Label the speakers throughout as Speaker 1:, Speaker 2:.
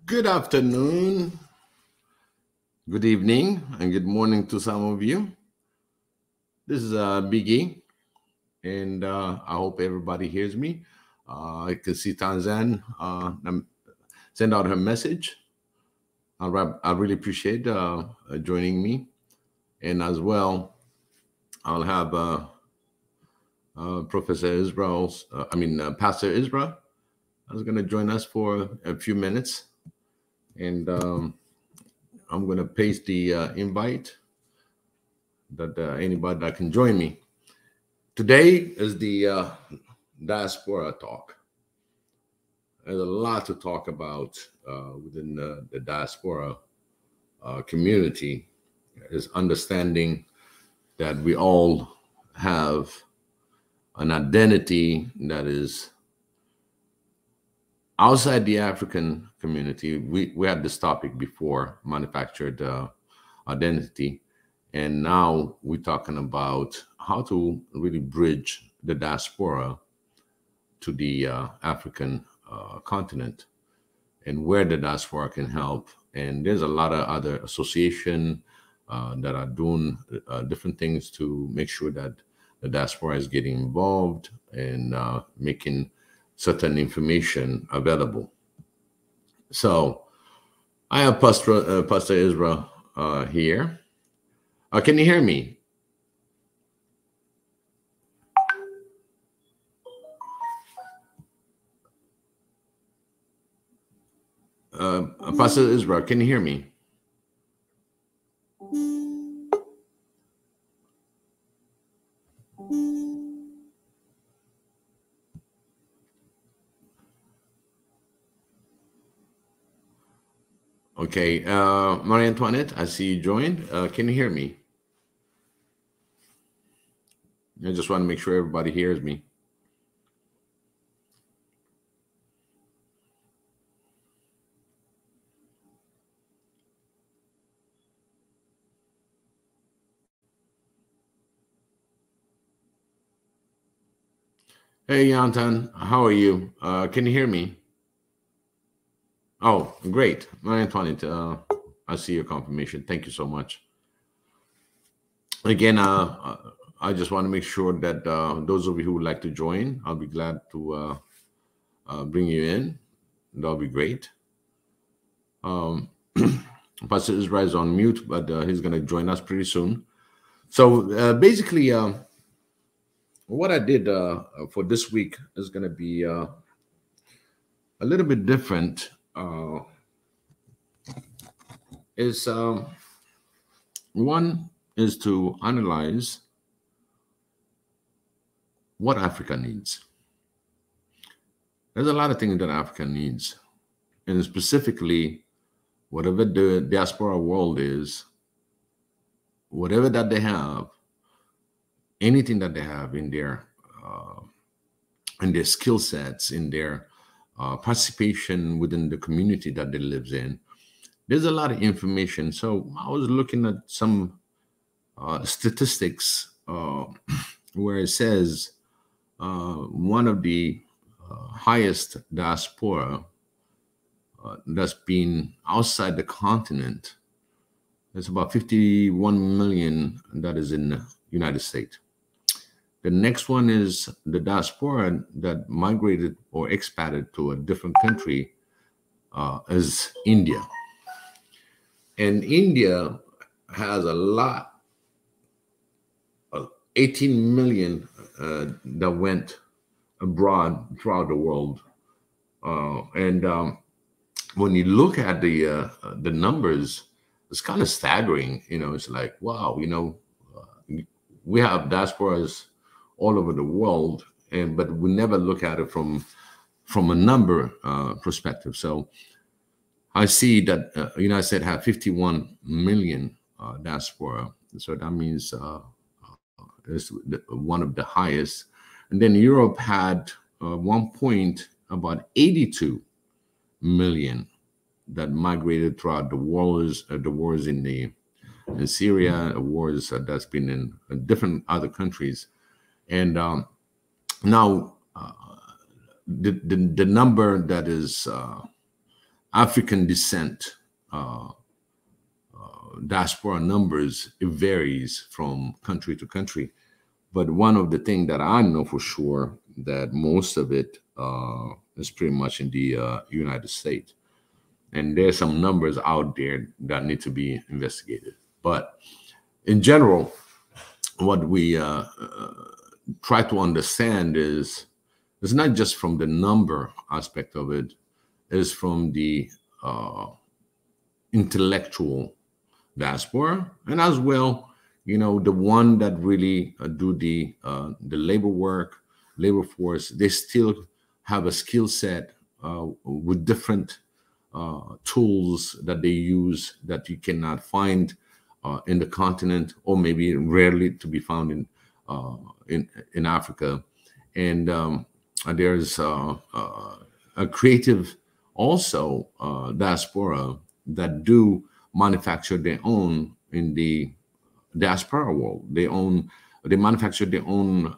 Speaker 1: Good afternoon, good evening, and good morning to some of you. This is Biggie, and I hope everybody hears me. I can see Tanzan send out her message. I really appreciate joining me, and as well, I'll have Professor Israel. Pastor Israel is going to join us for a few minutes, and I'm going to paste the invite that anybody that can join me. Today is the Diaspora Talk. There's a lot to talk about within the diaspora community. Is understanding that we all have an identity that is outside the African community. We had this topic before, manufactured identity, and now we're talking about how to really bridge the diaspora to the African continent and where the diaspora can help. And there's a lot of other associations that are doing different things to make sure that the diaspora is getting involved and making certain information available. So I have Pastor Israel here. Can you hear me? Pastor Israel, can you hear me? Okay, Marie Antoinette, I see you joined. Can you hear me? I just want to make sure everybody hears me. Hey, Yantan, how are you? Can you hear me? Oh, great. Marie Antoinette, I see your confirmation. Thank you so much. Again, I just want to make sure that those of you who would like to join, I'll be glad to bring you in. That'll be great. Pastor Israel is on mute, but he's going to join us pretty soon. So basically, what I did for this week is going to be a little bit different. One is to analyze what Africa needs. There's a lot of things that Africa needs, and specifically, whatever the diaspora world is, whatever that they have, anything that they have in their skill sets, in their participation within the community that they live in, there's a lot of information. So I was looking at some statistics where it says one of the highest diaspora that's been outside the continent, there's about 51 million that is in the United States. The next one is the diaspora that migrated or expatriated to a different country is India. And India has a lot, 18 million that went abroad throughout the world. When you look at the numbers, it's kind of staggering. It's like, wow, we have diasporas all over the world, but we never look at it from a number perspective. So I see that United States have 51 million diaspora. So that means it's one of the highest. And then Europe had about 82 million that migrated throughout the wars in Syria, wars that's been in different other countries. And now the number that is African descent diaspora numbers, it varies from country to country. But one of the things that I know for sure that most of it is pretty much in the United States. And there's some numbers out there that need to be investigated. But in general, what we try to understand is it's not just from the number aspect of it, it's from the intellectual diaspora, and as well, the one that really do the labor work, labor force. They still have a skill set with different tools that they use that you cannot find in the continent, or maybe rarely to be found in Africa. And there's a creative also diaspora that do manufacture their own in the diaspora world. They manufacture their own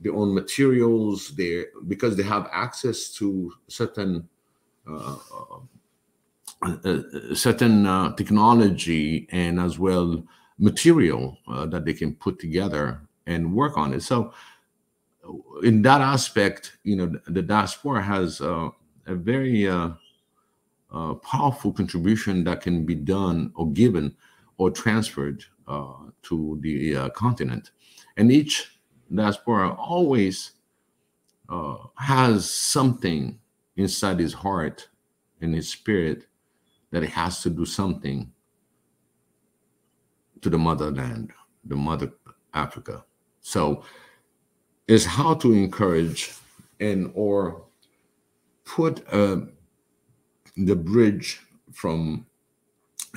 Speaker 1: materials there because they have access to certain technology and as well material that they can put together and work on it. So in that aspect, the diaspora has a very powerful contribution that can be done or given or transferred to the continent. And each diaspora always has something inside his heart and his spirit that it has to do something to the motherland, the mother Africa. So is how to encourage and or put the bridge from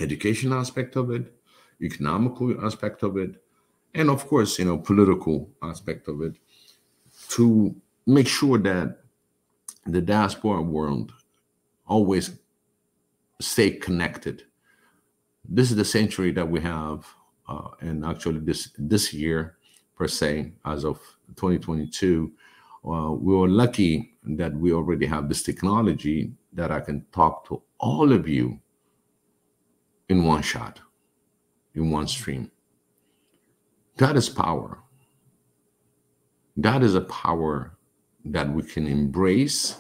Speaker 1: education aspect of it, economical aspect of it, and of course, political aspect of it, to make sure that the diaspora world always stay connected. This is the century that we have, and actually this year per se, as of 2022, we were lucky that we already have this technology that I can talk to all of you in one shot, in one stream. That is power. That is a power that we can embrace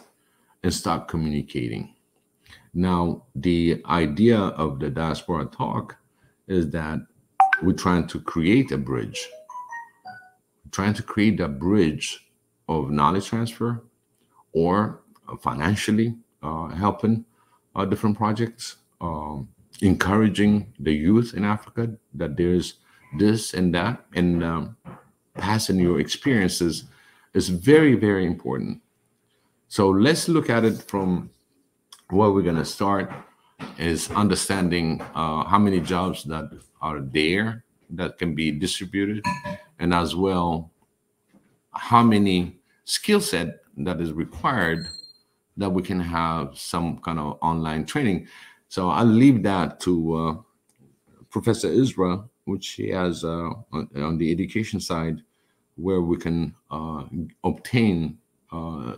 Speaker 1: and start communicating. Now, the idea of the Diaspora Talk is that we're trying to create a bridge, of knowledge transfer or financially helping different projects, encouraging the youth in Africa that there's this and that, and passing your experiences is very, very important. So let's look at it from where we're going to start is understanding how many jobs that are there that can be distributed, and as well how many skill set that is required that we can have some kind of online training. So I'll leave that to Professor Isra, which he has on the education side, where we can obtain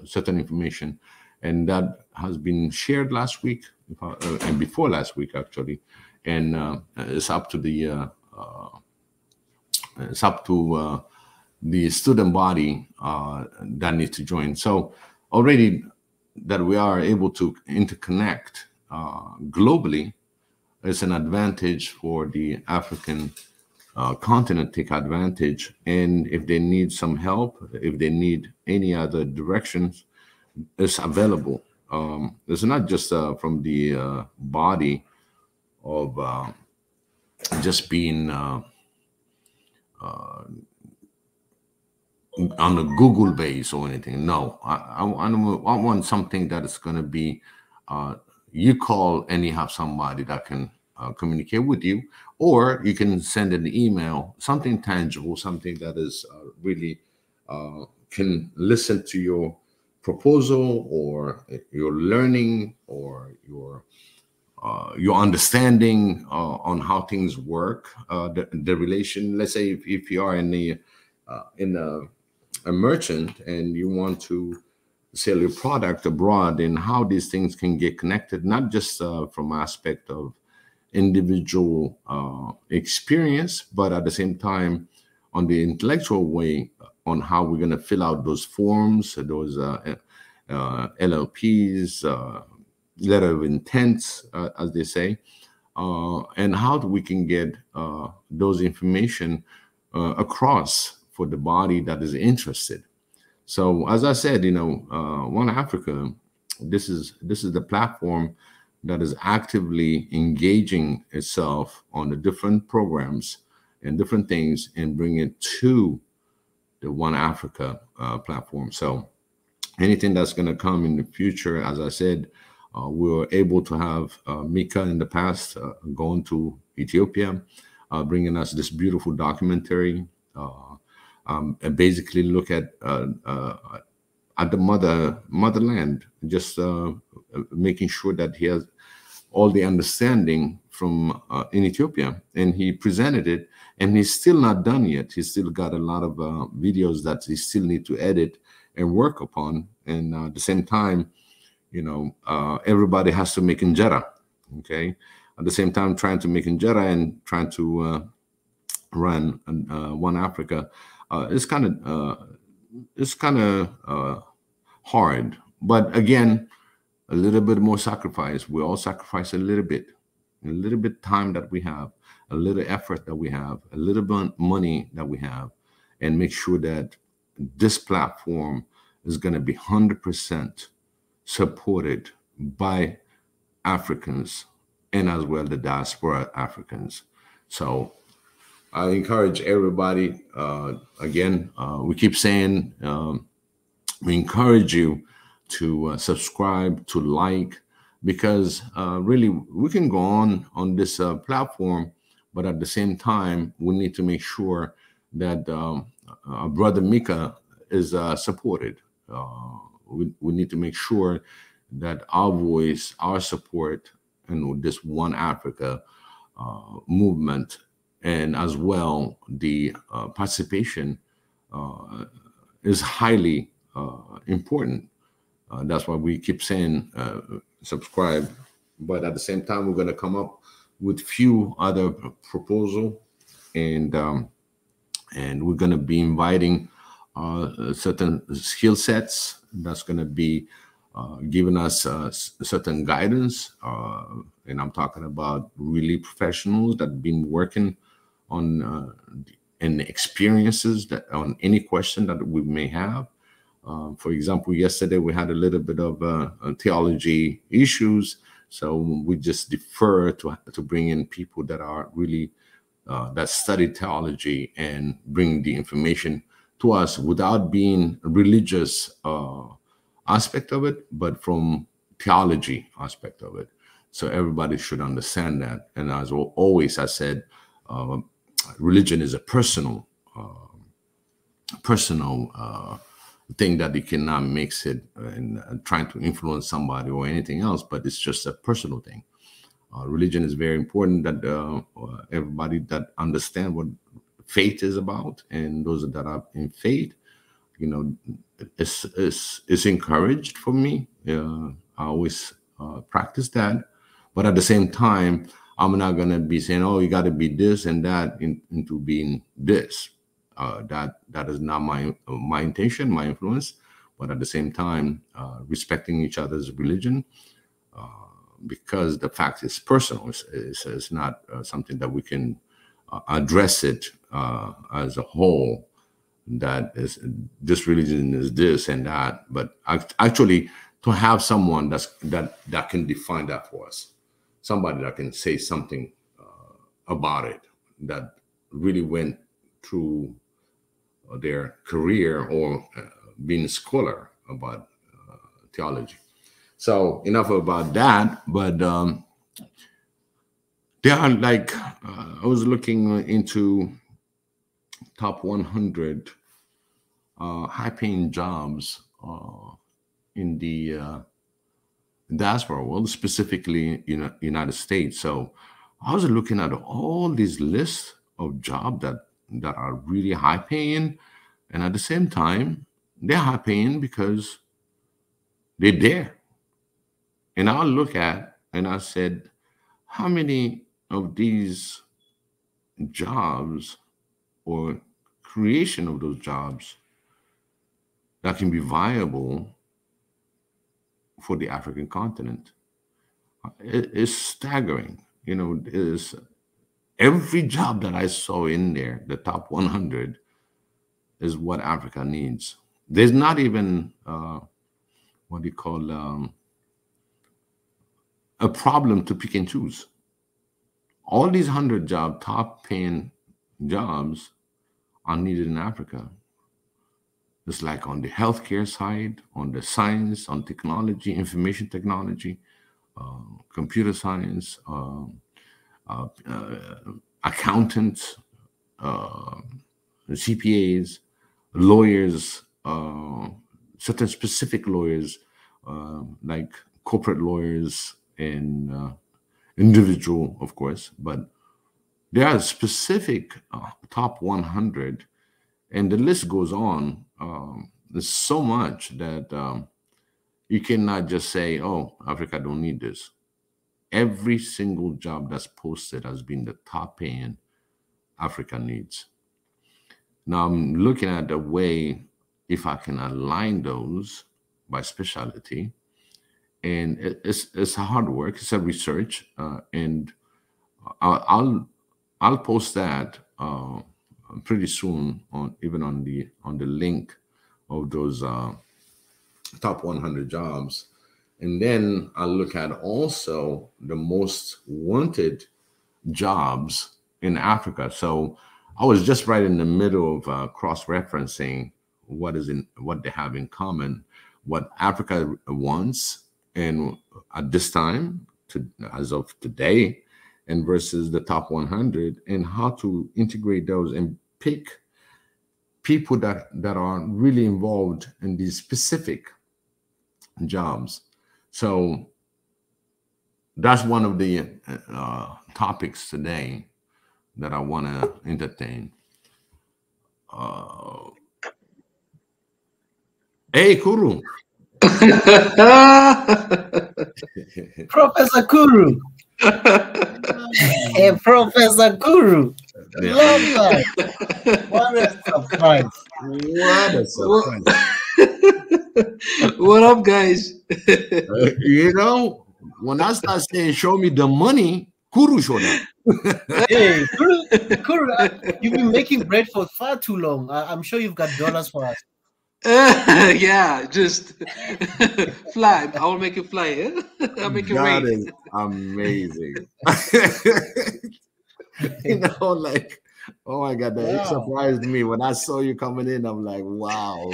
Speaker 1: certain information. And that has been shared last week, and before last week, actually. And it's up to the student body that needs to join. So already that we are able to interconnect globally, it's an advantage for the African continent, take advantage. And if they need some help, if they need any other directions, it's available. It's not just from the body of just being on a Google base or anything. No, I want something that is going to be, you call and you have somebody that can communicate with you, or you can send an email, something tangible, something that is really can listen to your proposal or your learning or your understanding on how things work, the relation. Let's say if you are in a merchant and you want to sell your product abroad, and how these things can get connected, not just from aspect of individual experience, but at the same time on the intellectual way on how we're going to fill out those forms, those LLPs, letter of intents, as they say, and how we can get those information across for the body that is interested. So, as I said, One Africa, this is the platform that is actively engaging itself on the different programs and different things and bring it to the One Africa platform. So anything that's going to come in the future, as I said, we were able to have Mika in the past going to Ethiopia, bringing us this beautiful documentary, and basically look at the motherland, just making sure that he has all the understanding from in Ethiopia, and he presented it, and he's still not done yet. He's still got a lot of videos that he still need to edit and work upon, and at the same time, everybody has to make injera, okay? At the same time, trying to make injera and trying to run One Africa, it's kind of hard. But again, a little bit more sacrifice. We all sacrifice a little bit time that we have, a little effort that we have, a little bit money that we have, and make sure that this platform is going to be 100% supported by Africans and as well the diaspora Africans. So I encourage everybody, again, we keep saying, we encourage you to subscribe, to like, because really we can go on this platform, but at the same time, we need to make sure that our brother Mika is supported. We need to make sure that our voice, our support, and this One Africa movement, and as well the participation is highly important. That's why we keep saying subscribe, but at the same time, we're going to come up with few other proposal, and we're going to be inviting certain skill sets that's going to be giving us certain guidance, and I'm talking about really professionals that have been working on and experiences that on any question that we may have. For example, yesterday we had a little bit of theology issues, so we just defer to bring in people that are really that study theology and bring the information to us without being religious aspect of it, but from theology aspect of it. So everybody should understand that. And as always, I said, religion is a personal thing that you cannot mix it and trying to influence somebody or anything else, but it's just a personal thing. Religion is very important that everybody that understand what faith is about, and those that are in faith, it's encouraged for me. I always practice that, but at the same time, I'm not gonna be saying, "Oh, you got to be this and that," into being this. That is not my intention, my influence. But at the same time, respecting each other's religion, because the fact is personal. It's not something that we can address it as a whole. That is, this religion is this and that. But actually, to have someone that can define that for us, somebody that can say something about it, that really went through their career or being a scholar about theology. So enough about that. But there are I was looking into top 100 high-paying jobs in the diaspora world, specifically United States. So I was looking at all these lists of jobs that are really high-paying, and at the same time, they're high-paying because They're there. And I'll look at and I said, how many of these jobs or creation of those jobs that can be viable for the African continent? It's staggering. Is every job that I saw in there, the top 100, is what Africa needs. There's not even what do you call a problem to pick and choose. All these 100 top paying jobs are needed in Africa. It's like on the healthcare side, on the science, on technology, information technology, computer science, accountants, CPAs, lawyers, certain specific lawyers, like corporate lawyers and individual, of course, but there are specific top 100, and the list goes on. There's so much that you cannot just say, oh, Africa don't need this. Every single job that's posted has been the top paying Africa needs. Now I'm looking at the way if I can align those by specialty, and it's hard work. It's a research, and I'll post that pretty soon on the link of those top 100 jobs. And then I'll look at also the most wanted jobs in Africa. So I was just right in the middle of cross-referencing what they have in common, what Africa wants, and at this time, as of today, and versus the top 100, and how to integrate those and pick people that are really involved in these specific jobs. So that's one of the topics today that I want to entertain. Hey, Kuru.
Speaker 2: Professor Kuru. Hey, Professor Kuru.
Speaker 1: Yeah.
Speaker 2: Love that. What a surprise.
Speaker 1: What a surprise.
Speaker 3: What up, guys?
Speaker 1: When I start saying, show me the money, Kuru showed up.
Speaker 2: Hey, Kuru, you've been making bread for far too long. I'm sure you've got dollars for us.
Speaker 3: Yeah, just fly. I will make it fly. Yeah? I'll make it rain.
Speaker 1: That is amazing. Like, oh my God, that surprised me. When I saw you coming in, I'm like, wow.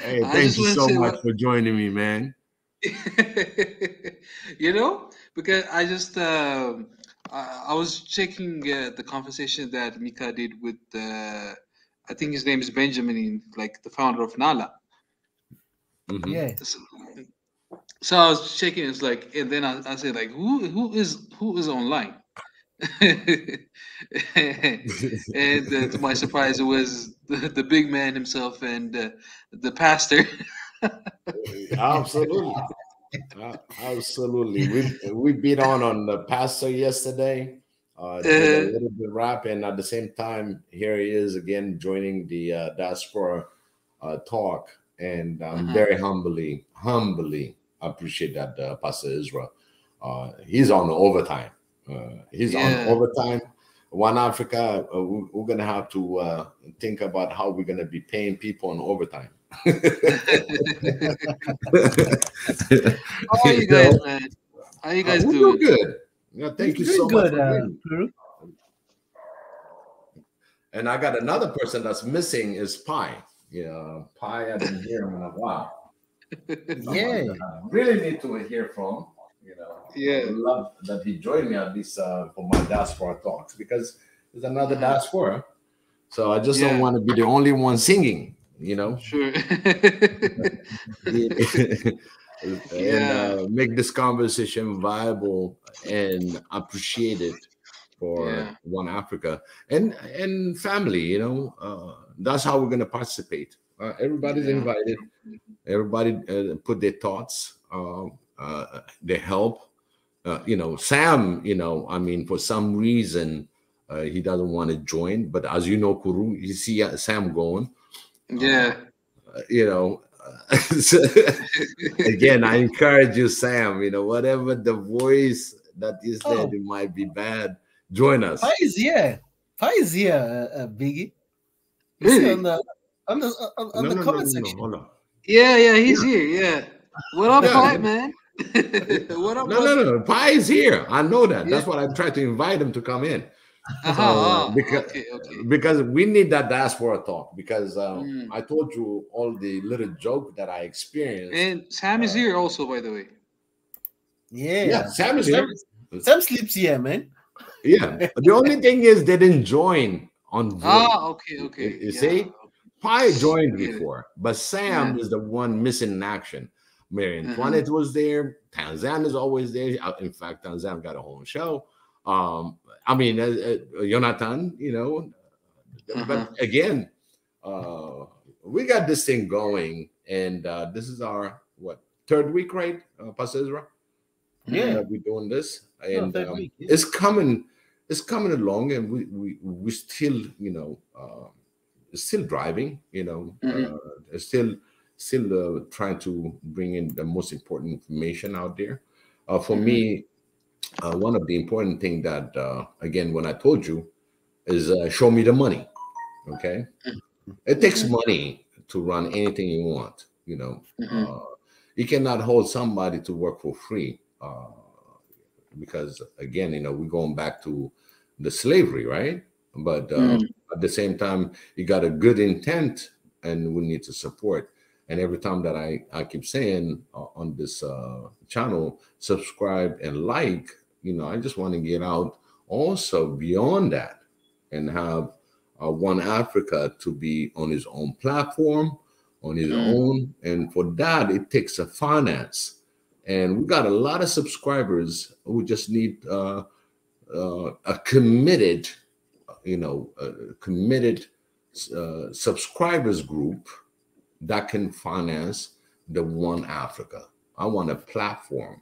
Speaker 1: Hey, thank you so much for joining me, man.
Speaker 3: Because I just I was checking the conversation that Mika did with I think his name is Benjamin, like the founder of Nala.
Speaker 1: Mm-hmm.
Speaker 2: Yeah.
Speaker 3: So I was checking. It's like, and then I said, like, who is online? And to my surprise, it was the big man himself and the pastor.
Speaker 1: Absolutely. Absolutely. We beat on the pastor yesterday. Did a little bit rap, and at the same time, here he is again joining the Diaspora Talk, and I'm very humbly appreciate that Pastor Israel. He's on overtime. He's on overtime. One Africa, we're gonna have to think about how we're gonna be paying people on overtime.
Speaker 3: How are you guys, man? How you guys doing?
Speaker 1: Good. Yeah, thank you so much. And I got another person that's missing is Pi. Yeah, Pi, I didn't hear him in a while.
Speaker 2: Yeah,
Speaker 1: I really need to hear from. I love that he joined me at least for my Diaspora Talks, because there's another diaspora. So I just don't want to be the only one singing.
Speaker 3: Sure.
Speaker 1: And make this conversation viable and appreciated for One Africa and family. That's how we're going to participate. Everybody's
Speaker 3: Yeah.
Speaker 1: invited. Everybody put their thoughts, their help. Sam, I mean, for some reason, he doesn't want to join. But as you know, Kuru, you see Sam going. Uh,
Speaker 3: Yeah.
Speaker 1: you know, so, again, I encourage you, Sam. Whatever the voice that is there,
Speaker 2: Oh,
Speaker 1: it might be bad. Join
Speaker 2: Pi
Speaker 1: us.
Speaker 2: is here. Pi is here, Biggie. You see
Speaker 3: Really?
Speaker 2: on
Speaker 1: No,
Speaker 2: the
Speaker 1: no, no,
Speaker 2: comment
Speaker 1: no, no.
Speaker 2: section.
Speaker 1: Hold on.
Speaker 3: Yeah, he's
Speaker 1: Yeah,
Speaker 3: here. Yeah. What up,
Speaker 1: yeah,
Speaker 3: Pipe,
Speaker 1: yeah.
Speaker 3: man? What up,
Speaker 1: No, no,
Speaker 3: brother?
Speaker 1: no. Pi is here. I know that.
Speaker 3: Yeah.
Speaker 1: That's what I tried to invite him to come in.
Speaker 3: Uh-huh.
Speaker 1: So
Speaker 3: Okay, okay.
Speaker 1: because we need that diaspora talk. Because
Speaker 3: Mm.
Speaker 1: I told you all the little joke that I experienced.
Speaker 3: And Sam is here also, by the way.
Speaker 1: Yeah,
Speaker 2: Yeah.
Speaker 1: Sam is here.
Speaker 2: Sam sleeps here, man.
Speaker 1: Yeah. The only thing is they didn't join on voice.
Speaker 3: Okay, okay.
Speaker 1: You
Speaker 3: Yeah.
Speaker 1: see, Pi joined
Speaker 3: I get it.
Speaker 1: before, but
Speaker 3: Yeah.
Speaker 1: Sam is the one missing in action. Mary
Speaker 3: Uh-huh.
Speaker 1: Antoinette was there. Tanzan is always there. In fact, Tanzan got a whole show. I mean, Jonathan, but
Speaker 3: Uh-huh.
Speaker 1: again, uh, we got this thing going, and this is our what third week, right, Pastor Ezra?
Speaker 2: Yeah.
Speaker 1: That we're doing this,
Speaker 2: No,
Speaker 1: and
Speaker 2: third week. Yeah.
Speaker 1: it's coming along, and we still still driving,
Speaker 3: Mhm.
Speaker 1: still trying to bring in the most important information out there. For
Speaker 3: Mhm.
Speaker 1: me, one of the important thing that again, when I told you, is show me the money. Okay, it takes
Speaker 3: Mhm.
Speaker 1: money to run anything you want.
Speaker 3: Mhm.
Speaker 1: You cannot hold somebody to work for free. Because again, we're going back to the slavery, right? But
Speaker 3: Mhm.
Speaker 1: at the same time, you got a good intent, and we need to support. And every time that I keep saying on this channel, subscribe and like, I just want to get out also beyond that and have One Africa to be on his own platform, on his
Speaker 3: Mhm.
Speaker 1: own. And for that, it takes a finance. And we got a lot of subscribers who just need a committed, committed subscribers group that can finance the One Africa. I want a platform,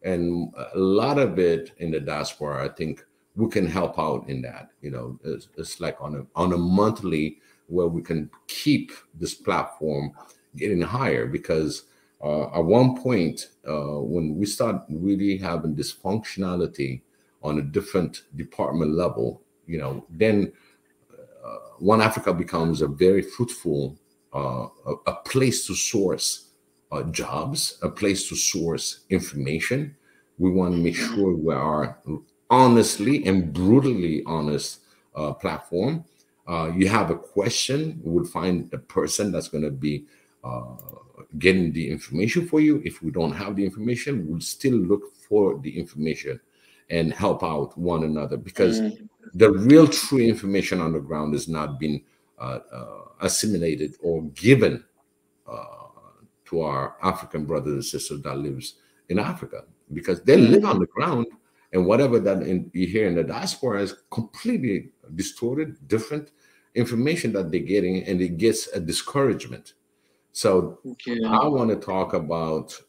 Speaker 1: and a lot of it in the diaspora. I think we can help out in that. It's like on a monthly where we can keep this platform getting higher because at one point when we start really having this functionality on a different department level, then One Africa becomes a very fruitful a place to source jobs, a place to source information. We want to make
Speaker 3: Mhm.
Speaker 1: sure we are honestly and brutally honest platform. You have a question, we will find the person that's going to be uh, getting the information for you. If we don't have the information, we'll still look for the information and help out one another because
Speaker 3: Mhm.
Speaker 1: the real true information on the ground is not being assimilated or given to our African brothers and sisters that lives in Africa because they live on
Speaker 3: Mhm.
Speaker 1: the ground, and whatever that you hear in the diaspora is completely distorted, different information that they're getting, and it gets a discouragement. So
Speaker 3: Okay.
Speaker 1: I want to talk about,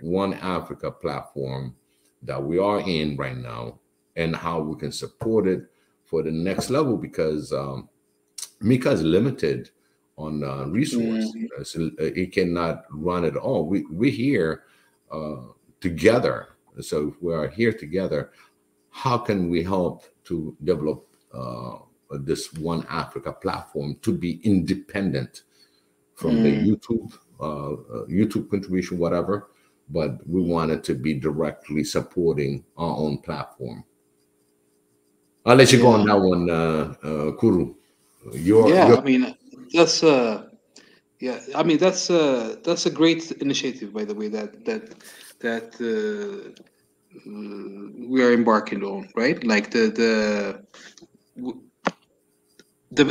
Speaker 1: One Africa platform that we are in right now and how we can support it for the next level because Mika is limited on resource.
Speaker 3: Mhm.
Speaker 1: So he cannot run it all. We're here together. So if we are here together, how can we help to develop this One Africa platform to be independent from the
Speaker 3: Mhm.
Speaker 1: YouTube contribution, whatever, but we wanted to be directly supporting our own platform. I'll let you go on
Speaker 3: Yeah.
Speaker 1: that one, Kuru. Your
Speaker 3: Yeah, I mean that's yeah, I mean that's a great initiative by the way that we are embarking on, right? Like w- the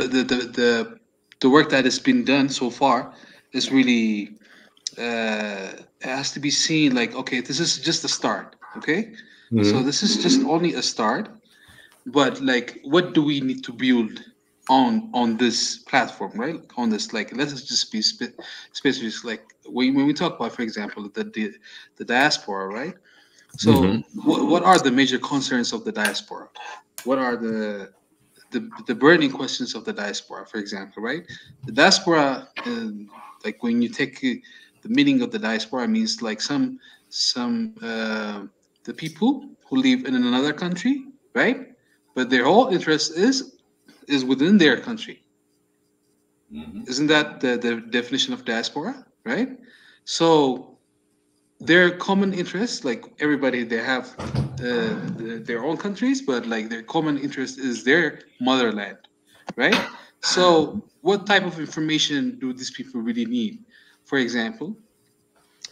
Speaker 3: the work that has been done so far is really has to be seen like okay, this is just a start, okay? So
Speaker 1: Mhm.
Speaker 3: this is just only a start, but like what do we need to build, on this platform, right? On this, like, let's just be specific. Like when we talk about, for example, the diaspora, right?
Speaker 1: Hmm.
Speaker 3: So what are the major concerns of the diaspora? What are the burning questions of the diaspora, for example, right? The diaspora, like when you take the meaning of the diaspora, means like some the people who live in another country, right? But their whole interest is within their country. Isn't that the definition of diaspora, right? So their common interests, like everybody, they have their own countries, but like their common interest is their motherland, right? So what type of information do these people really need? For example,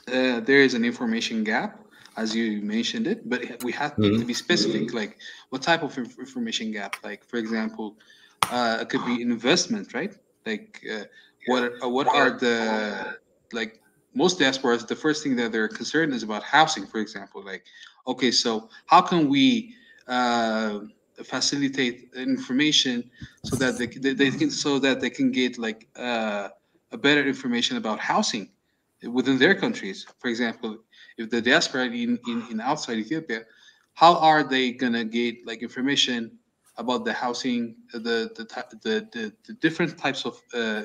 Speaker 3: there is an information gap, as you mentioned it, but we have to
Speaker 1: Hmm.
Speaker 3: be specific. Like, what type of information gap? Like, for example, it could be investment, right? Like, what are the, like, most diasporas, the first thing that they're concerned is about housing, for example. Like, okay, so how can we uh, facilitate information so that they can, so that they can get like a better information about housing within their countries. For example, if the diaspora in outside Ethiopia, how are they gonna get like information about the housing, the different types of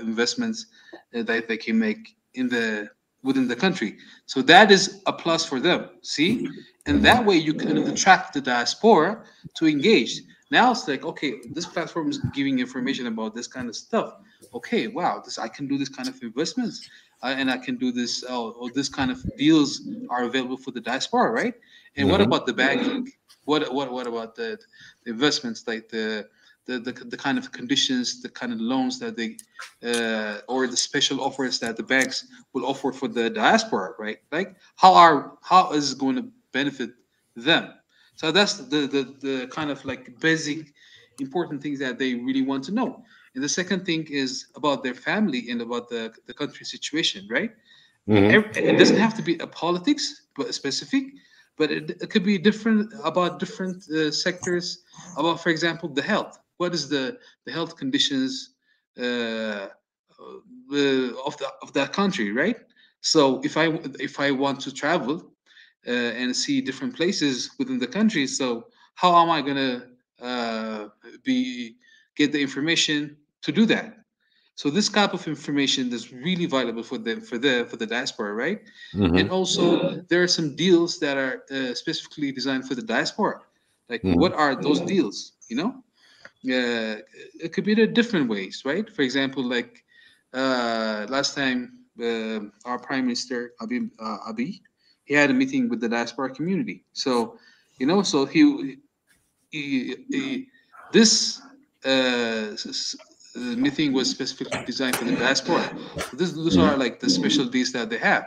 Speaker 3: investments that they can make in the within the country? So that is a plus for them. See, and that way you can attract the diaspora to engage. Now it's like, okay, this platform is giving information about this kind of stuff. Okay, wow, this, I can do this kind of investments, and I can do this, or this kind of deals are available for the diaspora, right? And what
Speaker 1: Hmm.
Speaker 3: about the banking? What about the investments, like the kind of conditions, the kind of loans that they or the special offers that the banks will offer for the diaspora, right? Like how is it going to benefit them? So that's the kind of like basic important things that they really want to know. And the second thing is about their family and about the country situation, right?
Speaker 1: Hmm.
Speaker 3: It doesn't have to be a politics, but specific, but it could be different about different sectors. About, for example, the health. What is the health conditions of that country, right? So if I want to travel and see different places within the country, so how am I gonna be get the information to do that? So this type of information is really valuable for the diaspora, right? And
Speaker 1: Hmm.
Speaker 3: also there are some deals that are specifically designed for the diaspora. Like, what
Speaker 1: Hmm.
Speaker 3: are those deals? It could be in different ways, right? For example, like last time, our Prime Minister Abiy, he had a meeting with the diaspora community. So, so he this meeting was specifically designed for the diaspora. So these are
Speaker 1: Hmm.
Speaker 3: like the specialties that they have.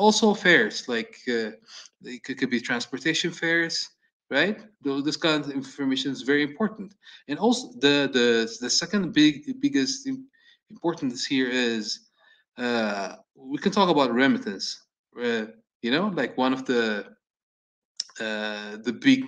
Speaker 3: Also fares, like could be transportation fares, right? This kind of information is very important. And also the second biggest importance here is we can talk about remittance. Like one of the big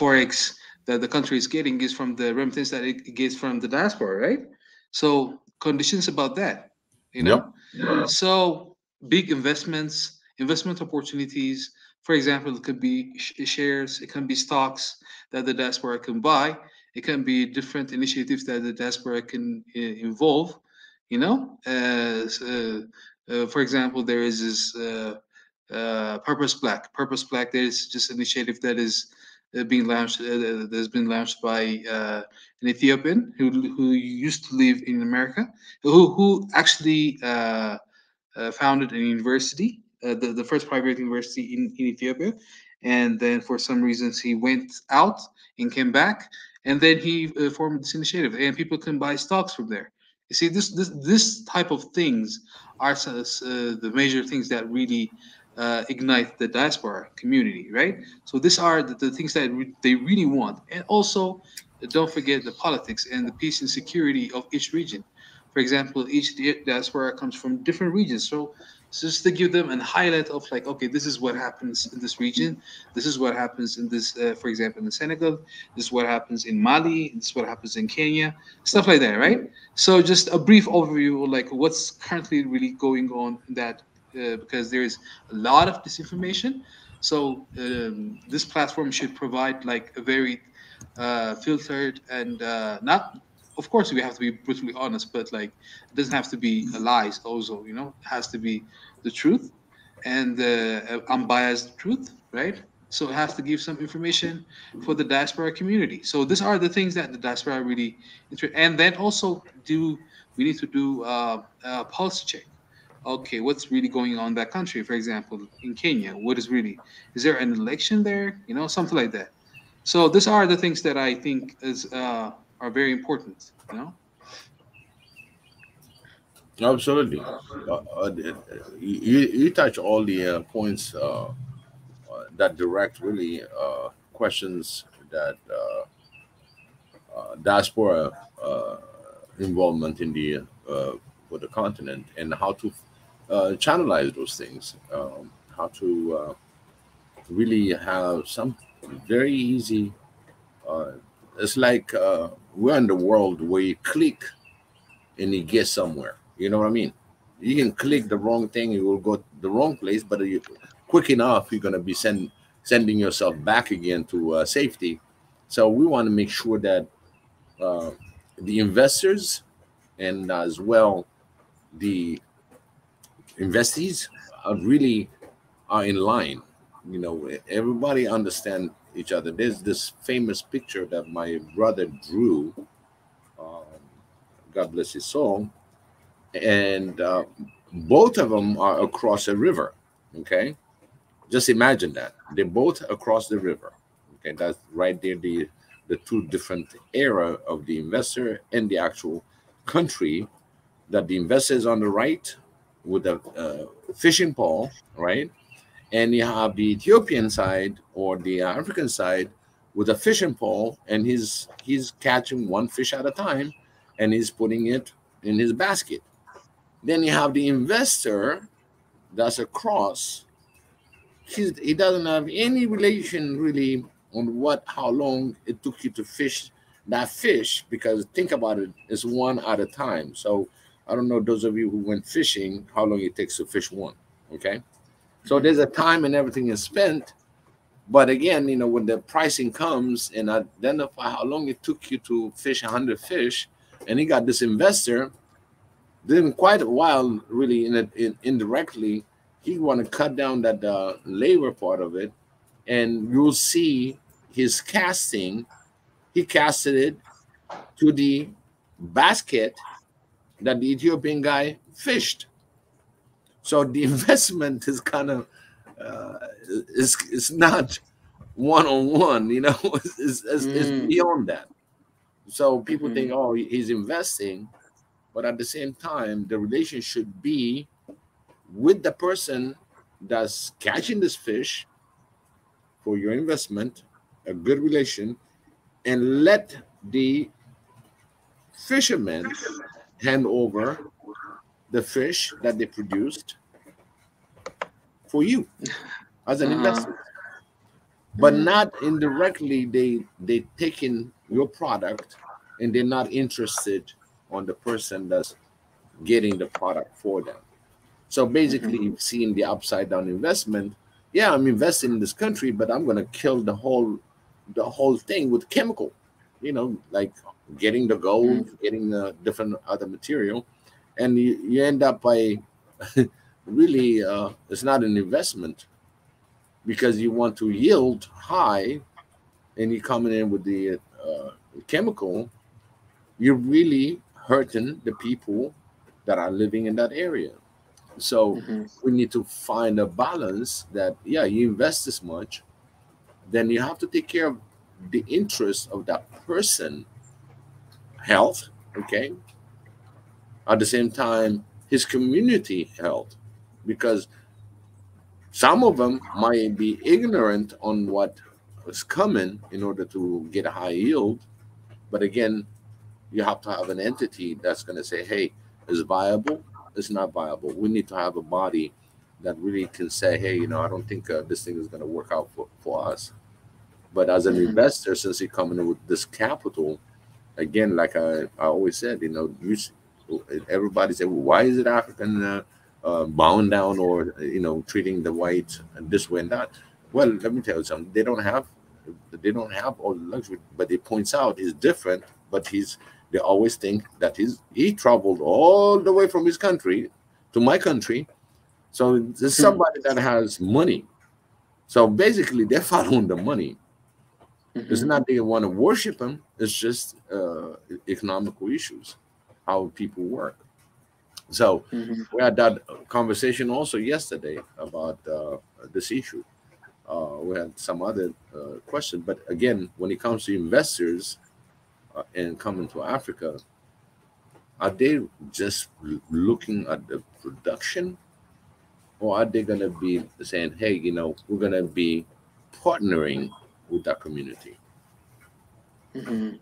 Speaker 3: forex that the country is getting is from the remittance that it gets from the diaspora, right? So conditions about that, you know.
Speaker 1: Yep.
Speaker 3: So big investments, investment opportunities. For example, it could be shares, it can be stocks that the diaspora can buy. It can be different initiatives that the diaspora can involve. For example, there is this Purpose Black. Purpose Black. There is just an initiative that is being launched. That has been launched by an Ethiopian who used to live in America, who actually founded a university, the first private university in Ethiopia, and then for some reasons he went out and came back, and then he formed this initiative, and people can buy stocks from there. You see, this type of things are the major things that really ignite the diaspora community, right? So these are the things that they really want, and also don't forget the politics and the peace and security of each region. For example, each diaspora comes from different regions. So just to give them a highlight of like, okay, this is what happens in this region. This is what happens in this, for example, in Senegal. This is what happens in Mali. This is what happens in Kenya. Stuff like that, right? So just a brief overview of like what's currently really going on in that, because there's a lot of disinformation. So this platform should provide like a very filtered and not, of course we have to be brutally honest, but like it doesn't have to be lies also, you know, it has to be the truth and unbiased truth, right? So it has to give some information for the diaspora community. So these are the things that the diaspora really and then also do we need to do a pulse check. Okay, what's really going on in that country? For example, in Kenya, what is there an election there? You know, something like that. So these are the things that I think is are very important. You know.
Speaker 1: Absolutely. You touch all the points that direct really questions that diaspora involvement in the for the continent, and how to channelize those things, how to really have some very easy. It's like we're in the world where you click and you get somewhere. You know what I mean? You can click the wrong thing, you will go the wrong place, but you quick enough, you're going to be sending yourself back again to safety. So we want to make sure that uh, the investors and as well the investees are in line. You know, everybody understand each other. There's this famous picture that my brother drew. Um, God bless his soul. And both of them are across a river. Okay, just imagine that they're both across the river. Okay, that's right there. The two different era of the investor and the actual country. That the investor is on the right with a fishing pole, right? And you have the Ethiopian side or the African side with a fishing pole, and he's catching one fish at a time, and he's putting it in his basket. Then you have the investor that's across. He doesn't have any relation really on how long it took you to fish that fish, because think about it, it's one at a time. So I don't know those of you who went fishing, how long it takes to fish one. Okay. So there's a time and everything is spent. But again, you know, when the pricing comes and identify how long it took you to fish 100 fish, and he got this investor, then quite a while, really, indirectly, he want to cut down that labor part of it, and you'll see his casting. He casted it to the basket that the Ethiopian guy fished. So the investment is kind of it's not one on one, you know. It's beyond that. So people think, oh, he's investing, but at the same time, the relation should be with the person that's catching this fish for your investment, a good relation, and let the fishermen hand over the fish that they produced for you as an investment. But not indirectly, they taking your product and they're not interested on the person that's getting the product for them. So basically, seeing the upside down investment, yeah, I'm investing in this country, but I'm going to kill the whole thing with chemical, you know, like getting the gold, getting the different other material, and you end up by really it's not an investment, because you want to yield high, and you're coming in with the chemical. You're really hurting the people that are living in that area. So we need to find a balance that, yeah, you invest this much, then you have to take care of the interest of that person health, okay, at the same time his community health, because some of them might be ignorant on what is coming in order to get a high yield. But again, you have to have an entity that's going to say, hey, is viable. It's not viable. We need to have a body that really can say, hey, I don't think this thing is going to work out for us. But as an
Speaker 3: Mhm.
Speaker 1: investor, since you come in with this capital, again, like I always said, everybody said, well, why is it African bound down, or treating the white this way and that? Well, let me tell you something. They don't have all the luxury, but it points out he's different. But they always think that he traveled all the way from his country to my country. So there's somebody that has money. So basically, they're following the money. It's
Speaker 3: Mhm.
Speaker 1: not they want to worship him. It's just economical issues, how people work. So
Speaker 3: Mhm.
Speaker 1: we had that conversation also yesterday about this issue. We had some other questions, but again, when it comes to investors and coming to Africa, are they just looking at the production, or are they going to be saying, "Hey, we're going to be partnering with that community"?
Speaker 3: Mhm.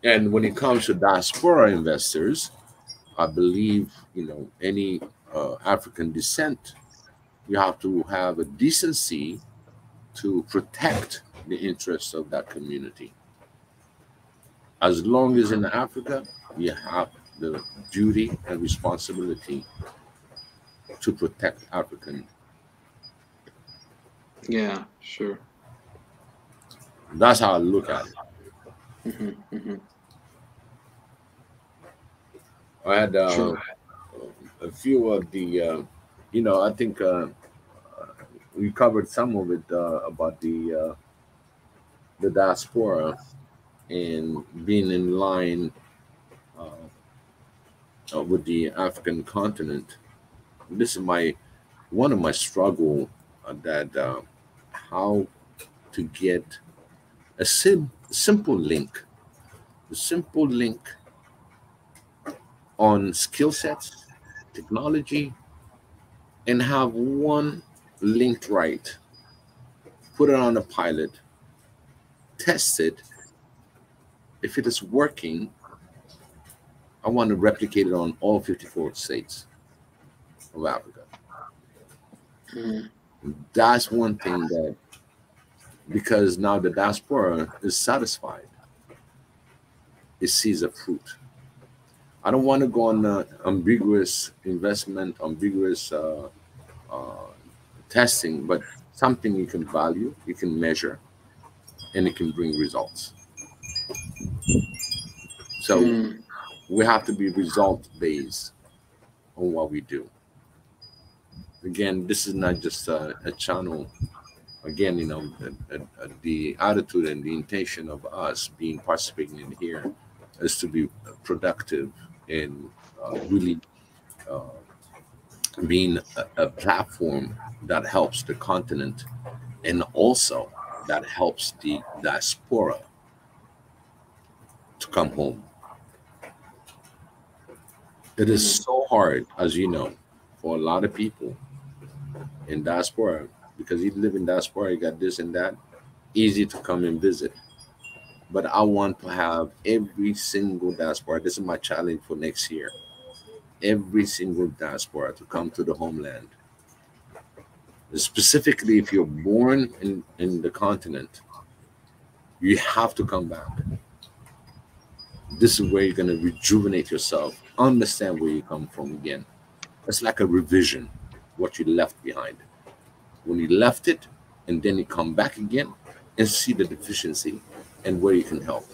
Speaker 1: And when it comes to diaspora investors, I believe any African descent, you have to have a decency to protect the interests of that community. As long as in Africa, you have the duty and responsibility to protect African.
Speaker 3: Yeah, sure.
Speaker 1: That's how I look at it.
Speaker 3: Mhm. Mhm.
Speaker 1: I had
Speaker 3: True.
Speaker 1: a few of the, I think we covered some of it about the diaspora and being in line uh, with the African continent. This is my one of my struggle that how to get a simple link on skill sets, technology, and have one linked right. Put it on a pilot, test it. If it is working, I want to replicate it on all 54 states of Africa.
Speaker 3: Mhm.
Speaker 1: That's one thing that, because now the diaspora is satisfied, it sees a fruit. I don't want to go on ambiguous investment, ambiguous uh, testing, but something you can value, you can measure, and it can bring results. So
Speaker 3: Mhm.
Speaker 1: we have to be result based on what we do. Again, this is not just a channel. Again, the attitude and the intention of us being participating in here is to be productive and really uh, being a platform that helps the continent, and also that helps the diaspora to come home. It is
Speaker 3: Mhm.
Speaker 1: so hard, as you know, for a lot of people in diaspora, because you live in diaspora, you got this and that, easy to come and visit. But I want to have every single diaspora. This is my challenge for next year. Every single diaspora to come to the homeland. Specifically, if you're born in the continent, you have to come back. This is where you're going to rejuvenate yourself, understand where you come from again. It's like a revision, what you left behind. When you left it, and then you come back again and see the deficiency and where you can help.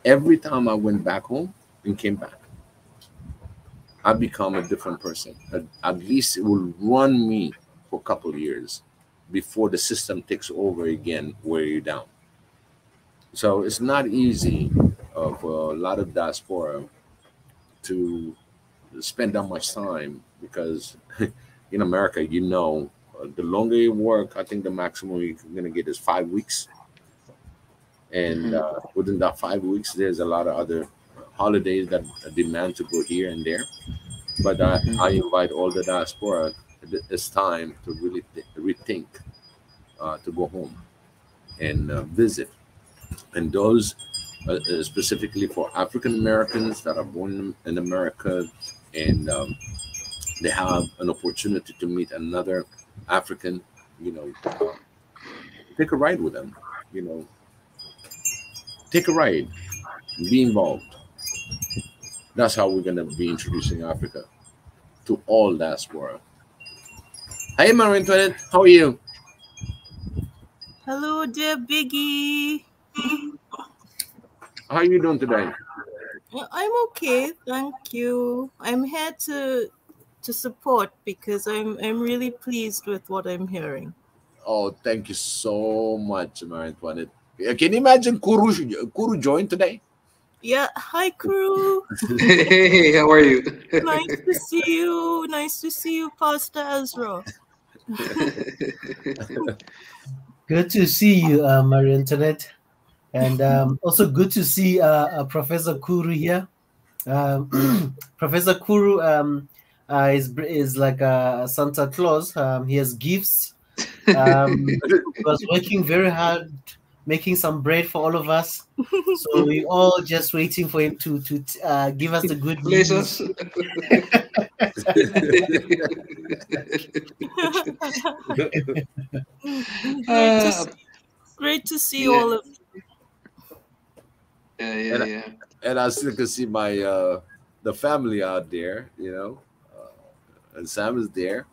Speaker 1: Every time I went back home and came back, I become a different person. At least it will run me for a couple of years before the system takes over again, wear you down. So it's not easy for a lot of diaspora to spend that much time, because in America, the longer you work, I think the maximum you're going to get is 5 weeks. And
Speaker 3: Mhm.
Speaker 1: within that 5 weeks, there's a lot of other holidays that demand to go here and there. But I
Speaker 3: Mhm.
Speaker 1: invite all the diaspora. It's time to really rethink, to go home and visit. And those specifically for African Americans that are born in America, and they have an opportunity to meet another African, you know, take a ride with them, you know, take a ride, be involved. That's how we're going to be introducing Africa to all diaspora. Hey, Marie Antoinette, how are you?
Speaker 4: Hello, dear Biggie.
Speaker 1: How are you doing today?
Speaker 4: I'm okay, thank you. I'm here to support because I'm really pleased with what I'm hearing.
Speaker 1: Oh, thank you so much, Marie Antoinette. Can you imagine Kuru joined today?
Speaker 4: Yeah, hi crew.
Speaker 3: Hey, how are you?
Speaker 4: Nice to see you. Nice to see you, Pastor Ezra.
Speaker 2: Good to see you, Marie Antoinette. And also good to see Professor Kuru here. Professor Kuru is like a Santa Claus. He has gifts. He was working very hard, making some bread for all of us. So we all just waiting for him to give us the good
Speaker 3: Bless
Speaker 2: news.
Speaker 3: us.
Speaker 4: Great to see
Speaker 3: Yeah.
Speaker 4: all of you.
Speaker 3: Yeah.
Speaker 1: And I still can see my the family out there, you know, and Sam is there.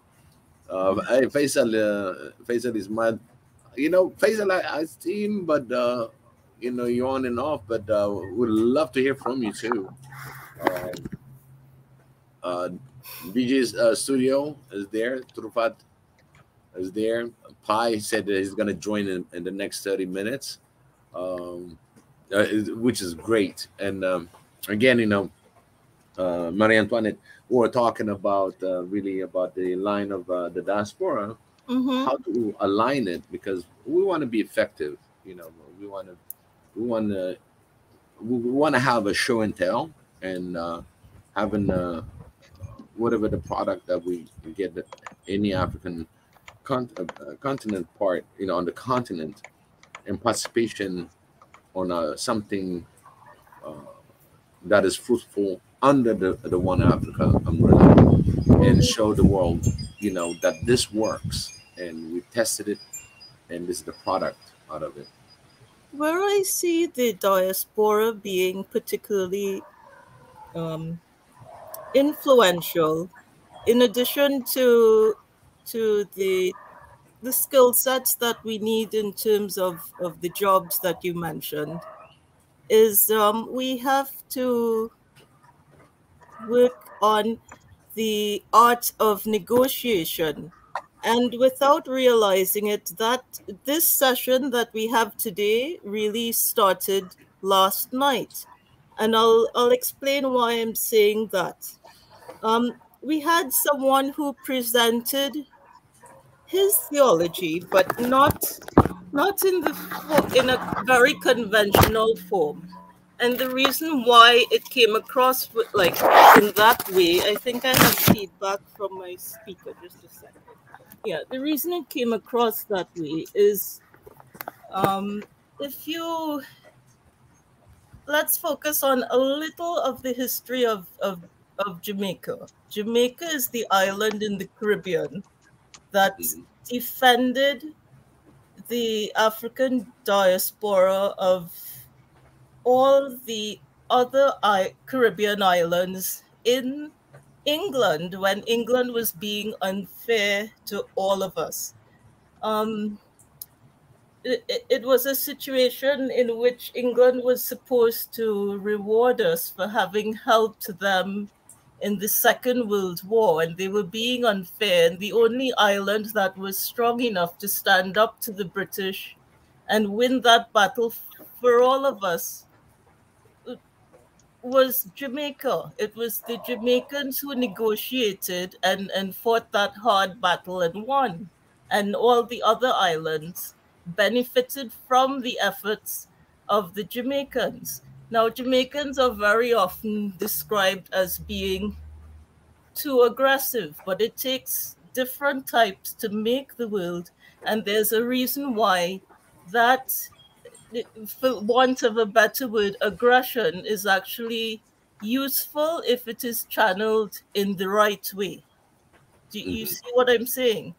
Speaker 1: Hey, Faisal is my, you know, Faisal, I see him, but you know, you're on and off. But would love to hear from you too. Um, uh, BJ's studio is there. Trufat is there. Pi said that he's gonna join in the next 30 minutes, um, which is great. And again, you know, Marie Antoinette, we were talking about really about the line of the diaspora, how to align it, because we want to be effective. You know, we want to we want to have a show and tell, and having whatever the product that we get that any African continent part, you know, on the continent, and participation on something uh, that is fruitful under the One Africa umbrella, and show the world, you know, that this works, and we tested it, and this is the product out of it.
Speaker 4: Where I see the diaspora being particularly um, influential, in addition to the skill sets that we need in terms of the jobs that you mentioned, is we have to work on the art of negotiation. And without realizing it, that this session that we have today really started last night. And I'll explain why I'm saying that. We had someone who presented his theology, but not in in a very conventional form. And the reason why it came across like in that way, I think I have feedback from my speaker. Just a second. Yeah, the reason it came across that way is if you let's focus on a little of the history of Jamaica. Jamaica is the island in the Caribbean that
Speaker 1: Mhm.
Speaker 4: defended the African diaspora of all the other Caribbean islands in England when England was being unfair to all of us. Um, it was a situation in which England was supposed to reward us for having helped them in the Second World War, and they were being unfair. And the only island that was strong enough to stand up to the British and win that battle for all of us was Jamaica. It was the Jamaicans who negotiated and fought that hard battle and won. And all the other islands benefited from the efforts of the Jamaicans. Now, Jamaicans are very often described as being too aggressive, but it takes different types to make the world. And there's a reason why that for want of a better word, aggression is actually useful if it is channeled in the right way. Do you
Speaker 1: Mhm.
Speaker 4: see what I'm saying?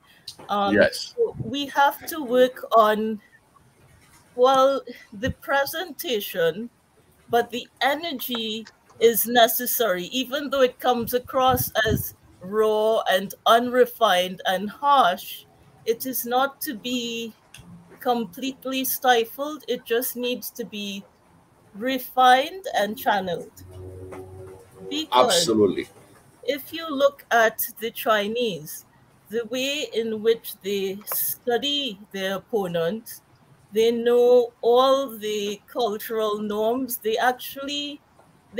Speaker 1: Yes.
Speaker 4: So we have to work on, well, the presentation, but the energy is necessary, even though it comes across as raw and unrefined and harsh. It is not to be completely stifled. It just needs to be refined and channeled. Because
Speaker 1: Absolutely.
Speaker 4: if you look at the Chinese, the way in which they study their opponent, they know all the cultural norms. They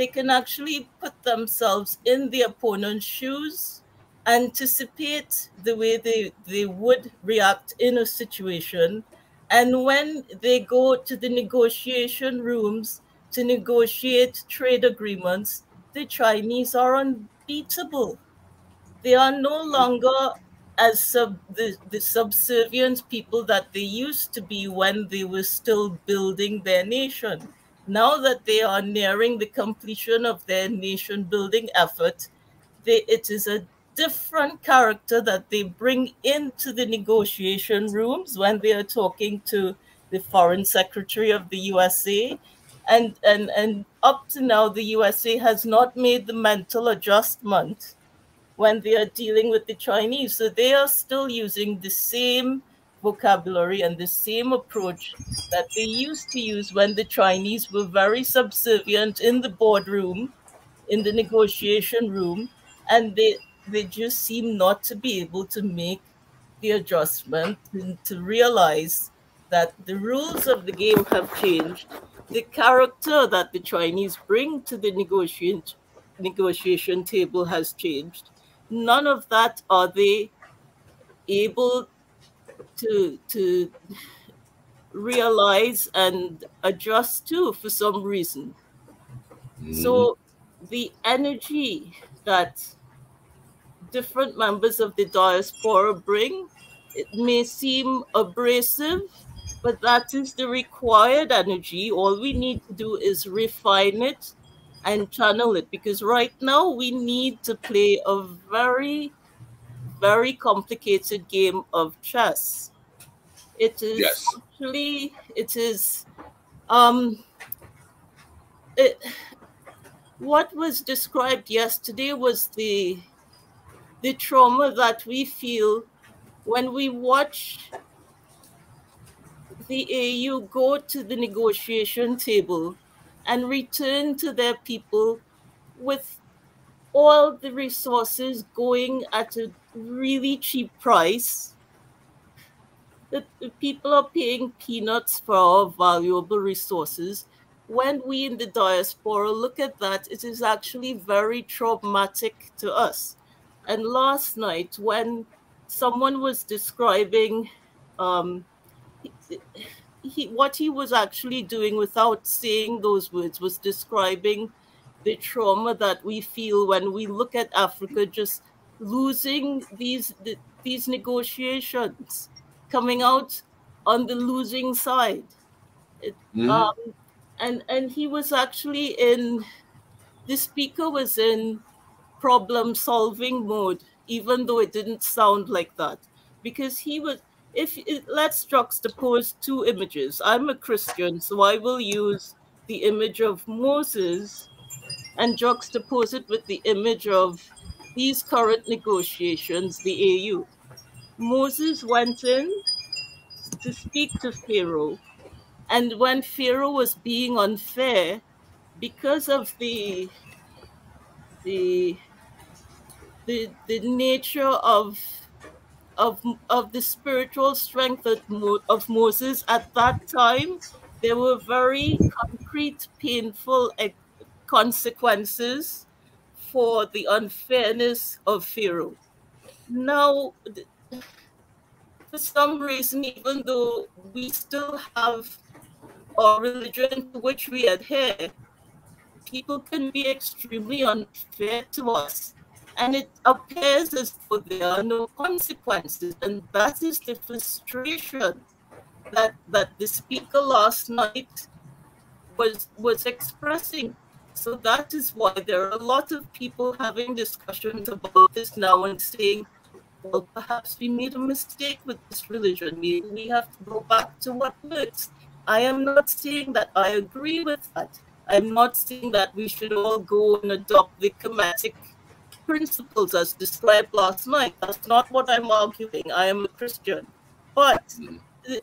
Speaker 4: can actually put themselves in the opponent's shoes, anticipate the way they would react in a situation. And when they go to the negotiation rooms to negotiate trade agreements, the Chinese are unbeatable. They are no longer as the subservient people that they used to be when they were still building their nation. Now that they are nearing the completion of their nation building effort, it is a different character that they bring into the negotiation rooms when they are talking to the foreign secretary of the USA. And up to now, the USA has not made the mental adjustment when they are dealing with the Chinese. So they are still using the same vocabulary and the same approach that they used to use when the Chinese were very subservient in the boardroom, in the negotiation room, and they just seem not to be able to make the adjustment and to realize that the rules of the game have changed. The character that the Chinese bring to the negotiation table has changed. None of that are they able to realize and adjust to for some reason.
Speaker 1: Mhm.
Speaker 4: So the energy that different members of the diaspora bring, it may seem abrasive, but that is the required energy. All we need to do is refine it and channel it, because right now we need to play a very, very complicated game of chess. It is
Speaker 1: Yes.
Speaker 4: actually, it is, um, it, what was described yesterday was the trauma that we feel when we watch the AU go to the negotiation table and return to their people with all the resources going at a really cheap price. The people are paying peanuts for our valuable resources. When we in the diaspora look at that, it is actually very traumatic to us. And last night, when someone was describing um, what he was actually doing without saying those words was describing the trauma that we feel when we look at Africa just losing these negotiations, coming out on the losing side. It,
Speaker 1: Mhm.
Speaker 4: um, and he was actually in, the speaker was in problem solving mode, even though it didn't sound like that, because he was, let's juxtapose two images. I'm a Christian, so I will use the image of Moses and juxtapose it with the image of these current negotiations, the AU. Moses went in to speak to Pharaoh, and when Pharaoh was being unfair because of the the nature of the spiritual strength of Moses at that time, there were very concrete, painful consequences for the unfairness of Pharaoh. Now, for some reason, even though we still have our religion to which we adhere, people can be extremely unfair to us. And it appears as though there are no consequences. And that is the frustration that the speaker last night was expressing. So that is why there are a lot of people having discussions about this now and saying, well, perhaps we made a mistake with this religion. Maybe we have to go back to what works. I am not saying that I agree with that. I'm not saying that we should all go and adopt the Kemetic principles as described last night. That's not what I'm arguing. I am a Christian. But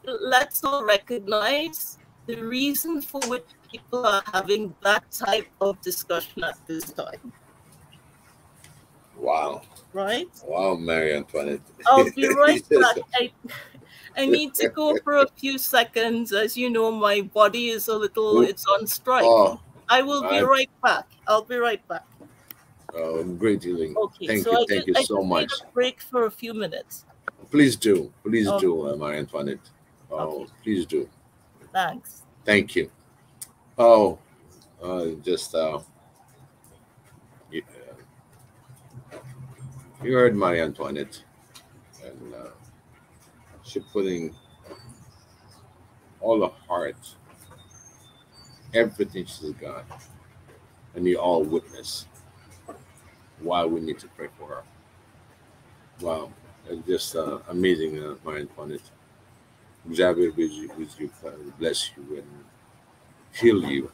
Speaker 4: let's all recognize the reason for which people are having that type of discussion at this time.
Speaker 1: Wow.
Speaker 4: Right?
Speaker 1: Wow, Marie Antoinette.
Speaker 4: I'll be right back. I need to go for a few seconds. As you know, my body is a little, it's on strike.
Speaker 1: Oh,
Speaker 4: I will be right back. I'll be right back.
Speaker 1: Oh, great dealing.
Speaker 4: Okay,
Speaker 1: Thank you so much.
Speaker 4: Need a break for a few minutes.
Speaker 1: Please do, Marie Antoinette. Oh, okay. Please do.
Speaker 4: Thanks.
Speaker 1: Thank you. Oh, you heard Marie Antoinette, and she putting all her heart, everything she's got, and you all witness why we need to pray for her. Wow, it's just amazing, Marie Antoinette. Xavier with you, bless you and heal you.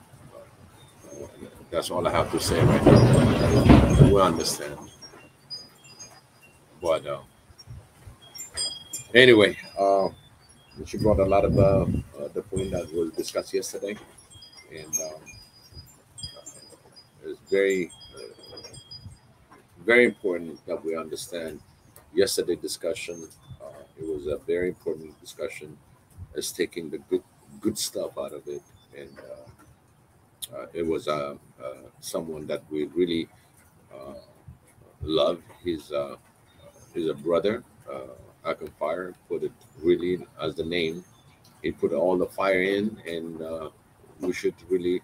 Speaker 1: That's all I have to say right now. We understand. But anyway, she brought a lot of the point that was discussed yesterday, and it's very, very important that we understand yesterday's discussion. It was a very important discussion as taking the good stuff out of it, and it was someone that we really love. He's a brother. Akon Fire put it really as the name. He put all the fire in, and we should really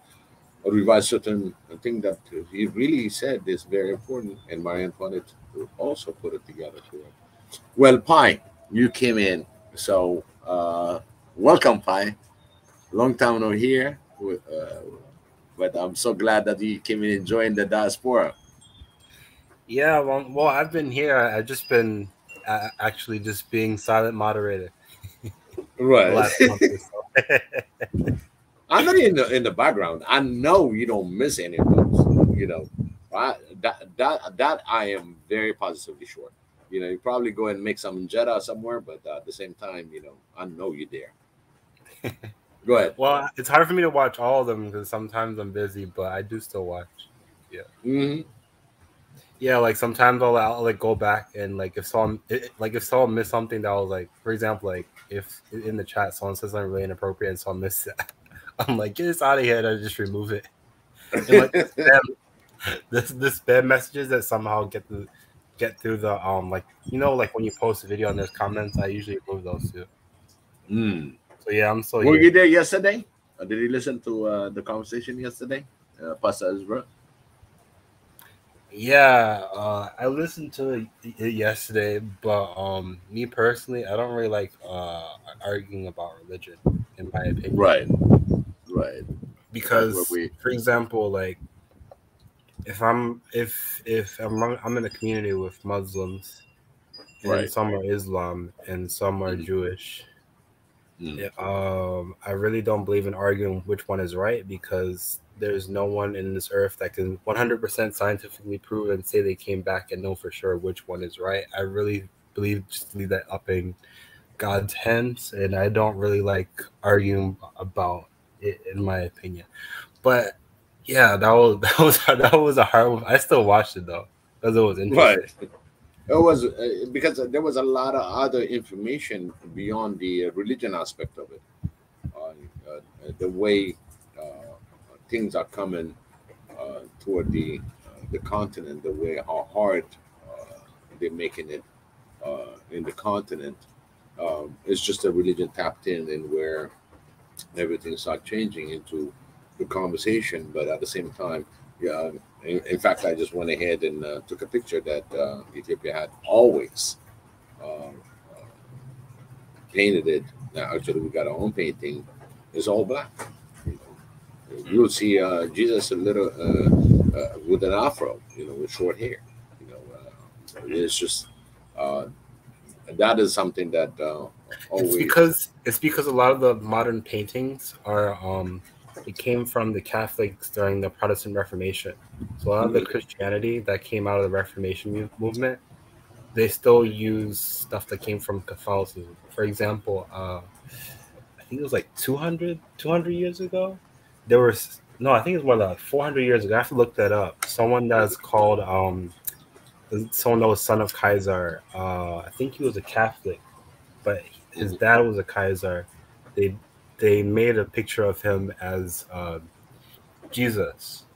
Speaker 1: revise certain thing that he really said is very important. And Marie Antoinette also put it together for him. Well, Pi, you came in, so welcome, Pi. Long time no here, but I'm so glad that you came in and joined the diaspora.
Speaker 5: Yeah, well, I've been here. I've just been actually just being silent moderator.
Speaker 1: Right. Last month or so. I'm not in the background. I know you don't miss any of those. You know, that I am very positively sure. You know, you probably go and make some injera somewhere, but at the same time, you know, I know you're there. Go ahead.
Speaker 5: Well, it's hard for me to watch all of them because sometimes I'm busy, but I do still watch. Yeah.
Speaker 1: Mm-hmm.
Speaker 5: Yeah, like sometimes I'll like go back and like if someone missed something that was like, for example, like if in the chat someone says something really inappropriate and someone missed it, I'm like, get this out of here, and I just remove it. And like the spam messages that somehow get through the like, you know, like when you post a video and there's comments, I usually remove those too. So yeah, I'm still.
Speaker 1: Were you there yesterday? Did you listen to the conversation yesterday, Pastor Ezra?
Speaker 5: Yeah, I listened to it yesterday, but me personally, I don't really like arguing about religion, in my opinion.
Speaker 1: Right.
Speaker 5: Because, for example, like if I'm in a community with Muslims, and some are Islam and some are Jewish. I really don't believe in arguing which one is right, because there's no one in this earth that can 100% scientifically prove and say they came back and know for sure which one is right. I really believe just leave that up in God's hands, and I don't really like arguing about it, in my opinion. But yeah, that was a hard one. I still watched it though because it was interesting.
Speaker 1: Right. It was because there was a lot of other information beyond the religion aspect of it. The way things are coming toward the continent, the way how hard they're making it in the continent. It's just a religion tapped in, and where everything starts changing into the conversation. But at the same time, yeah. In fact, I just went ahead and took a picture that Ethiopia had always painted it. Now, actually, we got our own painting. It's all black. You know, you'll see Jesus a little with an afro, with short hair. It's just uh, that is something that always.
Speaker 5: It's because a lot of the modern paintings are it came from the Catholics during the Protestant Reformation. So a lot of the Christianity that came out of the Reformation movement, they still use stuff that came from Catholicism. For example, I think it was like 200 years ago. There was I think it was more like 400 years ago. I have to look that up. Someone that's called someone that was son of Kaiser. I think he was a Catholic, but his dad was a Kaiser. They made a picture of him as Jesus,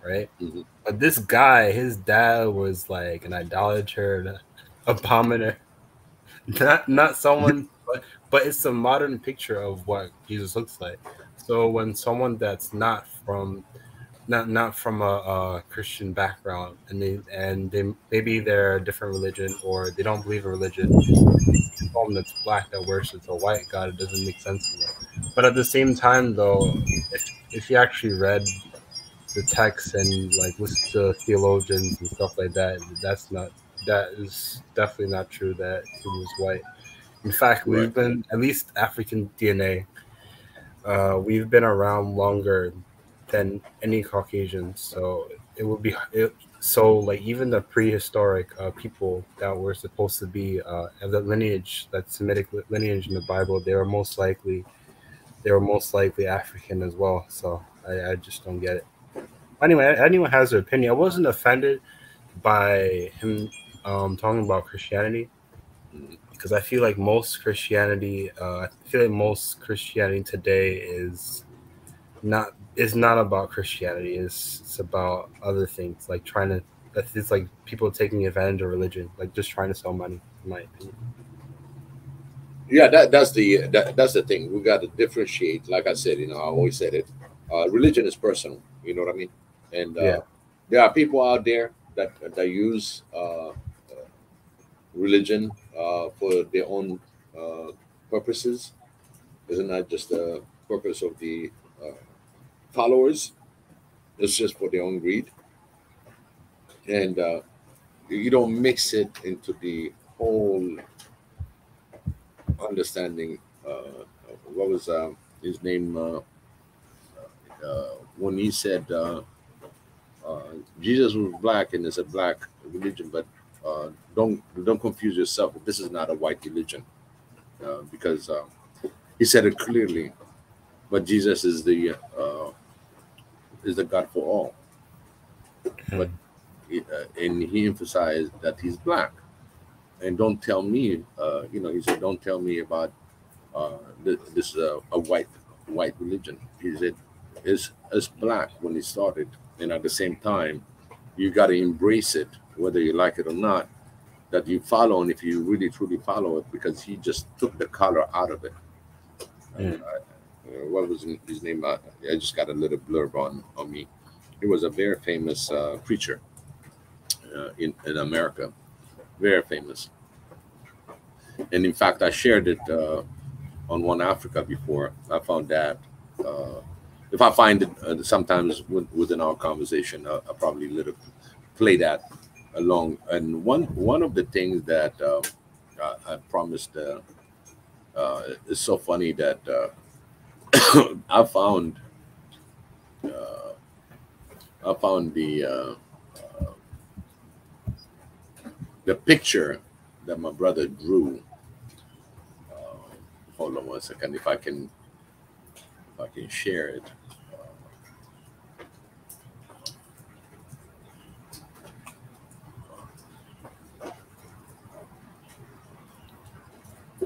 Speaker 5: right?
Speaker 1: Mm-hmm.
Speaker 5: But this guy, his dad was like an idolater, abominator. Not someone, but it's a modern picture of what Jesus looks like. So when someone that's not from a Christian background, and they maybe they're a different religion or they don't believe in religion, someone that's black that worships a white god, it doesn't make sense to them. But at the same time, though, if you actually read the text and like listen to theologians and stuff like that, that is definitely not true that he was white. In fact, we've been, at least African DNA, we've been around longer than any Caucasian, so it would be so like even the prehistoric people that were supposed to be the lineage, that Semitic lineage in the Bible, they were most likely African as well. So I just don't get it. Anyway, anyone has their opinion. I wasn't offended by him talking about Christianity, because I feel like most Christianity today is not about Christianity. It's about other things, like it's like people taking advantage of religion, like just trying to sell money, in my opinion.
Speaker 1: Yeah, that's the thing. We got to differentiate. Like I said, I always said it. Religion is personal. You know what I mean? And there are people out there that use religion for their own purposes. Isn't that just the purpose of the followers? It's just for their own greed, and you don't mix it into the whole understanding. What was his name when he said Jesus was black and it's a black religion, but don't confuse yourself. This is not a white religion, because he said it clearly. But Jesus is the God for all. But and he emphasized that he's black. And don't tell me, he said, don't tell me about this a white religion. He said it's black when he started, and at the same time, you got to embrace it, whether you like it or not. That you follow, and if you really truly follow it, because he just took the color out of it. What was his name? I just got a little blurb on me. He was a very famous preacher in America, very famous. And in fact, I shared it on One Africa before. I found that if I find it sometimes within our conversation, I'll probably play that along. And one of the things that I promised is so funny that I found the picture that my brother drew. Hold on one second, if I can share it.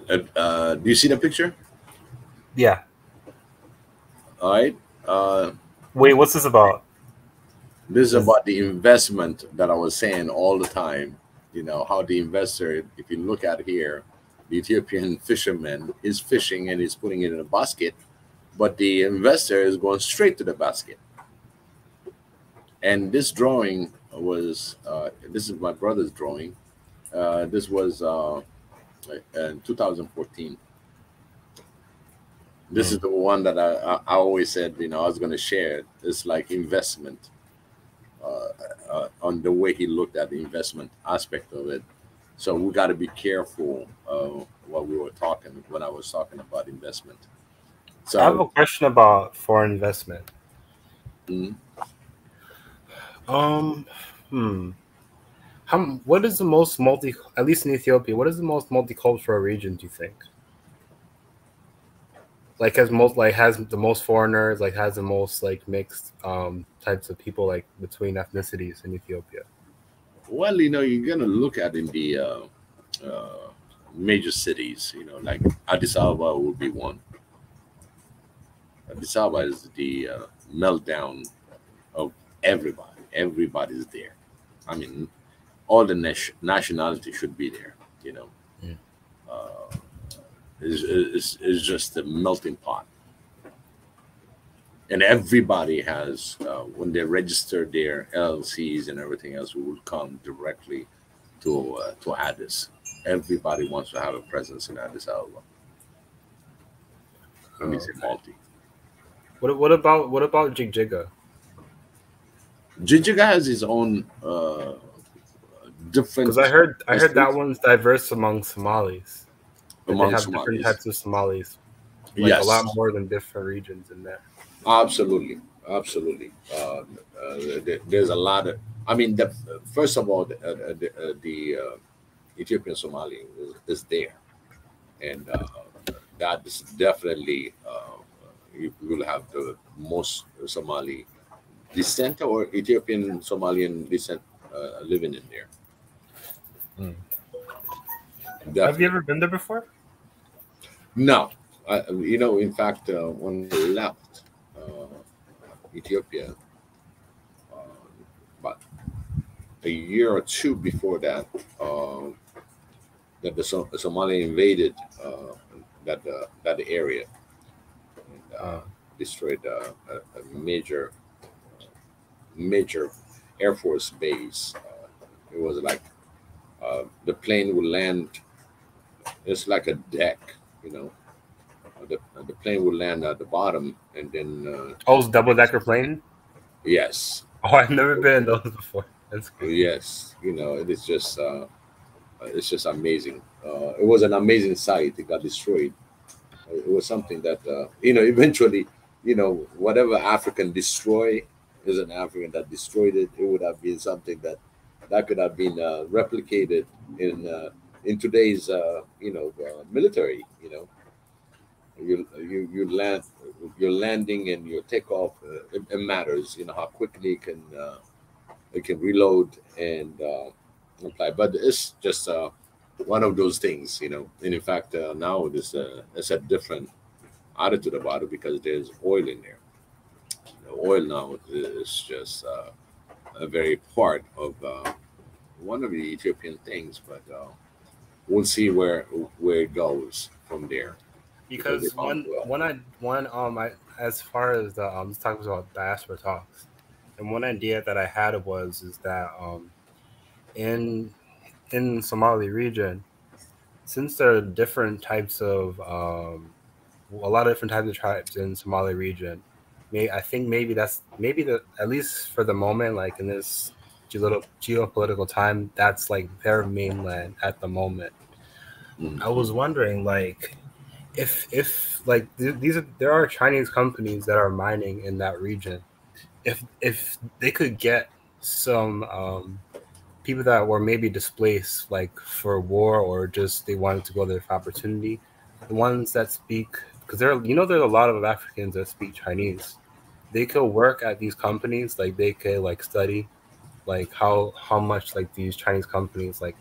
Speaker 1: Do you see the picture?
Speaker 5: Yeah.
Speaker 1: All right.
Speaker 5: Wait, what's this about?
Speaker 1: This is about the investment that I was saying all the time. How the investor, if you look at here, the Ethiopian fisherman is fishing and he's putting it in a basket, but the investor is going straight to the basket. And this drawing was, this is my brother's drawing. This was in 2014. This is the one that I always said, I was going to share. It's like investment, on the way he looked at the investment aspect of it. So we got to be careful what we were talking when I was talking about investment. So
Speaker 5: I have a question about foreign investment. What is the most at least in Ethiopia, what is the most multicultural region, do you think? Like has the most foreigners, like has the most like mixed types of people like between ethnicities in Ethiopia?
Speaker 1: Well, you're gonna look at in the major cities, like Addis Ababa would be one. Addis Ababa is the meltdown of everybody. Everybody's there. I mean, all the nationality should be there. Is just a melting pot, and everybody has when they register their LLCs and everything else, we will come directly to Addis. Everybody wants to have a presence in Addis Ababa. Let me say multi.
Speaker 5: What about Jigjiga?
Speaker 1: Jigjiga has its own different.
Speaker 5: Because I heard that one's diverse among Somalis.
Speaker 1: Among
Speaker 5: they have
Speaker 1: Somalis.
Speaker 5: Different types of Somalis. Like
Speaker 1: Yes.
Speaker 5: A lot more than different regions in there.
Speaker 1: Absolutely. There's a lot of. I mean, first of all, the Ethiopian Somali is there, and that is definitely you will have the most Somali descent or Ethiopian Somalian descent living in there.
Speaker 5: Have you ever been there before?
Speaker 1: No, in fact, when I left Ethiopia, about a year or two before that, that the Somali invaded that area and destroyed a major Air Force base. It was like the plane would land. It's like a deck, The plane would land at the bottom, and then.
Speaker 5: It's double-decker plane.
Speaker 1: Yes.
Speaker 5: Oh, I've never been in those before. That's cool.
Speaker 1: Yes, it is just it's just amazing. It was an amazing sight. It got destroyed. It was something that eventually, whatever African destroy is an African that destroyed it. It would have been something that could have been replicated in today's military. You're landing and your takeoff. It matters. How quickly it can reload and apply. But it's just one of those things, And in fact, now it's a different attitude about it because there's oil in there. Oil now is just a very part of one of the Ethiopian things, but we'll see where it goes from there.
Speaker 5: Because as far as the talking about Diaspora Talks, and one idea that I had is that in the Somali region, since there are different types of a lot of different types of tribes in Somali region, I think maybe at least for the moment, like in this geopolitical time, that's like their mainland at the moment. I was wondering, like, if like there are Chinese companies that are mining in that region, if they could get some people that were maybe displaced, like for war or just they wanted to go there for opportunity, the ones that speak, because there's a lot of Africans that speak Chinese, they could work at these companies, like they could like study like how much like these Chinese companies like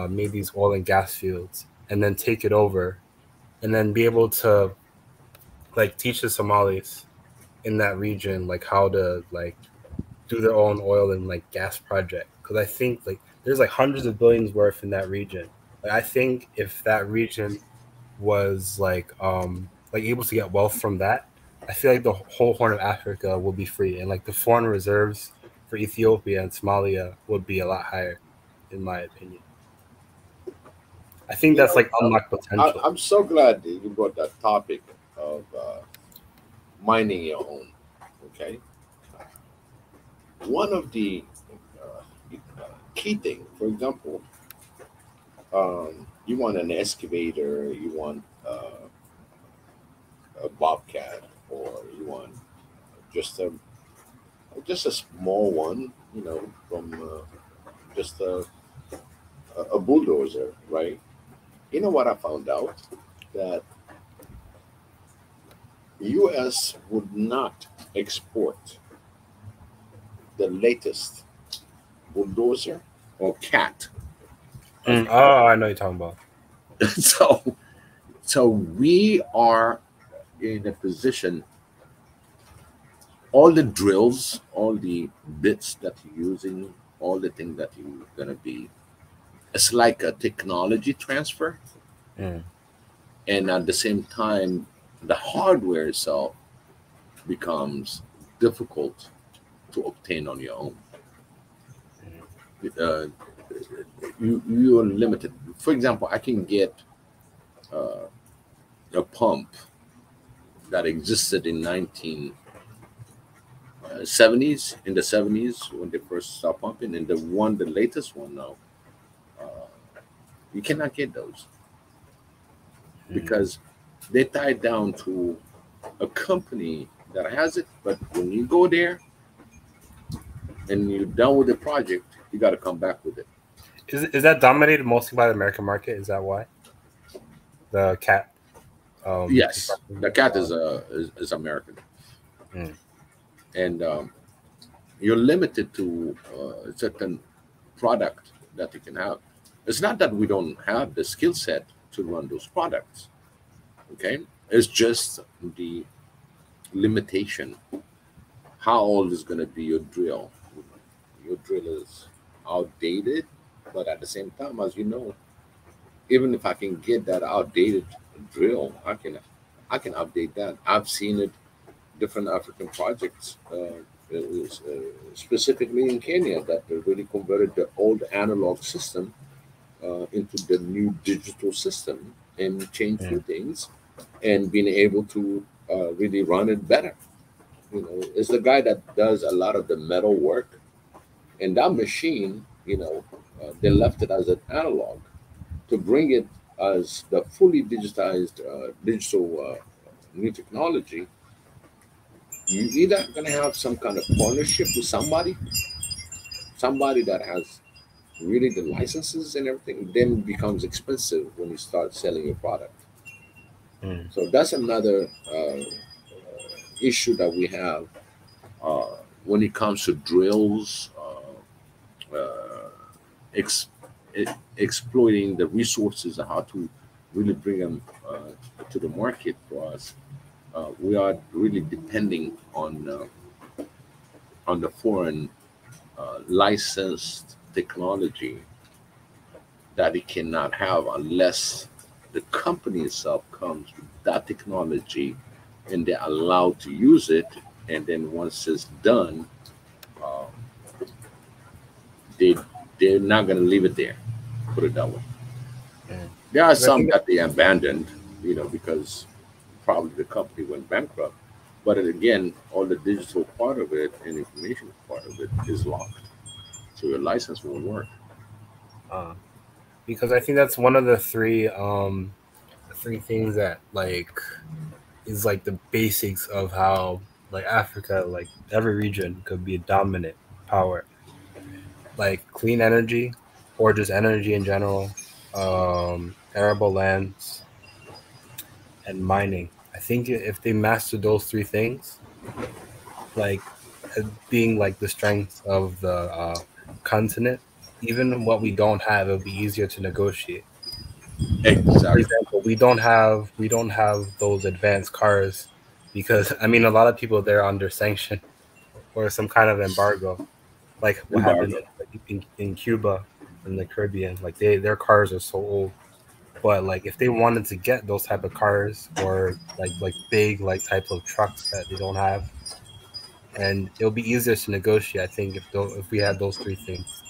Speaker 5: made these oil and gas fields and then take it over and then be able to like teach the Somalis in that region like how to like do their own oil and like gas project. Because I think like there's like hundreds of billions worth in that region. Like I think if that region was like able to get wealth from that, I feel like the whole Horn of Africa will be free, and like the foreign reserves for Ethiopia and Somalia would be a lot higher, in my opinion. I think that's like unlocked potential.
Speaker 1: I'm so glad that you brought that topic of mining your own. Okay, one of the key thing, for example, you want an excavator, you want a bobcat, or you want just a small one, from just a bulldozer, right? You know what I found out? That U.S. would not export the latest bulldozer or cat.
Speaker 5: Oh, I know what you're talking about.
Speaker 1: so so we are in a position, all the drills, all the bits that you're using, all the things that you're gonna be, it's like a technology transfer.
Speaker 5: Mm.
Speaker 1: And at the same time, the hardware itself becomes difficult to obtain on your own. Uh, you're limited. For example, I can get uh, a pump that existed in 1970s, in the 70s when they first started pumping, and the latest one now, uh, you cannot get those because they tied down to a company that has it. But when you go there and you're done with the project, you got to come back with it.
Speaker 5: Is that dominated mostly by the American market? Is that why? The cat.
Speaker 1: Yes, the cat is American, and you're limited to a certain product that you can have. It's not that we don't have the skill set to run those products. Okay, it's just the limitation. How old is going to be your drill? Your drill is outdated, but at the same time, as you know, even if I can get that outdated drill, I can update that. I've seen it different African projects, specifically in Kenya, that they really converted the old analog system into the new digital system and changed few things, and being able to really run it better. It's the guy that does a lot of the metal work, and that machine, they left it as an analog to bring it as the fully digitized digital new technology. You either going to have some kind of partnership with somebody that has really the licenses and everything, then it becomes expensive when you start selling your product. So that's another issue that we have when it comes to drills, ex- exploiting the resources and how to really bring them to the market for us. We are really depending on the foreign licensed technology that it cannot have unless the company itself comes with that technology and they're allowed to use it. And then once it's done, uh, they they're not going to leave it there. Put it that way. There are some that they abandoned, because probably the company went bankrupt. But again, all the digital part of it and information part of it is locked, so your license won't work.
Speaker 5: Because I think that's one of the three things that is the basics of how Africa, every region could be a dominant power, clean energy or just energy in general, arable lands, and mining. I think if they master those three things, being the strength of the continent, even what we don't have, it'll be easier to negotiate.
Speaker 1: Exactly.
Speaker 5: For example, we don't have those advanced cars because a lot of people there are under sanction or some kind of embargo, what happened in Cuba and the Caribbean. Their cars are so old. But if they wanted to get those type of cars or big types of trucks that they don't have, and it'll be easier to negotiate, I think, if we had those three things.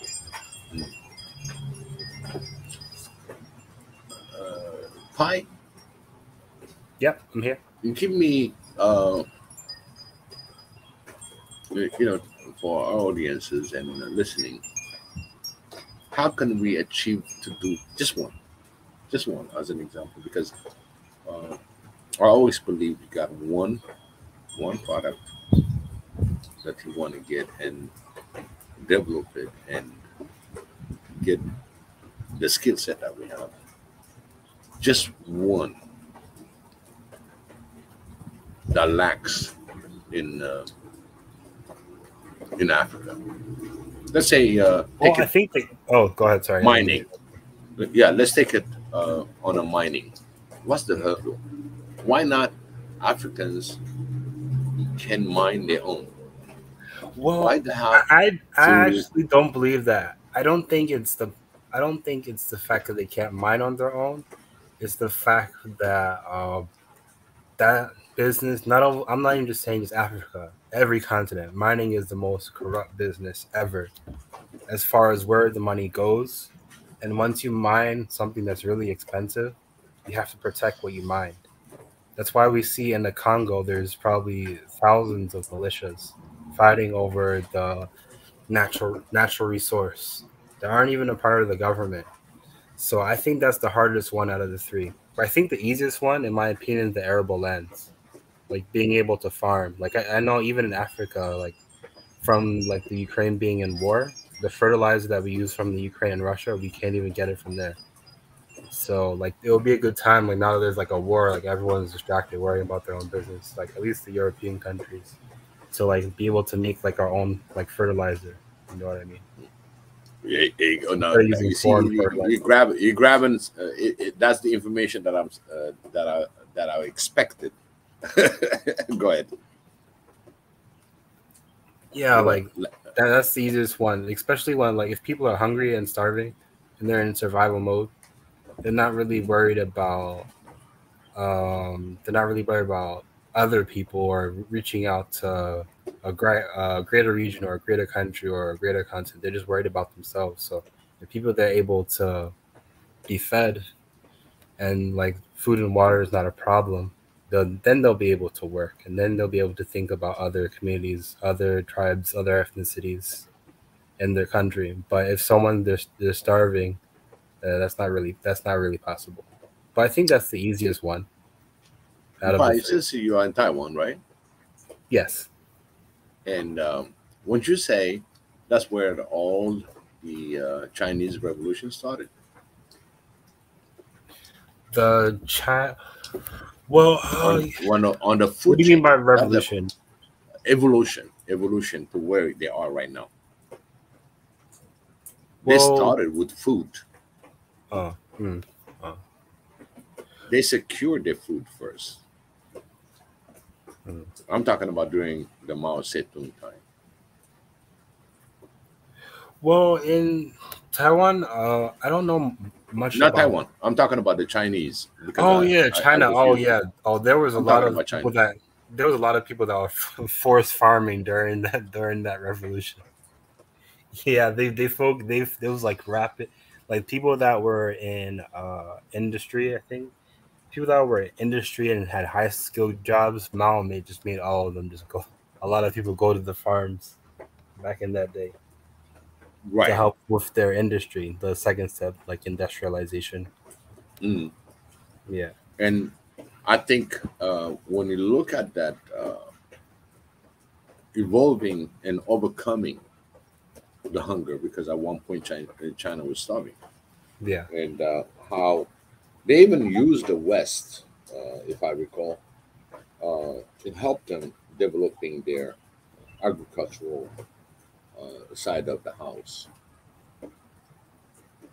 Speaker 1: Pi?
Speaker 5: Yep, I'm here.
Speaker 1: you give me, for our audiences and listening, how can we achieve to do just one as an example? Because uh, I always believe you got one product that you want to get and develop it and get the skill set that we have. Just one that lacks in uh, in Africa. Let's say
Speaker 5: Well,
Speaker 1: take
Speaker 5: I
Speaker 1: it
Speaker 5: think oh, go ahead. Sorry.
Speaker 1: mining. Yeah, let's take it on a mining. What's the hurdle? Why not Africans can mine their own?
Speaker 5: Well,
Speaker 1: Why the have
Speaker 5: I
Speaker 1: to?
Speaker 5: actually don't believe that. I don't think it's the fact that they can't mine on their own. It's the fact that that business. I'm not even just saying just Africa. Every continent, mining is the most corrupt business ever, as far as where the money goes. And once you mine something that's really expensive, you have to protect what you mined. That's why we see in the Congo there's probably thousands of militias fighting over the natural resource that aren't even a part of the government. So I think that's the hardest one out of the three. But I think the easiest one, in my opinion, is the arable lands, like being able to farm. Like I know even in Africa, like from like the Ukraine being in war, the fertilizer that we use from the Ukraine and Russia, we can't even get it from there. So like it'll be a good time. Like now that there's like a war, like everyone's distracted, worrying about their own business. Like at least the European countries, to like be able to make like our own like fertilizer. You know what I mean?
Speaker 1: No,
Speaker 5: Instead of using
Speaker 1: you see,
Speaker 5: foreign fertilizer.
Speaker 1: you're grabbing. That's the information that I expected. Go ahead.
Speaker 5: Yeah,
Speaker 1: Go ahead.
Speaker 5: like that's the easiest one, especially when like if people are hungry and starving and they're in survival mode, they're not really worried about other people or reaching out to greater region or a greater country or a greater continent. They're just worried about themselves. So the people that are able to be fed and like food and water is not a problem, then they'll be able to work, and then they'll be able to think about other communities, other tribes, other ethnicities in their country. But if someone they're starving, that's not really possible. But I think that's the easiest one out of the
Speaker 1: But it
Speaker 5: three.
Speaker 1: says you are in Taiwan, right?
Speaker 5: Yes.
Speaker 1: And wouldn't you say that's where all the Chinese Revolution started?
Speaker 5: The China. Well,
Speaker 1: On the
Speaker 5: what
Speaker 1: food
Speaker 5: do you mean
Speaker 1: chain,
Speaker 5: by
Speaker 1: that's the
Speaker 5: revolution?
Speaker 1: evolution to where they are right now. They
Speaker 5: Well,
Speaker 1: started with food.
Speaker 5: uh, hmm,
Speaker 1: They secured their food first.
Speaker 5: hmm.
Speaker 1: I'm talking about during the Mao Zedong time.
Speaker 5: Well, in Taiwan, I don't know much
Speaker 1: Not
Speaker 5: about.
Speaker 1: Taiwan. I'm talking about the Chinese because
Speaker 5: Oh yeah,
Speaker 1: I
Speaker 5: China. Oh
Speaker 1: confused.
Speaker 5: yeah. Oh, there was a
Speaker 1: I'm
Speaker 5: lot
Speaker 1: talking
Speaker 5: of
Speaker 1: about
Speaker 5: people
Speaker 1: China.
Speaker 5: that were forced farming during that revolution. Yeah, there was like rapid, like people that were in industry. I think people that were in industry and had high skilled jobs. Mao made all of them just go. A lot of people go to the farms back in that day to
Speaker 1: Right.
Speaker 5: help with their industry. The second step, like industrialization.
Speaker 1: Mm.
Speaker 5: Yeah.
Speaker 1: And I think when you look at that evolving and overcoming the hunger, because at one point China was starving,
Speaker 5: Yeah.
Speaker 1: and how they even used the West, if I recall, to help them developing their agricultural side of the house.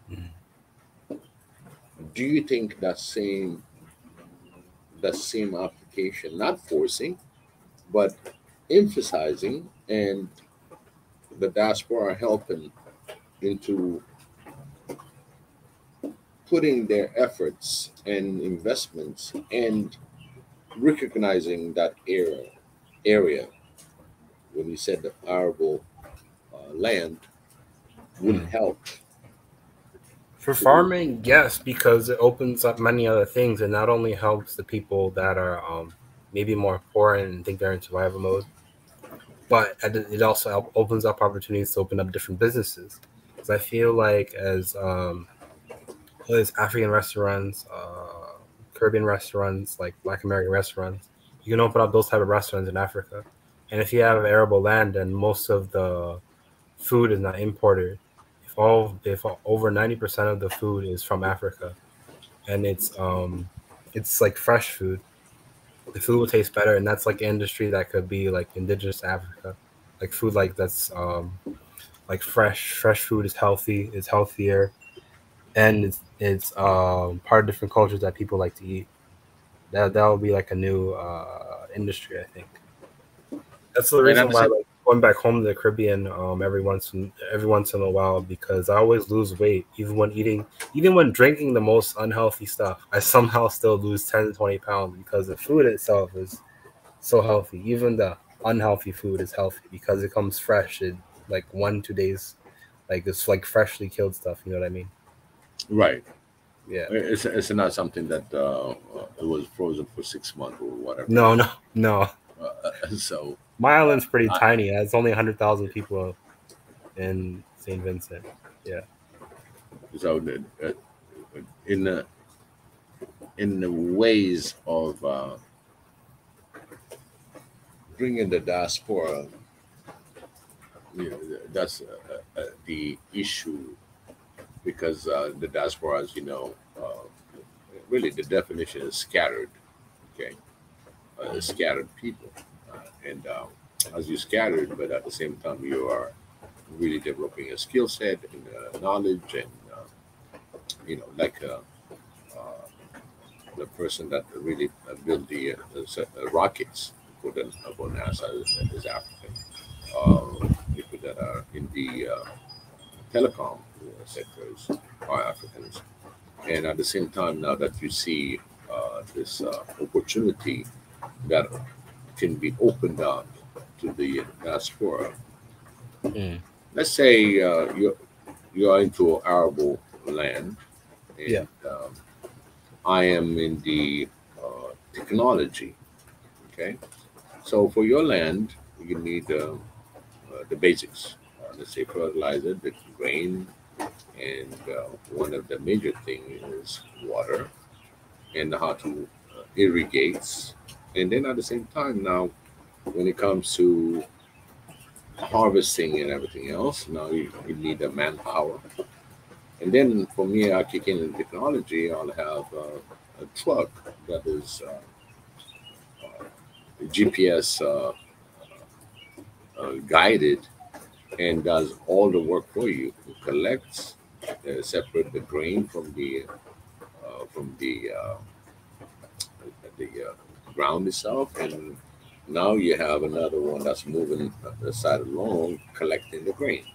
Speaker 5: Mhm.
Speaker 1: Do you think that same application, not forcing, but emphasizing, and the diaspora helping into putting their efforts and investments and recognizing that area when you said the arable land would
Speaker 5: Mm.
Speaker 1: help
Speaker 5: For
Speaker 1: to
Speaker 5: farming, yes, because it opens up many other things. It not only helps the people that are maybe more poor and think they're in survival mode. But it also opens up opportunities to open up different businesses. Because I feel like as African restaurants, Caribbean restaurants, like Black American restaurants, you can open up those type of restaurants in Africa. And if you have arable land and most of the food is not imported, if over 90% of the food is from Africa, and it's like fresh food, the food will taste better, and that's like an industry that could be like indigenous to Africa, like food like that's like fresh food is healthy, it's healthier, and it's part of different cultures that people like to eat. That will be like a new industry, I think. That's the reason why, like, going back home to the Caribbean every once in a while, because I always lose weight, even when drinking the most unhealthy stuff. I somehow still lose 10 to 20 pounds because the food itself is so healthy. Even the unhealthy food is healthy because it comes fresh in like 1-2 days. Like, it's like freshly killed stuff. You know what I mean?
Speaker 1: Right.
Speaker 5: Yeah.
Speaker 1: It's not something that it was frozen for 6 months or whatever.
Speaker 5: No.
Speaker 1: So
Speaker 5: my island's pretty tiny. It's only 100,000 people in St. Vincent. Yeah.
Speaker 1: So in the ways of bringing the diaspora, that's the issue, because the diaspora, as you know, really the definition is scattered. Okay, scattered people, and as you scattered, but at the same time you are really developing a skill set and knowledge, and like the person that really built the rockets for NASA is African. People that are in the telecom sectors are Africans, and at the same time, now that you see this opportunity that can be opened up to the diaspora. Let's say you're into arable land, and I am in the technology. Okay, so for your land, you need the basics. Let's say fertilizer, the grain, and one of the major things is water, and how to irrigate. And then at the same time, now when it comes to harvesting and everything else, now you need a manpower. And then for me, I kick in technology. I'll have a truck that is GPS guided and does all the work for you. It collects, separate the grain from the ground itself, and now you have another one that's moving the side along, collecting the grain.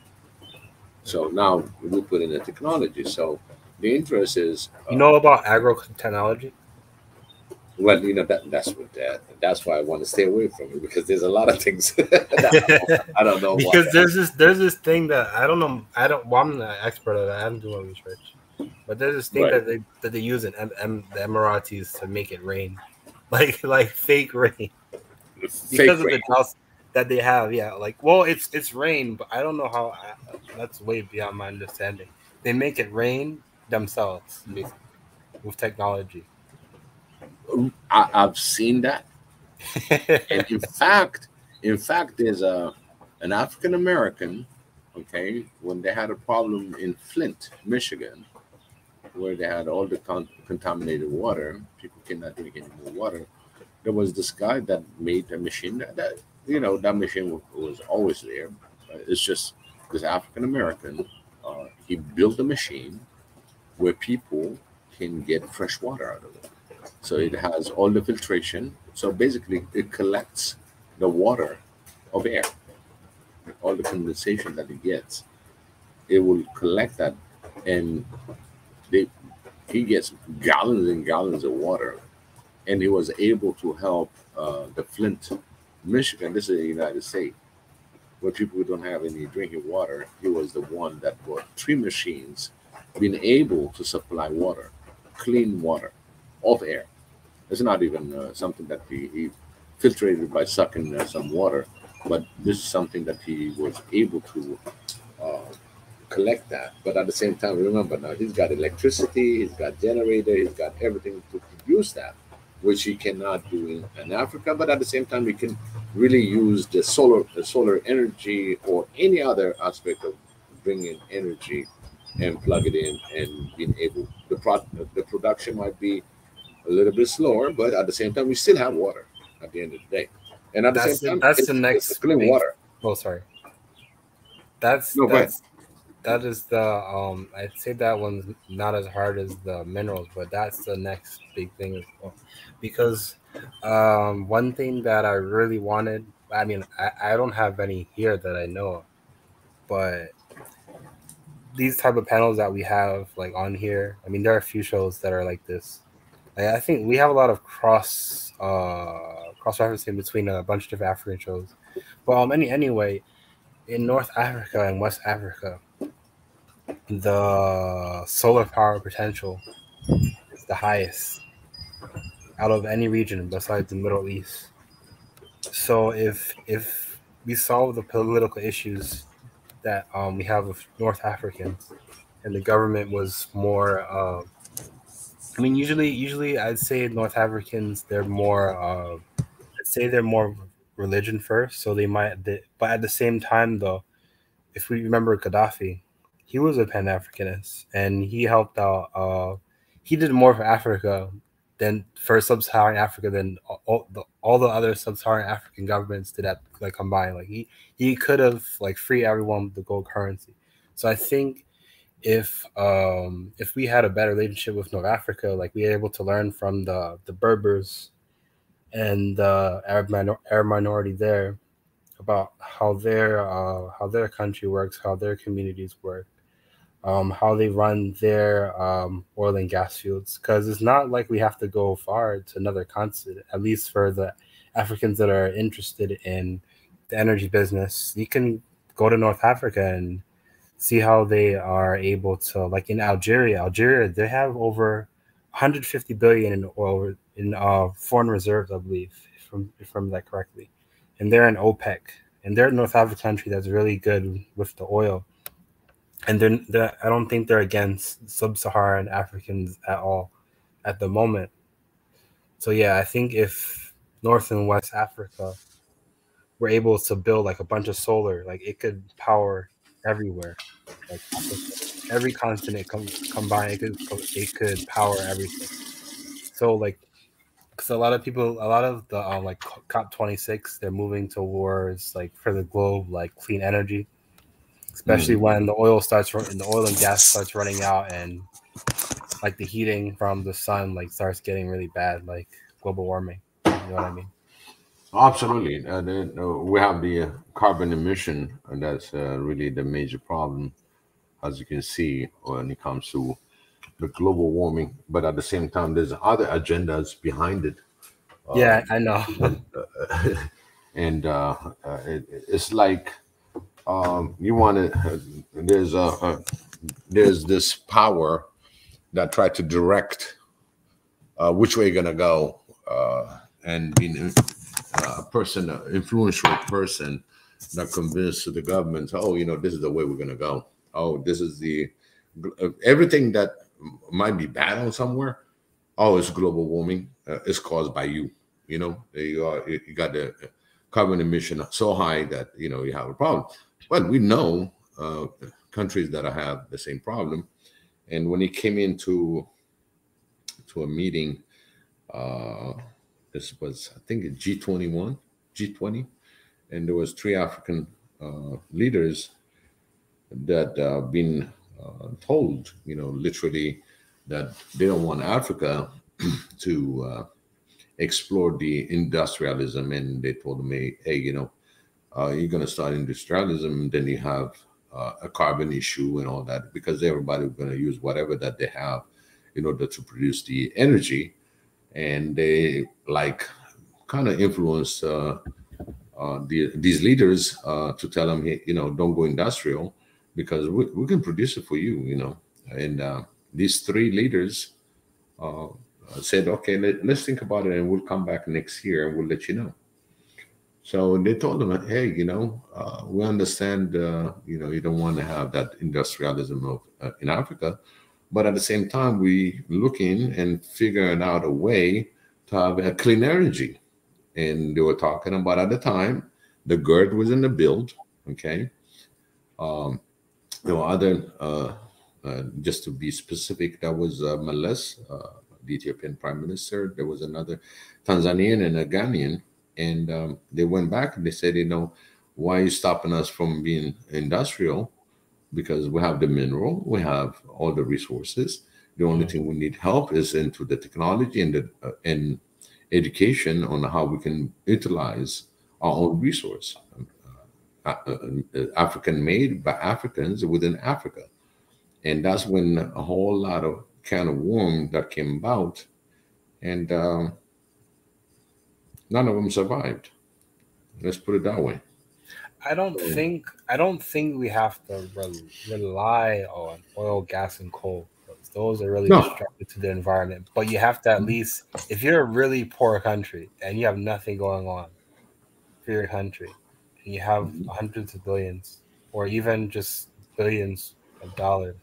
Speaker 1: So now we put in the technology. So the interest is,
Speaker 5: you know about agro-technology?
Speaker 1: Well, that's why I want to stay away from it, because there's a lot of things that I don't know.
Speaker 5: Because there's this thing that I don't know. Well, I'm not an expert at it. I haven't done research, but there's this thing that they use in the Emiratis to make it rain, like fake rain, because of the droughts that they have. Yeah, it's rain, but I don't know how. That's way beyond my understanding. They make it rain themselves, basically, with technology.
Speaker 1: I've seen that, and in fact, there's an African American. Okay, when they had a problem in Flint, Michigan, where they had all the contaminated water, people cannot drink any more water. There was this guy that made a machine that machine was always there. It's just this African American. He built a machine where people can get fresh water out of it. So it has all the filtration. So basically, it collects the water of air, all the condensation that it gets. It will collect that, and he gets gallons and gallons of water, and he was able to help the Flint, Michigan. This is the United States, where people who don't have any drinking water. He was the one that brought 3 machines, being able to supply water, clean water, of air. It's not even something that filtrated by sucking some water. But this is something that he was able to uh, collect that. But at the same time, remember now he's got electricity, he's got generator, he's got everything to produce that, which he cannot do in Africa. But at the same time, we can really use the solar energy or any other aspect of bringing energy and plug it in and being able the production might be a little bit slower, but at the same time we still have water at the end of the day. And at the same time,
Speaker 5: that's the next
Speaker 1: it's clean
Speaker 5: big,
Speaker 1: water.
Speaker 5: Oh, sorry. That is the I'd say that one's not as hard as the minerals, but that's the next big thing as well. Because one thing that I really wanted, I mean, I don't have any here that I know of, but these type of panels that we have like on here, I mean, there are a few shows that are like this. I think we have a lot of cross referencing between a bunch of different African shows. But anyway, in North Africa and West Africa, the solar power potential is the highest out of any region besides the Middle East. So if we solve the political issues that we have with North Africans, and the government was more, I mean, usually I'd say North Africans, they're more, I'd say they're more religion first. So but at the same time, though, if we remember Gaddafi, he was a Pan-Africanist, and he helped out. He did more for Africa than for Sub-Saharan Africa than all the other Sub-Saharan African governments did that like combined. Like he could have like free everyone with the gold currency. So I think if we had a better relationship with North Africa, like we were able to learn from the Berbers and the Arab minority there about how their country works, how their communities work, how they run their oil and gas fields. Because it's not like we have to go far to another continent, at least for the Africans that are interested in the energy business. You can go to North Africa and see how they are able to, like in Algeria, they have over 150 billion in oil in foreign reserves, I believe, if I remember that correctly. And they're in OPEC, and they're a North African country that's really good with the oil. And I don't think they're against Sub-Saharan Africans at all at the moment. So yeah, I think if North and West Africa were able to build like a bunch of solar, like it could power everywhere, like every continent combined, it could power everything. So like, because a lot of the like COP26, they're moving towards like for the globe like clean energy, especially when the oil and gas starts running out, and like the heating from the sun like starts getting really bad, like global warming. You know what I mean?
Speaker 1: Absolutely. We have the carbon emission, and that's really the major problem, as you can see, when it comes to the global warming. But at the same time, there's other agendas behind it.
Speaker 5: Yeah, I know.
Speaker 1: And it's like you want to. There's this power that try to direct which way you're gonna go, and being a person, an influential person that convinced the government, oh, this is the way we're gonna go. Oh, this is everything that might be bad on somewhere. Oh, it's global warming. It's caused by you. You got the carbon emission so high that you have a problem. But we know countries that have the same problem. And when it came into a meeting, this was, I think, G20, and there was 3 African leaders that been told, literally, that they don't want Africa to explore the industrialism. And they told them, hey, you're going to start industrialism, then you have a carbon issue and all that, because everybody's going to use whatever that they have in order to produce the energy. And they kind of influence these leaders to tell them, hey, don't go industrial, because we can produce it for you, And these 3 leaders said, okay, let's think about it, and we'll come back next year and we'll let you know. So they told them, hey, we understand, you don't want to have that industrialism of in Africa, but at the same time, we looking and figuring out a way to have a clean energy. And they were talking about at the time, the GERD was in the build. Okay, there were other, just to be specific, that was Meles, the Ethiopian prime minister. There was another Tanzanian and a Ghanaian. And they went back and they said, why are you stopping us from being industrial? Because we have the mineral, we have all the resources. The only thing we need help is into the technology and and education on how we can utilize our own resource, African made by Africans within Africa. And that's when a whole lot of kind of worm that came about, and none of them survived. Let's put it that way.
Speaker 5: I don't think we have to rely on oil, gas, and coal. Those are really destructive to the environment. But you have to at least, if you're a really poor country and you have nothing going on for your country, and you have hundreds of billions or even just billions of dollars,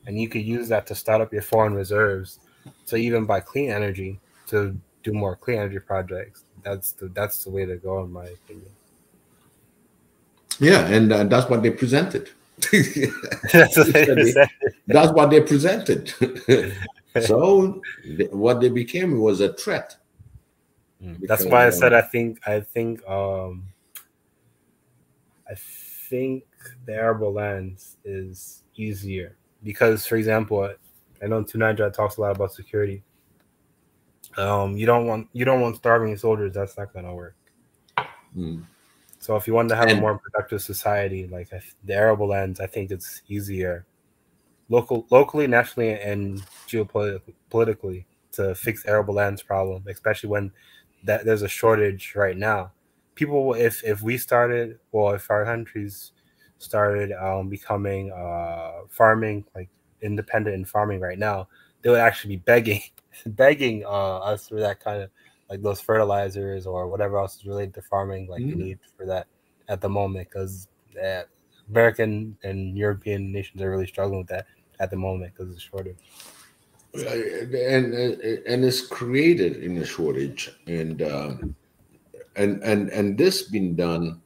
Speaker 5: and you could use that to start up your foreign reserves, to even buy clean energy, to do more clean energy projects. That's the way to go, in my opinion.
Speaker 1: Yeah, and that's what they presented.
Speaker 5: That's
Speaker 1: what they presented. So what they became was a threat.
Speaker 5: That's why I said I think the arable lands is easier because, for example, I know Tunanja talks a lot about security. You don't want starving soldiers. That's not going to work. So if you want to have a more productive society, like the arable lands, I think it's easier, locally, nationally, and geopolitically, to fix arable lands problem, especially when there's a shortage right now. People, if our countries started becoming farming, like independent in farming right now, they would actually be begging us for that kind of, like those fertilizers or whatever else is related to farming, like you need for that at the moment, because American and European nations are really struggling with that at the moment because of the shortage.
Speaker 1: And it's created in a shortage, and this been done,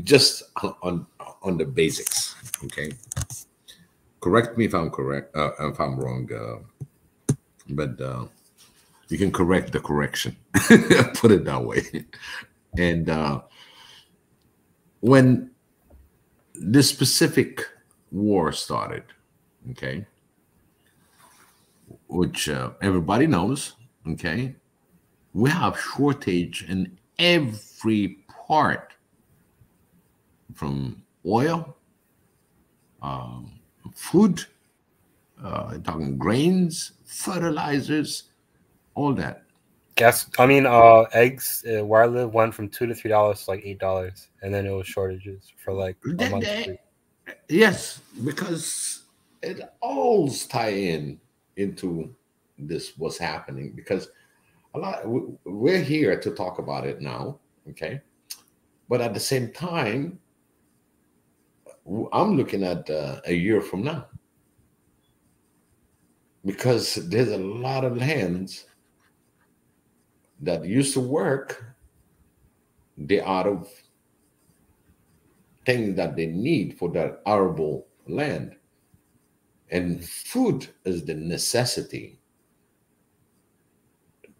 Speaker 1: just on the basics. Okay, correct me if I'm correct, if I'm wrong. But you can correct the correction, put it that way. And when this specific war started, okay, which everybody knows, okay, we have shortage in every part, from oil, food, talking grains, fertilizers, all that.
Speaker 5: Gas. I mean, eggs. Where I live, went from $2 to $3 to like $8, and then it was shortages for like a month.
Speaker 1: Yes, because it all tie into this what's happening. Because we're here to talk about it now, okay? But at the same time, I'm looking at a year from now, because there's a lot of lands that used to work, they're out of things that they need for that arable land. And food is the necessity.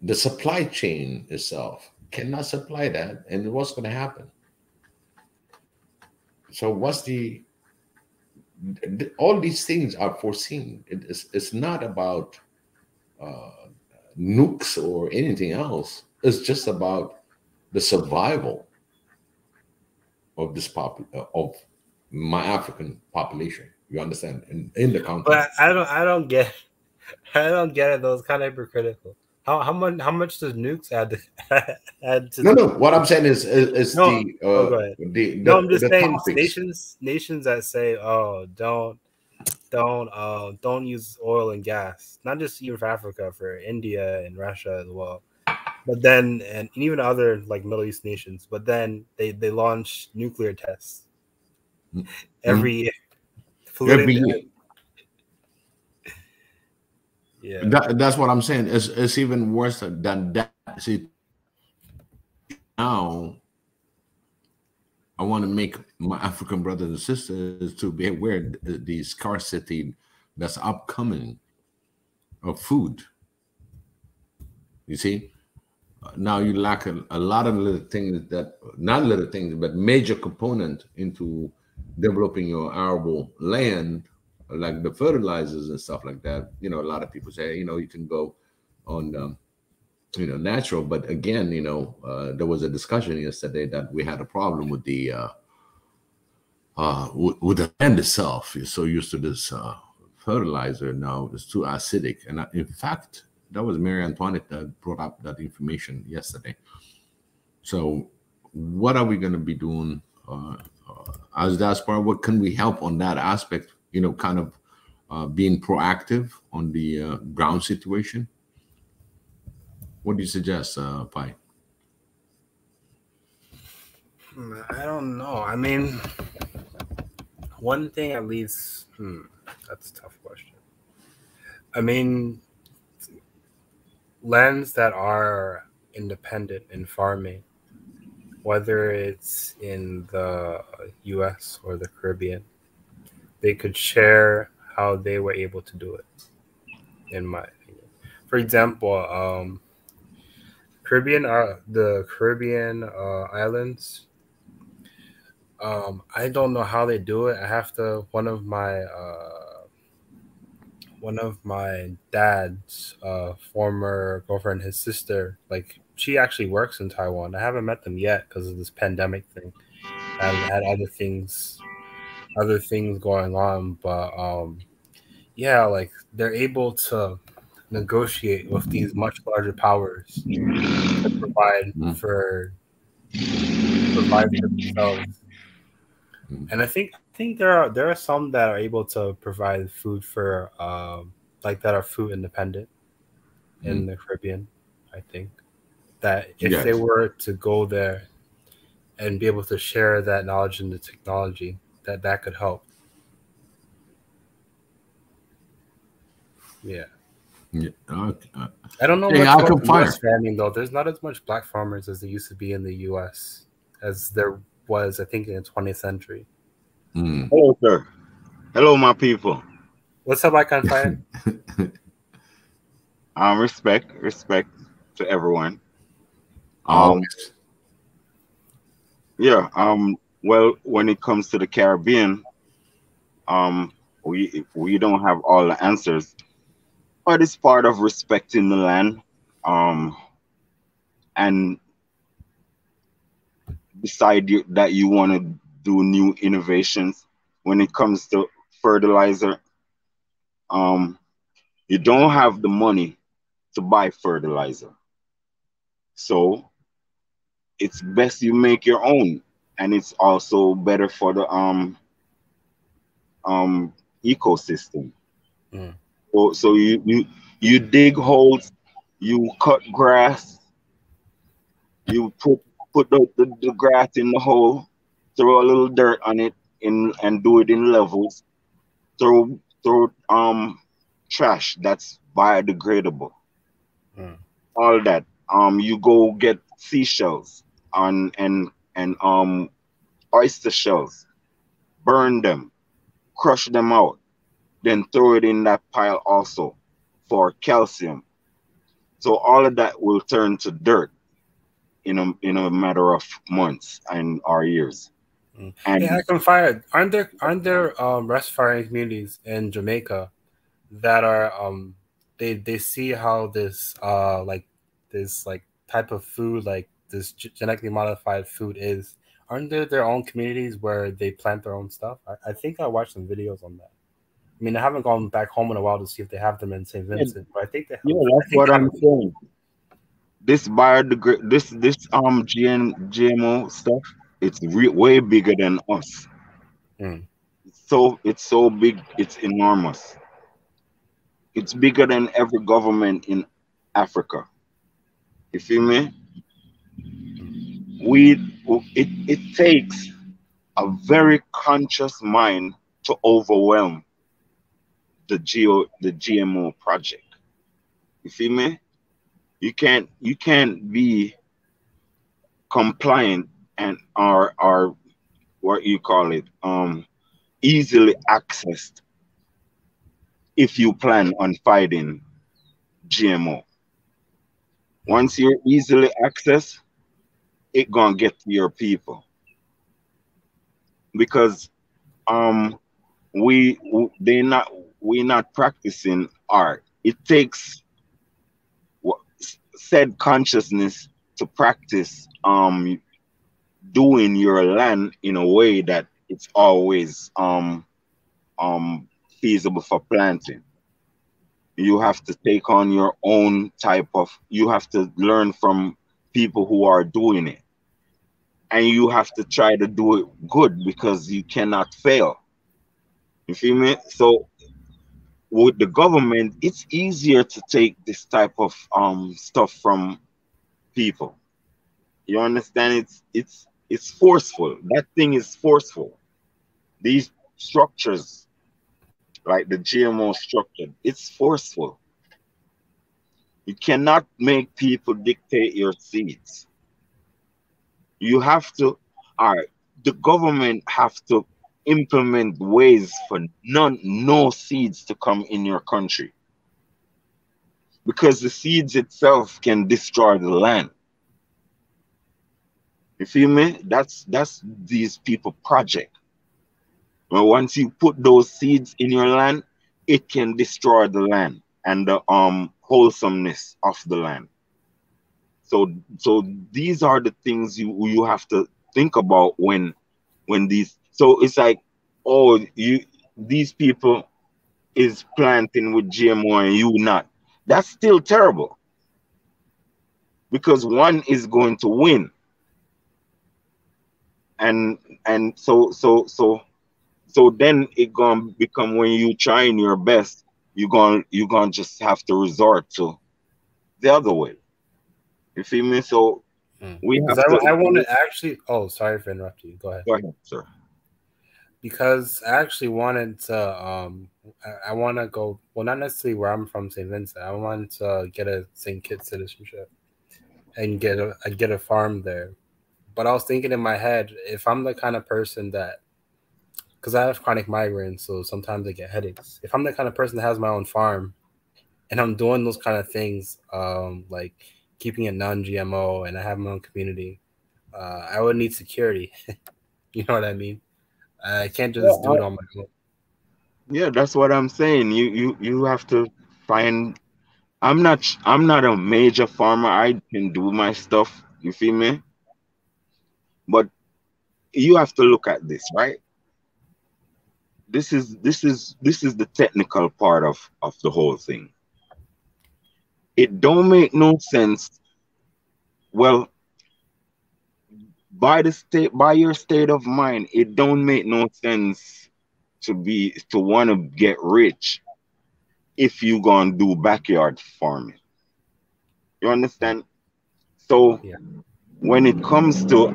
Speaker 1: The supply chain itself cannot supply that. And what's going to happen? So all these things are foreseen. It's not about nukes or anything else. It's just about the survival of this of my African population. You understand? In the continent.
Speaker 5: But I don't get it. Those kind of hypocritical. How much does nukes add to?
Speaker 1: No. What I'm saying is
Speaker 5: go ahead. I'm just saying
Speaker 1: topics.
Speaker 5: nations that say, oh, don't use oil and gas. Not just even for Africa, for India and Russia as well. But then, and even other like Middle East nations, but then they launch nuclear tests every year.
Speaker 1: Every year.
Speaker 5: Yeah,
Speaker 1: That's what I'm saying. It's even worse than that. See, now I want to make my African brothers and sisters to be aware the scarcity that's upcoming of food. You see, now you lack a lot of little things that, not little things, but major component into developing your arable land, like the fertilizers and stuff like that. You know, a lot of people say, you know, you can go on, natural. But again, there was a discussion yesterday that we had a problem with the with the land itself. You're so used to this fertilizer, now it's too acidic. And in fact, that was Mary Antoinette that brought up that information yesterday. So what are we going to be doing as Diaspora? What can we help on that aspect, kind of being proactive on the ground situation? What do you suggest, Pai?
Speaker 5: I don't know. I mean, one thing at least, that's a tough question. I mean, lands that are independent in farming, whether it's in the US or the Caribbean, they could share how they were able to do it, in my opinion. For example, the Caribbean islands, I don't know how they do it. I have to, one of my dad's former girlfriend, his sister, like, she actually works in Taiwan. I haven't met them yet because of this pandemic thing. I've had other things going on, but yeah, like, they're able to negotiate with these much larger powers to provide for themselves. And I think there are some that are able to provide food for like, that are food independent in the Caribbean. I think that if they were to go there and be able to share that knowledge and the technology, that could help. Yeah. I don't know much about U.S. farming, though. There's not as much black farmers as there used to be in the U.S. as there was, I think, in the 20th century.
Speaker 6: Hello, sir. Hello, my people.
Speaker 5: What's up, Icon Fire?
Speaker 6: Respect to everyone. Yeah. Well, when it comes to the Caribbean, we don't have all the answers, but it's part of respecting the land, and decide that you want to do new innovations. When it comes to fertilizer, you don't have the money to buy fertilizer, so it's best you make your own, and it's also better for the ecosystem. So you dig holes, you cut grass, you put the grass in the hole, throw a little dirt on it, and do it in levels. Throw trash that's biodegradable. All that. You go get seashells and oyster shells, burn them, crush them out, then throw it in that pile also for calcium. So all of that will turn to dirt in a matter of months or years.
Speaker 5: And I can fire. Aren't there rest farming communities in Jamaica that are they see how this type of food, like this genetically modified food is? Aren't there their own communities where they plant their own stuff? I think I watched some videos on that. I mean, I haven't gone back home in a while to see if they have them in St. Vincent, but I think they have.
Speaker 6: Yeah, that's what I'm saying. This GMO stuff, it's way bigger than us. So it's so big, it's enormous. It's bigger than every government in Africa. You feel me? It takes a very conscious mind to overwhelm the GMO project. You feel me? You can't be compliant and are what you call it easily accessed if you plan on fighting GMO. Once you're easily accessed, it gonna get to your people because we're not practicing art. It takes said consciousness to practice doing your land in a way that it's always feasible for planting. You have to take on your own type of, you have to learn from people who are doing it, and you have to try to do it good because you cannot fail. You feel me? So with the government, it's easier to take this type of stuff from people. You understand? It's forceful. That thing is forceful. These structures, like the GMO structure, it's forceful. You cannot make people dictate your seeds. You have to, all right, the government have to implement ways for no seeds to come in your country. Because the seeds itself can destroy the land. You feel me? That's these people project. Well, once you put those seeds in your land, it can destroy the land and the wholesomeness of the land. So these are the things you have to think about when these. So it's like, oh, these people is planting with GMO and you not. That's still terrible because one is going to win, and so then it gonna become when you trying your best, you gonna just have to resort to the other way. You feel me? So we have to.
Speaker 5: I want to actually. Oh, sorry for interrupting you. Go ahead.
Speaker 6: Go ahead, sir.
Speaker 5: Because I actually wanted to. I want to go. Well, not necessarily where I'm from, St. Vincent. I wanted to get a St. Kitts citizenship and get a farm there. But I was thinking in my head, if I'm the kind of person that, because I have chronic migraines, so sometimes I get headaches. If I'm the kind of person that has my own farm, and I'm doing those kind of things, like keeping it non-GMO, and I have my own community, I would need security. You know what I mean? I can't just do it on my own.
Speaker 6: Yeah, that's what I'm saying. You have to find. I'm not a major farmer. I can do my stuff. You feel me? But you have to look at this, right? This is the technical part of the whole thing. It don't make no sense. Well, by your state of mind, it don't make no sense to want to get rich if you gonna do backyard farming. You understand? So
Speaker 5: yeah.
Speaker 6: when it comes to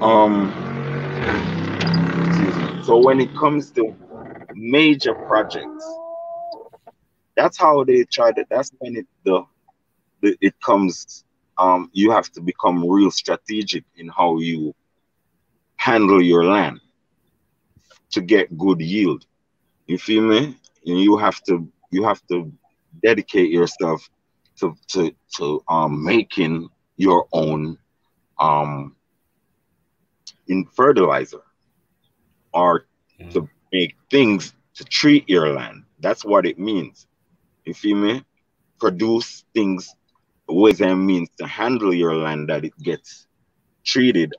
Speaker 6: major projects, that's how they try to. That's when it comes. You have to become real strategic in how you handle your land to get good yield. You feel me? And you have to dedicate yourself to making your own in fertilizer or to make things to treat your land. That's what it means. You feel me? Produce things, ways and means to handle your land that it gets treated.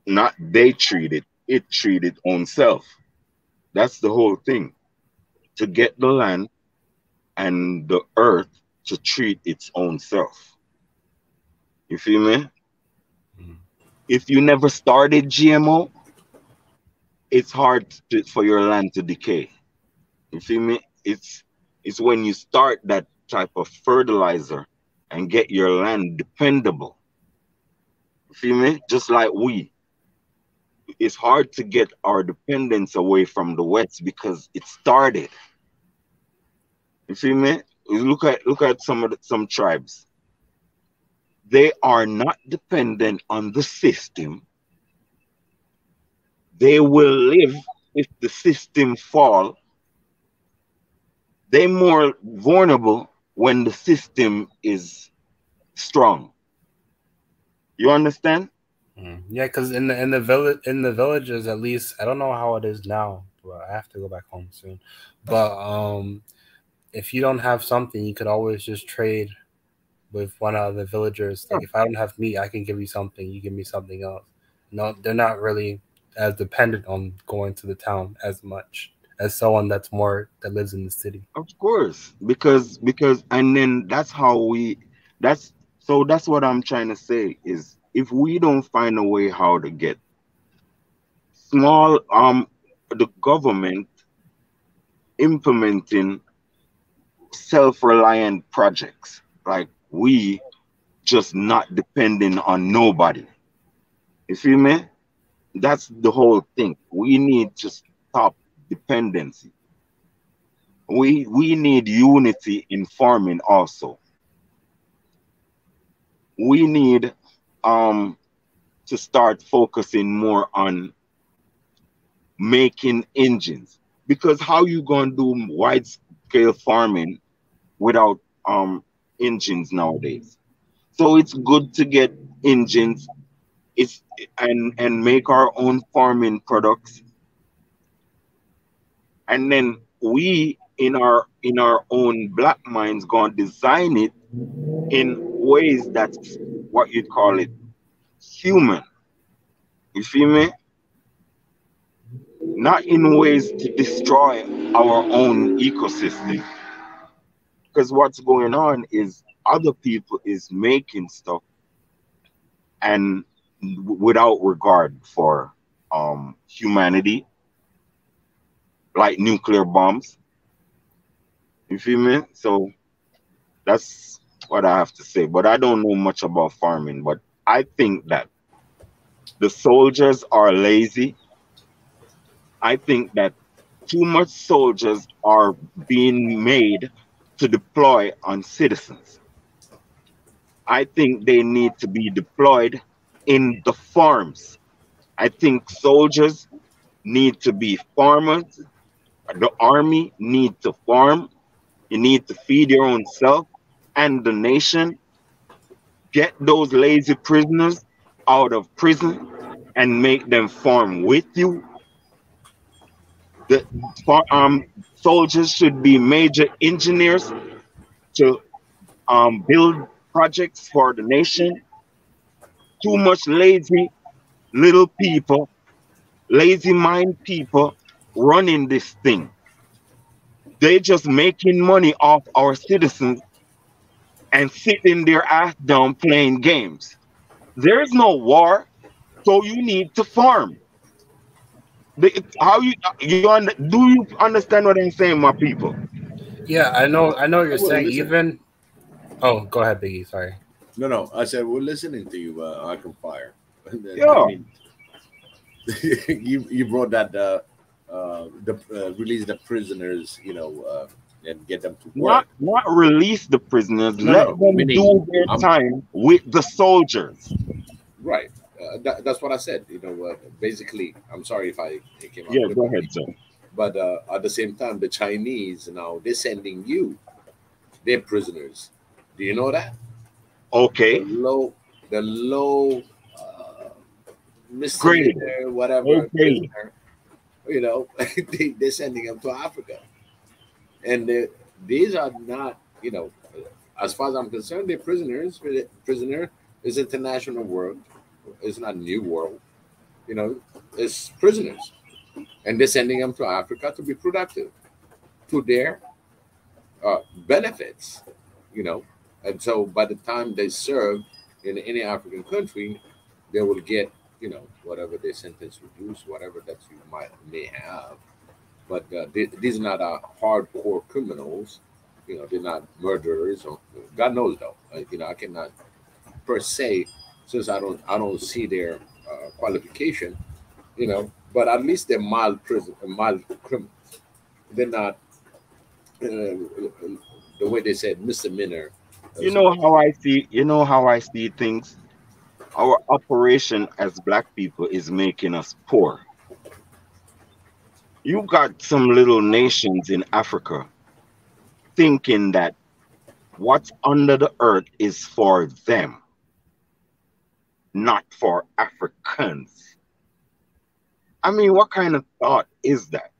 Speaker 6: Not they treat it treat its own self. That's the whole thing. To get the land and the earth to treat its own self. You feel me? If you never started GMO, it's hard for your land to decay. You feel me? It's when you start that type of fertilizer and get your land dependable. You feel me? Just like it's hard to get our dependence away from the West because it started. You feel me? You look at some tribes. They are not dependent on the system. They will live if the system fall. They're more vulnerable when the system is strong. You understand?
Speaker 5: Yeah, because in the villages, at least I don't know how it is now, but I have to go back home soon. But if you don't have something, you could always just trade with one of the villagers. Like if I don't have meat, I can give you something. You give me something else. No, they're not really as dependent on going to the town as much as someone that lives in the city.
Speaker 6: Of course, because and then that's what I'm trying to say is if we don't find a way how to get small the government implementing self-reliant projects, like we just not depending on nobody. You feel me? That's the whole thing. We need to stop dependency. We need unity in farming also. We need to start focusing more on making engines, because how you gonna do wide scale farming without engines nowadays? So it's good to get engines and make our own farming products, and then we in our own black minds gonna design it in ways that's what you'd call it human. You feel me? Not in ways to destroy our own ecosystem. Because what's going on is other people is making stuff and without regard for humanity, like nuclear bombs. You feel me? So that's what I have to say. But I don't know much about farming, but I think that the soldiers are lazy. I think that too much soldiers are being made to deploy on citizens. I think they need to be deployed in the farms. I think soldiers need to be farmers. The army need to farm. You need to feed your own self and the nation. Get those lazy prisoners out of prison and make them farm with you. The soldiers should be major engineers to build projects for the nation. Too much lazy little people, lazy mind people running this thing. They just making money off our citizens and sitting their ass down playing games. There is no war, so you need to farm. Do you understand what I'm saying, my people?
Speaker 5: Yeah, I know what you're saying.
Speaker 1: Listen.
Speaker 5: Even go ahead, Biggie. Sorry.
Speaker 1: No. I said we're listening to you. I can fire.
Speaker 6: Yeah.
Speaker 1: I mean, you brought that release the prisoners, and get them to work.
Speaker 6: Not release the prisoners. Let them do their time with the soldiers.
Speaker 1: Right. That's what I said. Basically, I'm sorry if I came out.
Speaker 6: Yeah, go ahead, sir.
Speaker 1: But at the same time, the Chinese now they're sending you their prisoners. Do you know that?
Speaker 6: Okay.
Speaker 1: The low misdemeanor, whatever.
Speaker 6: Okay.
Speaker 1: Prisoner, they're sending them to Africa, and these are not, as far as I'm concerned, they're prisoners. Prisoner is international world. It's not new world. It's prisoners, and they're sending them to Africa to be productive to their benefits. And so by the time they serve in any African country, they will get whatever their sentence reduced, whatever that you may have. But these are not hardcore criminals. they're not murderers. Or, God knows though. I cannot per se, since I don't see their qualification. But at least they're mild criminals. They're not the way they said misdemeanor.
Speaker 6: You know how I see. You know how I see things. Our operation as black people is making us poor. You got some little nations in Africa thinking that what's under the earth is for them, not for Africans. I mean, what kind of thought is that?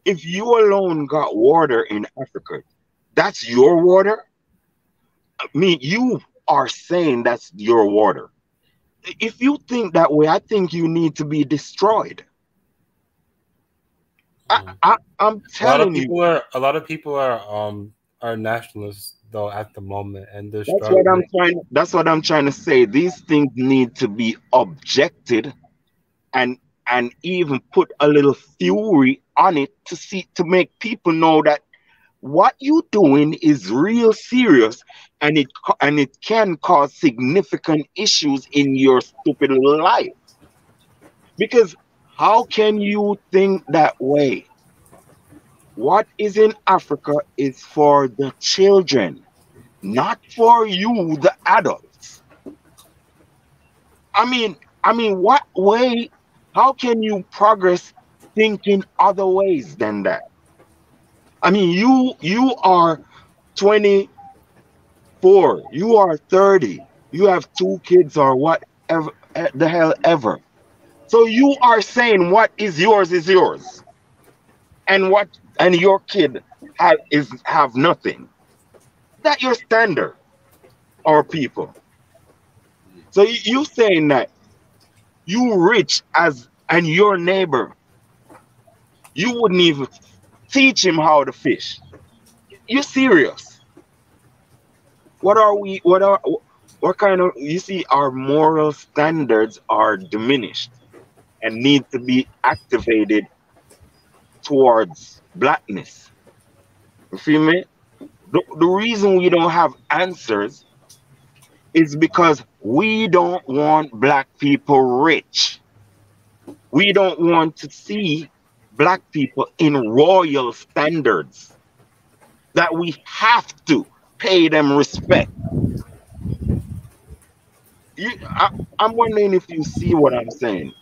Speaker 6: If you alone got water in Africa, that's your water? I mean, you are saying that's your water. If you think that way, I think you need to be destroyed. I'm telling you.
Speaker 5: A lot of people are nationalists though at the moment, and they're
Speaker 6: That's what I'm trying to say. These things need to be objected and even put a little fury on it to make people know that what you're doing is real serious, and it can cause significant issues in your stupid little life. Because how can you think that way? What is in Africa is for the children, not for you, the adults. I mean, what way? How can you progress thinking other ways than that? I mean, you are 24, you are 30, you have 2 kids or whatever the hell ever. So you are saying what is yours, and your kid have nothing. That your standard, our people. So you saying that you rich and your neighbor, you wouldn't even teach him how to fish. You serious? What kind of, you see, our moral standards are diminished and need to be activated towards blackness. You feel me? The reason we don't have answers is because we don't want black people rich. We don't want to see black people in royal standards that we have to pay them respect. I'm wondering if you see what I'm saying.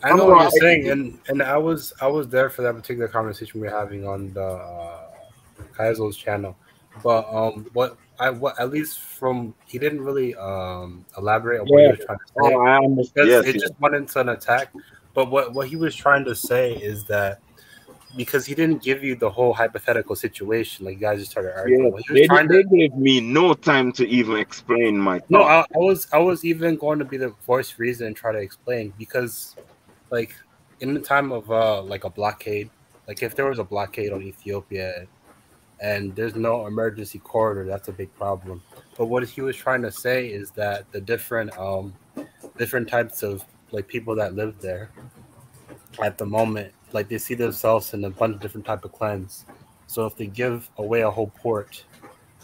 Speaker 5: I know what you're saying, and I was there for that particular conversation we were having on the Kaizo's channel, but what at least from he didn't really elaborate on what he was trying to say. It just went into an attack. But what he was trying to say is that because he didn't give you the whole hypothetical situation, like you guys just started arguing.
Speaker 6: They gave me no time to even explain my thought.
Speaker 5: No, I was even going to be the voice reason and try to explain, because like in the time of like a blockade, like if there was a blockade on Ethiopia and there's no emergency corridor, that's a big problem. But what he was trying to say is that the different types of like people that live there at the moment, like they see themselves in a bunch of different type of clans. So if they give away a whole port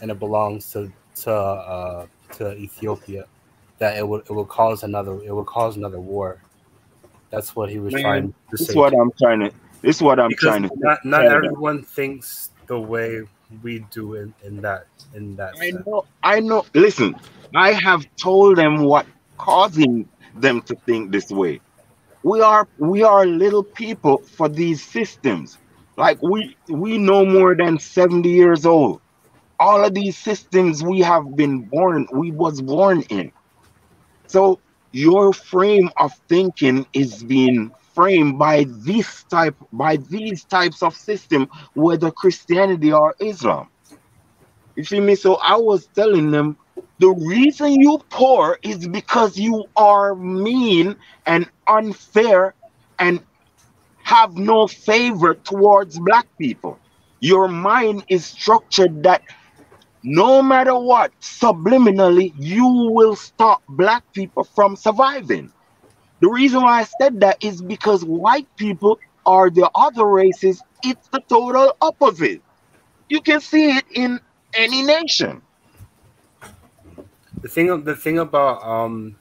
Speaker 5: and it belongs to Ethiopia, that it will cause another war. That's what he was trying to say.
Speaker 6: This is what I'm trying to.
Speaker 5: Not everyone thinks the way we do in that.
Speaker 6: I know. Listen, I have told them what causing them to think this way. We are little people for these systems. Like we know more than 70 years old. All of these systems we was born in. So your frame of thinking is being framed by these types of system, whether Christianity or Islam. You feel me? So I was telling them, the reason you poor is because you are mean and unfair and have no favor towards black people. Your mind is structured that no matter what, subliminally, you will stop black people from surviving. The reason why I said that is because white people are the other races. It's the total opposite. You can see it in any nation.
Speaker 5: The thing about them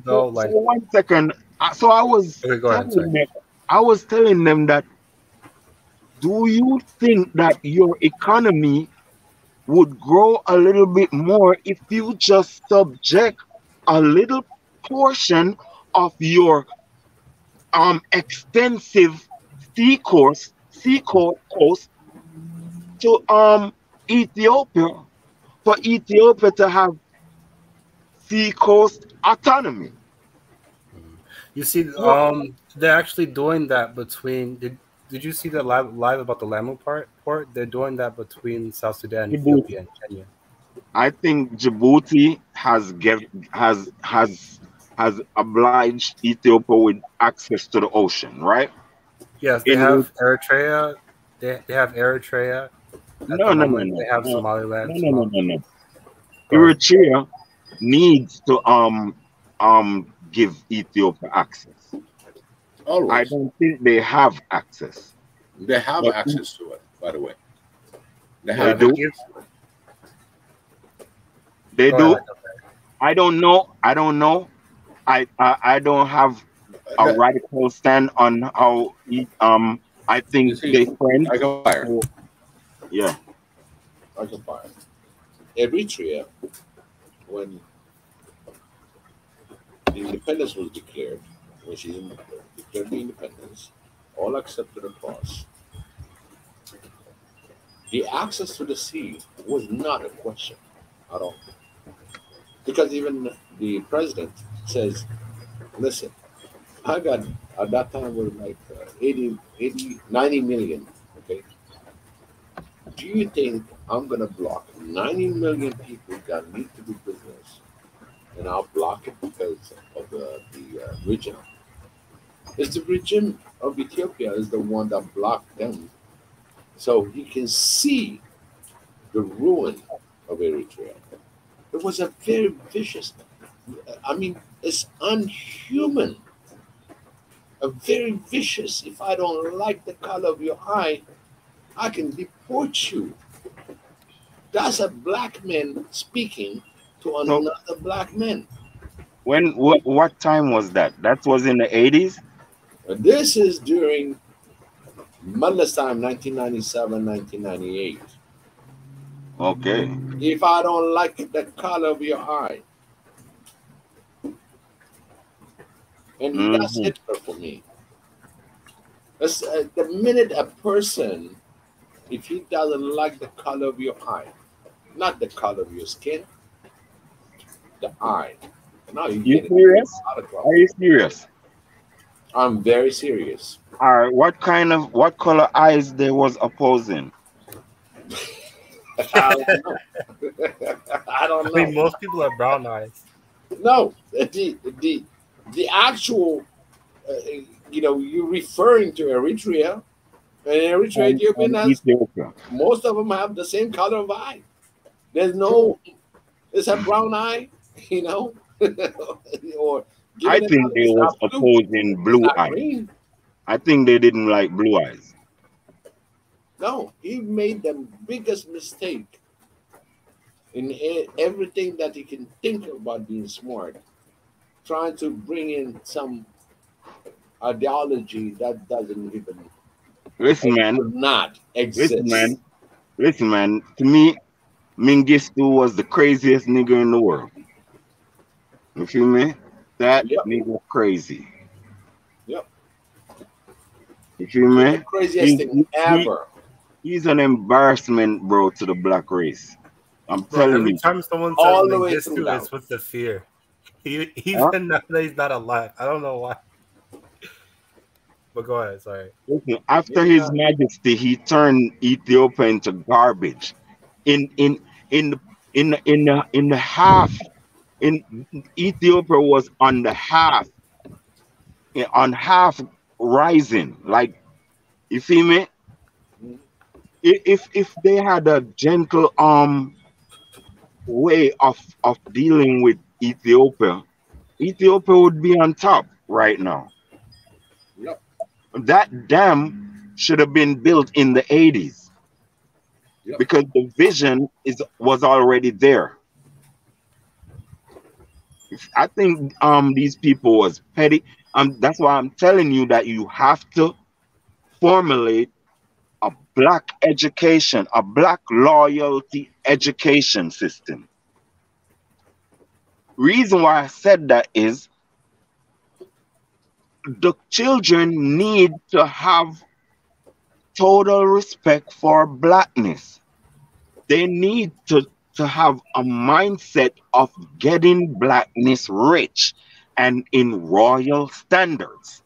Speaker 5: though, like,
Speaker 6: 1 second. So I was
Speaker 5: okay, go ahead. Sorry.
Speaker 6: I was telling them that, do you think that your economy would grow a little bit more if you just subject a little portion of your extensive coast to Ethiopia, for Ethiopia to have coast autonomy?
Speaker 5: You see, they're actually doing that between. Did you see the live about the Lamu port? They're doing that between South Sudan, Ethiopia, and Kenya.
Speaker 6: I think Djibouti has obliged Ethiopia with access to the ocean, right?
Speaker 5: Yes, they have Eritrea. They have Eritrea.
Speaker 6: No.
Speaker 5: They have Somaliland.
Speaker 6: No. Eritrea needs to give Ethiopia access.
Speaker 1: Always.
Speaker 6: I don't think they have access.
Speaker 1: They have access to it, by the way.
Speaker 6: They do. They do. I don't know. I don't have a radical stand on how I think they friends.
Speaker 1: I can fire.
Speaker 6: Yeah.
Speaker 1: I can fire. Eritrea, when the independence was declared, when she declared the independence, all accepted the cross. The access to the sea was not a question at all. Because even the president says, listen, I got, at that time, was like 90 million, okay? Do you think I'm going to block 90 million people that need to do business, and I'll block it because of the region? It's the regime of Ethiopia is the one that blocked them, so he can see the ruin of Eritrea. It was a very vicious, I mean, it's unhuman. A very vicious, if I don't like the color of your eye, I can deport you. That's a black man speaking to another black man.
Speaker 6: What time was that? That was in the 80s?
Speaker 1: This is during Muller's time, 1997, 1998.
Speaker 6: Okay.
Speaker 1: If I don't like the color of your eye. And that's Hitler for me. That's, the minute a person, if he doesn't like the color of your eye, not the color of your skin, the eye. Now you
Speaker 6: serious? Are you serious?
Speaker 1: I'm very serious.
Speaker 6: All right. What color eyes they was opposing?
Speaker 1: I don't know. I don't know.
Speaker 5: I mean, most people have brown eyes.
Speaker 1: No, the actual, you're referring to Eritrea, and Eritrea, Ethiopia, most of them have the same color of eye. There's a brown eye, or
Speaker 6: I think they was opposing blue eyes. Green. I think they didn't like blue eyes.
Speaker 1: No, he made the biggest mistake in everything that he can think about being smart, trying to bring in some ideology that doesn't even not exist.
Speaker 6: Listen, man. To me, Mengistu was the craziest nigga in the world. You feel me? That nigga crazy.
Speaker 1: Yep.
Speaker 6: You feel me?
Speaker 1: The craziest thing ever.
Speaker 6: He's an embarrassment, bro, to the black race. I'm telling you.
Speaker 5: Every time someone says Mengistu, it's with the fear. Even now that he's not alive. I don't know why. But go ahead, sorry.
Speaker 6: Listen, after His Majesty, he turned Ethiopia into garbage. In the half, Ethiopia was on half rising. Like, you feel me? If they had a gentle way of dealing with Ethiopia would be on top right now. Yep. That dam should have been built in the 80s. because the vision was already there. I think these people was petty. That's why I'm telling you that you have to formulate a black education, a black loyalty education system. Reason why I said that is the children need to have total respect for blackness. They need to have a mindset of getting blackness rich and in royal standards.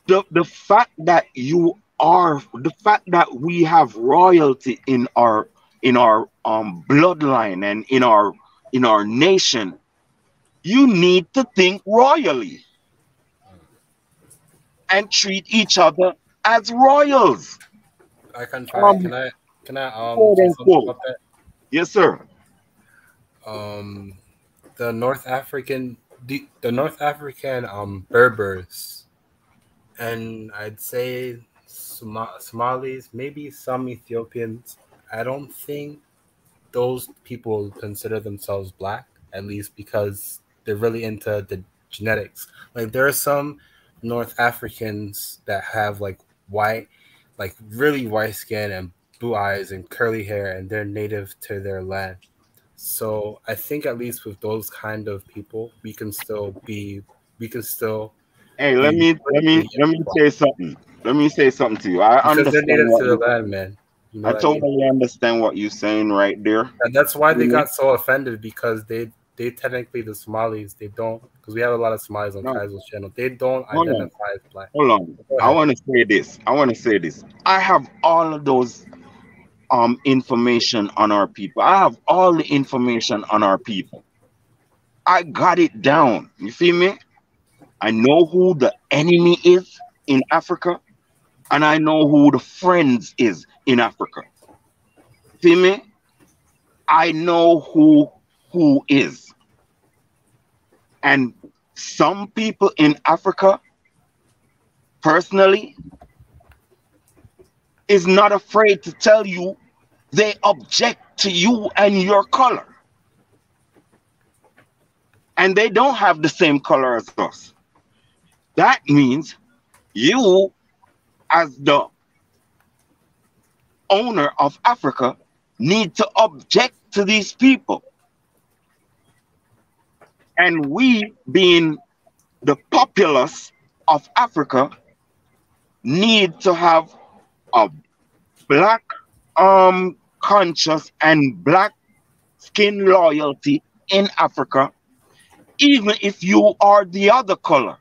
Speaker 6: The fact that the fact that we have royalty in our bloodline and in our nation, you need to think royally and treat each other as royals.
Speaker 5: I can try. Can I
Speaker 6: Quote
Speaker 5: say something
Speaker 6: unquote.
Speaker 5: about that?
Speaker 6: Yes, sir.
Speaker 5: The North African Berbers, and I'd say Somalis, maybe some Ethiopians. I don't think those people consider themselves black, at least because they're really into the genetics. Like there are some North Africans that have like white, like really white skin and blue eyes and curly hair, and they're native to their land. So I think at least with those kind of people, we can still
Speaker 6: Hey, let
Speaker 5: be
Speaker 6: me say something. Let me say something to you. I
Speaker 5: because they're
Speaker 6: understand
Speaker 5: native
Speaker 6: what
Speaker 5: to the land, man. You know
Speaker 6: I
Speaker 5: what I mean?
Speaker 6: totally understand what you're saying right there.
Speaker 5: And that's why they
Speaker 6: Mhm.
Speaker 5: got so offended, because they technically, the Somalis, they don't, because we have a lot of Somalis on
Speaker 6: No,
Speaker 5: Kaiser's channel. They don't
Speaker 6: hold on,
Speaker 5: identify as black.
Speaker 6: hold on.
Speaker 5: Go
Speaker 6: I
Speaker 5: ahead.
Speaker 6: want to say this. I have all of those information on our people. I have all the information on our people. I got it down. You feel me? I know who the enemy is in Africa, and I know who the friends is in Africa. Feel me? I know who is. And some people in Africa, personally, is not afraid to tell you they object to you and your color. And they don't have the same color as us. That means you, as the owner of Africa, need to object to these people. And we, being the populace of Africa, need to have a black conscious and black skin loyalty in Africa. Even if you are the other color,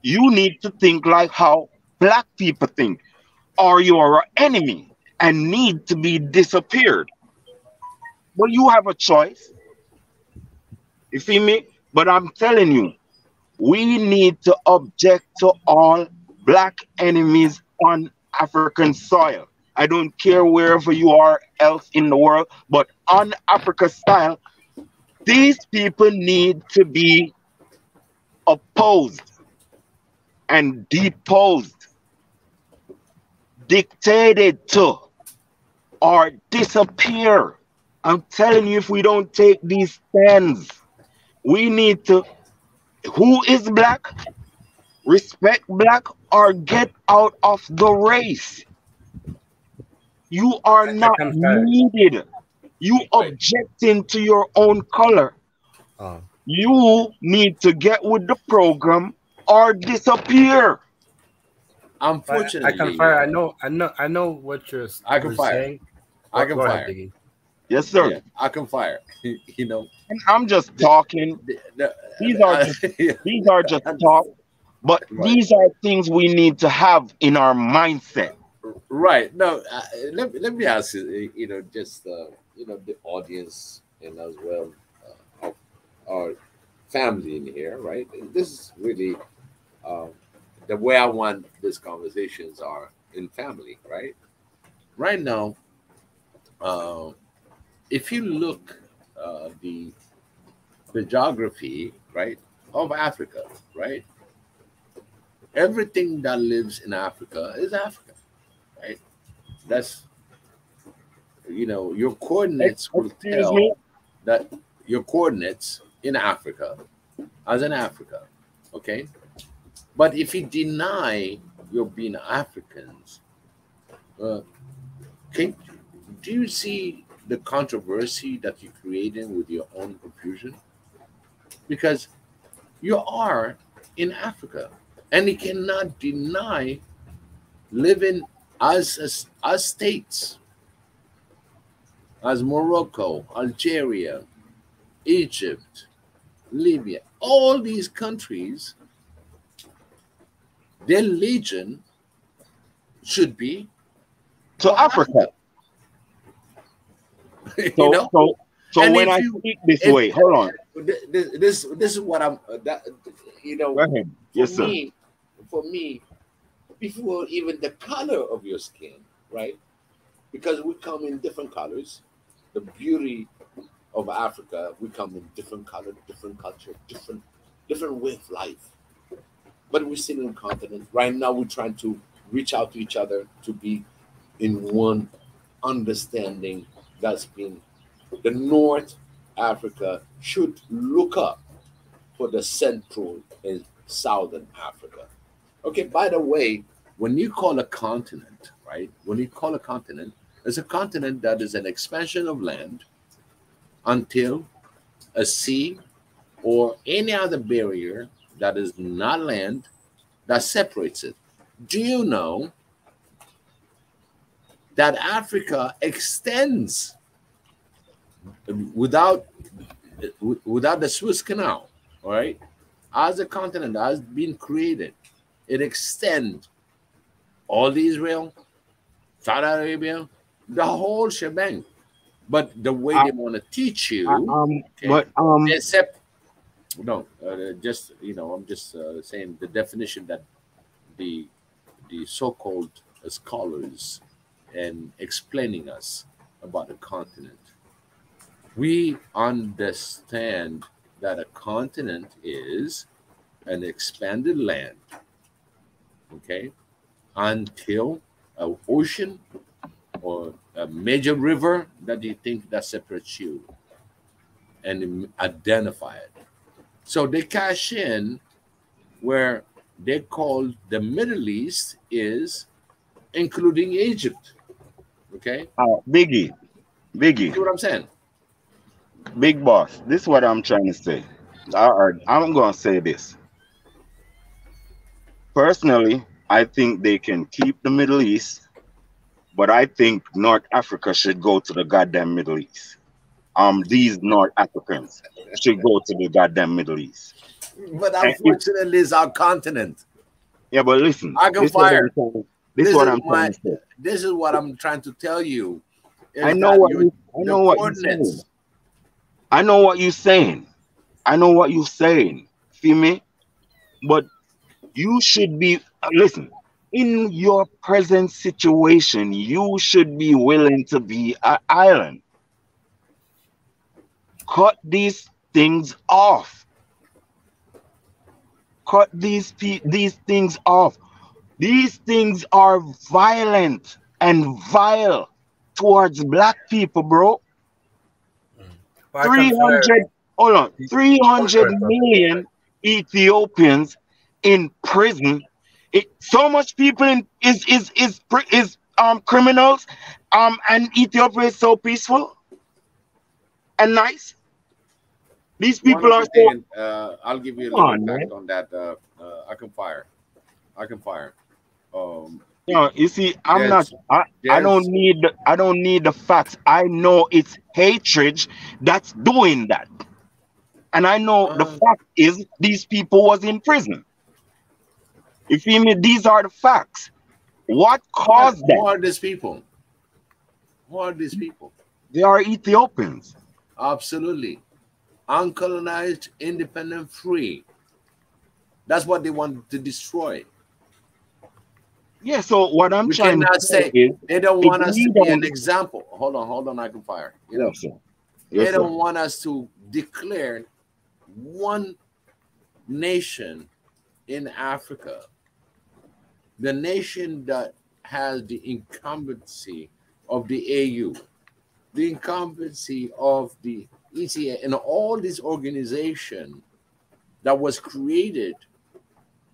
Speaker 6: you need to think like how black people think, or you are an enemy and need to be disappeared. But you have a choice. You feel me? But I'm telling you, we need to object to all black enemies on African soil. I don't care wherever you are else in the world, but on Africa style, these people need to be opposed and deposed, dictated to, or disappear. I'm telling you, if we don't take these stands, we need to, who is black, respect black, or get out of the race. You are
Speaker 5: I
Speaker 6: not
Speaker 5: confess.
Speaker 6: needed. You
Speaker 1: Right.
Speaker 6: objecting to your own color. You need to get with the program or disappear.
Speaker 5: I
Speaker 1: Unfortunately,
Speaker 5: can fire. I know what you're
Speaker 1: I can fire.
Speaker 5: saying.
Speaker 1: I can
Speaker 5: Go ahead,
Speaker 1: fire.
Speaker 5: Diggy.
Speaker 6: Yes, sir.
Speaker 1: Yeah, I can fire. You know,
Speaker 6: And I'm just talking. These are just talk, but
Speaker 1: Right.
Speaker 6: these are things we need to have in our mindset.
Speaker 1: Right. No, let me ask you, just, the audience and as well, our family in here, right? And this is really uh, the way I want these conversations are in family, right? Right now, uh, if you look the geography, right, of Africa, right, everything that lives in Africa is Africa, right? That's your coordinates will
Speaker 6: Excuse me?
Speaker 1: tell that your coordinates in Africa, as in Africa, okay? But if you deny your being Africans, can do you see the controversy that you're creating with your own confusion? Because you are in Africa, and you cannot deny living as states, as Morocco, Algeria, Egypt, Libya, all these countries, their legion should be
Speaker 6: To
Speaker 1: for
Speaker 6: Africa.
Speaker 1: you
Speaker 6: So
Speaker 1: know.
Speaker 6: so
Speaker 1: And
Speaker 6: when
Speaker 1: if
Speaker 6: I
Speaker 1: you,
Speaker 6: speak this
Speaker 1: if
Speaker 6: way, hold on.
Speaker 1: this is what I'm
Speaker 6: Go ahead.
Speaker 1: for
Speaker 6: Yes, sir.
Speaker 1: me, before even the color of your skin, right? Because we come in different colors. The beauty of Africa, we come in different color, different culture, different way of life. But we're still in a continent. Right now, we're trying to reach out to each other to be in one understanding. That's been the North Africa should look up for the Central and Southern Africa. Okay, by the way, when you call a continent, right? When you call a continent, it's a continent that is an expansion of land until a sea or any other barrier that is not land that separates it. Do you know that Africa extends without without the Suez Canal, all right? As a continent has been created, it extends all the Israel, Saudi Arabia, the whole shebang. But the way
Speaker 6: I,
Speaker 1: they want to teach you, okay,
Speaker 6: but
Speaker 1: except no, just I'm just saying the definition that the so-called scholars and explaining us about the continent. We understand that a continent is an expanded land, okay, until an ocean or a major river that you think that separates you and identify it. So they cash in where they call the Middle East is including Egypt. Okay,
Speaker 6: Biggie,
Speaker 1: see what I'm saying?
Speaker 6: Big Boss. This is what I'm trying to say. I'm gonna say this. Personally, I think they can keep the Middle East, but I think North Africa should go to the goddamn Middle East. These North Africans should go to the goddamn Middle East.
Speaker 1: But
Speaker 6: And if,
Speaker 1: unfortunately, it's our continent.
Speaker 6: yeah, but listen,
Speaker 1: I can fire.
Speaker 6: this is
Speaker 1: This
Speaker 6: what
Speaker 1: is
Speaker 6: I'm
Speaker 1: my.
Speaker 6: trying to say.
Speaker 1: This is what I'm trying to tell you.
Speaker 6: I
Speaker 1: Is
Speaker 6: know
Speaker 1: that
Speaker 6: what
Speaker 1: you
Speaker 6: you I
Speaker 1: the
Speaker 6: know what you're saying.
Speaker 1: coordinates?
Speaker 6: I know what you're saying. I know what you're saying. Feel me? But you should be listen. In your present situation, you should be willing to be an island. Cut these things off. Cut these things off. These things are violent and vile towards black people, bro.
Speaker 5: But I consider
Speaker 6: 300, hold on, 300
Speaker 5: Go
Speaker 6: million Ethiopians in prison. So much people is criminals. And Ethiopia is so peaceful and nice. These
Speaker 1: One
Speaker 6: people
Speaker 1: of
Speaker 6: are
Speaker 1: the
Speaker 6: so.
Speaker 1: things I'll give you a
Speaker 6: Come
Speaker 1: little
Speaker 6: on,
Speaker 1: fact
Speaker 6: man.
Speaker 1: on that. I can fire. I can fire. Um,
Speaker 6: You see, I'm not.
Speaker 1: there's
Speaker 6: I don't
Speaker 1: there's
Speaker 6: need. I don't need the facts. I know it's hatred that's doing that, and I know the
Speaker 1: uh,
Speaker 6: fact is these people was in prison. You feel me? These are the facts. What caused
Speaker 1: who
Speaker 6: that?
Speaker 1: are these people? Who are these people?
Speaker 6: They are Ethiopians.
Speaker 1: Absolutely uncolonized, independent, free. That's what they want to destroy.
Speaker 6: Yeah. So what I'm
Speaker 1: We
Speaker 6: trying to
Speaker 1: cannot
Speaker 6: say
Speaker 1: say
Speaker 6: is,
Speaker 1: they don't
Speaker 6: if
Speaker 1: want us to
Speaker 6: we
Speaker 1: be an
Speaker 6: don't,
Speaker 1: example. Hold on, I can fire.
Speaker 6: yes, sir.
Speaker 1: They
Speaker 6: Yes, sir.
Speaker 1: don't want us to declare one nation in Africa, the nation that has the incumbency of the AU. the incumbency of the ECA and all this organization that was created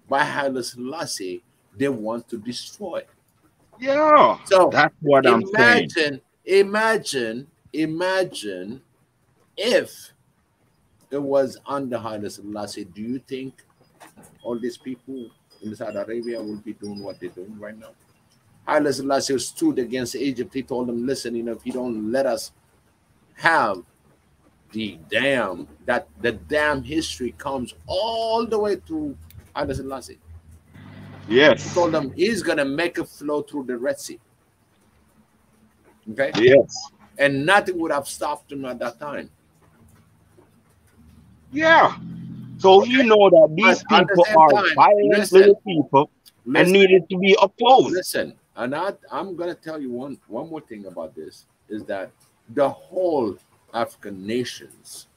Speaker 1: by Haile Selassie, they want to destroy.
Speaker 6: Yeah,
Speaker 1: So
Speaker 6: that's what I'm saying.
Speaker 1: imagine if it was under Haile Selassie, do you think all these people in Saudi Arabia will be doing what they're doing right now? Haile Selassie stood against Egypt. He told them, listen, if you don't let us have the damn history comes all the way through Haile Selassie.
Speaker 6: Yes.
Speaker 1: He told them he's going to make a flow through the Red Sea. Okay?
Speaker 6: Yes.
Speaker 1: And nothing would have stopped him at that time.
Speaker 6: Yeah. So you know that these people are violent little people and needed to be opposed.
Speaker 1: Listen, and I'm going to tell you one more thing about this, is that the whole African nations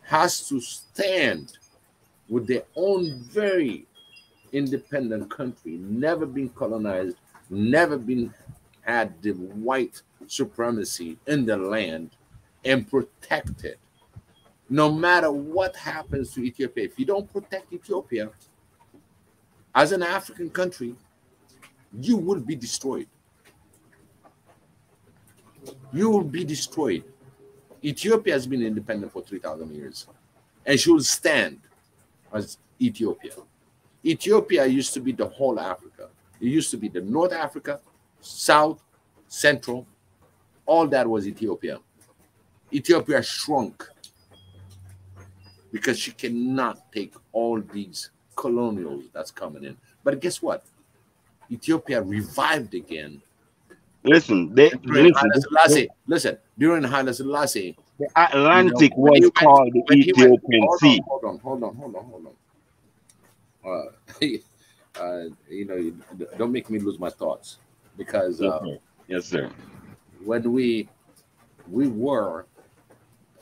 Speaker 1: has to stand with their own very independent country, never been colonized, never been had the white supremacy in the land, and protect it. No matter what happens to Ethiopia, if you don't protect Ethiopia as an African country, you will be destroyed. You will be destroyed. Ethiopia has been independent for 3,000 years, and she will stand as Ethiopia. Ethiopia used to be the whole Africa. It used to be the North Africa, South, Central, all that was Ethiopia. Ethiopia shrunk because she cannot take all these colonials that's coming in. But guess what? Ethiopia revived again.
Speaker 6: Listen,
Speaker 1: during Haile Selassie,
Speaker 6: the Atlantic was called the Ethiopian Sea.
Speaker 1: Hold on. Don't make me lose my thoughts, because
Speaker 6: yes, sir.
Speaker 1: When we were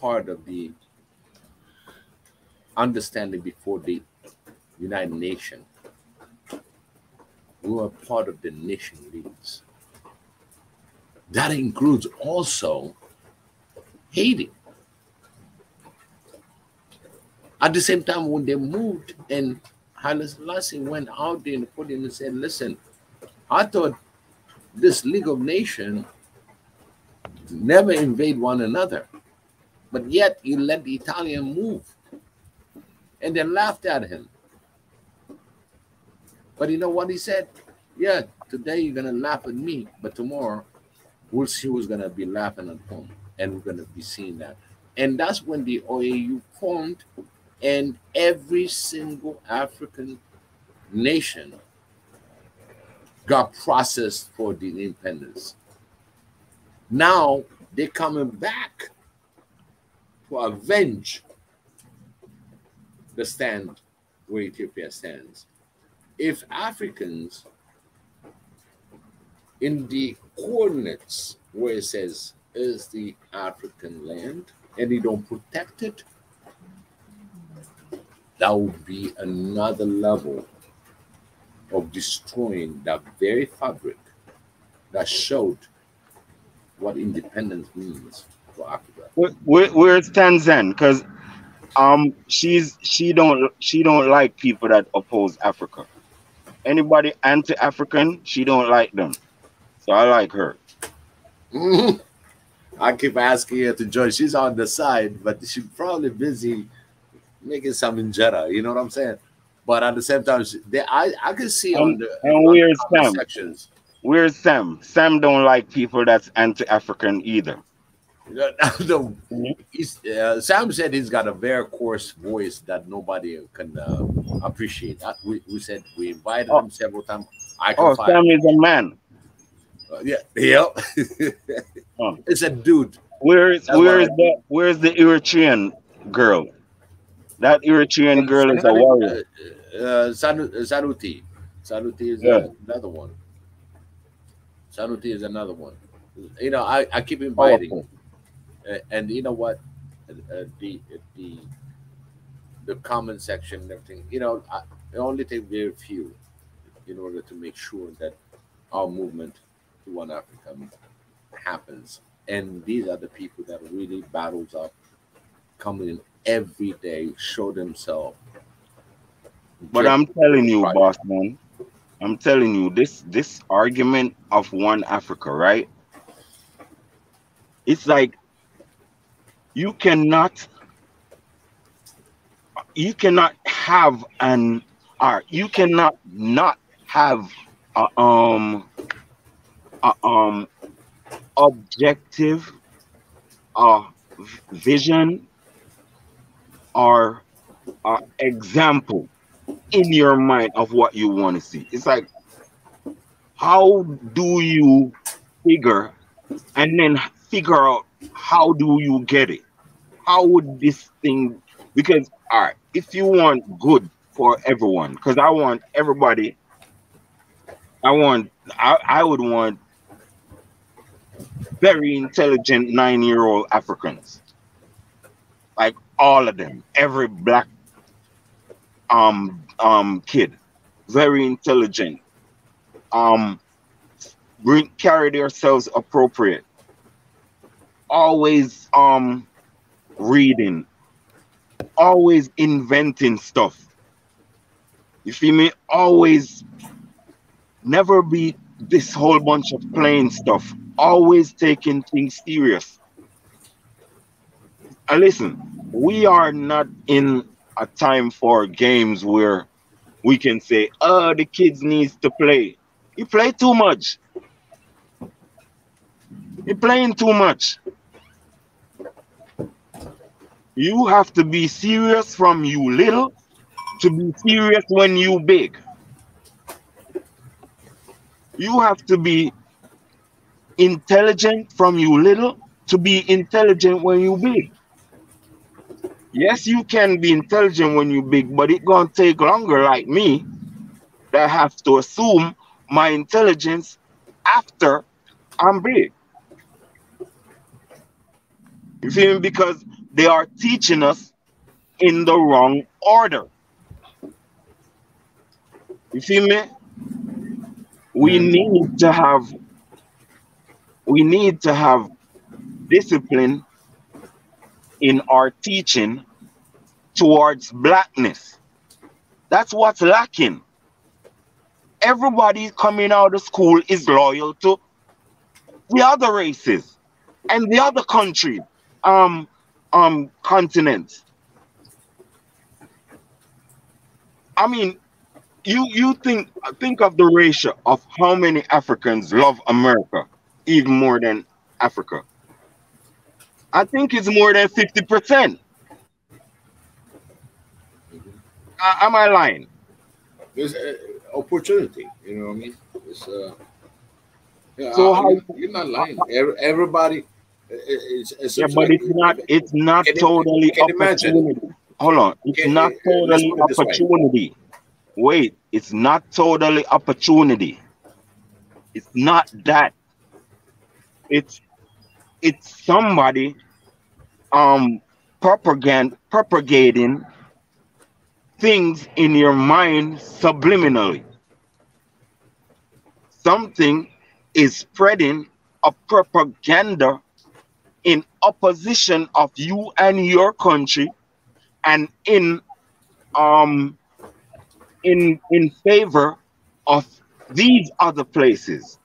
Speaker 1: part of the understanding before the United Nations, we were part of the nation leagues. That includes also Haiti. At the same time, when they moved and Haile Selassie went out there and put in and said, listen, I thought this League of Nations never invade one another, but yet you let the Italian move. And they laughed at him. But you know what he said? Yeah, today you're going to laugh at me, but tomorrow we'll see who's going to be laughing at home, and we're going to be seeing that. And that's when the OAU formed, and every single African nation got processed for the independence. Now they're coming back to avenge the stand where Ethiopia stands. If Africans in the coordinates where it says is the African land and they don't protect it, that would be another level of destroying that very fabric that showed what independence means for Africa.
Speaker 6: Where's Tanzania? Because she don't like people that oppose Africa. Anybody anti-African, she don't like them. So I like her.
Speaker 1: I keep asking her to join. She's on the side, but she's probably busy making some injera. You know what I'm saying? But at the same time, I can see on the
Speaker 6: where's Sam?
Speaker 1: Sections.
Speaker 6: Where's Sam? Sam don't like people that's anti-African either.
Speaker 1: No, Sam said he's got a very coarse voice that nobody can appreciate. We said we invited him several times.
Speaker 6: Sam is a man.
Speaker 1: Yeah. It's a dude.
Speaker 6: Where's the Eritrean girl? That Eritrean girl is a warrior.
Speaker 1: Saluti is another one. Saluti is another one. I keep inviting. And you know what, the comment section and everything, I only take very few in order to make sure that our movement to One Africa happens And these are the people that really battles up, coming in every day, show themselves.
Speaker 6: But I'm telling you, boss man, I'm telling you, this argument of one Africa, right? It's like you cannot have an you cannot not have a objective vision or example in your mind of what you want to see. It's like, how do you figure and then figure out how do you get it? How would this thing, because all right, if you want good for everyone, because I want everybody, I would want very intelligent 9-year-old Africans, like all of them, every black kid, very intelligent, carry themselves appropriate, always reading, always inventing stuff. You feel me? Always never be this whole bunch of plain stuff. Always taking things serious. And listen, we are not in a time for games where we can say, oh, the kids needs to play. You play too much. You're playing too much. You have to be serious from you little to be serious when you big. You have to be intelligent from you little to be intelligent when you big. Yes, you can be intelligent when you big, but it's gonna take longer, like me, that have to assume my intelligence after I'm big. You feel me? Because they are teaching us in the wrong order. You feel me? We need to have discipline in our teaching towards blackness. That's what's lacking. Everybody coming out of school is loyal to the other races and the other countries, continents. I mean, you think of the ratio of how many Africans love America even more than Africa. I think it's more than 50%. Am I lying?
Speaker 1: There's opportunity, you know what I mean? It's, yeah,
Speaker 6: So
Speaker 1: you're not lying. Everybody,
Speaker 6: yeah, but it's not totally opportunity. Hold on, it's not totally opportunity. Wait, it's not totally opportunity. It's not that. It's somebody propagating things in your mind subliminally. Something is spreading a propaganda in opposition of you and your country, and in favor of these other places.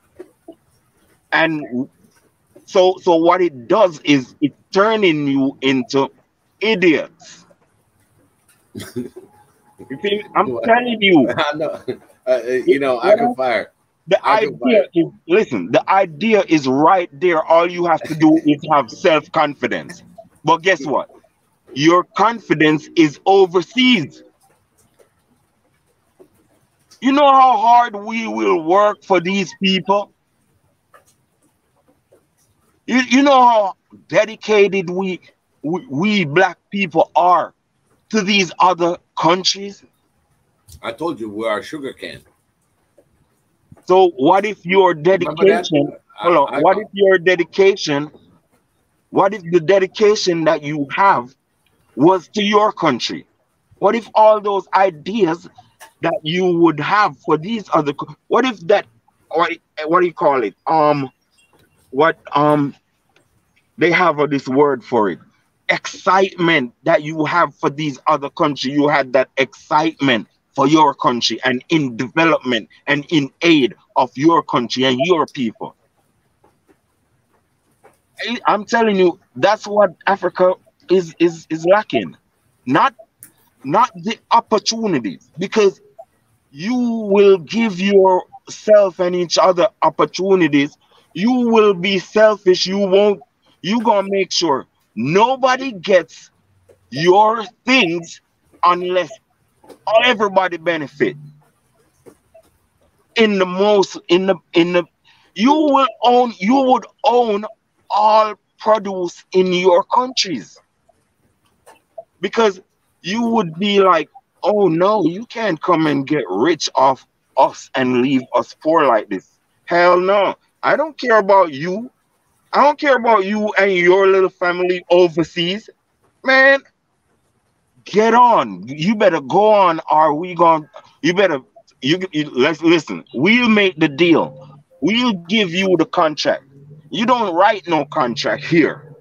Speaker 6: And so what it does is it's turning you into idiots. You feel? I'm telling you.
Speaker 1: I know. You know, I can fire.
Speaker 6: The idea is, listen, the idea is right there. All you have to do is have self-confidence. But guess what? Your confidence is overseas. You know how hard we will work for these people? You know how dedicated we black people are to these other countries?
Speaker 1: I told you we are sugar cane.
Speaker 6: So what if your dedication, hold on, what if your dedication, what if the dedication that you have was to your country? What if all those ideas that you would have for these other, what if that, what do you call it? They have this word for it. Excitement that you have for these other countries. You had that excitement for your country and in development and in aid of your country and your people. I'm telling you, that's what Africa is lacking. Not the opportunities, because you will give yourself and each other opportunities. You will be selfish. You gonna make sure nobody gets your things unless everybody benefit. In the you would own all produce in your countries, because you would be like, oh no, you can't come and get rich off us and leave us poor like this. Hell no. I don't care about you. I don't care about you and your little family overseas. Man, get on. You better go on, or we going let's listen. We'll make the deal. We'll give you the contract. You don't write no contract here.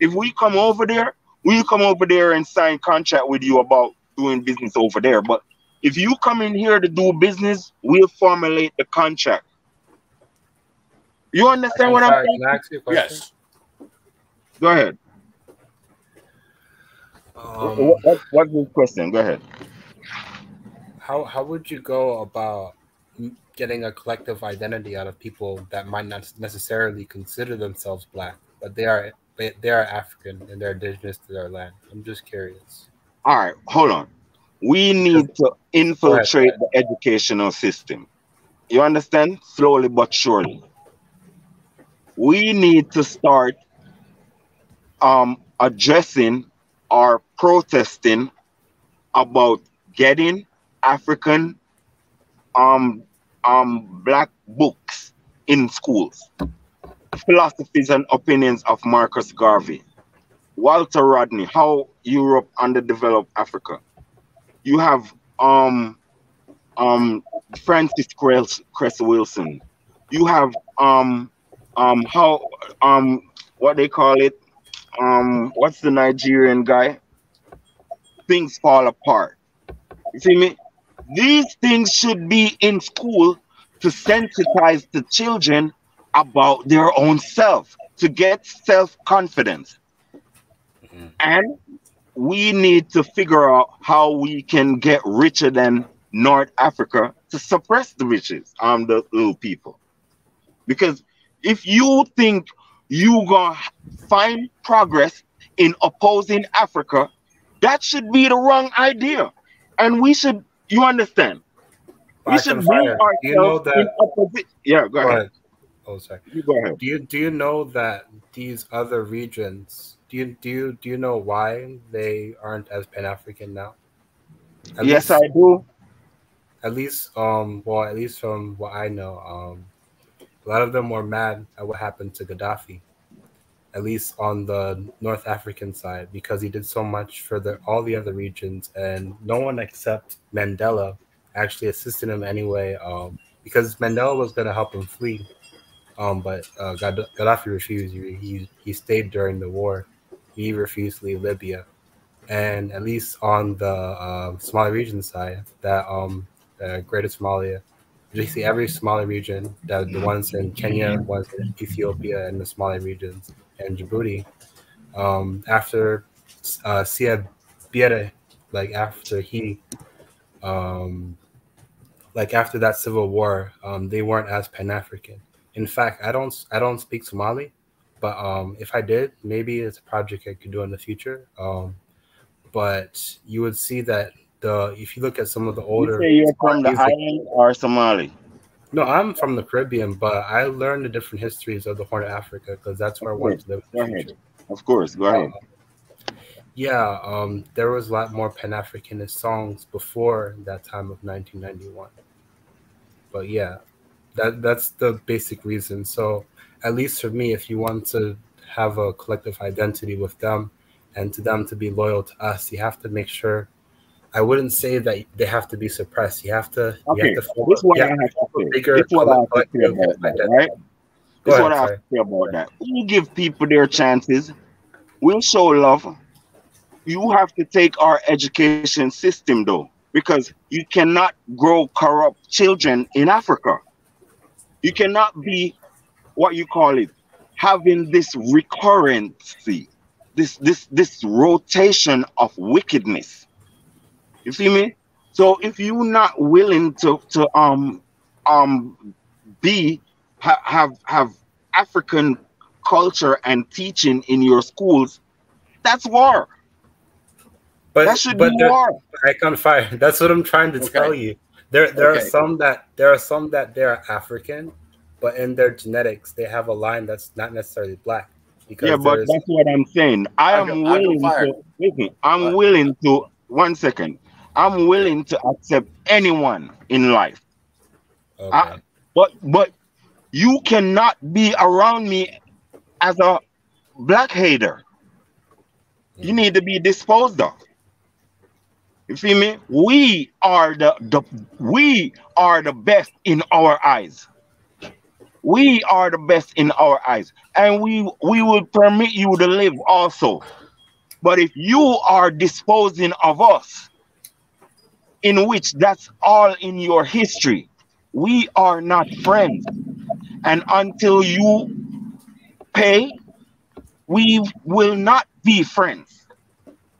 Speaker 6: If we come over there, we'll come over there and sign contract with you about doing business over there. But if you come in here to do business, we'll formulate the contract. You understand what I'm saying?
Speaker 5: Can I ask you a question?
Speaker 1: Yes.
Speaker 6: Go ahead. What's the question? Go ahead.
Speaker 5: How would you go about getting a collective identity out of people that might not necessarily consider themselves Black, but they are African and they're indigenous to their land? I'm just curious.
Speaker 6: All right, hold on. We need to infiltrate the educational system. You understand? Slowly but surely. We need to start addressing or protesting about getting African Black books in schools. Philosophies and Opinions of Marcus Garvey, Walter Rodney, How Europe Underdeveloped Africa. You have Francis Cress Wilson. You have how what they call it, what's the Nigerian guy? Things Fall Apart. You see me? These things should be in school to sensitize the children about their own self, to get self-confidence. And we need to figure out how we can get richer than North Africa to suppress the riches on the little people. Because if you think you're going to find progress in opposing Africa, that should be the wrong idea. And we should, you understand? We should bring ourselves in opposition. Yeah, go ahead.
Speaker 5: Oh, sorry.
Speaker 6: You go ahead.
Speaker 5: Do you know that these other regions, do you know why they aren't as Pan-African now?
Speaker 6: Yes, I do.
Speaker 5: At least from what I know, a lot of them were mad at what happened to Gaddafi, at least on the North African side, because he did so much for all the other regions, and no one except Mandela actually assisted him anyway, because Mandela was going to help him flee, but Gaddafi refused. He stayed during the war. He refused to leave Libya, and at least on the Somali region side, that Greater Somalia, basically every Somali region, that the ones in Kenya, the ones in Ethiopia, and the Somali regions, and Djibouti, after Siad Barre, after that civil war, they weren't as Pan-African. In fact, I don't speak Somali, but if I did, maybe it's a project I could do in the future. But you would see that if you look at some of the older,
Speaker 6: you say you're from the island or Somali?
Speaker 5: No, I'm from the Caribbean, but I learned the different histories of the Horn of Africa because that's where I wanted to live in the future.
Speaker 6: Of course, go ahead.
Speaker 5: There was a lot more Pan-Africanist songs before that time of 1991. But yeah, that's the basic reason. So at least for me, if you want to have a collective identity with them and to them to be loyal to us, you have to make sure. I wouldn't say that they have to be suppressed. You have to.
Speaker 6: Okay, this is what I have to say. Right? This is what I have to say about that. We give people their chances. We'll show love. You have to take our education system though, because you cannot grow corrupt children in Africa. You cannot be what you call it, having this recurrency, this rotation of wickedness. You see me? So if you're not willing to have African culture and teaching in your schools, that's war.
Speaker 5: But
Speaker 6: that should be war.
Speaker 5: I can't fire. That's what I'm trying to tell you. There are some that they're African, but in their genetics they have a line that's not necessarily black.
Speaker 6: Yeah, but that's what I'm saying. I'm willing to 1 second. I'm willing to accept anyone in life. Okay. But you cannot be around me as a black hater. You need to be disposed of. You feel me? We are the best in our eyes. We are the best in our eyes, and we will permit you to live also. But if you are disposing of us, in which that's all in your history, we are not friends. And until you pay, we will not be friends.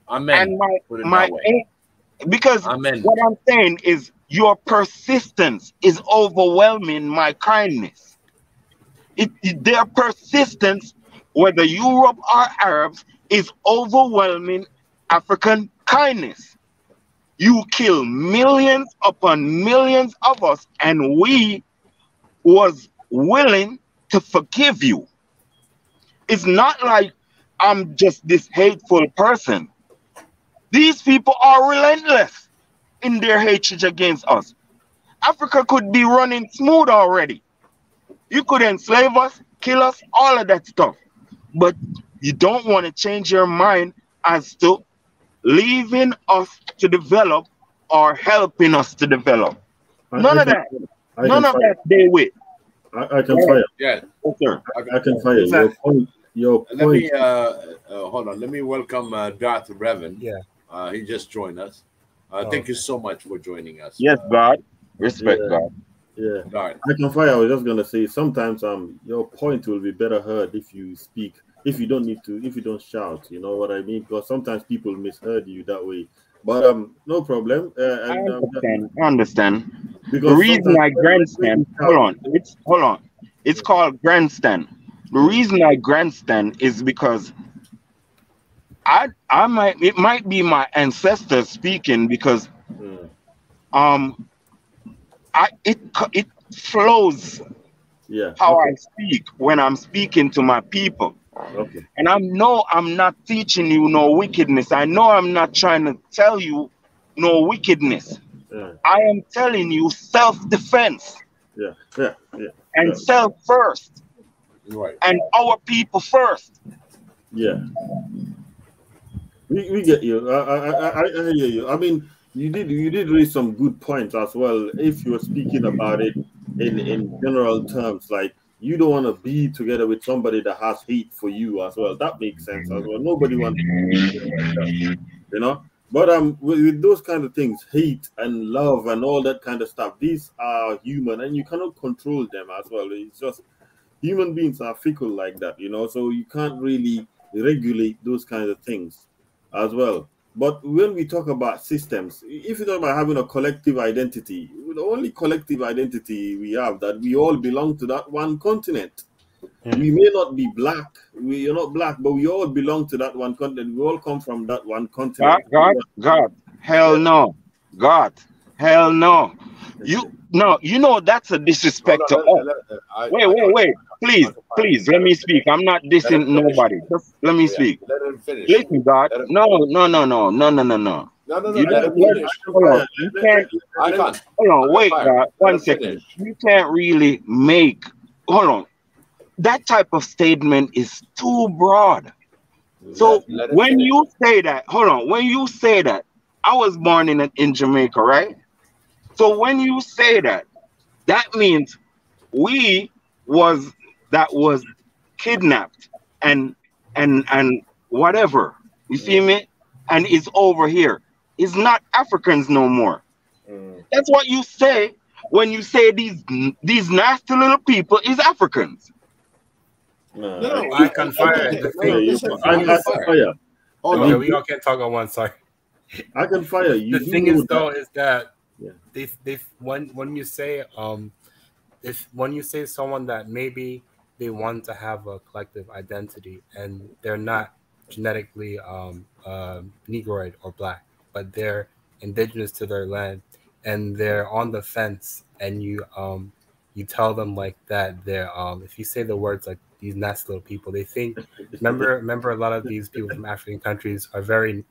Speaker 1: Amen.
Speaker 6: And because what I'm saying is your persistence is overwhelming my kindness. Their persistence, whether Europe or Arabs, is overwhelming African kindness. You kill millions upon millions of us, and we was willing to forgive you. It's not like I'm just this hateful person. These people are relentless in their hatred against us. Africa could be running smooth already. You could enslave us, kill us, all of that stuff. But you don't want to change your mind as to leaving us to develop or helping us to develop. None of that they with.
Speaker 7: I can fire.
Speaker 1: Yeah.
Speaker 6: Okay.
Speaker 7: I can fire. Your point.
Speaker 1: Let me hold on. Let me welcome Darth Revan.
Speaker 5: Yeah.
Speaker 1: He just joined us. Thank you so much for joining us.
Speaker 6: Yes, God. Respect God.
Speaker 7: Yeah.
Speaker 1: Darth.
Speaker 7: I can fire. I was just gonna say sometimes your point will be better heard if you speak. If you don't shout, you know what I mean? Because sometimes people misheard you that way. But no problem.
Speaker 6: I understand. The reason I grandstand, hold on. It's called grandstand. The reason I grandstand is because it might be my ancestors speaking, because it flows how I speak when I'm speaking to my people.
Speaker 7: Okay.
Speaker 6: And I'm not teaching you no wickedness. I know I'm not trying to tell you no wickedness.
Speaker 7: Yeah.
Speaker 6: I am telling you self-defense.
Speaker 7: Yeah.
Speaker 6: And self first.
Speaker 1: Right.
Speaker 6: And our people first.
Speaker 7: Yeah. We get you. I hear you. I mean, you did raise some good points as well. If you're speaking about it in general terms, like you don't want to be together with somebody that has hate for you as well. That makes sense as well. Nobody wants to be like that, you know. But with those kind of things, hate and love and all that kind of stuff, these are human, and you cannot control them as well. It's just human beings are fickle like that, you know. So you can't really regulate those kinds of things as well. But when we talk about systems, if you talk about having a collective identity, the only collective identity we have, that we all belong to that one continent. We may not be black, we are not black, but we all belong to that one continent. We all come from that one continent.
Speaker 6: God, hell no. God, hell no. You know that's a disrespect to us. Wait. Please, let me speak. I'm not dissing nobody. Just let me speak.
Speaker 1: Let him finish.
Speaker 6: Listen, God. No.
Speaker 1: No. Let him finish.
Speaker 6: Hold on. You can't.
Speaker 1: I can't.
Speaker 6: Hold on. Wait, God. 1 second. You can't really make. Hold on. That type of statement is too broad. So when you say that, hold on. When you say that, I was born in Jamaica, right? So when you say that, that means we was that was kidnapped and whatever. You see me? And is over here. Is not Africans no more. That's what you say when you say these nasty little people is Africans.
Speaker 5: No, I can fire.
Speaker 7: Fire.
Speaker 5: Okay, we all can't talk at once. Sorry.
Speaker 7: I can fire you.
Speaker 5: The thing is, though, is that they when you say when you say someone that maybe they want to have a collective identity and they're not genetically Negroid or black, but they're indigenous to their land and they're on the fence, and you tell them like that they're if you say the words like these nasty little people, they think remember a lot of these people from African countries are very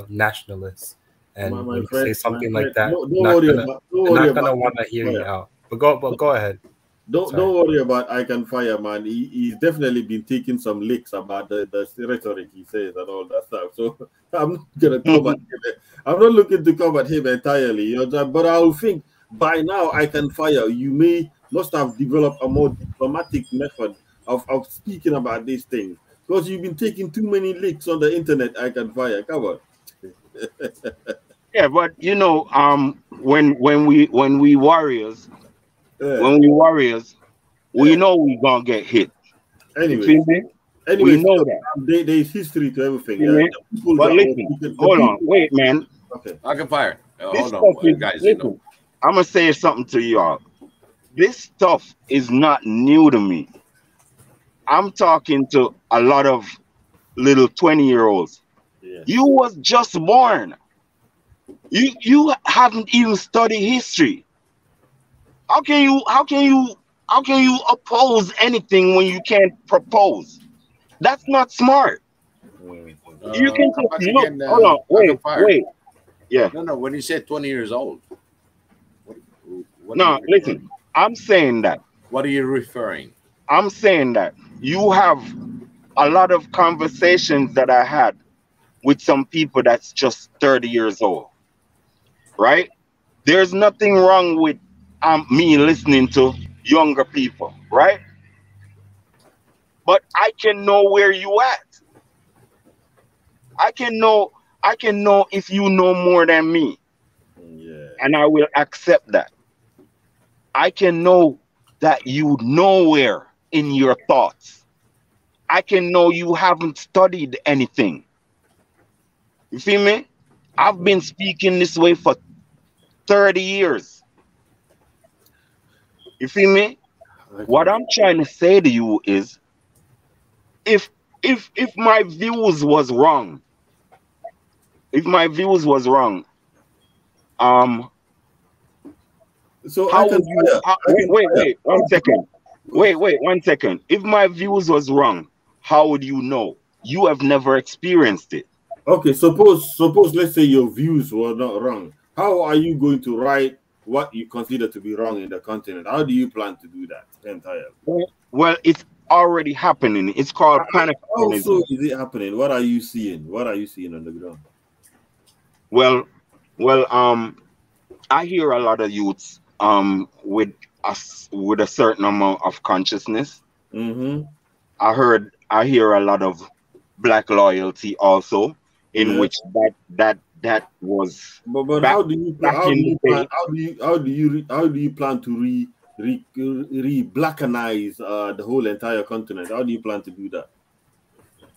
Speaker 5: nationalists, and when you say something like that, they're not gonna want to hear you out. But go ahead.
Speaker 7: Don't worry about I Can Fire, man. He's definitely been taking some licks about the rhetoric he says and all that stuff. So I'm not gonna come at him. I'm not looking to come at him entirely, you know. But I'll think by now I Can Fire, you must have developed a more diplomatic method of speaking about these things, because you've been taking too many licks on the internet. I Can Fire. Come on.
Speaker 6: Yeah, but you know, when we warriors. When we warriors, we know we're gonna get hit.
Speaker 7: Anyway,
Speaker 6: we know that.
Speaker 7: There's history to everything. Yeah.
Speaker 6: But listen, hold on, wait, man.
Speaker 7: Okay.
Speaker 1: I Can Fire. Hold on, guys.
Speaker 6: Listen, I'm gonna say something to y'all. This stuff is not new to me. I'm talking to a lot of little 20-year-olds.
Speaker 7: Yeah.
Speaker 6: You was just born. You haven't even studied history. How can you oppose anything when you can't propose? That's not smart. You can just look.
Speaker 1: Again,
Speaker 6: hold on, wait. Yeah.
Speaker 1: No. When you say 20 years old, what
Speaker 6: no, listen. I'm saying that.
Speaker 1: What are you referring?
Speaker 6: I'm saying that you have a lot of conversations that I had with some people that's just 30 years old, right? There's nothing wrong with me listening to younger people, right? But I can know where you at. I can know if you know more than me.
Speaker 7: Yeah.
Speaker 6: And I will accept that. I can know that you nowhere in your thoughts. I can know you haven't studied anything. You feel me? I've been speaking this way for 30 years. You feel me? What I'm trying to say to you is, if my views was wrong,
Speaker 7: so
Speaker 6: how would you? Wait, 1 second. Wait, 1 second. If my views was wrong, how would you know? You have never experienced it.
Speaker 7: Okay, suppose let's say your views were not wrong. How are you going to write what you consider to be wrong in the continent? How do you plan to do that entirely?
Speaker 6: Well, it's already happening. It's called panic.
Speaker 7: How so is it happening? What are you seeing? What are you seeing on the ground?
Speaker 6: Well, I hear a lot of youths with a certain amount of consciousness.
Speaker 7: Mm-hmm.
Speaker 6: I hear a lot of black loyalty also, in which that was.
Speaker 7: But how do you plan to re-blackanize the whole entire continent? How do you plan to do that?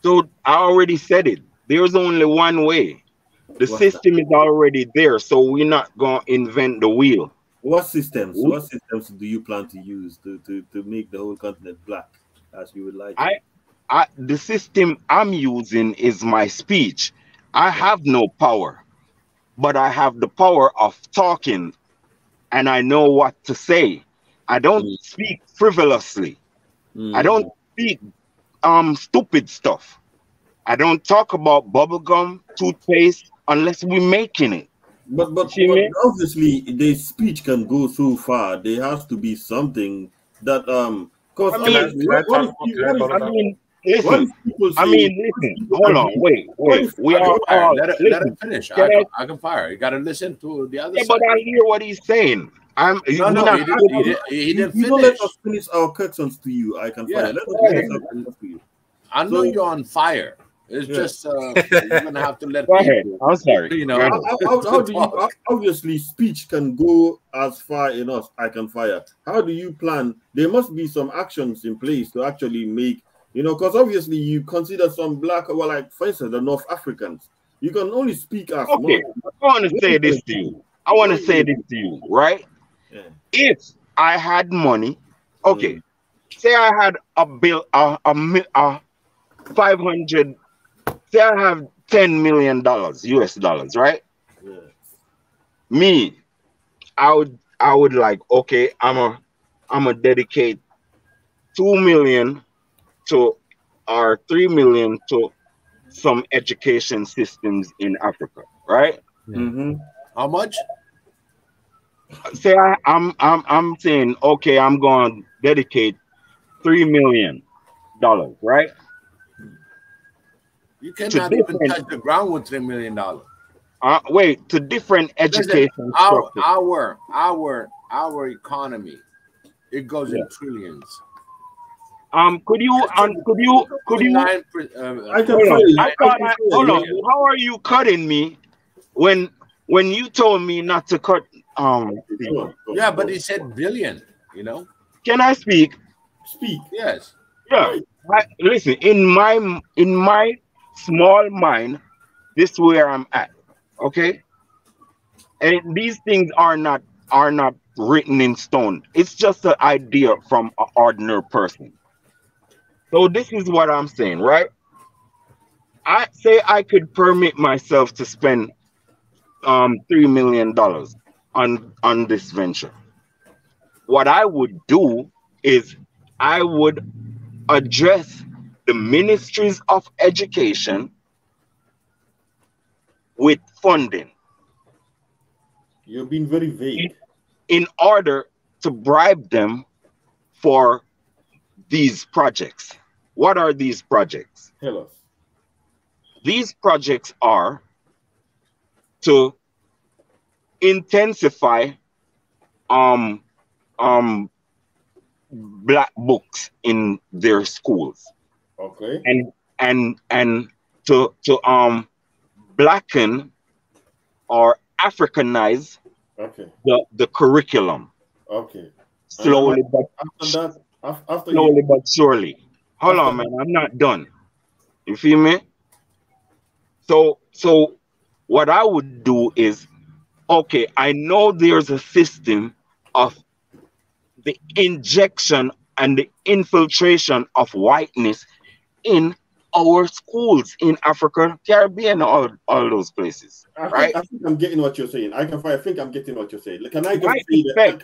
Speaker 6: So I already said it. There's only one way. What's system that? Is already there, so we're not gonna invent the wheel.
Speaker 7: What systems? What systems do you plan to use to make the whole continent black as you would like?
Speaker 6: The system I'm using is my speech. I have no power, but I have the power of talking, and I know what to say. I don't speak frivolously. I don't speak stupid stuff. I don't talk about bubblegum, toothpaste, unless we're making it.
Speaker 7: But obviously, the speech can go so far. There has to be something that listen.
Speaker 6: Hold on, wait. We are all.
Speaker 1: Let him finish. I can fire. You got to listen to the other side.
Speaker 6: But I hear what he's saying. I'm
Speaker 1: No, no,
Speaker 6: not,
Speaker 1: he didn't
Speaker 7: You don't let
Speaker 1: finish.
Speaker 7: us finish our questions to you. I can
Speaker 1: Yeah.
Speaker 7: fire. Let us finish our questions to you.
Speaker 1: I know
Speaker 7: So-
Speaker 1: you're on fire. It's
Speaker 7: Yeah.
Speaker 1: just you're gonna have to let
Speaker 6: go ahead.
Speaker 1: people,
Speaker 6: I'm sorry.
Speaker 1: you
Speaker 6: Go
Speaker 1: know.
Speaker 6: ahead.
Speaker 7: How do you
Speaker 1: talk.
Speaker 7: obviously speech can go as far in us? I can fire. How do you plan? There must be some actions in place to actually make, because obviously you consider some black, well, like for instance, the North Africans. You can only speak as
Speaker 6: Okay,
Speaker 7: North.
Speaker 6: I want to say this to you. Right?
Speaker 7: Yeah.
Speaker 6: If I had money, okay, say I had a bill, a 500, say I have $10 million US dollars, right?
Speaker 7: Yeah.
Speaker 6: Me, I would like, okay, I'm a dedicate 2 million to or 3 million to some education systems in Africa, right?
Speaker 7: Mm-hmm.
Speaker 1: How much?
Speaker 6: Say I'm saying, okay, I'm going to dedicate $3 million, right?
Speaker 1: You cannot even touch the ground with $3 million.
Speaker 6: Wait, to different education structures.
Speaker 1: Our economy, it goes in trillions.
Speaker 6: Could you
Speaker 7: I can
Speaker 6: hold on. How are you cutting me when you told me not to cut?
Speaker 1: Yeah, but he said billion.
Speaker 6: Can I speak?
Speaker 7: Speak.
Speaker 1: Yes.
Speaker 6: Yeah. Listen, in my small mind, this is where I'm at. Okay. And these things are not written in stone. It's just an idea from an ordinary person. So this is what I'm saying, right? I say I could permit myself to spend $3 million on this venture. What I would do is I would address the ministries of education with funding.
Speaker 7: You're being very vague.
Speaker 6: In order to bribe them for these projects. What are these projects?
Speaker 7: Tell us.
Speaker 6: These projects are to intensify black books in their schools.
Speaker 7: Okay.
Speaker 6: And to blacken or Africanize the curriculum.
Speaker 7: Okay.
Speaker 6: Slowly but surely. Hold on, man. I'm not done. You feel me? So what I would do is, okay, I know there's a system of the injection and the infiltration of whiteness in our schools in Africa, Caribbean, all those places. Right?
Speaker 7: I think I'm getting what you're saying. I think I'm getting what you're saying. Can I just say
Speaker 6: that?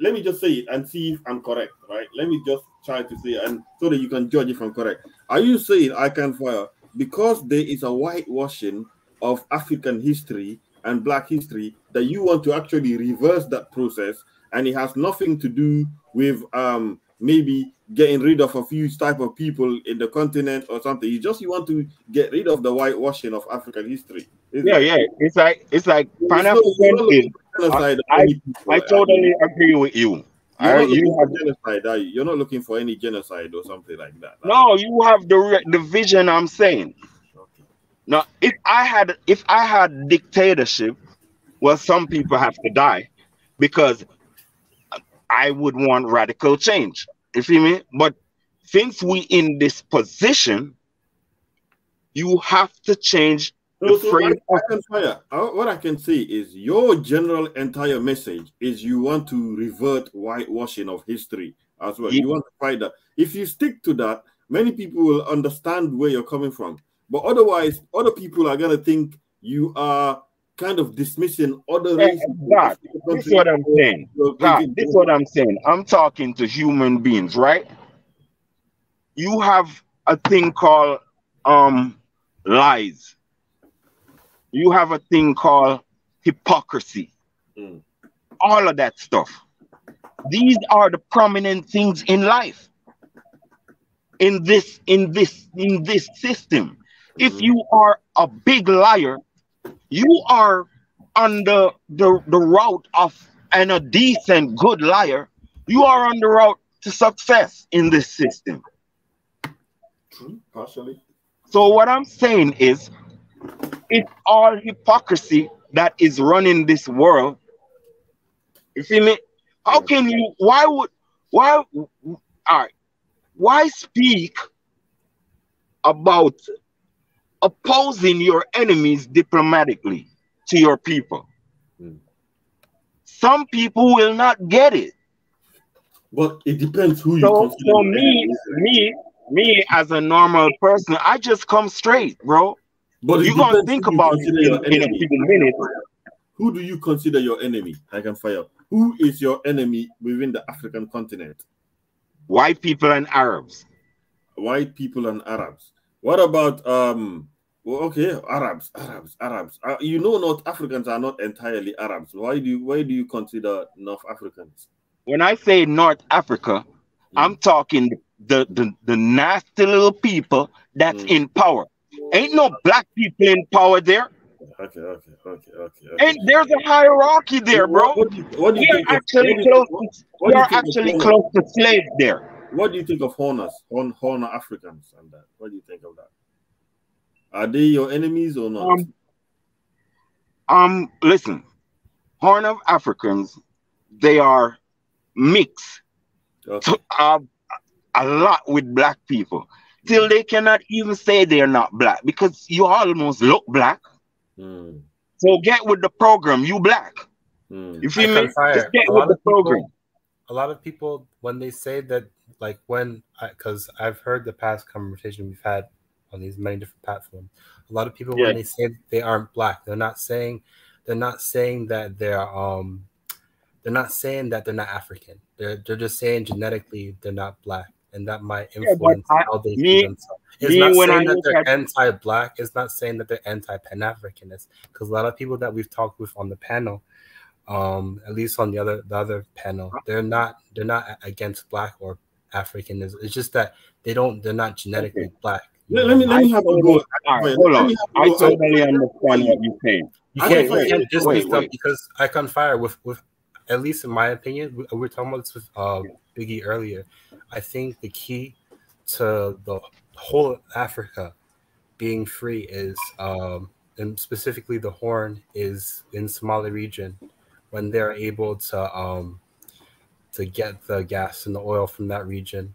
Speaker 7: Let me just say it and see if I'm correct, right? Let me just try to say it, and so that you can judge if I'm correct. Are you saying I can fire because there is a whitewashing of African history and black history that you want to actually reverse that process, and it has nothing to do with maybe getting rid of a few type of people in the continent or something? You want to get rid of the whitewashing of African history.
Speaker 6: Yeah. It's like Pan-African is. I totally agree with you.
Speaker 7: You're not looking for any genocide or something like that.
Speaker 6: No, you have the vision. I'm saying.
Speaker 7: Okay.
Speaker 6: Now, if I had dictatorship, well, some people have to die because I would want radical change. You feel me? But since we in this position, you have to change the frame.
Speaker 7: What I can say is your general entire message is you want to revert whitewashing of history as well. Yeah. You want to fight that. If you stick to that, many people will understand where you're coming from. But otherwise, other people are going to think you are kind of dismissing other races.
Speaker 6: This is what I'm saying. This is what I'm saying. I'm talking to human beings, right? You have a thing called lies. You have a thing called hypocrisy. All of that stuff. These are the prominent things in life. In this system. If you are a big liar, you are on the route of and a decent, good liar, you are on the route to success in this system.
Speaker 7: Partially.
Speaker 6: So what I'm saying is, it's all hypocrisy that is running this world. You feel me? How can you? Why? All right. Why speak about opposing your enemies diplomatically to your people? Some people will not get it.
Speaker 7: But it depends who you
Speaker 6: So
Speaker 7: consider.
Speaker 6: for me as a normal person, I just come straight, bro.
Speaker 7: But
Speaker 6: You're gonna think about it in a few minutes.
Speaker 7: Who do you consider your enemy? I can fire. Who is your enemy within the African continent?
Speaker 6: White people and Arabs.
Speaker 7: White people and Arabs. What about well, okay, Arabs. You know, North Africans are not entirely Arabs. Why do you consider North Africans?
Speaker 6: When I say North Africa, I'm talking the nasty little people that's in power. Ain't no black people in power there.
Speaker 7: Okay.
Speaker 6: And there's a hierarchy there, bro.
Speaker 7: What do you
Speaker 6: We are
Speaker 7: think
Speaker 6: actually close to slaves there.
Speaker 7: What do you think of Horner Africans and that? What do you think of that? Are they your enemies or not?
Speaker 6: Listen, Horn of Africans, they are mixed a lot with black people. Till they cannot even say they're not black because you almost look black. So get with the program, you black. You feel me? Just get with the program.
Speaker 5: A lot of people, when they say that, like because I've heard the past conversation we've had on these many different platforms, a lot of people when they say they aren't black, they're not saying that they're not not African. They're just saying genetically they're not black, and that might influence how they see themselves. It's not saying that they're anti-black. It's not saying that they're anti-Pan-Africanist, because a lot of people that we've talked with on the panel, at least on the other panel, they're not against black or Africanism. It's just that they're not genetically black.
Speaker 7: Let me have a go.
Speaker 6: Hold on. I totally understand what you're saying.
Speaker 5: You can't just be stuff because I can fire with at least in my opinion. We were talking about this with Biggie earlier. I think the key to the whole of Africa being free is, and specifically the Horn, is in Somali region when they're able to get the gas and the oil from that region.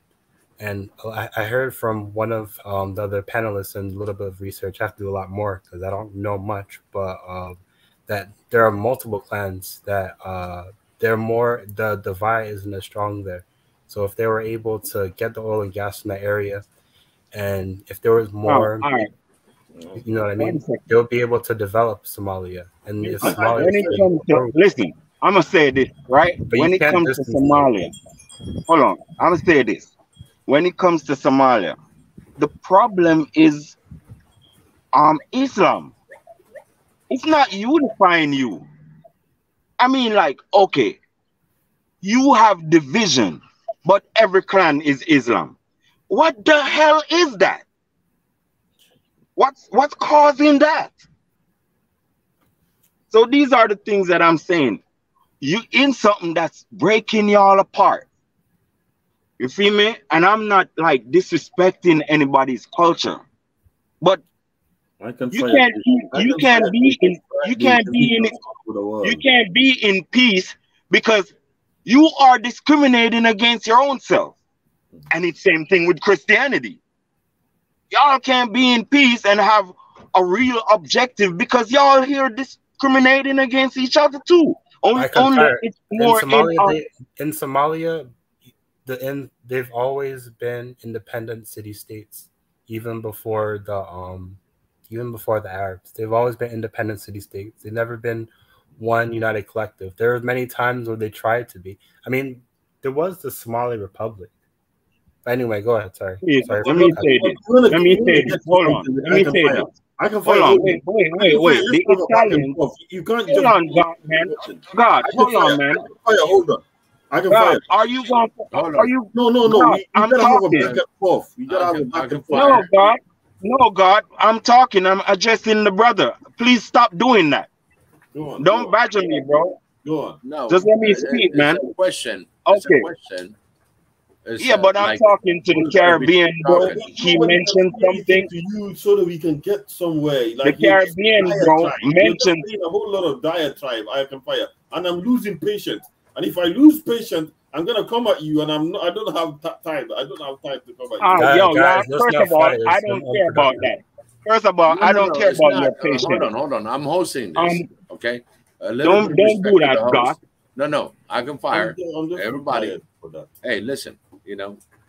Speaker 5: And I heard from one of the other panelists and a little bit of research. I have to do a lot more because I don't know much, but that there are multiple clans that the divide isn't as strong there. So if they were able to get the oil and gas in that area, and if there was more, you know what I mean, they'll be able to develop Somalia. And if Somalia
Speaker 6: listen, I'm gonna say this right. When it comes to Somalia, hold on, I'm gonna say this. When it comes to Somalia, the problem is Islam. It's not unifying you. I mean, like, okay, you have division, but every clan is Islam. What the hell is that? What's causing that? So these are the things that I'm saying. You in something that's breaking y'all apart. You feel me? And I'm not like disrespecting anybody's culture, but you can't be in peace because you are discriminating against your own self. And it's same thing with Christianity. Y'all can't be in peace and have a real objective because y'all here discriminating against each other too.
Speaker 5: In Somalia, they've always been independent city states, even before the Arabs. They've always been independent city states. They've never been one united collective. There were many times where they tried to be. I mean, there was the Somali Republic. Anyway, go ahead. Sorry.
Speaker 6: Let me say this. Hold on. Let me say this.
Speaker 7: I can find out.
Speaker 6: Wait. The Italians.
Speaker 7: You can't.
Speaker 6: Hold on, God, man. God, hold on, man.
Speaker 7: Hold on. I can
Speaker 6: God,
Speaker 7: fire.
Speaker 6: are you going? Are you?
Speaker 7: No.
Speaker 6: God,
Speaker 7: I'm talking. You gotta have a back and forth.
Speaker 6: No, God. I'm talking. I'm addressing the brother. Please stop doing that. Don't badger me, bro.
Speaker 7: Go on.
Speaker 1: No,
Speaker 6: Just let me speak, man.
Speaker 1: It's a question.
Speaker 6: Okay.
Speaker 1: It's a question. It's,
Speaker 6: Yeah, but I'm
Speaker 1: like,
Speaker 6: talking to the
Speaker 1: who's gonna be
Speaker 6: Caribbean, bro.
Speaker 1: talking?
Speaker 6: He
Speaker 7: Nobody
Speaker 6: mentioned
Speaker 7: can say anything
Speaker 6: something.
Speaker 7: to you so that we can get somewhere. Like
Speaker 6: The Caribbean, bro,
Speaker 7: you're just
Speaker 6: mentioned.
Speaker 7: saying a whole lot of diatribe. I can fire, and I'm losing patience. And if I lose patience, I'm gonna come at you, and I don't have time. I don't have time to come at you.
Speaker 6: Yo,
Speaker 5: guys, let's
Speaker 6: first
Speaker 5: not
Speaker 6: of all,
Speaker 5: fight.
Speaker 6: I
Speaker 5: It's
Speaker 6: don't care about
Speaker 5: unproductive.
Speaker 6: that. First of all, I don't care
Speaker 1: It's
Speaker 6: about
Speaker 1: not.
Speaker 6: your patience.
Speaker 1: Hold on. I'm hosting this. Okay. A little
Speaker 6: Don't
Speaker 1: bit of
Speaker 6: do
Speaker 1: respect
Speaker 6: that,
Speaker 1: to the host.
Speaker 6: Doc.
Speaker 1: No. I can fire
Speaker 7: I'm just
Speaker 1: everybody.
Speaker 7: tired for that.
Speaker 1: Hey, listen.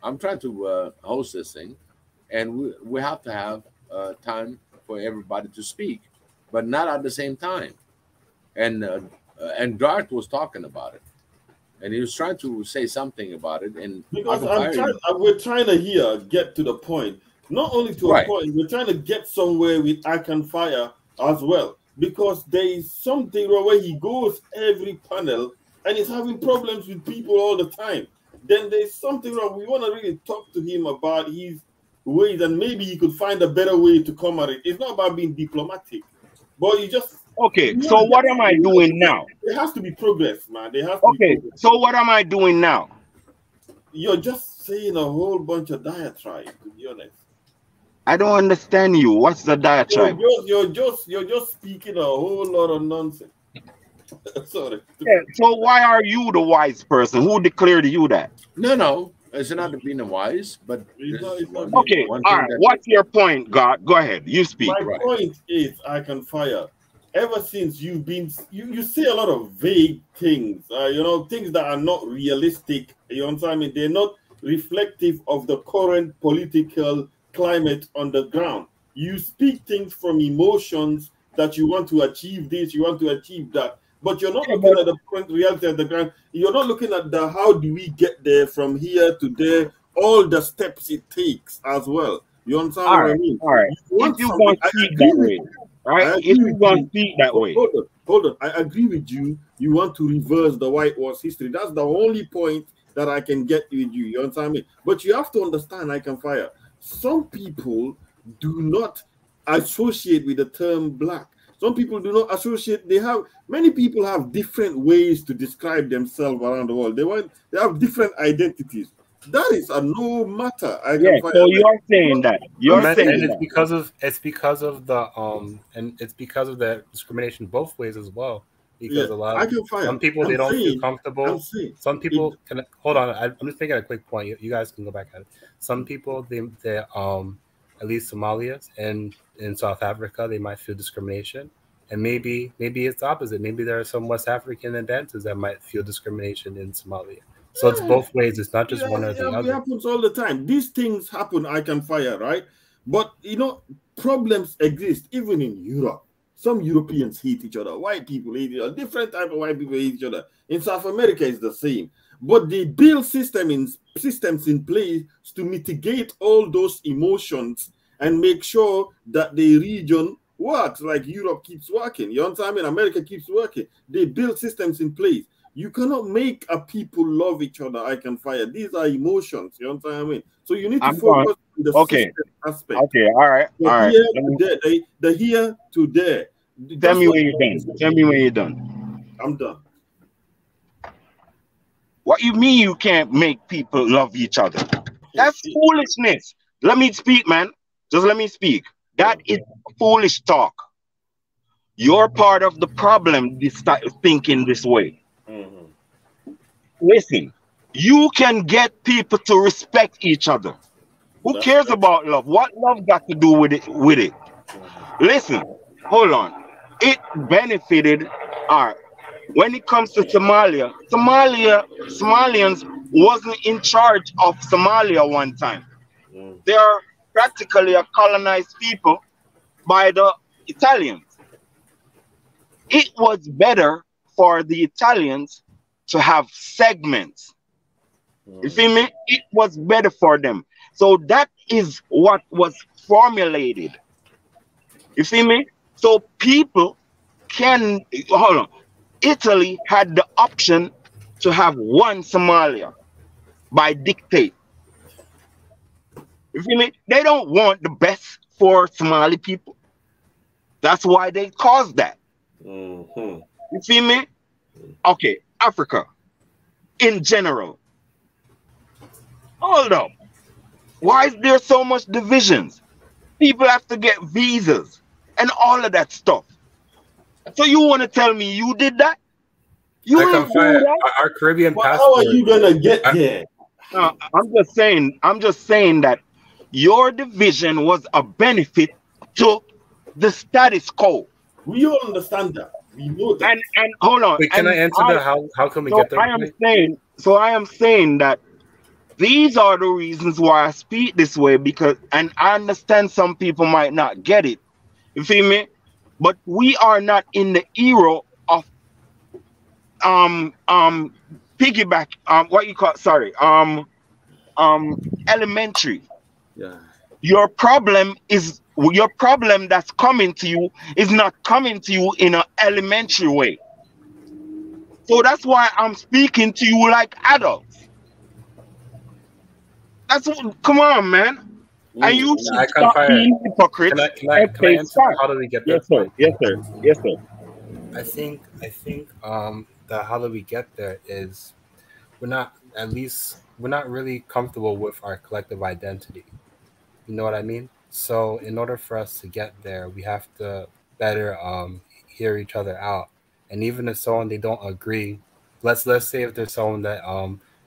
Speaker 1: I'm trying to host this thing, and we have to have time for everybody to speak, but not at the same time. And Garth was talking about it, and he was trying to say something about it, and
Speaker 7: Because we're trying to get to the point. Not only to a point, we're trying to get somewhere with I Can Fire as well. Because there is something wrong where he goes every panel and he's having problems with people all the time. Then there's something wrong. We want to really talk to him about his ways, and maybe he could find a better way to come at it. It's not about being diplomatic, but you just
Speaker 6: okay. So what am I doing now?
Speaker 7: There has to be progress, man. There has to be progress.
Speaker 6: So what am I doing now?
Speaker 7: You're just saying a whole bunch of diatribe, to be honest.
Speaker 6: I don't understand you. What's the diatribe?
Speaker 7: You're just speaking a whole lot of nonsense. Sorry.
Speaker 6: Yeah, so why are you the wise person? Who declared you that?
Speaker 1: No. It's not being wise, but
Speaker 6: okay. All right. What's your point, God? Go ahead. You speak.
Speaker 7: My point is, I Can Fire. Ever since you've been, you say a lot of vague things. Things that are not realistic. You understand me? They're not reflective of the current political climate on the ground. You speak things from emotions that you want to achieve this, you want to achieve that, but you're not looking at the current reality of the ground. You're not looking at the how do we get there from here to there, all the steps it takes as well. You understand what I mean?
Speaker 6: All right. If you want to speak that way, right? If you want to speak that way.
Speaker 7: Hold on. I agree with you. You want to reverse the white wars history. That's the only point that I can get with you. You understand me? But you have to understand I Can Fire. Some people do not associate with the term black. Some people do not associate. Many people have different ways to describe themselves around the world. They have different identities. That is a no matter.
Speaker 6: So you're saying that.
Speaker 5: It's because of the discrimination both ways as well. Because a lot of some people they don't feel comfortable. Some people can hold on. I'm just making a quick point. You guys can go back at it. Some people they at least Somalians and in South Africa they might feel discrimination, and maybe it's the opposite. Maybe there are some West African and dancers that might feel discrimination in Somalia. So it's both ways. It's not just one or the other.
Speaker 7: It happens all the time. These things happen. I Can Fire, right? But problems exist even in Europe. Some Europeans hate each other. White people hate each other. Different type of white people hate each other. In South America, it's the same. But they build systems in place to mitigate all those emotions and make sure that the region works like Europe keeps working. You understand? America keeps working. They build systems in place. You cannot make a people love each other. I Can Fire. These are emotions. You understand? So you need to focus on the system aspect.
Speaker 6: Okay, all right.
Speaker 7: The here to there.
Speaker 6: Tell me when you're done.
Speaker 7: I'm done.
Speaker 6: What you mean you can't make people love each other? That's foolishness. Let me speak, man. Just let me speak. That is foolish talk. You're part of the problem thinking this way. Listen, you can get people to respect each other. Who cares about love? What love got to do with it? Listen, hold on. It benefited when it comes to Somalia, Somalians wasn't in charge of Somalia one time. They are practically a colonized people by the Italians. It was better for the Italians to have segments. You feel me? It was better for them. So that is what was formulated. You feel me? So people can, hold on. Italy had the option to have one Somalia by dictate. You feel me? They don't want the best for Somali people. That's why they caused that. You feel me? Okay, Africa in general. Hold up. Why is there so much divisions? People have to get visas and all of that stuff. So you want to tell me you did that? You ain't do that?
Speaker 5: Our Caribbean
Speaker 7: Well,
Speaker 5: passport.
Speaker 7: how are you gonna get there?
Speaker 6: I'm just saying that your division was a benefit to the status quo.
Speaker 7: We all understand that. We know that.
Speaker 6: And hold on.
Speaker 5: Wait, can I answer that? How can we get there?
Speaker 6: I am saying that these are the reasons why I speak this way, because, and I understand some people might not get it. You feel me? But we are not in the era of piggyback, what you call, sorry, elementary.
Speaker 7: Yeah.
Speaker 6: Your problem that's coming to you is not coming to you in an elementary way. So that's why I'm speaking to you like adults. That's what, come on, man. And you should stop being hypocrites.
Speaker 5: Can I answer? How do we get there?
Speaker 6: Yes, sir.
Speaker 5: I think the how do we get there is we're not really comfortable with our collective identity. You know what I mean? So in order for us to get there, we have to better hear each other out. And even if someone they don't agree, let's say if there's someone that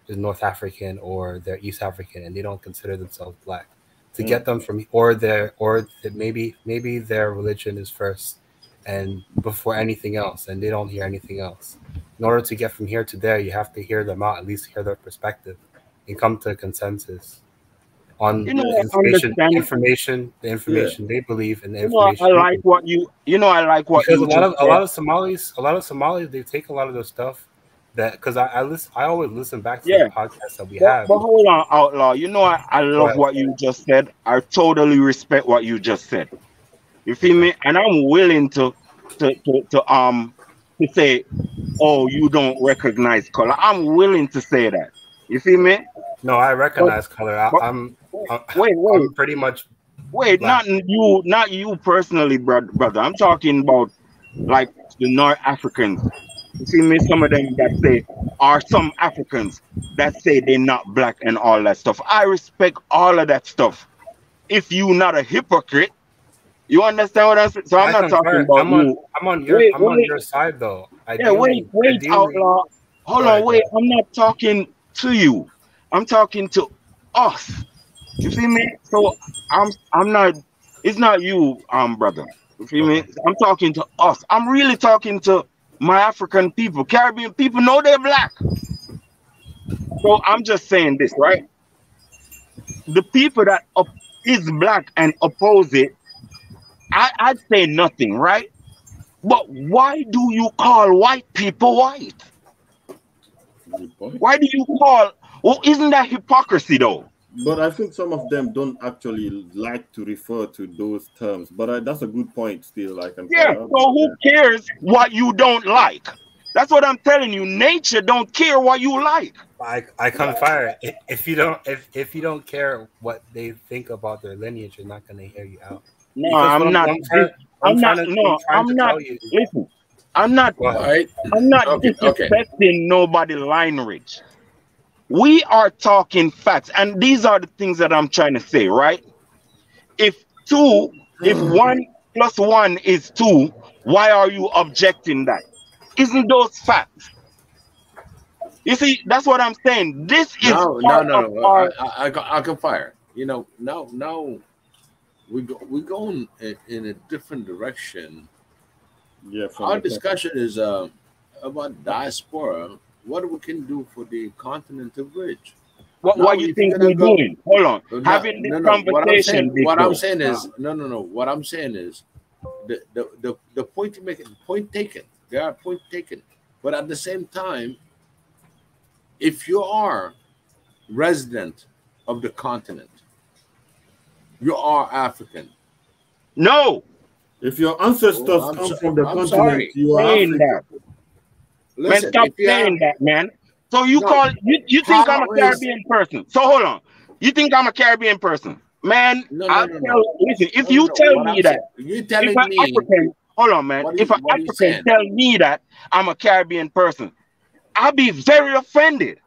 Speaker 5: is North African or they're East African and they don't consider themselves black, to get them from maybe their religion is first and before anything else, and they don't hear anything else. In order to get from here to there, you have to hear them out, at least hear their perspective, and come to a consensus on the information they believe in the information.
Speaker 6: I like what you
Speaker 5: because a lot of Somalis they take a lot of the stuff that, because I always listen back to the podcast that we have.
Speaker 6: But hold on, Outlaw. You know I love what you just said. I totally respect what you just said. You feel me? And I'm willing to say, oh, you don't recognize color. I'm willing to say that. You feel me?
Speaker 5: No, I recognize color. I'm pretty much.
Speaker 6: Wait, black. not you personally, brother. I'm talking about like the North Africans. You see me? Some of them that say are some Africans that say they're not black and all that stuff. I respect all of that stuff. If you not a hypocrite, you understand what I'm saying? So I'm not talking about you.
Speaker 5: I'm on your side though.
Speaker 6: Wait, Outlaw. Hold on, wait. I'm not talking to you. I'm talking to us. You see me? So I'm not. It's not you, brother. You feel me? I'm talking to us. I'm really talking to my African people. Caribbean people know they're black. So I'm just saying this, right? The people that is black and oppose it, I'd say nothing, right? But why do you call white people white? Why do you call? Well, isn't that hypocrisy though?
Speaker 7: But I think some of them don't actually like to refer to those terms. But that's a good point still. So
Speaker 6: who cares what you don't like? That's what I'm telling you. Nature don't care what you like.
Speaker 5: I come fire. If you don't care what they think about their lineage, you're not going to hear you out.
Speaker 6: No, I'm not. I'm not disrespecting nobody's lineage. We are talking facts, and these are the things that I'm trying to say, right? If 1 + 1 is 2, why are you objecting that? Isn't those facts? You see, that's what I'm saying. This is
Speaker 1: no. I can fire. You know, now we're going in a different direction.
Speaker 7: Yeah.
Speaker 1: Our discussion is about diaspora. What we can do for the continental bridge.
Speaker 6: What do you think we're doing? Hold on. Having this conversation.
Speaker 1: What I'm saying is What I'm saying is the point you make, point taken. There are point taken. But at the same time, if you are resident of the continent, you are African.
Speaker 7: No. If your ancestors come from the continent, you are African.
Speaker 6: Man, stop saying that, man. So you think I'm a Caribbean person? So hold on. You think I'm a Caribbean person? Man, listen, if you tell me that,
Speaker 1: you're telling me,
Speaker 6: hold on, man. If an African tell me that I'm a Caribbean person, I'll be very offended.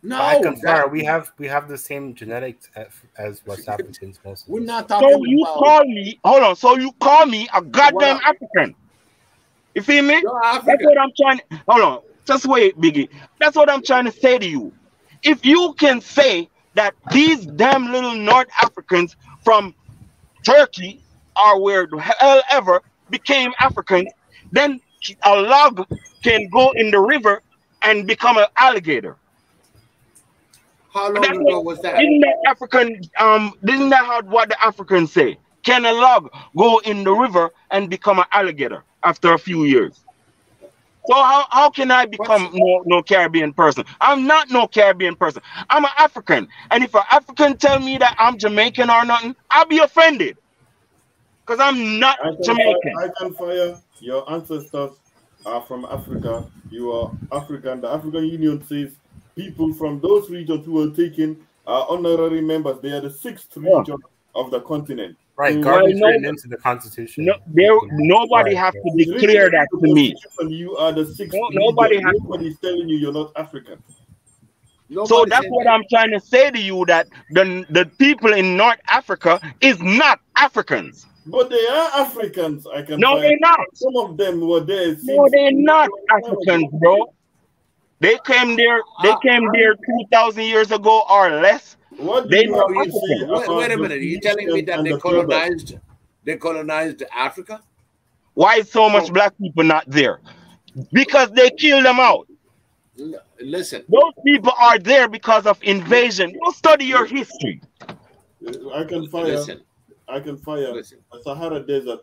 Speaker 5: No, I confer. We have the same genetics as West Africans. Most.
Speaker 1: We're not talking
Speaker 6: so you about... call me. Hold on. So you call me a goddamn African? You feel me? That's what I'm trying. Hold on. Just wait, Biggie. That's what I'm trying to say to you. If you can say that these damn little North Africans from Turkey or where the hell ever became Africans, then a log can go in the river and become an alligator.
Speaker 1: How long ago was that?
Speaker 6: Isn't that African? Isn't that what the Africans say? Can a log go in the river and become an alligator after a few years? So how can I become no Caribbean person? I'm not no Caribbean person. I'm an African. And if an African tell me that I'm Jamaican or nothing, I'll be offended. Because I'm not Jamaican.
Speaker 7: I can fire. Your ancestors are from Africa. You are African. The African Union says people from those regions who were taken are honorary members. They are the 6th region of the continent.
Speaker 5: Right, garbage written into the Constitution.
Speaker 6: Nobody has to declare that to me.
Speaker 7: You are the 6th. Nobody's telling you you're not African.
Speaker 6: So that's what I'm trying to say to you, that the people in North Africa is not Africans.
Speaker 7: But they are Africans.
Speaker 6: No, they're not.
Speaker 7: Some of them were there.
Speaker 6: No, they're not Africans, bro. They came there 2,000 years ago or less.
Speaker 7: What do you
Speaker 1: say? Wait a minute. You're telling me that they colonized Africa?
Speaker 6: Why is so much black people not there? Because they killed them out.
Speaker 1: Listen.
Speaker 6: Those people are there because of invasion. Go study your history.
Speaker 7: I can fire.
Speaker 1: Listen.
Speaker 7: The Sahara Desert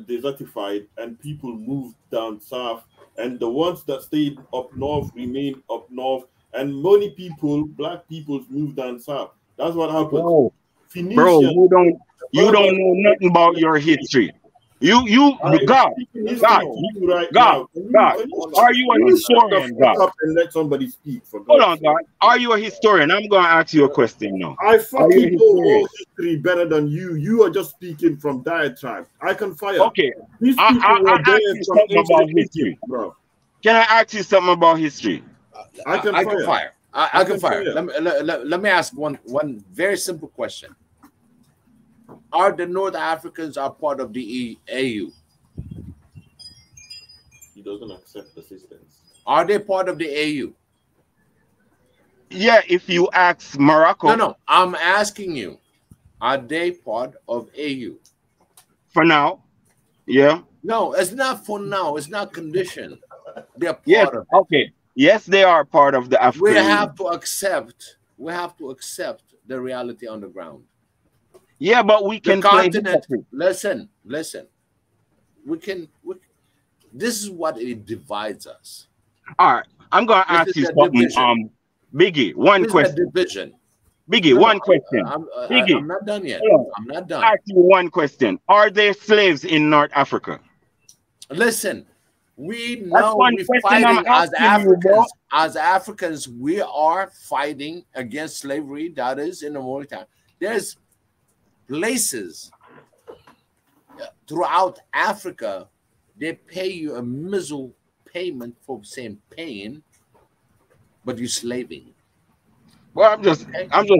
Speaker 7: desertified and people moved down south, and the ones that stayed up north remained up north, and many people, black people, moved down south. That's what happened.
Speaker 6: Bro, you don't know nothing about your history. God, are you a historian, God?
Speaker 7: And let somebody speak.
Speaker 6: Hold on, God. Are you a historian? I'm going to ask you a question now.
Speaker 7: I fucking know history better than you. You are just speaking from diatribe. I can fire.
Speaker 6: Okay. I'll ask you something about history, bro. Can I ask you something about history?
Speaker 7: I can fire.
Speaker 1: I can fire. Let me ask one very simple question. Are the North Africans are part of the AU?
Speaker 7: He doesn't accept assistance.
Speaker 1: Are they part of the AU?
Speaker 6: Yeah, if you ask Morocco.
Speaker 1: No, I'm asking you. Are they part of AU?
Speaker 6: For now, yeah.
Speaker 1: No, it's not for now. It's not conditioned. They're part of it.
Speaker 6: Okay. Yes, they are part of the African.
Speaker 1: We have to accept the reality on the ground.
Speaker 6: Yeah, but we can
Speaker 1: play listen. This is what it divides us.
Speaker 6: All right, I'm gonna ask you something. Biggie, one question. Biggie, one question. Biggie,
Speaker 1: I'm not done yet. I'm not done.
Speaker 6: Ask you one question. Are there slaves in North Africa?
Speaker 1: Listen, we know we're fighting as Africans. As Africans, we are fighting against slavery. That is in the Mauritania. There's places throughout Africa, they pay you a miserable payment for saying paying, but you're slaving.
Speaker 6: Well, I'm just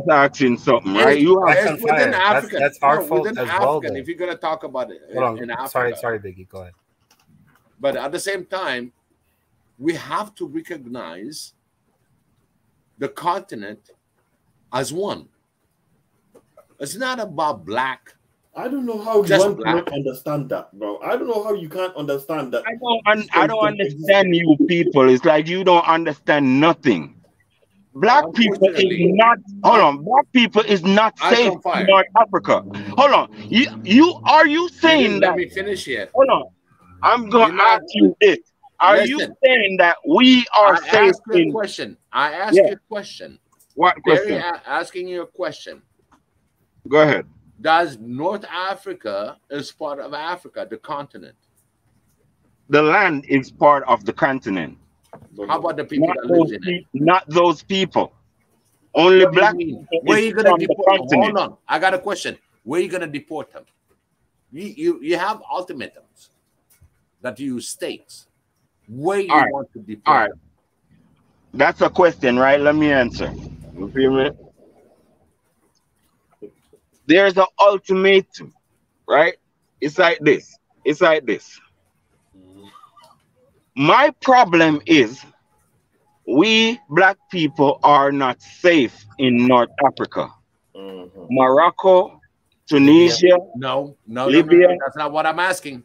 Speaker 6: asking something, right?
Speaker 1: Within Africa.
Speaker 5: That's our fault as well.
Speaker 1: If you're gonna talk about it in Africa.
Speaker 5: Sorry, Biggie, go ahead.
Speaker 1: But at the same time, we have to recognize the continent as one. It's not about black.
Speaker 7: I don't know how you can't understand that, bro. I don't know how you can't understand that.
Speaker 6: I don't understand you people. It's like you don't understand nothing. Black people is not. Hold on. Black people is not safe in North Africa. Hold on. You saying that?
Speaker 1: Let me finish here.
Speaker 6: Hold on. I'm gonna ask you this. Are you saying that we are safe in?
Speaker 1: I asked you a question.
Speaker 6: What question?
Speaker 1: Asking you a question.
Speaker 6: Go ahead.
Speaker 1: Does North Africa is part of Africa, the continent?
Speaker 6: The land is part of the continent.
Speaker 1: How about the people that live in it?
Speaker 6: Not those people. Only black people.
Speaker 1: Where are you going to deport them? Hold on. I got a question. Where are you going to deport them? You have ultimatums. that you state where you
Speaker 6: All right.
Speaker 1: want to deploy.
Speaker 6: All right. That's a question, right? Let me answer. You feel me? There's an ultimatum, right? It's like this. It's like this. My problem is we black people are not safe in North Africa. Morocco, Tunisia,
Speaker 1: No,
Speaker 6: Libya.
Speaker 1: that's not what I'm asking.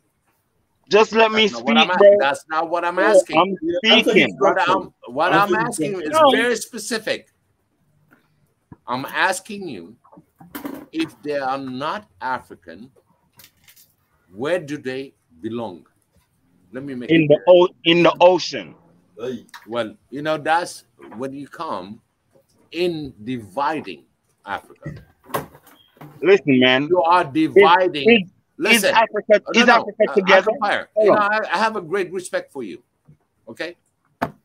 Speaker 6: Just let me
Speaker 1: That's not what
Speaker 6: speak,
Speaker 1: I'm
Speaker 6: bro.
Speaker 1: That's not what I'm asking.
Speaker 6: I'm speaking.
Speaker 1: What I'm asking is very specific. I'm asking you, if they are not African, where do they belong? Let me make
Speaker 6: in the ocean.
Speaker 1: Well, you know, that's when you come in dividing Africa.
Speaker 6: Listen, man.
Speaker 1: You are dividing.
Speaker 6: Is
Speaker 1: Listen,
Speaker 6: Africa together?
Speaker 1: I have a great respect for you. Okay,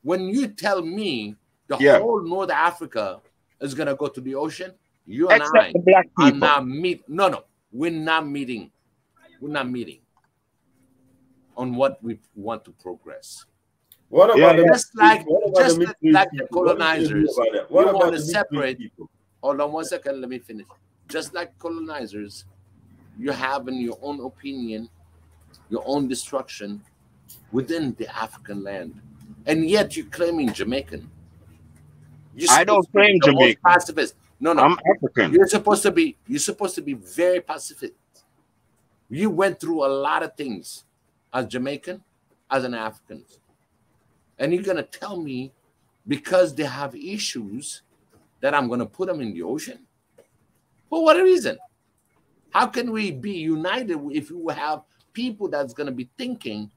Speaker 1: when you tell me the whole North Africa is gonna go to the ocean, you and
Speaker 6: Except the black
Speaker 1: are
Speaker 6: people.
Speaker 1: not we're not meeting. We're not meeting on what we want to progress.
Speaker 7: What about
Speaker 1: just like the colonizers? You want to separate. Hold on 1 second. Let me finish. Just like colonizers, you have in your own opinion, your own destruction within the African land, and yet you're claiming Jamaican.
Speaker 6: I don't claim Jamaican.
Speaker 1: Pacifist. No,
Speaker 6: I'm African.
Speaker 1: You're supposed to be very pacifist. You went through a lot of things as Jamaican, as an African, and you're gonna tell me because they have issues that I'm gonna put them in the ocean? For what reason? How can we be united if we have people that's going to be thinking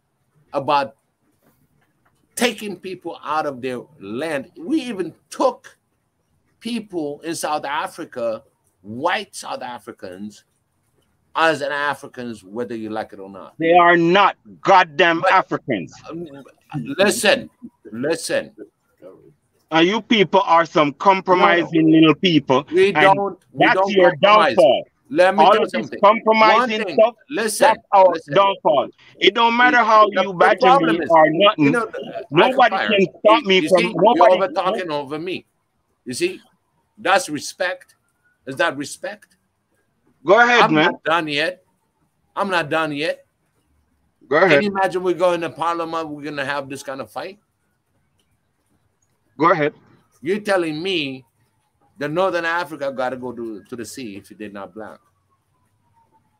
Speaker 1: about taking people out of their land? We even took people in South Africa, white South Africans, as an Africans, whether you like it or not.
Speaker 6: They are not goddamn Africans.
Speaker 1: Listen.
Speaker 6: You people are some compromising little people. That's your downfall.
Speaker 1: Let me tell you something.
Speaker 6: Compromising stuff. That's our downfall. It don't matter how you badger me or nothing. Nobody can stop me from.
Speaker 1: You're over talking over me. You see, that's respect. Is that respect?
Speaker 6: Go ahead, man.
Speaker 1: I'm not done yet.
Speaker 6: Go ahead.
Speaker 1: Can you imagine we go into Parliament? We're gonna have this kind of fight.
Speaker 6: Go ahead.
Speaker 1: You're telling me that Northern Africa got to go to the sea if they're not black.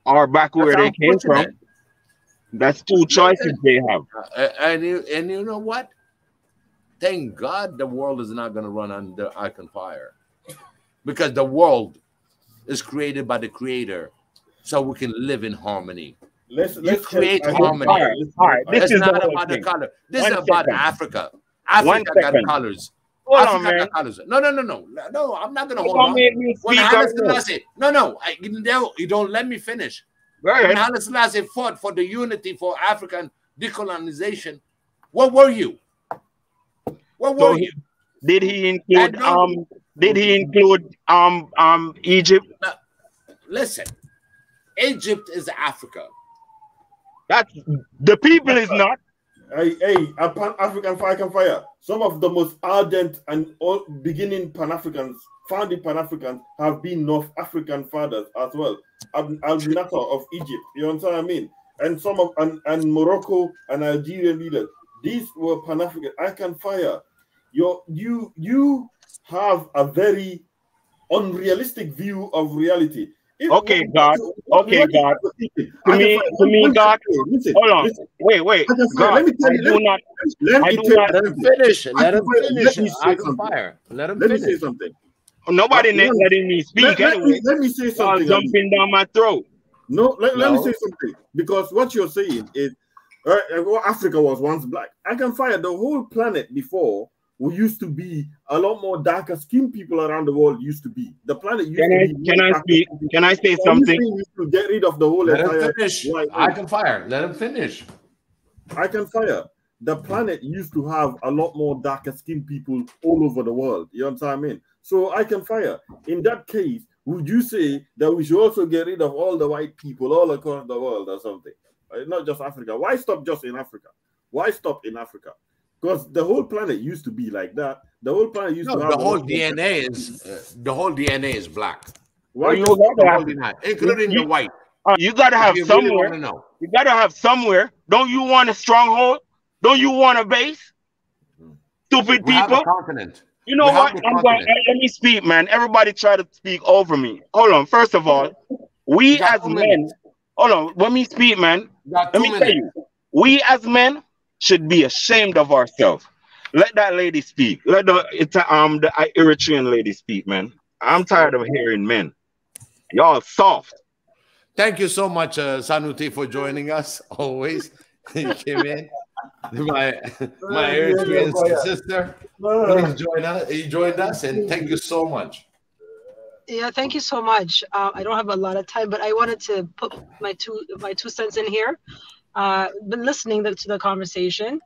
Speaker 6: Or back where they came from. That's two choices they have.
Speaker 1: And you know what? Thank God the world is not going to run under icon fire. Because the world is created by the Creator so we can live in harmony.
Speaker 7: Let's
Speaker 1: create harmony.
Speaker 6: All right.
Speaker 1: This is not about the color. This is about Africa. Africa got colors.
Speaker 6: Hold on, man.
Speaker 1: Colors. No, I'm not gonna hold on. You don't let me finish. When Haile Selassie fought for the unity for African decolonization, what were you?
Speaker 6: Did he include Egypt?
Speaker 1: Listen, Egypt is Africa.
Speaker 6: That's the people is not.
Speaker 7: Hey, a Pan-African fire can fire. Some of the most ardent and beginning Pan-Africans, founding Pan-Africans, have been North African fathers as well. Al-Nassr of Egypt, you understand what I mean? And some of and Morocco and Algerian leaders, these were Pan-African. I can fire. You have a very unrealistic view of reality.
Speaker 6: Okay, God. To me, God. Hold on. Wait. God,
Speaker 7: let me tell you. Let him finish.
Speaker 1: Let him
Speaker 7: say something.
Speaker 6: Nobody letting me speak.
Speaker 7: Let me say something.
Speaker 6: Jumping down my throat.
Speaker 7: No, let me say something. Because what you're saying is, Africa was once black. I can fire the whole planet before. We used to be a lot more darker skinned people around the world. Used to be the planet.
Speaker 6: Can I speak? Can I say something?
Speaker 7: We used to get rid of the whole entire.
Speaker 1: I can fire. Let him finish.
Speaker 7: I can fire. The planet used to have a lot more darker skinned people all over the world. You understand what I mean? So I can fire. In that case, would you say that we should also get rid of all the white people all across the world or something? not just Africa. Why stop just in Africa? Why stop in Africa? Because the whole planet used to be like that. The whole planet used to have
Speaker 1: the whole DNA is black.
Speaker 7: Why
Speaker 6: you
Speaker 7: just
Speaker 1: including the white.
Speaker 6: You gotta have
Speaker 1: You
Speaker 6: somewhere.
Speaker 1: really wanna know.
Speaker 6: You gotta have somewhere. Don't you want a stronghold? Don't you want a base? Stupid
Speaker 1: We have
Speaker 6: people.
Speaker 1: a continent.
Speaker 6: You know
Speaker 1: We have
Speaker 6: what?
Speaker 1: the
Speaker 6: I'm going.
Speaker 1: continent.
Speaker 6: Let me speak, man. Everybody try to speak over me. Hold on. First of all, we
Speaker 1: You got
Speaker 6: as
Speaker 1: 2
Speaker 6: men.
Speaker 1: minutes.
Speaker 6: Hold on. Let me speak, man.
Speaker 1: You got
Speaker 6: Let
Speaker 1: 2
Speaker 6: me tell
Speaker 1: minutes.
Speaker 6: you. We as men should be ashamed of ourselves. Let that lady speak. Let the Eritrean lady speak, man. I'm tired of hearing men. Y'all soft.
Speaker 1: Thank you so much, Sanuti, for joining us. Always, you came in. My Eritrean sister, please join us. He joined us, and thank you so much.
Speaker 8: Yeah, thank you so much. I don't have a lot of time, but I wanted to put my two cents in here. Been listening to the conversation.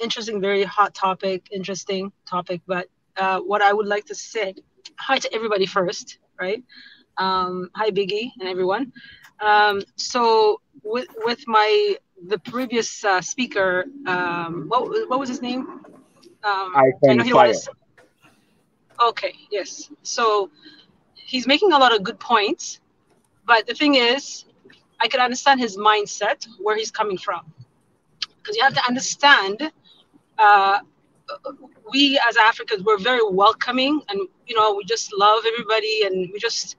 Speaker 8: Interesting, very hot topic, interesting topic. But what I would like to say, hi to everybody first, right? Hi Biggie and everyone. So with the previous speaker, what was his name? I know he wanted to. Okay, yes. So he's making a lot of good points, but the thing is, I can understand his mindset, where he's coming from, because you have to understand. We as Africans, we're very welcoming, and we just love everybody, and we just.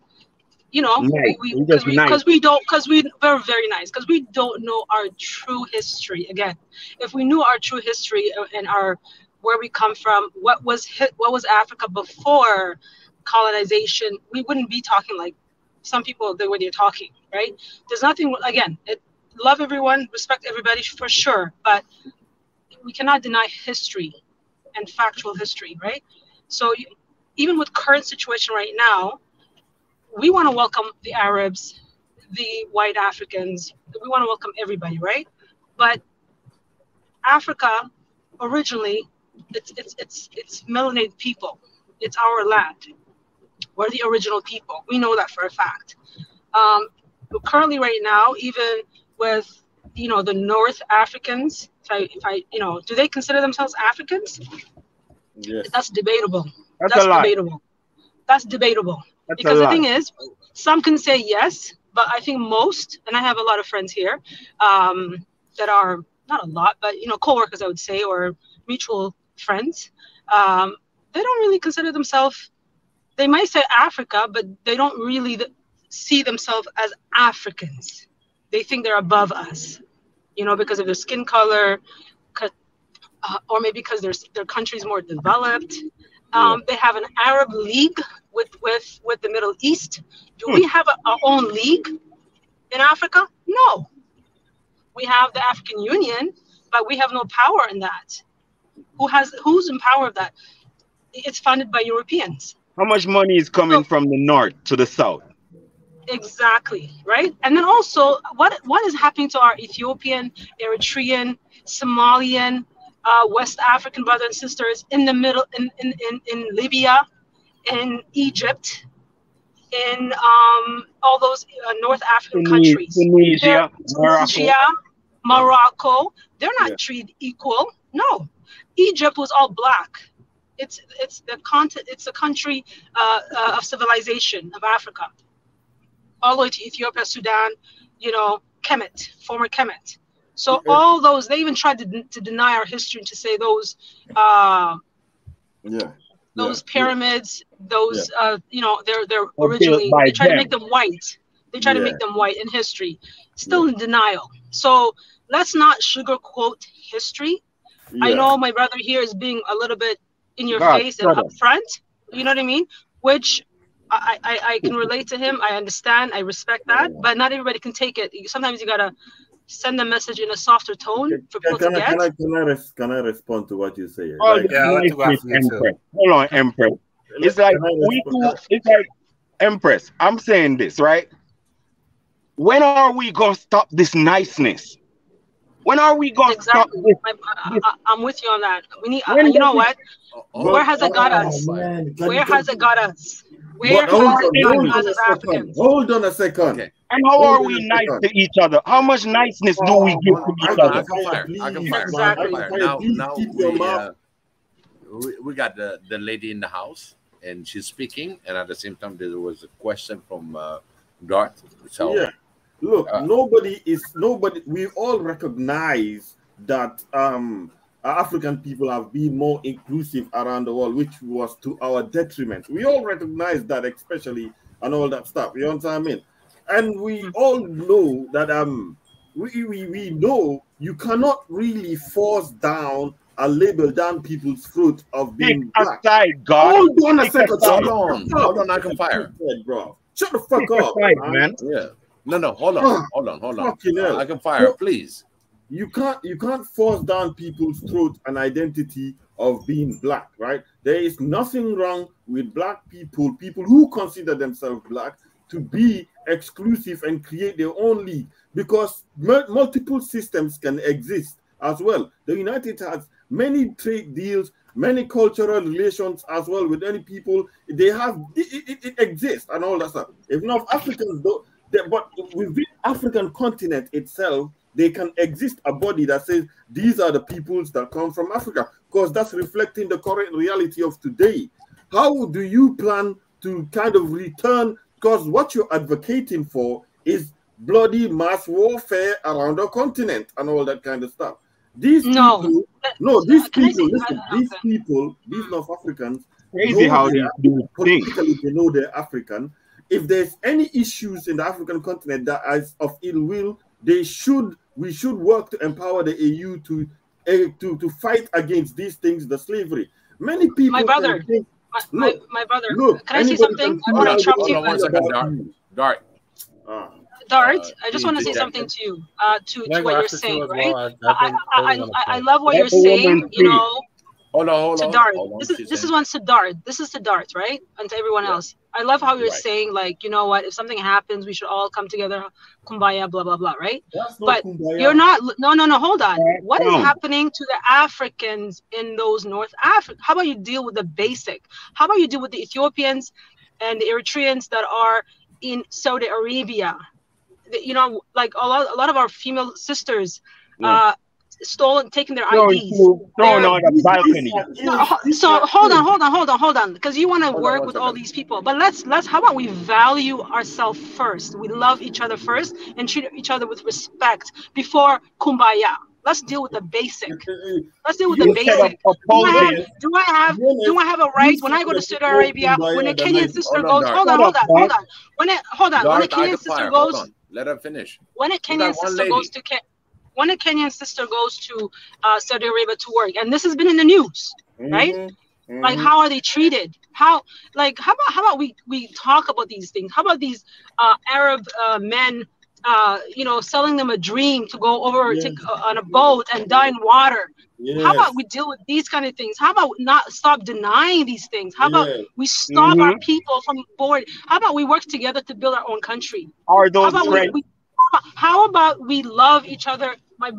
Speaker 8: Because we're very nice, because we don't know our true history. Again, if we knew our true history and where we come from, what was Africa before colonization, we wouldn't be talking like some people the way they're talking, right? There's nothing. Again, love everyone, respect everybody for sure, but we cannot deny history and factual history, right? So even with current situation right now. We want to welcome the Arabs, the white Africans. We want to welcome everybody, right? But Africa, originally, it's melanated people. It's our land. We're the original people. We know that for a fact. Currently, right now, even with the North Africans, if I do they consider themselves Africans?
Speaker 7: Yes.
Speaker 8: That's debatable.
Speaker 6: That's
Speaker 8: debatable. That's debatable. Because the thing is, some can say yes, but I think most, and I have a lot of friends here that are not a lot, but co-workers, I would say, or mutual friends. They don't really consider themselves. They might say Africa, but they don't really see themselves as Africans. They think they're above us, because of their skin color, or maybe because their country's more developed. They have an Arab League with the Middle East. Do we have our own league in Africa? No. We have the African Union, but we have no power in that. Who's in power of that? It's funded by Europeans.
Speaker 6: How much money is coming from the north to the south?
Speaker 8: Exactly, right? And then also, what is happening to our Ethiopian, Eritrean, Somalian, West African brothers and sisters in the middle, in Libya, in Egypt, in all those North African countries,
Speaker 6: Tunisia,
Speaker 8: Morocco, they're not treated equal. No, Egypt was all black. It's the continent. It's a country of civilization of Africa, all the way to Ethiopia, Sudan, Kemet, former Kemet. So all those, they even tried to deny our history, to say those pyramids, those they're originally, they try to make them white. They try to make them white in history. Still in denial. So let's not sugarcoat history. I know my brother here is being a little bit in your face and upfront. You know what I mean? Which I can relate to him. I understand. I respect that. But not everybody can take it. Sometimes you gotta send the message in a softer tone for people to get.
Speaker 7: Can I respond to what you say?
Speaker 5: Oh, yeah,
Speaker 6: Empress. Hold on, Empress. It's like Empress. I'm saying this, right? When are we gonna stop this niceness? When are we gonna stop this?
Speaker 8: I'm with you on that. We need. You know what? Where has it got us? Where has it got us? Where has it got us as Africans?
Speaker 7: Hold on a second.
Speaker 6: And how are we nice to each other? How much niceness do we give to each other?
Speaker 1: I can fire.
Speaker 8: Exactly.
Speaker 1: Now we got the lady in the house, and she's speaking, and at the same time there was a question from Darth. So
Speaker 7: yeah, look, nobody. We all recognize that African people have been more inclusive around the world, which was to our detriment. We all recognize that, especially and all that stuff. You know what I mean? And we all know that we know you cannot really force down a label down people's throat of being black.
Speaker 6: Aside, God.
Speaker 7: Hold on a second.
Speaker 1: Hold on, I can fire.
Speaker 7: Bro. Shut the fuck up, man.
Speaker 1: Yeah. No, hold on. I can fire, please.
Speaker 7: You can't force down people's throat an identity of being black, right? There is nothing wrong with black people who consider themselves black, to be exclusive and create their own league, because multiple systems can exist as well. The United States has many trade deals, many cultural relations as well with many people. They have it exists and all that stuff. If not Africans though, but within African continent itself, they can exist a body that says these are the peoples that come from Africa, because that's reflecting the current reality of today. How do you plan to kind of return? Because what you're advocating for is bloody mass warfare around the continent and all that kind of stuff. These people, these North Africans,
Speaker 6: crazy how they do
Speaker 7: politically they know they're African. If there's any issues in the African continent that is of ill will, we should work to empower the AU to fight against these things, the slavery. Many people.
Speaker 8: My brother. My brother. Look, can I say something? I want to interrupt you.
Speaker 1: Hold on 1 second, Dart.
Speaker 8: Dart, I just want to say something to you, to what you're saying, right? I love what you're saying, you know.
Speaker 1: Hold on.
Speaker 8: To Dart. This is one to Dart. This is to Dart, right? And to everyone else. I love how you're saying, like, you know what, if something happens, we should all come together, kumbaya, blah, blah, blah, right? But you're not, no, hold on. What is happening to the Africans in those North Africa? How about you deal with the basic? How about you deal with the Ethiopians and the Eritreans that are in Saudi Arabia? You know, like a lot of our female sisters, taking their IDs.
Speaker 6: Thrown on the balcony.
Speaker 8: So hold on, because you want to work with all these people. But let's how about we value ourselves first? We love each other first and treat each other with respect before kumbaya. Let's deal with the basic. Let's deal with the basic. Do I have a right when I go to Saudi Arabia, when a Kenyan sister goes? Hold on. When a Kenyan sister goes,
Speaker 1: let her finish.
Speaker 8: When a Kenyan sister goes to Saudi Arabia to work, and this has been in the news, right? Like, how are they treated? How about we talk about these things? How about these Arab men, selling them a dream to go over on a boat and die in water? How about we deal with these kind of things? How about not stop denying these things? How about we stop our people from board? How about we work together to build our own country? How about we love each other? I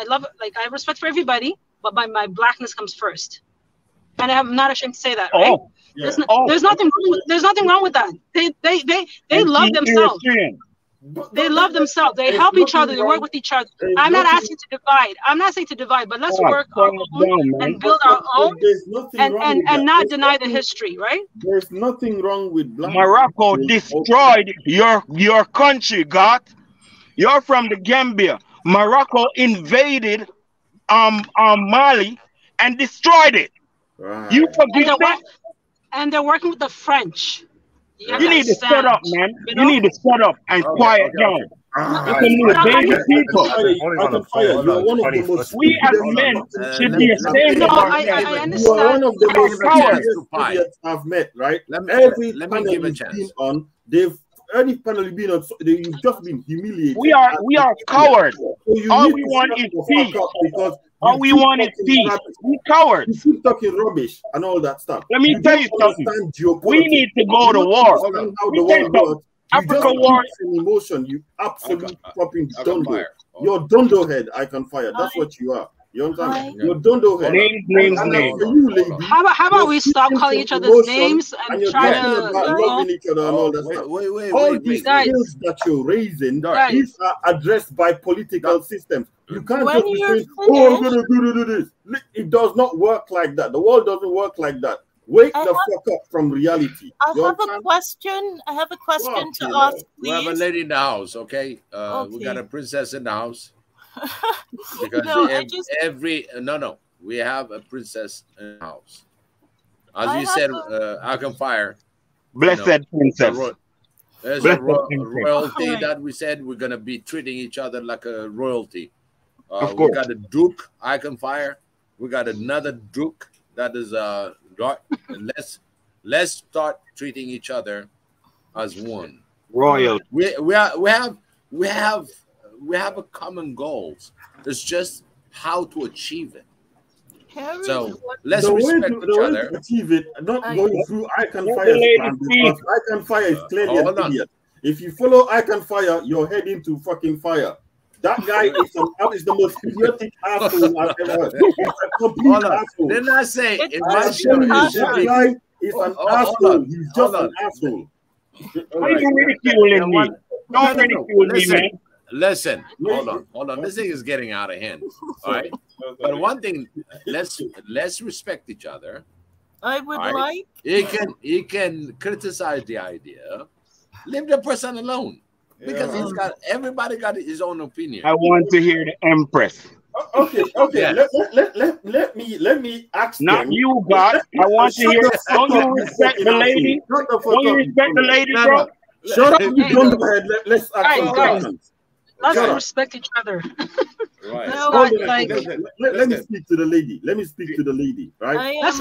Speaker 8: love it. Like, I have respect for everybody, but my blackness comes first, and I'm not ashamed to say that. Right? There's nothing wrong with that. They love themselves. They love themselves. They help each other. They work with each other. I'm not asking to divide. I'm not saying to divide, but let's work our own and build our own, and not deny the history. Right?
Speaker 7: There's nothing wrong with black.
Speaker 6: Morocco destroyed your country, God. You're from the Gambia. Morocco invaded Mali and destroyed it.
Speaker 7: Right.
Speaker 6: You forget that?
Speaker 8: And they're working with the French.
Speaker 6: You need to shut up, man. You need to shut up and quiet down. Baby people. We as men should be ashamed of ourselves.
Speaker 8: I understand.
Speaker 7: You are one of the most idiots I've met, right? Every
Speaker 1: let me give a chance.
Speaker 7: Any panel you've been on, you've just been humiliated.
Speaker 6: We are cowards. All we want is peace. All we want is peace. We cowards.
Speaker 7: You keep talking rubbish and all that stuff.
Speaker 6: Let me tell you something. We need to go to war. Africa war
Speaker 7: is an emotion. You absolute fucking dundo. You're dundo head. I can fire. That's what you are. You understand?
Speaker 4: Hi.
Speaker 7: Your dondo head.
Speaker 8: How about we stop calling each other's names and try to
Speaker 7: loving each other and all that stuff. All these skills that you're raising, these are addressed by political systems. You can't just be saying, "Oh, I'm gonna do this." It does not work like that. The world doesn't work like that. Wake the fuck up from reality.
Speaker 4: I have a question. I have a question to ask, please.
Speaker 1: We have a lady in the house, okay? We got a princess in the house. Because we have a princess in the house. As you said, I can fire.
Speaker 6: Blessed princess.
Speaker 1: There's a royalty that we said we're gonna be treating each other like a royalty. We got a duke I can fire. We got another duke that is let's start treating each other as one.
Speaker 6: Royal.
Speaker 1: We have a common goals. It's just how to achieve it. So let's respect each other.
Speaker 7: To achieve it, not going through I Can Fire's plan, because I Can Fire is clearly an idiot. If you follow I Can Fire, you're heading to fucking fire. That guy is the most idiotic asshole I've ever heard. He's a complete asshole.
Speaker 1: Didn't I say
Speaker 7: in my show? That guy is an asshole. He's just an asshole.
Speaker 6: Why are you ridiculing me? Don't ridicule me, man.
Speaker 1: Listen, hold on. This thing is getting out of hand. All right. But one thing, let's respect each other.
Speaker 4: I would like.
Speaker 1: He can criticize the idea. Leave the person alone. Because everybody got his own opinion.
Speaker 6: I want to hear the Empress.
Speaker 7: Okay. Yes. Let me ask.
Speaker 6: Not
Speaker 7: them.
Speaker 6: you, God. I want to hear. Don't you respect the lady? Don't you respect the lady, bro?
Speaker 7: Shut up, you don't go ahead. Let's ask some questions.
Speaker 8: Let's respect each other.
Speaker 1: Right.
Speaker 7: Let me speak to the lady. Right.
Speaker 8: Let's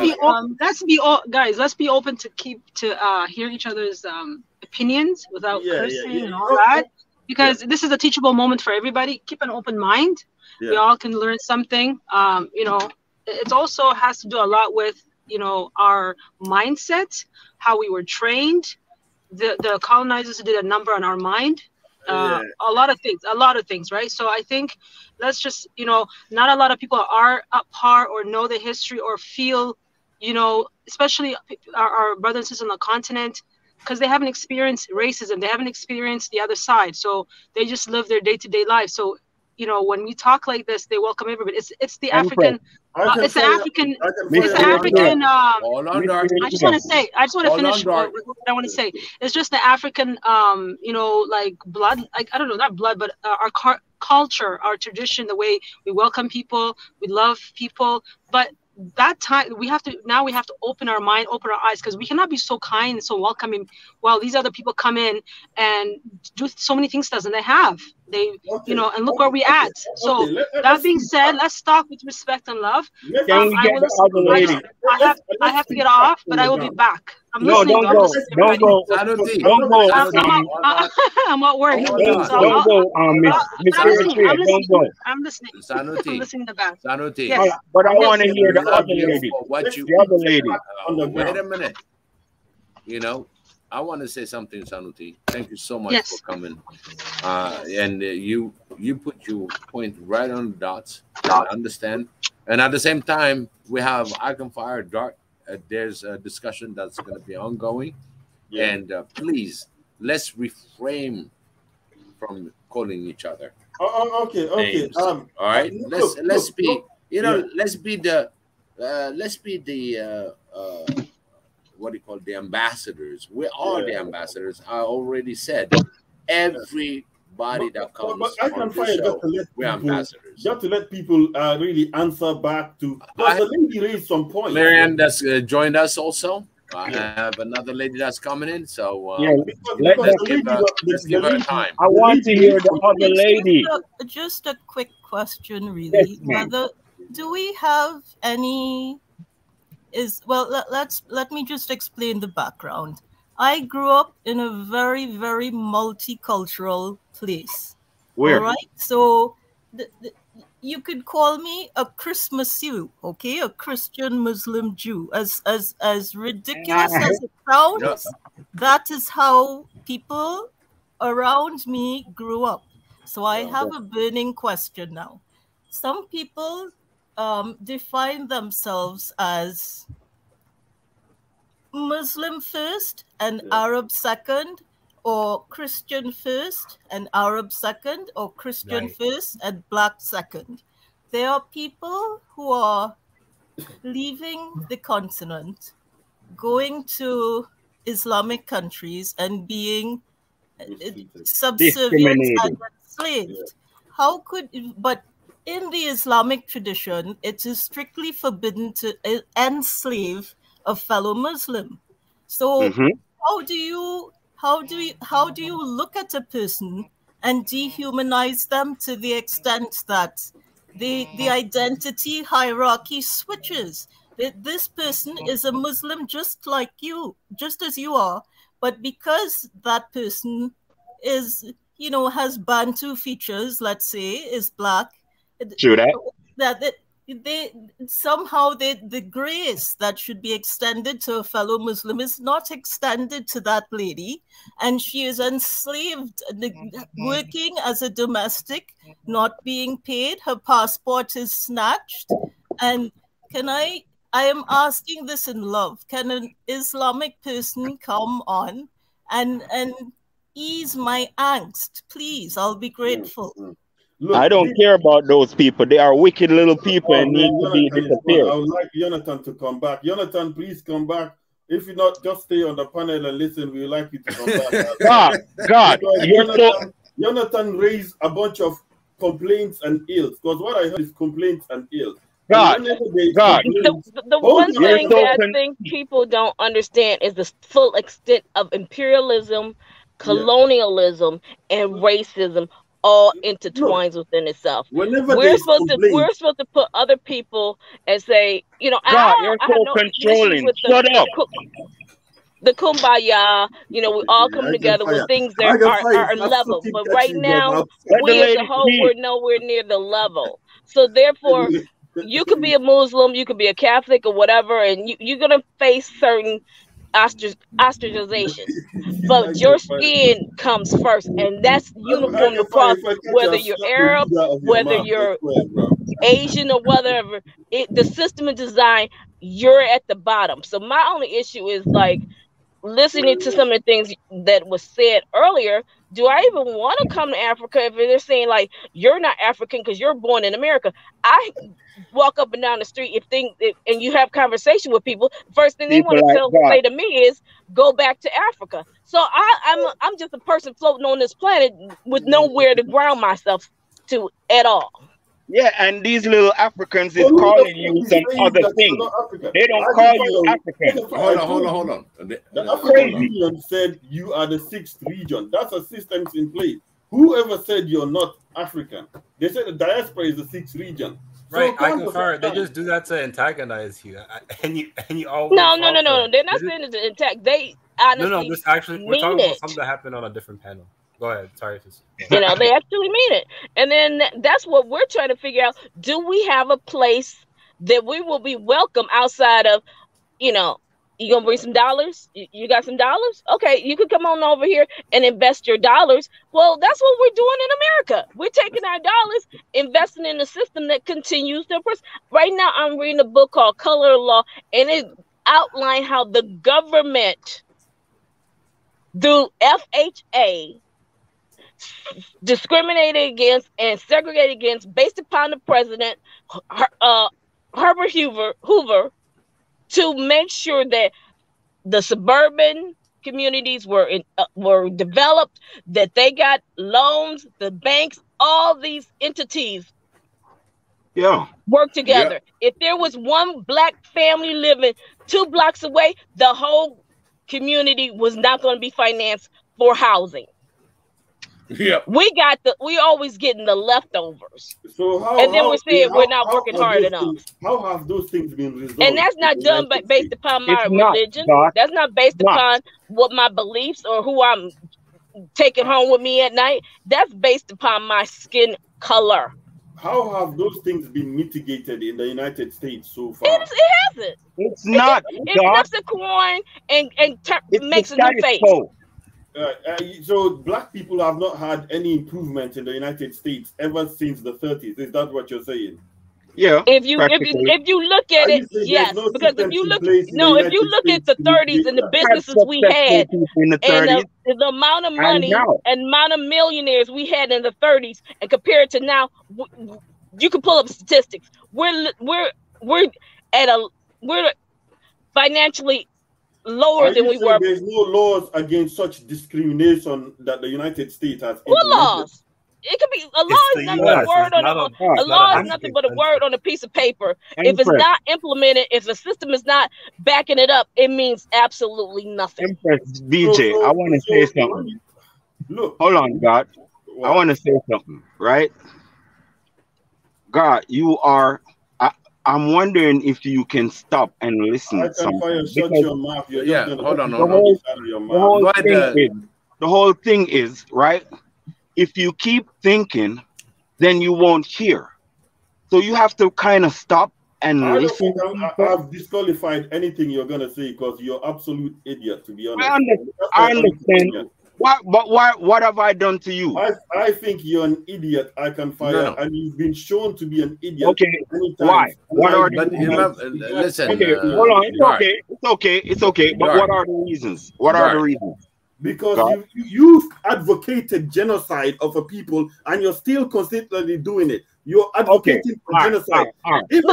Speaker 8: be open to hear each other's opinions without cursing and all that. Because this is a teachable moment for everybody. Keep an open mind. We all can learn something. It also has to do a lot with our mindset, how we were trained. The colonizers did a number on our mind. A lot of things, right? So I think let's just, not a lot of people are up par or know the history or feel, especially our brothers and sisters on the continent, because they haven't experienced racism, they haven't experienced the other side, so they just live their day-to-day life. So when we talk like this, they welcome everybody. It's the African. It's an African. I just want to finish what I want to say. It's just the African, like blood. Like I don't know, not blood, but our culture, our tradition, the way we welcome people, we love people. But that time we have to open our mind, open our eyes, because we cannot be so kind and so welcoming while these other people come in and do so many things doesn't they have. And look where we at. So that being said, let's talk with respect and love. I have to get off, but I will be back. I'm listening.
Speaker 6: Don't go.
Speaker 8: I'm at work.
Speaker 6: Don't go.
Speaker 8: I'm listening. I'm listening to back.
Speaker 1: Sanuti.
Speaker 8: Yes.
Speaker 6: But I want to hear the other lady. The other lady.
Speaker 1: Wait a minute. I want to say something, Sanuti. Thank you so much for coming. And you put your point right on the dots. I understand. And at the same time, we have I Can Fire Dark. There's a discussion that's going to be ongoing. Yeah. And please, let's refrain from calling each other.
Speaker 7: Okay.
Speaker 1: Names. All right. Let's be the what do you call the ambassadors? We are the ambassadors. I already said everybody that comes on the show, we're ambassadors.
Speaker 7: Just to let people really answer back to. The lady raised some points.
Speaker 1: Marianne that's joined us also. I have another lady that's coming in, so let's give her time.
Speaker 6: I want to hear the other lady.
Speaker 4: Just a quick question, really. Whether do we have any? Let me just explain the background. I grew up in a very, very multicultural place.
Speaker 6: Where?
Speaker 4: All right, so you could call me a Christmas Jew, okay, a Christian Muslim Jew. As ridiculous as it sounds, that is how people around me grew up. So I have a burning question now. Some people define themselves as Muslim first and Arab second, or Christian first and Arab second, or Christian first and Black second. There are people who are leaving the continent, going to Islamic countries and being subservient and enslaved. How could, but in the Islamic tradition, it is strictly forbidden to enslave a fellow Muslim. So how do you look at a person and dehumanize them to the extent that the identity hierarchy switches? This person is a Muslim just like you, just as you are, but because that person is, you know, has Bantu features, let's say, is Black, the grace that should be extended to a fellow Muslim is not extended to that lady, and she is enslaved, working as a domestic, not being paid. Her passport is snatched. And I am asking this in love. Can an Islamic person come on and ease my angst, please? I'll be grateful.
Speaker 6: Look, I don't care about those people. They are wicked little people and need to be disappeared.
Speaker 7: I would like Jonathan to come back. Jonathan, please come back. If you not, just stay on the panel and listen. We would like you to come back.
Speaker 6: God,
Speaker 7: Jonathan raised a bunch of complaints and ills. Because what I heard is complaints and ills.
Speaker 6: God.
Speaker 9: The one thing that I think people don't understand is the full extent of imperialism, colonialism, and racism all intertwines within itself. We're supposed to put other people and say, you know,
Speaker 6: God, you're so controlling. Shut up.
Speaker 9: The kumbaya, you know, we all come together with things that are level. But right now, we as a whole, we're nowhere near the level. So therefore, you could be a Muslim, you could be a Catholic or whatever, and you're going to face certain ostracization. But your skin comes first, and that's uniform across, whether you're Arab, whether you're Asian or whatever. The system is designed, you're at the bottom. So my only issue is like listening to some of the things that was said earlier. Do I even want to come to Africa if they're saying like you're not African because you're born in America? I walk up and down the street and you have conversation with people. First thing they want to say to me is go back to Africa. So I'm just a person floating on this planet with nowhere to ground myself to at all.
Speaker 6: Yeah, and these little Africans is calling you some other thing. They don't call you African.
Speaker 1: Hold on.
Speaker 7: The African Union said you are the 6th region. That's a system in place. Whoever said you're not African? They said the diaspora is the 6th region.
Speaker 5: Right, so I confirm. They just do that to antagonize you, and you always.
Speaker 9: No. They're not saying it to attack. They honestly.
Speaker 5: No. This actually, we're talking about something that happened on a different panel. Go ahead. Sorry.
Speaker 9: You know, they actually mean it. And then that's what we're trying to figure out. Do we have a place that we will be welcome outside of, you know, you going to bring some dollars? You got some dollars? Okay, you could come on over here and invest your dollars. Well, that's what we're doing in America. We're taking our dollars, investing in a system that continues to oppress. Right now, I'm reading a book called Color Law, and it outlines how the government, through FHA, discriminated against and segregated against based upon the president, Herbert Hoover, to make sure that the suburban communities were developed, that they got loans, the banks, all these entities work together. If there was one Black family living 2 blocks away, the whole community was not going to be financed for housing.
Speaker 1: Yeah,
Speaker 9: we always getting the leftovers.
Speaker 7: So
Speaker 9: we're saying we're not working hard enough.
Speaker 7: How have those things been resolved?
Speaker 9: And that's not done based upon my religion. That's not based upon what my beliefs or who I'm taking home with me at night. That's based upon my skin color.
Speaker 7: How have those things been mitigated in the United States so far?
Speaker 9: It hasn't.
Speaker 6: It's not.
Speaker 9: It flips a coin and makes a new face.
Speaker 7: So Black people have not had any improvement in the United States ever since the 30s. Is that what you're saying?
Speaker 6: Yeah.
Speaker 9: If you look at it, yes, because if you look at the 30s and the businesses we had
Speaker 6: in the 30s,
Speaker 9: and the amount of money and amount of millionaires we had in the 30s and compare it to now, you can pull up statistics. We're financially lower than we were.
Speaker 7: There's no laws against such discrimination that the United States has
Speaker 9: What
Speaker 7: implemented?
Speaker 9: laws? It could be a law is nothing but a word on a word on a piece of paper. If it's not implemented, if the system is not backing it up, it means absolutely nothing.
Speaker 6: Empress DJ, I want to say something.
Speaker 7: Look,
Speaker 6: hold on, God. I want to say something, right? God, you are. I'm wondering if you can stop and listen.
Speaker 7: I can fire shut your mouth.
Speaker 1: Hold on.
Speaker 6: The whole thing is, right? If you keep thinking, then you won't hear. So you have to kind of stop and listen.
Speaker 7: I've disqualified anything you're gonna say because you're absolute idiot. To be honest,
Speaker 6: I understand. What have I done to you?
Speaker 7: I think you're an idiot. I can fire, and you've been shown to be an idiot.
Speaker 6: Okay, why? What are the
Speaker 1: listen?
Speaker 6: Okay, hold on. It's okay. But what are the reasons? What are the reasons?
Speaker 7: Because you've advocated genocide of a people, and you're still consistently doing it. You're advocating for genocide.
Speaker 9: If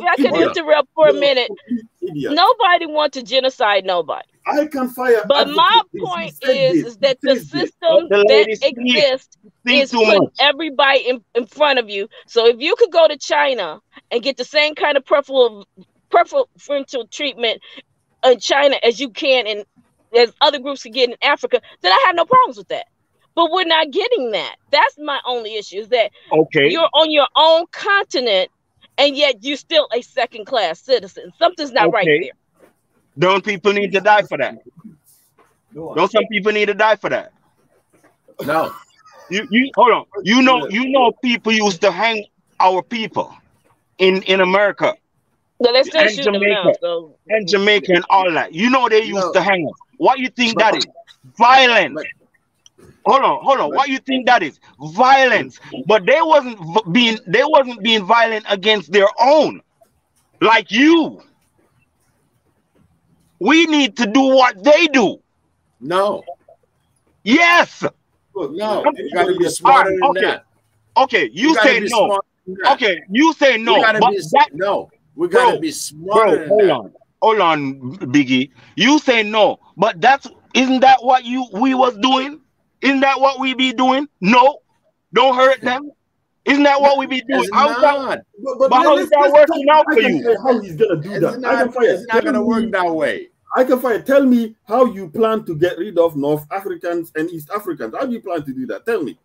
Speaker 9: I can interrupt for a minute, nobody wants to genocide nobody.
Speaker 7: I can fire.
Speaker 9: But my point is that the system that exists is putting everybody in front of you. So if you could go to China and get the same kind of preferential treatment in China as you can and as other groups can get in Africa, then I have no problems with that. But we're not getting that. That's my only issue, is that you're on your own continent and yet you're still a second-class citizen. Something's not right there.
Speaker 6: Don't people need to die for that? Don't some people need to die for that?
Speaker 1: No.
Speaker 6: You hold on. You know people used to hang our people in America.
Speaker 9: No, they still shoot them now, so.
Speaker 6: And Jamaica and all that. You know they used to hang us. What you think that is? Violence. Hold on. What you think that is? Violence. But they wasn't being violent against their own. Like you. We need to do what they do.
Speaker 1: No.
Speaker 6: Yes.
Speaker 1: No. You gotta be smarter than that.
Speaker 6: Okay, you say no. Okay, you say no.
Speaker 1: We gotta be smarter than that.
Speaker 6: Hold on, Biggie. You say no, but isn't that what we was doing? Isn't that what we be doing? No, don't hurt them. Isn't that what we be doing? How's that working out for you?
Speaker 7: How he's gonna do that?
Speaker 1: It's not gonna work that way.
Speaker 7: I can fire. Tell me how you plan to get rid of North Africans and East Africans. How do you plan to do that? Tell me.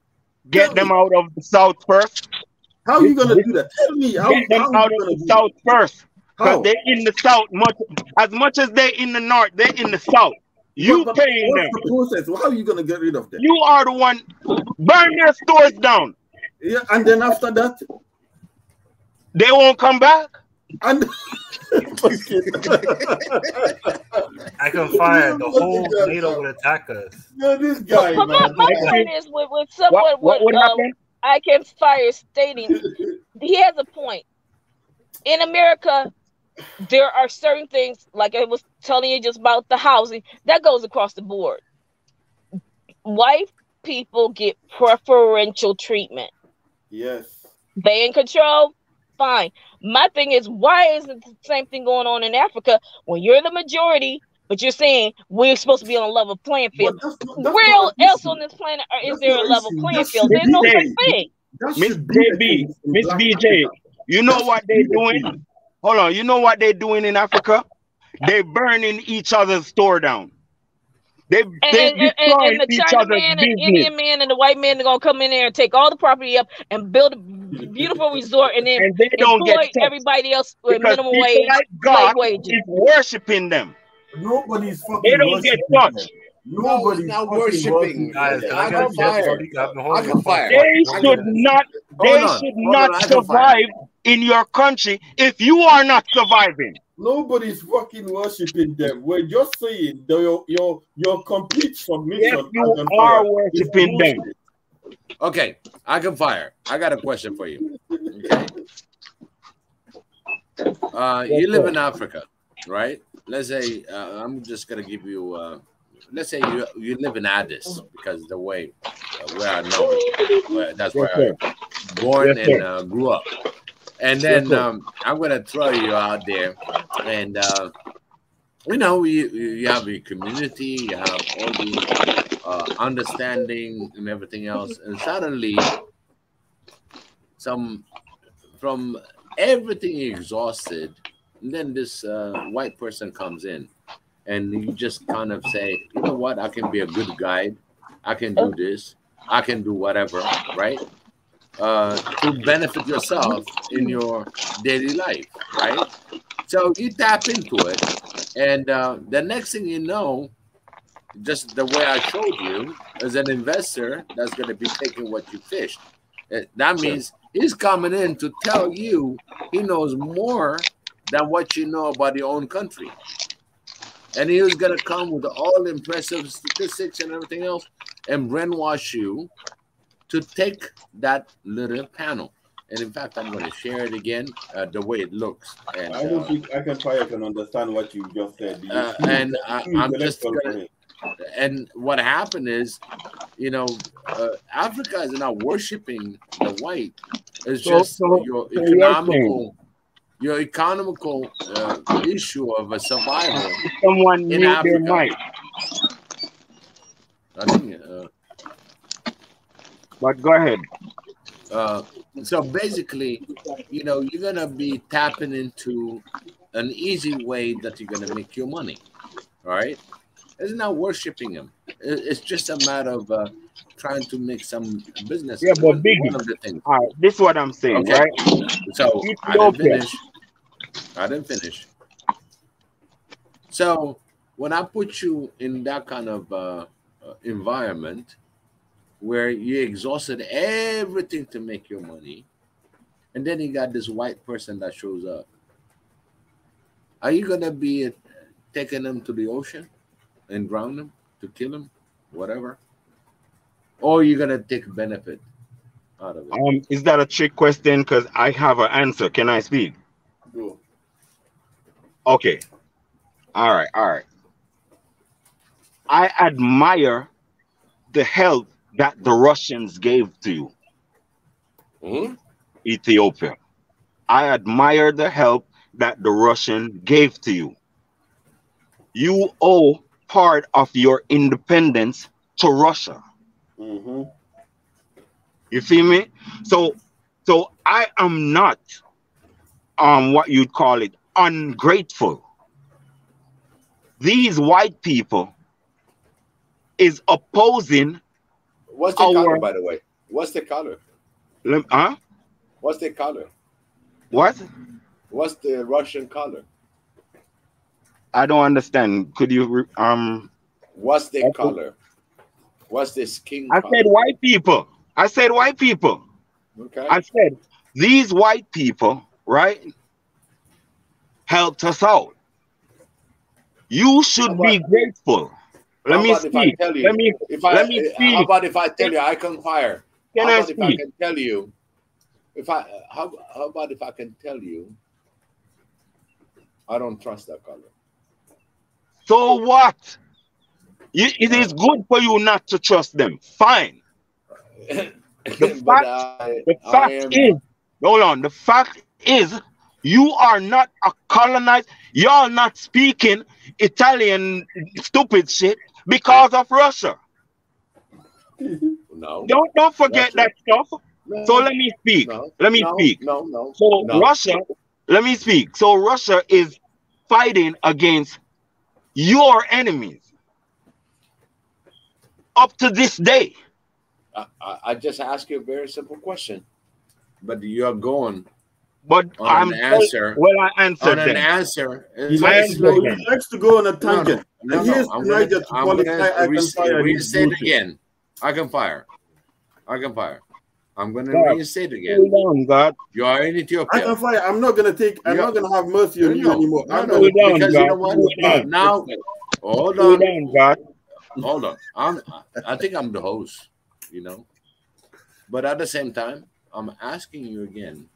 Speaker 6: Get them out of the South first.
Speaker 7: How are you gonna do that? Tell me how.
Speaker 6: Get them out of the South first. Because they're in the South as much as they're in the North. They're in the South. You paying them.
Speaker 7: The process? How are you gonna get rid of them?
Speaker 6: You are the one. Burn their stores down.
Speaker 7: Yeah, and then after that,
Speaker 6: they won't come back.
Speaker 7: And
Speaker 5: I can find the whole NATO would attack us.
Speaker 7: Yeah, this guy,
Speaker 9: man. My point is with someone I can fire stating he has a point. In America, there are certain things, like I was telling you just about the housing, that goes across the board. White people get preferential treatment.
Speaker 7: Yes.
Speaker 9: They in control, fine. My thing is, why isn't the same thing going on in Africa when you're the majority, but you're saying we're supposed to be on a level playing field? Where else on this planet is there a level playing field? There's no such thing.
Speaker 6: Miss BJ, you know what they're doing? Hold on, you know what they're doing in Africa? They're burning each other's store down. And
Speaker 9: the China man and Indian man and the white man are gonna come in there and take all the property up and build a beautiful resort and then
Speaker 6: they don't
Speaker 9: employ everybody else with minimum wage,
Speaker 6: like God is worshiping them.
Speaker 7: Nobody's fucking.
Speaker 6: They don't get touched.
Speaker 7: Nobody's
Speaker 1: not worshiping.
Speaker 5: Guys,
Speaker 1: I can fire.
Speaker 6: They should not survive in your country if you are not surviving.
Speaker 7: Nobody's fucking worshiping them. We're just saying your complete submission.
Speaker 6: Yes, you are worshiping them.
Speaker 1: Okay, I can fire. I got a question for you. Okay. You live in Africa, right? Let's say I'm just gonna give you. Let's say you live in Addis, because the way where I know, that's where I born and grew up. And then I'm gonna throw you out there, and you know, you have your community, you have all the understanding and everything else, and suddenly from everything exhausted, and then this white person comes in, and you just kind of say, you know what, I can be a good guide, I can do this, I can do whatever, right? To benefit yourself in your daily life, right? So you tap into it, and the next thing you know, just the way I showed you, as an investor that's going to be taking what you fished. That means he's coming in to tell you he knows more than what you know about your own country. And he was going to come with all impressive statistics and everything else and brainwash you to take that little panel. And in fact, I'm going to share it again, the way it looks. And,
Speaker 7: I don't think I can understand what you just said.
Speaker 1: And I'm just going to... And what happened is, you know, Africa is not worshiping the white. It's just your economical issue of a survival.
Speaker 6: Someone
Speaker 1: in
Speaker 6: mute
Speaker 1: Africa.
Speaker 6: their mic.
Speaker 1: I think,
Speaker 6: but go ahead.
Speaker 1: So basically, you know, you're gonna be tapping into an easy way that you're gonna make your money. All right. It's not worshiping him. It's just a matter of trying to make some business.
Speaker 6: Yeah, but
Speaker 1: one of the things.
Speaker 6: All right, this is what I'm saying,
Speaker 1: Okay.
Speaker 6: right?
Speaker 1: So I didn't finish. So when I put you in that kind of environment where you exhausted everything to make your money, and then you got this white person that shows up, are you gonna be taking them to the ocean and drown them, to kill them, whatever? Or you're gonna take benefit out of it?
Speaker 6: Is that a trick question? Because I have an answer. Can I speak?
Speaker 1: Go.
Speaker 6: Okay. All right. I admire the help that the Russians gave to you, Ethiopia. I admire the help that the Russian gave to you. You owe part of your independence to Russia. You see me? So I am not what you'd call it, ungrateful. These white people is opposing.
Speaker 1: What's the color, by the way? What's the color?
Speaker 6: Huh?
Speaker 1: What's the color?
Speaker 6: What?
Speaker 1: What's the Russian color?
Speaker 6: I don't understand. Could you
Speaker 1: What's the color? What's the skin color?
Speaker 6: I said white people. I said white people.
Speaker 1: Okay.
Speaker 6: I said these white people, right, helped us out. You should be grateful. Let me speak. Let me speak.
Speaker 1: How about if I tell you I can fire?
Speaker 6: Can
Speaker 1: how
Speaker 6: I
Speaker 1: about
Speaker 6: speak?
Speaker 1: if I can tell you? How about if I can tell you I don't trust that color?
Speaker 6: So what? It is good for you not to trust them. Fine. The fact is, you are not a colonized. Y'all not speaking Italian stupid shit because of Russia.
Speaker 1: No.
Speaker 6: Don't forget that stuff. No. So let me speak. Russia, let me speak. So Russia is fighting against your enemies up to this day.
Speaker 1: I just asked you a very simple question, but you're going.
Speaker 6: But I'm
Speaker 1: an answer.
Speaker 6: Well, I answered
Speaker 1: an answer.
Speaker 7: He likes to go on a tangent.
Speaker 1: No. I'm going to reinstate again. I can fire. I'm going to reinstate again.
Speaker 6: Hold on, God.
Speaker 1: You are in Ethiopia.
Speaker 7: I can fire. I'm not going to take. I'm not going to have mercy on you anymore.
Speaker 1: Because you know what? Now, hold on.
Speaker 6: Hold on, God.
Speaker 1: Hold on. I think I'm the host. You know. But at the same time, I'm asking you again,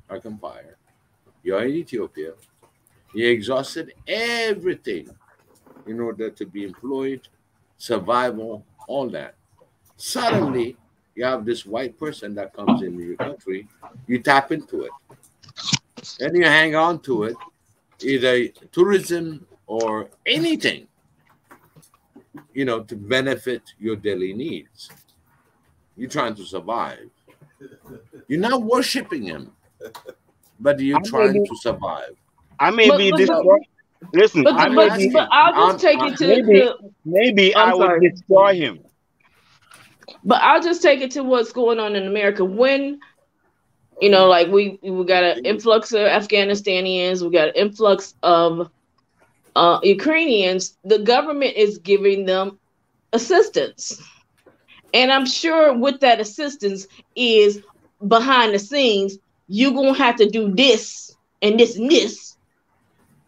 Speaker 1: Arkham Fire, you're in Ethiopia. You exhausted everything in order to be employed, survival, all that. Suddenly, you have this white person that comes into your country. You tap into it, and you hang on to it, either tourism or anything, to benefit your daily needs. You're trying to survive. You're not worshiping him, but you're trying to survive.
Speaker 6: I may be destroy. Listen,
Speaker 9: but I'll just take it to
Speaker 6: maybe I would destroy him.
Speaker 9: But I'll just take it to what's going on in America. When, like we got an influx of Afghanistanians, we got an influx of Ukrainians, the government is giving them assistance. And I'm sure with that assistance is behind the scenes, you're going to have to do this and this and this,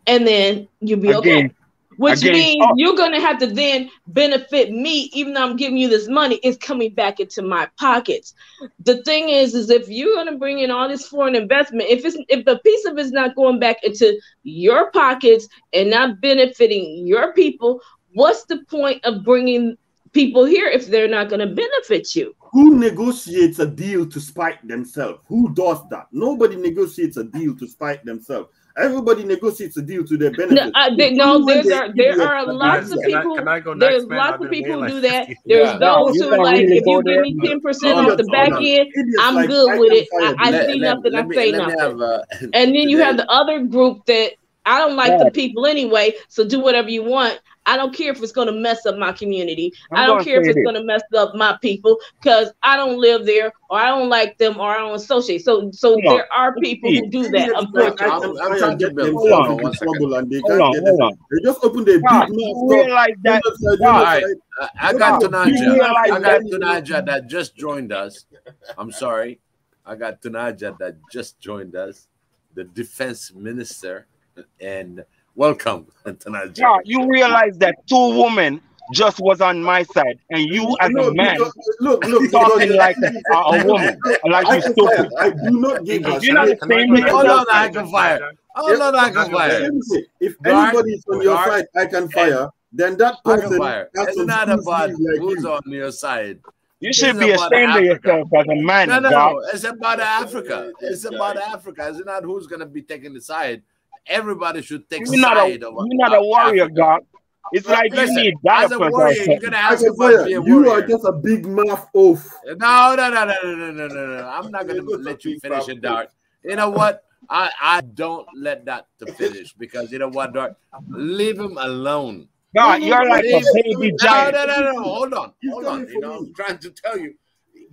Speaker 9: and then you'll be okay. Which means you're going to have to then benefit me, even though I'm giving you this money, it's coming back into my pockets. The thing is if you're going to bring in all this foreign investment, if a piece of it's not going back into your pockets and not benefiting your people, what's the point of bringing people here if they're not going to benefit you?
Speaker 7: Who negotiates a deal to spite themselves? Who does that? Nobody negotiates a deal to spite themselves. Everybody negotiates a deal to their benefit.
Speaker 9: There are lots of people. There's lots of people who do that. There's those who like, if you give me 10% off the back end, I'm good with it. I see nothing, I say nothing. And then you have the other group that I don't like the people anyway, so do whatever you want. I don't care if it's going to mess up my community. I don't care if it's going to mess up my people because I don't live there or I don't like them or I don't associate. So there are people who do that. Unfortunately,
Speaker 7: I'm trying to build trouble and they can't get it. They just open their big mouth.
Speaker 6: Like that.
Speaker 1: I got Tunaja that just joined us. I'm sorry. I got Tunaja that just joined us, the defense minister, and welcome, Tunaja.
Speaker 6: Yeah, you realize that two women just was on my side, and you as a man
Speaker 7: look
Speaker 6: talking like a woman, like you stupid.
Speaker 7: I do not give a
Speaker 6: you know the same thing.
Speaker 1: Hold on, I can fire. Hold on, I can fire.
Speaker 7: If anybody is on your side, I can fire. Then that person
Speaker 1: it's not about who's on your side.
Speaker 6: You should be ashamed of yourself as a man.
Speaker 1: No, it's about Africa. It's about Africa. It's not who's going to be taking the side. Everybody should take side.
Speaker 6: You're not a warrior, God. It's like you need
Speaker 1: as a warrior, you're going to ask about to be a warrior.
Speaker 7: You are just a big mouth oaf.
Speaker 1: No. I'm not going to let you finish it, Dart. You know what? I don't let that to finish because you know what, Dart? Leave him alone.
Speaker 6: God, you're like a baby giant.
Speaker 1: No. Hold on. I'm trying to tell you.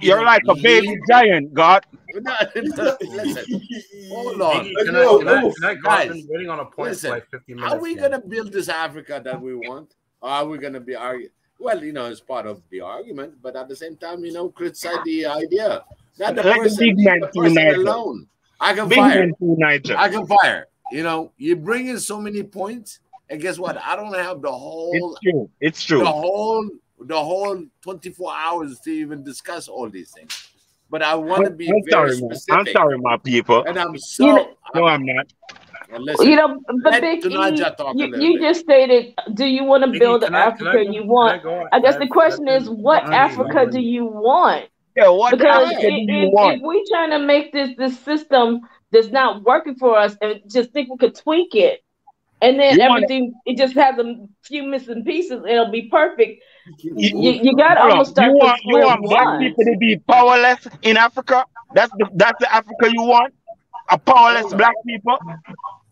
Speaker 6: You're like a baby giant, God.
Speaker 1: Listen, hold on.
Speaker 5: Can I go? I've been waiting on a point for like 50 minutes.
Speaker 1: Are we going to build this Africa that we want? Or are we going to be arguing? Well, it's part of the argument, but at the same time, criticize the idea. Not the person alone. I can fire. You bring in so many points, and guess what? I don't have the whole.
Speaker 6: It's true.
Speaker 1: The whole 24 hours to even discuss all these things. But I want to be very specific.
Speaker 6: I'm sorry, my people.
Speaker 1: And I'm so...
Speaker 6: No, I'm not.
Speaker 9: Listen, but Vicky, you just stated, do you want to build the Africa you want? I guess the question is, what Africa do you want?
Speaker 6: Yeah, what Africa do you want?
Speaker 9: If we trying to make this system that's not working for us and just think we could tweak it, and then it just has a few missing pieces, it'll be perfect. You got to almost start.
Speaker 6: You want black people to be powerless in Africa? That's the Africa you want? A powerless black people?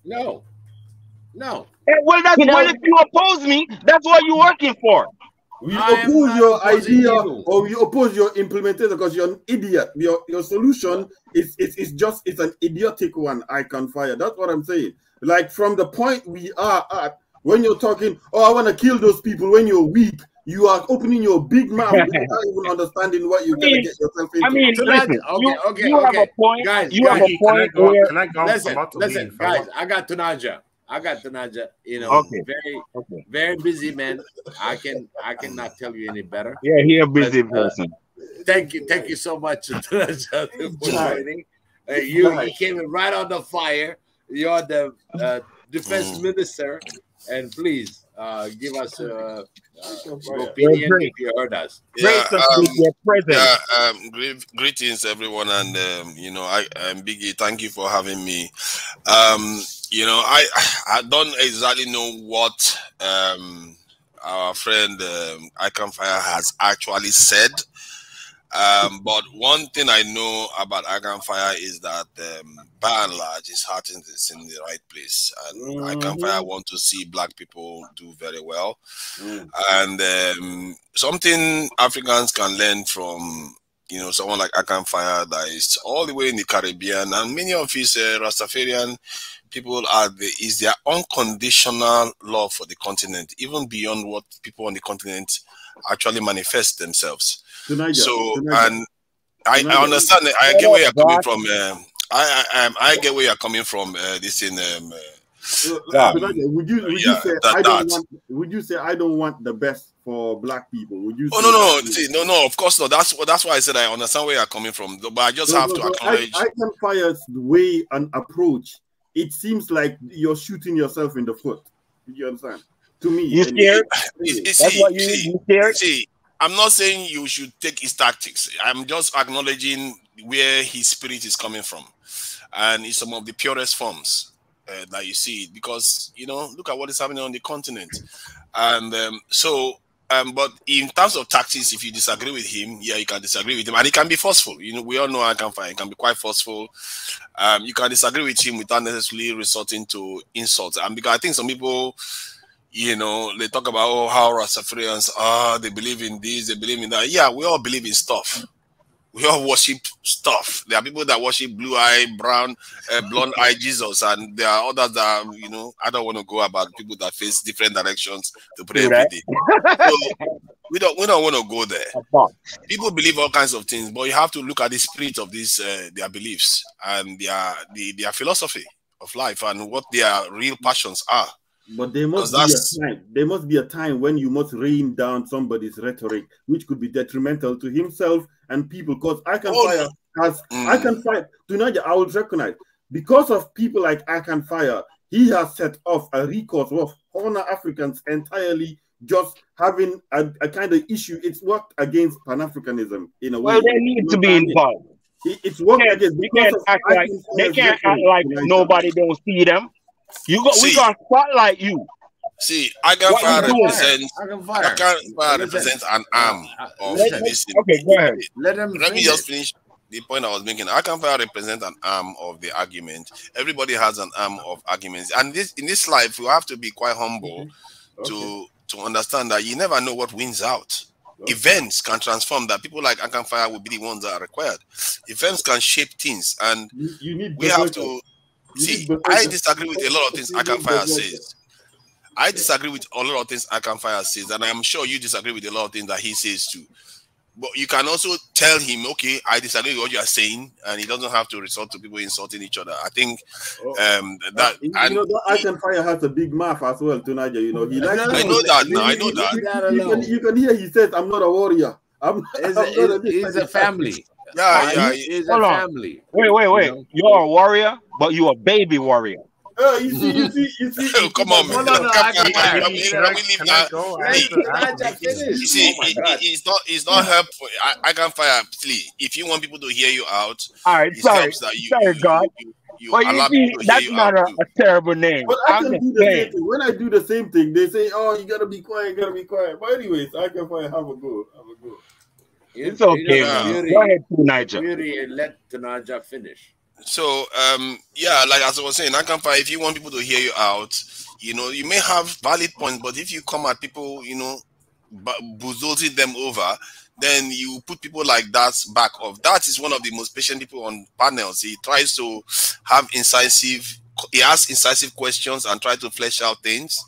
Speaker 1: No.
Speaker 6: Well, if you oppose me, that's what you're working for.
Speaker 7: We oppose your idea or we oppose your implementation because you're an idiot. Your solution is an idiotic one. I can fire. That's what I'm saying. Like from the point we are at, when you're talking, I want to kill those people when you're weak. You are opening your big mouth without even understanding what you're going to get yourself into.
Speaker 6: I mean, listen, you have a point.
Speaker 1: Guys,
Speaker 6: you have a point
Speaker 1: listen, guys, I got Tunaja. Very busy man. I cannot tell you any better.
Speaker 6: Yeah, he a busy person.
Speaker 1: thank you so much for joining. You came in right on the fire. You're the defense minister, and please give us your opinion if you heard us.
Speaker 10: Yeah, greetings everyone, and I'm Biggie. Thank you for having me. I don't exactly know what our friend Icon Fire has actually said. But one thing I know about Icon Fire is that by and large his heart is in the right place, and Icon Fire want to see black people do very well. And something Africans can learn from someone like Icon Fire that is all the way in the Caribbean, and many of his Rastafarian people is their unconditional love for the continent, even beyond what people on the continent actually manifest themselves. And I understand. I get where you're coming from. I get where you're coming from. This in.
Speaker 7: Would you say I don't want the best for black people? Would you?
Speaker 10: No. Of course not. That's why I said I understand where you're coming from. But I just have to acknowledge.
Speaker 7: Icon Fire's way and approach. It seems like you're shooting yourself in the foot. You understand? To me,
Speaker 10: you scared. That's what you scared. See, I'm not saying you should take his tactics. I'm just acknowledging where his spirit is coming from, and it's some of the purest forms that you see. Because look at what is happening on the continent, and but in terms of tactics, if you disagree with him, yeah, you can disagree with him, and he can be forceful. We all know I can find. He can be quite forceful. You can disagree with him without necessarily resorting to insults, and because I think some people. They talk about how Rastafarians they believe in this, they believe in that. Yeah, we all believe in stuff. We all worship stuff. There are people that worship blonde-eyed Jesus, and there are others that I don't want to go about people that face different directions to pray every day. So we don't want to go there. People believe all kinds of things, but you have to look at the spirit of these their beliefs and their philosophy of life and what their real passions are.
Speaker 7: But there must be a time. There must be a time when you must rein down somebody's rhetoric, which could be detrimental to himself and people. Because Icon Fire has Icon Fire. Tonight, I would recognize because of people like Icon Fire, he has set off a recourse of honor Africans entirely just having a kind of issue. It's worked against Pan-Africanism in a way.
Speaker 11: Well, they need to be involved.
Speaker 7: It's worked against.
Speaker 11: They can't act like nobody don't see them. We gonna spotlight you.
Speaker 10: See, Icon Fire represents an arm of this.
Speaker 11: Okay, go ahead.
Speaker 10: Let me just finish the point I was making. Icon Fire represents an arm of the argument. Everybody has an arm of arguments, and in this life, you have to be quite humble to understand that you never know what wins out. Events can transform that. People like Icon Fire will be the ones that are required. Events can shape things, and we have to. See, I disagree with a lot of things Icon Fire says. I disagree with a lot of things Icon Fire says, and I'm sure you disagree with a lot of things that he says too. But you can also tell him, okay, I disagree with what you are saying, and he doesn't have to resort to people insulting each other. I think
Speaker 7: Icon Fire has a big mouth as well tonight. He likes
Speaker 10: I know that now. I know that.
Speaker 7: You can hear he says, "I'm not a warrior.
Speaker 1: He's a family."
Speaker 10: Yeah,
Speaker 1: it's a family.
Speaker 11: Wait. You're a warrior, but you're a baby warrior.
Speaker 7: You see.
Speaker 10: Come on, man. It's not helpful. I can fire. Please, if you want people to hear you out,
Speaker 11: all right. Sorry, God. That's not a terrible name.
Speaker 7: But I can do the same thing. When I do the same thing, they say, "Oh, you gotta be quiet, But anyways, I can fire. Have a go.
Speaker 11: It's okay, man. Go ahead, Tunaja.
Speaker 1: Let Tunaja finish.
Speaker 10: So, like as I was saying, Icon Fire, if you want people to hear you out, you may have valid points, but if you come at people, bulldozing them over, then you put people like that back off. That is one of the most patient people on panels. He tries to have he asks incisive questions and try to flesh out things.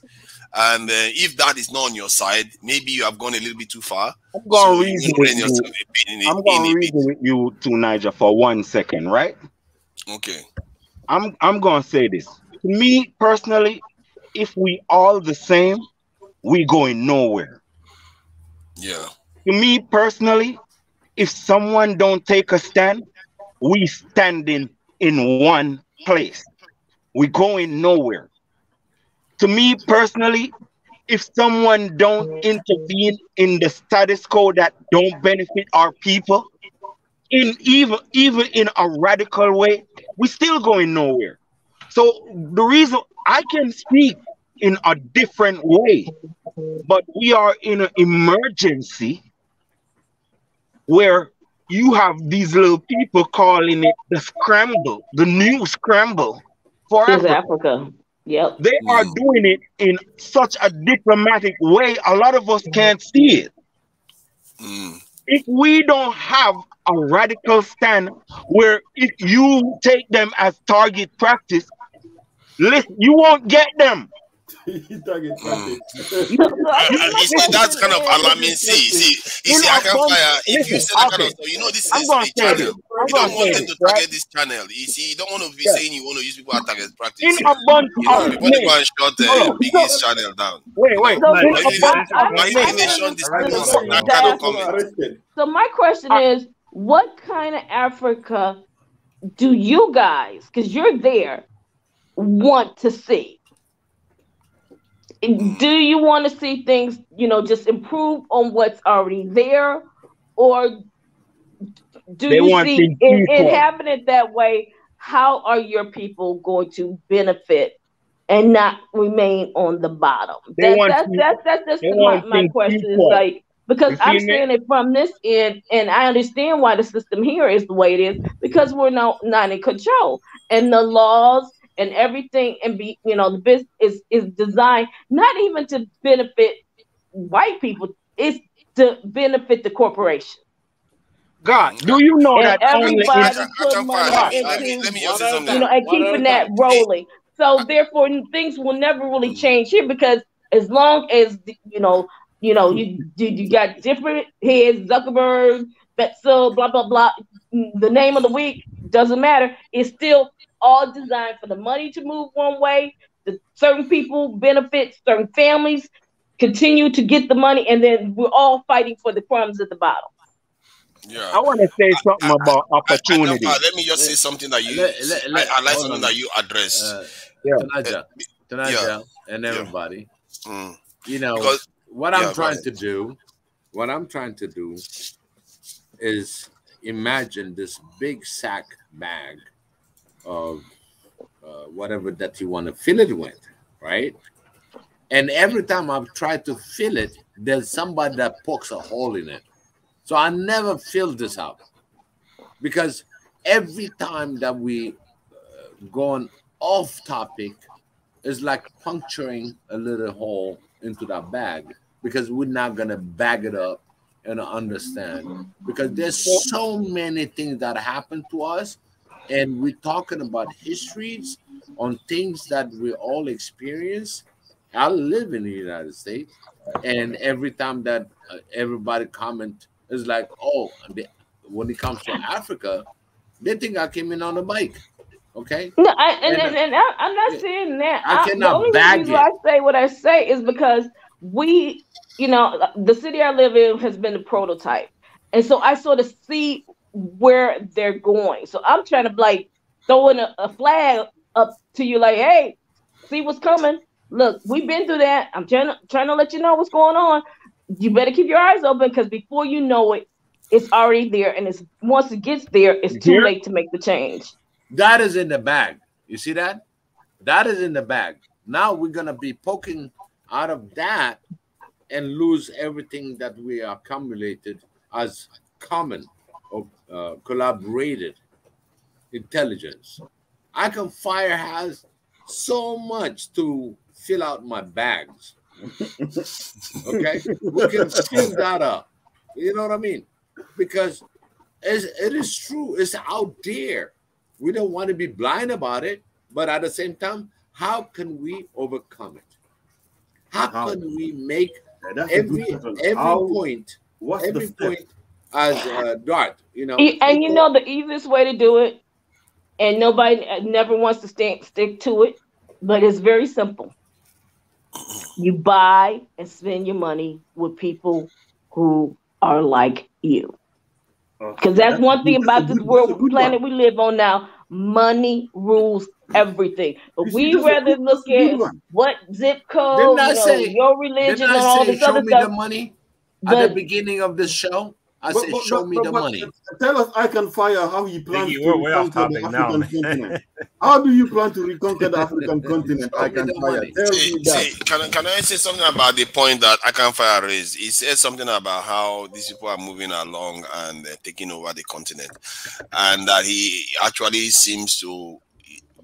Speaker 10: And if that is not on your side, maybe you have gone a little bit too far.
Speaker 11: I'm going to reason with you too, Niger, for 1 second, right?
Speaker 10: Okay.
Speaker 11: I'm going to say this. To me, personally, if we all the same, we going nowhere.
Speaker 10: Yeah.
Speaker 11: To me, personally, if someone don't take a stand, we standing in one place. We going nowhere. To me personally, if someone don't intervene in the status quo that don't benefit our people, in even in a radical way, we still going nowhere. So the reason I can speak in a different way, but we are in an emergency where you have these little people calling it the scramble, the new scramble for
Speaker 9: Here's
Speaker 11: Africa.
Speaker 9: Africa. Yep.
Speaker 11: They are doing it in such a diplomatic way, a lot of us can't see it. If we don't have a radical stand where if you take them as target practice, listen, you won't get them.
Speaker 10: That's kind of alarming. See, I can fire. If you say that kind of stuff, you know this is a channel. You don't want them to target this channel. You see, you don't want to be saying you want to use people as target practice.
Speaker 11: In a bunch of
Speaker 10: you want to go and shut the biggest channel down.
Speaker 11: Wait.
Speaker 9: So my question is, what kind of Africa do you guys, because you're there, want to see? Do you want to see things, just improve on what's already there, or do you see it happen it that way? How are your people going to benefit and not remain on the bottom? That's my question. Is like, because I'm saying it from this end, and I understand why the system here is the way it is, because we're not in control, and the laws and everything, and the business is designed not even to benefit white people, it's to benefit the corporation.
Speaker 11: God, do you know
Speaker 9: and
Speaker 11: that
Speaker 9: everybody put money into, and keeping that rolling. So therefore, things will never really change here, because as long as you got different heads, Zuckerberg, Betzel, blah blah blah. The name of the week doesn't matter. It's still all designed for the money to move one way. The certain people benefit, certain families continue to get the money, and then we're all fighting for the crumbs at the bottom.
Speaker 11: Yeah, I want to say something about opportunity.
Speaker 10: Let me just say something that you. I like something that you addressed.
Speaker 1: Tanaja, and everybody. Because what I'm trying to do is imagine this big sack bag of whatever that you want to fill it with, right? And every time I've tried to fill it, there's somebody that pokes a hole in it. So I never fill this up, because every time that we go on off topic, it's like puncturing a little hole into that bag, because we're not going to bag it up and understand, because there's so many things that happen to us, and we're talking about histories on things that we all experience. I live in the United States, and every time that everybody comment is like, oh, when it comes to Africa, they think I came in on a bike. Okay.
Speaker 9: No, I'm not saying that.
Speaker 1: I cannot bag it.
Speaker 9: The only reason I say what I say is because we, the city I live in has been the prototype, and so I sort of see where they're going. So I'm trying to like throwing a flag up to you, like, hey, see what's coming. Look, we've been through that. I'm trying to let you know what's going on. You better keep your eyes open, because before you know it, it's already there, and once it gets there, it's too late to make the change.
Speaker 1: That is in the bag. You see that? That is in the bag. Now we're gonna be poking out of that and lose everything that we accumulated as common or collaborated intelligence. Icon Fire has so much to fill out my bags. Okay, we can fill that up. You know what I mean? Because it is true. It's out there. We don't want to be blind about it, but at the same time, how can we overcome it? How can we make every point as Dart?
Speaker 9: The easiest way to do it, and nobody never wants to stick to it, but it's very simple. You buy and spend your money with people who are like you. Because that's one thing about this world planet we live on now. Money rules everything. But we rather look at what zip code, your religion, and all this other stuff.
Speaker 1: Show me the money at the beginning of the show. I said, show me the money.
Speaker 7: Tell us, I Can Fire, how he plans to reconquer the African continent. How do you plan to reconquer the African continent, I Can Fire? Tell me that.
Speaker 10: Can I say something about the point that I Can Fire raised? He said something about how these people are moving along and taking over the continent. And that he actually seems to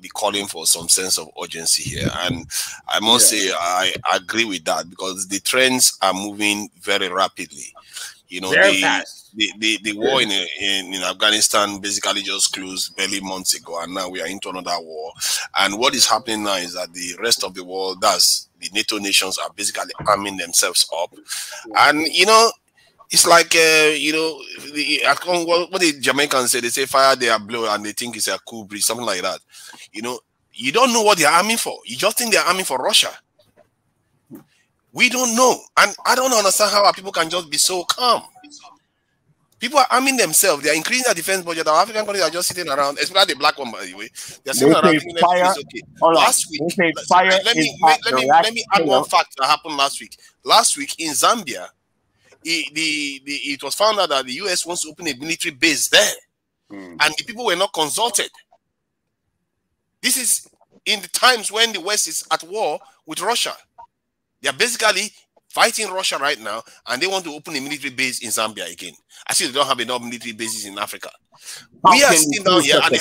Speaker 10: be calling for some sense of urgency here. And I must say, I agree with that, because the trends are moving very rapidly. You know, the war in Afghanistan basically just closed barely months ago, and now we are into another war. And what is happening now is that the rest of the world, that's the NATO nations, are basically arming themselves up. And, you know, it's like, you know, what the Jamaicans say, they say fire their blow and they think it's a cool breeze, something like that. You know, you don't know what they're arming for. You just think they're arming for Russia. We don't know. And I don't understand how people can just be so calm. People are arming themselves. They are increasing their defense budget. Our African countries are just sitting around, especially the black one, by the way. They're sitting around thinking everything is okay. Last week, let me add one fact that happened last week. Last week in Zambia, it was found out that the US wants to open a military base there. And the people were not consulted. This is in the times when the West is at war with Russia. They are basically fighting Russia right now, and they want to open a military base in Zambia again. I see they don't have enough military bases in Africa. We are sitting down here, and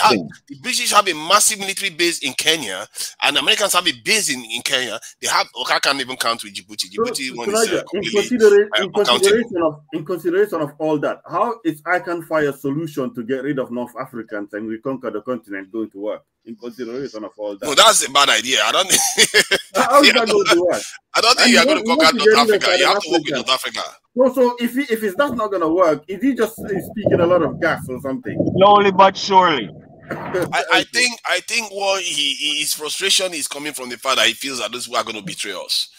Speaker 10: the British have a massive military base in Kenya, and the Americans have a base in Kenya. They have, I can't even count with Djibouti. Djibouti
Speaker 7: in consideration of all that, how is I Can Fire solution to get rid of North Africans and reconquer the continent going to work? In consideration of all that,
Speaker 10: no, that's a bad idea. I don't think.
Speaker 7: How is that going to work?
Speaker 10: I don't think you are going to conquer North Africa. You have to work with North Africa.
Speaker 7: So if that's not going to work, is he just speaking a lot of gas or something?
Speaker 11: Slowly but surely.
Speaker 10: I think what his frustration is coming from the fact that he feels that those people are going to betray us.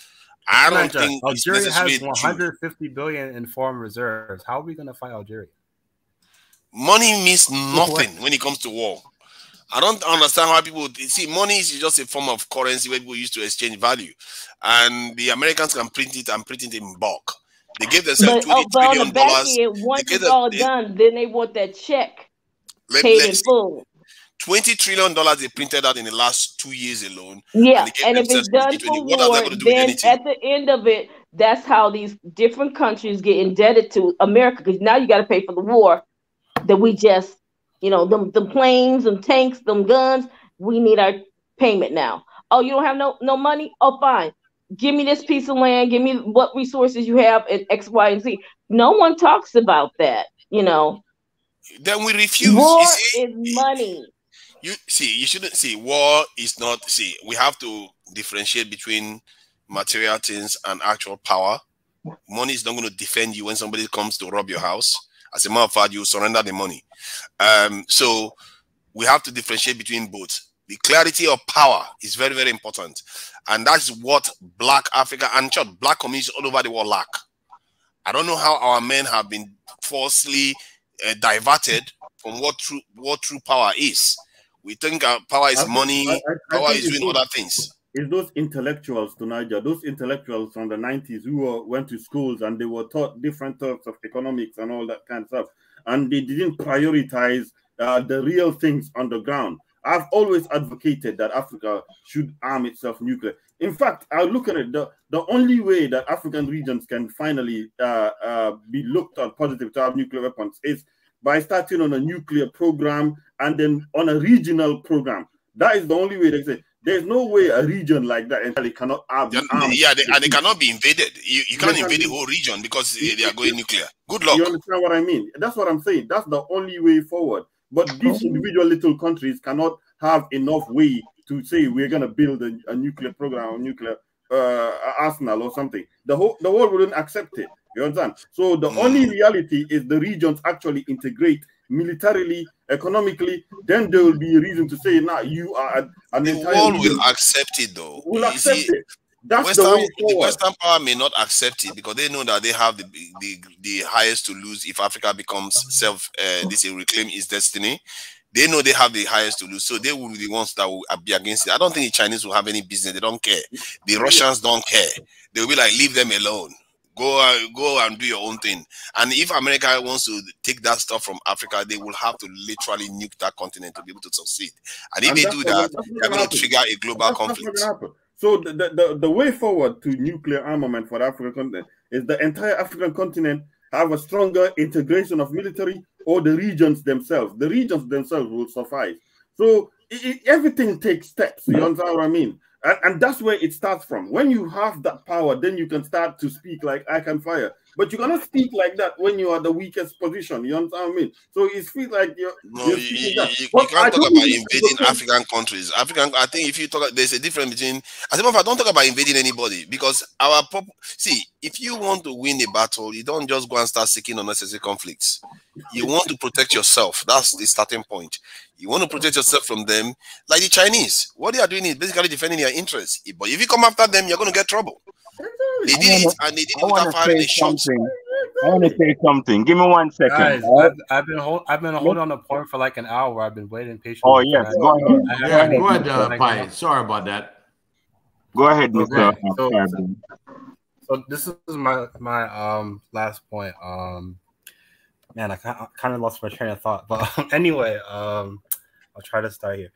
Speaker 10: I don't think
Speaker 5: Algeria has 150 billion in foreign reserves. How are we going to fight Algeria?
Speaker 10: Money means nothing when it comes to war. I don't understand why people see money is just a form of currency where people used to exchange value, and the Americans can print it and print it in bulk. They gave themselves $20 trillion.
Speaker 9: Once it's all done, then they want that check paid in full.
Speaker 10: $20 trillion they printed out in the last 2 years alone.
Speaker 9: Yeah, and if it's done for war, then at the end of it, that's how these different countries get indebted to America, because now you got to pay for the war that we just. You know, them planes, them tanks, them guns, we need our payment now. Oh, you don't have no money? Oh, fine. Give me this piece of land. Give me what resources you have at X, Y, and Z. No one talks about that, you know.
Speaker 10: Then we refuse.
Speaker 9: War is money.
Speaker 10: You shouldn't see. War is not, we have to differentiate between material things and actual power. Money is not going to defend you when somebody comes to rob your house. As a matter of fact, you surrender the money. So we have to differentiate between both. The clarity of power is very, very important. And that's what Black Africa and Black communities all over the world lack. I don't know how our men have been falsely diverted from what true power is. We think power is money, power is doing other things.
Speaker 7: It's those intellectuals to Niger, those intellectuals from the 90s who went to schools and they were taught different types of economics and all that kind of stuff. And they didn't prioritize the real things on the ground. I've always advocated that Africa should arm itself nuclear. In fact, I look at it, the only way that African regions can finally be looked at positive to have nuclear weapons is by starting on a nuclear program and then on a regional program. That is the only way they say. There's no way a region like that entirely cannot be armed.
Speaker 10: Yeah, they cannot be invaded. You can't invade the whole region because they are going nuclear. Good luck.
Speaker 7: You understand what I mean? That's what I'm saying. That's the only way forward. But these individual little countries cannot have enough way to say we're going to build a nuclear program or nuclear arsenal or something. The world wouldn't accept it. You understand? So the only reality is the regions actually integrate militarily, economically, then there will be a reason to say, now you are an entire
Speaker 10: world will accept it though.
Speaker 7: Will accept it. That's the way forward.
Speaker 10: The Western power may not accept it because they know that they have the highest to lose if Africa becomes reclaim its destiny. They know they have the highest to lose, so they will be the ones that will be against it. I don't think the Chinese will have any business. They don't care. The Russians don't care. They'll be like, leave them alone. Go and do your own thing. And if America wants to take that stuff from Africa, they will have to literally nuke that continent to be able to succeed. And if they do that, they're going to trigger a global conflict.
Speaker 7: So the way forward to nuclear armament for the African continent is the entire African continent have a stronger integration of military, or the regions themselves. The regions themselves will suffice. So everything takes steps. You understand what I mean? And that's where it starts from. When you have that power, then you can start to speak like I can fire. But you cannot speak like that when you are the weakest position. You understand what I mean? So it feels like you
Speaker 10: can't talk about invading African countries. I think if you talk, there's a difference between. As a matter of fact, don't talk about invading anybody, because if you want to win a battle, you don't just go and start seeking unnecessary conflicts. You want to protect yourself. That's the starting point. You want to protect yourself from them, like the Chinese. What they are doing is basically defending their interests. But if you come after them, you're going to get trouble. They did it, and they did it without firing a shot.
Speaker 11: I want to say something. Give me 1 second.
Speaker 5: Guys, I've been holding on the point for like an hour. I've been waiting patiently.
Speaker 11: Oh yes, go ahead.
Speaker 1: Go ahead, Pai. Sorry about that.
Speaker 11: Go ahead, Mr.
Speaker 5: So this is my last point. Man, I kind of lost my train of thought, but anyway, I'll try to start here.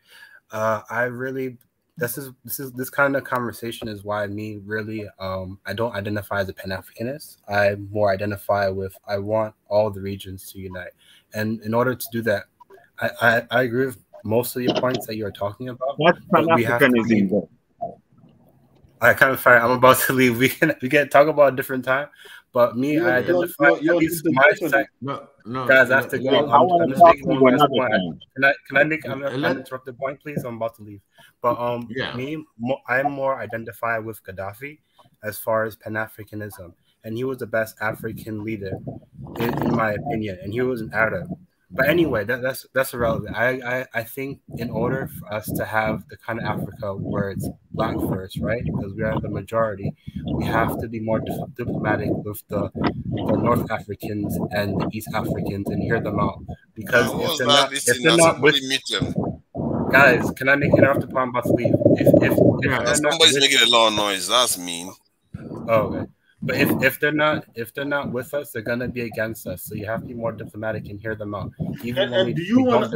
Speaker 5: This kind of conversation is why me really I don't identify as a Pan-Africanist. I more identify with I want all the regions to unite, and in order to do that, I agree with most of your points that you are talking about.
Speaker 11: That's Pan-Africanism.
Speaker 5: I'm about to leave. We can talk about a different time. But me, I identify at least my side. No, guys, I have to go. I'm just making one last point. Can I make an uninterrupted point, please? I'm about to leave. But I'm more identify with Gaddafi as far as Pan-Africanism, and he was the best African leader in my opinion, and he was an Arab. But anyway, that's irrelevant. I think in order for us to have the kind of Africa where it's black first, right? Because we are the majority, we have to be more diplomatic with the North Africans and the East Africans and hear them out. Because if they're not with guys, can I make an after point? I'm about to leave. If
Speaker 10: somebody's making a lot of noise, that's mean.
Speaker 5: Oh, okay. But if they're not with us, they're gonna be against us. So you have to be more diplomatic and hear them out.
Speaker 7: And do you want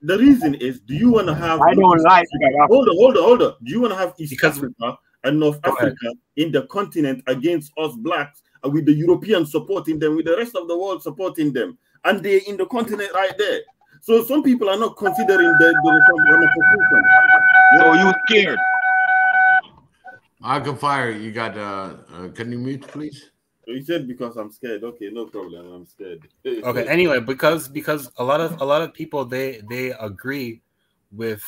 Speaker 7: the reason is, do you want to have?
Speaker 11: I don't like that.
Speaker 7: Hold on. Do you want to have East Africa and North Africa in the continent against us blacks, and with the Europeans supporting them, with the rest of the world supporting them, and they're in the continent right there? So some people are not considering the
Speaker 11: So you scared?
Speaker 1: I can fire. You got can you mute, please?
Speaker 7: He said because I'm scared. Okay, no problem. I'm scared.
Speaker 5: Okay. Anyway, because a lot of people they agree with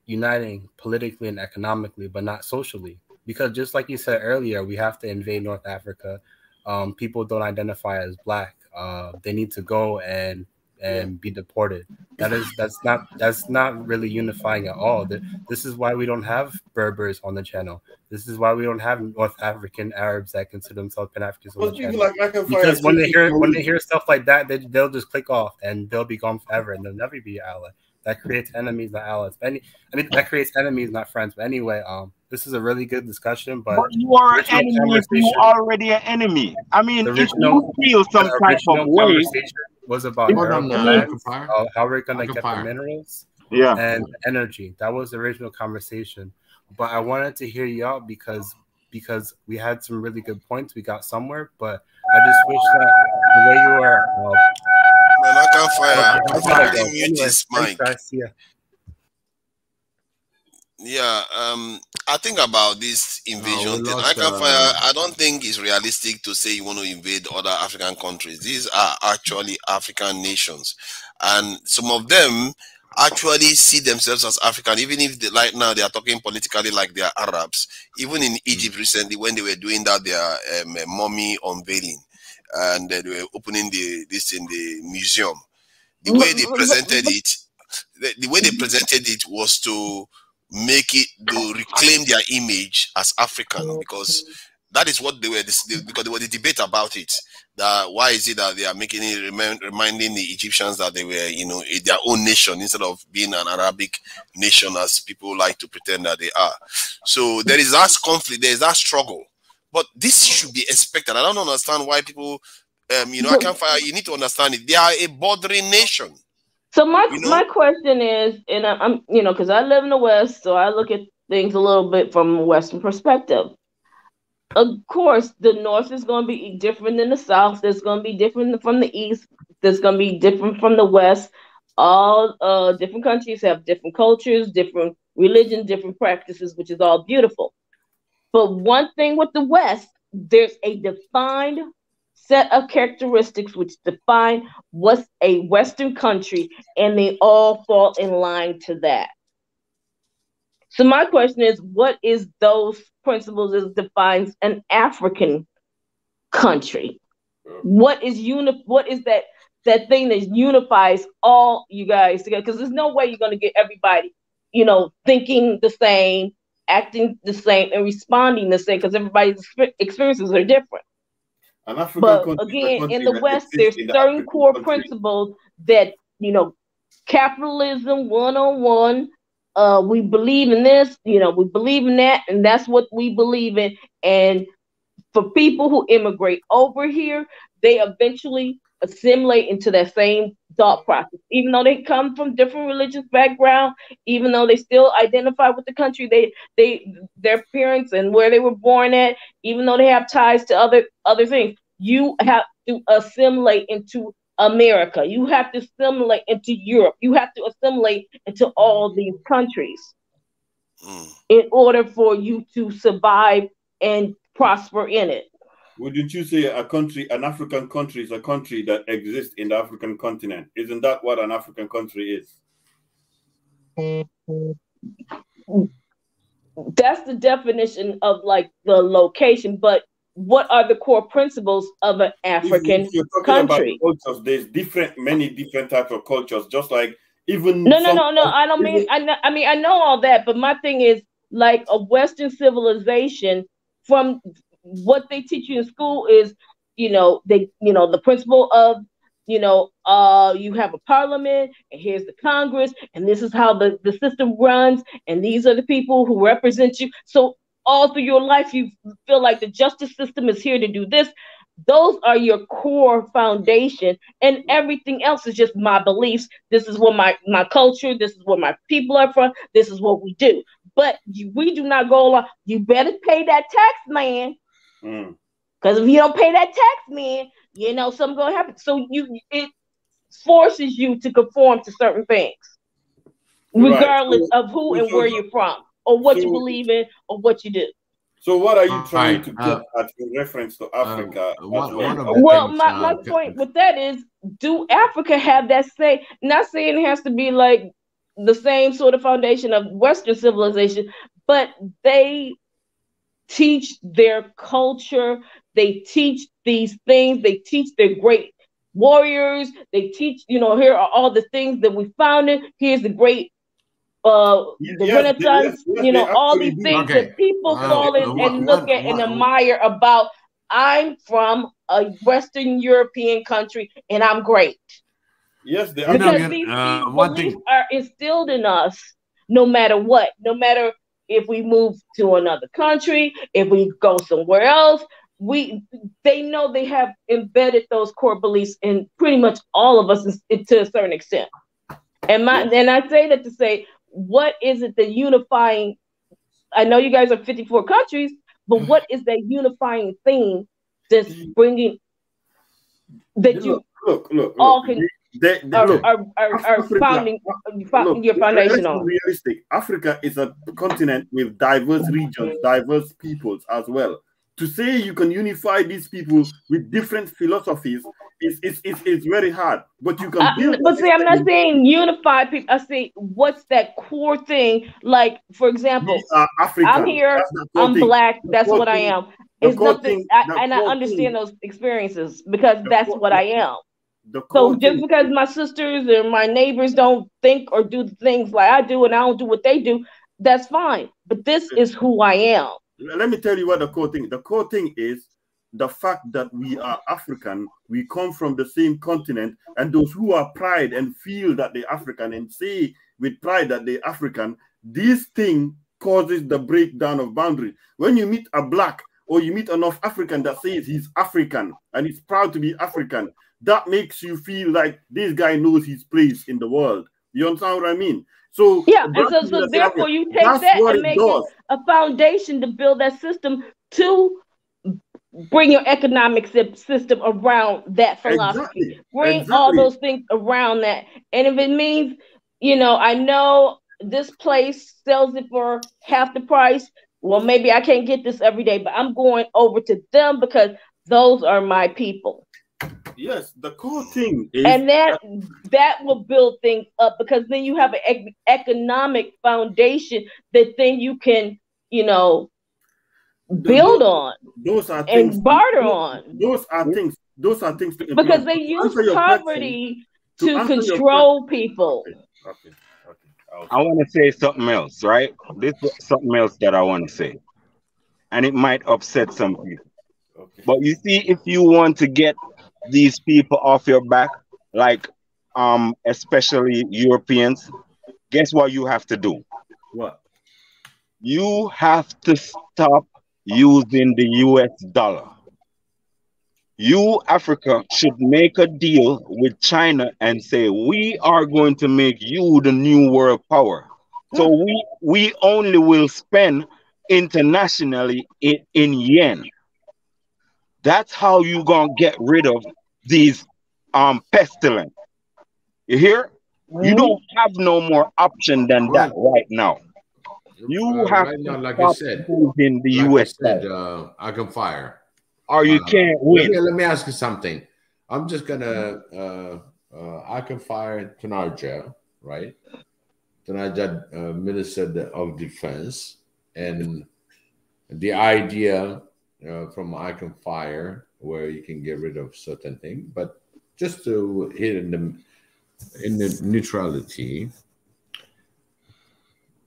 Speaker 5: uniting politically and economically, but not socially. Because just like you said earlier, we have to invade North Africa. People don't identify as black. They need to go and be deported. That's not really unifying at all. This is why we don't have Berbers on the channel. This is why we don't have North African Arabs that consider themselves Pan-Africans on the channel. Because when they hear stuff like that, they'll just click off and they'll be gone forever and they'll never be an ally. That creates enemies, not allies. That creates enemies, not friends. But anyway, this is a really good discussion. But
Speaker 11: you are an enemy if you're already an enemy. I mean, if you feel some type of way.
Speaker 5: Was about how we're gonna get the minerals and energy. That was the original conversation. But I wanted to hear you out because we had some really good points. We got somewhere, but I just wish that the way you are.
Speaker 10: Man, I can't fire. I didn't mute his mic. Yeah, I think about this invasion thing. I can fire. I don't think it's realistic to say you want to invade other African countries. These are actually African nations, and some of them actually see themselves as African, even if right now they are talking politically like they are Arabs. Even in Egypt recently, when they were doing that, their mummy unveiling, and they were opening this in the museum. The way they presented it, was to make it to reclaim their image as African, because that is what they were, because there was a debate about it. That why is it that they are making it reminding the Egyptians that they were, you know, their own nation instead of being an Arabic nation, as people like to pretend that they are. So there is that conflict, there is that struggle, but this should be expected. I don't understand why people, you know, I can't fire. You need to understand it. They are a bordering nation.
Speaker 9: So my question is, and I'm you know, because I live in the West, so I look at things a little bit from a Western perspective. Of course, the North is going to be different than the South. There's going to be different from the East. There's going to be different from the West. All different countries have different cultures, different religions, different practices, which is all beautiful. But one thing with the West, there's a defined set of characteristics which define what's a Western country, and they all fall in line to that. So my question is, what is those principles that defines an African country? What is that thing that unifies all you guys together? Because there's no way you're going to get everybody, you know, thinking the same, acting the same, and responding the same, because everybody's experiences are different. But again, in the West, there's certain core principles that, you know, capitalism 101. We believe in this, you know, we believe in that, and that's what we believe in. And for people who immigrate over here, they eventually assimilate into that same thought process. Even though they come from different religious background, even though they still identify with the country, their parents and where they were born at, even though they have ties to other things, you have to assimilate into America. You have to assimilate into Europe. You have to assimilate into all these countries in order for you to survive and prosper in it.
Speaker 7: Wouldn't you say an African country is a country that exists in the African continent? Isn't that what an African country is?
Speaker 9: That's the definition of like the location, but what are the core principles of an African country?
Speaker 7: About cultures, there's many different types of cultures, just like even
Speaker 9: no, I don't mean I know all that, but my thing is like a Western civilization, from what they teach you in school is, you know, the principle of, you have a parliament, and here's the Congress, and this is how the system runs, and these are the people who represent you. So all through your life, you feel like the justice system is here to do this. Those are your core foundation, and everything else is just my beliefs. This is what my culture, this is where my people are from, this is what we do. But we do not go along. You better pay that tax, man. Because if you don't pay that tax, man, you know something's gonna happen. So it forces you to conform to certain things, regardless of who and where you're from, or what you believe in, or what you do.
Speaker 7: So what are you trying to get at in reference to Africa?
Speaker 9: My point with that is, do Africa have that same, not saying it has to be like the same sort of foundation of Western civilization, but they teach their culture, they teach these things, they teach their great warriors, they teach, here are all the things that we founded, here's the great the Renaissance, all these things that people fall in and look at and admire about. I'm from a Western European country and I'm great.
Speaker 7: Yes, they
Speaker 9: are. Because these beliefs are instilled in us no matter what, no matter if we move to another country, if we go somewhere else, they know they have embedded those core beliefs in pretty much all of us to a certain extent. And I say that to say, what is it that unifying? I know you guys are 54 countries, but what is that unifying thing that's bringing that you all can are founding your foundation on?
Speaker 7: Realistic. Africa is a continent with diverse regions, diverse peoples as well. To say you can unify these people with different philosophies is very hard. But you can build.
Speaker 9: But see, I'm not saying unify people. I say, what's that core thing? Like, for example, I'm here, I'm Black. That's what I am. It's nothing, and I understand those experiences because that's what I am. So just because my sisters or my neighbors don't think or do things like I do, and I don't do what they do, that's fine. But this is who I am.
Speaker 7: Let me tell you what the core thing. The core thing is the fact that we are African, we come from the same continent, and those who are pride and feel that they're African and say with pride that they're African, this thing causes the breakdown of boundary. When you meet a black or you meet a North African that says he's African and he's proud to be African, that makes you feel like this guy knows his place in the world. You understand what I mean? So
Speaker 9: yeah, and so therefore you take that and make it a foundation to build that system to bring your economic system around that philosophy. Bring all those things around that. And if it means, you know, I know this place sells it for half the price. Well, maybe I can't get this every day, but I'm going over to them because those are my people.
Speaker 7: Yes, the core thing is,
Speaker 9: and that will build things up, because then you have an economic foundation that then you can, you know, build on.
Speaker 7: Those are things
Speaker 9: and barter on.
Speaker 7: Those are things. Those are things to implement.
Speaker 9: Because they use poverty to control people.
Speaker 7: Okay.
Speaker 11: I want to say something else, right? This is something else that I want to say, and it might upset some people. Okay. But you see, if you want to get these people off your back, like especially Europeans, guess what you have to do?
Speaker 7: What?
Speaker 11: You have to stop using the US dollar. You, Africa, should make a deal with China and say, we are going to make you the new world power. So we only will spend internationally in yen. That's how you gonna get rid of these pestilence. You hear? You don't have no more option than that right now. You have
Speaker 1: right now,
Speaker 11: to
Speaker 1: like
Speaker 11: stop
Speaker 1: I said,
Speaker 11: using the
Speaker 1: like
Speaker 11: US.
Speaker 1: I said, I can fire.
Speaker 11: Or you can't win.
Speaker 1: Let me ask you something. I'm just gonna I can fire Tanaja, right? Tanaja, Minister of Defense, and the idea from I can fire where you can get rid of certain things, but just to hit in the neutrality,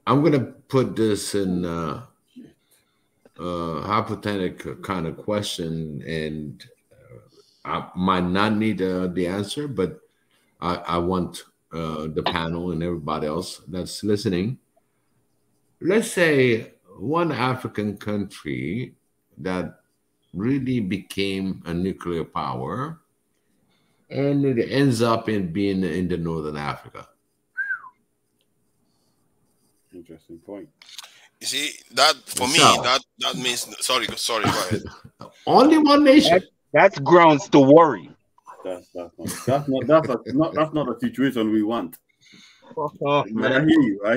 Speaker 1: I'm gonna put this in hypothetical kind of question, and I might not need the answer, but I want the panel and everybody else that's listening. Let's say one African country that really became a nuclear power, and it ends up in being in the Northern Africa.
Speaker 7: Interesting point.
Speaker 10: You see, that for me, that means sorry, go ahead.
Speaker 1: Only one nation.
Speaker 11: That's grounds to worry.
Speaker 7: That's not a situation we want. But I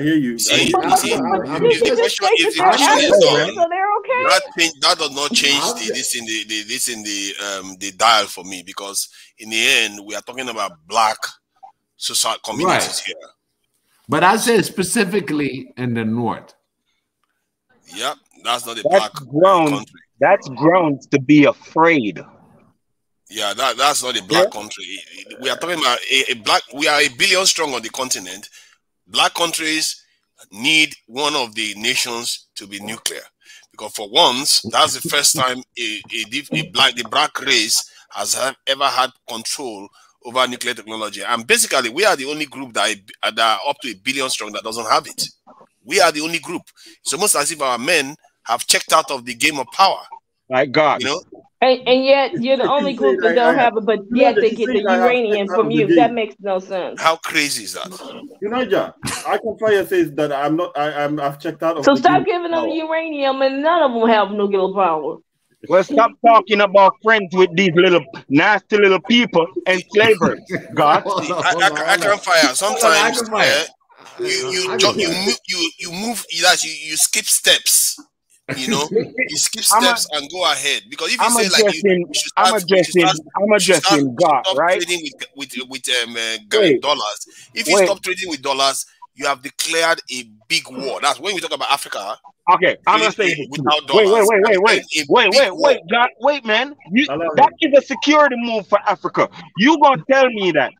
Speaker 7: hear you.
Speaker 10: See, the question is done.
Speaker 9: So they're okay.
Speaker 10: That does not change the dial for me, because in the end we are talking about black society communities here.
Speaker 1: But I said specifically in the north.
Speaker 10: Yep, that's not a black country.
Speaker 11: That's grounds to be afraid.
Speaker 10: Yeah, that's not a black country. We are talking about a black. We are 1 billion strong on the continent. Black countries need one of the nations to be nuclear, because for once, that's the first time the black race has ever had control over nuclear technology. And basically, we are the only group that are up to 1 billion strong that doesn't have it. We are the only group. It's almost as if our men have checked out of the game of power.
Speaker 11: Like God,
Speaker 10: you know.
Speaker 9: And yet you're the only group that don't have it, but yet they get the uranium from you. That makes no sense.
Speaker 10: How crazy is that?
Speaker 7: You know, John, I can fire says that I've checked out of.
Speaker 9: So stop giving them the uranium, and none of them have nuclear power.
Speaker 11: Well, stop talking about friends with these little nasty little people and slavers. God,
Speaker 10: I can fire. Sometimes you move. You skip steps. You know, you skip steps and go ahead, because if you say like
Speaker 11: I'm addressing God, right?
Speaker 10: Trading with dollars. If you stop trading with dollars, you have declared a big war. That's when we talk about Africa.
Speaker 11: Okay, I'm gonna say without dollars. Wait, God, wait, man. That is a security move for Africa. You gonna tell me that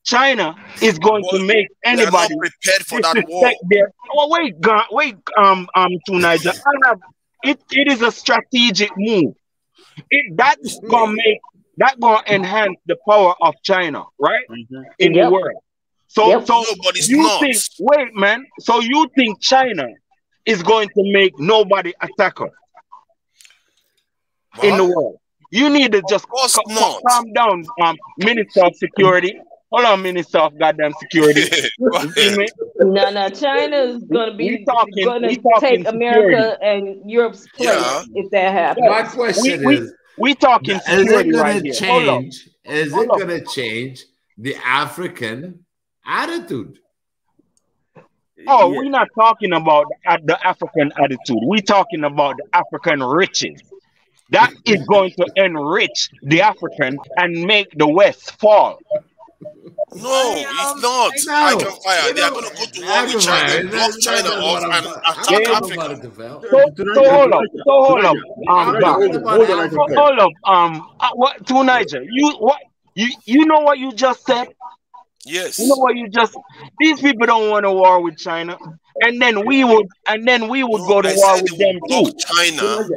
Speaker 11: China is going to make anybody
Speaker 10: prepared for that war.
Speaker 11: Wait, to Niger. It is a strategic move. That's gonna enhance the power of China, right? In the world. So you think, wait, man. So you think China is going to make nobody attack us in the world? You need to just calm down, Minister of Security. Hold on, Minister of goddamn Security.
Speaker 9: No, China is going to take America and Europe's place if that happens.
Speaker 1: My question is,
Speaker 11: we talking security right here.
Speaker 1: Is it going to change the African attitude?
Speaker 11: We're not talking about the African attitude. We're talking about the African riches. That is going to enrich the African and make the West fall.
Speaker 10: No, it's not. I can fire. They are going to go to war with China, block China off, and attack Africa.
Speaker 11: So hold up. What to Niger? You know what you just said?
Speaker 10: Yes.
Speaker 11: You know what you just? These people don't want a war with China, and then we would go to war with them too.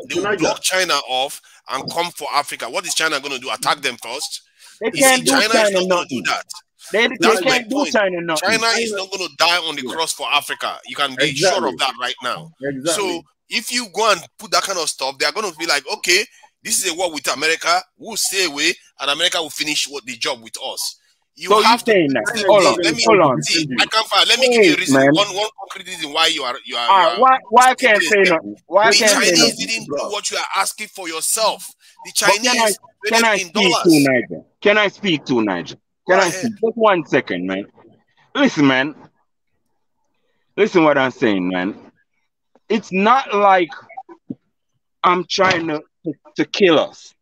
Speaker 10: They will block China off and come for Africa. What is China going to do? Attack them first?
Speaker 11: They can't do China
Speaker 10: is not going to do that.
Speaker 11: They can't do China nothing.
Speaker 10: China is not going to die on the cross for Africa. You can be sure of that right now. So if you go and put that kind of stuff, they are going to be like, okay, this is a war with America. We'll stay away, and America will finish the job with us.
Speaker 11: You have to saying that. Hold on.
Speaker 10: I can't find. Let me give you a reason. One concrete reason why you are.
Speaker 11: Why can't say nothing? Why
Speaker 10: the
Speaker 11: can't
Speaker 10: Chinese didn't do what you are asking for yourself. The Chinese.
Speaker 11: Can I speak to Niger? Can I speak to Niger? Can I speak? Just 1 second, man. Listen, man. Listen what I'm saying, man. It's not like I'm trying to kill us.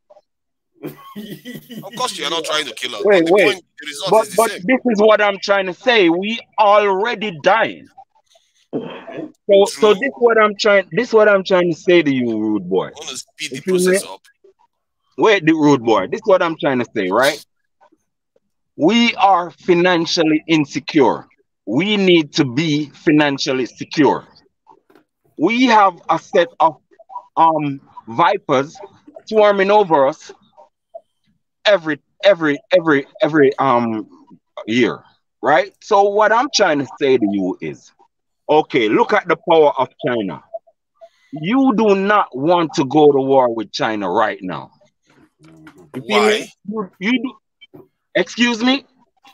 Speaker 10: Of course, you are not trying to kill us.
Speaker 11: Wait. But this is what I'm trying to say. We already dying. So this what I'm trying to say to you, rude boy.
Speaker 10: I want to speed the process up.
Speaker 11: Wait, the rude boy. This is what I'm trying to say, right? We are financially insecure. We need to be financially secure. We have a set of vipers swarming over us every year, right? So what I'm trying to say to you is, okay, look at the power of China. You do not want to go to war with China right now.
Speaker 10: Why?
Speaker 11: You do. Excuse me?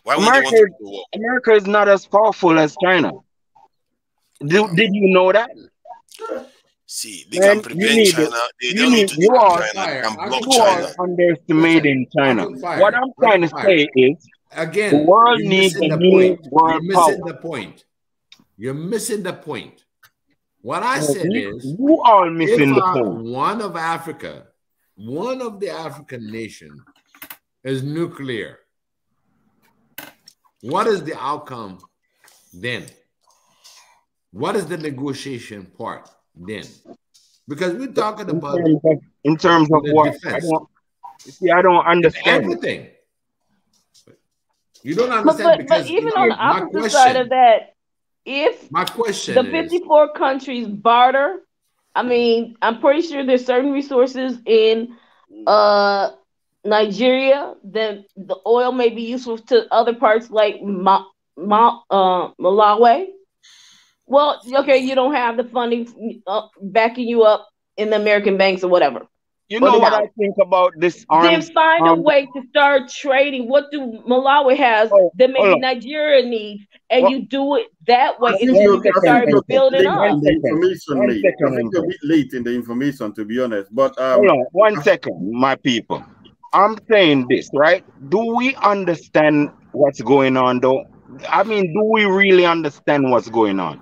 Speaker 10: Why would you want to go to war?
Speaker 11: America is not as powerful as China. Did you know that?
Speaker 10: See, they can prevent China. They don't need to defend China. They can block China.
Speaker 11: Underestimating China. What I'm trying to say is,
Speaker 1: again,
Speaker 11: the world needs a new world power.
Speaker 1: You're missing the point. What I said is,
Speaker 11: you are missing the point.
Speaker 1: One of the African nations is nuclear. What is the outcome then? What is the negotiation part then? Because we're talking about
Speaker 11: in terms of what? I don't understand
Speaker 1: everything. You don't understand
Speaker 9: but even on the opposite side of that, if
Speaker 1: my question
Speaker 9: the 54 countries barter, I mean, I'm pretty sure there's certain resources in Nigeria, then the oil may be useful to other parts like Malawi. Well, okay, you don't have the funding backing you up in the American banks or whatever.
Speaker 11: You know what I think about this?
Speaker 9: Then find a way to start trading. What do Malawi has that maybe Nigeria needs, and you do it that way, and you can start building up.
Speaker 7: I think you're a bit late in the information, to be honest. But
Speaker 11: hold on 1 second, my people. I'm saying this, right? Do we understand what's going on, though? I mean, do we really understand what's going on?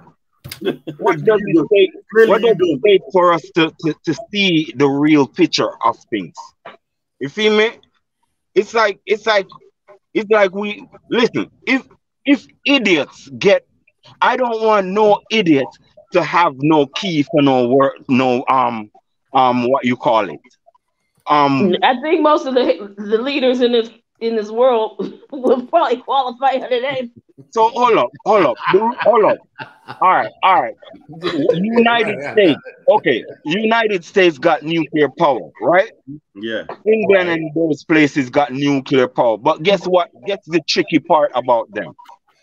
Speaker 11: What does it take for us to see the real picture of things? You feel me? It's like we listen. If idiots get, I don't want no idiot to have no key for no work, no what you call it.
Speaker 9: I think most of the leaders in this in this world would probably qualify under that.
Speaker 11: So hold up. All right. United States. Okay, United States got nuclear power, right?
Speaker 7: Yeah.
Speaker 11: England and those places got nuclear power. But guess what? Guess the tricky part about them.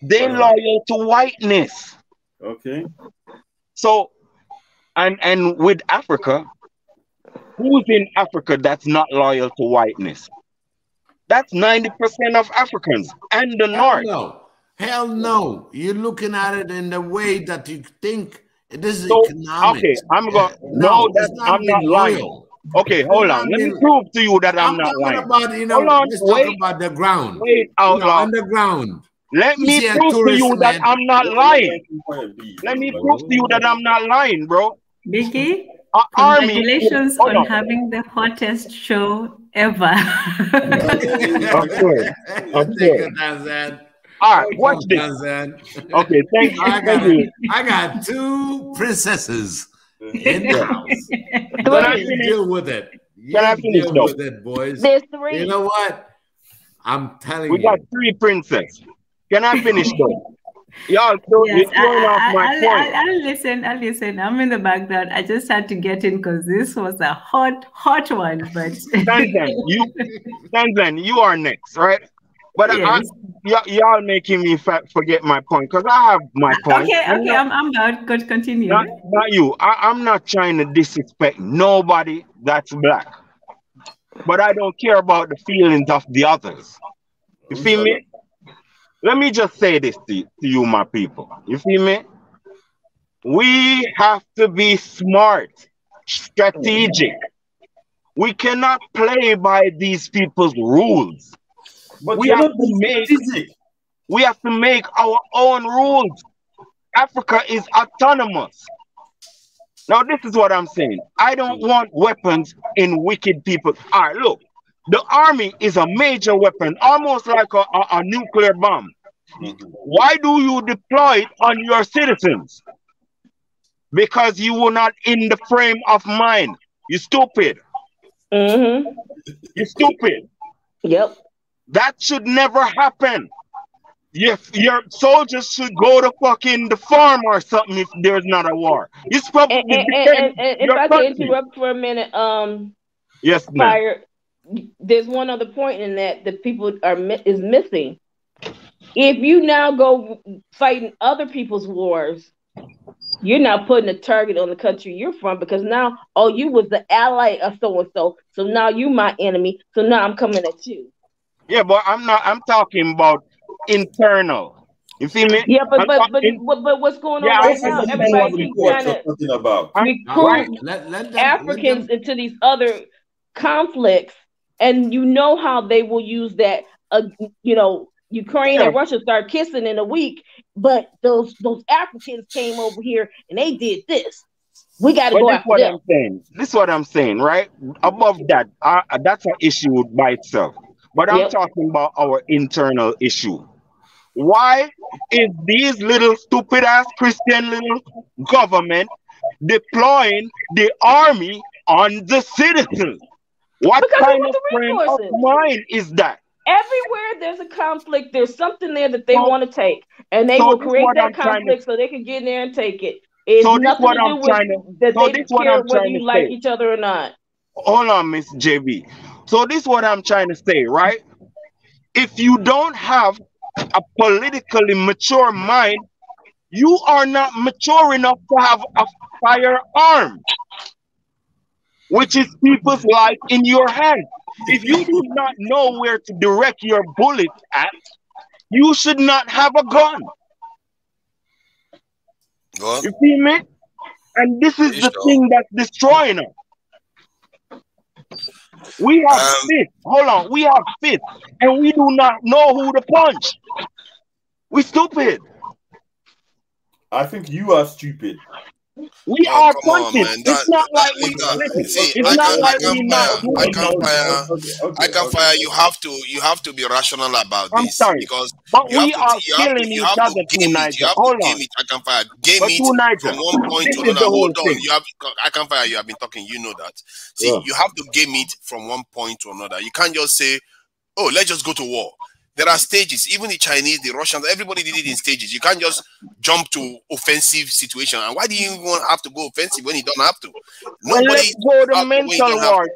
Speaker 11: They're loyal to whiteness.
Speaker 7: Okay.
Speaker 11: So, and with Africa, who's in Africa that's not loyal to whiteness? That's 90% of Africans and the North.
Speaker 1: Hell no. You're looking at it in the way that you think this is economics.
Speaker 11: Okay, I'm going. No, I'm not lying. Okay, hold on. Let me prove to you that I'm not lying.
Speaker 1: Let's talk about the ground.
Speaker 11: Wait out loud.
Speaker 1: Underground.
Speaker 11: Let me prove to you that I'm not lying. Let me prove to you that I'm not lying, bro.
Speaker 12: Biggie, congratulations on having the hottest show ever.
Speaker 11: Of course. All right, watch this. Okay, thank you.
Speaker 1: I got 2 princesses in the house. But you deal with it.
Speaker 11: Can I finish
Speaker 1: deal with it, boys.
Speaker 9: There's 3.
Speaker 1: You know what? I'm telling you.
Speaker 11: We got 3 princesses. Can I finish though? Y'all, you're throwing off my point.
Speaker 12: I'll listen. I'm in the background. I just had to get in because this was a hot one. But
Speaker 11: Tanzan, you are next, right? But yes. Y'all making me forget my point because I have my point.
Speaker 12: Okay, I'm about to continue.
Speaker 11: Not you. I'm not trying to disrespect nobody that's black, but I don't care about the feelings of the others. You feel me? Let me just say this to you, my people. You feel me? We have to be smart, strategic. We cannot play by these people's rules.
Speaker 7: But
Speaker 11: we have to make our own rules. Africa is autonomous. Now, this is what I'm saying. I don't want weapons in wicked people. All right, look. The army is a major weapon, almost like a nuclear bomb. Why do you deploy it on your citizens? Because you were not in the frame of mind. You stupid.
Speaker 9: You
Speaker 11: stupid.
Speaker 9: Yep.
Speaker 11: That should never happen. Your soldiers should go to fucking the farm or something if there's not a war. You're supposed to defend
Speaker 9: if
Speaker 11: your
Speaker 9: I
Speaker 11: country.
Speaker 9: can interrupt for a minute,
Speaker 11: yes,
Speaker 9: Fire. There's one other point in that people is missing. If you now go fighting other people's wars, you're not putting a target on the country you're from because now, you was the ally of so-and-so. So now you my enemy. So now I'm coming at you.
Speaker 11: Yeah, but I'm talking about internal. You feel me?
Speaker 9: Yeah, but what's going on right now? Everybody keeps trying to recruit Africans into these other conflicts, and you know how they will use that. Ukraine and Russia start kissing in a week, but those Africans came over here and they did this. We got to go after them.
Speaker 11: This is what I'm saying, right? Above that, that's an issue by itself. But I'm talking about our internal issue. Why is these little stupid ass Christian little government deploying the army on the citizens? What kind of frame of mind is that?
Speaker 9: Everywhere there's a conflict, there's something there that they want to take, and they will create that conflict so they can get in there and take it. It's nothing to do with that they care whether you like each other or not.
Speaker 11: Hold on, Miss JB. So this is what I'm trying to say, right? If you don't have a politically mature mind, you are not mature enough to have a firearm, which is people's life in your hand. If you do not know where to direct your bullet at, you should not have a gun. You see me? And this is the thing that's destroying us. We have fists. Hold on. We have fists. And we do not know who to punch. We're stupid.
Speaker 7: I think you are stupid.
Speaker 11: We are punching. It's not like we
Speaker 10: I can fire. You have to be rational about this.
Speaker 11: Sorry,
Speaker 10: because
Speaker 11: but we are killing each other tonight. Hold on.
Speaker 10: I can fire. Game it from one point to another. Hold on. I can fire. You have been talking. You know that. See, you have to game it from one point to another. You can't just say oh, let's just go to war. There are stages. Even the Chinese, the Russians, everybody did it in stages. You can't just jump to offensive situation. And why do you even have to go offensive when you don't have to?
Speaker 11: Well, let's go to mental war.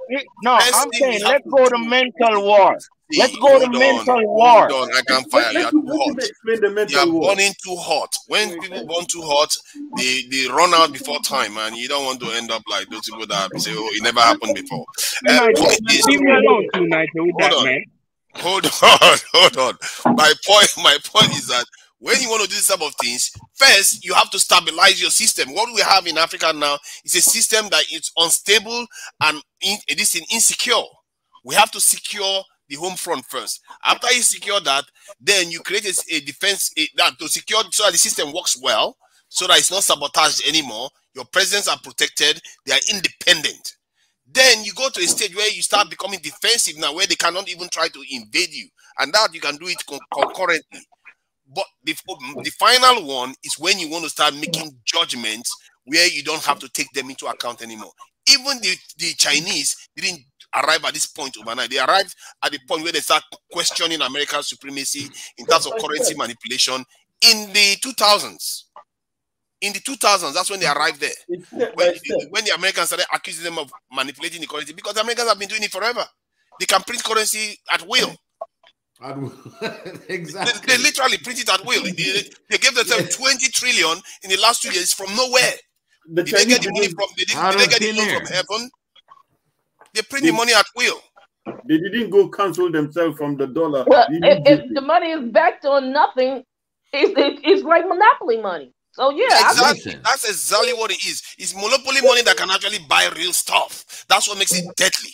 Speaker 11: No, I'm saying let's go to mental war. Let's go to mental war.
Speaker 10: Hold on, I can fire. You are too hot. You are burning too hot. When people burn too hot, they run out before time, and you don't want to end up like those people that say, "Oh, it never happened before."
Speaker 11: Leave me alone tonight with that, man.
Speaker 10: Hold on. My point is that when you want to do this type of things, first you have to stabilize your system. What we have in Africa now is a system that is unstable and insecure. We have to secure the home front first. After you secure that, then you create a defense that to secure so that the system works well, so that it's not sabotaged anymore. Your presidents are protected; they are independent. Then you go to a stage where you start becoming defensive now, where they cannot even try to invade you, and that you can do it concurrently. But the final one is when you want to start making judgments where you don't have to take them into account anymore. Even the Chinese didn't arrive at this point overnight. They arrived at the point where they start questioning American supremacy in terms of currency manipulation in the 2000s. In the 2000s, that's when they arrived there. When the Americans started accusing them of manipulating the currency, because the Americans have been doing it forever. They can print currency at will.
Speaker 1: Exactly.
Speaker 10: They literally print it at will. They gave themselves 20 trillion in the last 2 years from nowhere. Did they get the money from? Did they get the loan from heaven? They print the money at will.
Speaker 7: They didn't go cancel themselves from the dollar.
Speaker 9: Well, if the money is backed on nothing, it's like monopoly money. So yeah,
Speaker 10: exactly. That's exactly what it is. It's monopoly money that can actually buy real stuff. That's what makes it deadly.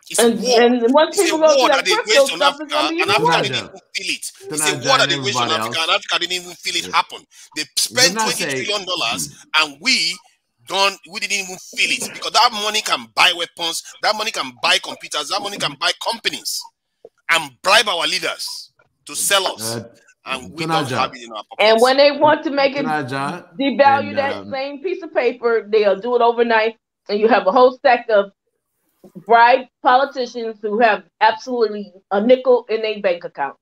Speaker 10: It's a war. And once people go to that crypto stuff, it's gonna be even worse. Didn't even feel it. It's a war that they waged on Africa, and Africa didn't even feel it happen. They spent $20 trillion, and we didn't even feel it, because that money can buy weapons, that money can buy computers, that money can buy companies, and bribe our leaders to sell us. And we don't have it in our pockets.
Speaker 9: And when they want to make it devalue that same piece of paper, they'll do it overnight, and you have a whole stack of bribed politicians who have absolutely a nickel in their bank account.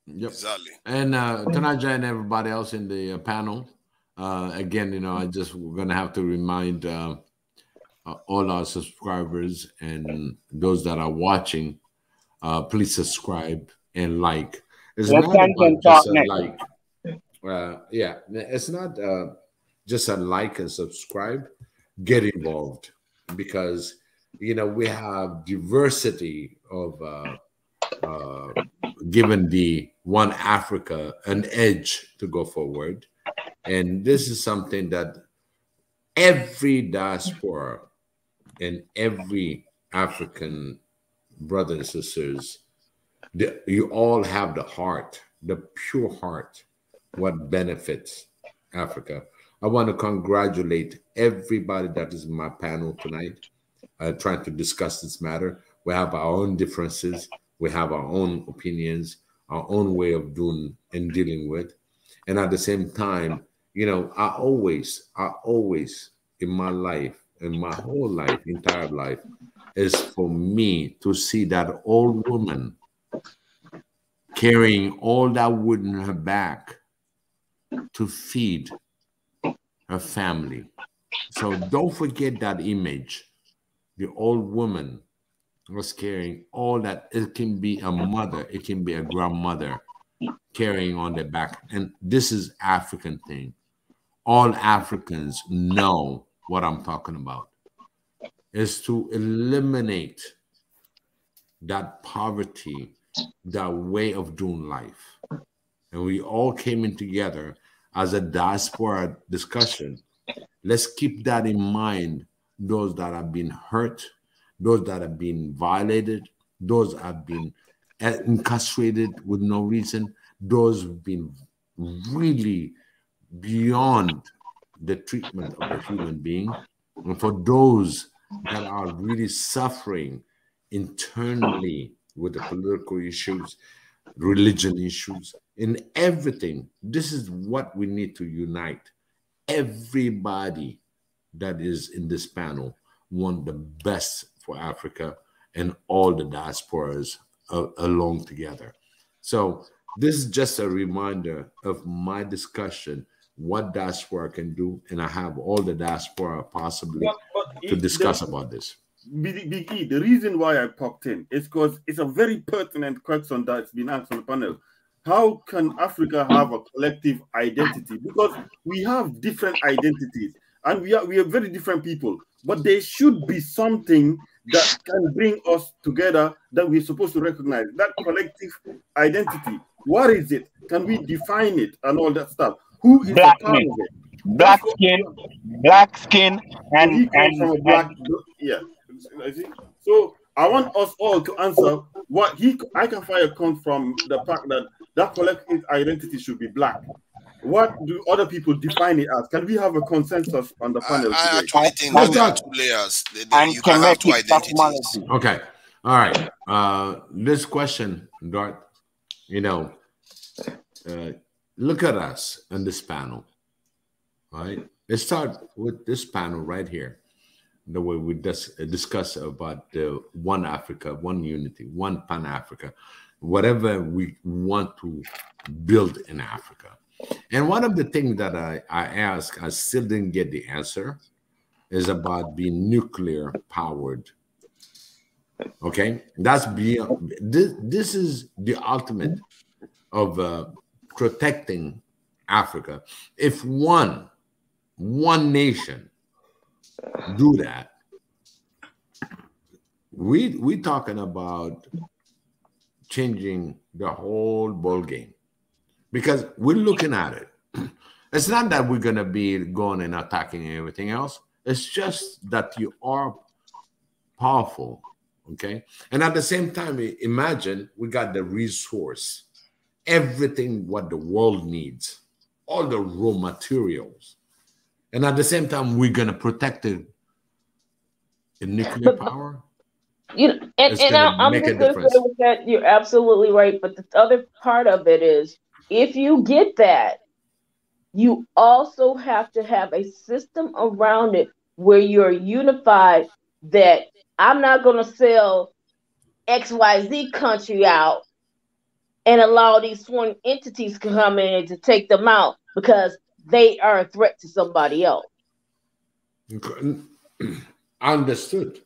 Speaker 1: Yep. Exactly. And Tanaja and everybody else in the panel, again, we're going to have to remind all our subscribers and those that are watching, please subscribe and like. It's not about just a like. It's not just a like and subscribe. Get involved, because we have diversity of giving the One Africa an edge to go forward, and this is something that every diaspora and every African brothers and sisters, you all have the heart, the pure heart, what benefits Africa. I want to congratulate everybody that is in my panel tonight, trying to discuss this matter. We have our own differences. We have our own opinions, our own way of doing and dealing with. And at the same time, I always in my life, in my whole life, entire life, is for me to see that old woman carrying all that wood in her back to feed her family. So don't forget that image. The old woman was carrying all that. It can be a mother, it can be a grandmother carrying on their back. And this is African thing. All Africans know what I'm talking about. Is to eliminate that poverty, that way of doing life. And we all came in together as a diaspora discussion. Let's keep that in mind. Those that have been hurt, those that have been violated, those that have been incarcerated with no reason, those who've been really beyond the treatment of a human being. And for those that are really suffering internally with the political issues, religion issues, in everything, this is what we need to unite. Everybody that is in this panel want the best for Africa and all the diasporas along together. So this is just a reminder of my discussion, what diaspora can do, and I have all the diaspora possibly to discuss about this.
Speaker 7: Big E, the reason why I popped in is because it's a very pertinent question that's been asked on the panel. How can Africa have a collective identity? Because we have different identities and we are very different people, but there should be something that can bring us together that we're supposed to recognize. That collective identity, what is it? Can we define it and all that stuff? Who is a part of it?
Speaker 11: Black skin, and
Speaker 7: he comes from a black, yeah. So I want us all to answer what I can fire comes from the fact that collective identity should be black. What do other people define it as? Can we have a consensus on the panel today?
Speaker 10: I actually think that there are two layers. You can have two identities.
Speaker 1: Okay. All right. This question, Dart, look at us in this panel. All right. Let's start with this panel right here. The way we discuss about the one Africa, one unity, one Pan-Africa, whatever we want to build in Africa. And one of the things that I asked, I still didn't get the answer, is about being nuclear powered. Okay, that's beyond. This is the ultimate of protecting Africa. If one nation do that, we talking about changing the whole ball game, because we're looking at it. It's not that we're going to be going and attacking everything else. It's just that you are powerful, okay? And at the same time, imagine we got the resource, everything what the world needs, all the raw materials. And at the same time, we're going to protect it in nuclear power.
Speaker 9: And I'm just going to say with that, you're absolutely right. But the other part of it is, if you get that, you also have to have a system around it where you're unified, that I'm not going to sell XYZ country out and allow these foreign entities to come in and to take them out because they are a threat to somebody else.
Speaker 1: Understood.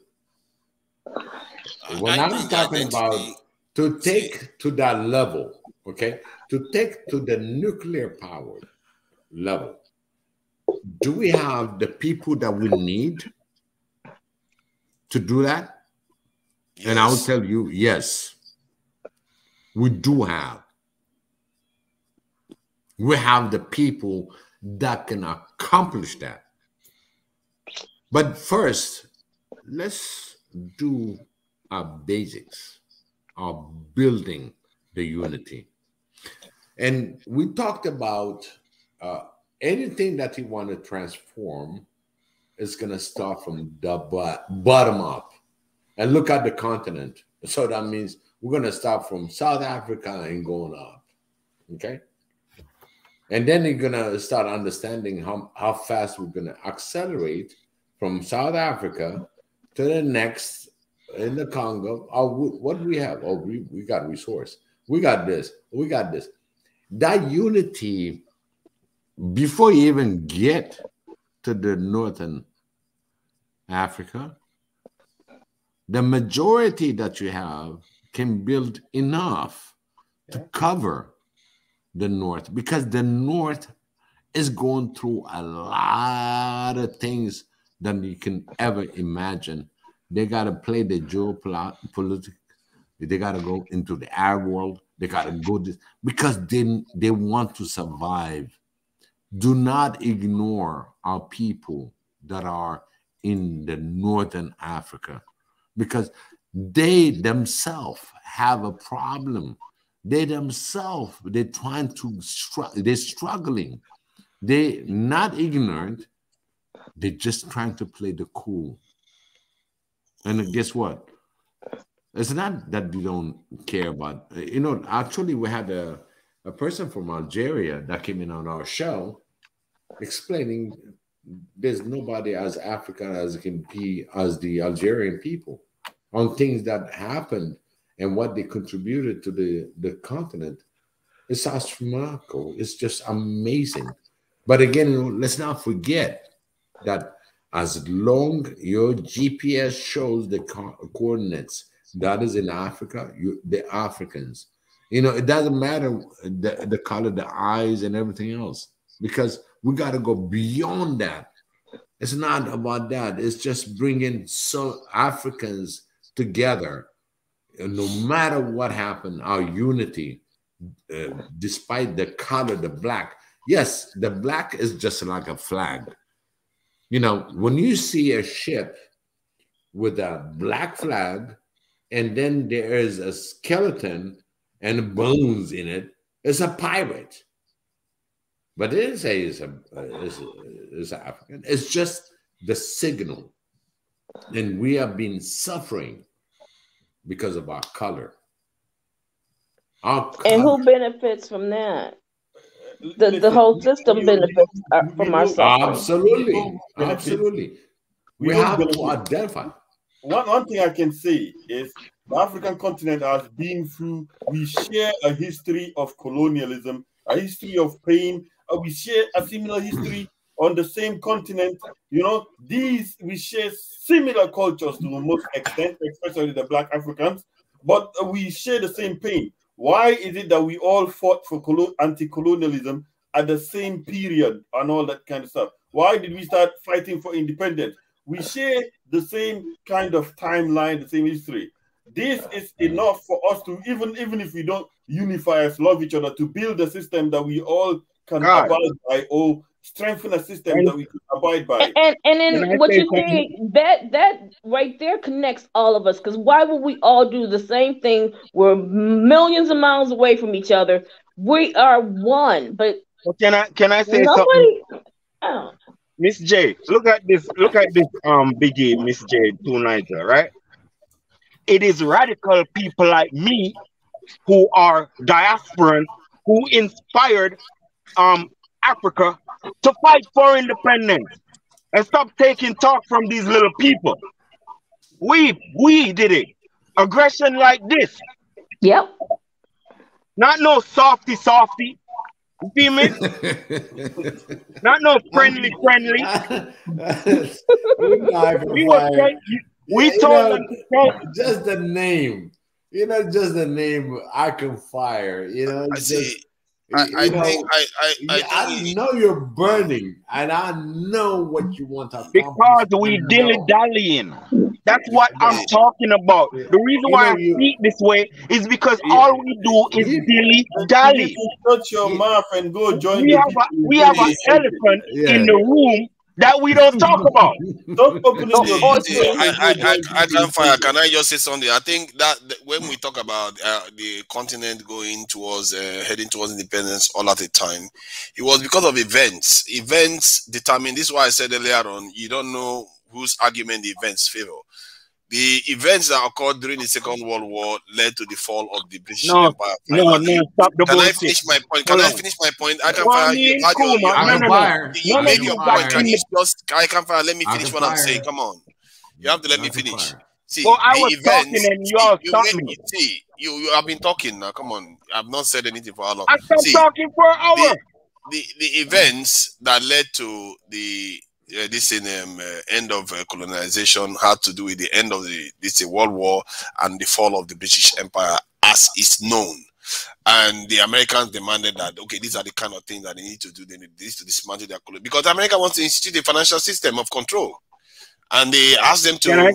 Speaker 1: When I'm talking about to take to that level, okay, to take to the nuclear powered level, do we have the people that we need to do that? Yes. And I'll tell you, yes, we do have. We have the people that can accomplish that. But first, let's do our basics of building the unity. And we talked about anything that you want to transform is going to start from the bottom up. And look at the continent. So that means we're going to start from South Africa and going up. Okay? And then you're going to start understanding how fast we're going to accelerate from South Africa to the next in the Congo. What do we have? Oh, we got resource. We got this. We got this. That unity, before you even get to the Northern Africa, the majority that you have can build enough to cover the North, because the North is going through a lot of things than you can ever imagine. They got to play the geopolitics. They got to go into the Arab world. They got to go this, because they want to survive. Do not ignore our people that are in the Northern Africa, because they themselves have a problem. They themselves, they're trying to, they're struggling. They're not ignorant. They're just trying to play the cool. And guess what? It's not that we don't care about, actually we had a person from Algeria that came in on our show explaining there's nobody as African as it can be as the Algerian people. on things that happened and what they contributed to the continent, it's astronomical. It's just amazing. But again, let's not forget that as long your GPS shows the coordinates, that is in Africa, the Africans. You know, it doesn't matter the color, the eyes, and everything else, because we got to go beyond that. It's not about that. It's just bringing Africans together. And no matter what happened, our unity, despite the color, the black. Yes, the black is just like a flag. You know, when you see a ship with a black flag, and then there is a skeleton and bones in it, it's a pirate. But they didn't say it's African. It's just the signal. And we have been suffering because of our color.
Speaker 9: And who benefits from that? The whole system benefits from our suffering.
Speaker 1: Absolutely. Absolutely. We have to identify.
Speaker 7: One thing I can say is the African continent has been through, we share a history of colonialism, a history of pain. We share a similar history on the same continent. You know, we share similar cultures to the most extent, especially the Black Africans, but we share the same pain. Why is it that we all fought for anti-colonialism at the same period and all that kind of stuff? Why did we start fighting for independence? We share the same kind of timeline, the same history. This is enough for us to, even if we don't unify us, love each other, to build a system that we all can abide by, or strengthen a system that we can abide by.
Speaker 9: And then what you say, that right there connects all of us, because why would we all do the same thing? We're millions of miles away from each other. We are one, but
Speaker 11: can I say something? Oh. Miss J, look at this, Biggie, Miss J, 290, right? It is radical people like me who are diasporans who inspired Africa to fight for independence and stop taking talk from these little people. We did it. Aggression like this.
Speaker 9: Yep.
Speaker 11: Not no softy. You feel me? Not no friendly.
Speaker 1: We told them just the name. You know, just the name I Can Fire. You know, I know you're burning, and I know what you want to accomplish.
Speaker 11: Because we dilly-dallying. That's what I'm talking about. The reason why I speak this way is because all we do is dilly-dally.
Speaker 7: Shut your mouth and go join.
Speaker 11: We have an elephant in the room that we don't talk about.
Speaker 7: Don't open your
Speaker 10: I Can Fire. Can I just say something? I think that when we talk about the continent going towards heading towards independence all at a time, it was because of events. Events determine. This is why I said earlier on. You don't know whose argument the events favor. The events that occurred during the Second World War led to the fall of the British Empire.
Speaker 11: No, stop the bullshit.
Speaker 10: Can I finish my point? I Can Fire. You make your point. Can you just? I Can Fire. Let me finish what I'm saying. Come on, you have to let me finish. See,
Speaker 11: I was talking and you all stopped me.
Speaker 10: See, you have been talking now. Come on, I've not said anything for how long?
Speaker 11: I stopped talking for an hour.
Speaker 10: The events that led to the this end of colonization had to do with the end of this World War and the fall of the British Empire as is known. And the Americans demanded that, okay, these are the kind of things that they need to do. They need to dismantle their colony. Because America wants to institute a financial system of control. And they asked them to...
Speaker 11: Can I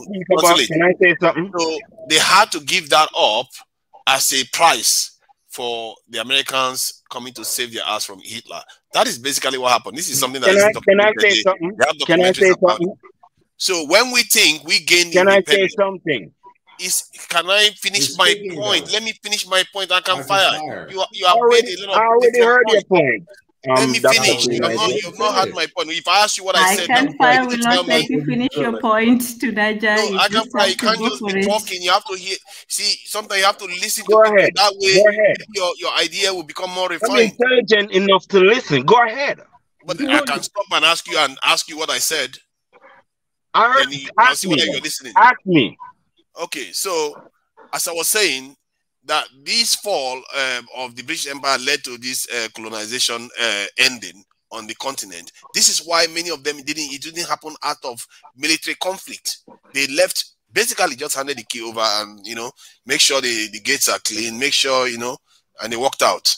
Speaker 11: say something?
Speaker 10: So they had to give that up as a price for the Americans coming to save their ass from Hitler. That is basically what happened. This is something that
Speaker 11: Can I say something? Can I say something?
Speaker 10: So when we think we gain
Speaker 11: Can I say something?
Speaker 10: Can I finish my point? Let me finish my point. I Can Fire. You have made a little.
Speaker 11: I already heard your point.
Speaker 10: Let me finish. You've not had my point. If I ask you what I said,
Speaker 12: I Can Fire will not let you finish your point to Naija.
Speaker 10: No, I Can Fire. You can't just be talking. You have to hear. See, sometimes you have to listen
Speaker 11: to
Speaker 10: people. That way, your idea will become more refined.
Speaker 11: I'm intelligent enough to listen. Go ahead.
Speaker 10: But I can stop and ask you what I said.
Speaker 11: I heard. Ask me.
Speaker 10: You're listening.
Speaker 11: Ask me.
Speaker 10: Okay, so as I was saying, that this fall of the British Empire led to this colonization ending on the continent. This is why many of them it didn't happen out of military conflict. They left, basically just handed the key over and, you know, make sure the gates are clean, make sure, you know, and they walked out.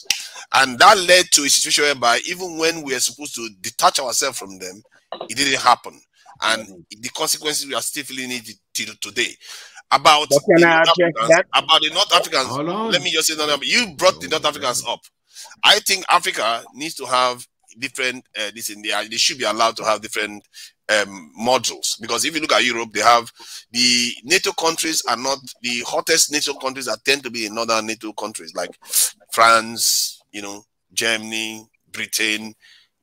Speaker 10: And that led to a situation whereby even when we are supposed to detach ourselves from them, it didn't happen. And the consequences we are still feeling it till today. About the North Africans, let me just say that you brought the North Africans up. I think Africa needs to have different they should be allowed to have different modules, because if you look at Europe, they have the NATO countries are not the hottest NATO countries that tend to be in northern NATO countries like France, you know, Germany, Britain,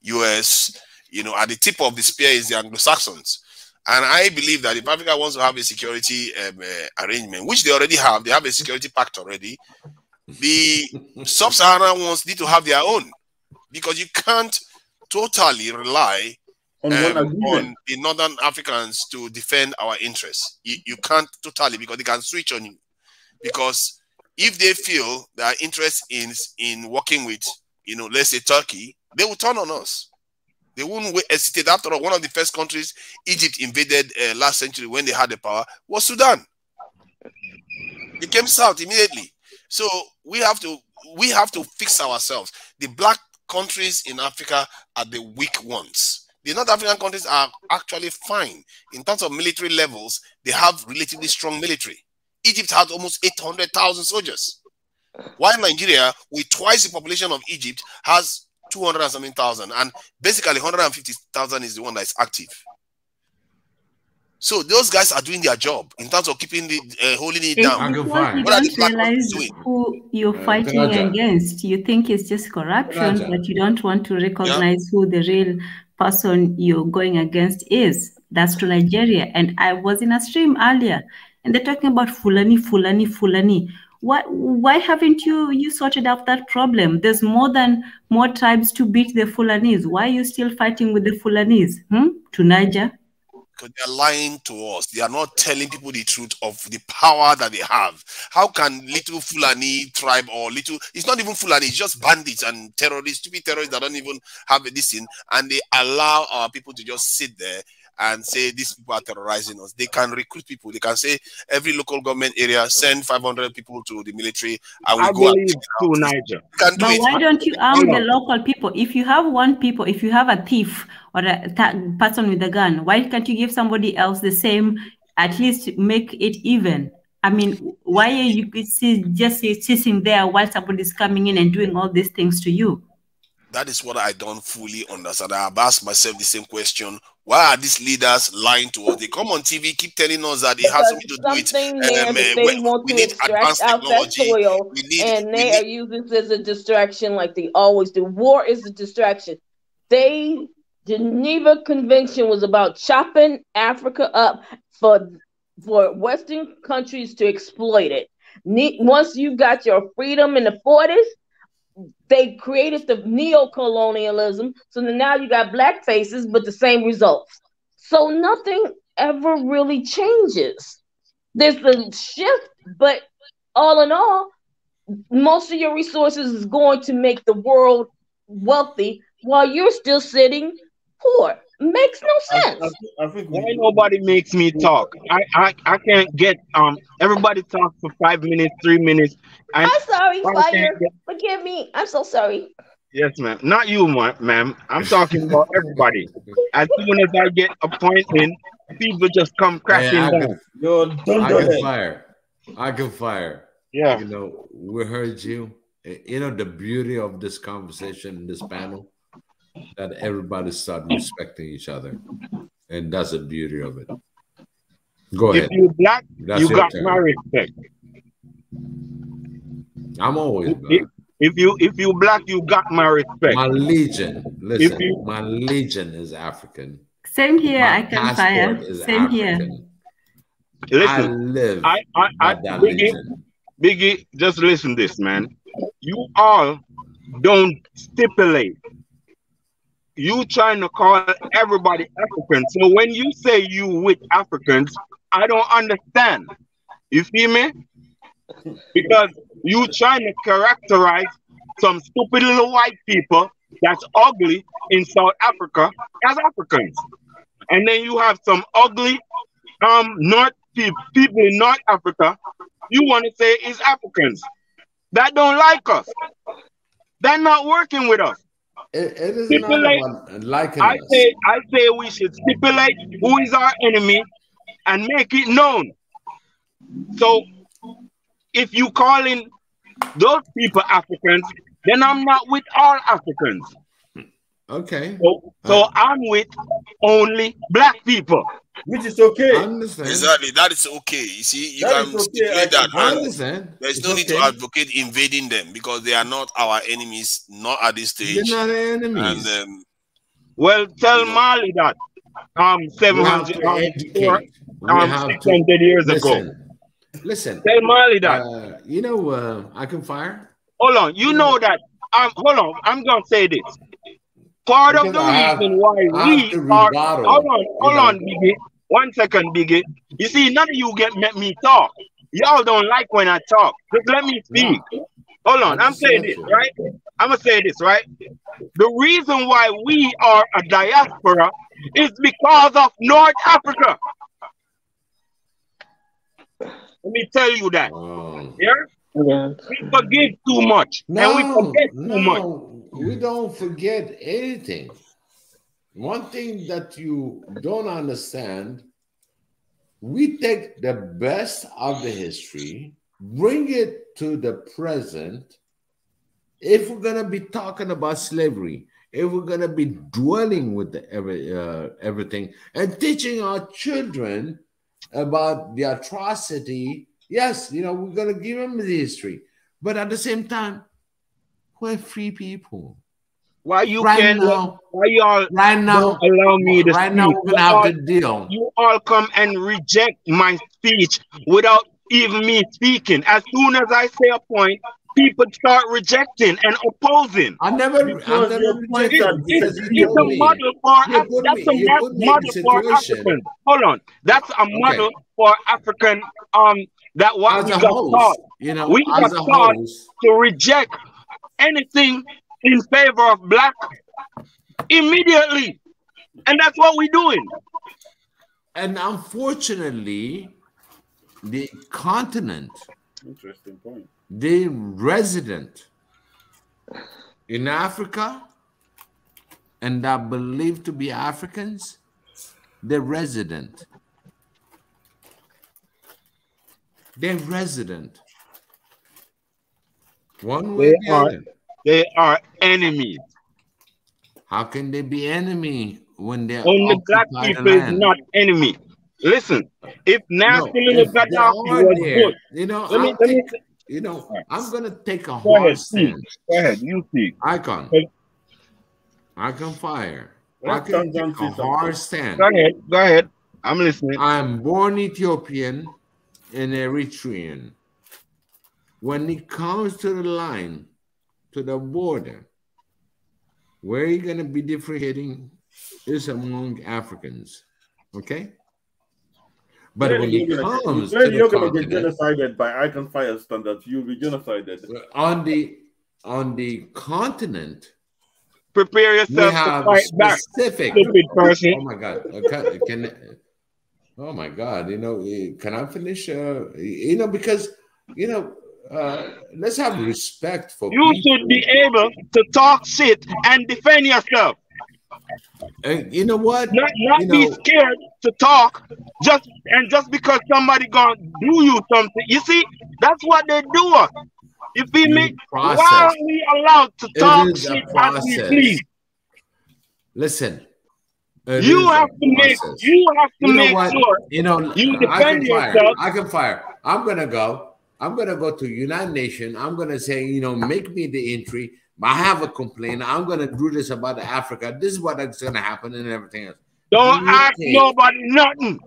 Speaker 10: US. You know, at the tip of the spear is the Anglo-Saxons. And I believe that if Africa wants to have a security arrangement, which they already have a security pact already, the sub-Saharan ones need to have their own, because you can't totally rely on the Northern Africans to defend our interests. You can't totally, because they can switch on you. Because if they feel their interest in working with, you know, let's say Turkey, they will turn on us. They wouldn't hesitate. After all, one of the first countries Egypt invaded last century when they had the power was Sudan. They came south immediately. So we have to fix ourselves. The black countries in Africa are the weak ones. The North African countries are actually fine. In terms of military levels, they have relatively strong military. Egypt had almost 800,000 soldiers. While Nigeria, with twice the population of Egypt, has 200 and something thousand, and basically 150,000 is the one that is active. So those guys are doing their job in terms of keeping the holding it down.
Speaker 12: You don't realize who you're fighting against. You think it's just corruption, but you don't want to recognize who the real person you're going against is. That's to Nigeria. And I was in a stream earlier, and they're talking about Fulani, Fulani, Fulani. Why haven't you sorted out that problem? There's more tribes to beat the Fulanis. Why are you still fighting with the Fulanis? To Niger?
Speaker 10: Because they're lying to us. They are not telling people the truth of the power that they have. How can little Fulani tribe or little, it's not even Fulani, it's just bandits and terrorists, stupid terrorists that don't even have this in, and they allow our people to just sit there and say these people are terrorizing us. They can recruit people. They can say every local government area send 500 people to the military and we go
Speaker 11: to Niger.
Speaker 12: But why don't you arm the local people? If you have if you have a thief or a person with a gun, why can't you give somebody else the same? At least make it even. I mean, why are you just sitting there while somebody's coming in and doing all these things to you?
Speaker 10: That is what I don't fully understand. I have asked myself the same question. Why are these leaders lying to us? They come on TV, keep telling us that it has something to do with
Speaker 9: they want to extract out that soil, and they are using this as a distraction like they always do. War is a distraction. Geneva Convention was about chopping Africa up for Western countries to exploit it. Once you got your freedom in the 40s, they created the neo-colonialism. So now you got black faces, but the same results. So nothing ever really changes. There's a shift, but all in all, most of your resources is going to make the world wealthy while you're still sitting poor. Makes no sense.
Speaker 11: I think why nobody makes me talk? I can't get everybody talks for 5 minutes, 3 minutes.
Speaker 9: I'm sorry, Fire. Forgive me. I'm so sorry.
Speaker 11: Yes, ma'am. Not you, ma'am. I'm talking about everybody. As soon as I get a point in, people just come crashing down.
Speaker 1: I can fire.
Speaker 11: Yeah.
Speaker 1: You know, we heard you. You know, the beauty of this conversation, this panel, that everybody start respecting each other. And that's the beauty of it. Go ahead.
Speaker 11: If you black, you got my respect.
Speaker 1: I'm always black.
Speaker 11: If you black, you got my respect.
Speaker 1: My legion, listen, my legion is African.
Speaker 12: Same here, my I can fire. Same African. Here.
Speaker 11: Listen,
Speaker 1: I live
Speaker 11: by that legion. Biggie, just listen to this, man. You all don't stipulate. You trying to call everybody African. So when you say you with Africans, I don't understand. You feel me? Because you trying to characterize some stupid little white people that's ugly in South Africa as Africans. And then you have some ugly people in North Africa you want to say is Africans that don't like us. They're not working with us.
Speaker 1: It is not about liking us.
Speaker 11: I say we should stipulate who is our enemy and make it known. So if you calling those people Africans, then I'm not with all Africans.
Speaker 1: Okay.
Speaker 11: So I'm with only black people.
Speaker 7: Which is okay.
Speaker 1: I understand.
Speaker 10: Exactly. That is okay. You see, you can stipulate that.
Speaker 1: I understand.
Speaker 10: There's no need to advocate invading them because they are not our enemies, not at this stage.
Speaker 1: They're not our enemies.
Speaker 10: And
Speaker 11: well, tell Mali that 700 600 years ago.
Speaker 1: Listen.
Speaker 11: Tell Mali that.
Speaker 1: You know, I can fire.
Speaker 11: Hold on. You know that. Hold on. I'm gonna say this. Part of the reason why we are. Hold on, Biggie. 1 second, Biggie. You see, none of you let me talk. Y'all don't like when I talk. Just let me speak. Hold on. I'm saying this, right? I'm gonna say this, right? The reason why we are a diaspora is because of North Africa. Let me tell you that. Yeah? We forgive too much. And we forget too much.
Speaker 1: We don't forget anything. One thing that you don't understand, we take the best of the history, bring it to the present. If we're going to be talking about slavery, if we're going to be dwelling with everything and teaching our children about the atrocity, yes, you know, we're going to give them the history. But at the same time, we're free people.
Speaker 11: Why you can't? Why y'all
Speaker 1: right now
Speaker 11: don't allow me to
Speaker 1: right
Speaker 11: speak?
Speaker 1: now we're gonna have to deal.
Speaker 11: You all come and reject my speech without even me speaking. As soon as I say a point, people start rejecting and opposing.
Speaker 1: I never rejected because
Speaker 11: it's a model for that's a model for African. Hold on, that's a model for African. That what we got taught.
Speaker 1: You know,
Speaker 11: we got taught to reject anything in favor of black immediately, and that's what we're doing.
Speaker 1: And unfortunately, the continent,
Speaker 7: interesting point,
Speaker 1: the resident in Africa and are believed to be Africans, they're resident. They're resident. One way or the other.
Speaker 11: They are enemies.
Speaker 1: How can they be enemy when they're
Speaker 11: only black people is not enemy? Listen, if nasty little Gaddafi was good,
Speaker 1: you know, I'm gonna take a
Speaker 11: hard
Speaker 1: hard stand.
Speaker 11: Go ahead, you speak.
Speaker 1: Icon fire. I can take a hard stand.
Speaker 11: Go ahead. I'm listening.
Speaker 1: I'm born Ethiopian and Eritrean. When it comes to the line, to the border, where you're going to be differentiating is among Africans, okay? But when it comes to
Speaker 7: you're going to be genocided by Icon Fire standards, you'll be genocided.
Speaker 1: On the continent,
Speaker 11: prepare yourself to fight back, stupid person.
Speaker 1: Oh my God! Oh my God! You know, can I finish? You know, because you know. Let's have respect for
Speaker 11: you people. Should be able to talk shit and defend yourself.
Speaker 1: You know what?
Speaker 11: Not be scared to talk just because somebody gonna do you something. You see, that's what they do us. You feel me? Why are we allowed to talk shit as we please?
Speaker 1: Listen.
Speaker 11: You have to make sure you defend yourself.
Speaker 1: I can fire. I'm gonna go to United Nations. I'm going to say, you know, make me the entry. I have a complaint. I'm going to do this about Africa. This is what's going to happen and everything else.
Speaker 11: Don't ask nobody nothing.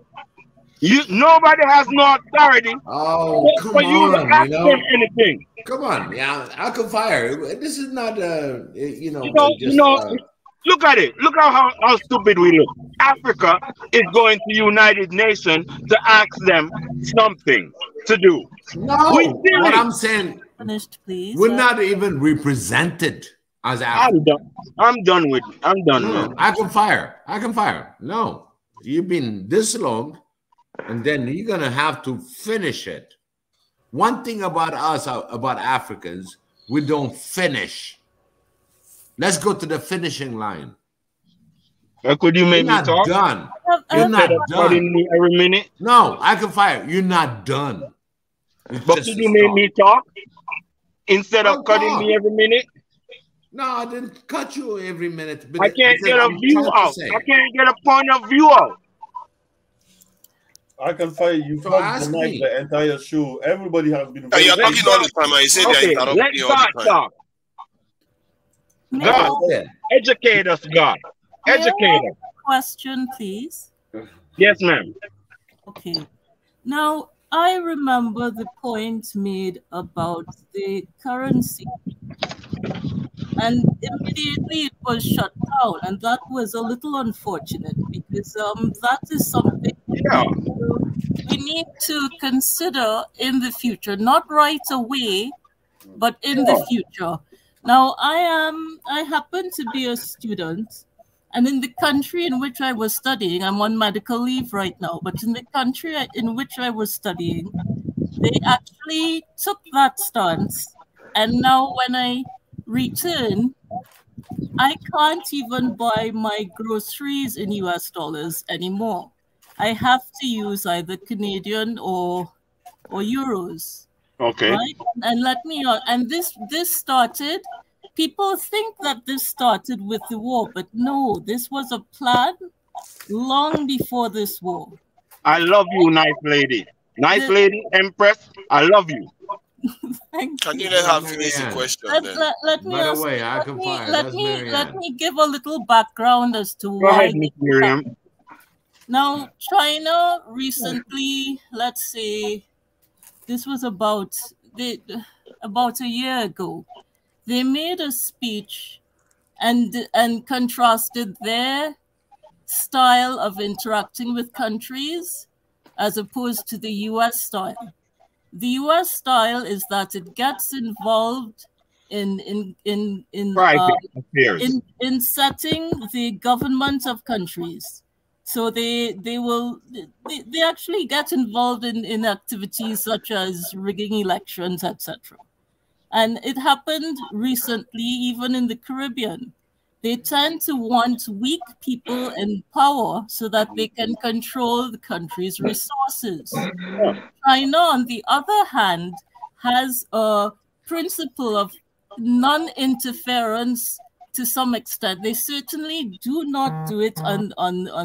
Speaker 11: Nobody has no authority.
Speaker 1: Oh, come
Speaker 11: for you to ask them anything.
Speaker 1: Come on. Yeah, I can fire. This is not,
Speaker 11: look at it. Look how stupid we look. Africa is going to United Nations to ask them something. to do.
Speaker 1: No, what I'm saying,
Speaker 4: finished, please.
Speaker 1: We're not even represented as Africans.
Speaker 11: I'm done with. I'm done.
Speaker 1: No, I can fire. No, you've been this long, and then you're gonna have to finish it. One thing about us, about Africans, we don't finish. Let's go to the finishing line.
Speaker 11: Could you make me talk?
Speaker 1: Done. You're not done.
Speaker 11: Me every minute.
Speaker 1: No, I can fire. You're not done.
Speaker 11: But could you make me talk instead of cutting me every minute?
Speaker 1: No, I didn't cut you every minute.
Speaker 11: I can't get a view out. I can't get a point of view out.
Speaker 7: I can fire you. So ask me. The entire show. Everybody has been.
Speaker 10: You're talking all the time. I said you're interrupting me all the time.
Speaker 11: God, educate us, God. Educate us.
Speaker 4: Question, please.
Speaker 11: Yes, ma'am.
Speaker 4: Okay. Now, I remember the point made about the currency. And immediately it was shut down. And that was a little unfortunate because that is something we need to consider in the future. Not right away, but in the future. Now, I happen to be a student, and in the country in which I was studying, I'm on medical leave right now, but in the country in which I was studying, they actually took that stance. And now when I return, I can't even buy my groceries in US dollars anymore. I have to use either Canadian or euros.
Speaker 11: Okay.
Speaker 4: Right? And let me and this started, people think that this started with the war, but no, this was a plan long before this war.
Speaker 11: I love you, nice lady. Nice lady, Empress, I love you.
Speaker 10: Can you let her finish the question then?
Speaker 4: Let me give a little background as to
Speaker 11: Go
Speaker 4: why.
Speaker 11: ahead, Miss Miriam.
Speaker 4: Now, China recently, let's say, this was about a year ago, they made a speech and contrasted their style of interacting with countries as opposed to the US style. The US style is that it gets involved in setting the government of countries. So they actually get involved in activities such as rigging elections, etc. And it happened recently, even in the Caribbean. They tend to want weak people in power so that they can control the country's resources. China, on the other hand, has a principle of non-interference to some extent. They certainly do not do it on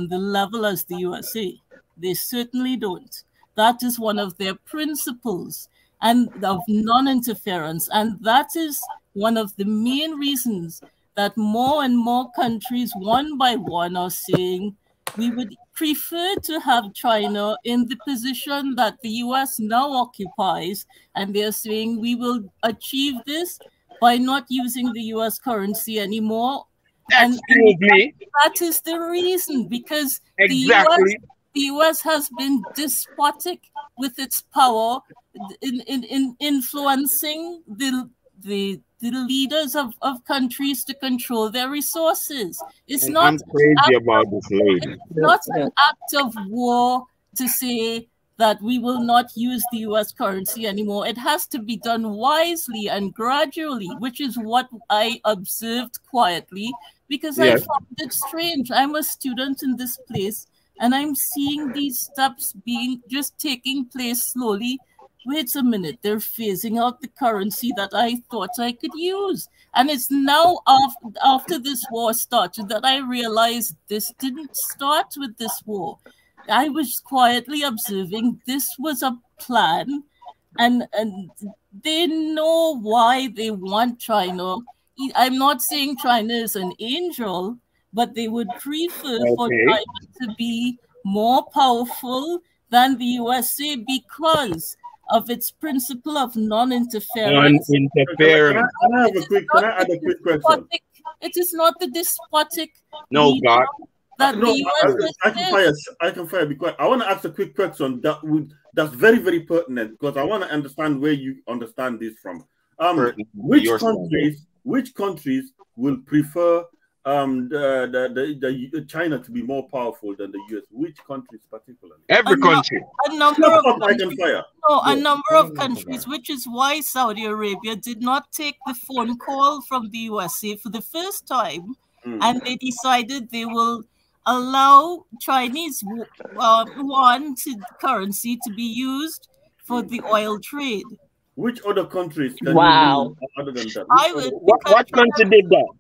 Speaker 4: the level as the USA. They certainly don't. That is one of their principles and of non-interference. And that is one of the main reasons that more and more countries, one by one, are saying we would prefer to have China in the position that the US now occupies. And they're saying we will achieve this by not using the US currency anymore. And that is the reason, because the US has been despotic with its power in influencing the leaders of countries to control their resources. It's not
Speaker 11: I'm crazy about this lady.
Speaker 4: It's not an act of war to say that we will not use the US currency anymore. It has to be done wisely and gradually, which is what I observed quietly, because I found it strange. I'm a student in this place, and I'm seeing these steps just taking place slowly. Wait a minute, they're phasing out the currency that I thought I could use. And it's now after this war started that I realized this didn't start with this war. I was quietly observing this was a plan, and they know why they want China. I'm not saying China is an angel, but they would prefer for China to be more powerful than the USA because of its principle of non-interference.
Speaker 7: Can I add a quick question?
Speaker 4: It is not the despotic.
Speaker 11: No, God.
Speaker 4: that
Speaker 7: no,
Speaker 4: the US
Speaker 7: I can fire because I want to ask a quick question that's very, very pertinent because I want to understand where you understand this from. Which countries will prefer the China to be more powerful than the US? Which countries particularly?
Speaker 11: Every country.
Speaker 4: A number of countries,
Speaker 7: a
Speaker 4: number of countries, which is why Saudi Arabia did not take the phone call from the USA for the first time, and they decided they will allow Chinese yuan currency to be used for the oil trade.
Speaker 7: Which other countries can
Speaker 9: you
Speaker 7: name other than that?
Speaker 11: What country did that?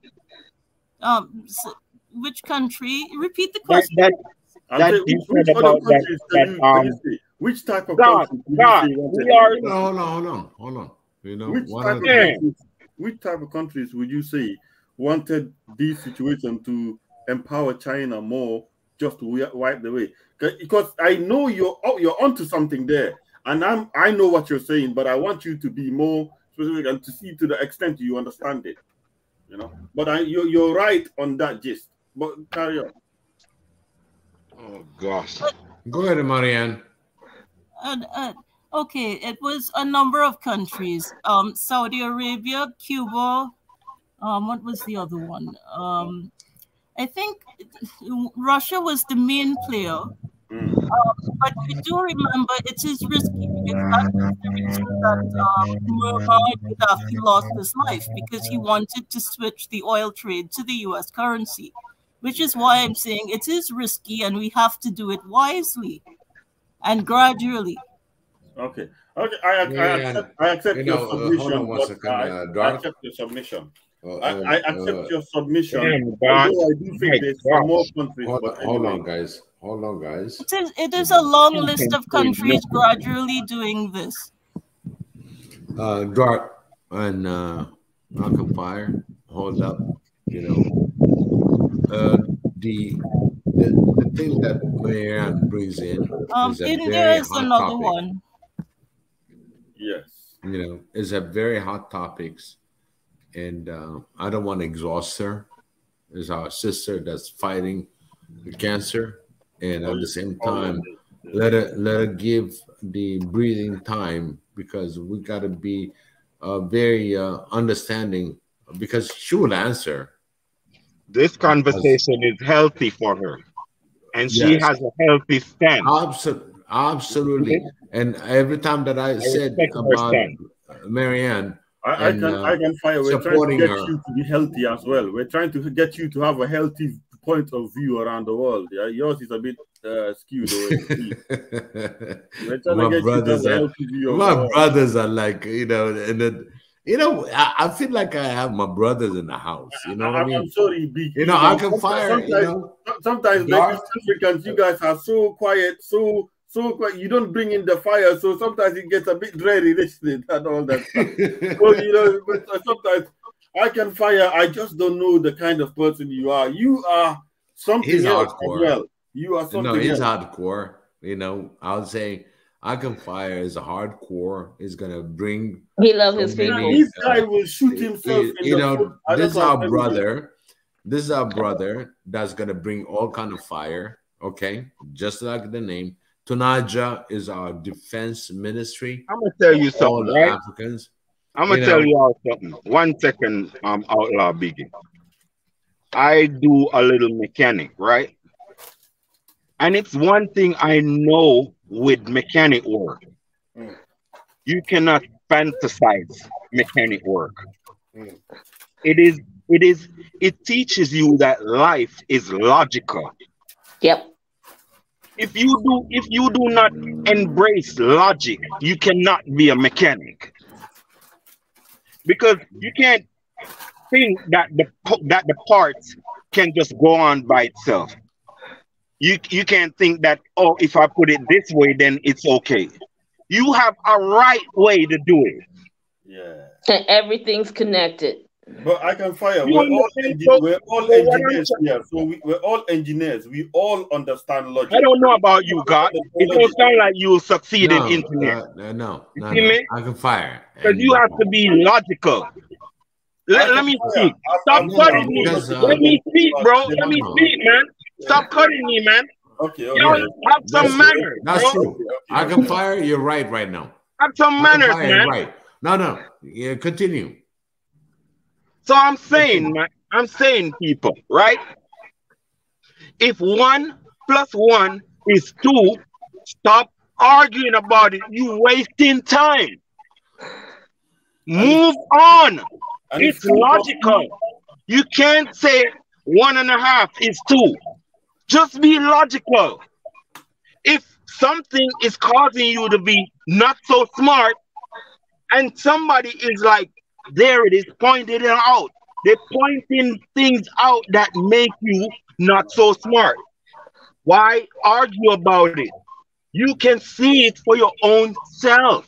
Speaker 4: Which country? Repeat the question.
Speaker 7: Which other countries can you say? Which type of countries?
Speaker 1: Hold on. You know,
Speaker 7: which type of countries would you say wanted this situation to empower China more, just to wipe the way? Because I know you're onto something there, and I know what you're saying, but I want you to be more specific and to see to the extent you understand it. You know, but you're right on that gist. But carry on.
Speaker 11: Oh gosh.
Speaker 1: Go ahead, Marianne.
Speaker 4: Okay, it was a number of countries. Saudi Arabia, Cuba. What was the other one? I think Russia was the main player. But you do remember it is risky because that was the reason that Muammar Gaddafi lost his life, because he wanted to switch the oil trade to the US currency, which is why I'm saying it is risky and we have to do it wisely and gradually.
Speaker 7: Okay. I accept your submission. I accept your submission. I accept your submission. Although I do think there's more countries.
Speaker 1: Hold on, guys.
Speaker 4: It is a long list of countries gradually doing this.
Speaker 1: Dart and Malcolm Fire, hold up. You know, the thing that Marianne brings in is a
Speaker 4: India is another topic. One.
Speaker 7: Yes.
Speaker 1: You know, is a very hot topics, and I don't want to exhaust her. Is our sister that's fighting the cancer. And at the same time, let her give the breathing time, because we got to be very understanding, because she will answer.
Speaker 11: This conversation is healthy for her, and she has a healthy stand.
Speaker 1: Absolutely. And every time that I said about Marianne,
Speaker 7: I can fire. We're trying to get you to be healthy as well. We're trying to get you to have a healthy point of view around the world. Yeah, yours is a bit skewed away.
Speaker 1: My brothers are like, you know, and then, you know, I feel like I have my brothers in the house. You know what I mean?
Speaker 7: I'm sorry, Big.
Speaker 1: You know, I can fire.
Speaker 7: Sometimes Africans, you guys are so quiet, so quiet. You don't bring in the fire, so sometimes it gets a bit dreary, listening and all that stuff. So, you know, but sometimes I can fire. I just don't know the kind of person you are. You are something else as well. You are something else.
Speaker 1: No, he's hardcore. You know, I would say I can fire is a hardcore. Is gonna bring.
Speaker 9: He loves his people.
Speaker 7: This guy will shoot himself.
Speaker 1: You know, this is our brother. This is our brother that's gonna bring all kind of fire. Okay, just like the name. Tunaja is our defense ministry.
Speaker 11: I'm gonna tell you something,
Speaker 1: all the
Speaker 11: right?
Speaker 1: Africans.
Speaker 11: I'm gonna tell you all something. 1 second, Outlaw Biggie. I do a little mechanic, right? And it's one thing I know with mechanic work. You cannot fantasize mechanic work. It teaches you that life is logical.
Speaker 9: Yep.
Speaker 11: If you do not embrace logic, you cannot be a mechanic. Because you can't think that the parts can just go on by itself. You can't think that, oh, if I put it this way, then it's okay. You have a right way to do it.
Speaker 7: Yeah.
Speaker 9: And everything's connected.
Speaker 7: But I can fire. We're all engineers here. So we're all engineers. We all understand logic.
Speaker 11: I don't know about you, God. It don't sound like you succeed in internet.
Speaker 1: No.
Speaker 11: I
Speaker 1: can fire.
Speaker 11: Because you have to be logical. Let me speak. Stop studying me. Let me speak, bro. Let me speak, man. Stop cutting me, man.
Speaker 7: Okay.
Speaker 11: Have some manners.
Speaker 1: That's true. I can fire. You're right now.
Speaker 11: Have some manners, man.
Speaker 1: Right. No. Yeah, continue.
Speaker 11: So I'm saying, people, right? If 1 + 1 is 2, stop arguing about it. You wasting time. Move on. It's logical. You can't say 1.5 is 2. Just be logical. If something is causing you to be not so smart, and somebody is like, there it is, pointed it out. They're pointing things out that make you not so smart. Why argue about it? You can see it for your own self.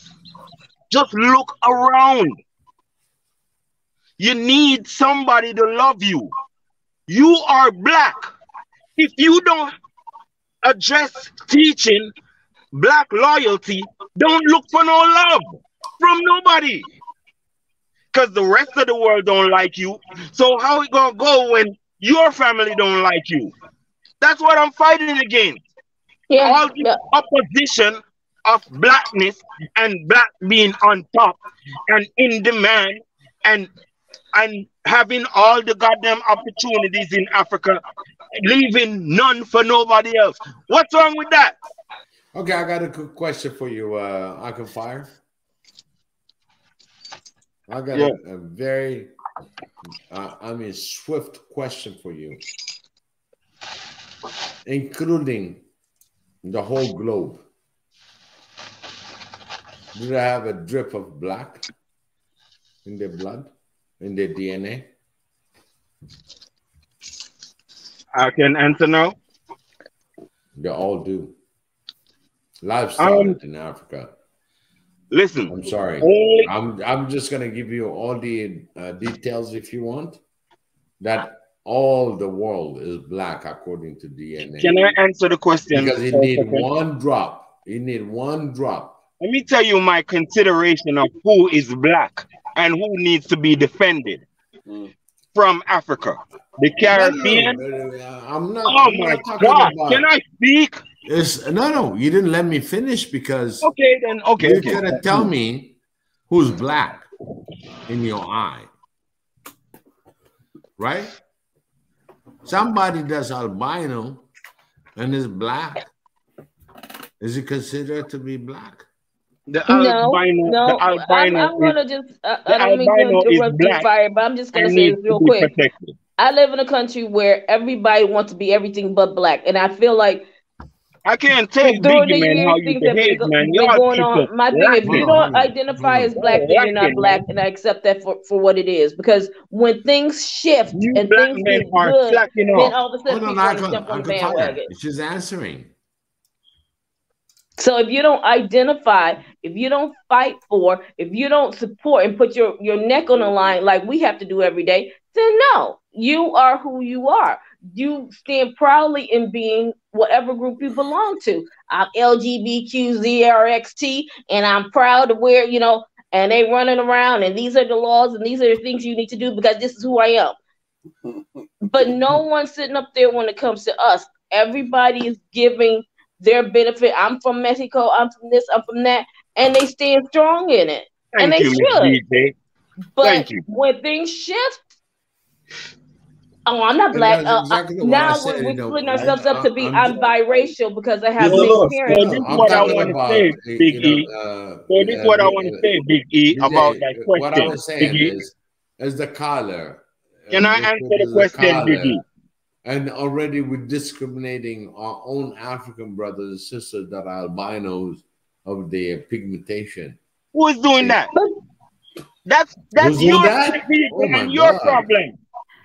Speaker 11: Just look around. You need somebody to love you. You are black. If you don't address teaching black loyalty, don't look for no love from nobody. Because the rest of the world don't like you. So how it gonna go when your family don't like you? That's what I'm fighting against. Yeah. All the opposition of blackness and black being on top and in demand and having all the goddamn opportunities in Africa, leaving none for nobody else. What's wrong with that?
Speaker 1: Okay, I got a good question for you, I can fire. I got a very, swift question for you, including the whole globe. Do they have a drip of black in their blood, in their DNA?
Speaker 11: I can answer now.
Speaker 1: They all do. Lifestyle in Africa.
Speaker 11: Listen,
Speaker 1: I'm sorry. I'm just gonna give you all the details if you want. That all the world is black according to DNA.
Speaker 11: Can I answer the question?
Speaker 1: Because you need one drop. You need one drop.
Speaker 11: Let me tell you my consideration of who is black and who needs to be defended from Africa. The Caribbean.
Speaker 1: I'm not.
Speaker 11: Oh my God! Can I speak?
Speaker 1: No, you didn't let me finish because
Speaker 11: you're
Speaker 1: gonna tell me who's black in your eye, right? Somebody that's albino and is black, is he considered to be black?
Speaker 9: No. I'm gonna just. I don't mean to interrupt you, Fire, but I'm just gonna say this real quick. Protected. I live in a country where everybody wants to be everything but black, and I feel like
Speaker 11: I can't take Biggie, man, how you behave, man. Y'all
Speaker 9: going on. My thing, if you don't identify as black, then you're not black, and I accept that for what it is. Because when things shift and things get good, then all of a sudden people want to jump on the bandwagon.
Speaker 1: She's answering.
Speaker 9: So if you don't identify, if you don't fight for, if you don't support and put your neck on the line like we have to do every day, then no, you are who you are. You stand proudly in being whatever group you belong to. I'm LGBTQZRXT, and I'm proud to wear, and they running around, and these are the laws, and these are the things you need to do because this is who I am. But no one's sitting up there when it comes to us. Everybody is giving their benefit. I'm from Mexico. I'm from this. I'm from that, and they stand strong in it, and they should. But when things shift, I'm not black. Exactly now we're splitting ourselves up to be. I'm biracial because I have mixed parents.
Speaker 11: So this is what I want to say, Big E. This is what I want to say, Big E, about that question.
Speaker 1: What I was saying is the color.
Speaker 11: Can I answer the question, Big E?
Speaker 1: And already we're discriminating our own African brothers and sisters that are albinos of their pigmentation.
Speaker 11: Who is doing that? That's your problem.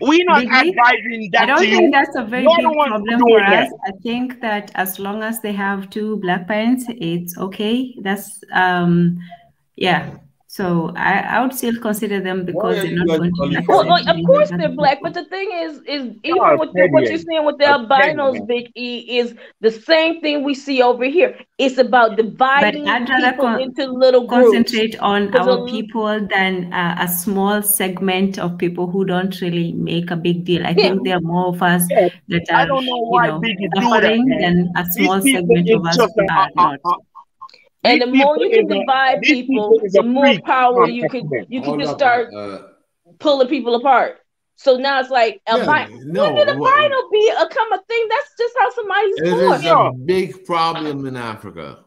Speaker 11: We're not advising that.
Speaker 12: I don't think that's a very big problem for us. I think that as long as they have 2 black parents, it's okay. That's So I would still consider them because they're not going to be.
Speaker 9: Well, of course they're black, but the thing is even with what you're saying with the albinos, Big E, is the same thing we see over here. It's about dividing people into little groups.
Speaker 12: Concentrate on our people than a small segment of people who don't really make a big deal. I think there are more of us that are, suffering than a small segment of us who are not.
Speaker 9: And the more you can divide people, the more power you can just start pulling people apart. So now it's like when did albino become a thing? That's just how somebody's born.
Speaker 1: It is a big problem in Africa.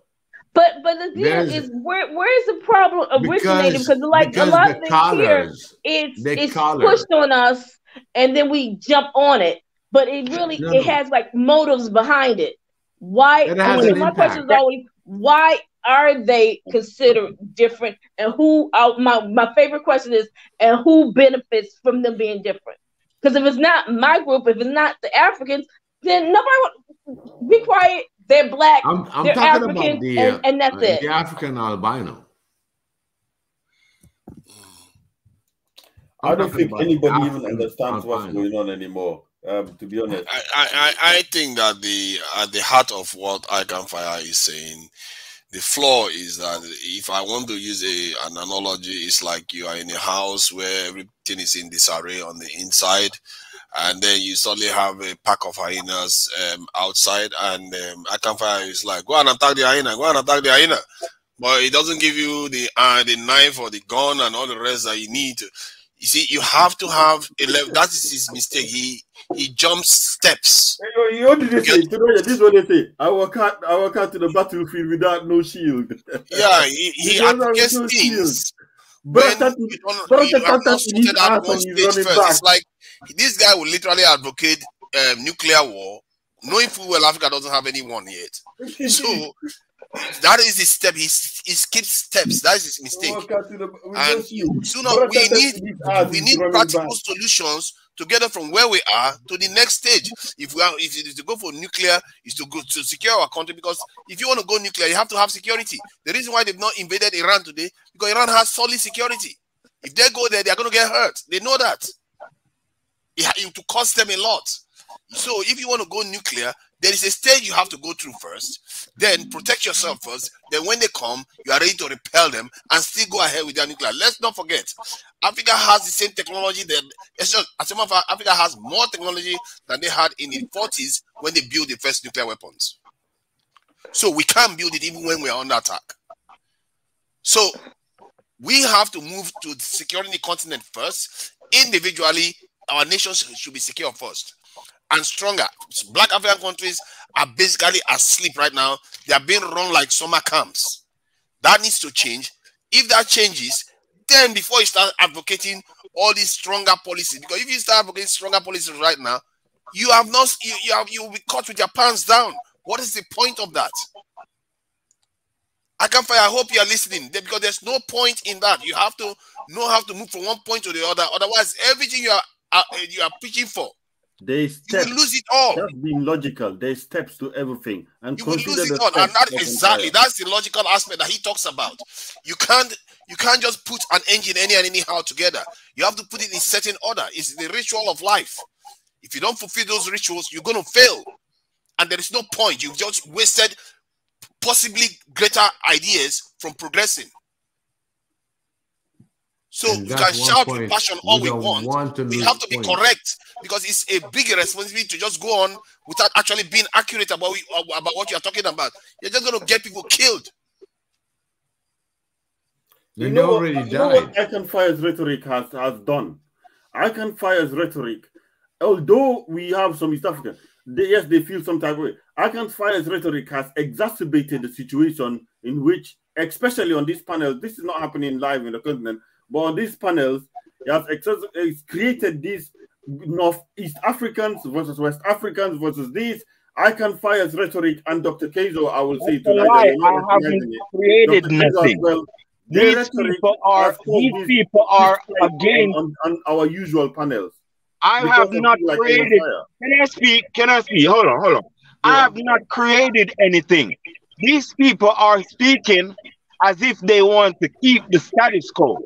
Speaker 9: But again, is where is the problem originating? Because like a lot of things here, it's pushed on us, and then we jump on it. But it really it has like motives behind it. Why? My question is always why are they considered different, and who? My favorite question is, and who benefits from them being different? Because if it's not my group, if it's not the Africans, then nobody would be quiet. They're black. They're African, and that's it.
Speaker 1: The African albino.
Speaker 7: I don't think anybody even understands what's going on anymore. To be honest,
Speaker 10: I think that at the heart of what Icon Fire is saying, the flaw is that if I want to use an analogy, it's like you are in a house where everything is in disarray on the inside, and then you suddenly have a pack of hyenas outside, and Icon Fire is like, go and attack the hyena, go and attack the hyena. But it doesn't give you the knife or the gun and all the rest that you need to. You see, you have to have a level. That is his mistake. He jumps steps.
Speaker 7: What did they say? This is what they say. I walk out to the battlefield without no shield.
Speaker 10: Yeah, he advocates things. It's like this guy will literally advocate nuclear war, knowing full well Africa doesn't have anyone yet. So that is his step. He skips steps. That is his mistake. And we need practical solutions to get us from where we are to the next stage. If it is to go for nuclear, is to go to secure our country, because if you want to go nuclear, you have to have security. The reason why they've not invaded Iran today, because Iran has solid security. If they go there, they are going to get hurt. They know that. It will cost them a lot. So if you want to go nuclear, there is a stage you have to go through first, then protect yourself first. Then when they come, you are ready to repel them and still go ahead with their nuclear. Let's not forget, Africa has the same technology that, as a matter of fact, Africa has more technology than they had in the 40s when they built the first nuclear weapons. So we can't build it even when we are under attack. So we have to move to securing the continent first. Individually, our nations should be secure first and stronger. Black African countries are basically asleep right now. They are being run like summer camps. That needs to change. If that changes, then before you start advocating all these stronger policies, because if you start advocating stronger policies right now, you will be caught with your pants down. What is the point of that? I hope you are listening, because there's no point in that. You have to know how to move from one point to the other. Otherwise, everything you are preaching for,
Speaker 7: there's steps.
Speaker 10: You will lose it all.
Speaker 7: That's being logical. There's steps to everything, and
Speaker 10: you will lose it all. And that's the logical aspect that he talks about. You can't just put an engine anyhow together. You have to put it in certain order. It's the ritual of life. If you don't fulfill those rituals, you're going to fail, and there is no point. You've just wasted possibly greater ideas from progressing. So we can shout with passion all we want. We have to be correct, because it's a big responsibility to just go on without actually being accurate about what you're talking about. You're just going to get people killed.
Speaker 7: You know what Icon Fire's rhetoric has done? Icon Fire's rhetoric, although we have some East Africans, yes, they feel some type of way. Icon Fire's rhetoric has exacerbated the situation in which, especially on this panel, this is not happening live in the continent, but on these panels, it's created these Northeast Africans versus West Africans versus these. Icon Fire's rhetoric, and Dr. Keizo, I will say tonight,
Speaker 11: I haven't created nothing.
Speaker 7: Well,
Speaker 11: these people are against
Speaker 7: on our usual panels.
Speaker 11: I have not created. Can I speak? Hold on. Yeah. I have not created anything. These people are speaking as if they want to keep the status quo,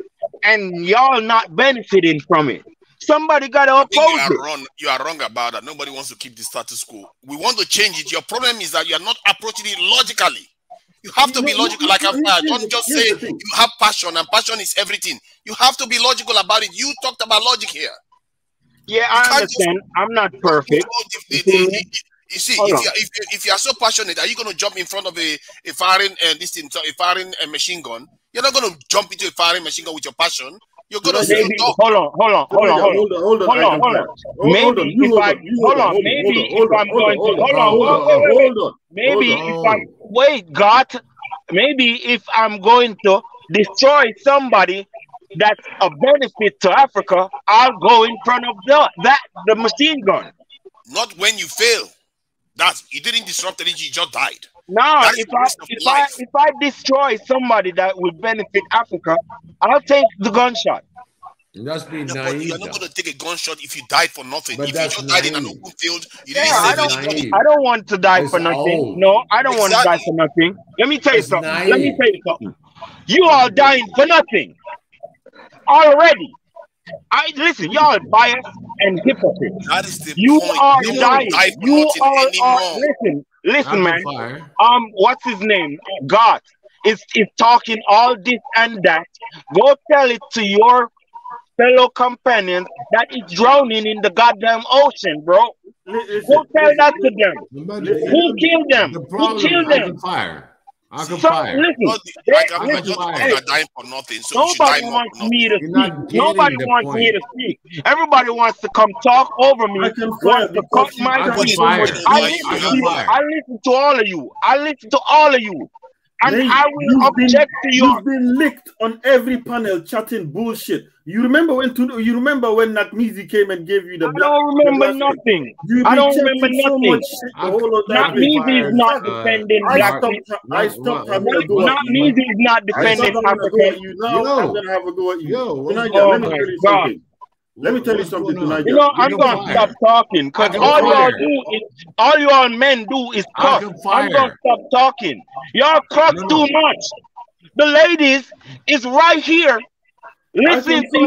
Speaker 11: and y'all not benefiting from it. Somebody got to oppose it.
Speaker 10: You are wrong about that. Nobody wants to keep the status quo. We want to change it. Your problem is that you are not approaching it logically. You have to be logical. Like don't just say you have passion and passion is everything. You have to be logical about it. You talked about logic here.
Speaker 11: Yeah, I understand. I'm not perfect.
Speaker 10: You see, if you are so passionate, are you going to jump in front of a firing machine gun? You're not going to jump into a firing machine gun with your passion. You're going to say,
Speaker 11: hold on. Maybe if I'm going to destroy somebody that's a benefit to Africa, I'll go in front of the machine gun.
Speaker 10: Not when you fail. You didn't disrupt anything, you just died.
Speaker 11: No, if I destroy somebody that would benefit Africa, I'll take the gunshot.
Speaker 1: That's being
Speaker 10: naive. You're not going to take a gunshot if you died for nothing. But if you just died in an open field, you didn't save anybody.
Speaker 11: I don't want to die for nothing. No, I don't want to die for nothing. Let me tell you something. You are dying for nothing already. Listen, y'all biased and hypocrites.
Speaker 10: That is the
Speaker 11: you
Speaker 10: point.
Speaker 11: Are dying. You
Speaker 10: are
Speaker 11: listen, man. What's his name? God is talking all this and that. Go tell it to your fellow companions that it's drowning in the goddamn ocean, bro. Go tell that to them. Who killed them? Who killed them?
Speaker 1: I can fire.
Speaker 10: You're dying for nothing. So
Speaker 11: nobody wants me to speak. Nobody wants me to speak. Everybody wants to come talk over me. Wants to cut my speech. I listen to all of you. And I will object to you.
Speaker 7: You've been licked on every panel chatting bullshit. You remember when Nakmizi came and gave you the?
Speaker 11: I don't remember nothing. I don't remember nothing. Nakmizi is not defending black people.
Speaker 7: I stopped having a go at you.
Speaker 11: Nakmizi is not defending Africa.
Speaker 7: I'm gonna have a go at you. Let me tell you something. Let me tell you something tonight.
Speaker 11: I'm gonna stop talking because all y'all men do is cuss. I'm gonna stop talking. Y'all cuss too much. The ladies is right here. Listen to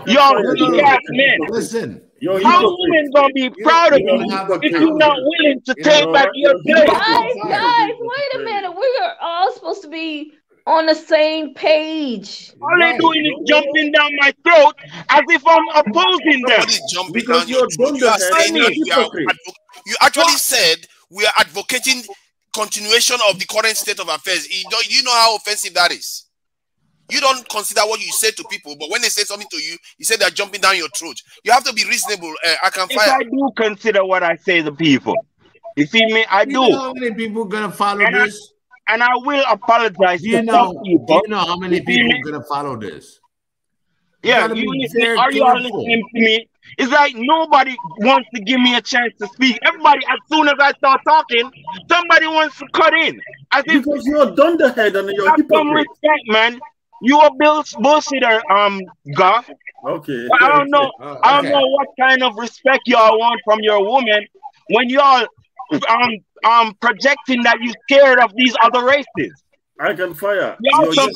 Speaker 11: y'all weak-ass men.
Speaker 1: Listen.
Speaker 11: How women gonna be proud of you if you're not willing to take back your place?
Speaker 9: Guys, wait a minute. We are all supposed to be on the same page.
Speaker 11: All they're doing is jumping down my throat as if I'm opposing them.
Speaker 7: Because you're
Speaker 10: you actually said we are advocating continuation of the current state of affairs. You know how offensive that is. You don't consider what you say to people, but when they say something to you, you say they're jumping down your throat. You have to be reasonable.
Speaker 11: I do consider what I say to people. You see me? I do.
Speaker 1: You know how many people gonna follow this?
Speaker 11: And I will apologize to some people.
Speaker 1: Do you know how many people are gonna follow this?
Speaker 11: Yeah, are you all listening to me? It's like nobody wants to give me a chance to speak. Everybody, as soon as I start talking, somebody wants to cut in.
Speaker 7: Because you're dunderhead and you're hypocrite.
Speaker 11: Some respect, man. You a bullshitter, God.
Speaker 7: Okay.
Speaker 11: But I don't know. I don't know what kind of respect y'all want from your woman when y'all projecting that you scared of these other races.
Speaker 7: I can fire.
Speaker 10: You say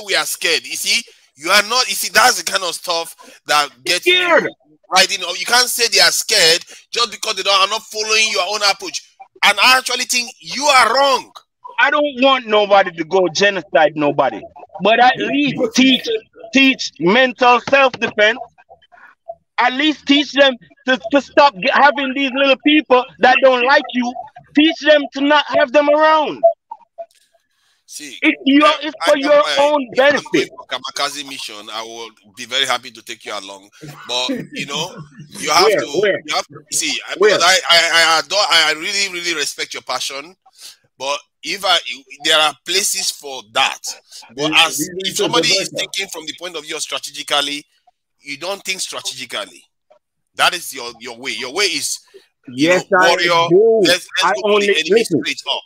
Speaker 10: we are scared. You see, you are not. You see, that's the kind of stuff that gets
Speaker 11: scared.
Speaker 10: Right? You can't say they are scared just because they are not following your own approach. And I actually think you are wrong.
Speaker 11: I don't want nobody to go genocide nobody, but at least teach mental self-defense. At least teach them to stop having these little people that don't like you. Teach them to not have them around.
Speaker 10: See,
Speaker 11: it's for your own benefit.
Speaker 10: For Kamikaze mission, I will be very happy to take you along. But you have to see. Because I really, really respect your passion. But there are places for that. But if somebody is thinking from the point of view strategically, you don't think strategically. That is your way. Your way is warrior. Let's
Speaker 11: listen.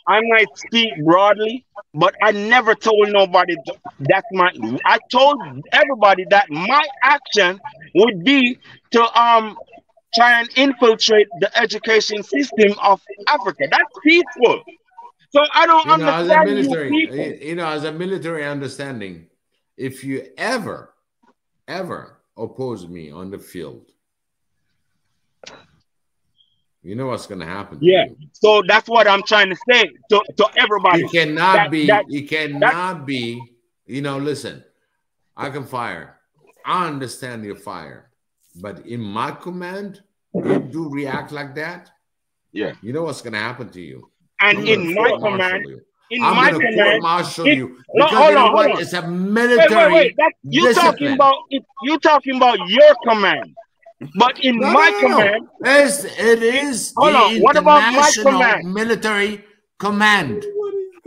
Speaker 11: I might speak broadly, but I never told nobody I told everybody that my action would be to try and infiltrate the education system of Africa. That's peaceful. So I don't
Speaker 1: as a
Speaker 11: understand
Speaker 1: military,
Speaker 11: you people.
Speaker 1: as a military understanding, if you ever oppose me on the field, you know what's going to happen to you.
Speaker 11: So that's what I'm trying to say to everybody.
Speaker 1: It cannot be. Listen, I can fire. I understand your fire, but in my command, you do react like that.
Speaker 11: Yeah.
Speaker 1: You know what's going to happen to you.
Speaker 11: And in my command,
Speaker 1: I'm going to court-martial you because you know what? It's a military.
Speaker 11: You talking about your command. But in my command,
Speaker 1: it is
Speaker 11: what about my command?
Speaker 1: Military command.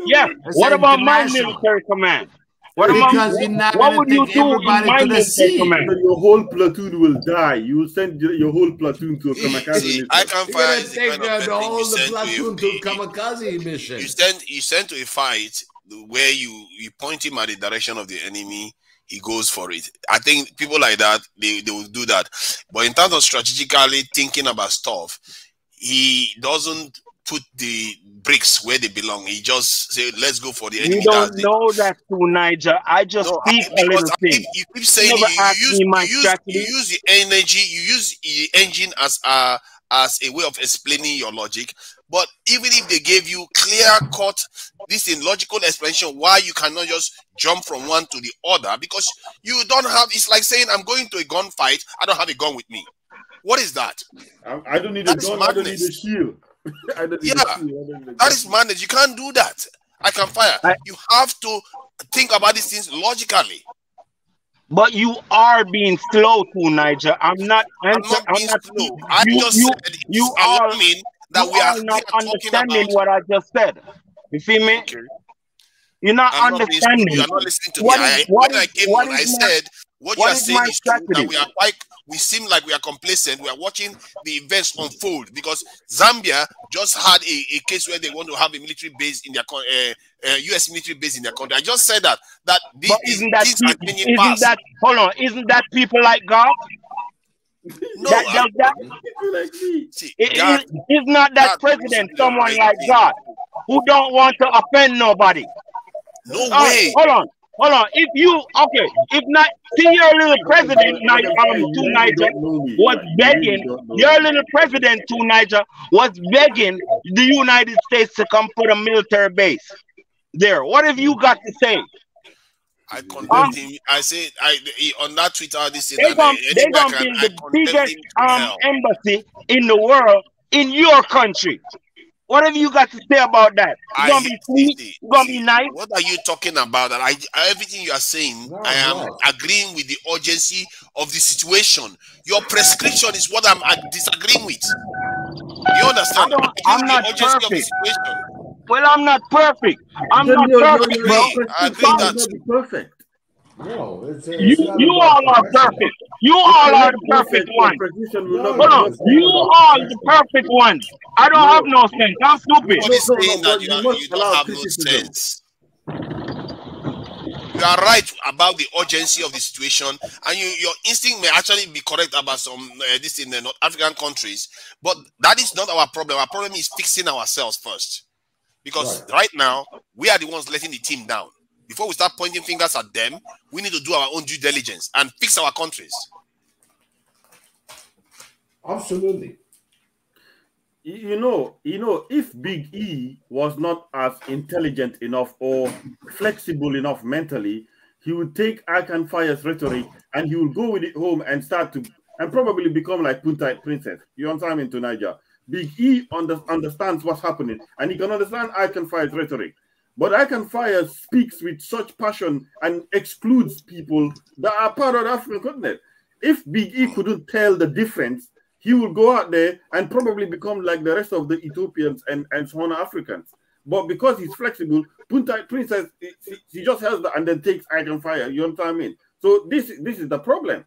Speaker 11: Yeah. What about my military command? What would you do in my military command?
Speaker 7: Your whole platoon will die. You will send your whole platoon to a kamikaze mission.
Speaker 10: I can fire
Speaker 1: the whole platoon to a kamikaze mission.
Speaker 10: You send to a fight where you point him at the direction of the enemy. He goes for it. I think people like that, they will do that. But in terms of strategically thinking about stuff, he doesn't put the bricks where they belong. He just say, let's go for the enemy.
Speaker 11: You don't know that too, Niger. I just speak a little thing.
Speaker 10: You keep saying you use the energy, you use the engine as a way of explaining your logic. But even if they gave you clear-cut, this in logical explanation, why you cannot just jump from one to the other, because you don't have, it's like saying, I'm going to a gunfight, I don't have a gun with me. What is that?
Speaker 7: I don't need a gun, I don't need a shield.
Speaker 10: That is madness. You can't do that. I can fire. You have to think about these things logically.
Speaker 11: But you are being slow too, Niger. I'm not
Speaker 10: slow. I just said you are alarming that we are
Speaker 11: not understanding what I just said. You see me? Okay. You're not understanding.
Speaker 10: You are not listening to me. I said what you are saying is true, that we seem like we are complacent. We are watching the events unfold because Zambia just had a case where they want to have a military base in their U.S. military base in their country. I just said that
Speaker 11: isn't that people like God?
Speaker 10: No,
Speaker 7: people like me.
Speaker 11: Is not that president someone like God who don't want to offend nobody?
Speaker 10: No way.
Speaker 11: Hold on. If not, see your little president, Niger, was begging. Your little president, Niger, was begging the United States to come put a military base there. What have you got to say?
Speaker 10: I condemned him. I said on that Twitter,
Speaker 11: they're going to build the biggest embassy in the world in your country. What have you got to say about that? It's going to be sweet. It's going to be nice.
Speaker 10: What are you talking about? Everything you are saying, I am agreeing with the urgency of the situation. Your prescription is what I'm disagreeing with. You understand?
Speaker 11: I'm not perfect. Well, I'm not perfect. I'm not perfect, bro.
Speaker 10: I agree that
Speaker 7: perfect.
Speaker 1: No,
Speaker 11: you all are perfect. You all are the perfect ones. Hold on. You all the perfect ones. I don't have no sense. I'm stupid.
Speaker 10: What is saying that you don't have no sense? You are right about the urgency of the situation, and your instinct may actually be correct about some this in the North African countries, but that is not our problem. Our problem is fixing ourselves first. Because right now, we are the ones letting the team down. Before we start pointing fingers at them, we need to do our own due diligence and fix our countries.
Speaker 1: Absolutely.
Speaker 7: You know, if Big E was not as intelligent enough or flexible enough mentally, he would take I Can Fire's rhetoric and he will go with it home and and probably become like Punta Princess. You understand me, to Niger? Big E understands what's happening, and he can understand I Can Fire's rhetoric. But I Can Fire speaks with such passion and excludes people that are part of the African continent. If Big E couldn't tell the difference, he will go out there and probably become like the rest of the Ethiopians and Sahara Africans. But because he's flexible, Punta Princess, he just has that and then takes I Can Fire. You understand what I mean? So this is the problem.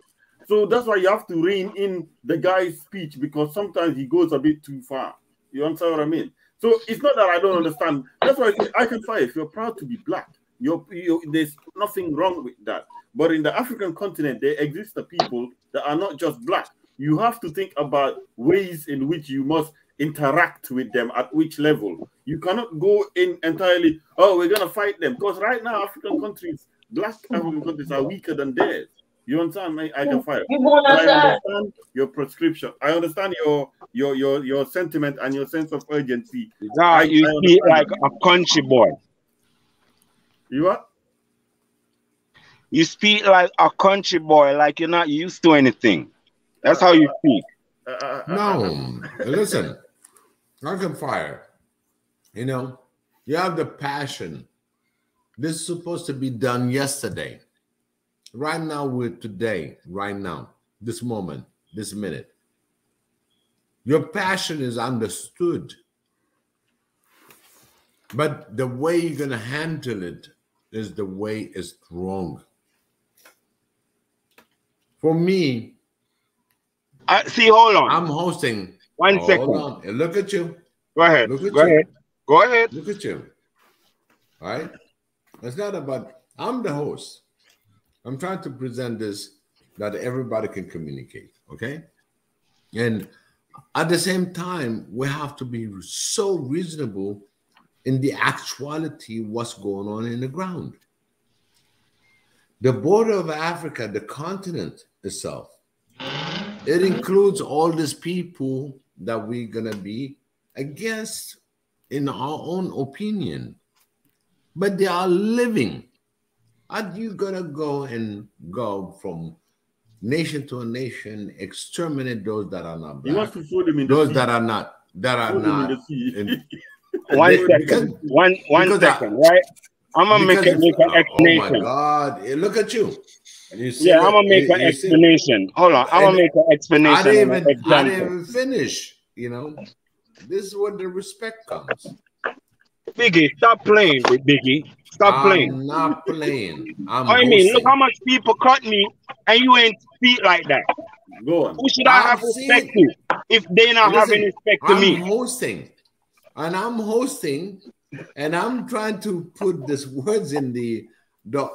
Speaker 7: So that's why you have to rein in the guy's speech, because sometimes he goes a bit too far. You understand what I mean? So it's not that I don't understand. That's why I say I Can Fire. If you're proud to be black, there's nothing wrong with that. But in the African continent, there exist the people that are not just black. You have to think about ways in which you must interact with them at which level. You cannot go in entirely, oh, we're going to fight them. Because right now, African countries, black African countries are weaker than theirs. You understand? I can fire. I understand your prescription. I understand your sentiment and your sense of urgency.
Speaker 11: You speak like a country boy.
Speaker 7: You what?
Speaker 11: You speak like a country boy, like you're not used to anything. That's how you speak.
Speaker 1: No, listen, I can fire. You know, you have the passion. This is supposed to be done yesterday. Right now, with today, right now, this moment, this minute. Your passion is understood. But the way you're going to handle it is the way it's wrong. For me,
Speaker 11: hold on.
Speaker 1: I'm hosting.
Speaker 11: One second.
Speaker 1: Hold on. Look at you.
Speaker 11: Go ahead. Go ahead.
Speaker 1: Look at you. All right? It's not about, I'm the host. I'm trying to present this that everybody can communicate, okay? And at the same time, we have to be so reasonable in the actuality what's going on in the ground. The border of Africa, the continent itself, it includes all these people that we're going to be against in our own opinion. But they are living. Are you going to go from nation to a nation, exterminate those that are not black?
Speaker 7: He wants to throw them in the
Speaker 1: those
Speaker 7: sea.
Speaker 1: that are not.
Speaker 11: One second, right? I'm gonna make an explanation.
Speaker 1: Oh my God! Look at you.
Speaker 11: I'm gonna make an explanation. Hold on, I'm gonna make an explanation.
Speaker 1: I didn't even finish. You know, this is where the respect comes.
Speaker 11: Biggie, stop playing with Biggie. Stop playing.
Speaker 1: I'm not playing.
Speaker 11: I mean, look how much people cut me, and you ain't speak like that.
Speaker 7: Go on.
Speaker 11: Who should I have respect to if they not having respect to me?
Speaker 1: I'm hosting, and I'm trying to put these words in the. Do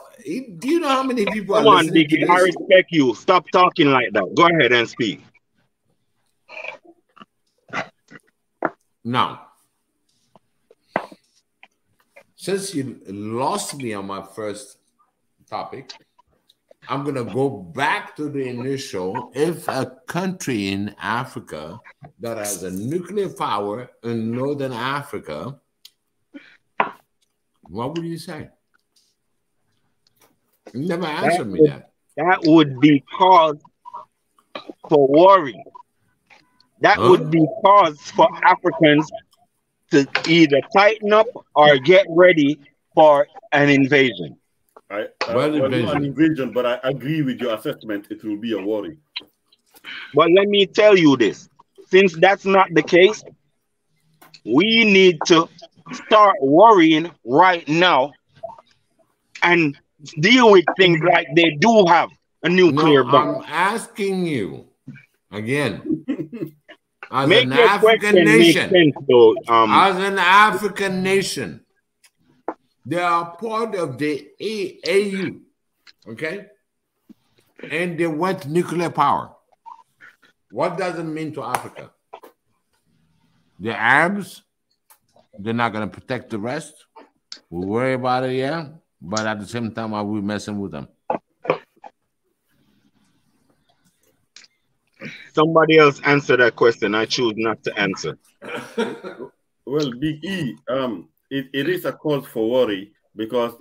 Speaker 1: you know how many people?
Speaker 11: Come on, Biggie. I respect you. Stop talking like that. Go ahead and speak.
Speaker 1: Now, since you lost me on my first topic, I'm going to go back to the initial. If a country in Africa that has a nuclear power in Northern Africa, what would you say? You never answered me that.
Speaker 11: That would be cause for worry. That would be cause for Africans to either tighten up or get ready for an invasion.
Speaker 7: Not an invasion, but I agree with your assessment. It will be a worry.
Speaker 11: But let me tell you this. Since that's not the case, we need to start worrying right now and deal with things like they do have a nuclear bomb.
Speaker 1: I'm asking you again. As
Speaker 11: Make
Speaker 1: an
Speaker 11: your
Speaker 1: African
Speaker 11: question
Speaker 1: nation,
Speaker 11: make sense, though.
Speaker 1: As an African nation, they are part of the AU, okay? And they want nuclear power. What does it mean to Africa? The Arabs, they're not going to protect the rest. We worry about it, yeah, but at the same time, are we messing with them?
Speaker 11: Somebody else answer that question. I choose not to answer.
Speaker 7: Well, Big E, it is a cause for worry because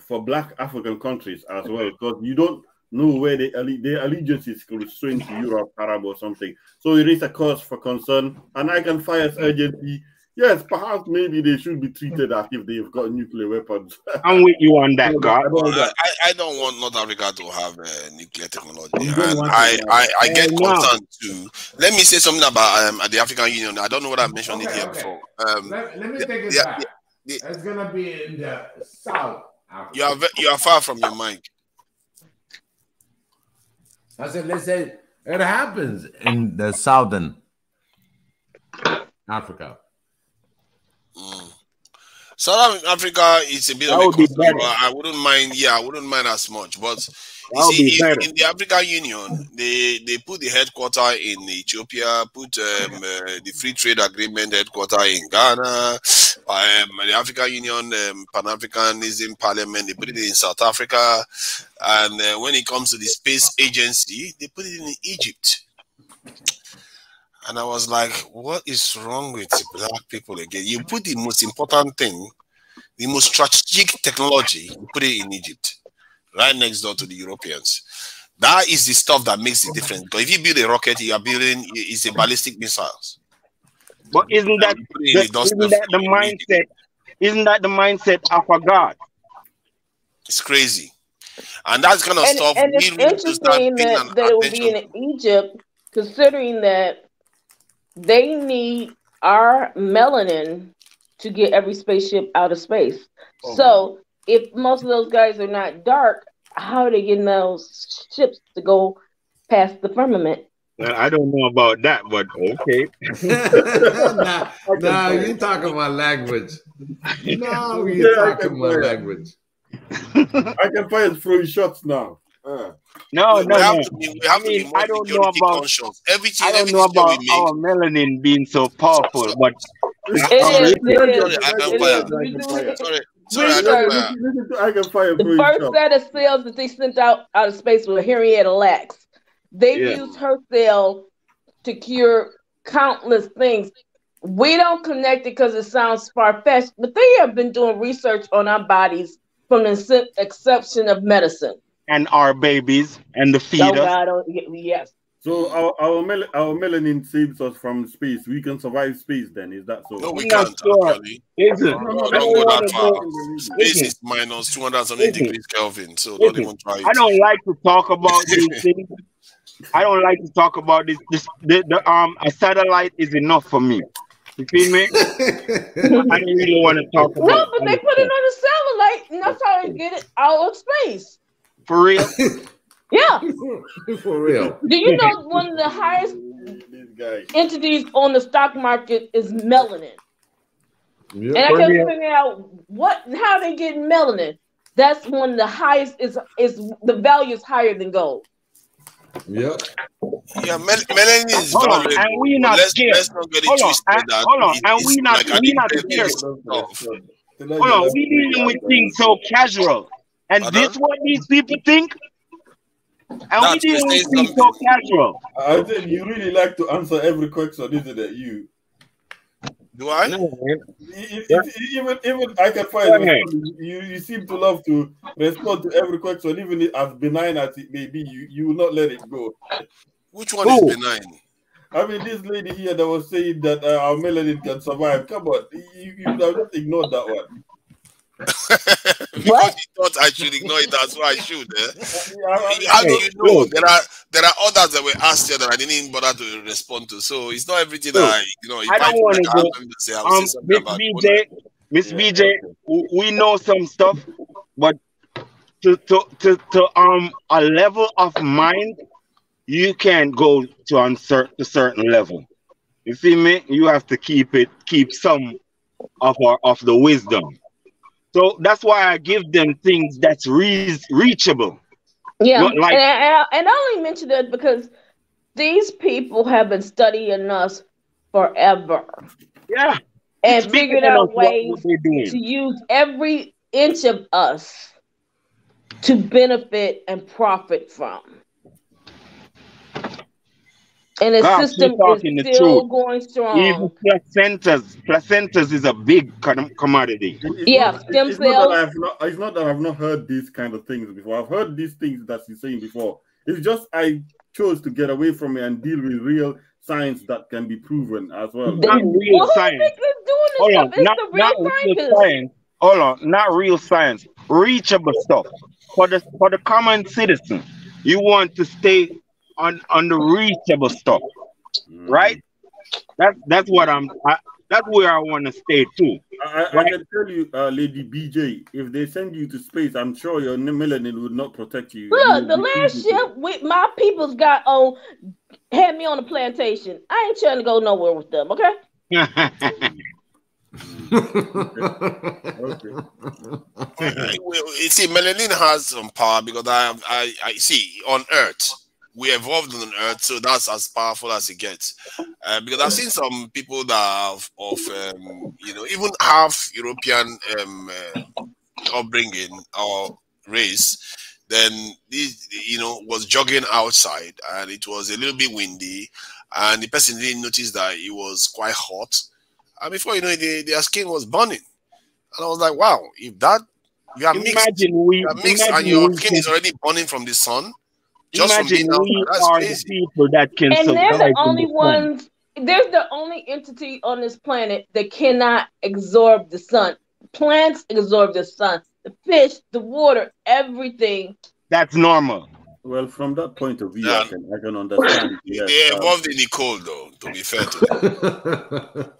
Speaker 7: for Black African countries as well, because you don't know where their allegiance is constrained to Europe, Arab, or something. So it is a cause for concern, and I can fire urgently. Yes, perhaps maybe they should be treated as if they've got nuclear weapons.
Speaker 11: I'm with you on that, God.
Speaker 10: I don't want North Africa to have nuclear technology. And I get concerned too. Let me say something about the African Union. I don't know what I mentioned it here before.
Speaker 1: Let me take it back. It's going to be in the South Africa.
Speaker 10: You are far from your mic.
Speaker 1: I said, let's say it happens in the Southern Africa.
Speaker 10: South Africa is a bit of a concern. I wouldn't mind. Yeah, I wouldn't mind as much. But you see, in the African Union, they put the headquarter in Ethiopia, put the free trade agreement headquarter in Ghana, the African Union Pan-Africanism Parliament, they put it in South Africa, and when it comes to the space agency, they put it in Egypt. And I was like, what is wrong with black people again? You put the most important thing, the most strategic technology, you put it in Egypt, right next door to the Europeans. That is the stuff that makes the difference. Because if you build a rocket, you are building, it's a ballistic missiles.
Speaker 11: But isn't that the mindset? Isn't that the mindset of a God?
Speaker 10: It's crazy. And that's kind of stuff
Speaker 9: and it's interesting that it would be in Egypt, considering that they need our melanin to get every spaceship out of space. So if most of those guys are not dark, how are they getting those ships to go past the firmament?
Speaker 11: Well, I don't know about that, but okay.
Speaker 1: nah, you talking about language. No, you're talking about language.
Speaker 7: I can find throwing shots now.
Speaker 11: No.
Speaker 10: I don't know about
Speaker 11: I don't know about our melanin being so powerful, but
Speaker 9: the first set of cells that they sent out of space were Henrietta Lacks. They used her cell to cure countless things. We don't connect it because it sounds far-fetched, but they have been doing research on our bodies from the exception of medicine.
Speaker 11: And our babies and the fetus.
Speaker 9: Yes.
Speaker 7: So our melanin saves us from space. We can survive space then, is that so?
Speaker 10: No, we can't actually.
Speaker 11: Is it?
Speaker 10: Don't go that far. Space is minus 270 degrees Kelvin, so don't even try it.
Speaker 11: I don't like to talk about these things. I don't like to talk about this. A satellite is enough for me. You feel me? I don't really want to talk about.
Speaker 9: No, but they put it on a satellite, and that's how they get it out of space.
Speaker 11: For real?
Speaker 9: Yeah.
Speaker 1: For real.
Speaker 9: Do you know one of the highest entities on the stock market is melanin? Yep. And I kept figuring out how they get melanin. That's one of the highest. Is the value is higher than gold.
Speaker 1: Yep.
Speaker 10: Yeah, melanin is
Speaker 11: valuable. And we not scared.
Speaker 10: Let's not get it twisted.
Speaker 11: Hold on, and we not scared. Hold on, we dealing with things so casual. And this what these people think? And we dealing with things so casual.
Speaker 7: I think you really like to answer every question, isn't it? You.
Speaker 10: Do I?
Speaker 7: No, even I can find you seem to love to respond to every question, even as benign as it may be. You will not let it go.
Speaker 10: Which one is benign?
Speaker 7: I mean, this lady here that was saying that our melanin can survive. Come on, you have just ignored that one.
Speaker 10: Because you thought I should ignore it, that's why I should. How do you know? There are others that were asked here that I didn't even bother to respond to. So it's not everything that I
Speaker 11: don't want to go. Miss BJ, we know some stuff, but to a level of mind, you can't go to a certain level. You see me? You have to keep some of the wisdom. So that's why I give them things that's reachable.
Speaker 9: Yeah, and I only mention that because these people have been studying us forever.
Speaker 11: Yeah.
Speaker 9: And figured out ways to use every inch of us to benefit and profit from. And the system is still going strong.
Speaker 11: Even placentas is a big commodity.
Speaker 9: Stem cells.
Speaker 7: It's not that I've not heard these kind of things before. I've heard these things that you're saying before. It's just I chose to get away from it and deal with real science that can be proven as well.
Speaker 11: Not real science. Hold on, not real science. Hold on, not real science. Reachable stuff for the common citizen. You want to stay on the reachable stuff, right? That's what that's where I want to stay too.
Speaker 7: I can tell you, Lady BJ, if they send you to space, I'm sure your melanin would not protect you.
Speaker 9: Look, the last ship my people's got had me on a plantation. I ain't trying to go nowhere with them, okay?
Speaker 7: Okay.
Speaker 10: You see, melanin has some power because I see on Earth. We evolved on Earth, so that's as powerful as it gets. Because I've seen some people that have even half European upbringing or race. Then this, was jogging outside, and it was a little bit windy, and the person didn't notice that it was quite hot, and before you know it, their skin was burning, and I was like, wow, if you are mixed, and your skin is already burning from the sun. Just from being outside, that's crazy.
Speaker 11: People that can
Speaker 9: and
Speaker 11: survive
Speaker 9: they're the only ones. They're the only entity on this planet that cannot absorb the sun. Plants absorb the sun. The fish, the water, everything.
Speaker 11: That's normal.
Speaker 7: Well, from that point of view, I can understand.
Speaker 10: Yes, they evolved in the cold, though. To be fair to them.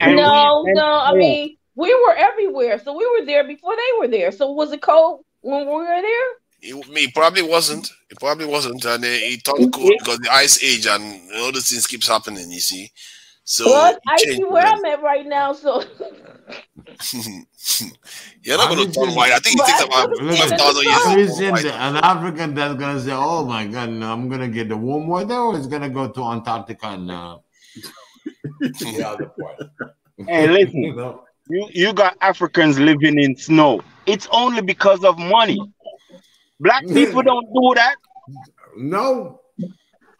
Speaker 9: I mean, we were everywhere, so we were there before they were there. So was it cold when we were there?
Speaker 10: It probably wasn't. It probably wasn't, and it turned cold because the ice age and all those things keeps happening. You see, so
Speaker 9: I see where I'm at right now. So
Speaker 10: you're not going to turn white. I think it takes about 5,000 years.
Speaker 1: Listen, an African that's going to say, "Oh my God, no, I'm going to get the warm weather," or it's going to go to Antarctica and the other part.
Speaker 11: Hey, listen, you got Africans living in snow. It's only because of money. Black people don't do that.
Speaker 1: No.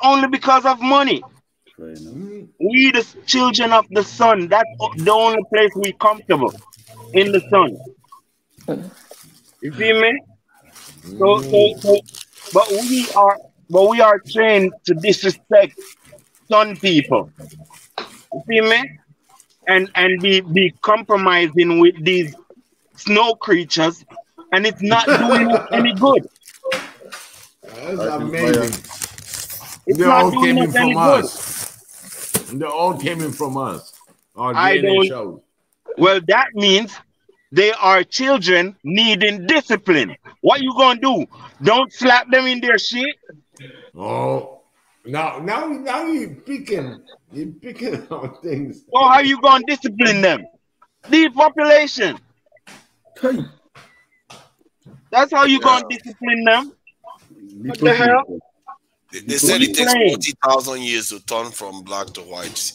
Speaker 11: Only because of money. We, the children of the sun, that's the only place we comfortable, in the sun. You see me? But we are trained to disrespect sun people. You see me? And be compromising with these snow creatures. And it's not doing us any good.
Speaker 1: That's amazing. They all came in from us. They all came in from us. Our DNA shows.
Speaker 11: Well, that means they are children needing discipline. What you gonna do? Don't slap them in their shit.
Speaker 1: Oh, now you're picking on things.
Speaker 11: Well, how you gonna discipline them? Depopulation. That's how you gonna discipline them. What the hell?
Speaker 10: They said it takes 40,000 years to turn from black to white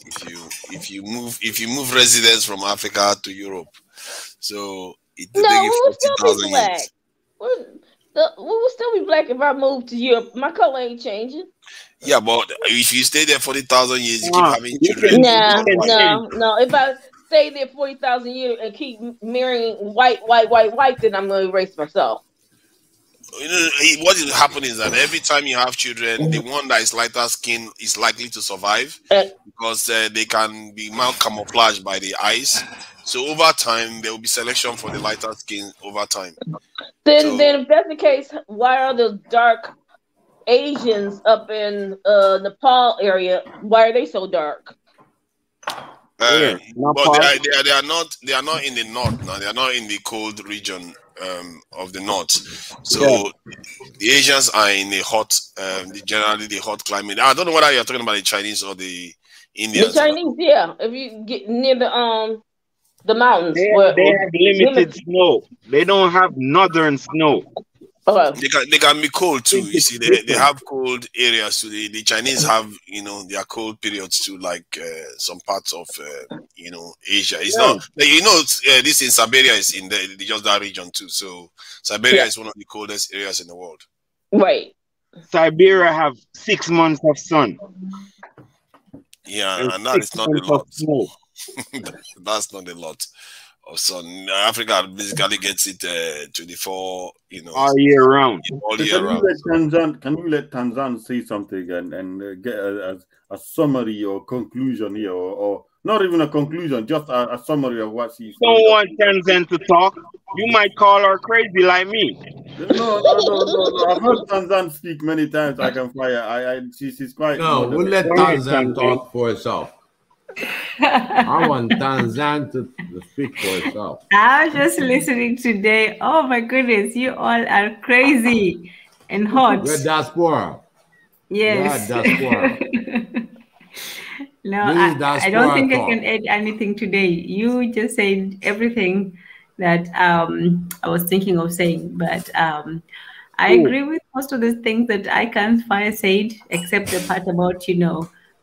Speaker 10: if you move residents from Africa to Europe. So it will take you 40,000 years.
Speaker 9: We will still be black if I move to Europe. My color ain't changing.
Speaker 10: Yeah, but if you stay there 40,000 years, you keep having children.
Speaker 9: No. If I stay there 40,000 years and keep marrying white, then I'm going to erase myself.
Speaker 10: What is happening is that every time you have children, the one that is lighter skin is likely to survive because they can be mal camouflaged by the ice. So over time, there will be selection for the lighter skin over time.
Speaker 9: Then if that's the case, why are the dark Asians up in Nepal area? Why are they so dark?
Speaker 10: But they are not in the north now. They are not in the cold region of the north. So the Asians are in the hot, generally the hot climate. I don't know whether you're talking about the Chinese or the Indians.
Speaker 9: The Chinese, yeah. If you get near the mountains,
Speaker 11: they have limited snow. They don't have northern snow.
Speaker 10: They can be cold too. You see, they have cold areas too. The Chinese have their cold periods too, like some parts of Asia. It's not this in Siberia is in just that region too. So Siberia is one of the coldest areas in the world.
Speaker 9: Right.
Speaker 11: Siberia have 6 months of sun.
Speaker 10: Yeah, and that is not a lot. That's not a lot of sun. Africa basically gets it 24,
Speaker 11: all year round.
Speaker 10: All year round.
Speaker 7: Can we let Tanzan say something and get a summary or conclusion here, or not even a conclusion, just a summary of what she's
Speaker 11: saying? Don't want Tanzan to talk. You might call her crazy like me.
Speaker 7: No. I've heard Tanzan speak many times. I can fire. She's quite.
Speaker 1: No, we'll let Tanzan talk for herself. I want Tanzan to speak for herself.
Speaker 12: I was just listening today. Oh my goodness, you all are crazy and hot.
Speaker 1: We're diaspora.
Speaker 12: Yes.
Speaker 1: Yeah, diaspora.
Speaker 12: No, I don't think I can add anything today. You just said everything that I was thinking of saying, but I agree with most of the things that Icon Fire said, except the part about,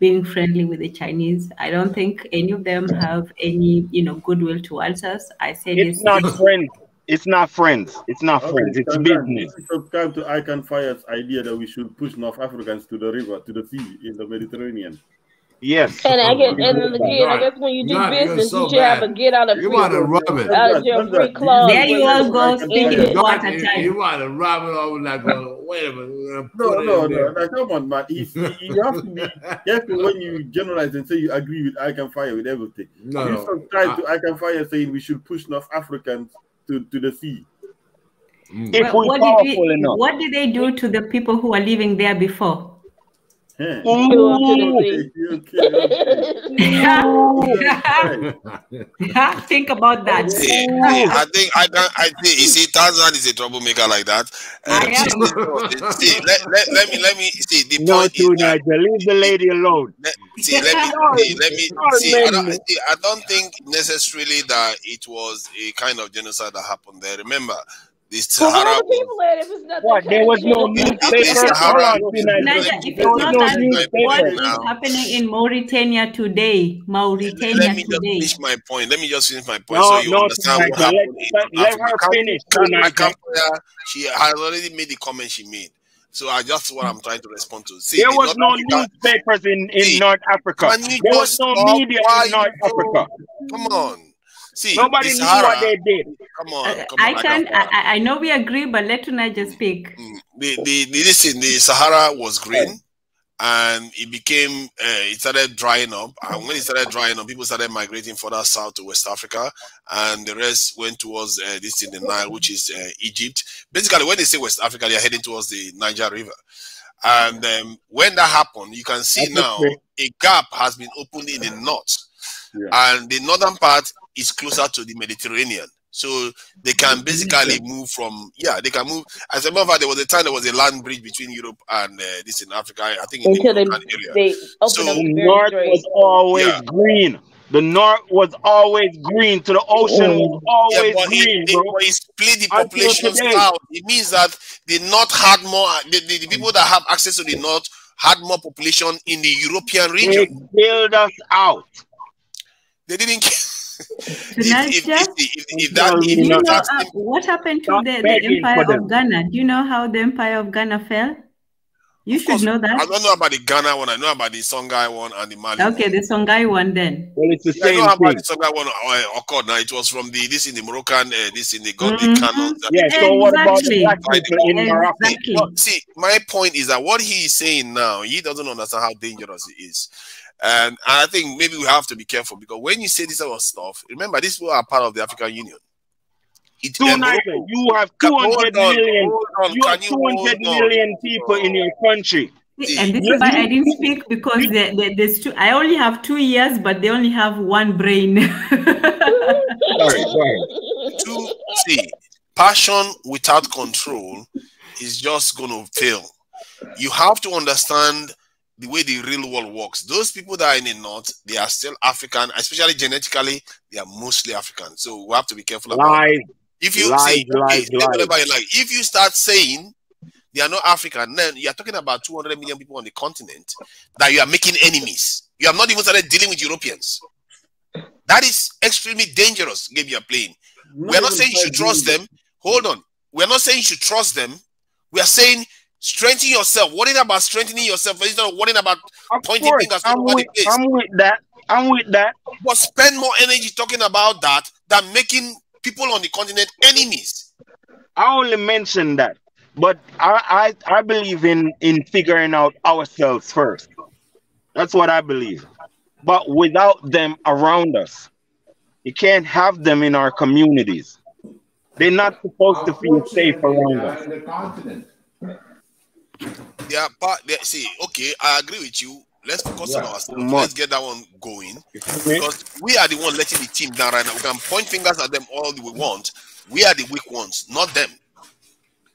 Speaker 12: being friendly with the Chinese. I don't think any of them have any, goodwill towards us. I said
Speaker 11: it's not friends. It's not friends. It's not friends. It's business.
Speaker 7: We subscribe to Icon Fire's idea that we should push North Africans to the river, to the sea in the Mediterranean.
Speaker 11: Yes.
Speaker 9: And I guess when you do business, you should have a get out of free clause.
Speaker 12: There you all go speaking one at a time.
Speaker 1: You want to rob it over like, wait a minute.
Speaker 7: No. Come on, man. You have to be careful when you generalize and say you agree with Icon Fire with everything. You subscribe to Icon Fire saying we should push North Africans to the sea.
Speaker 12: What did they do to the people who were living there before?
Speaker 7: Okay.
Speaker 12: Think about that.
Speaker 10: I think you see, Tarzan is a troublemaker like that. Let me see. The point is that,
Speaker 11: leave the lady alone.
Speaker 10: I don't think necessarily that it was a kind of genocide that happened there. Remember, the Sahara
Speaker 11: there was no newspaper.
Speaker 12: What is happening in Mauritania today?
Speaker 10: Let me just finish my point. So you understand what happened.
Speaker 11: Let her finish.
Speaker 10: She has already made the comment she made. So that's what I'm trying to respond to. See,
Speaker 11: there was no newspapers in North Africa. There was no media in North Africa.
Speaker 10: Come on. See,
Speaker 11: nobody knew what they did.
Speaker 10: Come on.
Speaker 12: I know we agree, but let Tunai just speak.
Speaker 10: The Sahara was green, and it became it started drying up. And when it started drying up, people started migrating further south to West Africa, and the rest went towards this in the Nile, which is Egypt. Basically, when they say West Africa, they are heading towards the Niger River. And when that happened, you can see now a gap has been opened in the north, and the northern part is closer to the Mediterranean, so they can basically move from they can move. As a matter of fact, there was a time there was a land bridge between Europe and this in Africa. I think in the area.
Speaker 11: So the north was always green. The north was always green. To the ocean was always green.
Speaker 10: It split the population out. It means that the north had more. The people that have access to the north had more population in the European region.
Speaker 11: They killed us out.
Speaker 10: They didn't.
Speaker 12: What happened to the Empire of Ghana? Do you know how the Empire of Ghana fell? You should know that.
Speaker 10: I don't know about the Ghana one. I know about the Songhai one and the Mali.
Speaker 12: Okay, the Songhai one then.
Speaker 11: Well, it's the same
Speaker 10: I know about
Speaker 11: thing.
Speaker 10: the Songhai one occurred. Now it was from this in the Moroccan, this in the Gothic canon.
Speaker 11: Yeah. So what about the black people in Morocco?
Speaker 10: Well, see, my point is that what he is saying now, he doesn't understand how dangerous it is. And I think maybe we have to be careful, because when you say this sort of stuff, remember, these people are part of the African Union.
Speaker 11: You have 200 million. You have 200 million people in your country.
Speaker 12: And this is why I didn't speak, because there's two. I only have 2 years, but they only have one brain.
Speaker 10: See, passion without control is just going to fail. You have to understand the way the real world works. Those people that are in the north, they are still African, especially genetically, they are mostly African. So we have to be careful about it. If you if you start saying they are not African, then you are talking about 200 million people on the continent that you are making enemies. You have not even started dealing with Europeans. That is extremely dangerous game you are playing. We are not saying you should trust them. Hold on. We are not saying you should trust them. We are saying strengthen yourself. Worrying about strengthening yourself instead of worrying about pointing fingers to somebody face.
Speaker 11: I'm with that.
Speaker 10: But spend more energy talking about that than making people on the continent enemies.
Speaker 11: I only mentioned that, but I believe in figuring out ourselves first. That's what I believe. But without them around us, you can't have them in our communities. They're not supposed to feel safe around us.
Speaker 1: The continent.
Speaker 10: See, okay, I agree with you. Let's focus on ourselves. Let's get that one going. Because we are the one letting the team down right now. We can point fingers at them all we want. We are the weak ones, not them.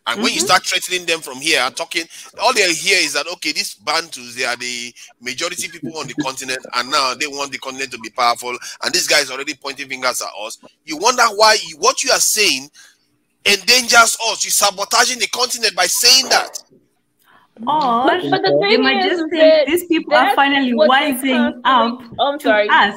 Speaker 10: And when you start threatening them from here, talking, all they hear is that, okay, these Bantus, they are the majority people on the continent, and now they want the continent to be powerful, and this guy is already pointing fingers at us. You wonder why what you are saying endangers us. You're sabotaging the continent by saying that.
Speaker 12: Or
Speaker 9: but the
Speaker 12: they
Speaker 9: thing
Speaker 12: might
Speaker 9: is
Speaker 12: just think
Speaker 9: that
Speaker 12: these people are finally wising up to us.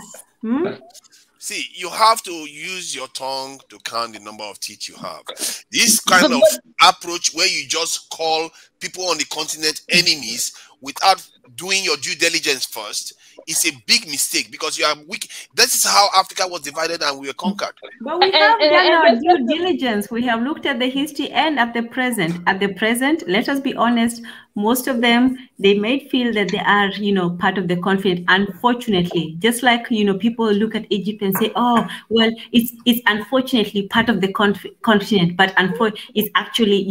Speaker 10: See, you have to use your tongue to count the number of teeth you have. This kind of approach where you just call people on the continent enemies without doing your due diligence first is a big mistake, because you are weak. This is how Africa was divided and we were conquered.
Speaker 12: But we have done our due diligence. We have looked at the history and at the present. At the present, let us be honest, most of them, they may feel that they are, part of the continent. Unfortunately, just like, people look at Egypt and say, oh, well, it's unfortunately part of the continent, but it's actually,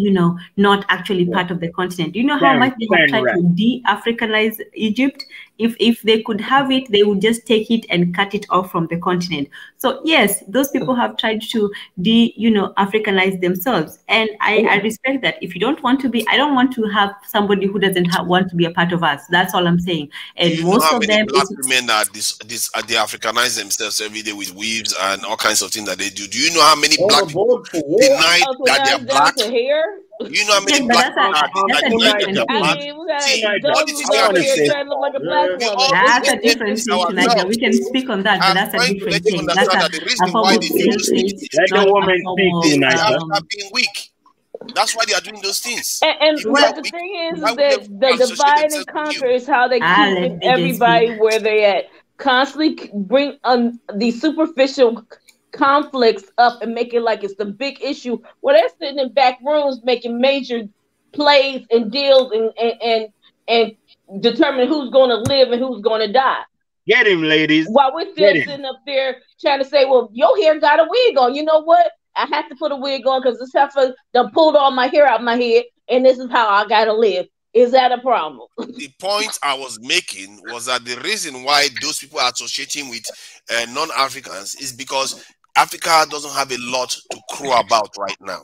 Speaker 12: not actually part of the continent. You know how much they have tried to de-Africanize Egypt? If they could have it, they would just take it and cut it off from the continent. So yes, those people have tried to Africanize themselves. And I respect that. If you don't want to be, I don't want to have somebody who doesn't want to be a part of us. That's all I'm saying. And most of them
Speaker 10: black women that they Africanize themselves every day with weaves and all kinds of things that they do. Do you know how many black people deny that they're black? You know how many black people are denying that they're black?
Speaker 12: That's a different thing, Nadia. We can speak on that, but that's a different thing. That's a form of self-hate.
Speaker 11: Let the woman speak, Nadia.
Speaker 10: Being weak. That's why they are doing those things.
Speaker 9: And the thing is that the divide and conquer is how they keep everybody where they at. Constantly bring the superficial conflicts up and make it like it's the big issue, where they're sitting in back rooms making major plays and deals and determining who's going to live and who's going to die.
Speaker 11: Get him, ladies.
Speaker 9: While we're still sitting up there trying to say, well, your hair got a wig on. You know what? I have to put a wig on because this heifer done pulled all my hair out my head, and this is how I got to live. Is that a problem?
Speaker 10: The point I was making was that the reason why those people are associating with non-Africans is because Africa doesn't have a lot to crow about right now.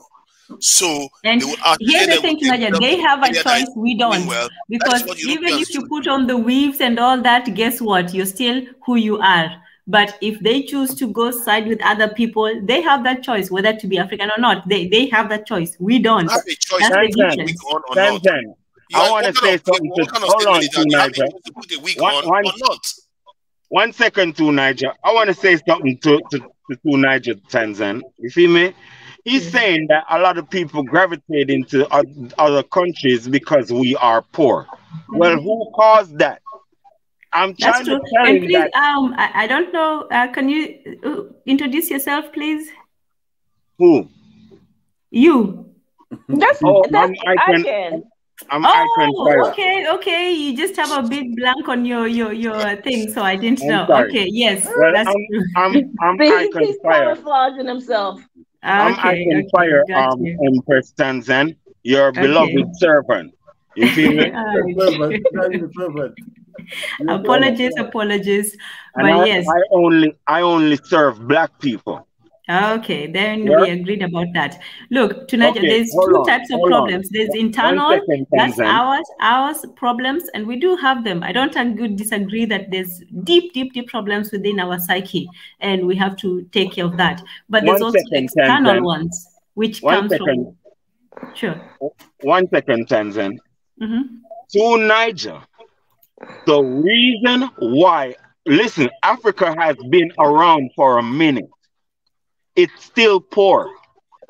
Speaker 10: So
Speaker 12: and here's the thing, Nadia, they have a choice, we don't. Well, because even if you put on the weaves and all that, guess what? You're still who you are. But if they choose to go side with other people, they have that choice, whether to be African or not. They have that choice. We don't.
Speaker 10: Have a choice.
Speaker 12: That's the difference.
Speaker 11: I want to say something to hold on to Niger. One second to Niger. I want to say something to Niger Tanzan. You see me? He's saying that a lot of people gravitate into other countries because we are poor. Well, who caused that? I'm trying to tell him
Speaker 12: please,
Speaker 11: that.
Speaker 12: I don't know. Can you introduce yourself, please?
Speaker 11: Who?
Speaker 12: You.
Speaker 11: Okay.
Speaker 12: You just have a big blank on your thing, so I didn't know.
Speaker 11: Sorry.
Speaker 12: Okay, yes,
Speaker 11: well,
Speaker 12: that's
Speaker 11: true. He's
Speaker 9: camouflaging himself.
Speaker 11: I'm Icon Fire, Empress Tanzan, your beloved servant. You feel me?
Speaker 12: Apologies. But yes,
Speaker 11: I only serve black people.
Speaker 12: Okay, then we agreed about that. Look, tonight there's two types of problems. There's internal, that's ours problems, and we do have them. I don't disagree that there's deep problems within our psyche, and we have to take care of that. But there's also external ones, which comes from. Sure.
Speaker 11: 1 second, Tanzan. To Niger, the reason why, listen, Africa has been around for a minute. It's still poor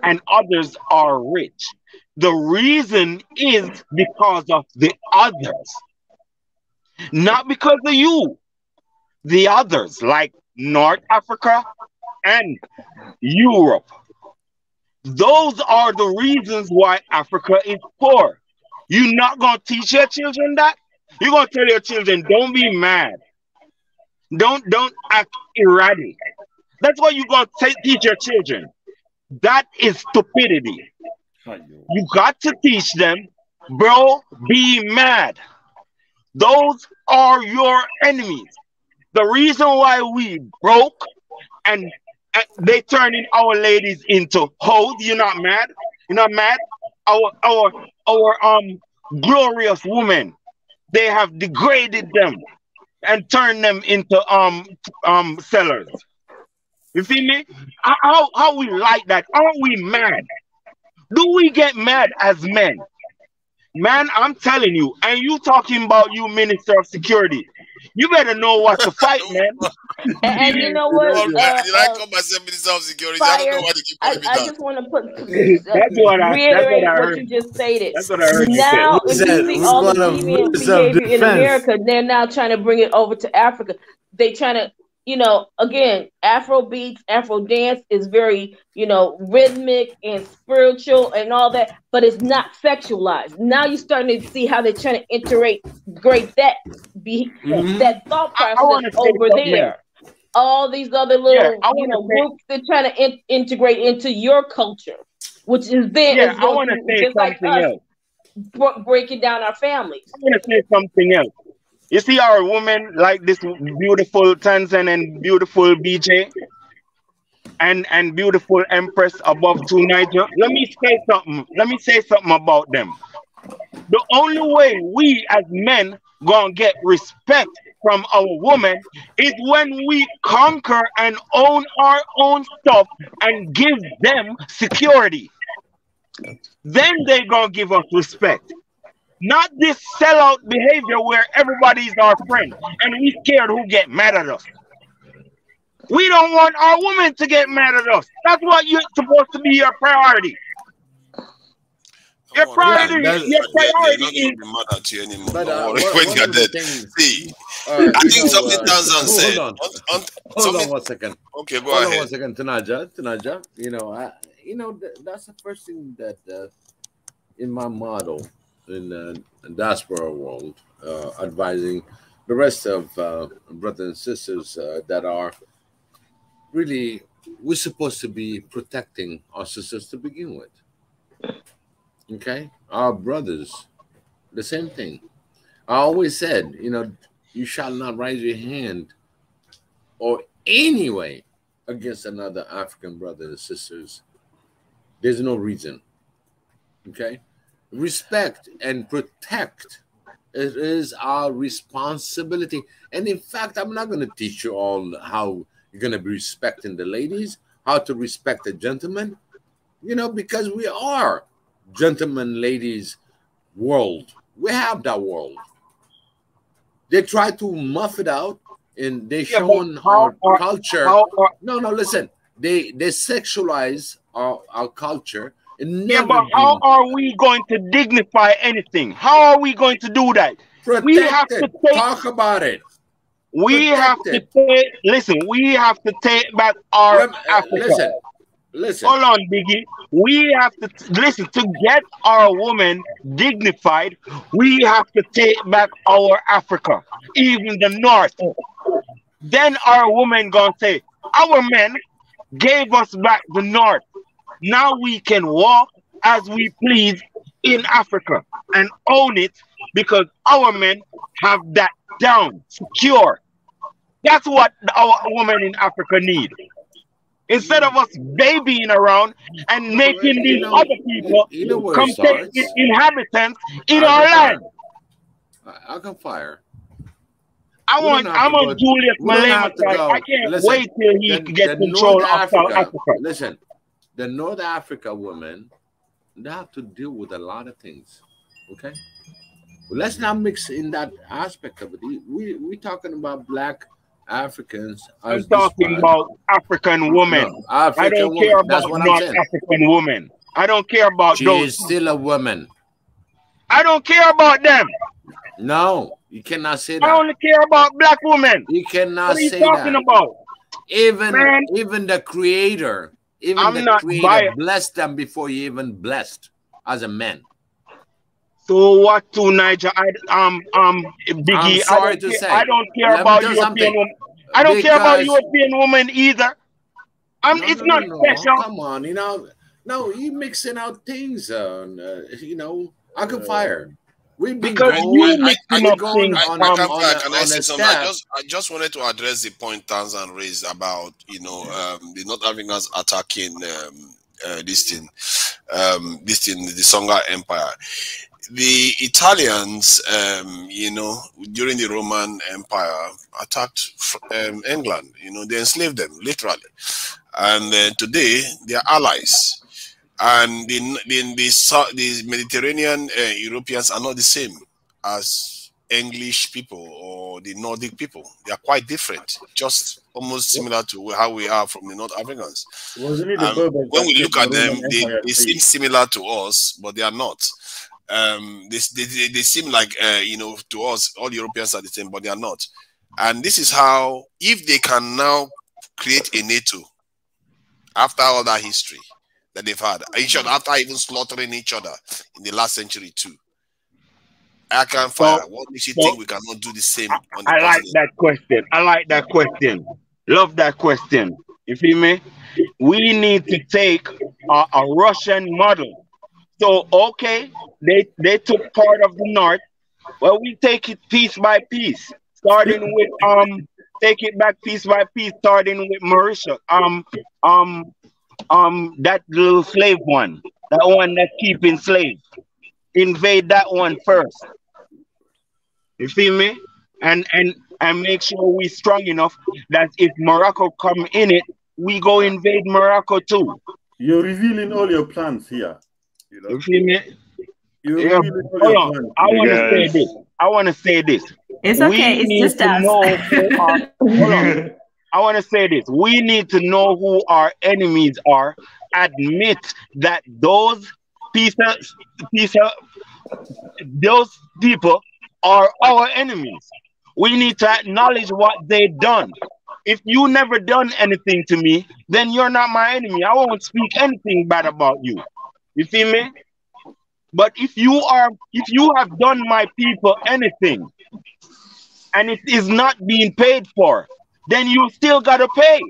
Speaker 11: and others are rich. The reason is because of the others, not because of you. The others, like North Africa and Europe. Those are the reasons why Africa is poor. You're not going to teach your children that? You're going to tell your children, don't be mad. Don't act erratic. That's what you're going to teach your children. That is stupidity. You got to teach them, bro, be mad. Those are your enemies. The reason why we broke and they turning our ladies into hoes, you're not mad? You're not mad? our glorious women. They have degraded them and turned them into sellers. You feel me? How we like that? Aren't we mad? Do we get mad as men? Man, I'm telling you, and you talking about you Minister of Security. You better know what to fight, man.
Speaker 9: And you know what?
Speaker 10: Did I call myself Minister of Security?
Speaker 9: Fire,
Speaker 10: I don't know why they keep calling me that.
Speaker 9: I just want to
Speaker 11: reiterate
Speaker 9: what you just stated.
Speaker 11: That's what I heard
Speaker 9: Now,
Speaker 11: you
Speaker 9: if you see all the deviant behavior in America, they're now trying to bring it over to Africa. They trying to, again, Afro beats, Afro dance is very, rhythmic and spiritual and all that, but it's not sexualized. Now you're starting to see how they're trying to integrate that thought process over there. All these other little groups they're trying to integrate into your culture, which is then is going to just like us breaking down our families.
Speaker 11: I want to say something else. You see our women like this beautiful Tanzan and beautiful BJ and beautiful Empress above to Niger. Let me say something about them. The only way we as men gonna get respect from our woman is when we conquer and own our own stuff and give them security. Then they gonna give us respect. Not this sellout behavior where everybody's our friend and we scared who get mad at us. We don't want our women to get mad at us. That's what you're supposed to be your priority. Your priority is
Speaker 10: mad at you anymore. When you're dead. See, I think something Tanzan said.
Speaker 1: Hold on 1 second.
Speaker 10: Okay, go ahead.
Speaker 1: 1 second, Tanaja. That's the first thing that in my model in the diaspora world, advising the rest of brothers and sisters that are really, we're supposed to be protecting our sisters to begin with. Okay, our brothers, the same thing. I always said, you shall not raise your hand or any way against another African brothers and sisters. There's no reason. Okay, respect and protect. It is our responsibility. And in fact, I'm not going to teach you all how you're going to be respecting the ladies, how to respect the gentlemen, because we are gentlemen, ladies world. We have that world. They try to muff it out and they showing our culture. No, listen. They sexualize our culture.
Speaker 11: But how are we going to dignify anything? How are we going to do that?
Speaker 1: We have to talk about it.
Speaker 11: We have to take back our Africa.
Speaker 1: Listen.
Speaker 11: Hold on, Biggie. We have to listen to get our women dignified. We have to take back our Africa, even the North. Then our women gonna say, our men gave us back the North. Now we can walk as we please in Africa and own it because our men have that down, secure. That's what our women in Africa need. Instead of us babying around and making these other people come take inhabitants in our land.
Speaker 1: I can fire.
Speaker 11: I'm on Julius Malema side. I can't wait till he gets control of South Africa.
Speaker 1: Listen, the North Africa women, they have to deal with a lot of things. Okay? Well, let's not mix in that aspect of it. We're talking about black Africans.
Speaker 11: I'm talking about African women.
Speaker 1: No, African
Speaker 11: I don't care about North African women. I don't care about those.
Speaker 1: She is still a woman.
Speaker 11: I don't care about them.
Speaker 1: No, you cannot say that.
Speaker 11: I only care about black women.
Speaker 1: You cannot say that.
Speaker 11: What are you talking about?
Speaker 1: Even the creator, blessed them before you even blessed as a man.
Speaker 11: So what to Niger? Biggie,
Speaker 1: I'm sorry to say.
Speaker 11: I don't care about European women. I don't care about European women either. It's not special.
Speaker 1: Come on, no, you mixing out things. I can fire. We've been
Speaker 10: I just wanted to address the point Tanzan raised about the North Africans attacking this thing. this in the Songa Empire. The Italians, you know, during the Roman Empire, attacked England. You know, they enslaved them literally, and today they are allies. And the Mediterranean Europeans are not the same as English people or the Nordic people. They are quite different, just almost similar to how we are from the North Africans. When we look at them, they seem similar to us, but they are not. They seem like, you know, to us, all Europeans are the same, but they are not. And this is how, if they can now create a NATO after all that history that they've had, after even slaughtering each other in the last century too. I can't fire. What makes you think we cannot do the same? On the
Speaker 11: like that question. I like that question. Love that question. You feel me? We need to take a Russian model. So, okay, they took part of the North. Well, we take it piece by piece, starting with take it back piece by piece, starting with Mauritius. That little slave one, that one that's keeping slaves. Invade that one first. You feel me? And make sure we're strong enough that if Morocco come in it, we go invade Morocco too.
Speaker 7: You're revealing all your plans here. You know?
Speaker 11: You feel me? Hold on. I want to say this. I want to say this.
Speaker 12: It's okay. It's just us.
Speaker 11: Hold on. I want to say this. We need to know who our enemies are. Admit that those those people are our enemies. We need to acknowledge what they've done. If you never done anything to me, then you're not my enemy. I won't speak anything bad about you. You feel me? But if you have done my people anything and it is not being paid for, then you still gotta pay.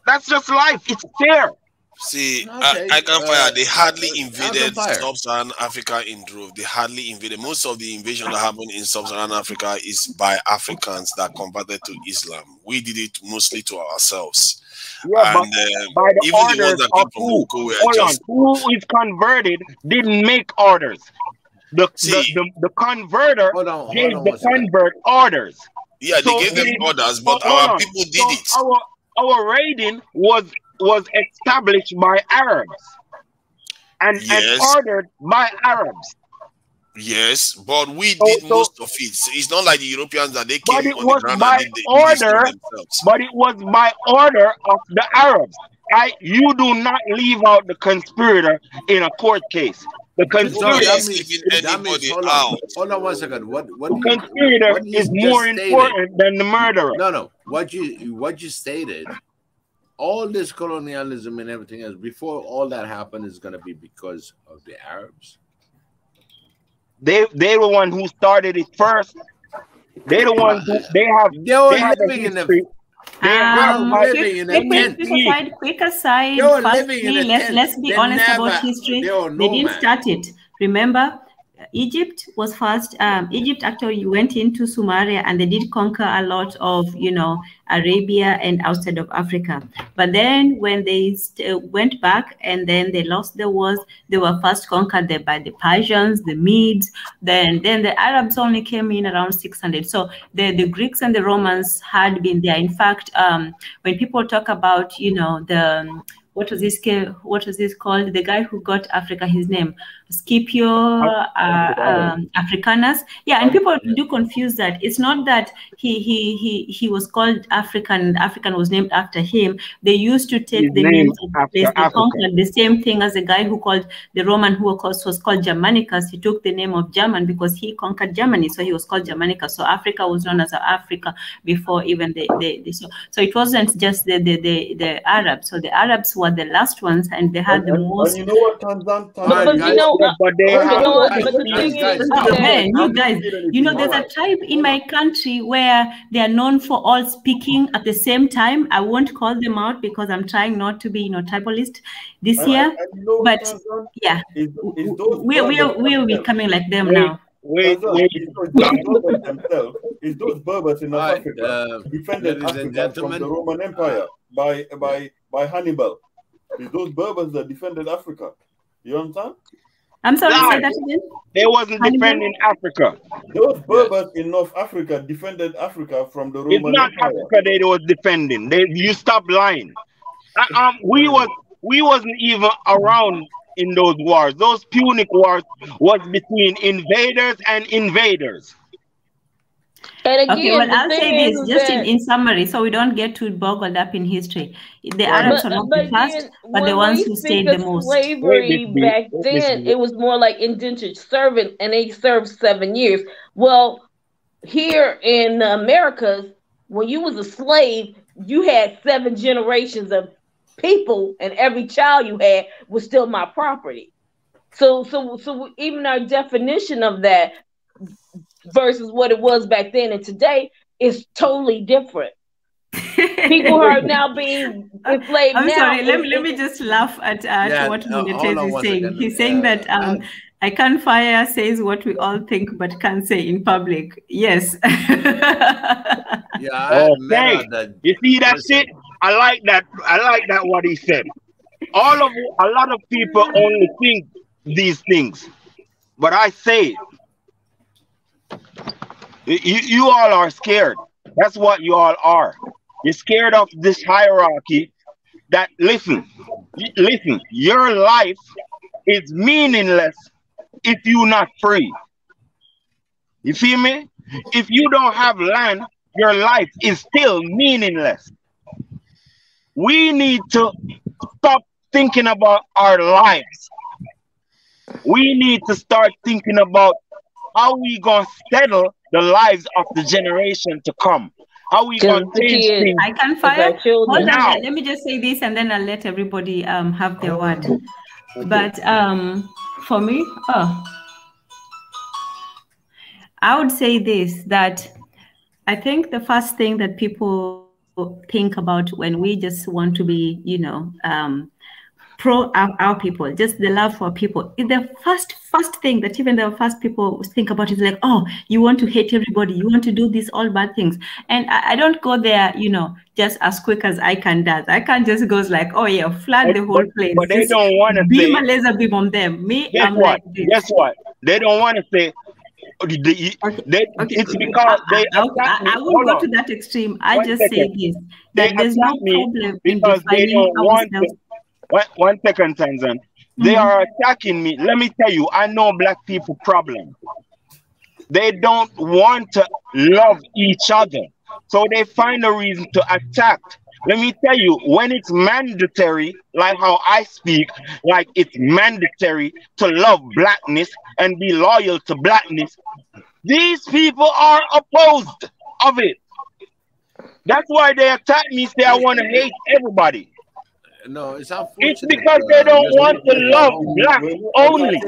Speaker 11: That's just life. It's fair.
Speaker 10: See, I can fire. They hardly invaded sub-Saharan Africa in drove. They hardly invaded. Most of the invasion that happened in sub-Saharan Africa is by Africans that converted to Islam. We did it mostly to ourselves.
Speaker 11: Yeah, and by the orders of who? Hold on. Who is converted didn't make orders. The converter gave the convert orders.
Speaker 10: Yeah, they gave them orders, but our people did it.
Speaker 11: Our raiding was established by Arabs and ordered by Arabs.
Speaker 10: Yes, but we did most of it. So it's not like the Europeans that they came on the ground and did themselves.
Speaker 11: But it was by order of the Arabs. You do not leave out the conspirator in a court case. The conspirator
Speaker 1: hold on 1 second.
Speaker 11: The conspirator is more important than the murderer.
Speaker 1: No. What you stated, all this colonialism and everything else, before all that happened, is going to be because of the Arabs.
Speaker 11: They were the one who started it first. They're the ones who they were living in the
Speaker 12: quick aside. Firstly, let's be honest about history. They didn't start it. Remember, Egypt was first. Egypt actually went into Sumeria and they did conquer a lot of, Arabia and outside of Africa. But then when they went back and then they lost the wars, they were first conquered by the Persians, the Medes. Then the Arabs only came in around 600. So the Greeks and the Romans had been there. In fact, when people talk about, what was this called? The guy who got Africa, his name, Scipio Africanus. Yeah, and people do confuse that. It's not that he was called African. African was named after him. They used to take the names of the place. They conquered the same thing as the guy who called the Roman, who of course was called Germanicus. He took the name of German because he conquered Germany, so he was called Germanicus. So Africa was known as Africa before even so it wasn't just the Arabs. So the Arabs were the last ones, and they had the most.
Speaker 7: And you know what, Tanzan?
Speaker 12: There's a tribe in my country where they are known for all speaking at the same time. I won't call them out because I'm trying not to be, tribalist this year. But yeah, we'll be coming like them now.
Speaker 7: It's those Berbers in North Africa defended Africa from the Roman Empire by Hannibal. It's those Berbers that defended Africa. You understand?
Speaker 12: I'm sorry, say that again.
Speaker 11: They wasn't defending Africa.
Speaker 7: Those Berbers in North Africa defended Africa from the Roman
Speaker 11: It's not
Speaker 7: Empire.
Speaker 11: Africa they was defending. You stop lying. We wasn't even around in those wars. Those Punic wars was between invaders and invaders.
Speaker 9: And again,
Speaker 12: okay, well, I'll say this just in summary, so we don't get too boggled up in history. The Arabs are not the first, but the ones who stayed the most.
Speaker 9: Slavery back then, it was more like indentured servant, and they served 7 years. Well, here in the Americas, when you was a slave, you had 7 generations of people, and every child you had was still my property. So even our definition of that versus what it was back then and today is totally different. People are now being enslaved.
Speaker 12: I'm sorry, let me just laugh at what Munetezi is saying. He's saying that I Can't Fire says what we all think but can't say in public. Yes.
Speaker 11: Yeah. Okay. You see that shit? I like that what he said. A lot of people only think these things, but I say it. You all are scared. That's what you all are. You're scared of this hierarchy. That listen, your life is meaningless if you're not free. You feel me? If you don't have land, your life is still meaningless. We need to stop thinking about our lives. We need to start thinking about how we gonna settle the lives of the generation to come. How we gonna change things?
Speaker 12: I Can't Fire. Hold on, let me just say this, and then I'll let everybody have their word. But for me, I would say this, that I think the first thing that people think about when we just want to be, pro our people, just the love for people, is the first thing that even the first people think about is like, oh, you want to hate everybody, you want to do these all bad things. And I don't go there, just as quick as I can does. I can't just goes like, oh yeah, flood the whole place.
Speaker 11: But they don't want to
Speaker 12: beam a laser beam on them. Me,
Speaker 11: guess
Speaker 12: I'm
Speaker 11: what?
Speaker 12: like this.
Speaker 11: Guess what? They don't want to say. It's because
Speaker 12: I won't go to that extreme. I just say this, that there's no problem in defining ourselves.
Speaker 11: One second, Tanzan. They are attacking me. Let me tell you, I know black people problem. They don't want to love each other, so they find a reason to attack. Let me tell you, when it's mandatory, like how I speak, like it's mandatory to love blackness and be loyal to blackness, these people are opposed of it. That's why they attack me, say I want to hate everybody.
Speaker 1: No, it's
Speaker 11: because they don't want to love black only.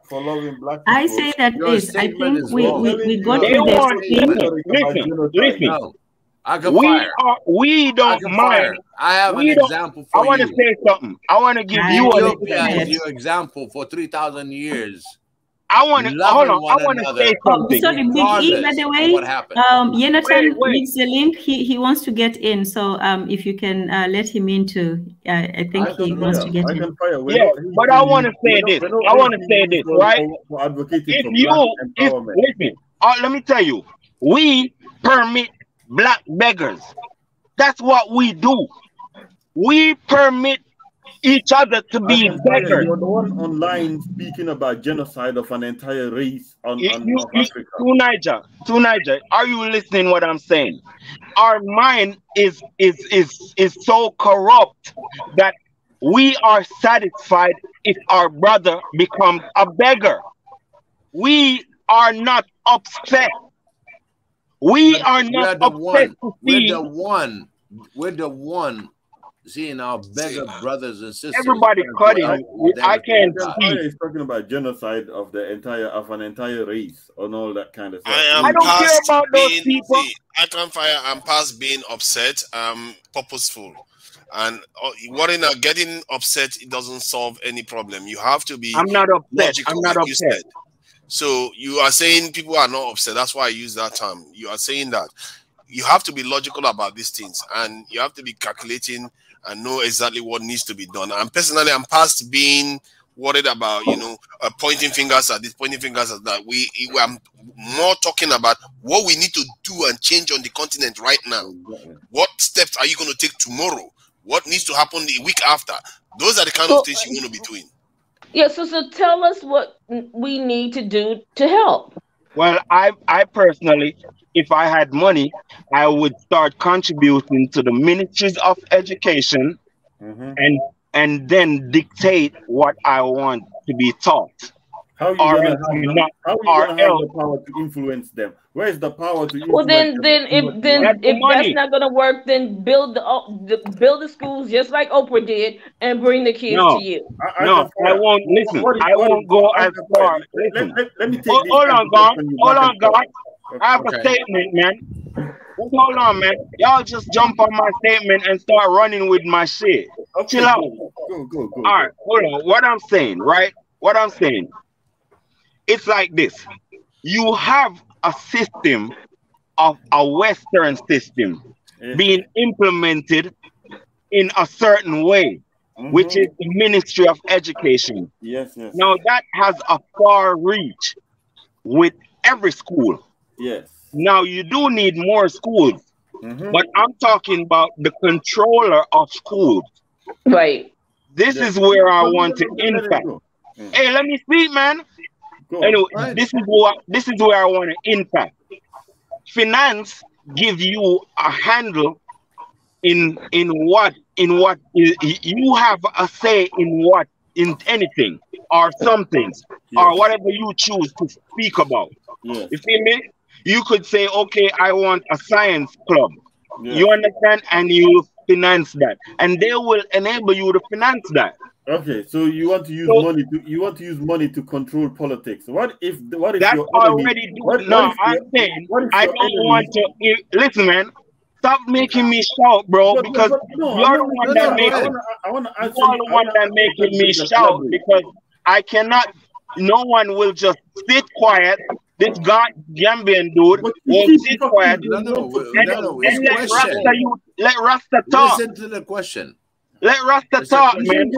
Speaker 7: For loving black people.
Speaker 12: I say that this. I think we got to
Speaker 11: listen.
Speaker 1: I can fire.
Speaker 11: We don't mind.
Speaker 1: I have an example for you.
Speaker 11: I want to say something. I want to give you
Speaker 1: your example for 3,000 years.
Speaker 11: I want to hold on. I want to say something.
Speaker 12: Sorry, Big E, by the way, Jonathan needs the link. He wants to get in. So if you can let him in too. I think he wants to get in.
Speaker 11: Yeah, but I want to say this. Right? Listen, let me tell you, we permit black beggars. That's what we do. We permit each other to be beggars.
Speaker 7: You're the one online speaking about genocide of an entire race on North Africa.
Speaker 11: To Niger, are you listening what I'm saying? Our mind is so corrupt that we are satisfied if our brother becomes a beggar. We are not upset. We are not upset to see.
Speaker 1: We're the one seeing our beggar brothers and sisters.
Speaker 11: Everybody cutting. I can't see.
Speaker 7: He's talking about genocide of an entire race and all that kind of stuff.
Speaker 11: I don't care about those people.
Speaker 10: I Can't Fire. I'm past being upset. Purposeful. And worrying or getting upset, it doesn't solve any problem. You have to be.
Speaker 11: I'm not upset. I'm not upset.
Speaker 10: So you are saying people are not upset. That's why I use that term. You are saying that you have to be logical about these things, and you have to be calculating and know exactly what needs to be done. And personally, I'm past being worried about, pointing fingers at this, pointing fingers at that. I'm more talking about what we need to do and change on the continent right now. What steps are you going to take tomorrow? What needs to happen the week after? Those are the kind of things you're going to be doing.
Speaker 9: Yeah, so tell us what we need to do to help.
Speaker 11: Well, I personally, if I had money, I would start contributing to the ministries of education, and then dictate what I want to be taught.
Speaker 7: How are you going to have the power to influence them? Where is the power to influence
Speaker 9: Well, then
Speaker 7: them?
Speaker 9: if that's not going to work, then build the schools just like Oprah did and bring the kids to you.
Speaker 11: I won't listen. I won't go as far. Listen.
Speaker 7: Let me take
Speaker 11: hold on, God. Hold on, God. I have a statement, man. Hold on, man. Y'all just jump on my statement and start running with my shit. Chill out.
Speaker 7: Go.
Speaker 11: All right, hold on. What I'm saying, right? What I'm saying. It's like this. You have a system of a Western system being implemented in a certain way, which is the Ministry of Education.
Speaker 7: Yes.
Speaker 11: Now that has a far reach with every school.
Speaker 7: Yes.
Speaker 11: Now you do need more schools, but I'm talking about the controller of schools.
Speaker 9: Right.
Speaker 11: This is where I want to impact. Hey, let me speak, man. Anyway, this is where I want to impact. Finance give you a handle in what you have a say in anything or some things or whatever you choose to speak about. You feel me? You could say, okay, I want a science club. You understand? And you finance that, and they will enable you to finance that.
Speaker 7: Okay, so you want to use money to control politics. What if
Speaker 11: that's
Speaker 7: your
Speaker 11: already I'm saying I don't want to listen, man. Stop making me shout, bro, because you're the one that making me shout, because I cannot. No one will just sit quiet. This Gambian dude won't sit quiet. Let Rasta talk.
Speaker 1: Listen to the question.
Speaker 11: Let Rasta talk, man.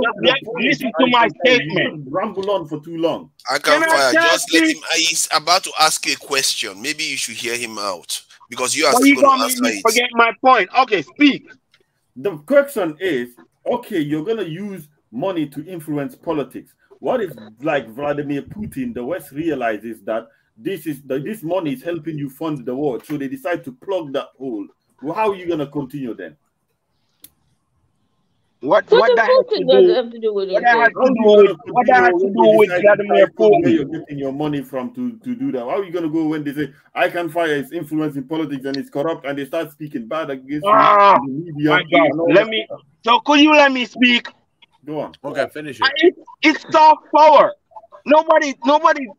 Speaker 11: Listen to my statement.
Speaker 7: Ramble on for too long.
Speaker 10: I can't fire. Just let him. He's about to ask you a question. Maybe you should hear him out, because you are still going to answer it.
Speaker 11: Forget my point. Okay, speak.
Speaker 7: The question is, okay, you're going to use money to influence politics. What if, like Vladimir Putin, the West realizes that this money is helping you fund the war, so they decide to plug that hole? Well, how are you going to continue then?
Speaker 11: What that has to do with Vladimir Putin?
Speaker 7: Where you're getting your money from to do that? How are you going to go when they say I Can Fire is influencing politics and it's corrupt, and they start speaking bad against you in the media?
Speaker 11: My God. So could you let me speak?
Speaker 7: Go on.
Speaker 1: Okay, finish it.
Speaker 11: It's soft power. Nobody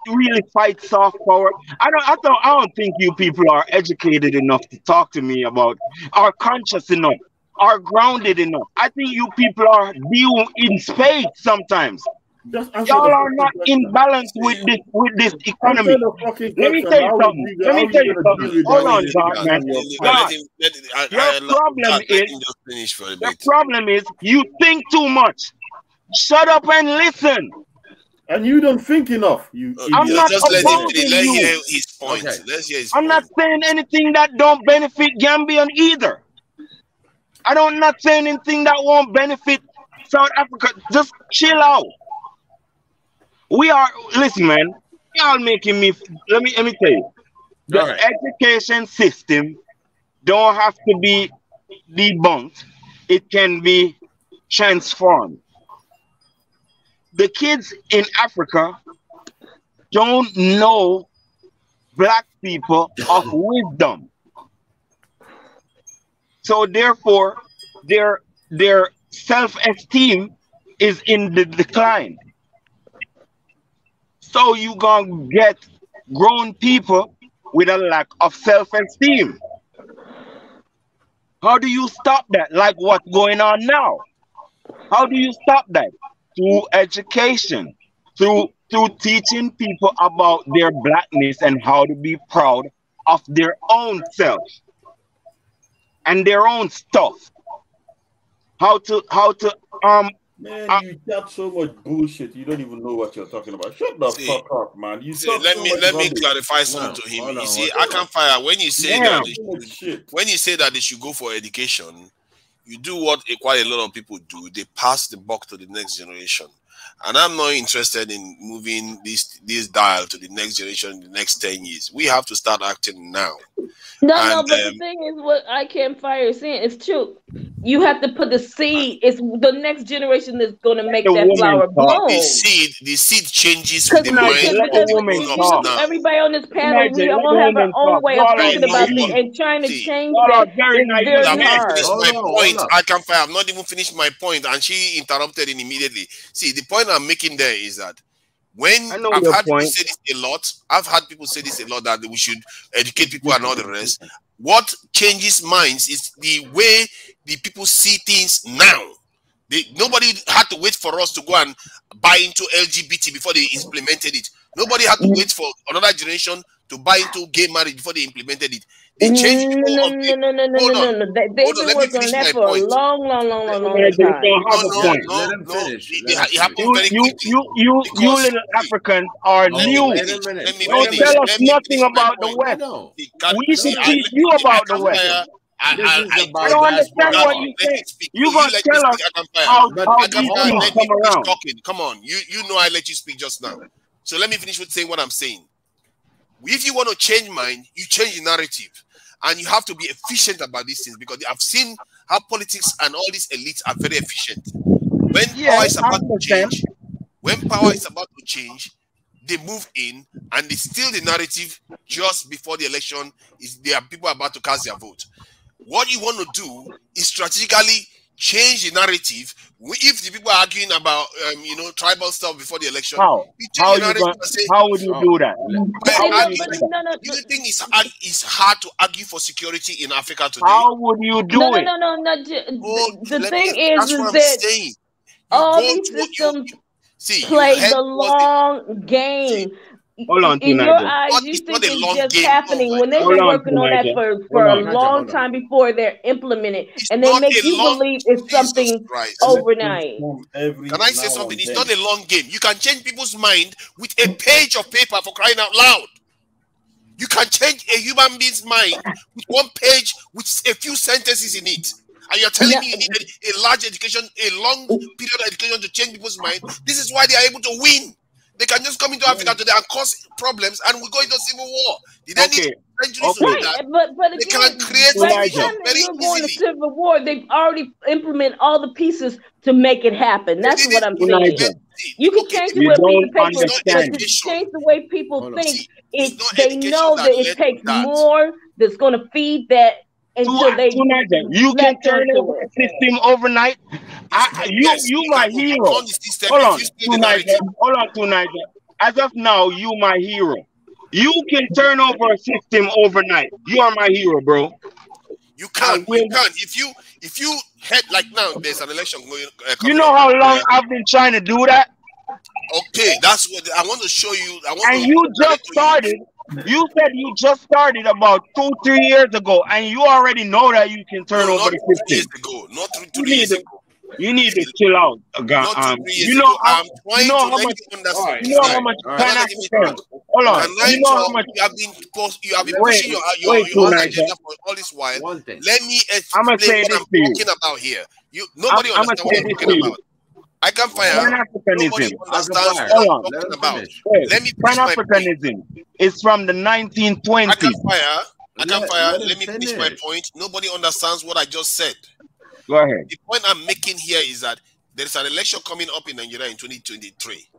Speaker 11: really fights soft power. I don't think you people are educated enough to talk to me about, or conscious enough, are grounded enough. I think you people are dealing in space sometimes. Y'all are not in balance with this economy. Let me tell you something. Hold on, God, man. God, your problem is you think too much. Shut up and listen.
Speaker 7: And you don't think enough.
Speaker 11: I'm not opposing
Speaker 10: let
Speaker 11: you.
Speaker 10: hear his point. Okay. Let's hear his
Speaker 11: I'm not saying anything that don't benefit Gambian either. I'm not saying anything that won't benefit South Africa. Just chill out. Listen, man. Y'all making me. Let me tell you. The education system don't have to be debunked. It can be transformed. The kids in Africa don't know black people of wisdom. So therefore, their self-esteem is in the decline. So you gonna get grown people with a lack of self-esteem. How do you stop that? Like what's going on now? How do you stop that? Through education, through teaching people about their blackness and how to be proud of their own self. and their own stuff. How to
Speaker 7: Man, you got so much bullshit. You don't even know what you're talking about. Shut the fuck up, man. You
Speaker 10: let me clarify something to him. You see, I can fire when you say that they should go for education. You do what quite a lot of people do. They pass the buck to the next generation. And I'm not interested in moving this dial to the next generation in the next 10 years. We have to start acting now.
Speaker 9: No, but the thing is, what I Can't Fire is saying is true. You have to put the seed. It's the next generation that's going to make that flower bloom.
Speaker 10: The seed changes with the mind.
Speaker 9: Everybody on this panel, we all have our own way of thinking about it and trying to change that.
Speaker 10: I Can't Fire. I've not even finished my point, and she interrupted it immediately. See, the point I'm making there is that when I've had people say this a lot, that we should educate people and all the rest. What changes minds is the way the people see things now. Nobody had to wait for us to go and buy into LGBT before they implemented it. Nobody had to wait for another generation to buy into gay marriage before they implemented it. They changed
Speaker 9: No. They've been working on that for a long time.
Speaker 11: Let him finish. It happened very quickly. You little Africans are new. Don't tell us nothing about the West. We should teach you about the West. I don't understand what you say. You gonna tell us how these things come around.
Speaker 10: Come on, you know I let you speak just now. So let me finish with saying what I'm saying. If you want to change mind, you change the narrative. And you have to be efficient about these things because I've seen how politics and all these elites are very efficient. When power is about to change, they move in and they steal the narrative just before the election. There are people about to cast their vote. What you want to do is strategically change the narrative. If the people are arguing about tribal stuff before the election,
Speaker 11: how would you do that?
Speaker 10: Do you think it's hard to argue for security in Africa today?
Speaker 11: How would you do it?
Speaker 9: No. The thing is that all these systems play the long game.
Speaker 11: Hold on,
Speaker 9: in your eyes, you think it's just happening when they've been working on that for a long time before they're implemented, and they make you believe it's something overnight.
Speaker 10: Can I say something? It's not a long game. You can change people's mind with a page of paper, for crying out loud. You can change a human being's mind with one page with a few sentences in it. And you're telling me you need a large education, a long period of education to change people's mind. This is why they are able to win. They can just come into Africa today and cause problems, and we go into civil war. Did they need centuries to do that?
Speaker 9: But
Speaker 10: they can create
Speaker 9: division very easily. To civil war, they've already implemented all the pieces to make it happen. That's what I'm saying. You can change the way people think, but to change the way people think, they know that it takes more that's going to feed that.
Speaker 11: You can turn over a system overnight. You my hero. Hold on, Niger. As of now, you my hero. You can turn over a system overnight. You are my hero, bro.
Speaker 10: You can't. If you head like now, there's an election going.
Speaker 11: You know how long I've been trying to do that?
Speaker 10: Okay, that's what I want to show you.
Speaker 11: You just started. You said you just started about 2-3 years ago, and you already know that you can turn over the system.
Speaker 10: Not 3 years ago.
Speaker 11: You need to chill out, you know how much Pan-African. Hold on. You know how much
Speaker 10: you have been pushing your agenda for all this while. Let me explain what I'm talking about here. Nobody understands what I'm talking about. I can fire.
Speaker 11: Pan-Africanism. Let me Pan-Africanism is from the 1920s.
Speaker 10: I can fire. Let me finish my point. Nobody understands what I just said.
Speaker 11: Go ahead.
Speaker 10: The point I'm making here is that there is an election coming up in Nigeria in 2023.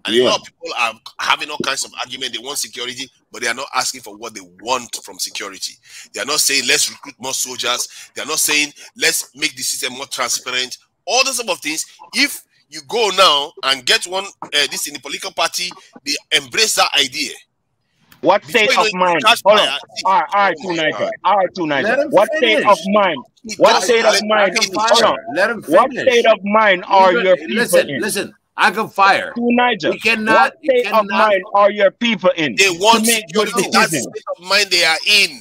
Speaker 10: And a lot of people are having all kinds of arguments. They want security, but they are not asking for what they want from security. They are not saying, let's recruit more soldiers. They are not saying, let's make the system more transparent. All those sort of things. If you go now and get one, this in the political party, they embrace that idea.
Speaker 11: What state of mind? Hold on. All right, Niger. What state of mind? What state of mind? Hold on.
Speaker 1: Let him finish.
Speaker 11: What state of mind are your people in?
Speaker 1: Listen. I can fire.
Speaker 11: Niger.
Speaker 1: We cannot.
Speaker 11: What state of mind are your people in?
Speaker 10: They want security. That's the state of mind they are in.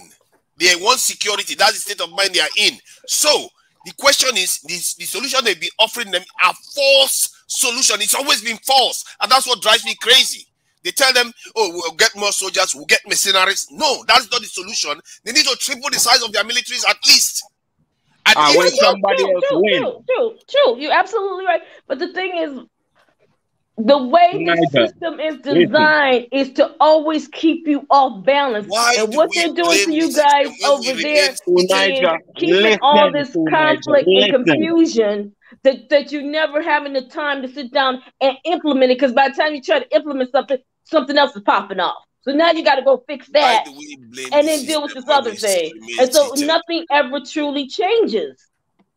Speaker 10: They want security. That's the state of mind they are in. So the question is, the solution they've been offering them are false solution. It's always been false, and that's what drives me crazy. They tell them, oh, we'll get more soldiers, we'll get mercenaries. No, that's not the solution. They need to triple the size of their militaries at least.
Speaker 11: When somebody else wins.
Speaker 9: True. You're absolutely right. But the thing is, the way the system is designed is to always keep you off balance. And what they're doing to you guys over there is keeping all this conflict and confusion that you never having the time to sit down and implement it. Because by the time you try to implement something else is popping off. So now you got to go fix that and then deal with this other thing. And so nothing ever truly changes.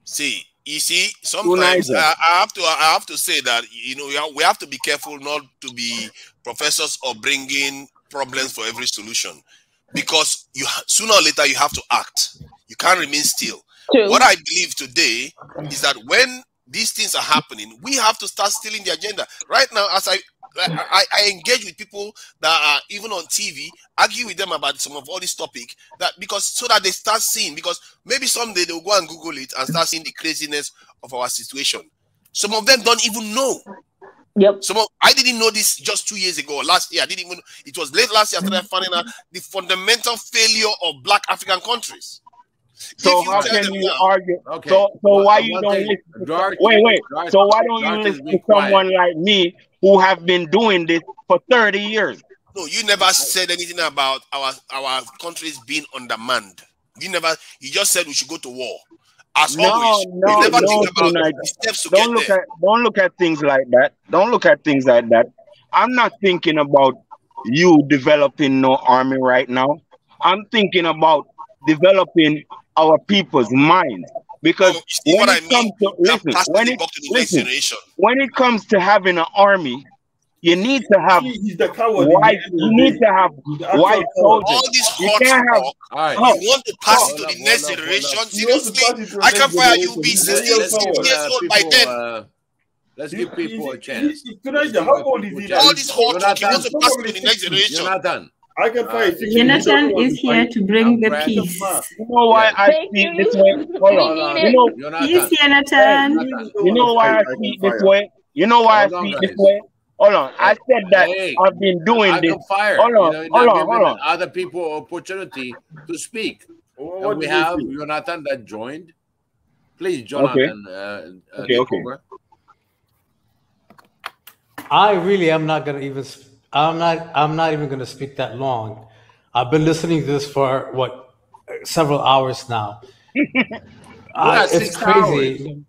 Speaker 10: See, you see, sometimes I have to say that, you know, we have to be careful not to be professors or bring in problems for every solution, because sooner or later you have to act. You can't remain still. True. What I believe today is that when these things are happening, we have to start stealing the agenda. Right now, as I engage with people that are even on TV, argue with them about some of all this topic, so that they start seeing, because maybe someday they'll go and Google it and start seeing the craziness of our situation. Some of them don't even know.
Speaker 9: Yep.
Speaker 10: I didn't know this just 2 years ago or last year. I didn't even know. It was late last year I started finding out the fundamental failure of Black African countries.
Speaker 11: So how can you argue? Okay. So why you don't listen? Wait. So why don't you listen to someone like me who have been doing this for 30 years?
Speaker 10: No, you never said anything about our countries being undermanned. You just said we should go to war. As always, you never think about the steps to get there.
Speaker 11: Don't look at things like that. Don't look at things like that. I'm not thinking about you developing no army right now. I'm thinking about developing our people's minds, because when it comes to having an army, you need to have white soldiers.
Speaker 10: All this hot talk, you want to pass it to the next generation? Seriously, I can fire you be 60 years old by then.
Speaker 1: Let's give people a chance.
Speaker 10: All this hot talk, you want to pass it to the next generation?
Speaker 1: You're not done.
Speaker 12: Jonathan is here to bring the peace.
Speaker 11: You know why I speak this way? Hold on.
Speaker 12: Peace, Jonathan.
Speaker 11: You know why I speak this way? You know why I speak this way? Hold on. I said that I've been doing this. Hold on.
Speaker 1: Other people opportunity to speak. And we have Jonathan that joined. Please, Jonathan.
Speaker 13: Okay. I really am not going to even. I'm not even going to speak that long. I've been listening to this for several hours now. It's crazy.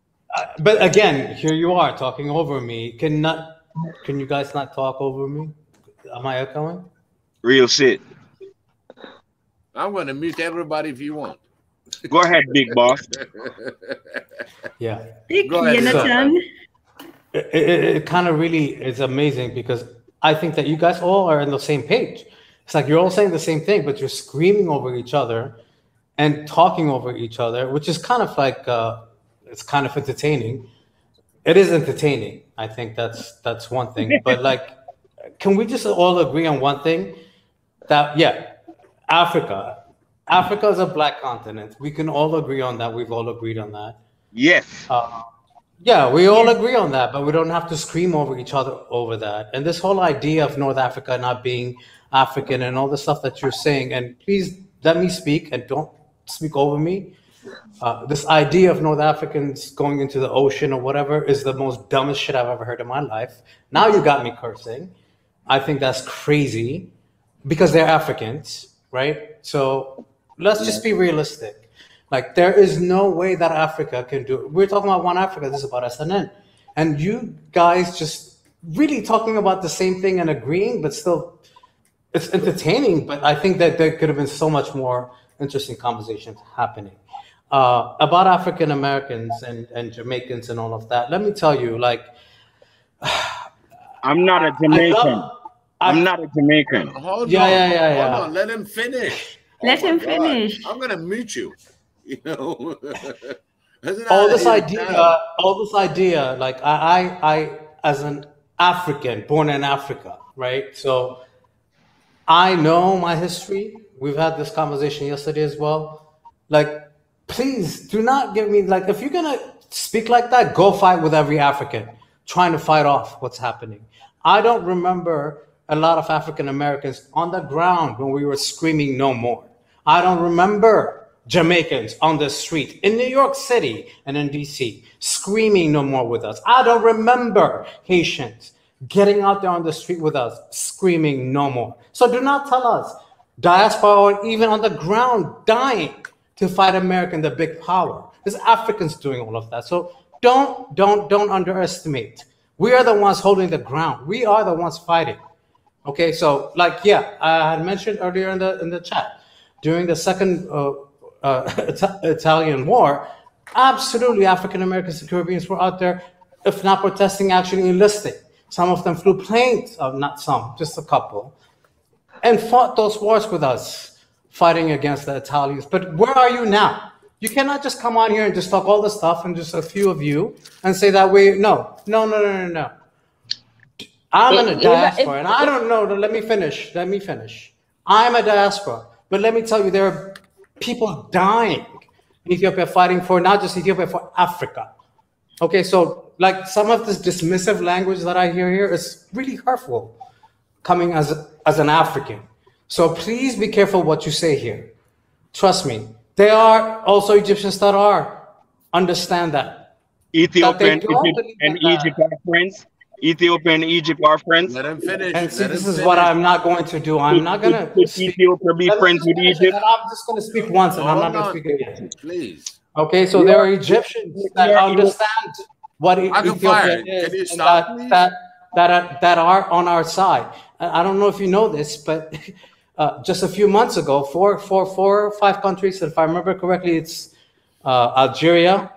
Speaker 13: But again, here you are talking over me. Can you guys not talk over me? Am I echoing?
Speaker 11: Real shit.
Speaker 1: I'm going to mute everybody if you want.
Speaker 11: Go ahead, big boss.
Speaker 13: Yeah.
Speaker 12: Go ahead, Jonathan.
Speaker 13: It kind of really is amazing, because I think that you guys all are on the same page. It's like you're all saying the same thing, but you're screaming over each other and talking over each other, which is kind of like, it's kind of entertaining. It is entertaining. I think that's one thing. But can we just all agree on one thing? That, Africa is a black continent. We can all agree on that. We've all agreed on that.
Speaker 11: Yes.
Speaker 13: Yeah, we all agree on that, but we don't have to scream over each other over that. And this whole idea of North Africa not being African and all the stuff that you're saying, and please let me speak and don't speak over me. This idea of North Africans going into the ocean or whatever is the most dumbest shit I've ever heard in my life. Now you got me cursing. I think that's crazy because they're Africans, right? So let's just be realistic. There is no way that Africa can do it. We're talking about One Africa. This is about SNN. And you guys just really talking about the same thing and agreeing, but still, it's entertaining. But I think that there could have been so much more interesting conversations happening. About African Americans and Jamaicans and all of that. Let me tell you,
Speaker 11: I'm not a Jamaican. I'm not a Jamaican.
Speaker 1: Hold on. Let him finish.
Speaker 12: Let him finish.
Speaker 1: I'm going to mute you. You know,
Speaker 13: all this idea, I as an African born in Africa, right? So I know my history We've had this conversation yesterday as well. Like, please do not give me, like, if you're going to speak like that, go fight with every African trying to fight off what's happening. I don't remember a lot of African Americans on the ground when we were screaming no more. I don't remember Jamaicans on the street in New York City and in DC screaming no more with us. I don't remember Haitians getting out there on the street with us screaming no more. So do not tell us diaspora or even on the ground dying to fight America and the big power. There's Africans doing all of that. So don't underestimate. We are the ones holding the ground. We are the ones fighting. Okay, so like, yeah, I had mentioned earlier in the chat, during the second Italian War, absolutely African Americans and Caribbeans were out there, if not protesting, actually enlisting. Some of them flew planes, not some, just a couple, and fought those wars with us, fighting against the Italians. But where are you now? You cannot just come on here and just talk all this stuff and just a few of you and say that no. I'm in a diaspora, and I don't know. Let me finish. I'm a diaspora, but let me tell you, there are people dying in Ethiopia fighting for not just Ethiopia, for Africa. Okay, so like some of this dismissive language that I hear here is really hurtful, coming as an African. So please be careful what you say here. Trust me, there are also Egyptians that understand that.
Speaker 11: Ethiopia and Egypt are friends. Ethiopia and Egypt are friends.
Speaker 1: Let him finish.
Speaker 13: And see, this is what I'm not going to do. I'm not going to speak.
Speaker 11: Ethiopia be friends with Egypt.
Speaker 13: I'm just going to speak once, and I'm not going to speak again.
Speaker 1: Please.
Speaker 13: Okay, so there are Egyptians that understand what Ethiopia is, and that are on our side. I don't know if you know this, but just a few months ago, four or five countries, if I remember correctly, it's Algeria.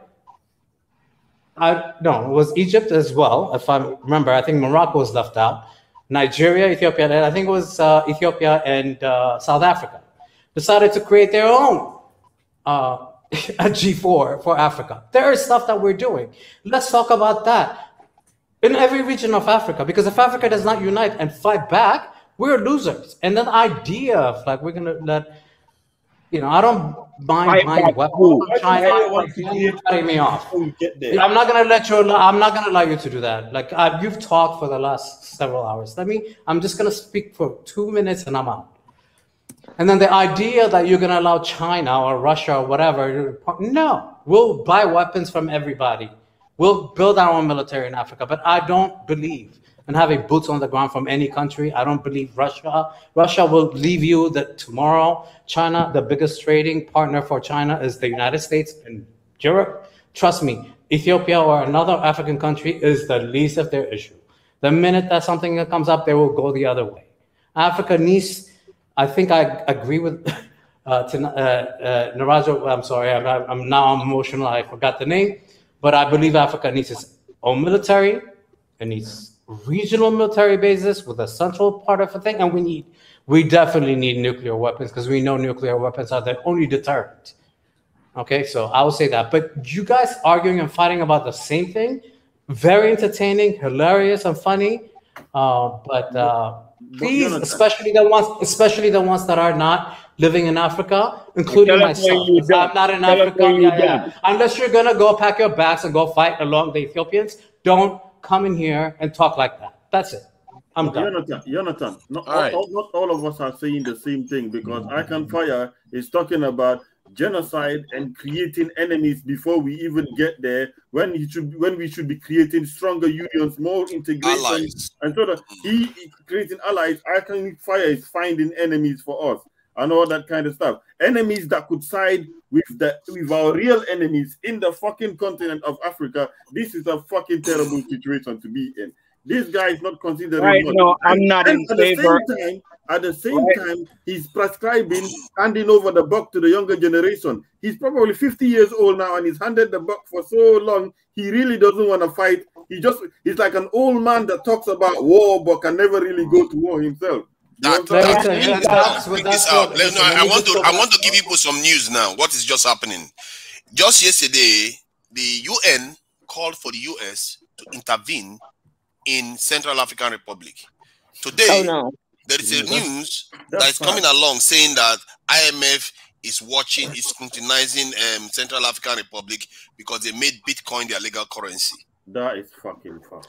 Speaker 13: No, it was Egypt as well. If I remember, I think Morocco was left out. Nigeria, Ethiopia, and I think it was Ethiopia and South Africa decided to create their own a G4 for Africa. There is stuff that we're doing. Let's talk about that in every region of Africa, because if Africa does not unite and fight back, we're losers. And then the idea of like we're gonna let, I don't mind buying weapons from China. Cutting me off. I'm not gonna allow you to do that. Like you've talked for the last several hours. I'm just gonna speak for 2 minutes and I'm out. And then the idea that you're gonna allow China or Russia or whatever, no, we'll buy weapons from everybody. We'll build our own military in Africa. But I don't believe in having boots on the ground from any country. I don't believe Russia will leave you that tomorrow. China, the biggest trading partner for China is the United States and Europe. Trust me, Ethiopia or another African country is the least of their issue. The minute that something that comes up, they will go the other way. Africa needs, I think I agree with Narajo. I'm sorry, I'm now emotional. I forgot the name. But I believe Africa needs its own military. It needs regional military bases with a central part of the thing. And we definitely need nuclear weapons, because we know nuclear weapons are the only deterrent. Okay, so I will say that. But you guys arguing and fighting about the same thing, very entertaining, hilarious, and funny. Please, especially the ones that are not living in Africa, including myself. I'm not in Africa. Unless you're gonna go pack your bags and go fight along the Ethiopians, don't come in here and talk like that. That's it. I'm done.
Speaker 7: Jonathan, not all of us are saying the same thing, because I Can Fire is talking about genocide and creating enemies before we even get there, when we should be creating stronger unions, more integration, allies. And so that he creating allies. I Can Fire is finding enemies for us and all that kind of stuff. Enemies that could side with our real enemies in the fucking continent of Africa. This is a fucking terrible situation to be in. This guy is not considering much.
Speaker 11: No, I'm not in favor.
Speaker 7: At the same time, he's prescribing handing over the buck to the younger generation. He's probably 50 years old now, and he's handed the buck for so long. He really doesn't want to fight. He's like an old man that talks about war but can never really go to war himself.
Speaker 10: I want to give people some news now. What is just happening? Just yesterday, the UN called for the US to intervene in Central African Republic. Today, There is a news that is coming along saying that IMF is watching, is scrutinizing Central African Republic because they made Bitcoin their legal currency.
Speaker 7: That is fucking fast.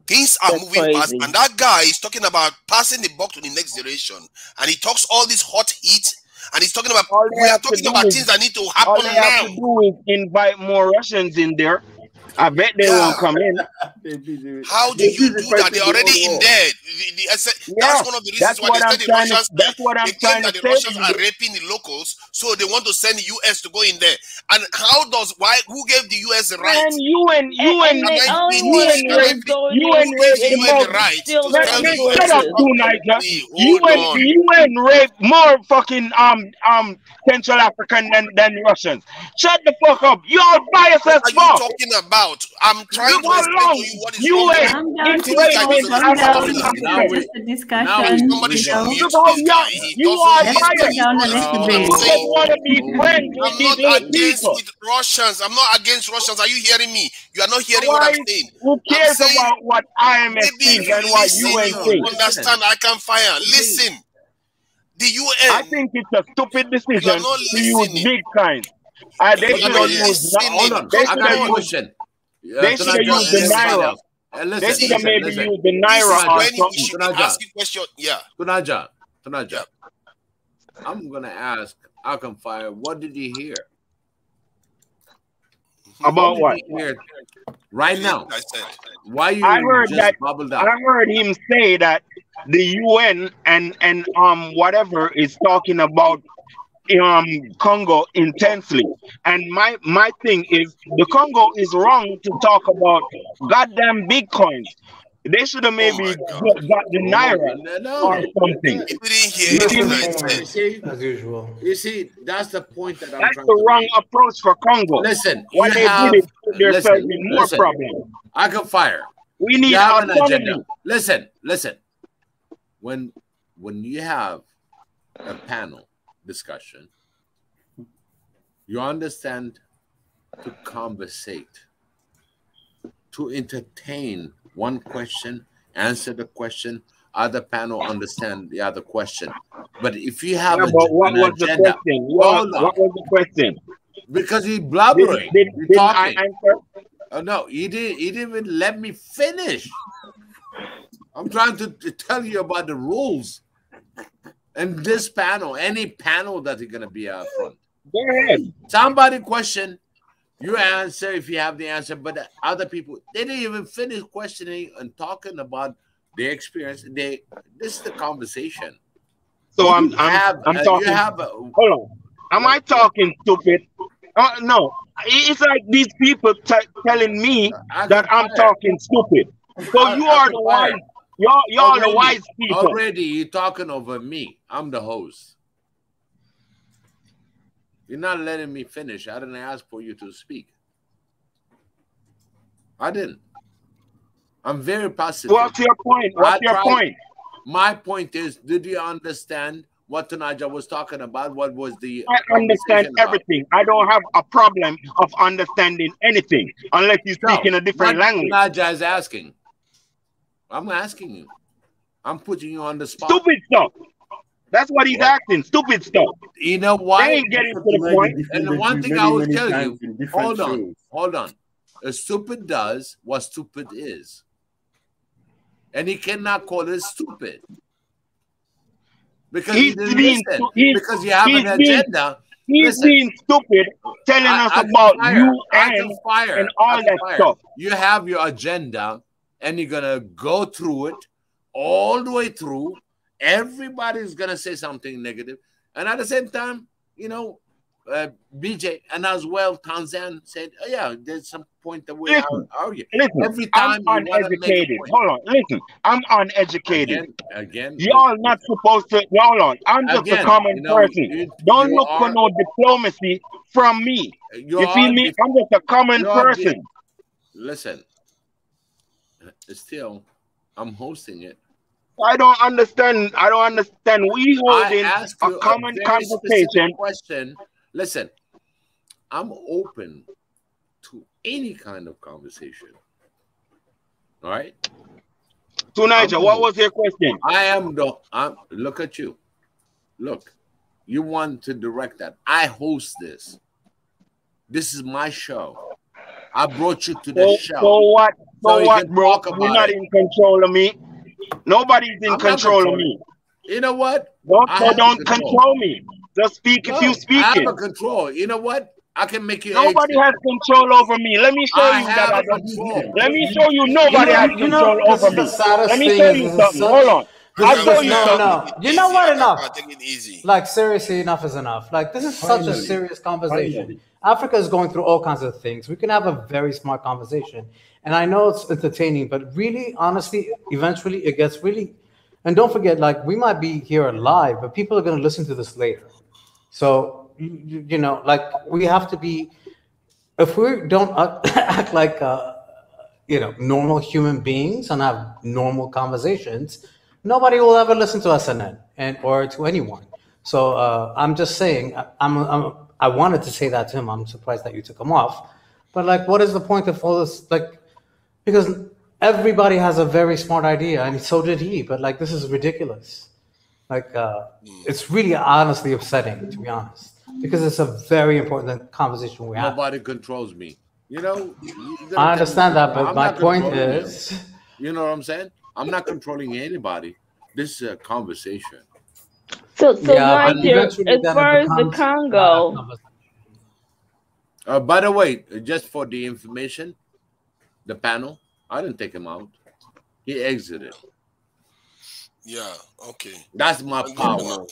Speaker 10: Things are moving fast, and that guy is talking about passing the buck to the next generation, and he talks all this hot heat, and he's talking about we are talking about things that need to happen
Speaker 11: all they
Speaker 10: now.
Speaker 11: have to do is invite more Russians in there. I bet they won't come in.
Speaker 10: How do you do that? They're already in there. That's one of the reasons why they said the Russians. That's what I'm trying to say. The Russians are raping the locals, so they want to send the US to go in there. And how does who gave the US the right?
Speaker 11: And UN the right to tell the US. Shut up, Niger. UN rape more fucking Central African than Russians. Shut the fuck up. You're biased as fuck.
Speaker 10: What are you talking about? I'm trying to explain to you what is wrong.
Speaker 12: Just a discussion.
Speaker 10: Somebody should mute this guy.
Speaker 11: You are biased.
Speaker 12: Down a little bit.
Speaker 11: You want to be friends with these little people.
Speaker 10: Russians. I'm not against Russians. Are you hearing me? You are not hearing what I'm saying.
Speaker 11: Who cares about what IMF thinks and what UN thinks?
Speaker 10: Understand? I can fire. Listen. The UN.
Speaker 11: I think it's a stupid decision to use Bitcoin. They should have used. Hold on. They should have used the Naira. They should have maybe used the Naira or something.
Speaker 10: Ask you question. Yeah.
Speaker 1: Tunaja. I'm gonna ask Arkham Fire, what did he hear?
Speaker 11: About what?
Speaker 1: Right now. Why you
Speaker 11: I heard
Speaker 1: just
Speaker 11: that
Speaker 1: bubbled out?
Speaker 11: I heard him say that the UN and whatever is talking about Congo intensely, and my thing is the Congo is wrong to talk about goddamn Bitcoins. They should have maybe got the Naira or something.
Speaker 13: As usual.
Speaker 1: You see, that's the point that I'm
Speaker 11: That's
Speaker 1: trying
Speaker 11: the
Speaker 1: to
Speaker 11: wrong
Speaker 1: make.
Speaker 11: approach for Congo.
Speaker 1: Listen,
Speaker 11: what
Speaker 1: you
Speaker 11: they
Speaker 1: have,
Speaker 11: did is themselves in more problems.
Speaker 1: I can fire.
Speaker 11: We need
Speaker 1: you have an
Speaker 11: autonomy.
Speaker 1: agenda. Listen. When you have a panel discussion, you understand to conversate, to entertain one question, answer the question, other panel understand the other question. But if you have
Speaker 11: but what was
Speaker 1: agenda,
Speaker 11: the question? What was the question?
Speaker 1: Because he's blubbering.
Speaker 11: Did I answer?
Speaker 1: Oh no, he didn't even let me finish. I'm trying to tell you about the rules. And this panel, any panel that is gonna be out front.
Speaker 11: Go ahead.
Speaker 1: Somebody question, you answer if you have the answer, but the other people, they didn't even finish questioning and talking about their experience. This is the conversation.
Speaker 11: So I'm talking. Hold on. Am I talking stupid? No. It's like these people telling me that I'm talking stupid. So you are the wise. You're the wise people.
Speaker 1: Already, you're talking over me. I'm the host. You're not letting me finish. I didn't ask for you to speak. I didn't. I'm very positive.
Speaker 11: What's your point? What's your point?
Speaker 1: My point is, did you understand what Tunaja was talking about? What was the
Speaker 11: I understand everything. I don't have a problem of understanding anything unless you speak in a different language.
Speaker 1: Tunaja is asking. I'm asking you. I'm putting you on the spot.
Speaker 11: Stupid stuff. That's what he's asking. Stupid stuff.
Speaker 1: You know why?
Speaker 11: They ain't getting to the point.
Speaker 1: And the one thing I will tell you, hold on. A stupid does what stupid is. And he cannot call it stupid. Because he didn't listen. Because you have an agenda.
Speaker 11: He's being stupid, telling us about UN and all that stuff.
Speaker 1: You have your agenda, and you're going to go through it all the way through. Everybody's going to say something negative. And at the same time, you know, BJ and as well, Tanzan said, oh, yeah, there's some point that we argue.
Speaker 11: Listen,
Speaker 1: every time
Speaker 11: I'm uneducated. Hold on, listen, I'm uneducated.
Speaker 1: Again,
Speaker 11: y'all not supposed to. Hold on, I'm just a common person. Don't look for no diplomacy from me. You feel me? I'm just a common person.
Speaker 1: Listen, still, I'm hosting it.
Speaker 11: I don't understand. We holding a common conversation.
Speaker 1: Question. Listen, I'm open to any kind of conversation. All right?
Speaker 11: Tunija, what was your question?
Speaker 1: Look at you. Look, you want to direct that. I host this. This is my show. I brought you to the show.
Speaker 11: So what? So
Speaker 1: you
Speaker 11: what,
Speaker 1: can
Speaker 11: bro?
Speaker 1: talk about
Speaker 11: You're not in control of me. Nobody's in control of me.
Speaker 1: You know what?
Speaker 11: Don't control me. Just speak if you speak
Speaker 1: I
Speaker 11: it.
Speaker 1: have a control. You know what? I can make you.
Speaker 11: Nobody has control over me. Let me show you that I don't. Let me show you nobody has control over me. Let me show you something. Hold on. I'll show you something.
Speaker 13: No. You know what? Enough. Like, seriously, enough is enough. Like, this is such a serious conversation. Africa is going through all kinds of things. We can have a very smart conversation. And I know it's entertaining, but really, honestly, eventually it gets really... And don't forget, like, we might be here live, but people are going to listen to this later. So, you know, like, we have to be... If we don't act like, you know, normal human beings and have normal conversations, nobody will ever listen to SNN or to anyone. So I'm just saying, I wanted to say that to him. I'm surprised that you took him off. But like, what is the point of all this? Like, because everybody has a very smart idea, and so did he. But like, this is ridiculous. Like, it's really honestly upsetting, to be honest, because it's a very important conversation we have.
Speaker 1: Nobody controls me. You know.
Speaker 13: I understand that, but my point is,
Speaker 1: you know what I'm saying? I'm not controlling anybody. This is a conversation.
Speaker 9: So Nigel, as far as the Congo.
Speaker 1: By the way, just for the information, the panel, I didn't take him out. He exited.
Speaker 10: Yeah, okay.
Speaker 1: That's my power.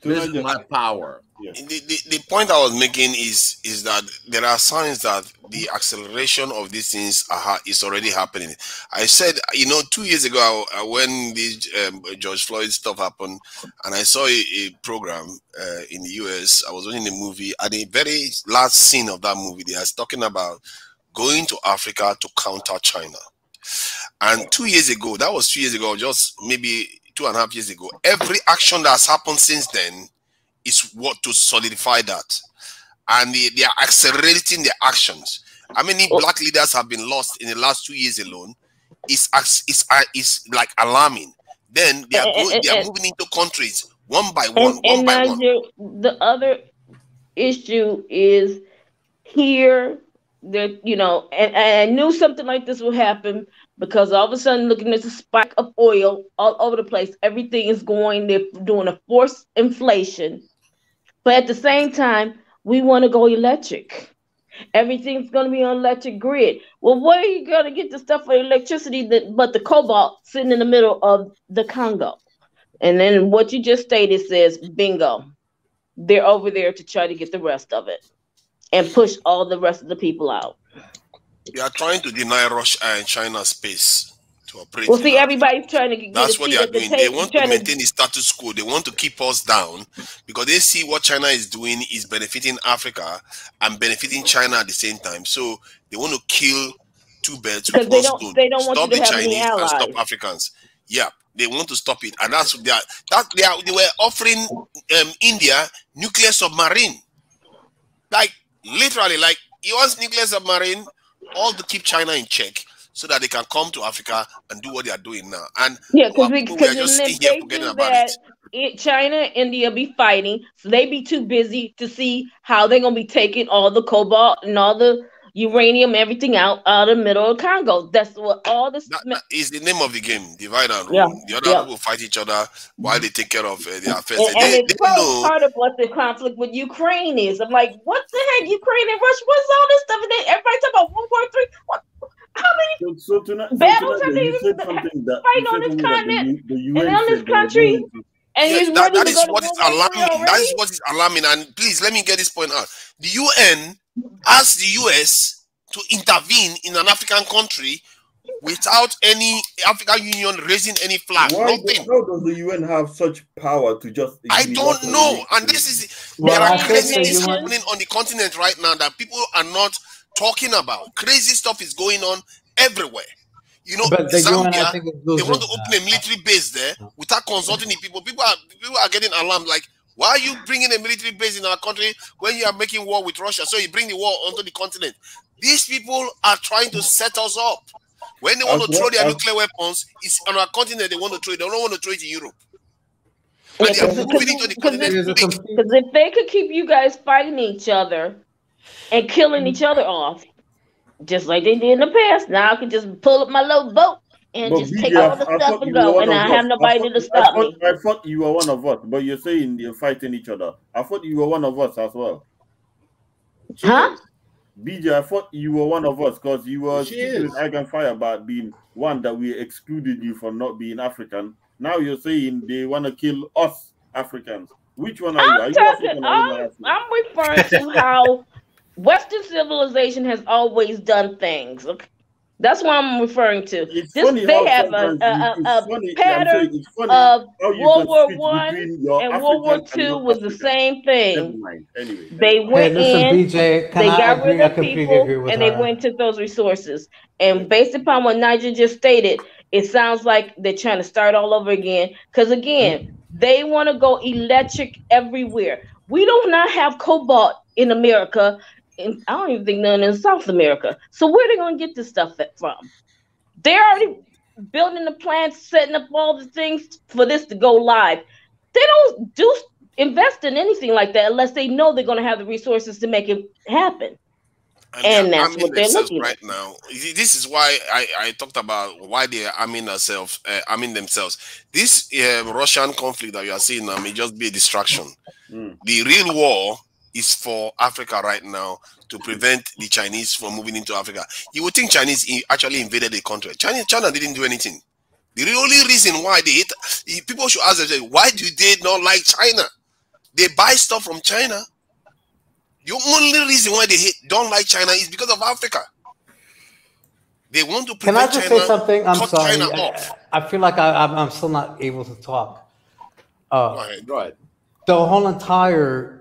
Speaker 1: This is my power.
Speaker 10: Yeah. The point I was making is that there are signs that the acceleration of these things is already happening. I said, you know, 2 years ago when this George Floyd stuff happened, and I saw a program in the US. I was watching a movie, and the very last scene of that movie, they are talking about going to Africa to counter China. And 2 years ago, that was 2 years ago, just maybe 2.5 years ago, every action that's happened since then is what to solidify that. And they are accelerating their actions. How many black leaders have been lost in the last 2 years alone? Is like alarming. Then they are moving into countries one by one.
Speaker 9: The other issue is here that, you know, and I knew something like this would happen, because all of a sudden, looking at the spike of oil all over the place, everything is going, they're doing a forced inflation. But at the same time, we want to go electric. Everything's going to be on electric grid. Well, where are you going to get the stuff for electricity but the cobalt sitting in the middle of the Congo? And then what you just stated says, bingo, they're over there to try to get the rest of it and push all the rest of the people out.
Speaker 10: They are trying to deny Russia and China space to operate.
Speaker 9: Well, see, everybody's trying to get
Speaker 10: that's what they are doing. They want to maintain the status quo. They want to keep us down because they see what China is doing is benefiting Africa and benefiting China at the same time. So they want to kill two birds with one stone.
Speaker 9: They don't want
Speaker 10: stop
Speaker 9: you to
Speaker 10: the
Speaker 9: have
Speaker 10: Chinese
Speaker 9: any allies.
Speaker 10: and stop Africans. Yeah, they want to stop it, and that's what they were offering India nuclear submarine, like literally, like he wants nuclear submarine. All to keep China in check so that they can come to Africa and do what they are doing now. And
Speaker 9: yeah, because we
Speaker 10: are just sitting here forgetting about it.
Speaker 9: China and India be fighting, so they be too busy to see how they're gonna be taking all the cobalt and all the uranium, everything out of the middle of Congo. That's what all this
Speaker 10: that is the name of the game. Divide and rule.
Speaker 9: Yeah.
Speaker 10: The other people fight each other while they take care of their affairs.
Speaker 9: And it's part of what the conflict with Ukraine is. I'm like, what the heck? Ukraine and Russia? What's all this stuff? And then everybody talk about World War III. What? How many battles have they fighting on this continent and on this country? And
Speaker 10: yes, that is what is alarming. That is what is alarming. And please let me get this point out. The UN asked the US to intervene in an African country without any African Union raising any flag.
Speaker 7: How does the UN have such power to just?
Speaker 10: I don't know. And this is there are crazy things happening on the continent right now that people are not talking about. Crazy stuff is going on everywhere. You know, Zambia, they want to open a military base there without consulting the people. People are getting alarmed. Like, why are you bringing a military base in our country when you are making war with Russia? So you bring the war onto the continent. These people are trying to set us up. When they want to throw their nuclear weapons, it's on our continent they want to throw it. They don't want to throw it in Europe. And they are moving into the continent.
Speaker 9: Because if they could keep you guys fighting each other and killing each other off, just like they did in the past, now I can just pull up my little boat and just take all the stuff and go, and I have nobody to stop me.
Speaker 7: I thought you were one of us, but you're saying you're fighting each other. I thought you were one of us as well.
Speaker 9: Huh?
Speaker 7: BJ, I thought you were one of us because you were speaking with Ag and Fire about being one that we excluded you from not being African. Now you're saying they want to kill us Africans. Which one are you? Are you African or not African?
Speaker 9: I'm referring to how Western civilization has always done things. Okay? That's what I'm referring to. They have a pattern of World War I and World War II was the same thing.
Speaker 7: Anyway,
Speaker 9: they went in,
Speaker 13: BJ,
Speaker 9: they got rid of people, and they went to those resources. And based upon what Nigel just stated, it sounds like they're trying to start all over again. Because again, they want to go electric everywhere. We do not have cobalt in America. And I don't even think none in South America. So where are they going to get this stuff from? They're already building the plants, setting up all the things for this to go live. They don't invest in anything like that unless they know they're going to have the resources to make it happen. And that's what they're looking
Speaker 10: right now. This is why I talked about why they are arming themselves. This Russian conflict that you are seeing now may just be a distraction. The real war is for Africa right now to prevent the Chinese from moving into Africa. You would think Chinese actually invaded the country. China didn't do anything. The only reason why they hate, people should ask themselves, why do they not like China? They buy stuff from China. The only reason why they don't like China is because of Africa. They want to prevent
Speaker 13: Can I just
Speaker 10: China,
Speaker 13: say something? I'm sorry.
Speaker 10: China off.
Speaker 13: I feel like I'm still not able to talk.
Speaker 10: Go ahead.
Speaker 13: The whole entire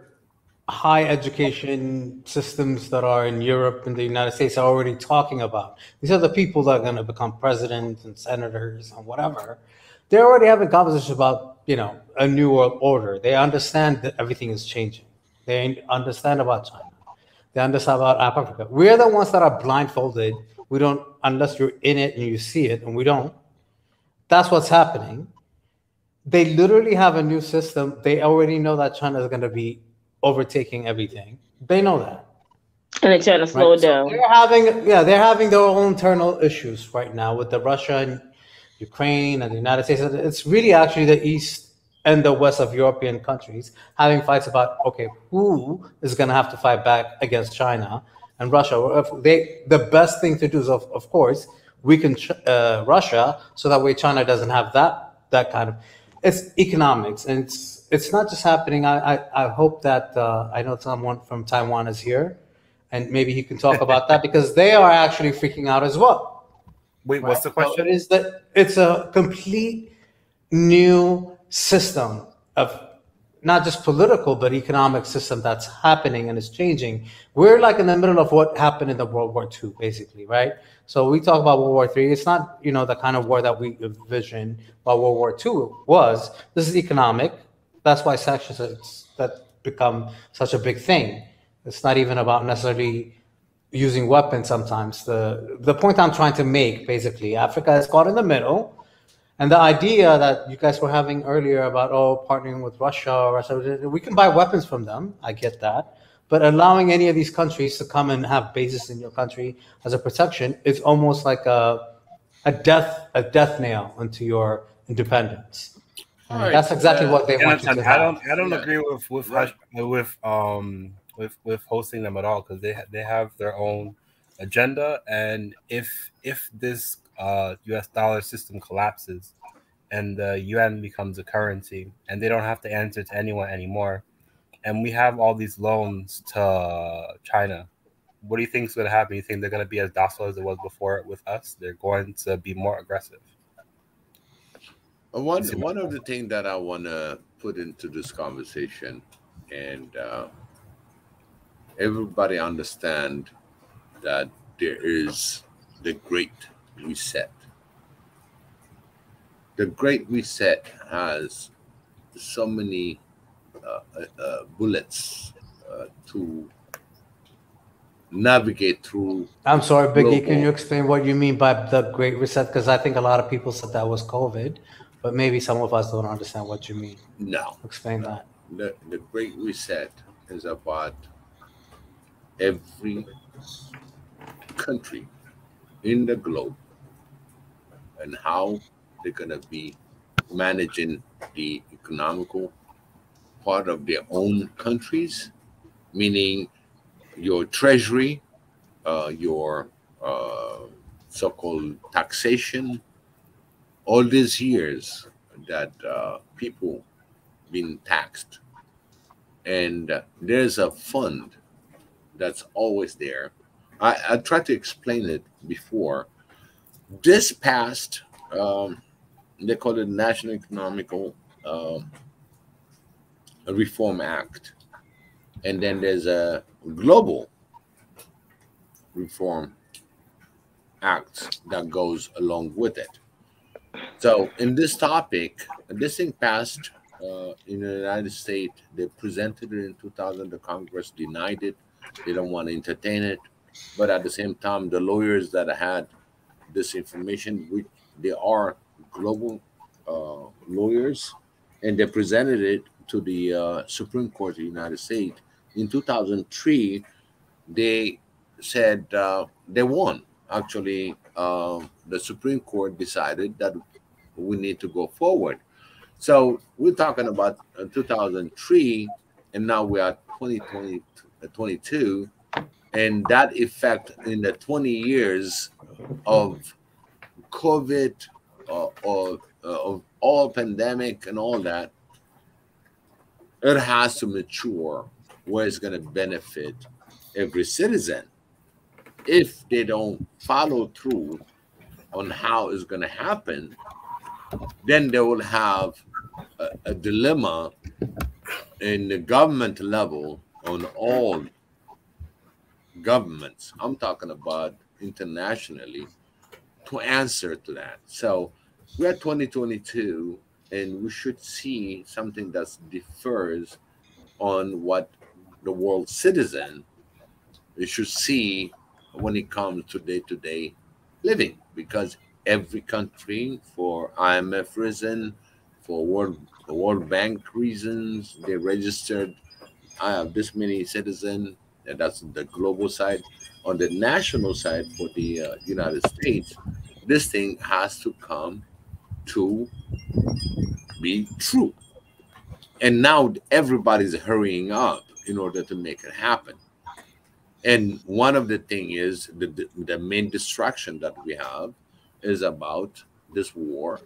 Speaker 13: high education systems that are in Europe and the United States are already talking about. These are the people that are going to become presidents and senators and whatever. They're already having conversations about, a new world order. They understand that everything is changing. They understand about China. They understand about Africa. We're the ones that are blindfolded. We don't, unless you're in it and you see it, and we don't. That's what's happening. They literally have a new system. They already know that China is going to be overtaking everything. They know that.
Speaker 9: And they're trying to slow it down.
Speaker 13: So they're having their own internal issues right now with the Russia and Ukraine and the United States. It's really actually the East and the West of European countries having fights about, okay, who is going to have to fight back against China and Russia? The best thing to do is, of course, weaken Russia so that way China doesn't have that kind of. It's economics, and it's not just happening. I hope that I know someone from Taiwan is here, and maybe he can talk about that because they are actually freaking out as well.
Speaker 5: Wait, what's the question?
Speaker 13: So it's a complete new system of not just political but economic system that's happening and is changing. We're like in the middle of what happened in the World War II, basically, right? So we talk about World War III. It's not, the kind of war that we envision what World War II was. This is economic. That's why sanctions that become such a big thing. It's not even about necessarily using weapons sometimes. The point I'm trying to make, basically, Africa is caught in the middle. And the idea that you guys were having earlier about, partnering with Russia, we can buy weapons from them. I get that. But allowing any of these countries to come and have bases in your country as a protection is almost like a death nail into your independence. Right. That's exactly what they want you to have.
Speaker 5: I don't agree with hosting them at all because they have their own agenda, and if this U.S. dollar system collapses and the yuan becomes a currency and they don't have to answer to anyone anymore, and we have all these loans to China, what do you think is going to happen? You think they're going to be as docile as it was before with us? They're going to be more aggressive.
Speaker 1: One of the things that I want to put into this conversation, and everybody understand that there is the Great Reset. The Great Reset has so many bullets to navigate through.
Speaker 13: I'm sorry, Biggie, can you explain what you mean by the Great Reset? Because I think a lot of people said that was COVID, but maybe some of us don't understand what you mean.
Speaker 1: No.
Speaker 13: Explain that.
Speaker 1: The Great Reset is about every country in the globe and how they're going to be managing the economical part of their own countries, meaning your treasury, your so-called taxation, all these years that people been taxed. And there's a fund that's always there. I tried to explain it before. This past, they call it National Economical Reform Act. And then there's a Global Reform Act that goes along with it. So in this topic, this thing passed in the United States. They presented it in 2000. The Congress denied it. They don't want to entertain it. But at the same time, the lawyers that had this information, which they are global lawyers, and they presented it to the Supreme Court of the United States. In 2003, they said they won. Actually, the Supreme Court decided that we need to go forward. So we're talking about 2003, and now we are 2022, and that effect in the 20 years of COVID, or of all pandemic and all that, it has to mature where it's going to benefit every citizen. If they don't follow through on how it's going to happen, then they will have a dilemma in the government level on all governments. I'm talking about internationally to answer to that. So we're at 2022, and we should see something that differs on what the world citizen should see when it comes to day-to-day living, because every country, for IMF reason, for World Bank reasons, they registered, I have this many citizens, and that's the global side. On the national side, for the United States, this thing has to come to be true. And now everybody's hurrying up in order to make it happen. And one of the thing is the main distraction that we have is about this war.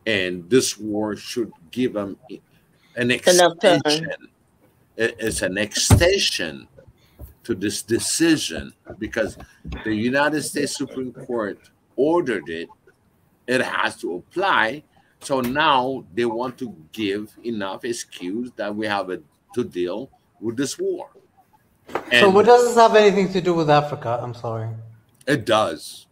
Speaker 1: And this war should give them an extension. It's an extension to this decision, because the United States Supreme Court ordered it. It has to apply. So now they want to give enough excuse that we have to deal with this war.
Speaker 13: And so what does this have anything to do with Africa? I'm sorry.
Speaker 1: It does.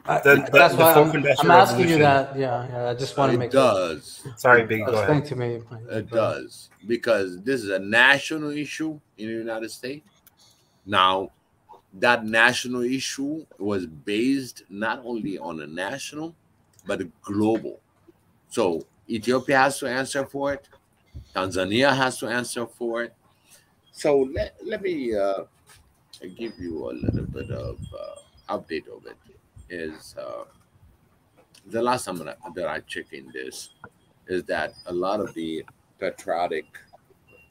Speaker 13: That's why I'm asking you that. Yeah. I just want to make
Speaker 1: sure. It does.
Speaker 5: Sorry, Big. Go
Speaker 13: explain
Speaker 5: ahead.
Speaker 13: to me.
Speaker 1: It does, because this is a national issue in the United States. Now, that national issue was based not only on a national, but a global. So Ethiopia has to answer for it. Tanzania has to answer for it. So let me give you a little bit of update of it. Is the last time that I checked in this is that a lot of the patriotic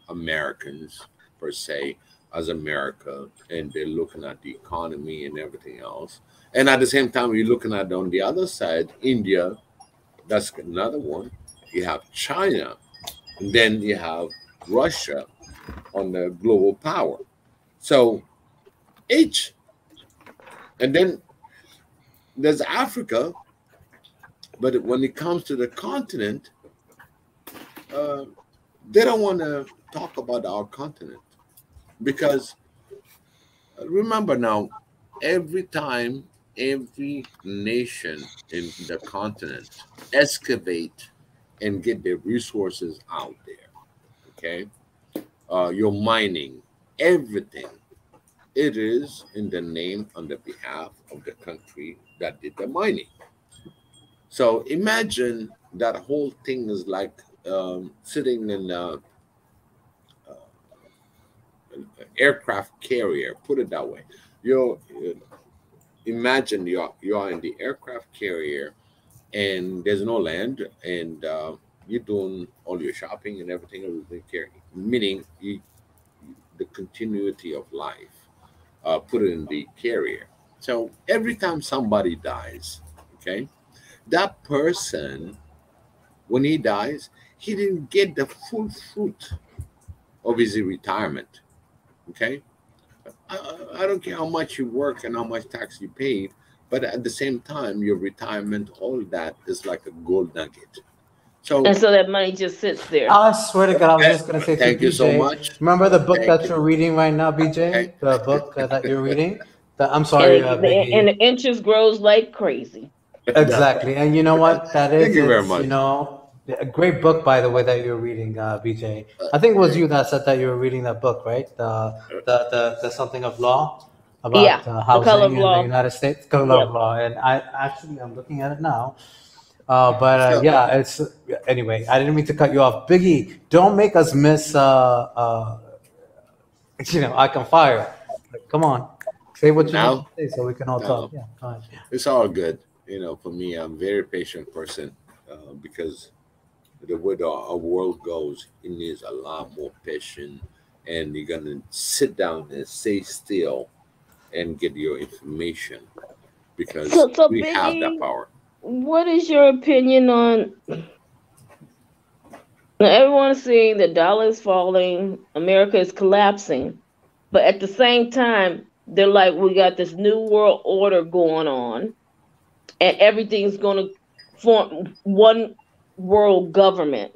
Speaker 1: Americans, per se, as America, and they're looking at the economy and everything else. And at the same time, you're looking at on the other side, India, that's another one. You have China, and then you have Russia on the global power. So each, and then there's Africa, but when it comes to the continent, they don't want to talk about our continent, because remember now, every time every nation in the continent excavate and get their resources out there, okay, you're mining everything. it is in the name on the behalf of the country that did the mining. So imagine that whole thing is like sitting in an aircraft carrier. Put it that way. You imagine you're in the aircraft carrier, and there's no land, and you're doing all your shopping and everything, meaning the continuity of life. Put it in the carrier. So every time somebody dies, okay, that person, when he dies, he didn't get the full fruit of his retirement. Okay, I don't care how much you work and how much tax you paid, but at the same time, your retirement, all that is like a gold nugget.
Speaker 9: And so that money just sits there.
Speaker 13: I swear to God, I was just going to say
Speaker 1: thank
Speaker 13: to
Speaker 1: you
Speaker 13: BJ,
Speaker 1: so much.
Speaker 13: Remember the book
Speaker 1: Thank
Speaker 13: that
Speaker 1: you.
Speaker 13: you're reading right now, BJ?
Speaker 1: Okay.
Speaker 13: The book that you're reading? I'm sorry, Biggie.
Speaker 9: And the interest grows like crazy.
Speaker 13: Exactly. And you know what that is?
Speaker 1: Thank you very much.
Speaker 13: You know, a great book, by the way, that you're reading, BJ. I think it was you that said that you were reading that book, right? The something of law about housing in the United States. Color of Law. And I'm looking at it now. Yeah, it's anyway. I didn't mean to cut you off, Biggie. Don't make us miss. I can fire. Like, come on, say what you need to say so we can all talk. Yeah, go ahead.
Speaker 1: It's all good. For me, I'm a very patient person because the way our world goes, it needs a lot more patience, and you're gonna sit down and stay still and get your information because we
Speaker 9: Biggie,
Speaker 1: have that power.
Speaker 9: What is your opinion on? Now everyone's saying the dollar is falling, America is collapsing, but at the same time, they're like, we got this new world order going on, and everything's going to form one world government.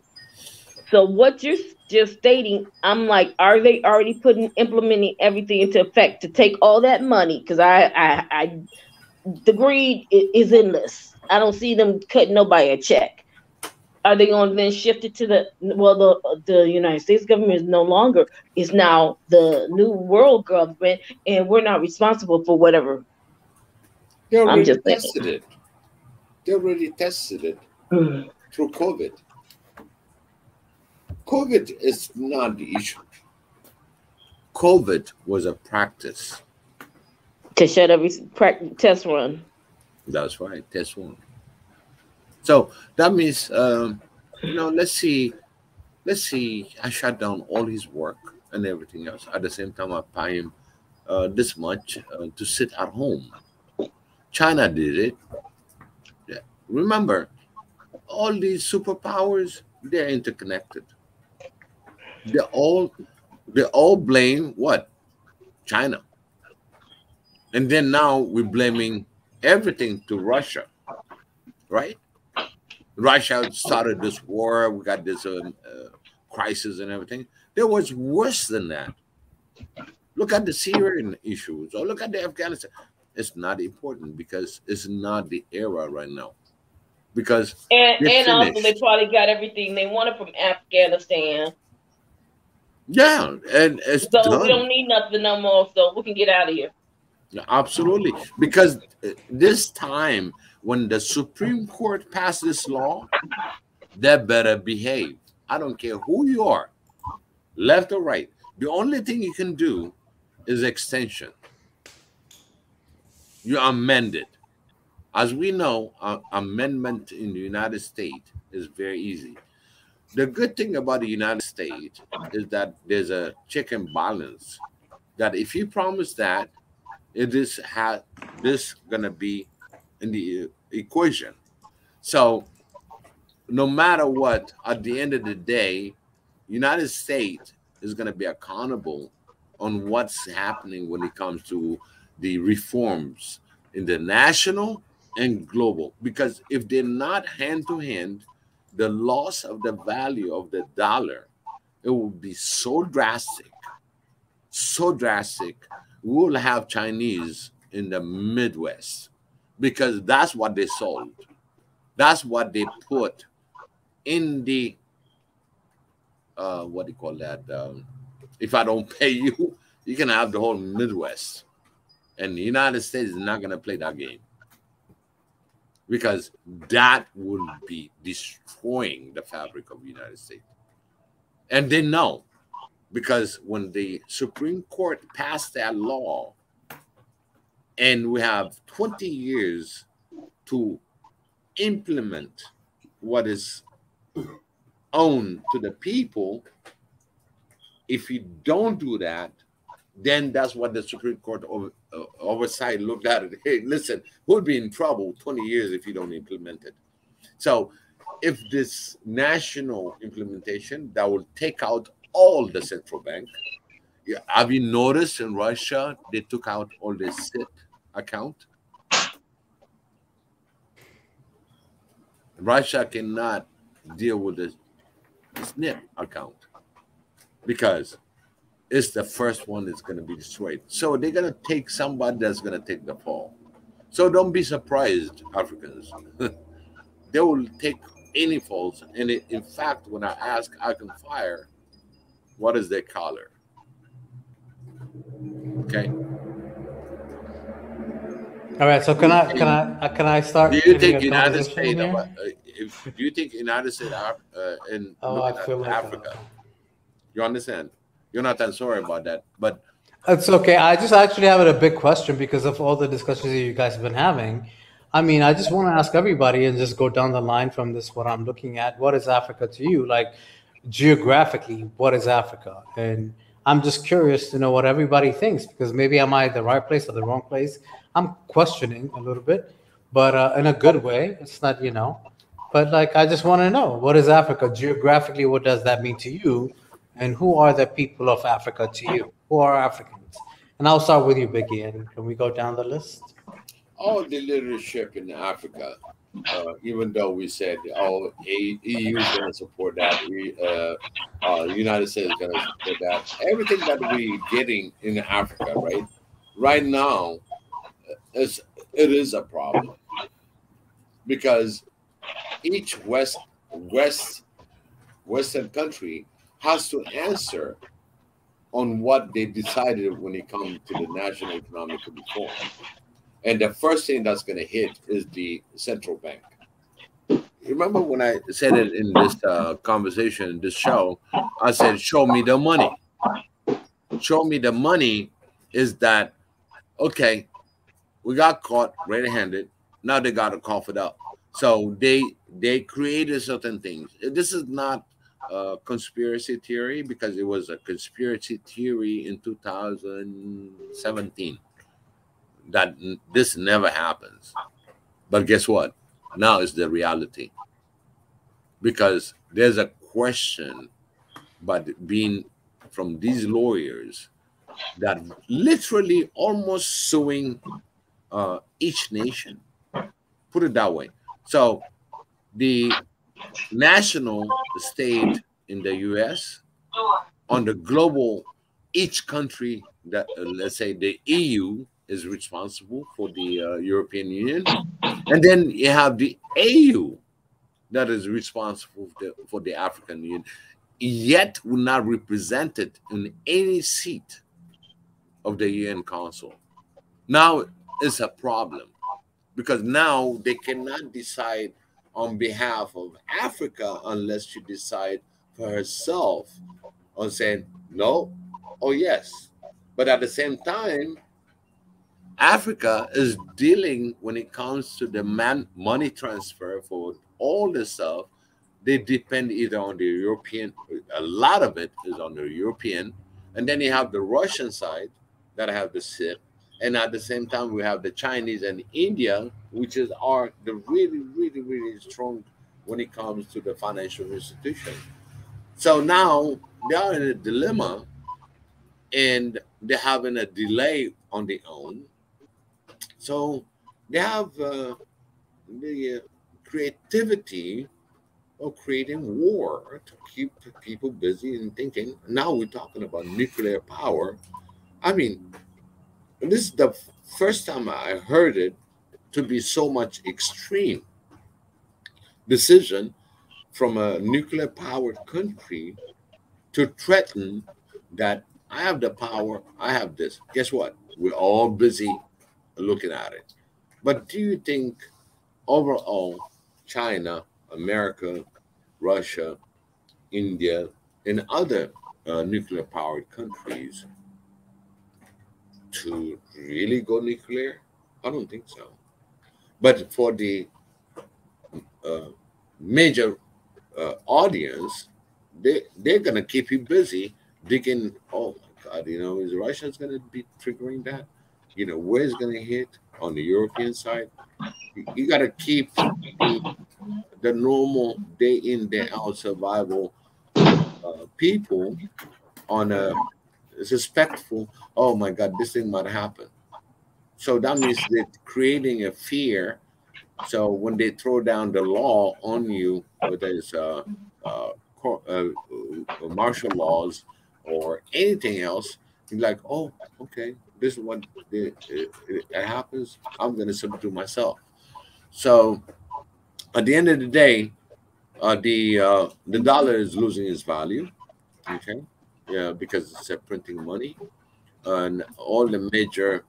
Speaker 9: So what you're just stating, I'm like, are they already implementing everything into effect to take all that money? Because the greed is endless. I don't see them cutting nobody a check. Are they going to then shift it to the United States government is now the new world government, and we're not responsible for whatever.
Speaker 1: They already tested it. They already tested it through COVID. COVID is not the issue. COVID was a practice.
Speaker 9: To shut every test run.
Speaker 1: That's right, test one. So that means, let's see. I shut down all his work and everything else. At the same time, I pay him this much to sit at home. China did it. Yeah. Remember, all these superpowers, they're interconnected. They all blame what? China. And then now we're blaming everything to Russia, right? Russia started this war. We got this crisis and everything. There was worse than that. Look at the Syrian issues or look at the Afghanistan. It's not important because it's not the era right now. Because
Speaker 9: and also they probably got everything they wanted from Afghanistan.
Speaker 1: Yeah, and it's
Speaker 9: so
Speaker 1: done.
Speaker 9: We don't need nothing no more, so we can get out of here.
Speaker 1: Absolutely, because this time when the Supreme Court passed this law, they better behave. I don't care who you are, left or right. The only thing you can do is extension. You amend it. As we know, amendment in the United States is very easy. The good thing about the United States is that there's a check and balance. That if you promise that, it is this gonna be in the equation. So no matter what, at the end of the day, United States is gonna be accountable on what's happening when it comes to the reforms in the national and global. Because if they're not hand to hand, the loss of the value of the dollar, it will be so drastic, so drastic. We will have Chinese in the Midwest because that's what they sold. That's what they put in the, what do you call that? If I don't pay you, You can have the whole Midwest, and the United States is not going to play that game, because that would be destroying the fabric of the United States. And they know, because when the Supreme Court passed that law, and we have 20 years to implement what is owned to the people, if you don't do that, then that's what the Supreme Court oversight looked at it. Hey, listen, we'll be in trouble 20 years if you don't implement it. So if this national implementation, that will take out all the central bank. Have you noticed in Russia, they took out all the SIP account? Russia cannot deal with the SNP account because it's the first one that's going to be destroyed. So they're going to take somebody that's going to take the fall. So don't be surprised, Africans. They will take any falls. And in fact, when I ask Icon Fire, what is their color? Okay.
Speaker 13: All right. So can I start?
Speaker 1: Do you think United States? Do you think United States in looking at Africa? You understand? You're not that sorry about that, but
Speaker 13: it's okay. I just actually have a big question because of all the discussions that you guys have been having. I mean, I just want to ask everybody and just go down the line from this, what I'm looking at. What is Africa to you? Like, geographically, what is Africa? And I'm just curious to know what everybody thinks, because maybe am I at the right place or the wrong place? I'm questioning a little bit, but in a good way. It's not, but like, I just want to know, what is Africa? Geographically, what does that mean to you? And who are the people of Africa to you? Who are Africans? And I'll start with you, Biggie. And can we go down the list?
Speaker 1: All the leadership in Africa, even though we said, EU is going to support that, United States is going to support that, everything that we're getting in Africa, right now, it is a problem, because each Western country has to answer on what they decided when it comes to the national economic reform. And the first thing that's going to hit is the central bank. Remember when I said it in this conversation, this show, I said, show me the money. Show me the money is that, okay, we got caught red-handed. Now they got to cough it up. So they created certain things. This is not conspiracy theory, because it was a conspiracy theory in 2017 that this never happens. But guess what? Now it's the reality, because there's a question but being from these lawyers that literally almost suing each nation, put it that way. So the national state in the US, on the global, each country that, let's say the EU is responsible for the European Union. And then you have the AU that is responsible for the African Union, yet will not represented in any seat of the UN Council. Now it's a problem, because now they cannot decide on behalf of Africa unless she decide for herself on saying no or yes. But at the same time, Africa is dealing, when it comes to the money transfer for all this stuff, they depend either on the European, a lot of it is on the European, and then you have the Russian side that have the SIP, and at the same time we have the Chinese and India, which are the really, really, really strong when it comes to the financial institution. So now they are in a dilemma, and they're having a delay on their own. So they have the creativity of creating war to keep people busy and thinking. Now we're talking about nuclear power. I mean, this is the first time I heard it to be so much extreme decision from a nuclear powered country to threaten that I have the power. I have this. Guess what? We're all busy looking at it. But do you think overall, China, America, Russia, India, and other nuclear powered countries to really go nuclear? I don't think so. But for the major audience, they're gonna keep you busy digging. Oh my God, is Russia's gonna be triggering that? Where's gonna hit on the European side? You gotta keep the normal day in day out survival people on a suspectful. Oh my God, this thing might happen. So that means they're creating a fear. So when they throw down the law on you, whether it's martial laws or anything else, you're like, oh, okay, this is what it happens. I'm going to subdue myself. So at the end of the day, the dollar is losing its value. Okay, yeah, because it's printing money, and all the major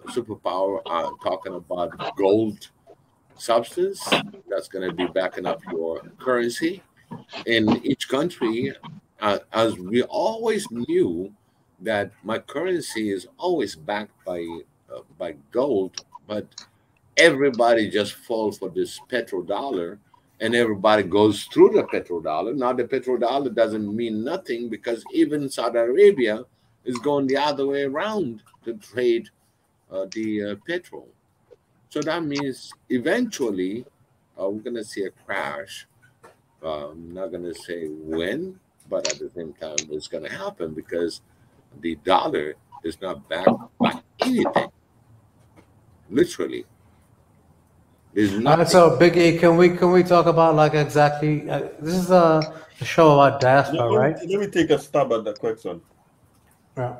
Speaker 1: superpower are talking about gold substance that's going to be backing up your currency in each country. As we always knew that my currency is always backed by gold, but everybody just falls for this petrodollar, and everybody goes through the petrodollar. Now the petrodollar doesn't mean nothing because even Saudi Arabia is going the other way around to trade the petrol. So that means eventually we're going to see a crash. I'm not going to say when, but at the same time, it's going to happen because the dollar is not backed by anything. Literally. There's nothing.
Speaker 13: All right, so Big E, can we talk about like exactly? This is a show about diaspora, right?
Speaker 7: Let me take a stab at the question.
Speaker 13: Yeah.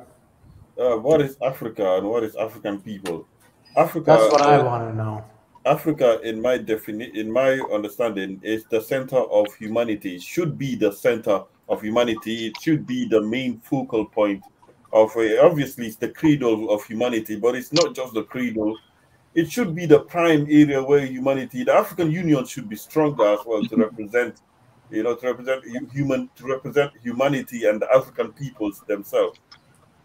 Speaker 7: What is Africa and what is African people? Africa.
Speaker 13: That's what I want to know.
Speaker 7: Africa, in my understanding, is the center of humanity. It should be the center of humanity. It should be the main focal point of. Obviously, it's the cradle of humanity, but it's not just the cradle. It should be the prime area where humanity. The African Union should be stronger as well to represent, to represent humanity and the African peoples themselves.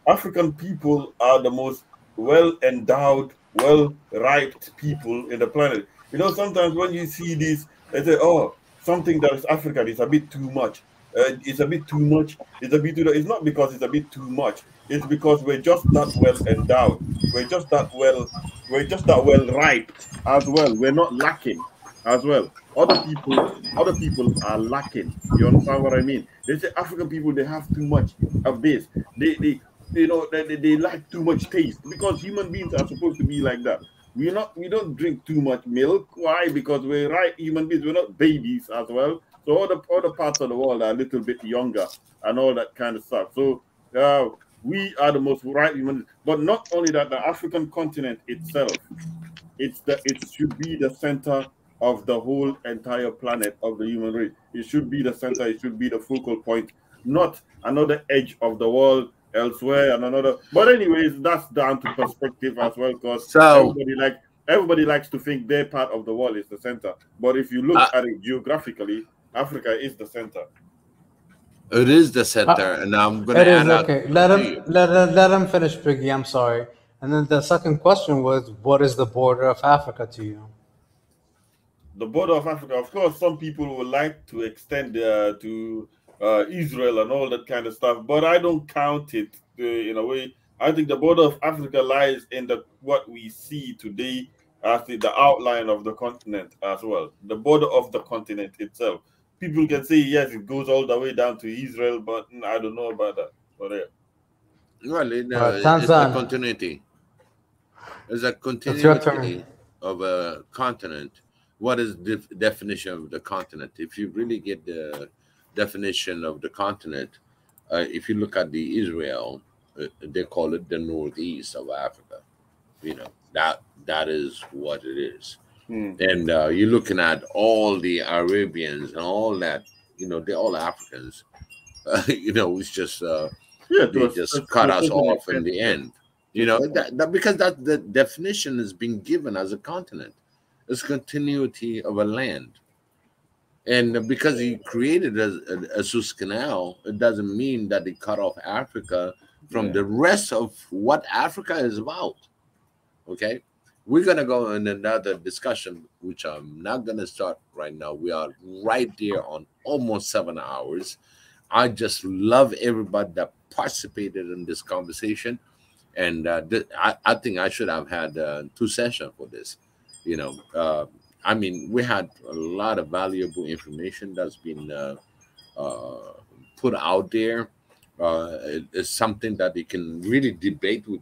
Speaker 7: African people are the most well-endowed, well-ripe people in the planet. Sometimes when you see this, they say, oh, something that is African is a bit too much. It's a bit too much. It's a bit too. It's not because it's a bit too much. It's because we're just that well-endowed. We're just that well-ripe as well. We're not lacking as well. Other people are lacking. You understand what I mean? They say African people, they have too much of this. They lack too much taste because human beings are supposed to be like that. We don't drink too much milk. Why? Because we're human beings. We're not babies as well. So other parts of the world are a little bit younger and all that kind of stuff. So we are the most right human. But not only that, the African continent itself, it should be the center of the whole entire planet of the human race. It should be the center. It should be the focal point, not another edge of the world elsewhere and another. But anyways, that's down to perspective as well, because everybody likes to think their part of the world is the center. But if you look at it geographically, Africa is the center.
Speaker 1: It is the center, and I'm going to add
Speaker 13: okay. Let him finish, Biggie. I'm sorry. And then the second question was, what is the border of Africa to you?
Speaker 7: The border of Africa, of course, some people would like to extend to Israel and all that kind of stuff, but I don't count it in a way. I think the border of Africa lies in what we see today as the outline of the continent as well. The border of the continent itself. People can say, yes, it goes all the way down to Israel, but I don't know about that. But yeah.
Speaker 1: Well, it's a continuity. It's a continuity of a continent. What is the definition of the continent? If you really get the definition of the continent, if you look at the Israel, they call it the northeast of Africa. That is what it is. And you're looking at all the Arabians and all that, they're all Africans. It's just
Speaker 7: Yeah,
Speaker 1: they just cut us off in the end. You know, because that the definition is being given as a continent. It's continuity of a land. And because he created a Suez Canal, it doesn't mean that he cut off Africa from the rest of what Africa is about. Okay? We're going to go in another discussion, which I'm not going to start right now. We are right there on almost 7 hours. I just love everybody that participated in this conversation. And I think I should have had 2 sessions for this. You know, I mean, we had a lot of valuable information that's been put out there. It's something that you can really debate with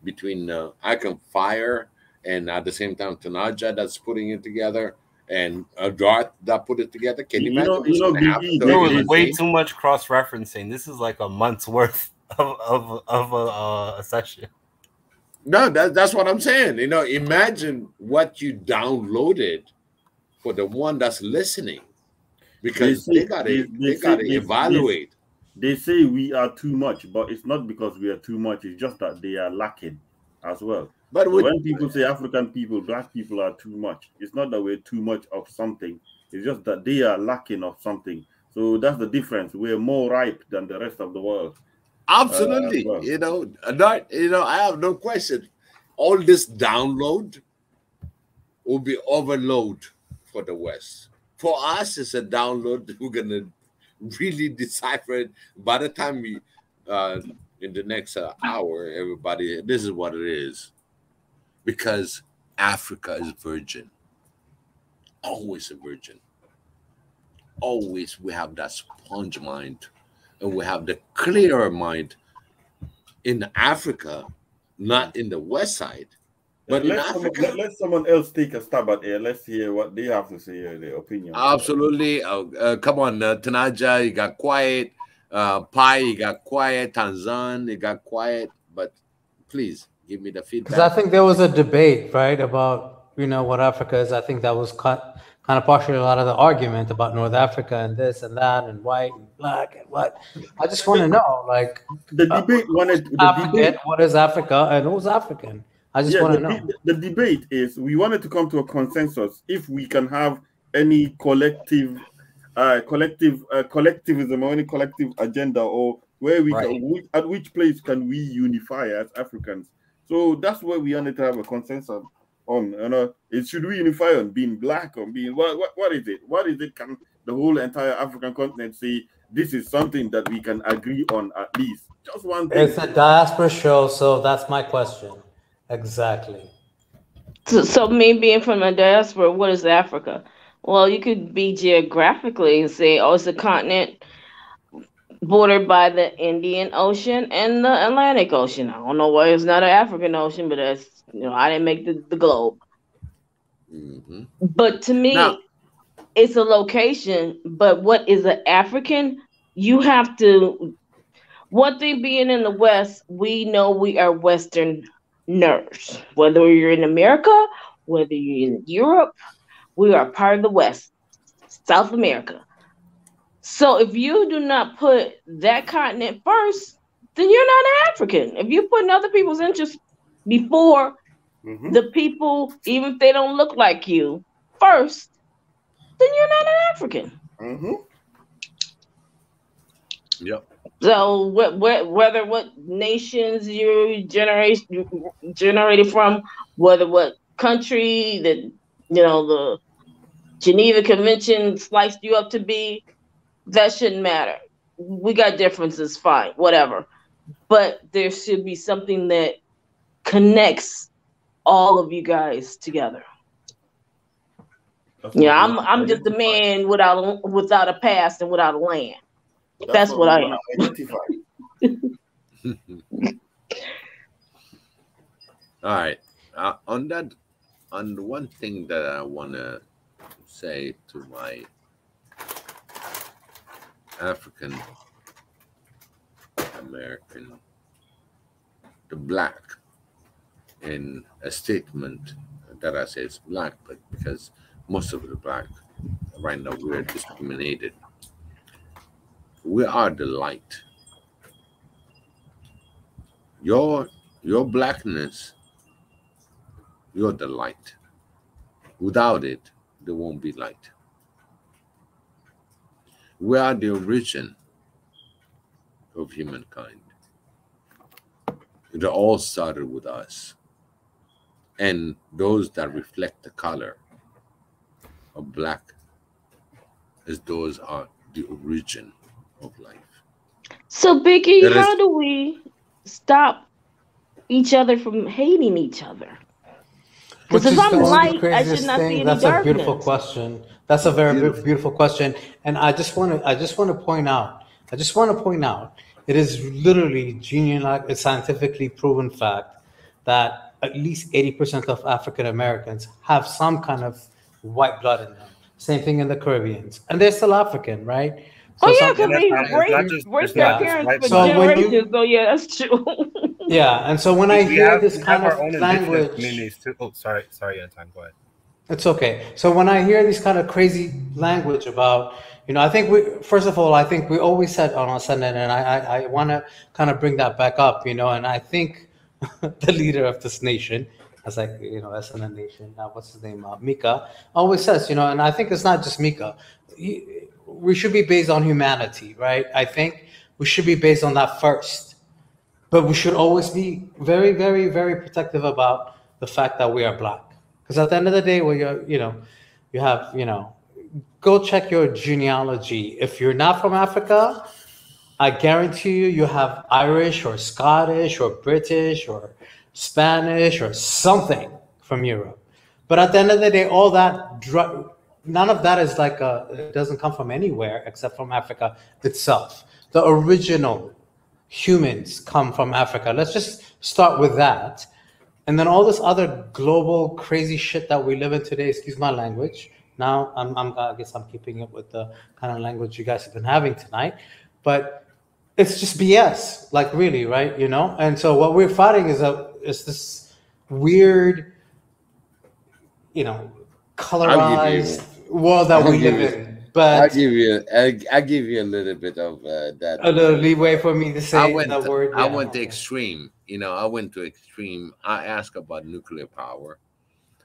Speaker 1: between Icon Fire and at the same time Tanaja that's putting it together and Darth that put it together. Can you imagine what's going to happen?
Speaker 5: There was way too much cross-referencing. This is like a month's worth of a session.
Speaker 1: No, that's what I'm saying. You know, imagine what you downloaded for the one that's listening, because they gotta evaluate.
Speaker 7: They say we are too much, but it's not because we are too much. It's just that they are lacking as well. But so when people say African people, black people are too much, it's not that we're too much of something. It's just that they are lacking of something. So that's the difference. We're more ripe than the rest of the world.
Speaker 1: Absolutely. Well. You know, I have no question. All this download will be overload for the West. For us, it's a download. We're going to really decipher it. By the time we, in the next hour, everybody, this is what it is. Because Africa is virgin. Always a virgin. Always we have that sponge mind. And we have the clearer mind in Africa, not in the West side, but in Africa.
Speaker 7: Let someone else take a stab at it. Let's hear what they have to say, their opinion.
Speaker 1: Absolutely. Come on, Tanaja, you got quiet. Pai, you got quiet. Tanzan, you got quiet. But please give me the feedback.
Speaker 13: Because I think there was a debate, right, about, what Africa is. I think that was kind of partially a lot of the argument about North Africa and this and that and white and black and what. I just want to know, like,
Speaker 7: the debate
Speaker 13: what is Africa and who's African? I just want to know.
Speaker 7: The debate is we wanted to come to a consensus if we can have any collectivism or any collective agenda, or where we can, at which place can we unify as Africans. So that's where we wanted to have a consensus on. Should we unify on being black or being what is it? What is it? Can the whole entire African continent say this is something that we can agree on at least? Just one thing.
Speaker 13: It's a diaspora show, so that's my question. Exactly.
Speaker 9: So me being from the diaspora, what is Africa? Well, you could be geographically and say, it's a continent bordered by the Indian Ocean and the Atlantic Ocean. I don't know why it's not an African Ocean, but that's, I didn't make the globe.
Speaker 1: Mm-hmm.
Speaker 9: But to me, it's a location. But what is an African? You have to, one thing being in the West, we know we are Westerners. Whether you're in America, whether you're in Europe, we are part of the West, South America. So if you do not put that continent first, then you're not an African. If you put other people's interests before the people, even if they don't look like you, first, then you're not an African.
Speaker 1: Yep.
Speaker 9: So whether what nations you're generated from, whether what country that the Geneva Convention sliced you up to be, that shouldn't matter. We got differences, fine, whatever. But there should be something that connects all of you guys together. I'm just a man without a past and without a land. That's what I am.
Speaker 1: All right. On one thing that I want to say to my African American, the black, in a statement that I say it's black, but because most of the black right now we're discriminated. We are the light. Your blackness, you're the light. Without it, there won't be light. We are the origin of humankind. It all started with us. And those that reflect the color of black, as those are the origin of life.
Speaker 9: So, Biggie, how do we stop each other from hating each other? Because if I'm light, I should not see any darkness.
Speaker 13: That's a beautiful question. That's a very beautiful question. And I just want to point out, it is literally a scientifically proven fact that at least 80% of African Americans have some kind of white blood in them. Same thing in the Caribbeans. And they're still African, right?
Speaker 9: So because they break their parents for generations. So yeah, that's true.
Speaker 13: Yeah, and so when I hear this kind of language,
Speaker 5: sorry, Anton, go ahead.
Speaker 13: It's okay. So when I hear this kind of crazy language about, I think we always said on our Senate, and I want to kind of bring that back up, and I think the leader of this nation, as like, SNN nation, what's his name, Mika, always says, and I think it's not just Mika. We should be based on humanity, right? I think we should be based on that first. But we should always be very, very, very protective about the fact that we are Black. Because at the end of the day, go check your genealogy. If you're not from Africa, I guarantee you have Irish or Scottish or British or Spanish or something from Europe. But at the end of the day, all that, none of that is it doesn't come from anywhere except from Africa itself. The original humans come from Africa. Let's just start with that. And then all this other global crazy shit that we live in today, excuse my language. Now I guess I'm keeping it with the kind of language you guys have been having tonight. But it's just BS, really, right? And so what we're fighting is this weird, colorized world that we live in. But
Speaker 1: I give you a little bit of that.
Speaker 13: A little leeway for me to say the word.
Speaker 1: I went to extreme. I went to extreme. I asked about nuclear power.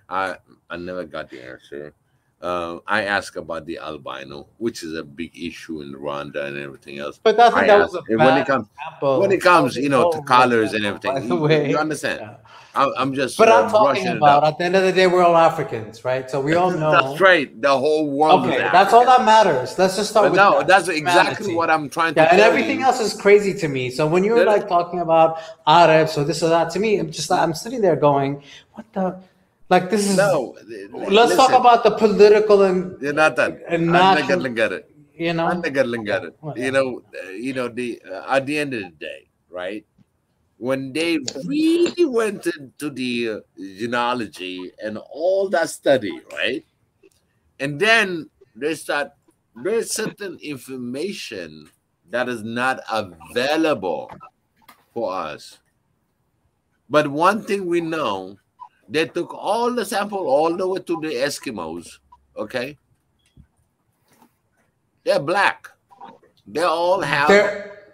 Speaker 1: I never got the answer. I asked about the albino, which is a big issue in Rwanda and everything else.
Speaker 13: But I think that was a bad example.
Speaker 1: When it comes, to colors and everything, you understand. Yeah. I'm just.
Speaker 13: But I'm talking about at the end of the day, we're all Africans, right? So we all know.
Speaker 1: That's right. The whole world.
Speaker 13: Okay, that's all that matters. Let's just start with that.
Speaker 1: That's exactly what I'm trying to.
Speaker 13: And everything else is crazy to me. So when you're talking about Arabs or this or that, to me, I'm sitting there going, what the. This is let's talk about the political and
Speaker 1: you're not that and natural, get it. At the end of the day, right? When they really went into the genealogy and all that study, right? And then there's certain information that is not available for us. But one thing we know, they took all the sample all the way to the Eskimos, okay? They're Black. They all have...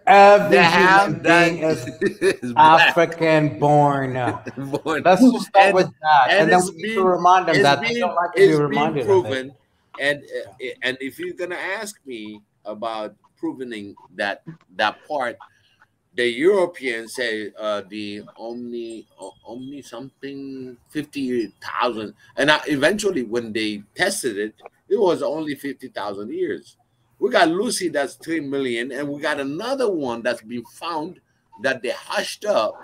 Speaker 13: Every human being is African born. Let's just start with that. And then we need to remind them that they don't like to be reminded of it.
Speaker 1: And if you're going to ask me about proving that part, the Europeans say the Omni something 50,000, and eventually when they tested it, it was only 50,000 years. We got Lucy, that's 3 million, and we got another one that's been found that they hushed up.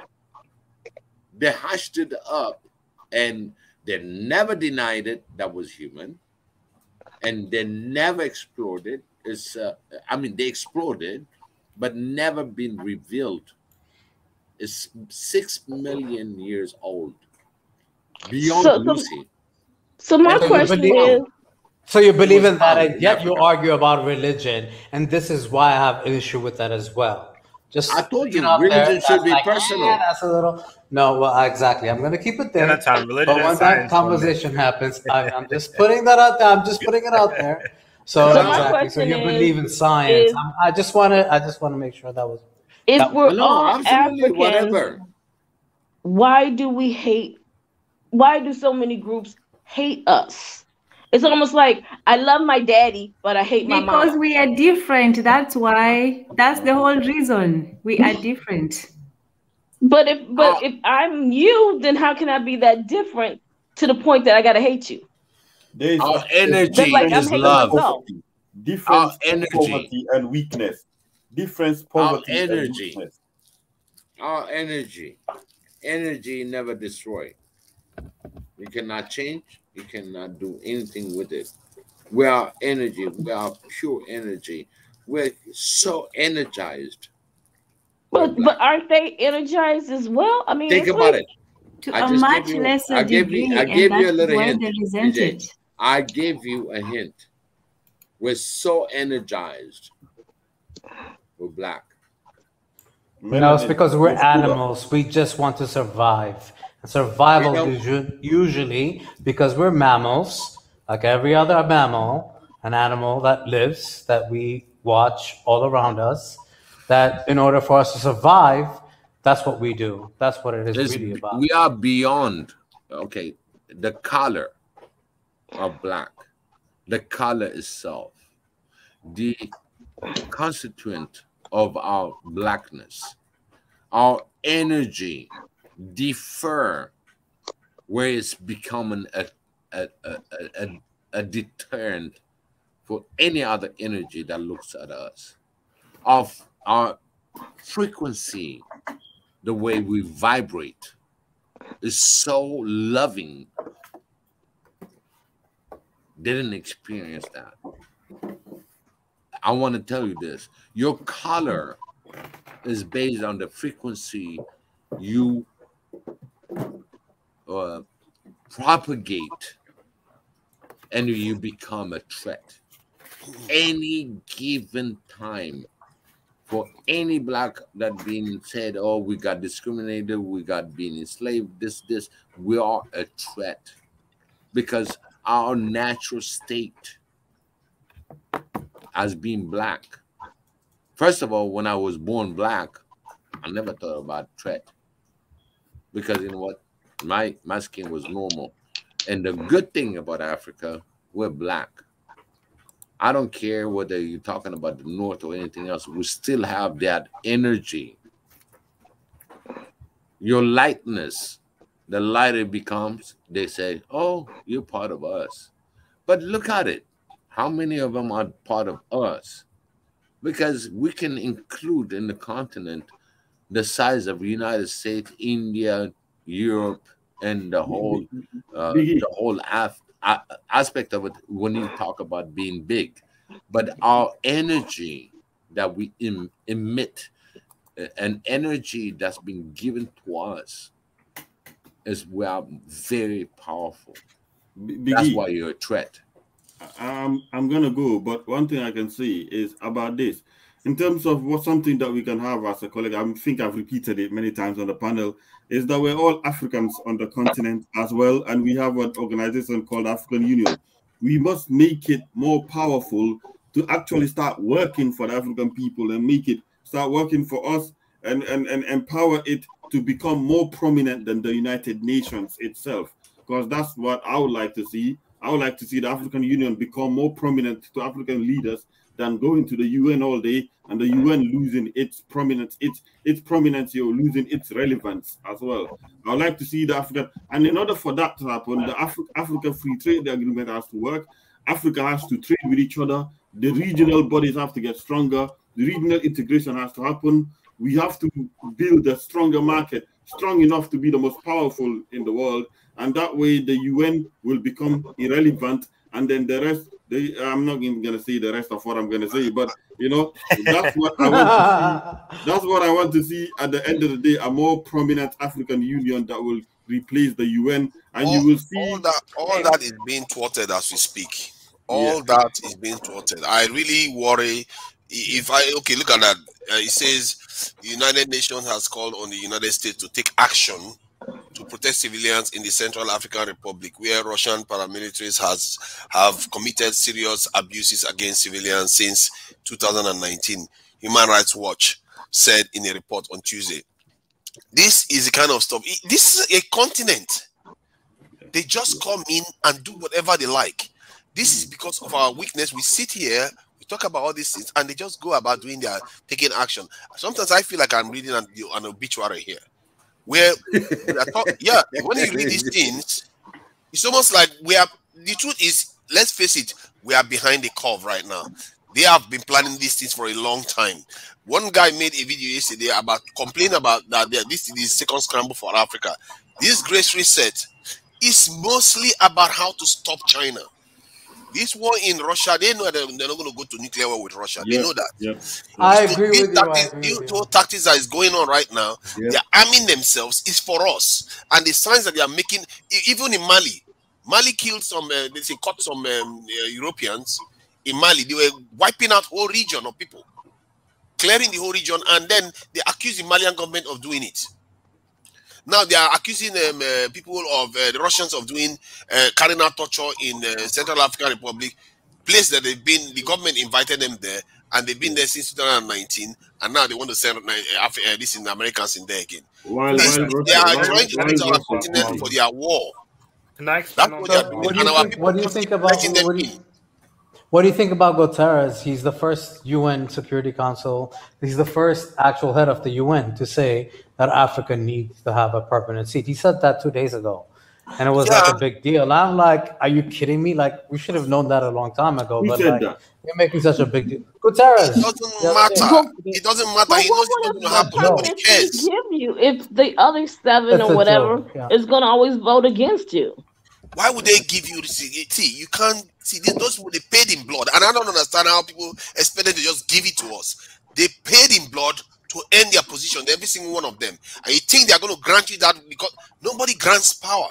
Speaker 1: They hushed it up, and they never denied it that was human, and they never explored it. They explored it, but never been revealed. It's 6 million years old, beyond Lucy.
Speaker 9: So my question is.
Speaker 13: So you believe in that, and yet you argue about religion, and this is why I have an issue with that as well.
Speaker 1: I told you, religion should be personal.
Speaker 13: That's a little. No, well, exactly. I'm going to keep it there. But when that conversation happens, I'm just putting that out there. I'm just putting it out there. So exactly. So you believe in science. I just want to make sure that was.
Speaker 9: If we're all Africans, why do we hate? Why do so many groups hate us? It's almost like I love my daddy, but I hate my mom.
Speaker 12: Because we are different. That's why. That's the whole reason. We are different.
Speaker 9: But if I'm you, then how can I be that different to the point that I gotta hate you?
Speaker 1: Our energy
Speaker 9: just like
Speaker 1: is love.
Speaker 7: Difference, poverty, and weakness. Difference, poverty,
Speaker 1: our energy.
Speaker 7: And weakness.
Speaker 1: Our energy never destroy. You cannot change. You cannot do anything with it. We are energy. We are pure energy. We're so energized.
Speaker 9: But aren't they energized as well? I mean,
Speaker 1: think about it.
Speaker 12: To a much lesser degree.
Speaker 1: I gave you a little
Speaker 12: why
Speaker 1: hint.
Speaker 12: they resent it.
Speaker 1: I gave you a hint. We're so energized. We're black.
Speaker 13: No, it's because we're animals. We just want to survive. And survival usually, because we're mammals, like every other mammal, an animal that lives, that we watch all around us, that in order for us to survive, that's what we do. That's what it is really about.
Speaker 1: We are beyond, okay, the color of black, the color itself, the constituent of our blackness, our energy differ, where it's becoming a deterrent for any other energy that looks at us, of our frequency, the way we vibrate is so loving. Didn't experience that. I want to tell you this. Your color is based on the frequency you propagate, and you become a threat. Any given time, for any black that being said, oh, we got discriminated, we got being enslaved, this, we are a threat, because our natural state as being black. First of all, when I was born black, I never thought about threat, because you know what, my skin was normal. And the good thing about Africa, we're black. I don't care whether you're talking about the North or anything else. We still have that energy. Your lightness, the lighter it becomes, they say, oh, you're part of us. But look at it. How many of them are part of us? Because we can include in the continent the size of the United States, India, Europe, and the whole aspect of it when you talk about being big. But our energy that we emit, an energy that's been given to us, is we are very powerful. That's why you're a threat.
Speaker 7: I'm gonna go, but one thing I can say is about this, in terms of something that we can have as a colleague. I think I've repeated it many times on the panel, is that we're all Africans on the continent as well, and we have an organization called African Union. We must make it more powerful to actually start working for the African people and make it start working for us, and empower it to become more prominent than the United Nations itself, because that's what I would like to see. I would like to see the African Union become more prominent to African leaders than going to the UN all day and the UN losing its prominence, its prominence, or losing its relevance as well. I would like to see the African, and in order for that to happen, the Africa Free Trade Agreement has to work. Africa has to trade with each other. The regional bodies have to get stronger. The regional integration has to happen. We have to build a stronger market, strong enough to be the most powerful in the world. And that way the UN will become irrelevant. And then the rest, I'm not even going to say the rest of what I'm going to say, but, you know, that's what I want to see. That's what I want to see at the end of the day, a more prominent African Union that will replace the UN. And you will see...
Speaker 10: All that is being thwarted as we speak. All that is being thwarted. I really worry. Look at that. It says the United Nations has called on the United States to take action to protect civilians in the Central African Republic, where Russian paramilitaries have committed serious abuses against civilians since 2019. Human Rights Watch said in a report on Tuesday. This is the kind of stuff. This is a continent. They just come in and do whatever they like. This is because of our weakness. We sit here, we talk about all these things, and they just go about taking action. Sometimes I feel like I'm reading an obituary here, where when you read these things, it's almost like the truth is, let's face it, we are behind the curve right now. They have been planning these things for a long time. One guy made a video yesterday about complaining about that this is the second scramble for Africa. This Great Reset is mostly about how to stop China. This war in Russia, they know that they're not going to go to nuclear war with Russia. They know that.
Speaker 7: Yeah.
Speaker 13: I agree with you.
Speaker 10: The tactics that is going on right now, they're arming themselves, is for us. And the signs that they are making, even in Mali killed some, caught some Europeans in Mali. They were wiping out whole region of people, clearing the whole region, and then they accuse the Malian government of doing it. Now they are accusing people of the Russians of doing carrying out torture in Central African Republic, place that the government invited them there, and they've been there since 2019, and now they want to send this in Americans in there again. They are trying to use our continent for their war. That's what they are doing. And our people
Speaker 13: what do you think about what do you think about Guterres? He's the first UN Security Council. He's the first actual head of the UN to say that Africa needs to have a permanent seat. He said that 2 days ago, and it was like a big deal. And I'm like, are you kidding me? Like, we should have known that a long time ago. But like, you're making such a big deal. Guterres.
Speaker 10: It doesn't matter. It doesn't matter. He knows it doesn't happen. Nobody cares.
Speaker 9: Give you if the other seven or whatever is going to always vote against you.
Speaker 10: Why would they give you see? You can't see those people. They paid in blood, and I don't understand how people expect them to just give it to us. They paid in blood to end their position, every single one of them, and you think they are going to grant you that because nobody grants power.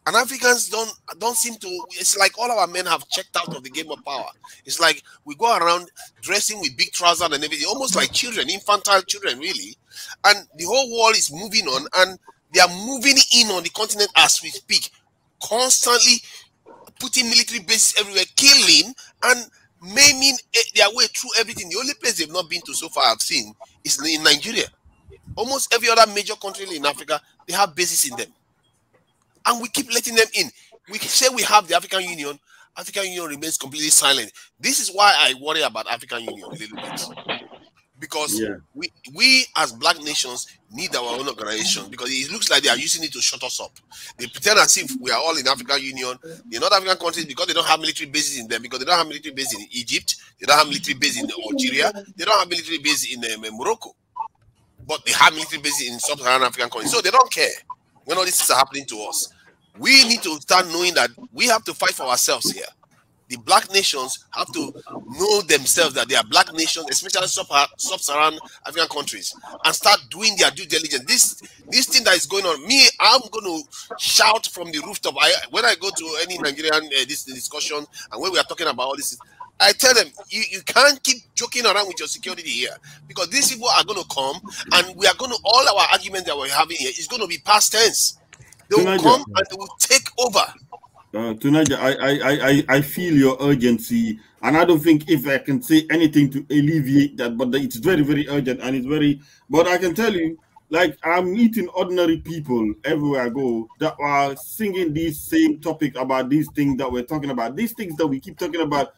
Speaker 10: And Africans don't seem to. It's like all our men have checked out of the game of power. It's like we go around dressing with big trousers and everything, almost like children, infantile children, really. And the whole world is moving on, and they are moving in on the continent as we speak. Constantly putting military bases everywhere, killing and maiming their way through everything. The only place they've not been to so far I've seen is in Nigeria. Almost every other major country in Africa, they have bases in them. And we keep letting them in. We say we have the African Union. African Union remains completely silent. This is why I worry about African Union a little bit. Because we as black nations need our own organization, because it looks like they are using it to shut us up. They pretend as if we are all in African Union. The North African countries, because they don't have military bases in them, because they don't have military bases in Egypt, they don't have military bases in Algeria, they don't have military bases in Morocco, but they have military bases in sub-Saharan African countries. So they don't care when all this is happening to us. We need to start knowing that we have to fight for ourselves here. The black nations have to know themselves that they are black nations, especially sub-Saharan African countries, and start doing their due diligence. This thing that is going on, I'm going to shout from the rooftop. When I go to any Nigerian this discussion, and when we are talking about all this, I tell them, you can't keep joking around with your security here, because these people are going to come, and we are going to, all our arguments that we're having here is going to be past tense. They will come and they will take over.
Speaker 7: Tonight, I feel your urgency, and I don't think if I can say anything to alleviate that, but it's very, very urgent, and it's very. But I can tell you, like, I'm meeting ordinary people everywhere I go that are singing these same topic about these things that we're talking about, these things that we keep talking about,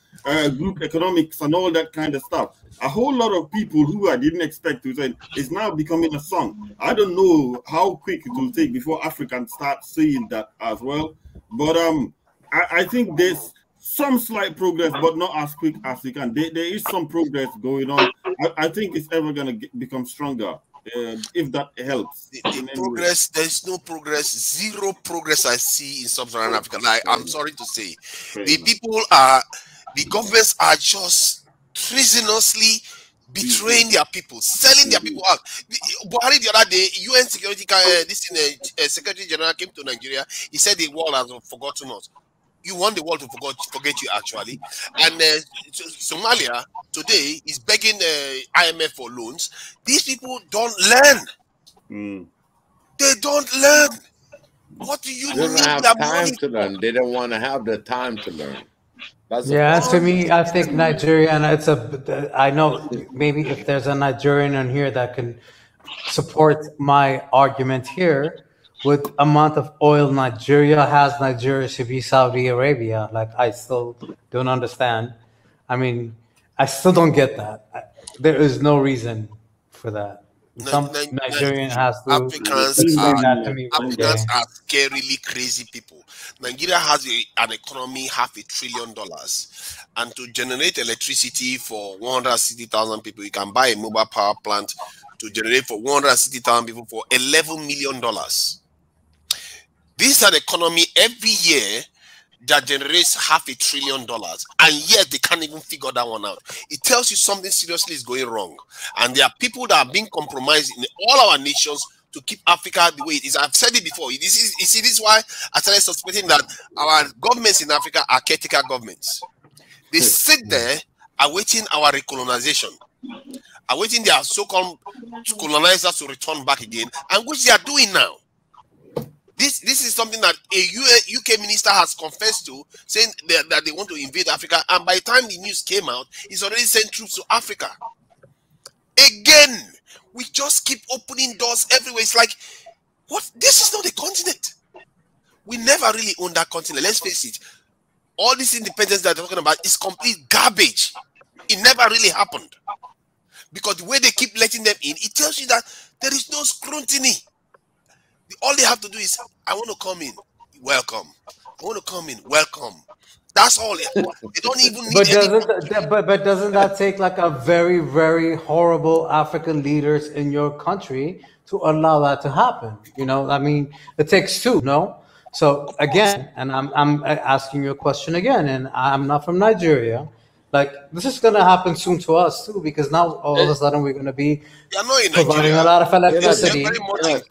Speaker 7: group economics and all that kind of stuff. A whole lot of people who I didn't expect to say it's now becoming a song. I don't know how quick it will take before Africans start saying that as well. But I think there's some slight progress, but not as quick as we can. There is some progress going on. I think it's ever going to become stronger, if that helps.
Speaker 10: The progress, there's no progress, zero progress I see in sub-Saharan Africa. Like, I'm sorry to say, the governments are just treasonously betraying their people, selling their people out. Buhari the other day, UN Security Secretary General came to Nigeria. He said the world has forgotten us. You want the world to forget you, actually. And Somalia today is begging IMF for loans. These people don't learn. They don't learn. What do you
Speaker 1: They don't have time to learn. They don't want to have the time to learn.
Speaker 13: To me, I think Nigeria, and I know maybe if there's a Nigerian in here that can support my argument here. With amount of oil Nigeria has, Nigeria should be Saudi Arabia. Like, I still don't understand. I mean, I still don't get that. There is no reason for that. Some Nigerian has to explain that to me.
Speaker 10: Africans are scarily crazy people. Nigeria has an economy $500 billion, and to generate electricity for 160,000 people, you can buy a mobile power plant to generate for 160,000 people for $11 million. This is an economy every year that generates $500 billion, and yet they can't even figure that one out. It tells you something seriously is going wrong, and there are people that are being compromised in all our nations to keep Africa the way it is. I've said it before. This is why I started suspecting that our governments in Africa are caretaker governments. They sit there awaiting our recolonization, awaiting their so-called colonizers to return back again, and which they are doing now. This is something that a UK minister has confessed to, saying that they want to invade Africa, and by the time the news came out, he's already sent troops to Africa. Again, we just keep opening doors everywhere. It's like, what? This is not a continent. We never really owned that continent. Let's face it. All this independence that they're talking about is complete garbage. It never really happened. Because the way they keep letting them in, it tells you that there is no scrutiny. All they have to do is, I want to come in, welcome. I want to come in, welcome. That's all. They don't even need
Speaker 13: but doesn't that take like a very, very horrible African leaders in your country to allow that to happen? You know, I mean, it takes two, no? So again, and I'm asking you a question again, and I'm not from Nigeria. Like, this is going to happen soon to us too, because now all of a sudden we're going to be providing a lot of electricity.
Speaker 14: One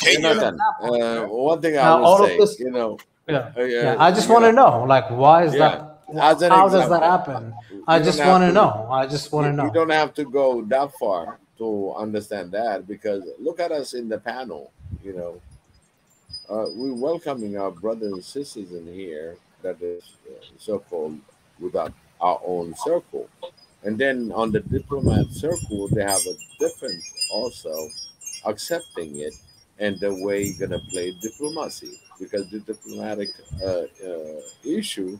Speaker 14: thing I will say, you know,
Speaker 13: I just want to know, like, why is that? How does that happen? I just want to know. I just want to know.
Speaker 14: You don't have to go that far to understand that, because look at us in the panel. You know, we're welcoming our brothers and sisters in here that is so-called without our own circle, and then on the diplomat circle they have a different also accepting it and the way you're gonna play diplomacy, because the diplomatic issue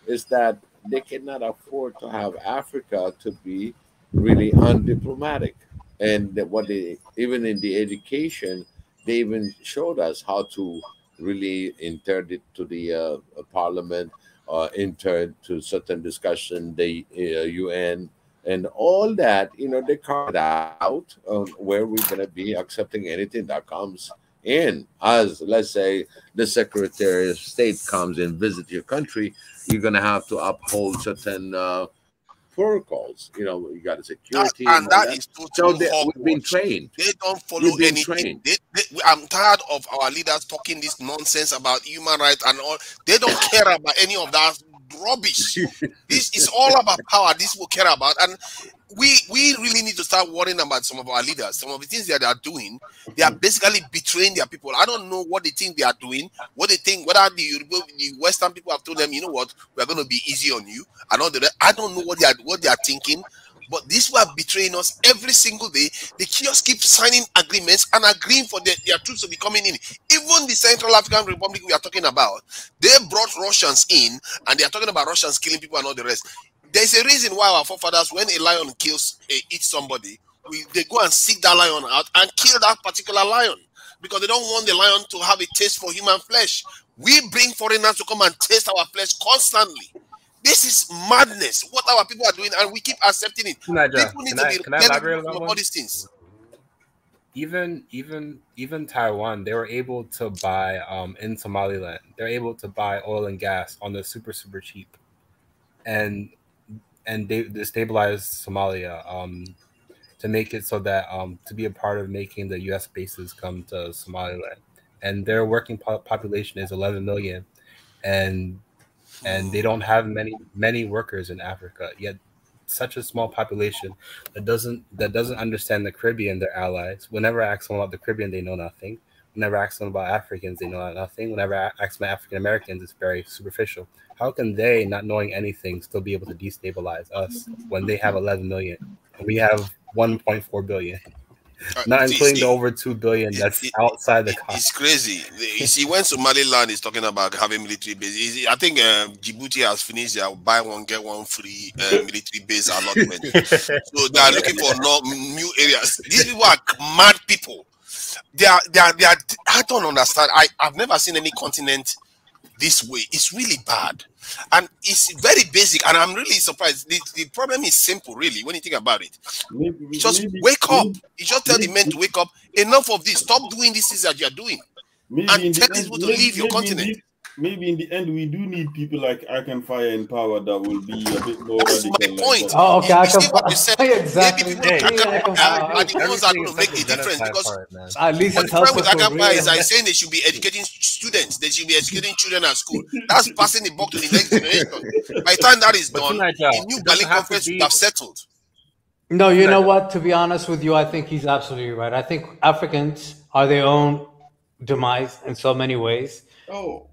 Speaker 14: is that they cannot afford to have Africa to be really undiplomatic. And what they, even in the education, they even showed us how to really enter it to the parliament, enter to certain discussion, the UN, and all that. You know, they carved out where we're going to be accepting anything that comes in. As, let's say, the Secretary of State comes and visit your country, you're going to have to uphold certain protocols. You know, you got a security,
Speaker 10: and that is totally
Speaker 14: we've been trained.
Speaker 10: They don't follow anything. I'm tired of our leaders talking this nonsense about human rights and all. They don't care about any of that rubbish. This is all about power. This will care about, and we really need to start worrying about some of our leaders. Some of the things that they are doing, they are basically betraying their people. I don't know what they think they are doing, what they think, whether the Western people have told them, you know what, we're going to be easy on you. I don't know what they are thinking, but these were betraying us every single day. They just keep signing agreements and agreeing for their troops to be coming in. Even the Central African Republic we are talking about, they brought Russians in, and they are talking about Russians killing people and all the rest. There's a reason why our forefathers, when a lion eats somebody, they go and seek that lion out and kill that particular lion, because they don't want the lion to have a taste for human flesh. We bring foreigners to come and taste our flesh constantly. This is madness, what our people are doing, and we keep accepting it. People need to be elaborate on all these things.
Speaker 5: Even Taiwan, they were able to buy in Somaliland, they're able to buy oil and gas on the super cheap, and they destabilized Somalia to make it so that to be a part of making the U.S. bases come to Somaliland, and their working population is 11 million, and they don't have many workers in Africa, yet such a small population that doesn't understand the Caribbean, their allies. Whenever I ask someone about the Caribbean, they know nothing. Whenever I ask someone about Africans, they know nothing. Whenever I ask about African Americans, it's very superficial. How can they, not knowing anything, still be able to destabilize us when they have 11 million and we have 1.4 billion? Not including the over 2 billion that's outside the country.
Speaker 10: It's crazy. You see, when Somaliland is talking about having military base, I think Djibouti has finished their buy one get one free military base allotment. So they are looking for new areas. These people are mad people. They are. I don't understand. I've never seen any continent this way. It's really bad, and it's very basic. And I'm really surprised. The problem is simple, really, when you think about it. Just wake up. You just tell the men to wake up. Enough of this. Stop doing these things that you are doing, and tell people to leave your continent.
Speaker 7: Maybe in the end, we do need people like I Can Fire in power that will be a bit more
Speaker 10: That's
Speaker 7: radical.
Speaker 10: my point.
Speaker 13: Oh, okay,
Speaker 10: you see what you said?
Speaker 13: Exactly.
Speaker 10: Maybe people are the ones that are going to make the difference, because
Speaker 13: at least
Speaker 10: the problem with Akapa is saying they should be educating students, they should be educating children at school. That's passing the buck to the next generation. By the time that is done, the new Berlin Conference would have settled.
Speaker 13: No, you know what? To be honest with you, I think he's absolutely right. I think Africans are their own demise in so many ways.
Speaker 7: Oh.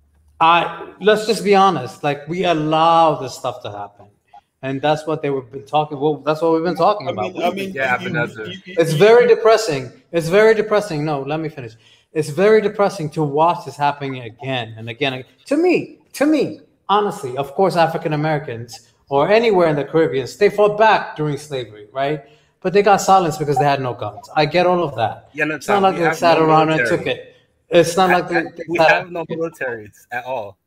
Speaker 13: Let's just be honest. Like, we allow this stuff to happen, and that's what been talking. Well, that's what we've been talking about. It's very depressing. It's very depressing. No, let me finish. It's very depressing to watch this happening again and again. To me, honestly, of course, African Americans or anywhere in the Caribbean, they fought back during slavery, right? But they got silenced because they had no guns. I get all of that. It's not like they sat around and took it. It's not like
Speaker 5: we have no militaries at all.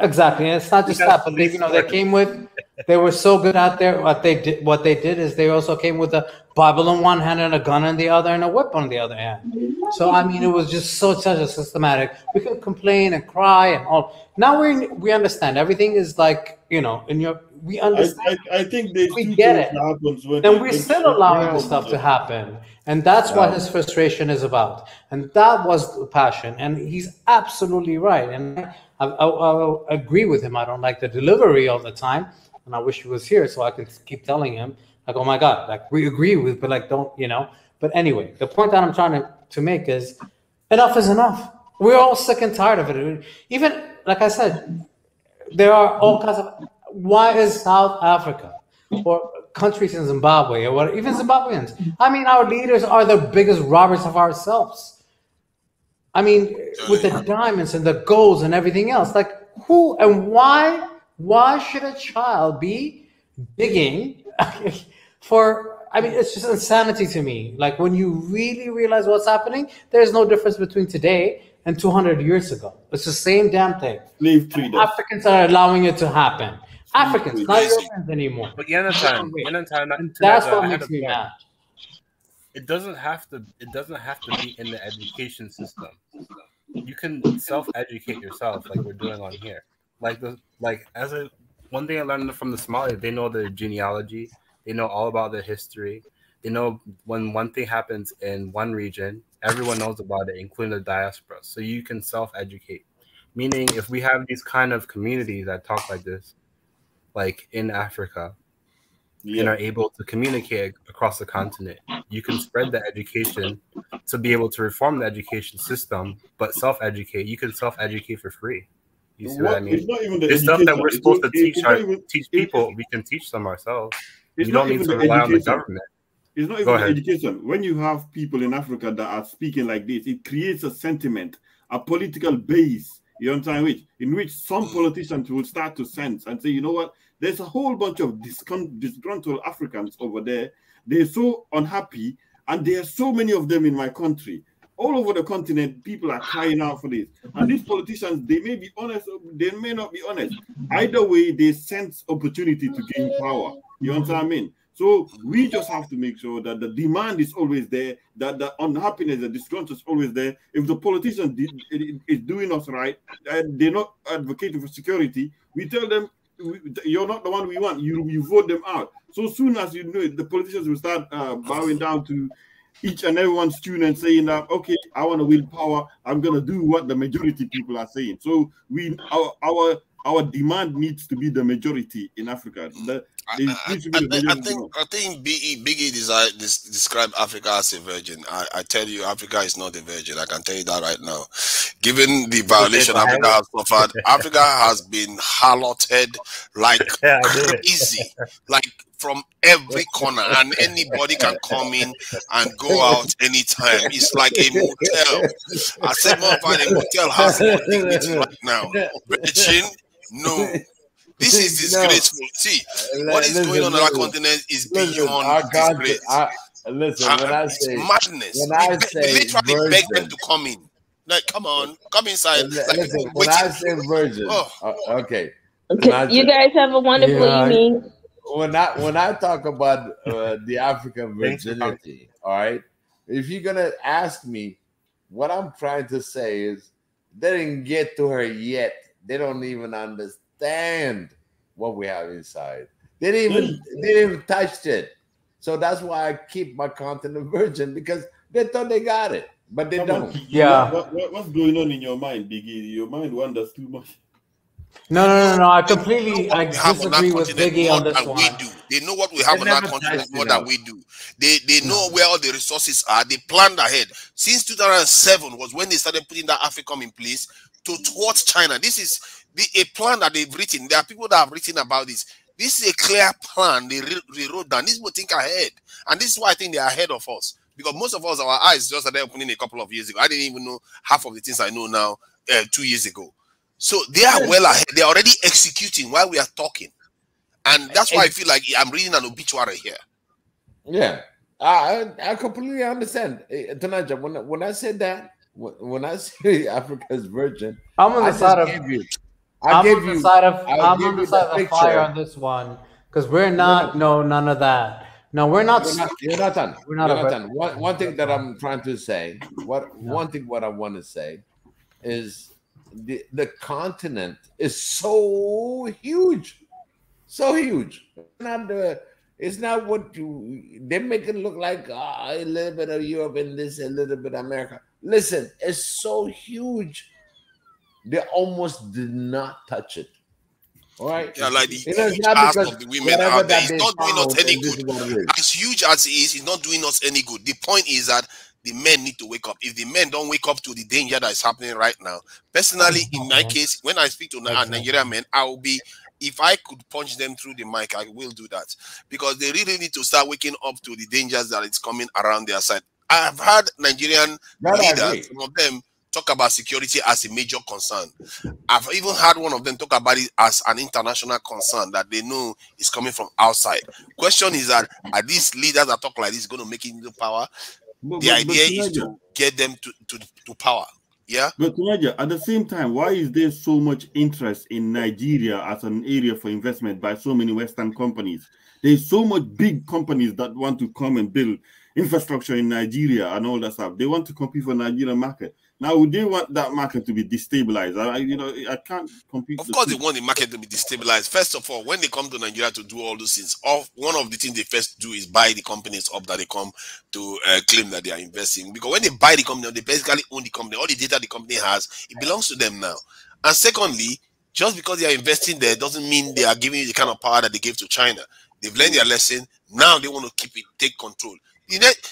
Speaker 13: Exactly, and it's not just that, but they came with. They were so good out there. What they did is they also came with a Bible in one hand and a gun in the other and a whip on the other hand. So I mean, it was just such a systematic. We can complain and cry and all. Now we understand everything is like we understand.
Speaker 7: I think
Speaker 13: we get it, and we're still allowing this stuff to happen. And that's what his frustration is about. And that was the passion. And he's absolutely right. And I agree with him. I don't like the delivery all the time. And I wish he was here so I can keep telling him, like, oh my God, like, we agree with, but like, don't, But anyway, the point that I'm trying to make is enough is enough. We're all sick and tired of it. Even, like I said, there are all kinds of, why is South Africa or countries in Zimbabwe or what, even Zimbabweans. I mean, our leaders are the biggest robbers of ourselves. I mean, with the diamonds and the golds and everything else, like who and why should a child be digging for, I mean, it's just insanity to me. Like when you really realize what's happening, there's no difference between today and 200 years ago. It's the same damn thing. Africans are allowing it to happen. Africans, not Europeans anymore.
Speaker 5: But
Speaker 13: that's what makes me mad.
Speaker 5: It doesn't have to be in the education system. You can self-educate yourself, like we're doing on here. One thing I learned from the Somali, they know their genealogy, they know all about their history. They know when one thing happens in one region, everyone knows about it, including the diaspora. So you can self-educate. Meaning, if we have these kind of communities that talk like this, like in Africa, and are able to communicate across the continent, you can spread the education to be able to reform the education system, but self-educate. You can self-educate for free. You see what I mean? The stuff that we're supposed to teach people, we can teach them ourselves. You don't need to rely on the government.
Speaker 7: It's not even education. When you have people in Africa that are speaking like this, it creates a sentiment, a political base, you understand, in which some politicians will start to sense and say, you know what, there's a whole bunch of disgruntled Africans over there. They're so unhappy, and there are so many of them in my country. All over the continent, people are crying out for this. And these politicians, they may be honest, they may not be honest. Either way, they sense opportunity to gain power. You understand what I mean? So we just have to make sure that the demand is always there, that the unhappiness, the disgruntled is always there. If the politician is doing us right, and they're not advocating for security, we tell them, you're not the one we want. You vote them out. So soon as you know it, the politicians will start bowing down to each and everyone's tune and saying that, okay, I want to win power. I'm going to do what the majority people are saying. So our demand needs to be the majority in Africa.
Speaker 10: I think Biggie described Africa as a virgin. I tell you, Africa is not a virgin. I can tell you that right now. Given the violation Africa has suffered, Africa has been harloted like crazy. Like from every corner, and anybody can come in and go out anytime. It's like a motel. I said, more about a motel has more dignity right now. Virgin, no. This is disgraceful. See, what is going on our continent is beyond disgrace.
Speaker 14: Listen, when I say
Speaker 10: madness, we literally beg them to come in. Like, come on, come inside. Like,
Speaker 14: listen, when I say virgin, okay.
Speaker 9: You guys have a wonderful evening.
Speaker 14: When I talk about the African virginity, all right, if you're gonna ask me, what I'm trying to say is they didn't get to her yet. They don't even understand what we have inside. They didn't even touch it. So that's why I keep my continent virgin, because they thought they got it, but they don't.
Speaker 7: Yeah. What's going on in your mind, Biggie? Your mind wanders too much.
Speaker 13: No. I disagree with Biggie on this one.
Speaker 10: We do. They know what we have on our continent more than we do. They know where all the resources are. They planned ahead. Since 2007 was when they started putting that AFRICOM in place to thwart China. This is a plan that they've written. There are people that have written about this. This is a clear plan. They wrote down. These people think ahead. And this is why I think they're ahead of us. Because most of us, our eyes just started opening a couple of years ago. I didn't even know half of the things I know now 2 years ago. So they are well ahead. They're already executing while we are talking. And that's why I feel like I'm reading an obituary here.
Speaker 14: Yeah. I completely understand. Tanaja, when I said that, when I say Africa's virgin,
Speaker 13: I'm on the side of the fire on this one, because we're not none of that. No, we're not.
Speaker 14: You're not done. We're not done. One thing that I'm trying to say, what I want to say is the continent is so huge. It's not what they make it look like, a little bit of Europe and this, a little bit of America. Listen, it's so huge. They almost did not touch it. All right.
Speaker 10: Yeah, like the huge ass of the women out there. It's not doing us any good. As huge as it is, it's not doing us any good. The point is that the men need to wake up. If the men don't wake up to the danger that is happening right now, personally, in my case, when I speak to Nigerian men, I will be, if I could punch them through the mic, I will do that, because they really need to start waking up to the dangers that is coming around their side. I have heard Nigerian leaders, some of them, talk about security as a major concern. I've even had one of them talk about it as an international concern that they know is coming from outside. Question is that, are these leaders that talk like this going to make it into power? The idea is to get them to power. Yeah.
Speaker 7: But at the same time, why is there so much interest in Nigeria as an area for investment by so many Western companies? There's so much big companies that want to come and build infrastructure in Nigeria and all that stuff. They want to compete for the Nigerian market. Now, would they want that market to be destabilized? I can't compete.
Speaker 10: Of course, they want the market to be destabilized. First of all, when they come to Nigeria to do all those things, one of the things they first do is buy the companies up that they come to claim that they are investing. Because when they buy the company, they basically own the company. All the data the company has, it belongs to them now. And secondly, just because they are investing there doesn't mean they are giving you the kind of power that they gave to China. They've learned their lesson. Now they want to keep it, take control.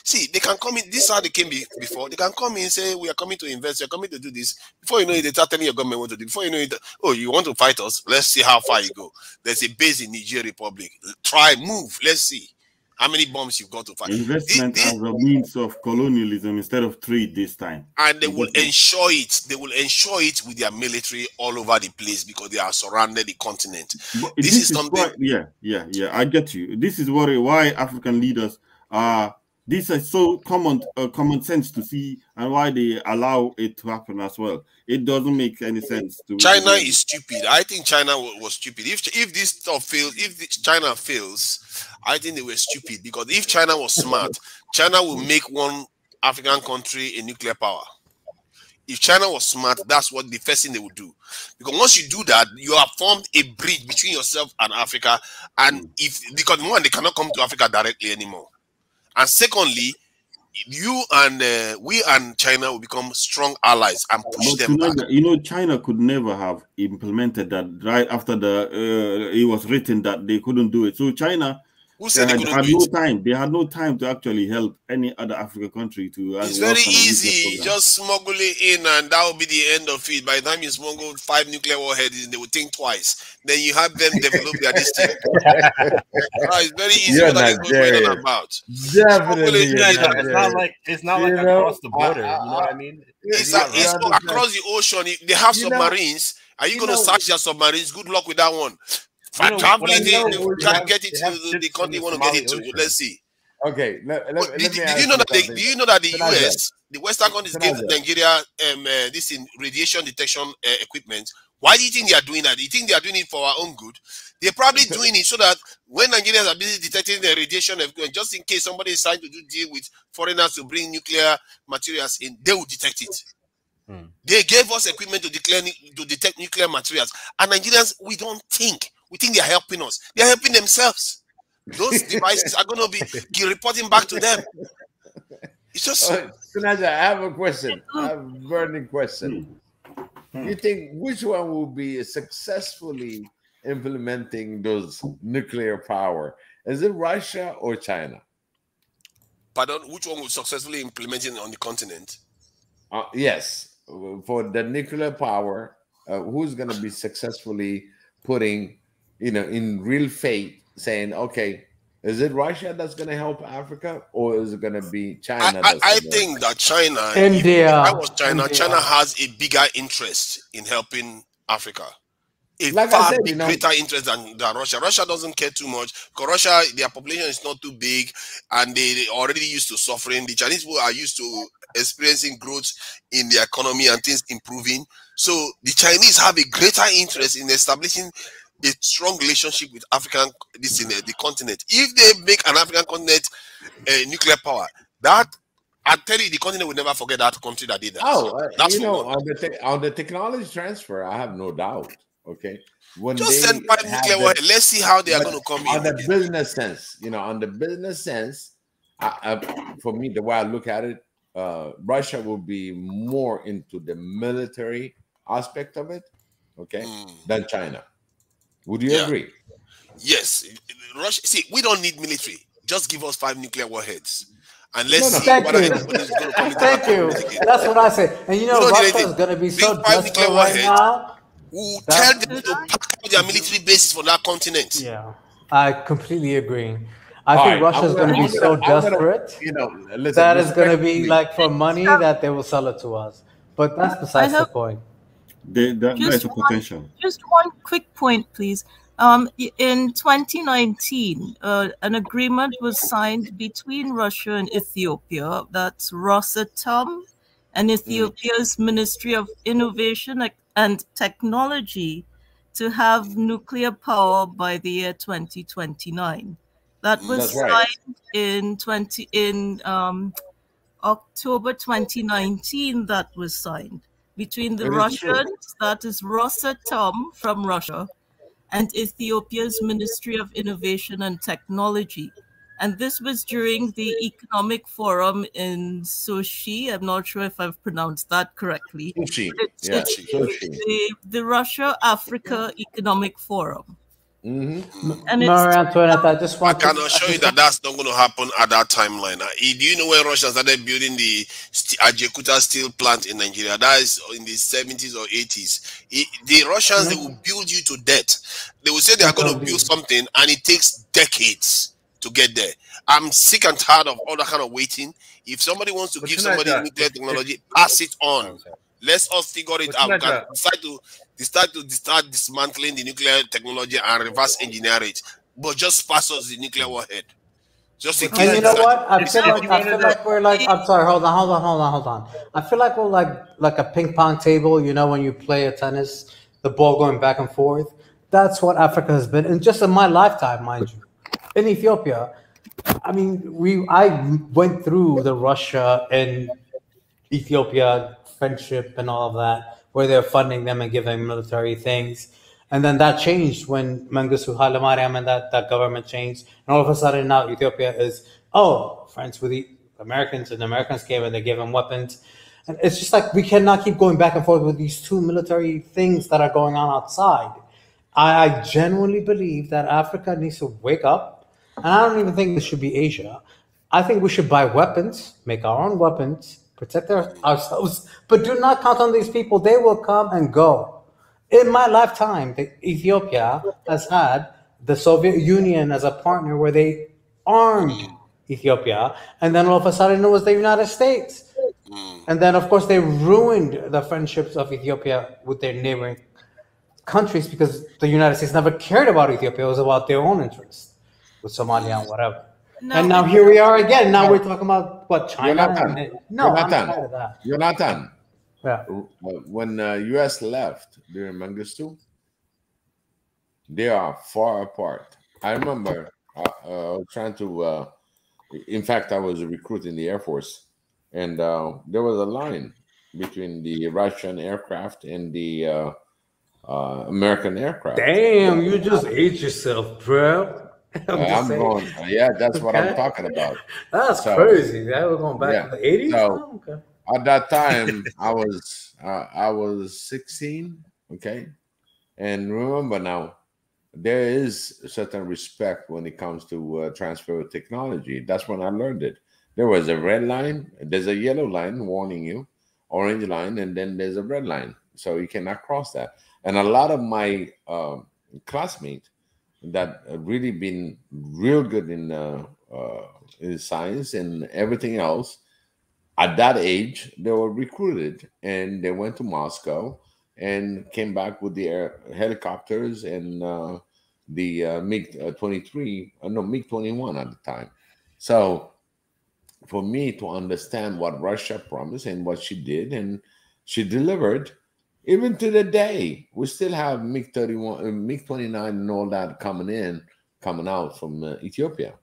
Speaker 10: See, they can come in. This is how they came before. They can come in and say, we are coming to invest. You're coming to do this. Before you know it, they start telling your government what to do. Before you know it, oh, you want to fight us? Let's see how far you go. There's a base in Niger Republic. Try, move. Let's see how many bombs you've got to fight.
Speaker 7: Investment as a means of colonialism instead of trade this time.
Speaker 10: And they will ensure it. They will ensure it with their military all over the place, because they are surrounded the continent. This is something.
Speaker 7: Yeah. I get you. This is why African leaders are. This is so common sense to see, and why they allow it to happen as well. It doesn't make any sense.
Speaker 10: China is stupid. I think China was stupid. If this stuff fails, China fails, I think they were stupid. Because if China was smart, China will make one African country a nuclear power. If China was smart, that's what the first thing they would do. Because once you do that, you have formed a bridge between yourself and Africa. And because one, they cannot come to Africa directly anymore. And secondly, you and we and China will become strong allies and push them back.
Speaker 7: China could never have implemented that right after it was written that they couldn't do it. So China,
Speaker 10: Who said
Speaker 7: they
Speaker 10: they couldn't
Speaker 7: had
Speaker 10: do
Speaker 7: no
Speaker 10: it?
Speaker 7: time. They had no time to actually help any other African country to.
Speaker 10: It's very easy. Just smuggle it in, and that will be the end of it. By the time you smuggle 5 nuclear warheads, they will think twice. Then you have them develop their distance. It's very easy.
Speaker 14: You're
Speaker 10: What are you going on about?
Speaker 14: Definitely,
Speaker 5: it's not like across the border. You know what I mean?
Speaker 10: It's across the ocean. They have submarines. Are you going to search their submarines? Good luck with that one. Try to get it to the country you want to get it to. Let's see.
Speaker 14: Okay.
Speaker 10: Did you know that the US, the Western countries gave Nigeria this in radiation detection equipment? Why do you think they are doing that? Do you think they are doing it for our own good? They're probably doing it so that when Nigerians are busy detecting the radiation equipment, just in case somebody is trying to deal with foreigners to bring nuclear materials in, they will detect it. They gave us equipment to detect nuclear materials. And Nigerians, we don't think. We think they are helping us. They are helping themselves. Those devices are going to be reporting back to them. It's just...
Speaker 14: Sunaja, I have a question. I have a burning question. You think which one will be successfully implementing those nuclear power? Is it Russia or China?
Speaker 10: Pardon? Which one will successfully implement it on the continent?
Speaker 14: Yes. For the nuclear power, who's going to be successfully putting, in real faith, saying, okay, is it Russia that's going to help Africa, or is it going to be China?
Speaker 10: I think that China,
Speaker 13: India,
Speaker 10: if I was China, China has a bigger interest in helping Africa. Far greater interest than Russia. Russia doesn't care too much because Russia, their population is not too big and they already used to suffering. The Chinese people are used to experiencing growth in the economy and things improving. So the Chinese have a greater interest in establishing a strong relationship with the continent. If they make an African continent nuclear power, that I tell you, the continent will never forget that country that did that.
Speaker 14: On the technology transfer, I have no doubt. Okay,
Speaker 10: just send 5 nuclear warheads. Let's see how they are going to come
Speaker 14: on the business sense. On the business sense, for me, the way I look at it, Russia will be more into the military aspect of it, than China. Would you agree?
Speaker 10: Yes, Russia. See, we don't need military. Just give us 5 nuclear warheads. And let's see what anybody's going to come into.
Speaker 13: Thank you. That's what I say. And Russia is going to be so desperate right now.
Speaker 10: We'll tell them to pack out their military bases for that continent.
Speaker 13: Yeah, I completely agree. I think Russia is going to be so desperate that it's going to be like for money that they will sell it to us. But that's besides the point.
Speaker 7: There's a potential.
Speaker 4: Just one quick point, please. In 2019, an agreement was signed between Russia and Ethiopia. That's Rosatom and Ethiopia's Ministry of Innovation and Technology to have nuclear power by the year 2029. That was signed in October 2019. That was signed between the Russians, that is Rosatom from Russia, and Ethiopia's Ministry of Innovation and Technology. And this was during the Economic Forum in Sochi. I'm not sure if I've pronounced that correctly.
Speaker 14: Sochi.
Speaker 4: The Russia-Africa Economic Forum.
Speaker 13: And Antoinette, I
Speaker 10: can assure you that that's not going to happen at that timeline. Do you know when Russia started building the Ajekuta steel plant in Nigeria? That is in the 70s or 80s. The Russians, they will build you to death. They will say they are going to build something and it takes decades to get there. I'm sick and tired of all that kind of waiting. If somebody wants to give somebody nuclear technology, pass it on. Let us figure it out. We can decide to start dismantling the nuclear technology and reverse engineer it. But just pass us the nuclear warhead. Just in case.
Speaker 13: And you know what? I feel like we're like. I'm sorry. Hold on. I feel like we're like a ping pong table. When you play a tennis, the ball going back and forth. That's what Africa has been, and just in my lifetime, mind you. In Ethiopia, I mean, I went through the Russia and Ethiopia friendship and all of that, where they're funding them and giving military things. And then that changed when Mengistu Haile Mariam and that government changed. And all of a sudden now Ethiopia is, friends with the Americans, and the Americans came and they gave them weapons. And it's just like we cannot keep going back and forth with these two military things that are going on outside. I genuinely believe that Africa needs to wake up And I don't even think this should be Asia. I think we should buy weapons, make our own weapons, protect ourselves, but do not count on these people. They will come and go. In my lifetime, Ethiopia has had the Soviet Union as a partner where they armed Ethiopia, and then all of a sudden it was the United States. And then, of course, they ruined the friendships of Ethiopia with their neighboring countries because the United States never cared about Ethiopia. It was about their own interests with Somalia and whatever. And now here we are again. Now we're talking about what, China? No, I'm tired of that.
Speaker 14: Jonathan,
Speaker 13: yeah.
Speaker 14: When U.S. left during Mengistu, they are far apart. I remember I was trying to, in fact, I was a recruit in the Air Force, and there was a line between the Russian aircraft and the American aircraft.
Speaker 13: Damn, you just ate yourself, bro.
Speaker 14: I'm going, yeah, that's what I'm talking about.
Speaker 13: That's crazy. That was going back to the 80s?
Speaker 14: So, at that time, I was 16, okay? And remember now, there is a certain respect when it comes to transfer of technology. That's when I learned it. There was a red line, there's a yellow line warning you, orange line, and then there's a red line. So you cannot cross that. And a lot of my classmates that really been real good in science and everything else, at that age, they were recruited and they went to Moscow and came back with the helicopters and the MiG-23, no, MiG-21 at the time. So for me to understand what Russia promised and what she did, and she delivered, even to the day, we still have MiG-31, MiG-29 and all that coming out from Ethiopia.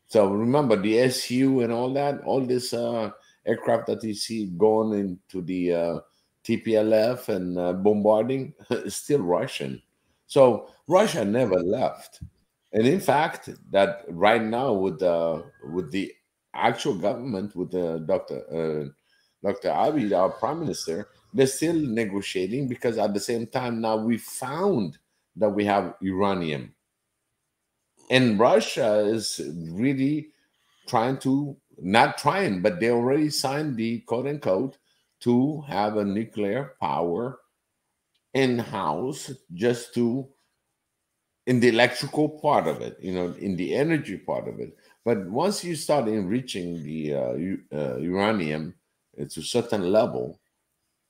Speaker 14: So remember the SU and all that, all this aircraft that you see going into the TPLF and bombarding is still Russian. So Russia never left. And in fact, that right now with the actual government, with Dr. Abiy, our prime minister, they're still negotiating because at the same time now we found that we have uranium. And Russia is really trying to, not trying, but they already signed the quote unquote to have a nuclear power in-house just to, in the electrical part of it, in the energy part of it. But once you start enriching the uranium to a certain level,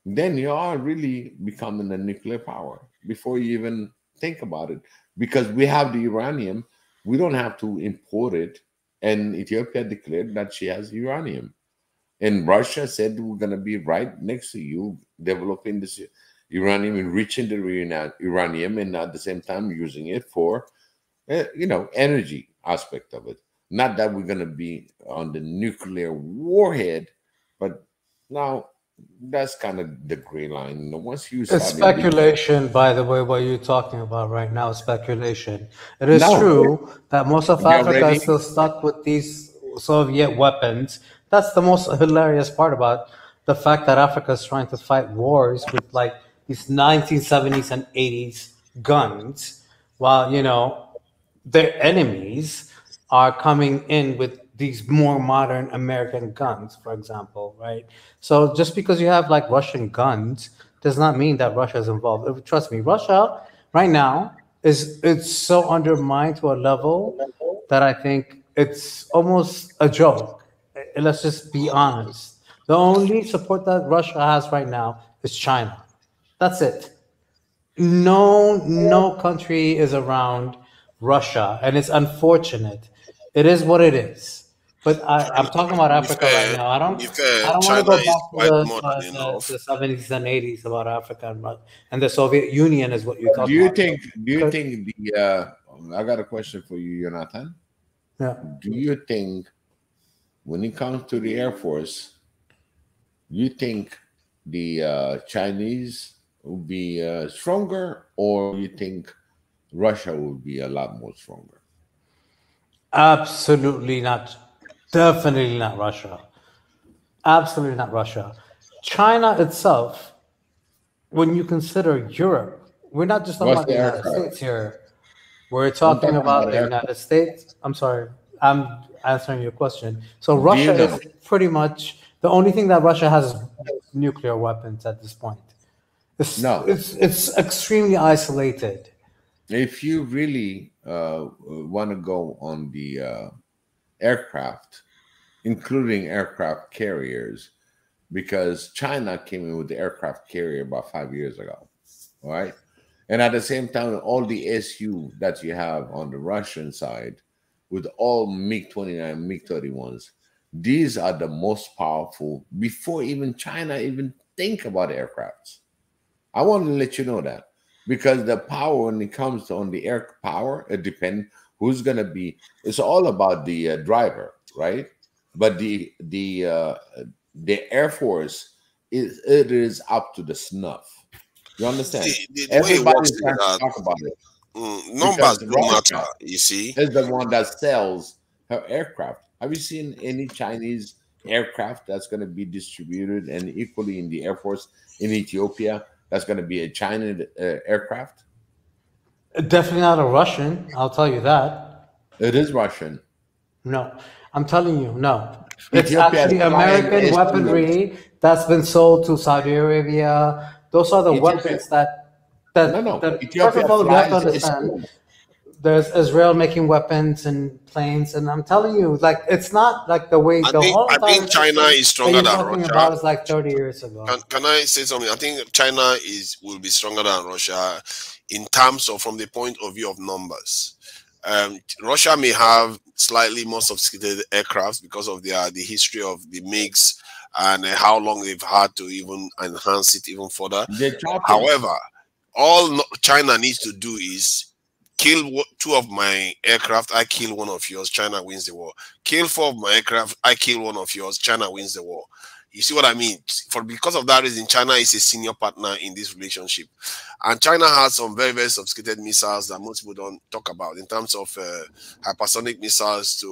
Speaker 14: then you are really becoming a nuclear power before you even think about it. Because we have the uranium, we don't have to import it. And Ethiopia declared that she has uranium. And Russia said, we're going to be right next to you, developing this uranium, enriching the uranium, and at the same time using it for, energy aspect of it. Not that we're going to be on the nuclear warhead, but now that's kind of the gray line. Once you
Speaker 13: it's speculation, by the way, what you're talking about right now is speculation. It is true that most of Africa is still stuck with these Soviet weapons. That's the most hilarious part about the fact that Africa is trying to fight wars with like these 1970s and 80s guns, while, their enemies are coming in with these more modern American guns, for example, right? So just because you have like Russian guns does not mean that Russia is involved. Trust me, Russia right now it's so undermined to a level that I think it's almost a joke. Let's just be honest. The only support that Russia has right now is China. That's it. No country is around Russia, and it's unfortunate. It is what it is. But I'm talking about Africa right now. I don't want to go back to the 70s and 80s about Africa and the Soviet Union is what you're talking about.
Speaker 14: Do you think I got a question for you, Jonathan.
Speaker 13: Yeah.
Speaker 14: Do you think when it comes to the Air Force, you think the Chinese will be stronger, or you think Russia will be a lot more stronger?
Speaker 13: Absolutely not. Definitely not Russia. Absolutely not Russia. China itself, when you consider Europe, we're not just talking about the United States here. We're talking about the United States. I'm sorry, I'm answering your question. So Russia is pretty much the only thing that Russia has is nuclear weapons at this point. It's extremely isolated.
Speaker 14: If you really want to go on the aircraft, including aircraft carriers, because China came in with the aircraft carrier about 5 years ago, all right? And at the same time, all the SU that you have on the Russian side with all MiG-29, MiG-31s, these are the most powerful before even China even think about aircrafts. I want to let you know that, because the power, when it comes to on the air power, it depends who's going to be. It's all about the driver, right? But the Air Force is up to the snuff. You understand? Everybody's trying to talk about it.
Speaker 10: Numbers don't matter, you see.
Speaker 14: Is the one that sells her aircraft. Have you seen any Chinese aircraft that's going to be distributed and equally in the Air Force in Ethiopia? That's going to be a Chinese aircraft?
Speaker 13: Definitely not a Russian, I'll tell you that.
Speaker 14: It is Russian.
Speaker 13: No, I'm telling you, no. It's actually American weaponry that's been sold to Saudi Arabia. Those are the weapons that first of all, you have to understand, there's Israel making weapons and planes, and I'm telling you, like, it's not like the way
Speaker 10: I think China is stronger than Russia.
Speaker 13: About is like 30 years ago.
Speaker 10: Can I say something? I think China will be stronger than Russia in terms of, from the point of view of numbers. Russia may have slightly more sophisticated aircraft because of the history of the MiGs and how long they've had to even enhance it even further. However, all China needs to do is kill 2 of my aircraft, I kill 1 of yours, China wins the war. Kill 4 of my aircraft, I kill 1 of yours, China wins the war. You see what I mean? Because of that reason, China is a senior partner in this relationship. And China has some very, very sophisticated missiles that most people don't talk about in terms of hypersonic missiles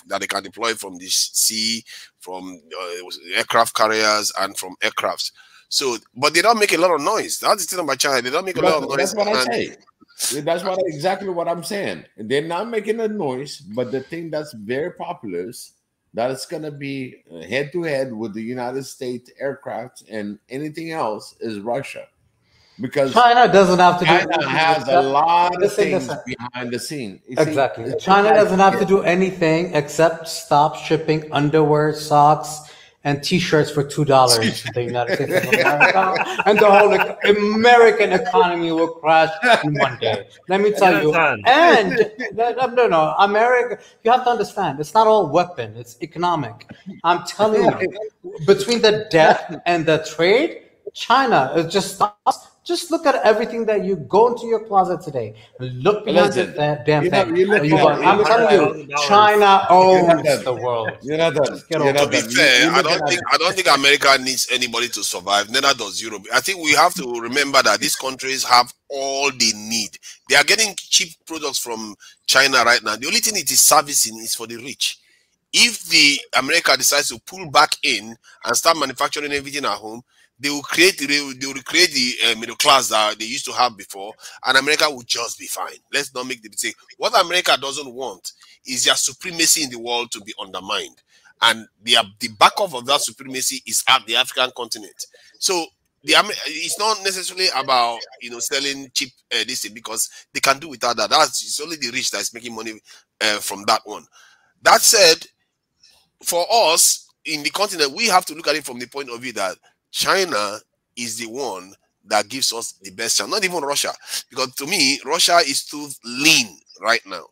Speaker 10: that they can deploy from the sea, from aircraft carriers, and from aircrafts. So, but they don't make a lot of noise. That's the thing about China. They don't make a lot of noise.
Speaker 14: That's what I say. That's exactly what I'm saying. They're not making a noise, but the thing that's very popular is that it's going to be head-to-head with the United States aircraft, and anything else is Russia. Because
Speaker 13: China doesn't have to do anything.
Speaker 14: China has a lot of things behind the scene.
Speaker 13: Exactly. China doesn't have to do anything except stop shipping underwear, socks, and T-shirts for $2 to the United States of America, and the whole American economy will crash in one day. Let me tell you. And no, America. You have to understand, it's not all weapon; it's economic. I'm telling you, between the debt and the trade, China is just stops. Just look at everything that you go into your closet today. Look behind that damn thing. I'm telling you, China owns the world.
Speaker 10: To be fair, I don't think America needs anybody to survive. Neither does Europe. I think we have to remember that these countries have all they need. They are getting cheap products from China right now. The only thing it is servicing is for the rich. If the America decides to pull back in and start manufacturing everything at home, they will create the middle class that they used to have before, and America will just be fine. Let's not make the mistake. What America doesn't want is their supremacy in the world to be undermined, and the backup of that supremacy is at the African continent. So it's not necessarily about selling cheap this thing, because they can do without that. It's only the rich that is making money from that one. That said, for us in the continent, we have to look at it from the point of view that China is the one that gives us the best chance, not even Russia. Because to me, Russia is too lean right now.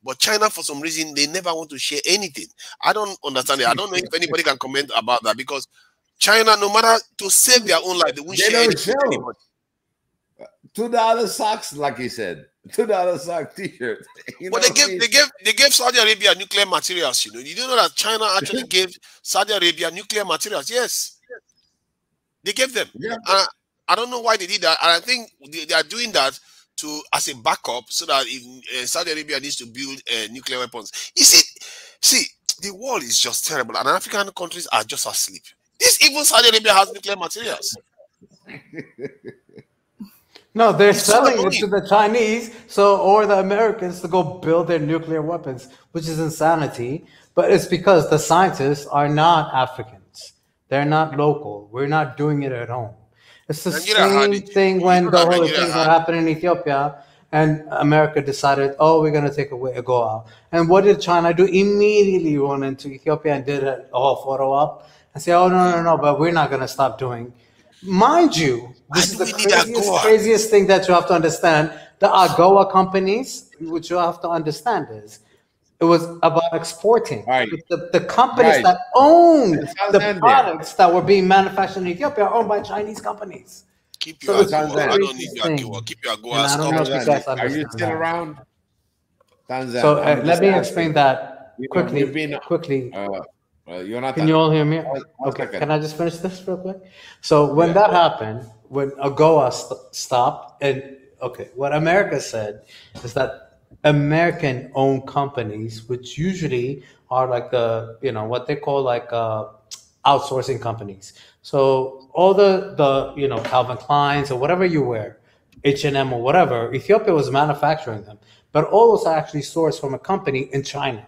Speaker 10: But China, for some reason, they never want to share anything. I don't understand it. I don't know if anybody can comment about that, because China, no matter to save their own life, they won't share anything with anybody.
Speaker 14: $2 socks, like he said. $2 sock T-shirt.
Speaker 10: But they gave Saudi Arabia nuclear materials. You don't know that China actually gave Saudi Arabia nuclear materials? Yes. They gave them. Yeah. I don't know why they did that. And I think they are doing that as a backup, so that if Saudi Arabia needs to build nuclear weapons. You see, the world is just terrible, and African countries are just asleep. Even Saudi Arabia has nuclear materials.
Speaker 13: No, they're selling it to the Chinese, or the Americans to go build their nuclear weapons, which is insanity. But it's because the scientists are not Africans. They're not local. We're not doing it at home. It's the same thing when the whole thing that happened in Ethiopia and America decided, oh, we're going to take away AGOA. And what did China do? Immediately run into Ethiopia and did a whole photo op and say, oh, no, but we're not going to stop doing. Mind you, this is the craziest thing that you have to understand. The AGOA companies, which you have to understand is, it was about exporting. Right. The companies that owned the products that were being manufactured in Ethiopia are owned by Chinese companies.
Speaker 10: Keep your AGOA. I don't need your AGOA. Keep your AGOA.
Speaker 14: Are you still around? Tanzania.
Speaker 13: So let me explain that quickly. Can you all hear me? Okay, can I just finish this real quick? So when that happened, when AGOA stopped, and what America said is that American-owned companies, which usually are like what they call like outsourcing companies. So all the Calvin Kleins or whatever you wear, H&M or whatever, Ethiopia was manufacturing them, but all those are actually sourced from a company in China,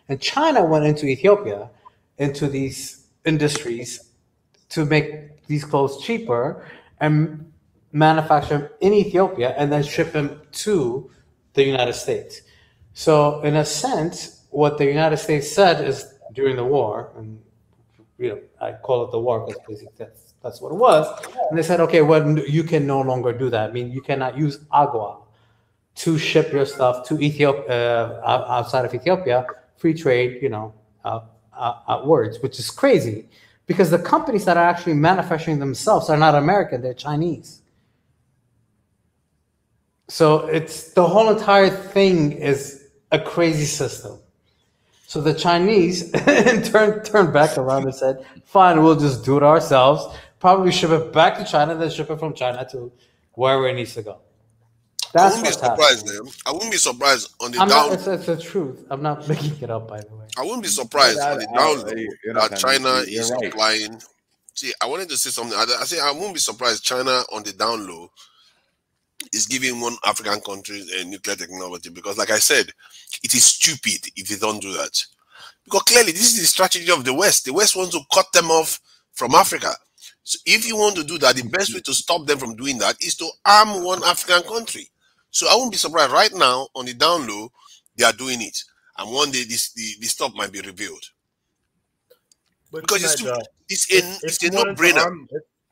Speaker 13: and China went into Ethiopia, into these industries to make these clothes cheaper and manufacture them in Ethiopia and then ship them to the United States. So in a sense, what the United States said is during the war, and I call it the war because basically that's what it was. And they said, okay, well, you can no longer do that. I mean, you cannot use AGOA to ship your stuff to Ethiopia, outside of Ethiopia, free trade, words, which is crazy because the companies that are actually manufacturing themselves are not American, they're Chinese. So it's the whole entire thing is a crazy system. So the Chinese in turn turned back around and said, fine, we'll just do it ourselves, probably ship it back to China, then ship it from China to wherever it needs to go. That's what's happening.
Speaker 10: I wouldn't be surprised on the
Speaker 13: It's the truth. I'm not making it up, by the way.
Speaker 10: I wouldn't be surprised on the down low that China is supplying. See, I wanted to say something. I say I wouldn't be surprised China on the down low is giving one African country a nuclear technology because, like I said, it is stupid if they don't do that. Because clearly, this is the strategy of the West. The West wants to cut them off from Africa. So if you want to do that, the best way to stop them from doing that is to arm one African country. So I won't be surprised right now on the down low, they are doing it. And one day the stuff might be revealed.
Speaker 5: But
Speaker 10: because it's a no-brainer.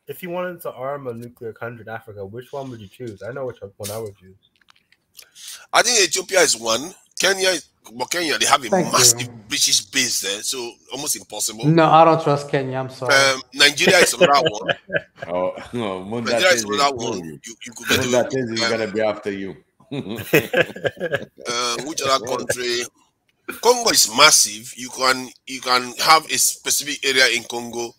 Speaker 5: If you wanted to arm a nuclear country in Africa, which one would you choose? I know which one I would choose.
Speaker 10: I think Ethiopia is one. Kenya, they have a massive British base there, so almost impossible.
Speaker 13: No, I don't trust Kenya. I'm sorry.
Speaker 10: Nigeria is another one.
Speaker 14: Oh no,
Speaker 10: Nigeria is another one. You could get
Speaker 14: that is gonna be after you.
Speaker 10: Which other country? Congo is massive. You can have a specific area in Congo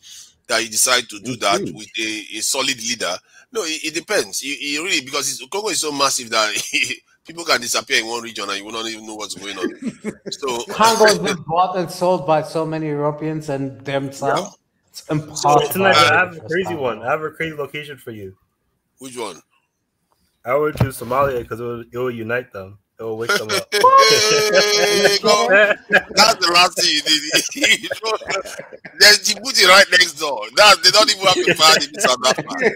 Speaker 10: that you decide to do that with a solid leader. No, it depends. You really, because Congo is so massive that people can disappear in one region and you will not even know what's going on. So
Speaker 13: Congo has been bought and sold by so many Europeans and themselves. Yeah. It's impossible.
Speaker 5: So tonight, I have a crazy one. I have a crazy location for you.
Speaker 10: Which one?
Speaker 5: I would choose Somalia because it will unite them. It will wake them up.
Speaker 10: That's the last thing you did. There's Djibouti right next door. They don't even have to find it in South Africa.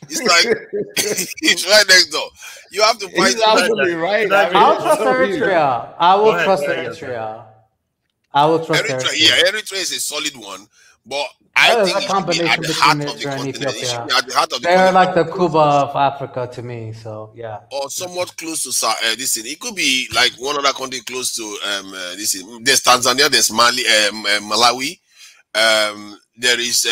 Speaker 10: It's like it's right next door. You have to find.
Speaker 14: He's absolutely right.
Speaker 13: I'll trust Eritrea. I will trust Eritrea. I will trust Eritrea.
Speaker 10: Yeah, Eritrea is a solid one, but I think
Speaker 13: a combination between Eritrea and Ethiopia. They're like the Cuba of Africa to me. So yeah,
Speaker 10: or somewhat close to this thing. It could be like one other country close to this thing. There's Tanzania. There's Mali, Malawi. There's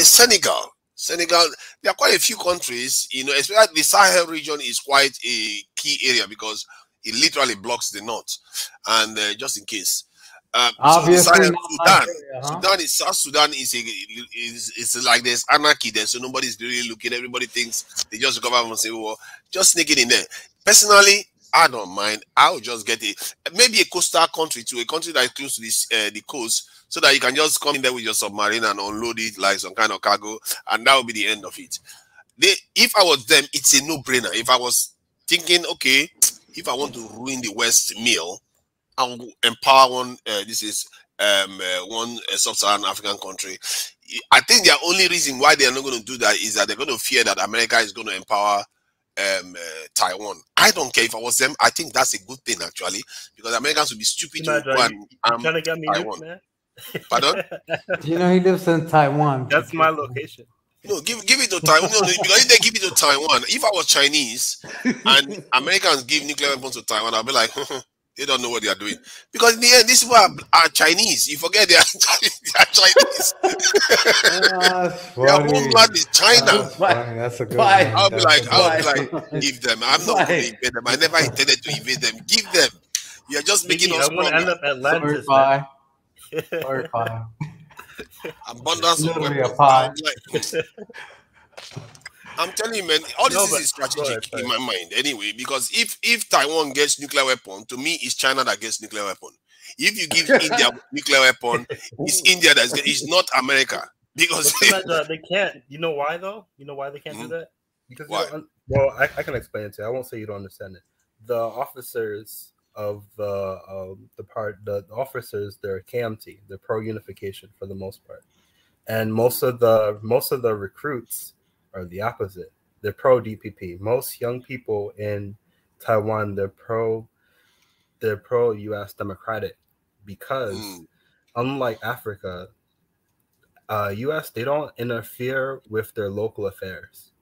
Speaker 10: Senegal. There are quite a few countries, especially the Sahel region is quite a key area because it literally blocks the north. And just in case,
Speaker 13: obviously,
Speaker 10: South Sudan is like there's anarchy there, so nobody's really looking. Everybody thinks they just recover from civil war, just sneak it in there. Personally, I don't mind. I'll just get maybe a coastal country too, a country that is close to the coast, so that you can just come in there with your submarine and unload it like some kind of cargo, and that will be the end of it. if I was them, it's a no-brainer. If I was thinking, okay, if I want to ruin the West meal, I will empower one. This is one sub-Saharan African country. I think the only reason why they are not going to do that is that they're going to fear that America is going to empower Taiwan. I don't care if I was them. I think that's a good thing actually, because Americans would be stupid to go and
Speaker 15: trying to get me
Speaker 10: Taiwan.
Speaker 15: nuked, man?
Speaker 10: Pardon?
Speaker 13: You know, he lives in Taiwan.
Speaker 15: That's my location.
Speaker 10: No, give it to Taiwan. No, because if they give it to Taiwan, if I was Chinese and Americans give nuclear weapons to Taiwan, I'll be like, they don't know what they are doing. Because in the end, these people are Chinese. You forget they are Chinese. Their homeland is China.
Speaker 13: That's a good one.
Speaker 10: I'll be like, give them. I'm not going to invade them. I never intended to invade them. Give them. You're just making us.
Speaker 15: I want to end up Atlantis.
Speaker 13: Sorry, bye.
Speaker 10: Abundance of weapons. I'm telling you, man, all this is strategic in my mind anyway, because if Taiwan gets nuclear weapon, to me, it's China that gets nuclear weapon. If you give India nuclear weapon, it's India it's not America. Because
Speaker 15: they can't. You know why though? You know why they can't do that? Because
Speaker 5: well, I can explain it to you. I won't say you don't understand it. The officers of the officers, they're KMT, they're pro unification for the most part, and most of the recruits are the opposite. They're pro DPP. Most young people in Taiwan, they're pro U.S. Democratic, because unlike Africa, U.S. they don't interfere with their local affairs,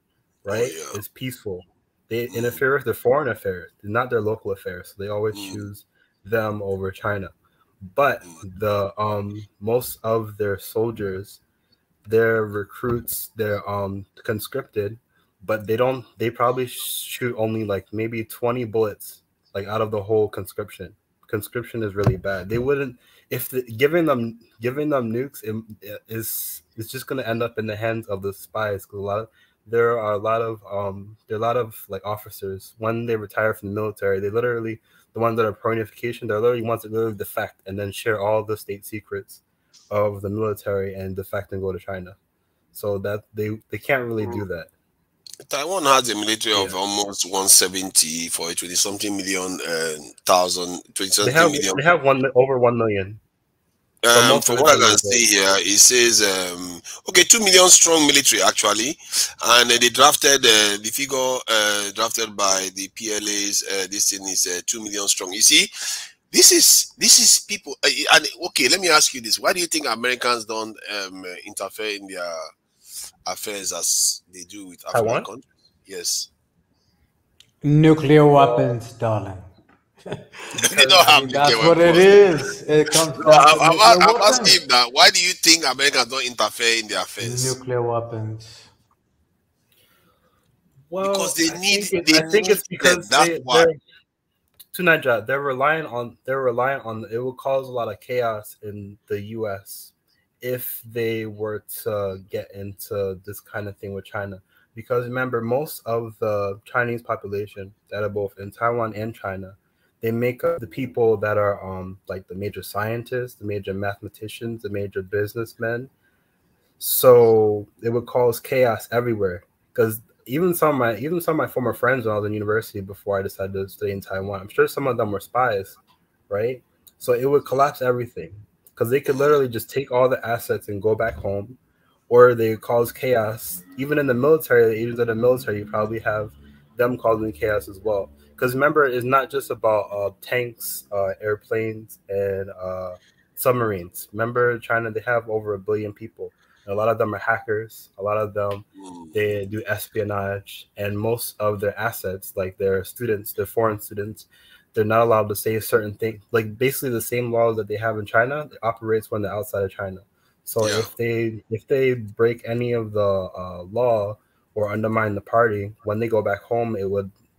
Speaker 5: right? It's peaceful. They interfere with their foreign affairs, not their local affairs. So they always choose them over China. But the most of their soldiers, their recruits, they're conscripted, but they probably shoot only like maybe 20 bullets like out of the whole conscription. Conscription is really bad. They wouldn't, if giving them nukes is just going to end up in the hands of the spies, because there are a lot of like officers, when they retire from the military, they literally, the ones that are pro unification, they're literally ones that literally defect and then share all the state secrets of the military and defect and go to China. So that they can't really do that.
Speaker 10: Taiwan has a military of almost 170 for a 20-something million, 20-something million.
Speaker 5: They have over 1 million.
Speaker 10: From what I can see here, it says 2 million strong military actually, and they drafted the figure drafted by the PLAs. This thing is 2 million strong. You see, this is people. And okay, let me ask you this: why do you think Americans don't interfere in their affairs as they do with African countries? Yes,
Speaker 13: nuclear weapons, darling.
Speaker 10: They don't have
Speaker 13: that's what it is. It comes down
Speaker 10: I'm asking him that. Why do you think Americans don't interfere in their affairs?
Speaker 13: Nuclear weapons.
Speaker 5: Well,
Speaker 10: because they need.
Speaker 5: I think it's because they're relying on. It will cause a lot of chaos in the U.S. if they were to get into this kind of thing with China. Because remember, most of the Chinese population that are both in Taiwan and China, they make up the people that are like the major scientists, the major mathematicians, the major businessmen. So it would cause chaos everywhere. Because even some of my former friends when I was in university before I decided to stay in Taiwan, I'm sure some of them were spies, right? So it would collapse everything, because they could literally just take all the assets and go back home, or they cause chaos. Even in the military, the agents of the military, you probably have them causing chaos as well. Because remember, it's not just about tanks, airplanes, and submarines. Remember, China, they have over 1 billion people. And a lot of them are hackers. A lot of them, they do espionage. And most of their assets, like their students, their foreign students, they're not allowed to say certain things. Like basically the same laws that they have in China, it operates when they're outside of China. So if they break any of the law or undermine the party, when they go back home,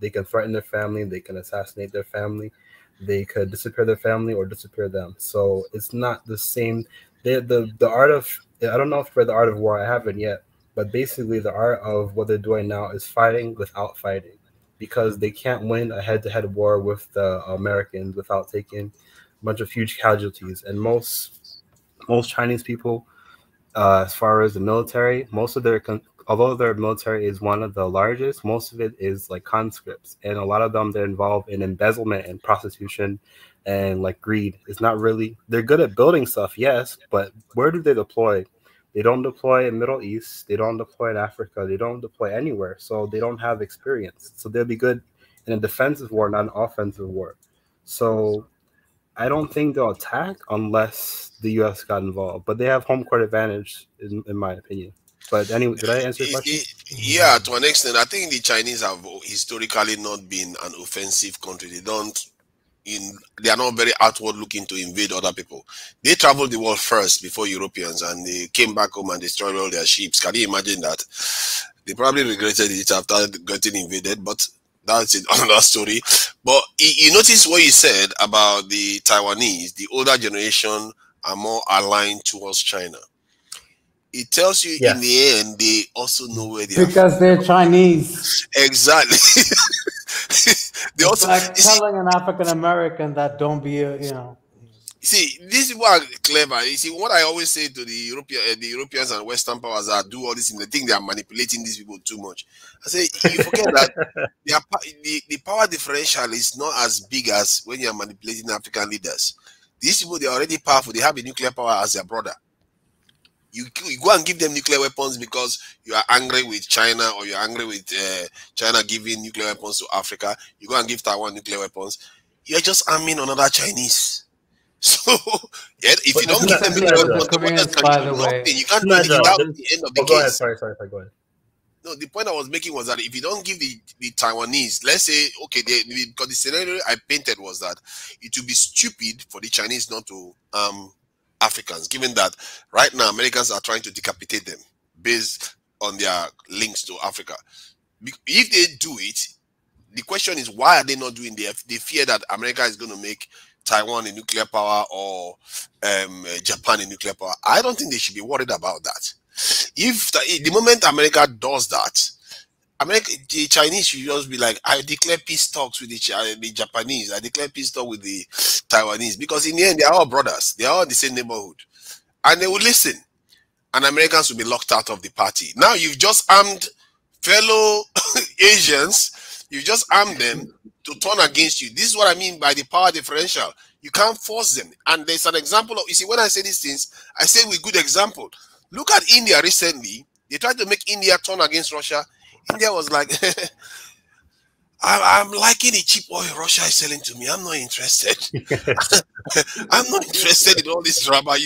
Speaker 5: they can threaten their family, they can assassinate their family, they could disappear their family or disappear them. So it's not the same. The art of, I don't know if for the art of war, I haven't yet, but basically the art of what they're doing now is fighting without fighting, because they can't win a head-to-head war with the Americans without taking a bunch of huge casualties. And most Chinese people, as far as the military, most of their although their military is one of the largest, most of it is like conscripts, and a lot of them they're involved in embezzlement and prostitution and like greed. It's not really, they're good at building stuff, yes, but where do they deploy? They don't deploy in Middle East, they don't deploy in Africa, they don't deploy anywhere, so they don't have experience. So they'll be good in a defensive war, not an offensive war. So I don't think they'll attack unless the U.S. got involved, but they have home court advantage, in my opinion. But anyway, did I answer your question?
Speaker 10: Yeah, to an extent. I think the Chinese have historically not been an offensive country. They are not very outward looking to invade other people. They traveled the world first before Europeans, and they came back home and destroyed all their ships. Can you imagine that? They probably regretted it after getting invaded, but that's another story. But you notice what you said about the Taiwanese, the older generation are more aligned towards China. It tells you in the end, they also know where they are.
Speaker 13: Because they're Chinese.
Speaker 10: Exactly. They
Speaker 13: it's
Speaker 10: also
Speaker 13: like telling an African American that don't be a,
Speaker 10: See, these people are clever. You see, what I always say to the Europeans and Western powers that do all this, and they think they are manipulating these people too much. I say, you forget that the power differential is not as big as when you are manipulating African leaders. These people, they are already powerful. They have a nuclear power as their brother. You go and give them nuclear weapons because you are angry with China, or you're angry with China giving nuclear weapons to Africa. You go and give Taiwan nuclear weapons. You're just arming another Chinese. So, if you don't give them nuclear weapons, you can't do anything without the end of the case.
Speaker 5: Go ahead. Sorry. Go ahead.
Speaker 10: No, the point I was making was that if you don't give the Taiwanese, let's say, okay, because the scenario I painted was that it would be stupid for the Chinese not to Africans, given that right now Americans are trying to decapitate them based on their links to Africa. If they do it, the question is, why are they not doing it? They fear that America is going to make Taiwan a nuclear power, or Japan a nuclear power. I don't think they should be worried about that. If the moment America does that, the Chinese should just be like, I declare peace talks with the Japanese, I declare peace talks with the Taiwanese, because in the end, they are all brothers. They are all in the same neighborhood. And they will listen. And Americans will be locked out of the party. Now you've just armed fellow Asians, you just armed them to turn against you. This is what I mean by the power differential. You can't force them. And there's an example of, you see, when I say these things, I say with good example. Look at India recently. They tried to make India turn against Russia. India was like, I'm liking the cheap oil Russia is selling to me. I'm not interested. I'm not interested in all this drama.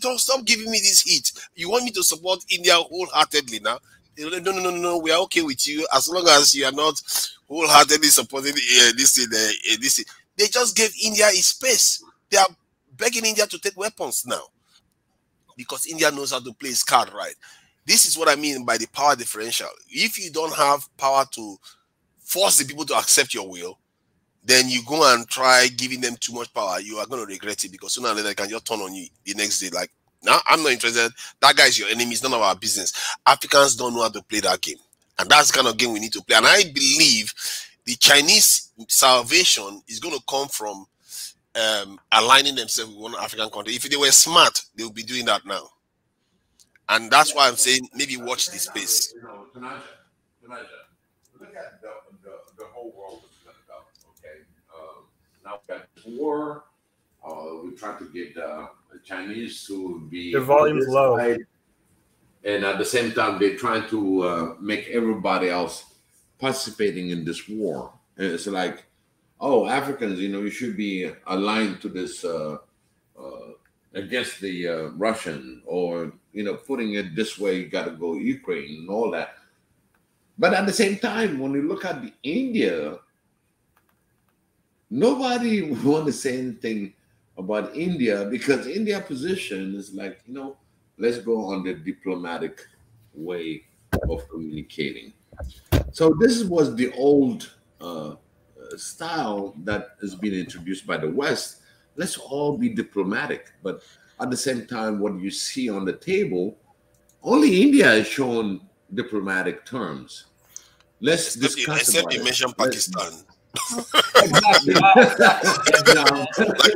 Speaker 10: Don't stop giving me this heat. You want me to support India wholeheartedly now? No, we are okay with you as long as you are not wholeheartedly supporting this thing. They just gave India a space. They are begging India to take weapons now because India knows how to play its card right. This is what I mean by the power differential. If you don't have power to force the people to accept your will, then you go and try giving them too much power. You are going to regret it, because sooner or later they can just turn on you the next day. Like, no, I'm not interested. That guy is your enemy. It's none of our business. Africans don't know how to play that game. And that's the kind of game we need to play. And I believe the Chinese salvation is going to come from aligning themselves with one African country. If they were smart, they would be doing that now. And that's why I'm saying maybe watch this space.
Speaker 1: Tanaja, look at the whole world is going to go. Okay, now we got war. We try to get the Chinese to be
Speaker 5: their volume's low,
Speaker 1: and at the same time they're trying to make everybody else participating in this war. And it's like, oh, Africans, you should be aligned to this against the Russian, or putting it this way, you got to go Ukraine and all that. But at the same time, when you look at the India, nobody want to say anything about India, because India position is like, let's go on the diplomatic way of communicating. So this was the old style that has been introduced by the West. Let's all be diplomatic, but at the same time, what you see on the table, only India is showing diplomatic terms. Let's discuss.
Speaker 10: Except you mentioned Pakistan.
Speaker 13: Exactly.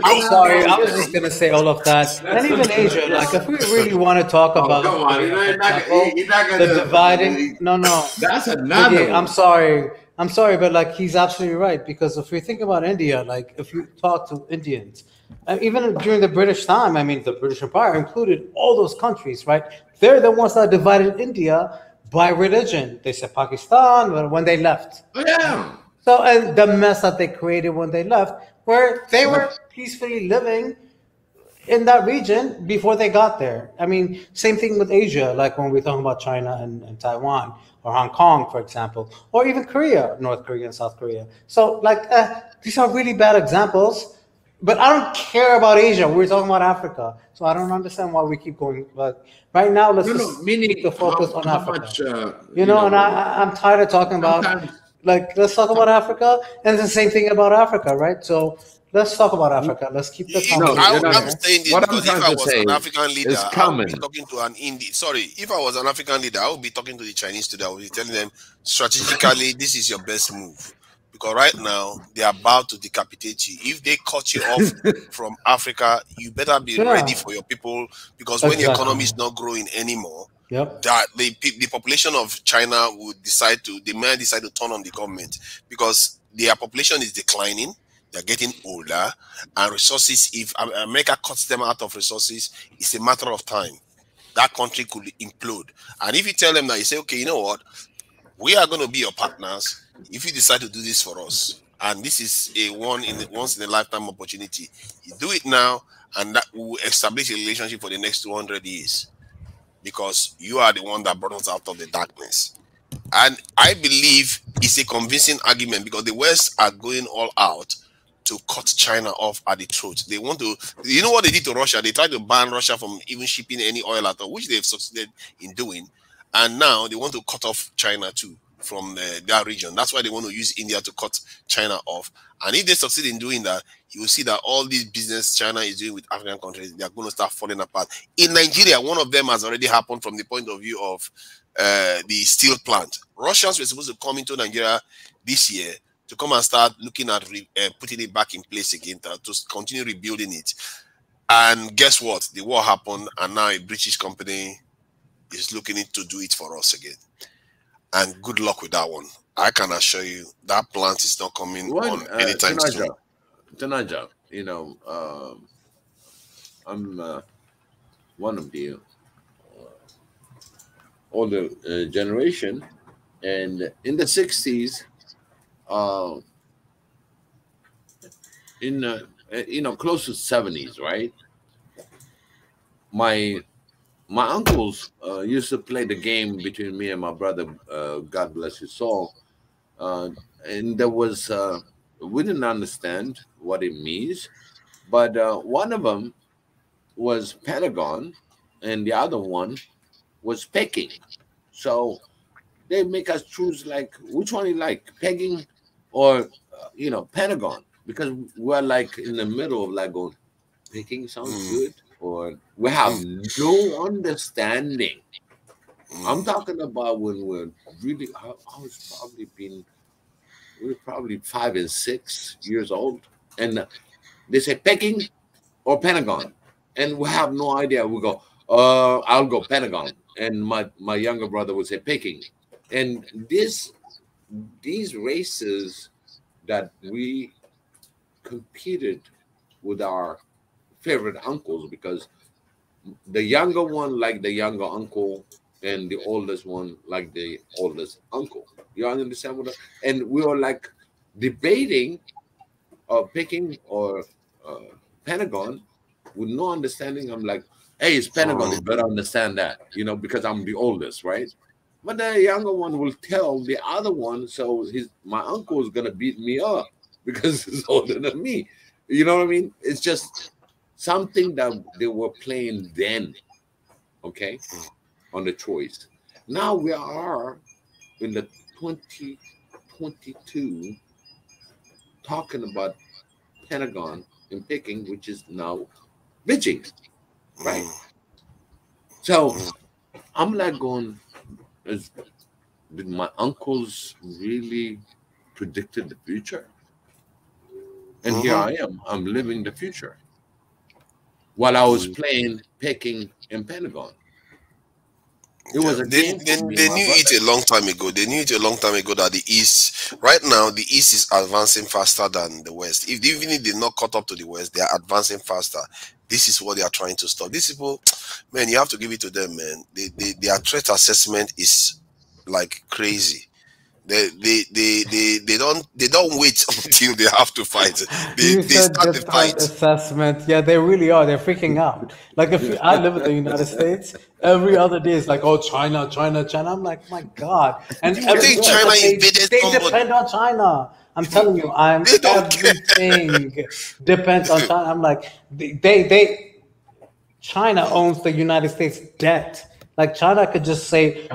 Speaker 13: I'm sorry, I was just gonna say all of that, and even Asia. Like, if we really want to talk about,
Speaker 14: come on, you're not gonna,
Speaker 13: the dividing. No,
Speaker 14: that's another
Speaker 13: Biggie,
Speaker 14: one.
Speaker 13: I'm sorry, but like he's absolutely right, because if we think about India, like if you talk to Indians, and even during the British time, I mean, the British Empire included all those countries, right? They're the ones that divided India by religion. They said Pakistan when they left.
Speaker 14: Oh, yeah.
Speaker 13: So, and the mess that they created when they left, where they were peacefully living in that region before they got there. I mean, same thing with Asia, like when we're talking about China and Taiwan, or Hong Kong, for example, or even Korea, North Korea and South Korea. So, like, these are really bad examples. But I don't care about Asia. We're talking about Africa, so I don't understand why we keep going. But right now, let's keep the focus on Africa.
Speaker 14: Much,
Speaker 13: and I'm tired of talking about. Like, let's talk about Africa, and the same thing about Africa, right? So let's talk about Africa. Let's keep the conversation.
Speaker 10: I'm saying this because if I was an African leader, I would be talking to an Indian. Sorry, if I was an African leader, I would be talking to the Chinese today. I would be telling them strategically, this is your best move. Because right now, they are about to decapitate you. If they cut you off from Africa, you better be ready for your people. Because when the economy is not growing anymore, that the population of China would they may decide to turn on the government, because their population is declining. They're getting older, and resources, if America cuts them out of resources, it's a matter of time. That country could implode. And if you tell them that, you say, okay, you know what? We are going to be your partners if you decide to do this for us. And this is a once in a lifetime opportunity. You do it now, and that will establish a relationship for the next 200 years. Because you are the one that brought us out of the darkness. And I believe it's a convincing argument, because the West are going all out to cut China off at the throat. They want to, you know what they did to Russia? They tried to ban Russia from even shipping any oil at all, which they've succeeded in doing. And now they want to cut off China too from that region. That's why they want to use India to cut China off. And if they succeed in doing that, you will see that all these business China is doing with African countries, they are going to start falling apart. In Nigeria, one of them has already happened from the point of view of the steel plant. Russians were supposed to come into Nigeria this year to come and start looking at putting it back in place again, to continue rebuilding it. And guess what? The war happened, and now a British company is looking to do it for us again. And good luck with that one. I can assure you that plant is not coming on anytime soon.
Speaker 14: Tanaja, I'm one of the older generation, and in the 60s, close to 70s, right? My uncles used to play the game between me and my brother, God bless his soul, and there was we didn't understand what it means, but one of them was Pentagon, and the other one was Peking. So they make us choose, like, which one you like, pegging or Pentagon, because we're like in the middle of like going, Peking sounds good, or we have no understanding. I'm talking about when we're really, I was we were probably 5 and 6 years old, and they say Peking or Pentagon, and we have no idea. We go, I'll go Pentagon, and my younger brother would say Peking. And these races that we competed with our favorite uncles, because the younger one liked the younger uncle, and the oldest one liked the oldest uncle. You understand what? And we were like debating Peking or Pentagon with no understanding. I'm like, hey, it's Pentagon. You better understand that, because I'm the oldest, right? But the younger one will tell the other one, so my uncle is gonna beat me up because he's older than me. You know what I mean? It's just something that they were playing then, okay, on the choice. Now we are in the 2022 talking about Pentagon and Peking, which is now Beijing, right? So I'm like going, did my uncles really predicted the future?
Speaker 1: And here I am. I'm living the future. While I was playing Peking and Pentagon. It was a game for me.
Speaker 10: They knew it a long time ago. They knew it a long time ago that the East, right now, the East is advancing faster than the West. Even if they're not caught up to the West, they are advancing faster. This is what they are trying to stop. These people, man, you have to give it to them, man. Their threat assessment is like crazy. They don't wait until they have to fight. They start the fight.
Speaker 13: Assessment. Yeah, they really are. They're freaking out. Like I live in the United States, every other day it's like, oh, China. I'm like, my God. And
Speaker 10: everything China invaded
Speaker 13: they depend on China. I'm telling you, everything depends on China. I'm like, China owns the United States debt. Like China could just say,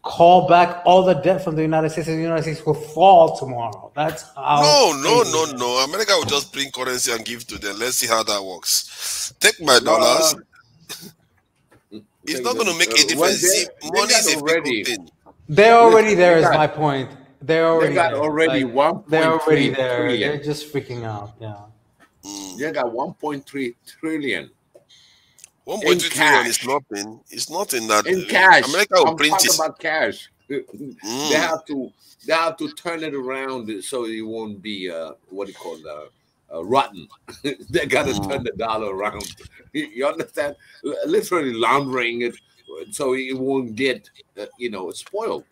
Speaker 13: call back all the debt from the United States, and the United States will fall tomorrow. That's how.
Speaker 10: No. America will just print currency and give to them. Let's see how that works. Take my dollars. It's not going to make a difference. See, money is a big thing.
Speaker 13: They're already there. Is my point. They're already.
Speaker 1: They got already 1.3
Speaker 13: They're already there.
Speaker 1: trillion.
Speaker 13: They're just freaking out. Yeah.
Speaker 1: They got 1.3 trillion.
Speaker 10: 1.2 trillion is nothing. It's nothing that
Speaker 1: in cash.
Speaker 10: America will print
Speaker 1: talking
Speaker 10: it.
Speaker 1: About cash. They have to turn it around so it won't be what do you call rotten. They got to turn the dollar around. You understand? Literally laundering it so it won't get spoiled.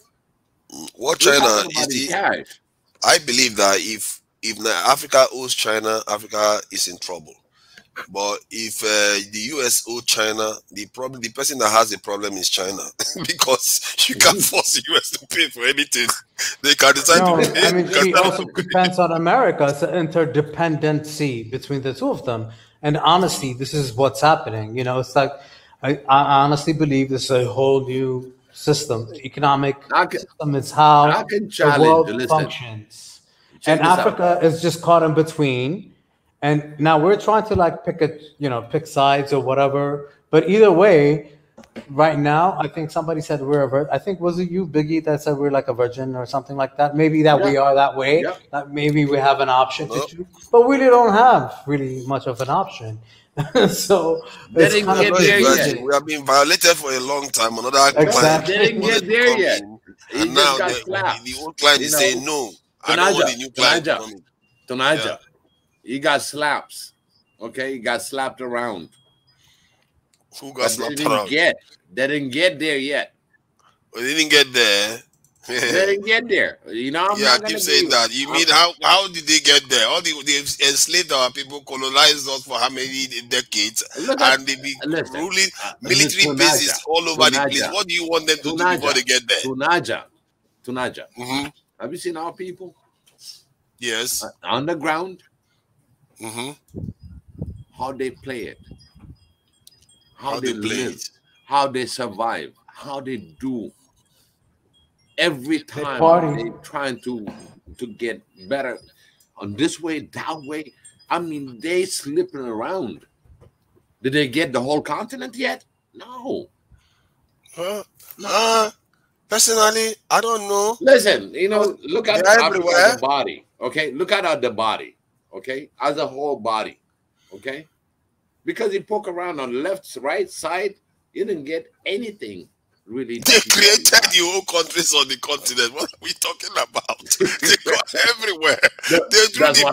Speaker 10: What China is
Speaker 1: cash.
Speaker 10: I believe that if Africa owes China, Africa is in trouble. But if the US owe China, the person that has the problem is China, because you can't force the US to pay for anything. They can decide to pay.
Speaker 13: I mean, she also depends on America. It's an interdependency between the two of them. And honestly, this is what's happening. It's like I honestly believe this is a whole new system, economic system. It's how the world functions. And Africa is just caught in between. And now we're trying to pick sides or whatever. But either way, right now, I think somebody said we're a virgin. I think, was it you, Biggie, that said we're like a virgin or something like that? Maybe that we are that way. Yeah. That maybe we have an option to choose. But we really don't have really much of an option. So it's kind of
Speaker 10: crazy. We have been violated for a long time. Another client
Speaker 1: didn't get there yet.
Speaker 10: And now the old client is saying, no, I don't want the new client coming.
Speaker 1: Tonaja. He got slaps. Okay, he got slapped around.
Speaker 10: Who got slapped around?
Speaker 1: They didn't get there yet.
Speaker 10: Well, they didn't get there.
Speaker 1: They didn't get there.
Speaker 10: I keep saying that. You mean how did they get there? All they enslaved our people, colonized us for how many decades, and they be ruling military bases all over the place. What do you want them to do before they get there?
Speaker 1: Tunaja. Have you seen our people?
Speaker 10: Yes.
Speaker 1: Underground. How they play it, how they live, how they survive, how they do. Every time they're trying to get better on this way, that way. I mean, they slipping around. Did they get the whole continent yet? No.
Speaker 10: Personally, I don't know.
Speaker 1: Listen, look at the body. Okay, look at the body. Okay, as a whole body, okay, because you poke around on left, right side, you didn't get anything really.
Speaker 10: They created the whole countries on the continent. What are we talking about? They got everywhere. They drew the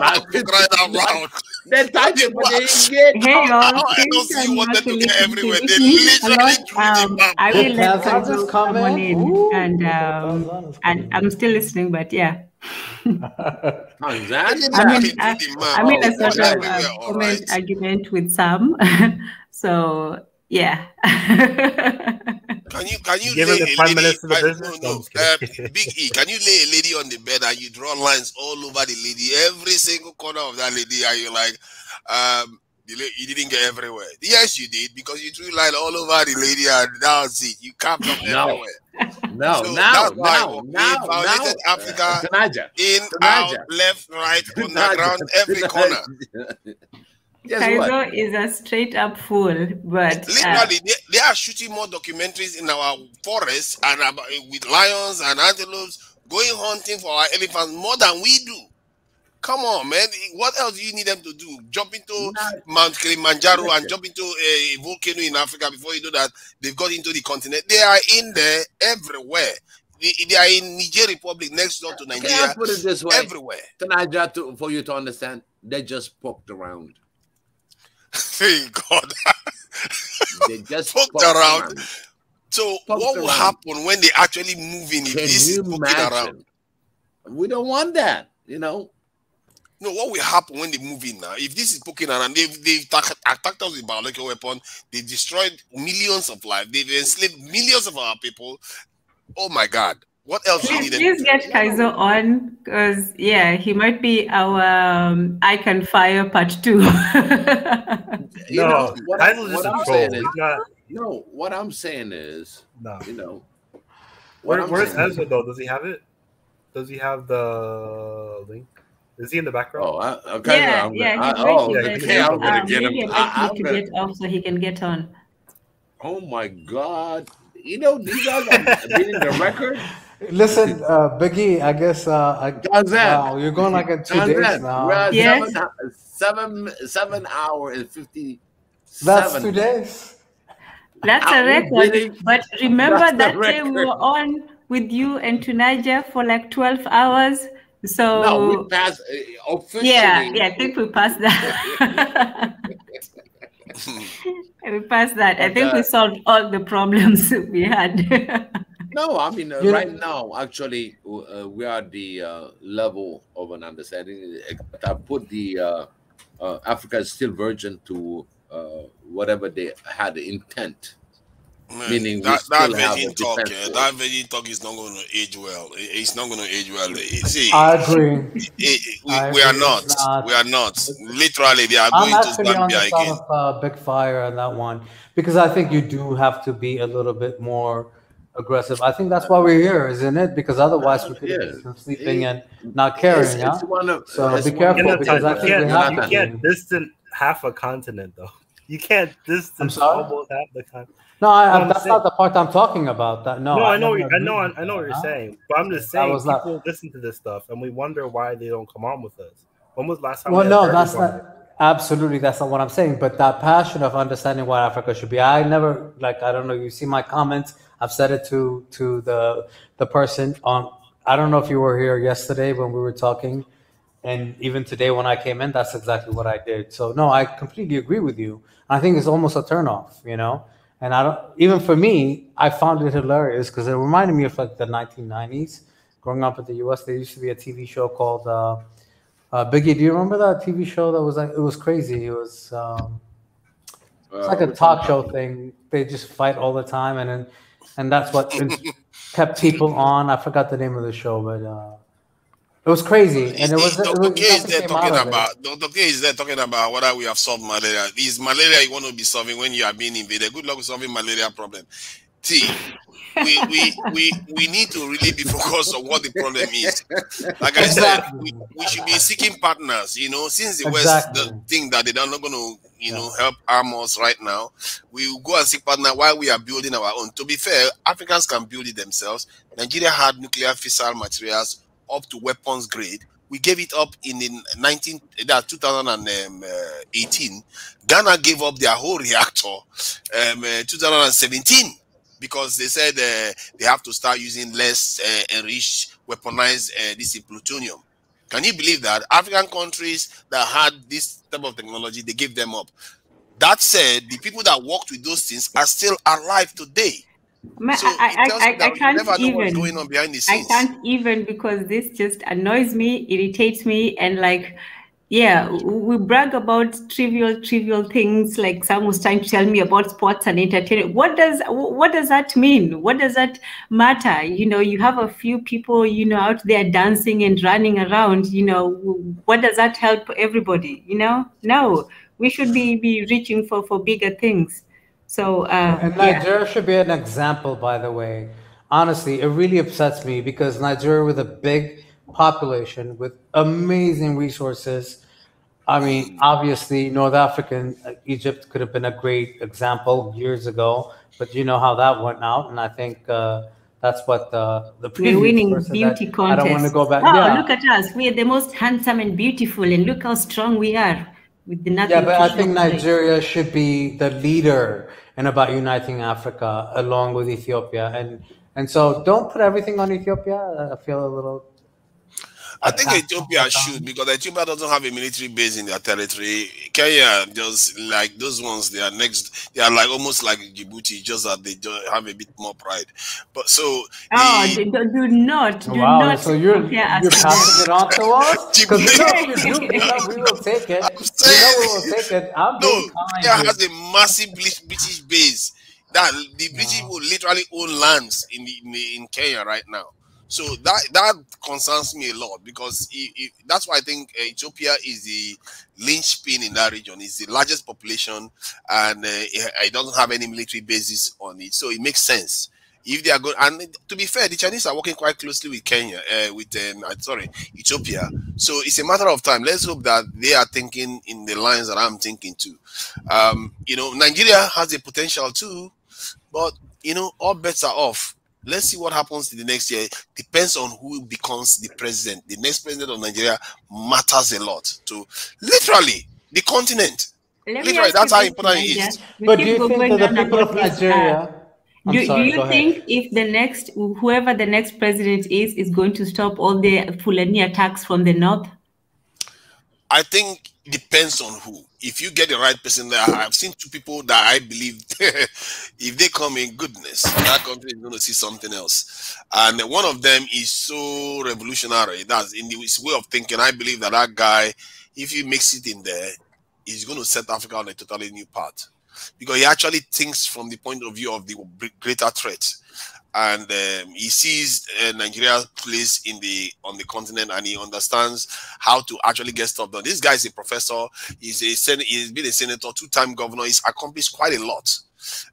Speaker 10: right around.
Speaker 1: They touched it, but they didn't get.
Speaker 12: Hey,
Speaker 10: I don't see what they to get everywhere. They literally drew the map.
Speaker 12: I will let someone in, and I'm still listening, but yeah.
Speaker 1: I
Speaker 12: mean, a sort of comment argument with some. So yeah.
Speaker 10: Can you lay a lady? Big E, can you lay a lady on the bed and you draw lines all over the lady, every single corner of that lady, and you're like, you didn't get everywhere? Yes, you did, because you drew line all over the lady, and that was it. You can't come everywhere.
Speaker 1: No,
Speaker 10: so
Speaker 1: now,
Speaker 10: Africa in, out, left, right, underground, every corner.
Speaker 12: Kaizo is a straight up fool, but
Speaker 10: literally they are shooting more documentaries in our forests and with lions and antelopes, going hunting for our elephants more than we do. Come on, man. What else do you need them to do? Jump into Mount Kilimanjaro and jump into a volcano in Africa before you know that they've got into the continent. They are in there everywhere. They are in Niger Republic next door to Nigeria.
Speaker 14: Can I put it this way?
Speaker 10: Everywhere.
Speaker 14: For you to understand, they just poked around.
Speaker 10: Thank God.
Speaker 14: They just
Speaker 10: poked around. So what will happen when they actually move in?
Speaker 14: Can you imagine? We don't want that, you know.
Speaker 10: No, what will happen when they move in now? If this is poking around, they've attacked us with biological weapon, they destroyed millions of lives, they've enslaved millions of our people. Oh my God. What else do you need?
Speaker 12: Please get Kaizo on, because he might be our Icon Fire Part 2.
Speaker 14: What I'm saying is, what I'm saying is, you know.
Speaker 15: Where's Ezra though? Does he have it? Does he have the link? Is he in the background?
Speaker 12: I'm gonna get him. I need to get off so he can get on.
Speaker 14: Oh my God! You know these guys are beating the record.
Speaker 13: Listen, Biggie, I guess wow, you're going like in 2 days now.
Speaker 14: We're at 7 hours and 57.
Speaker 13: That's 2 days.
Speaker 12: That's a record. But remember that day we were on with you and Tunaja for like 12 hours. So
Speaker 14: no, we passed officially.
Speaker 12: Yeah, I think we passed that. We passed that. I think we solved all the problems we had.
Speaker 14: No, I mean right now, actually, we are at the level of an understanding. I put the Africa is still virgin to whatever they had the intent.
Speaker 10: Man,
Speaker 14: meaning
Speaker 10: that virgin talk, that virgin talk is not going to age well. It's not going to age well. See,
Speaker 13: I agree.
Speaker 10: We are not. We are not. Literally, they are going to Zambia again.
Speaker 13: Of Big Fire on that one, because I think you do have to be a little bit more aggressive. I think that's why we're here, isn't it? Because otherwise we could have been sleeping and not caring. So be careful, because I think
Speaker 15: you can't distance half a continent, though. You can't distance almost half the continent.
Speaker 13: No, that's not the part I'm talking about. I know what
Speaker 15: you're saying, but I'm just saying people listen to this stuff and we wonder why they don't come on with us. When was the last time?
Speaker 13: Well, no, that's not absolutely. That's not what I'm saying. But that passion of understanding what Africa should be, I never I don't know. You see my comments. I've said it to the person on. I don't know if you were here yesterday when we were talking, and even today when I came in, that's exactly what I did. So no, I completely agree with you. I think it's almost a turnoff, you know. And I don't, even for me, I found it hilarious because it reminded me of like the 1990s. Growing up in the US, there used to be a TV show called Biggie. Do you remember that TV show that was like, it was crazy? It was it's like a talk show thing. They just fight all the time, and that's what kept people on. I forgot the name of the show, but it was crazy. And
Speaker 10: Dr. K is there talking about whether we have solved malaria. Is malaria you want to be solving when you are being invaded? Good luck with solving malaria problem. See, we need to really be focused on what the problem is. Like I said, we should be seeking partners. You know, since the West think that they're not going to help arm us right now, we will go and seek partner while we are building our own. To be fair, Africans can build it themselves. Nigeria had nuclear fissile materials up to weapons grade. We gave it up in 2018. Ghana gave up their whole reactor 2017 because they said they have to start using less enriched weaponized this plutonium. Can you believe that? African countries that had this type of technology, they gave them up. That said, the people that worked with those things are still alive today. So
Speaker 12: I can't
Speaker 10: never know
Speaker 12: even.
Speaker 10: What's going on behind the scenes.
Speaker 12: I can't even, because this just annoys me, irritates me, and we brag about trivial things. Like someone was trying to tell me about sports and entertainment. What does that mean? What does that matter? You have a few people, out there dancing and running around. What does that help everybody? No, we should be reaching for bigger things. So
Speaker 13: and Nigeria should be an example, by the way. Honestly, it really upsets me because Nigeria, with a big population, with amazing resources. I mean, obviously, North African Egypt could have been a great example years ago, but you know how that went out. And I think That's what the
Speaker 12: We're
Speaker 13: previous
Speaker 12: winning
Speaker 13: person
Speaker 12: beauty
Speaker 13: that I
Speaker 12: contest.
Speaker 13: don't want to go back.
Speaker 12: Oh,
Speaker 13: Yeah.
Speaker 12: look at us. We are the most handsome and beautiful, and look how strong we are with the nothing.
Speaker 13: Yeah, but
Speaker 12: to
Speaker 13: I
Speaker 12: show
Speaker 13: think
Speaker 12: for it.
Speaker 13: Nigeria should be the leader in about uniting Africa along with Ethiopia. And so don't put everything on Ethiopia. I feel a little...
Speaker 10: I think Ethiopia should, because Ethiopia doesn't have a military base in their territory. Kenya, just like those ones, they are next. They are like almost like Djibouti, just that they have a bit more pride. But so
Speaker 12: do not.
Speaker 13: Wow, so you're
Speaker 12: compare us
Speaker 13: passing it on to us? Because we know if you do
Speaker 10: Djibouti.
Speaker 13: beat up, we will take it.
Speaker 10: I'm saying,
Speaker 13: We know we will take it. I'm being kind.
Speaker 10: Kenya has a massive British base. That the British will literally own lands in Kenya right now. So that concerns me a lot, because that's why I think Ethiopia is the linchpin in that region. It's the largest population, and it doesn't have any military bases on it. So it makes sense if they are good. And to be fair, the Chinese are working quite closely with Kenya, Ethiopia. So it's a matter of time. Let's hope that they are thinking in the lines that I'm thinking too. Nigeria has the potential too, but all bets are off. Let's see what happens in the next year. Depends on who becomes the president. The next president of Nigeria matters a lot to literally the continent. Literally, that's how important it is.
Speaker 13: But do you think that the people of Nigeria...
Speaker 12: Do you think if whoever the next president is going to stop all the Fulani attacks from the north?
Speaker 10: I think it depends on who. If you get the right person there, I've seen two people that I believe if they come in goodness, that country is going to see something else. And one of them is so revolutionary. That's in his way of thinking. I believe that guy, if he makes it in there, he's going to set Africa on a totally new path. Because he actually thinks from the point of view of the greater threat. And he sees Nigeria's place on the continent, and he understands how to actually get stuff done. This guy is a professor. He's been a senator, two-time governor. He's accomplished quite a lot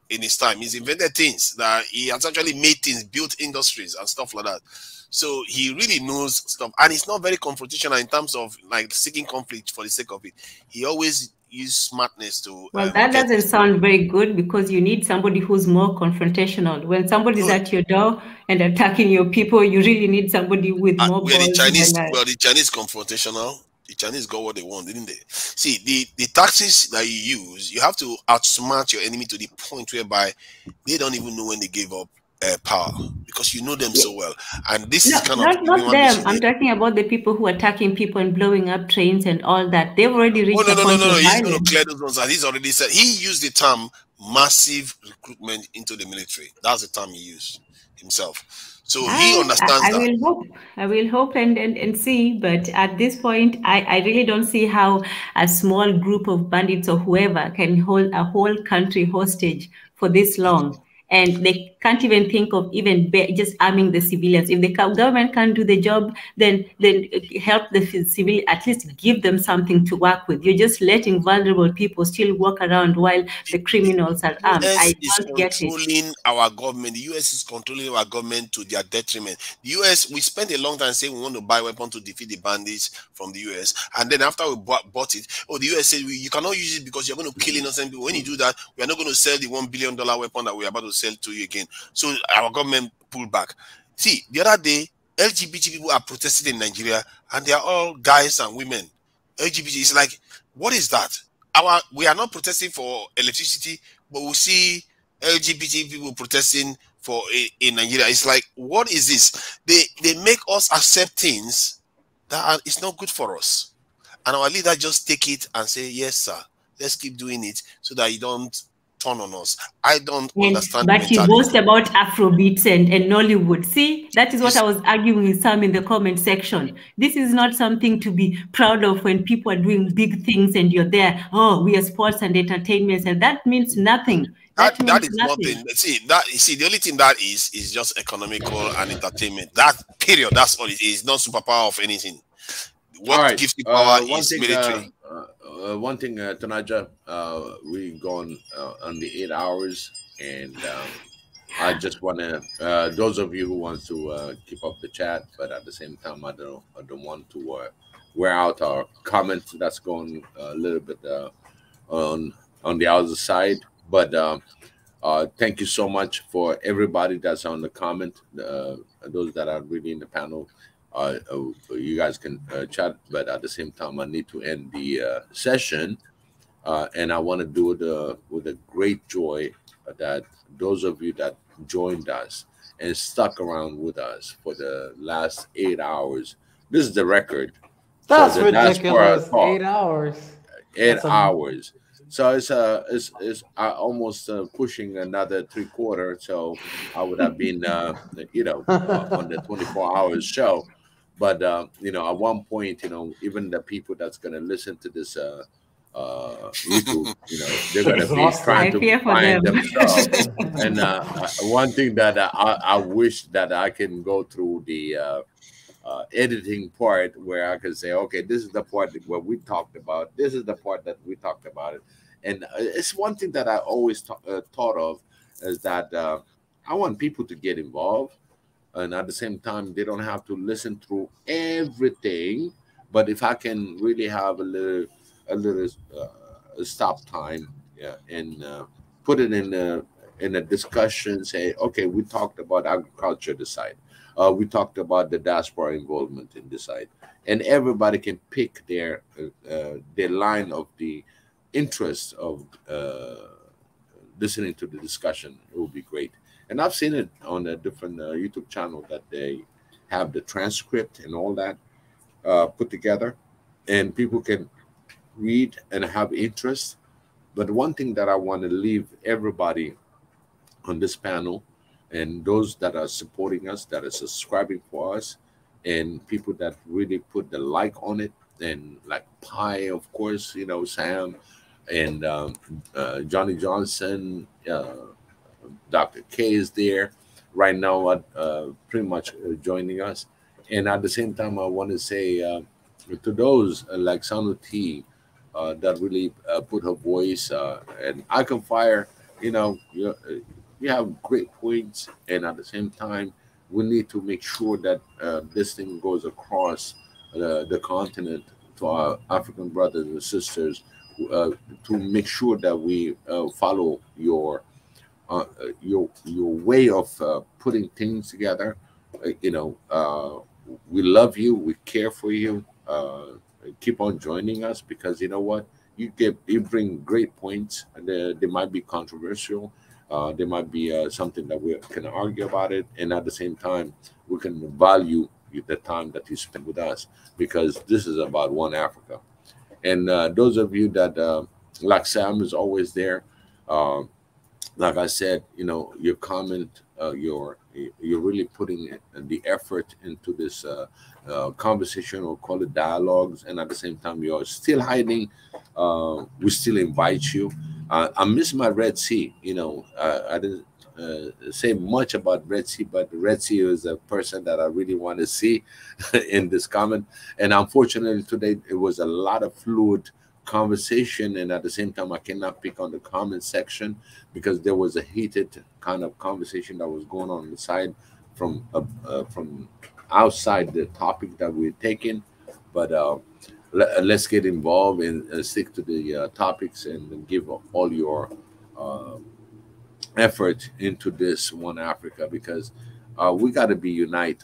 Speaker 10: in his time. He's invented things that he has actually made things, built industries and stuff like that. So he really knows stuff, and he's not very confrontational in terms of like seeking conflict for the sake of it. He always use smartness to...
Speaker 12: Well, that doesn't sound very good, because you need somebody who's more confrontational. When somebody's at your door and attacking your people, you really need somebody with more balls.
Speaker 10: The Chinese confrontational. The Chinese got what they want, didn't they? See, the tactics that you use, you have to outsmart your enemy to the point whereby they don't even know when they gave up power, because you know them so well. And this is kind of
Speaker 12: not them. I'm talking about the people who are attacking people and blowing up trains and all that. They've already reached the point of violence.
Speaker 10: He's going to clear those ones. And he's already said, he used the term massive recruitment into the military. That's the term he used himself. So he understands that.
Speaker 12: I will hope and see, but at this point, I really don't see how a small group of bandits or whoever can hold a whole country hostage for this long. And they can't even think of just arming the civilians. If the government can't do the job, then help the civilians, at least give them something to work with. You're just letting vulnerable people still walk around while the criminals are armed. I don't get it.
Speaker 10: Controlling our government. The US is controlling our government to their detriment. The US, we spent a long time saying we want to buy weapons to defeat the bandits from the US. And then after we bought it, the US said, you cannot use it because you're going to kill innocent people. When you do that, we are not going to sell the $1 billion weapon that we're about to sell to you again. So our government pulled back. See, the other day, LGBT people are protesting in Nigeria, and they are all guys and women. LGBT is like, what is that? We are not protesting for electricity, but we see LGBT people protesting in Nigeria. It's like, what is this? They make us accept things that it's not good for us, and our leader just take it and say, yes, sir, let's keep doing it so that you don't turn on us. I don't understand.
Speaker 12: But you boast about Afrobeats and Nollywood. See, that is what I was arguing with some in the comment section. This is not something to be proud of when people are doing big things and you're there. Oh, we are sports and entertainment, and that means nothing.
Speaker 10: That is nothing. See, the only thing that is just economical and entertainment. That period. That's all it is. Not superpower of anything. What gives you power is military.
Speaker 14: One thing, Tanaja, we've gone on the 8 hours, and I just want to those of you who want to keep up the chat, but at the same time, I don't want to wear out our comment that's going a little bit on the other side. But Thank you so much for everybody that's on the comment. Those that are really in the panel, you guys can chat, but at the same time, I need to end the session, and I want to do it with a great joy that those of you that joined us and stuck around with us for the last 8 hours. This is the record.
Speaker 13: That's
Speaker 14: So the Diaspora
Speaker 13: ridiculous.
Speaker 14: Talk,
Speaker 13: 8 hours.
Speaker 14: 8 hours. So it's almost pushing another 3/4. So I would have been on the 24 hours show, but at one point, even the people that's gonna listen to this YouTube, they're gonna be trying to find themselves. And one thing that I wish that I can go through the editing part where I can say, okay, this is the part where we talked about. This is the part that we talked about it. And it's one thing that I always thought of is that I want people to get involved, and at the same time, they don't have to listen through everything. But if I can really have a little stop time, yeah, and put it in a discussion, say, okay, we talked about agriculture this side. We talked about the diaspora involvement in this side, and everybody can pick their line of the interest of listening to the discussion. It will be great. And I've seen it on a different YouTube channel that they have the transcript and all that put together, and people can read and have interest. But one thing that I want to leave everybody on this panel, and those that are supporting us, that are subscribing for us, and people that really put the like on it, and like Pi, of course, Sam, and Johnny Johnson, Dr. K is there right now, pretty much joining us. And at the same time, I want to say to those like Sanu T, that really put her voice, and I Can Fire, you have great points, and at the same time, we need to make sure that this thing goes across the continent to our African brothers and sisters, to make sure that we follow your way of putting things together. We love you, we care for you. Keep on joining us, because you know what, you bring great points, and they might be controversial. There might be something that we can argue about it, and at the same time, we can value the time that you spend with us, because this is about one Africa. And those of you that, like Sam is always there, like I said, your comment, you're really putting the effort into this conversation, or call it dialogues, and at the same time, you're still hiding. We still invite you. I miss my Red Sea. I didn't say much about Red Sea, but the Red Sea is a person that I really want to see in this comment. And unfortunately, today it was a lot of fluid conversation, and at the same time, I cannot pick on the comment section, because there was a heated kind of conversation that was going on the side from outside the topic that we're taking. But let's get involved and stick to the topics, and give all your effort into this one Africa, because we got to be unite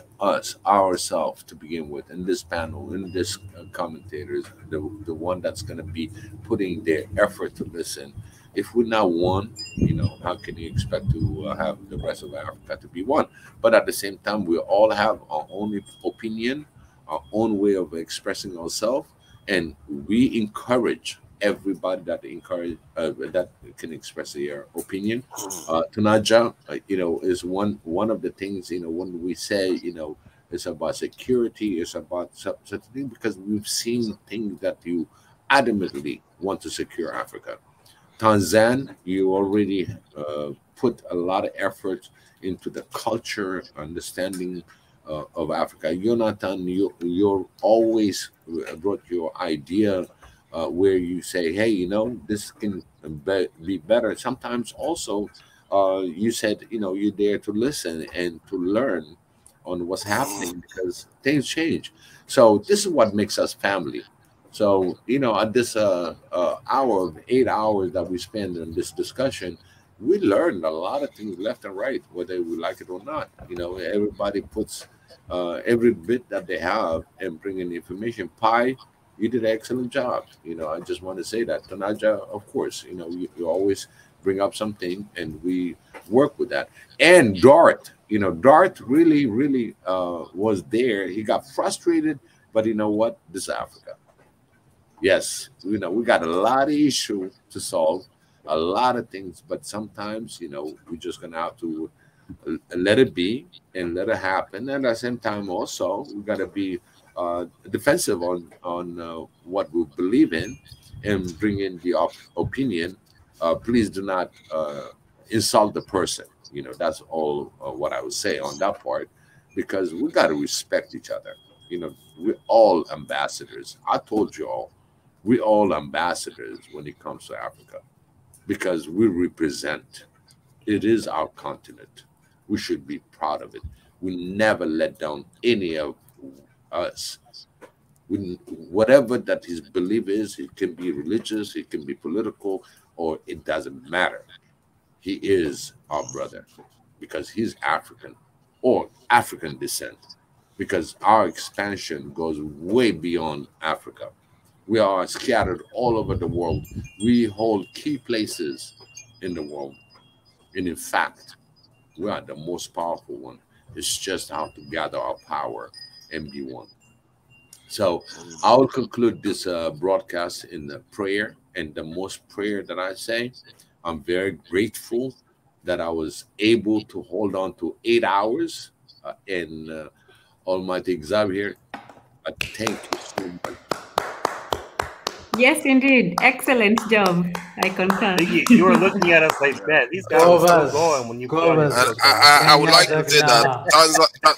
Speaker 14: ourselves to begin with, in this panel, in this commentators, the one that's going to be putting their effort to listen. If we're not one, how can you expect to have the rest of Africa to be one? But at the same time, we all have our own opinion, our own way of expressing ourselves, and we encourage everybody that can express their opinion. Tunaja, is one of the things, when we say, it's about security, it's about such a thing, because we've seen things that you adamantly want to secure Africa. Tanzan, you already put a lot of effort into the culture, understanding of Africa. Jonathan, you're always brought your idea where you say, hey, this can be better. Sometimes also, you said, you're there to listen and to learn on what's happening, because things change. So this is what makes us family. So, at this hour of 8 hours that we spend in this discussion,
Speaker 1: we learned a lot of things left and right, whether we like it or not. You know, everybody puts every bit that they have and bring in information. Pi, you did an excellent job. You know, I just want to say that. Tanaja, of course, you know, you always bring up something and we work with that. And Dart, you know, Dart really, really was there. He got frustrated, but you know what? This is Africa. Yes, you know, we got a lot of issue to solve, a lot of things, but sometimes, you know, we're just gonna have to let it be and let it happen. And at the same time, also, we gotta be defensive on what we believe in and bring in the opinion. Please do not insult the person. You know, that's all what I would say on that part, because we got to respect each other. You know, we're all ambassadors. I told you all, we're all ambassadors when it comes to Africa, because we represent. It is our continent. We should be proud of it. We never let down any of us. Whatever that his belief is, it can be religious, it can be political, or it doesn't matter. He is our brother because he's African or African descent, because our expansion goes way beyond Africa. We are scattered all over the world. We hold key places in the world. And in fact, we are the most powerful one. It's just how to gather our power and be one. So I will conclude this broadcast in the prayer. And the most prayer that I say, I'm very grateful that I was able to hold on to 8 hours. And Almighty Xavier, I thank you so much.
Speaker 12: Yes, indeed. Excellent job. I concur.
Speaker 15: You were looking at us like that. These guys are still going when you put on your
Speaker 10: I would like to say that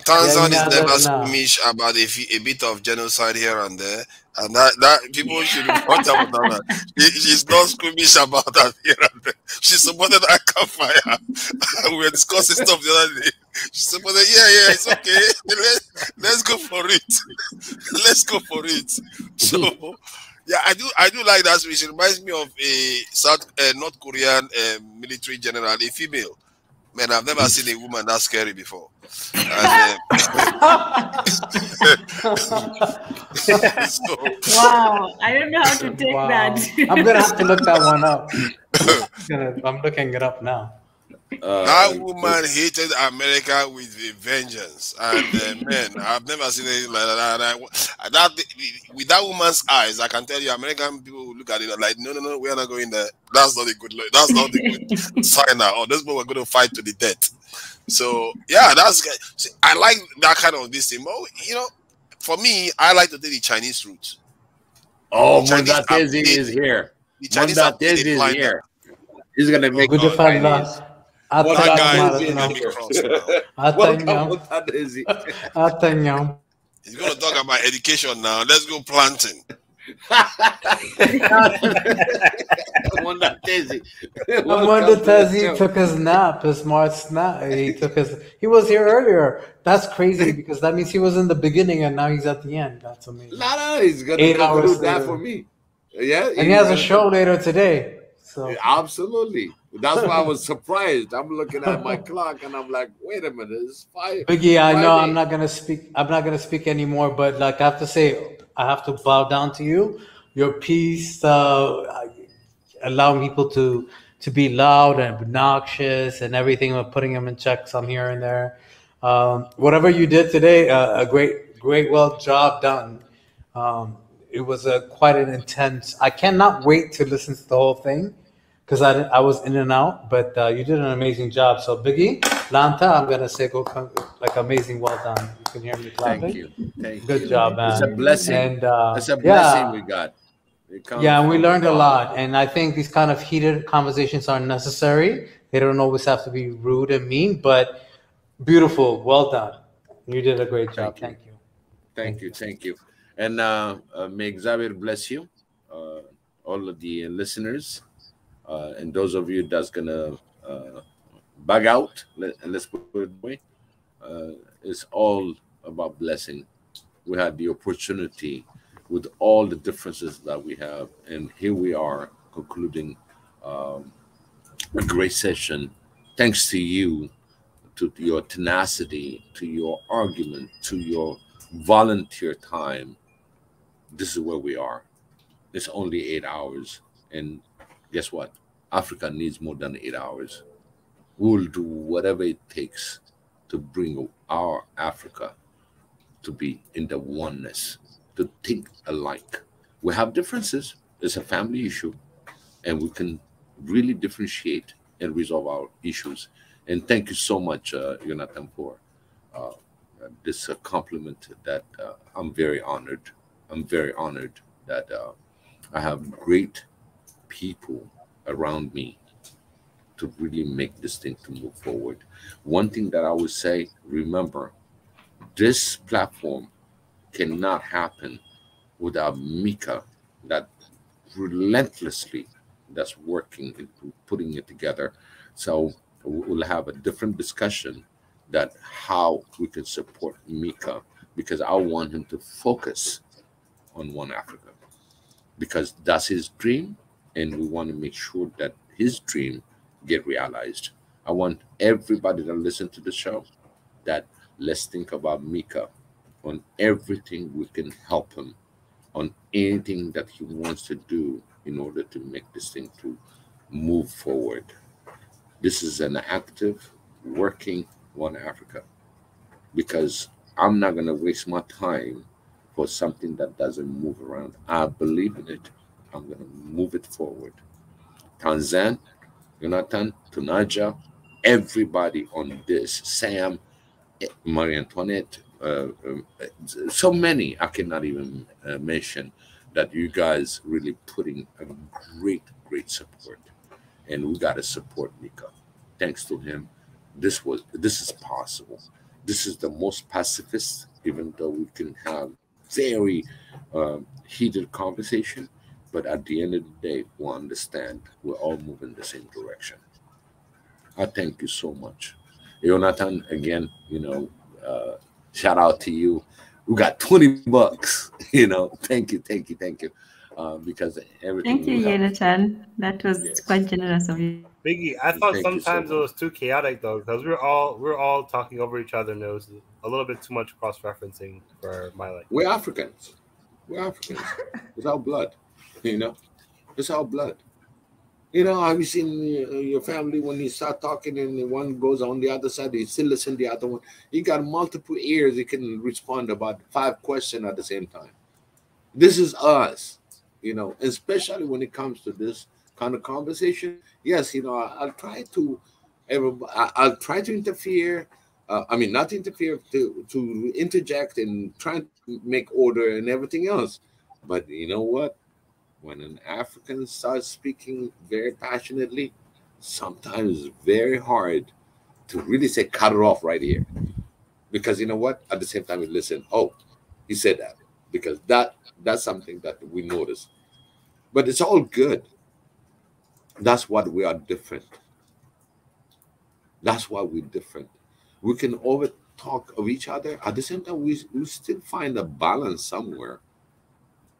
Speaker 10: Tanzania is never squeamish about a bit of genocide here and there, and that people should report about that. She's not squeamish about that here and there. She supported Aka Fire. We were discussing stuff the other day. She supported, yeah, it's okay. Let's go for it. Let's go for it. So. Yeah, I do like that speech. It reminds me of a North Korean military general, a female. Man, I've never seen a woman that scary before. And,
Speaker 12: so, wow, I don't know how to take that.
Speaker 13: I'm gonna have to look that one up. I'm looking it up now.
Speaker 10: That woman hated America with a vengeance, and man, I've never seen anything like that. With that woman's eyes, I can tell you, American people will look at it like, no, we are not going there. That's not a good look. That's not a good sign. Or this boy, we're going to fight to the death. So yeah, I like that kind of this thing. But you know, for me, I like to take the Chinese route.
Speaker 1: Oh, Mondatezi is here. Mondatezi is here. He's gonna make good Chinese.
Speaker 10: He's gonna talk about education now. Let's go planting.
Speaker 13: Mondatezi took his nap, his smart snap. He was here earlier. That's crazy because that means he was in the beginning and now he's at the end. That's amazing.
Speaker 1: He's gonna conclude that for me. Yeah,
Speaker 13: and he has a show later today. So
Speaker 1: absolutely. That's why I was surprised. I'm looking at my clock and I'm like, wait a minute, it's 5.
Speaker 13: Biggie, I know I'm not gonna speak anymore, but like I have to say, I have to bow down to you. Your piece, allowing people to be loud and obnoxious and everything, of putting them in check some here and there. Whatever you did today, a great well job done. It was quite an intense. I cannot wait to listen to the whole thing, because I was in and out, but you did an amazing job. So Biggie, Lanta, I'm gonna say like amazing, well done. You can hear me clapping.
Speaker 1: Thank you.
Speaker 13: Good job, man.
Speaker 1: It's a blessing.
Speaker 13: And
Speaker 1: it's a blessing we got.
Speaker 13: Yeah, and we learned a lot. And I think these kind of heated conversations are necessary. They don't always have to be rude and mean, but beautiful. Well done. You did a great job. Thank you.
Speaker 1: Thank you. And may Xavier bless you, all of the listeners. And those of you that's gonna bug out, let's put it away. It's all about blessing. We had the opportunity with all the differences that we have, and here we are concluding a great session. Thanks to you, to your tenacity, to your argument, to your volunteer time. This is where we are. It's only 8 hours. And guess what? Africa needs more than 8 hours. We'll do whatever it takes to bring our Africa to be in the oneness, to think alike. We have differences. It's a family issue, and we can really differentiate and resolve our issues. And thank you so much, Jonathan, for uh, this compliment that I'm very honored. I'm very honored that I have great people around me to really make this thing to move forward. One thing that I would say, remember, this platform cannot happen without Mika, that relentlessly that's working into putting it together. So we'll have a different discussion that how we can support Mika, because I want him to focus on One Africa, because that's his dream, and we want to make sure that his dream get realized. I want everybody to listen to the show that let's think about Mika on everything we can help him, on anything that he wants to do in order to make this thing to move forward. This is an active, working One Africa, because I'm not going to waste my time for something that doesn't move around. I believe in it. I'm going to move it forward. Tanzan, Jonathan, Tunaja, everybody on this, Sam, Marie Antoinette, so many I cannot even mention, that you guys really putting a great support, and we got to support Mika. Thanks to him, this is possible. This is the most pacifist, even though we can have very heated conversation, but at the end of the day, we understand we're all moving the same direction. I thank you so much. Jonathan, again, shout out to you. We got $20, thank you. Because everything
Speaker 12: Thank you,
Speaker 1: we have.
Speaker 12: Jonathan. That was quite generous of you.
Speaker 15: Biggie, I thought
Speaker 1: Thank you so
Speaker 15: sometimes it was too chaotic though, because we're all talking over each other, and it was a little bit too much cross referencing for my liking.
Speaker 1: We're Africans. It's our blood, it's our blood. Have you seen your family when you start talking and one goes on the other side, you still listen to the other one? You got multiple ears, you can respond about 5 questions at the same time. This is us, especially when it comes to this kind of conversation. Yes, I'll try to, I'll try to interfere. I mean, not interfere, to interject and try to make order and everything else. But you know what? When an African starts speaking very passionately, sometimes it's very hard to really say, cut it off right here. Because you know what? At the same time, you listen, oh, he said that. Because that's something that we notice. But it's all good. That's what we are different. That's why we're different. We can over talk of each other. At the same time, we still find a balance somewhere,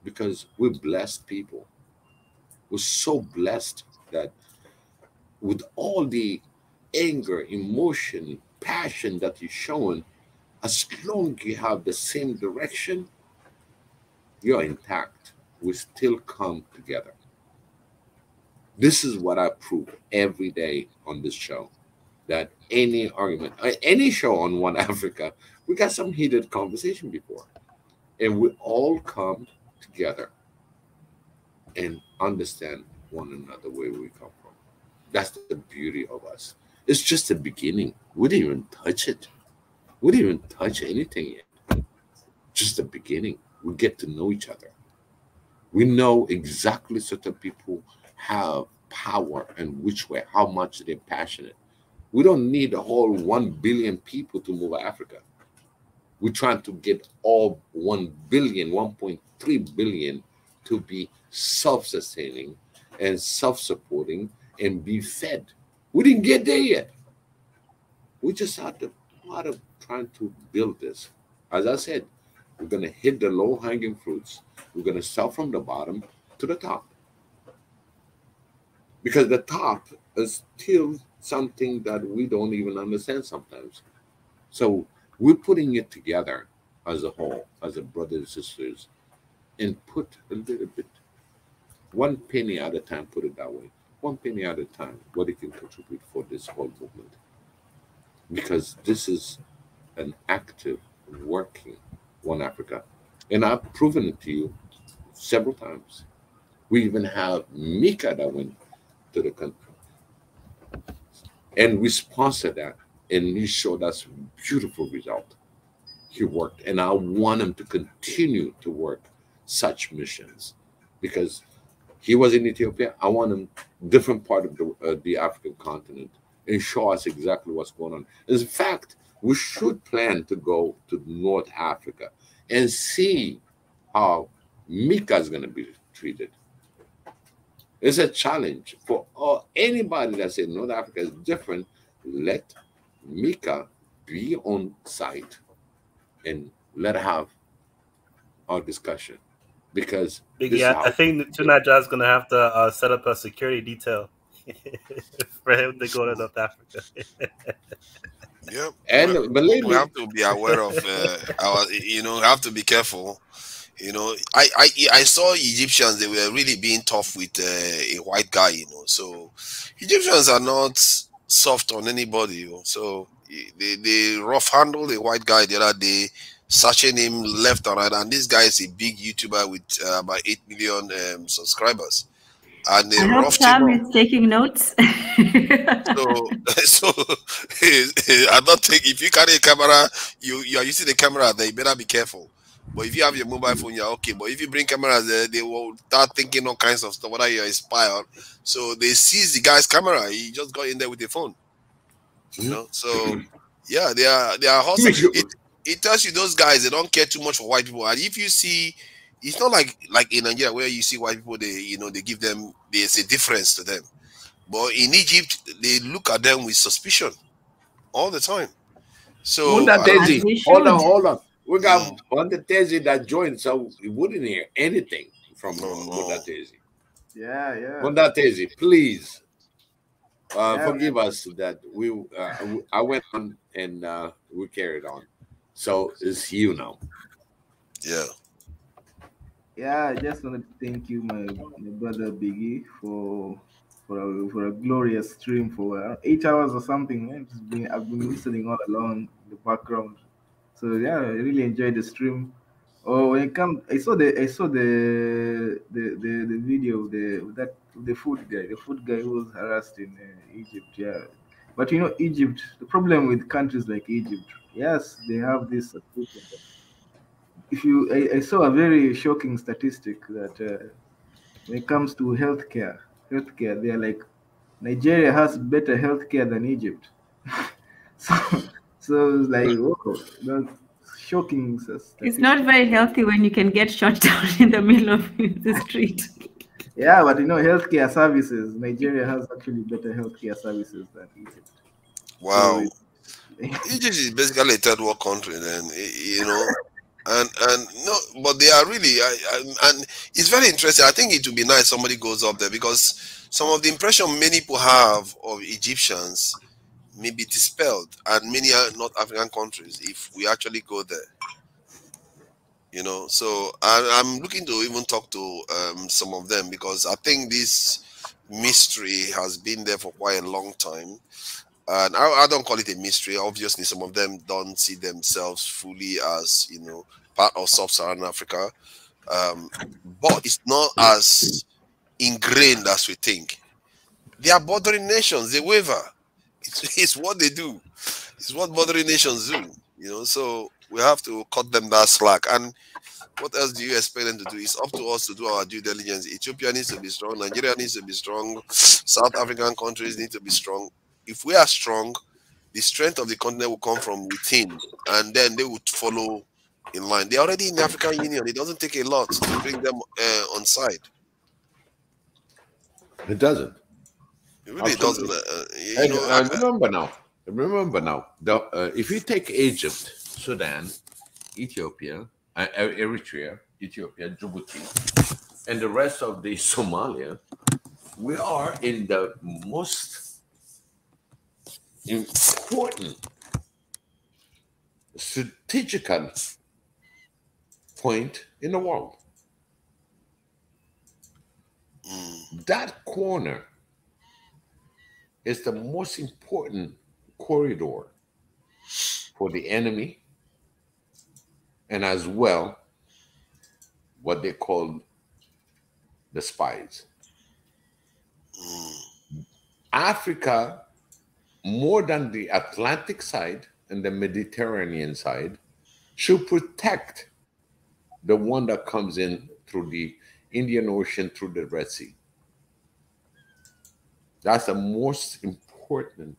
Speaker 1: because we're blessed people. We're so blessed that with all the anger, emotion, passion that you're showing, as long as you have the same direction, you're intact. We still come together. This is what I prove every day on this show, that any argument, any show on One Africa, we got some heated conversation before, and we all come together and understand one another where we come from. That's the beauty of us. It's just the beginning. We didn't even touch it. We didn't even touch anything yet. Just the beginning. We get to know each other. We know exactly certain people have power and which way, how much they're passionate. We don't need a whole 1 billion people to move Africa. We're trying to get all 1 billion, 1.3 billion to be self-sustaining and self-supporting and be fed. We didn't get there yet. We just had to part of trying to build this. As I said, we're going to hit the low-hanging fruits. We're going to start from the bottom to the top. because the top is still something that we don't even understand sometimes. So we're putting it together as a whole, as a brothers and sisters, and put a little bit, one penny at a time, put it that way, one penny at a time, what it can contribute for this whole movement. Because this is an active, working One Africa. And I've proven it to you several times. We even have Mika that went to the country. And we sponsored that, and he showed us beautiful result. He worked, and I want him to continue to work such missions, because he was in Ethiopia. I want him different part of the African continent and show us exactly what's going on. In fact, we should plan to go to North Africa and see how Mika is going to be treated. It's a challenge for anybody that says North Africa is different. Let Mika be on site and let her have our discussion, because
Speaker 15: I think Tunaja is going to have to set up a security detail for him to go to North Africa.
Speaker 10: Yep.
Speaker 1: And
Speaker 10: we have to be aware of our, have to be careful. I saw Egyptians, they were really being tough with a white guy, so Egyptians are not soft on anybody. So they rough handled a white guy the other day, searching him left and right, and this guy is a big YouTuber with about 8 million subscribers. And they roughed him up.
Speaker 12: Is taking notes.
Speaker 10: So I don't think if you carry a camera, you are using the camera, then you better be careful. But if you have your mobile phone, you're okay. But if you bring cameras there, they will start thinking all kinds of stuff, whether you're inspired. So they seize the guy's camera. He just got in there with a phone. So yeah, they are hustling. It tells you those guys, they don't care too much for white people. And if you see, it's not like in Nigeria where you see white people, they give them, there's a difference to them. But in Egypt, they look at them with suspicion all the time. So
Speaker 1: hold on. We got Wanda Tezi that joined, so we wouldn't hear anything from Wanda Tezi.
Speaker 16: Yeah.
Speaker 1: Wanda Tezi, please forgive us that I went on and we carried on. So it's you now.
Speaker 16: Yeah, I just want to thank you, my brother Biggie, for a glorious stream for 8 hours or something. I've been listening all along in the background. So yeah, I really enjoyed the stream. When it comes, I saw the video of the food guy who was harassed in Egypt. Yeah, but Egypt. The problem with countries like Egypt, yes, they have this. I saw a very shocking statistic that when it comes to healthcare, they are like, Nigeria has better healthcare than Egypt. so it's like, that's shocking statistic.
Speaker 12: It's not very healthy when you can get shot down in the middle of the street.
Speaker 16: Yeah, but healthcare services, Nigeria has actually better healthcare services than Egypt.
Speaker 10: Wow. Egypt is basically a third world country then, and no, but they are really, and it's very interesting. I think it would be nice somebody goes up there, because some of the impression many people have of Egyptians may be dispelled, and many are North African countries, if we actually go there. So I'm looking to even talk to some of them, because I think this mystery has been there for quite a long time. And I don't call it a mystery. Obviously, some of them don't see themselves fully as, part of Sub-Saharan Africa. But it's not as ingrained as we think. They are bordering nations. They waver. It's what they do. It's what bordering nations do. So we have to cut them that slack. And what else do you expect them to do? It's up to us to do our due diligence. Ethiopia needs to be strong. Nigeria needs to be strong. South African countries need to be strong. If we are strong, the strength of the continent will come from within, and then they would follow in line. They're already in the African Union. It doesn't take a lot to bring them on side.
Speaker 1: It doesn't.
Speaker 10: It really doesn't.
Speaker 1: Remember now. If you take Egypt, Sudan, Ethiopia, Eritrea, Ethiopia, Djibouti, and the rest of the Somalia, we are in the most important strategical point in the world. That corner is the most important corridor for the enemy, and as well what they call the spies. Africa, more than the Atlantic side and the Mediterranean side, should protect the one that comes in through the Indian Ocean, through the Red Sea. That's the most important,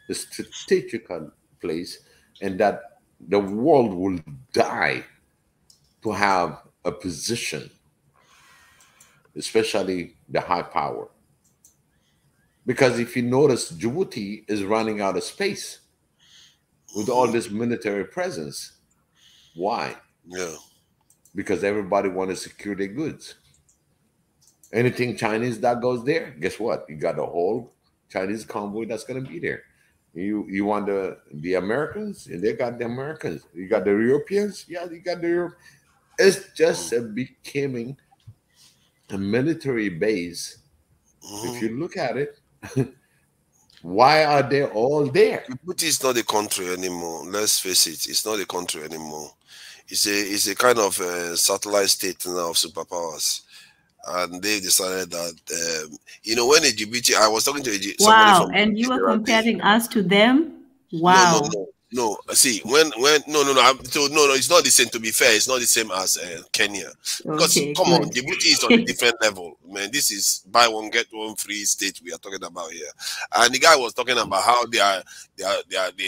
Speaker 1: the strategical place, and that the world will die to have a position, especially the high power. Because if you notice, Djibouti is running out of space with all this military presence. Why?
Speaker 10: Yeah.
Speaker 1: Because everybody wants to secure their goods. Anything Chinese that goes there, guess what? You got a whole Chinese convoy that's going to be there. You want the Americans, and they got the Americans. You got the Europeans, yeah, you got the Europe. It's just becoming a military base. If you look at it, why are they all there?
Speaker 10: Djibouti is not a country anymore. Let's face it, it's not a country anymore. It's a kind of satellite state now of superpowers. And they decided that, when Djibouti, I was talking to somebody
Speaker 12: wow,
Speaker 10: from
Speaker 12: and you were comparing us to them? Wow.
Speaker 10: No. See, no, it's not the same. To be fair, it's not the same as Kenya. Because come on, Djibouti is on a different level, man. This is buy one get one free state we are talking about here. And the guy was talking about how they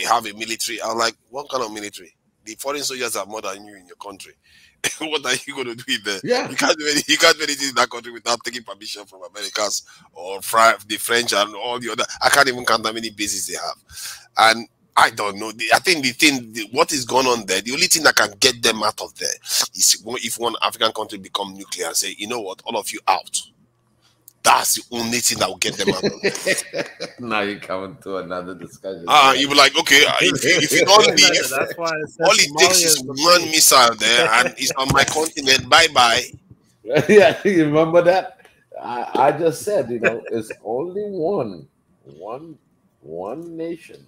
Speaker 10: have a military. I'm like, what kind of military? The foreign soldiers are more than you in your country. What are you going to do with that?
Speaker 1: Yeah.
Speaker 10: You can't do anything in that country without taking permission from Americans or the French and all the other. I can't even count how many bases they have. And I don't know. I think what is going on there, the only thing that can get them out of there is if one African country become nuclear and say, you know what, all of you out. That's the only thing that will get them out of there.
Speaker 1: Now you're coming to another discussion.
Speaker 10: You be like, okay, if you don't leave,
Speaker 15: that's why
Speaker 10: all it takes is one missile there and it's on my continent. Bye-bye.
Speaker 1: Yeah, you remember that? I just said, it's only one nation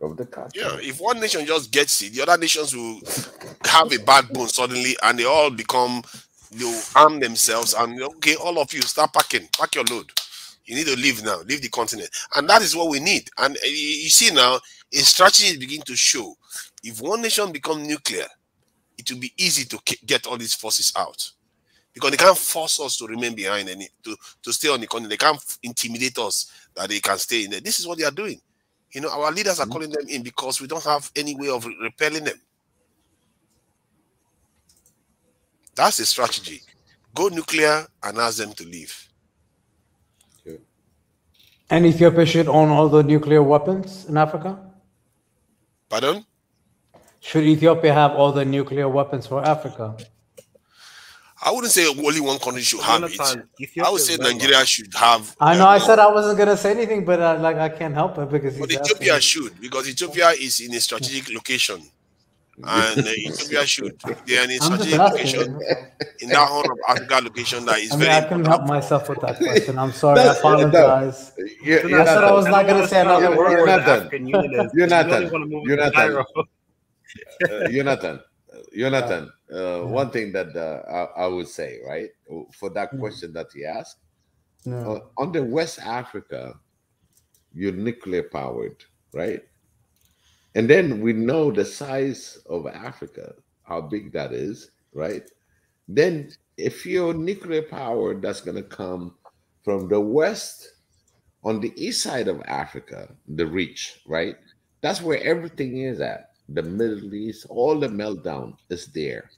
Speaker 1: of the country.
Speaker 10: Yeah, if one nation just gets it, the other nations will have a backbone suddenly and they all they'll arm themselves and okay, all of you start pack your load. You need to leave now, leave the continent. And that is what we need. And you see now, a strategy is beginning to show. If one nation becomes nuclear, it will be easy to get all these forces out. Because they can't force us to remain behind and to stay on the continent. They can't intimidate us that they can stay in there. This is what they are doing. Our leaders are calling them in because we don't have any way of repelling them. That's the strategy. Go nuclear and ask them to leave.
Speaker 1: Okay.
Speaker 13: And Ethiopia should own all the nuclear weapons in Africa?
Speaker 10: Pardon?
Speaker 13: Should Ethiopia have all the nuclear weapons for Africa?
Speaker 10: I wouldn't say only one country should have it. I would say Nigeria should have.
Speaker 13: I know. I said I wasn't going to say anything, but I can't help it because.
Speaker 10: But Ethiopia should, because Ethiopia is in a strategic location, and Ethiopia should. They are in a strategic location in that horn of Africa location that is very.
Speaker 13: I couldn't help myself with that question. I'm sorry. I apologize. I said I was not going to say another word.
Speaker 1: Jonathan, one thing that I would say, right, for that question that he asked, on the West Africa, you're nuclear powered, right? And then we know the size of Africa, how big that is, right? Then if you're nuclear powered, that's going to come from the West on the east side of Africa, the reach, right? That's where everything is at. The Middle East, all the meltdown is there.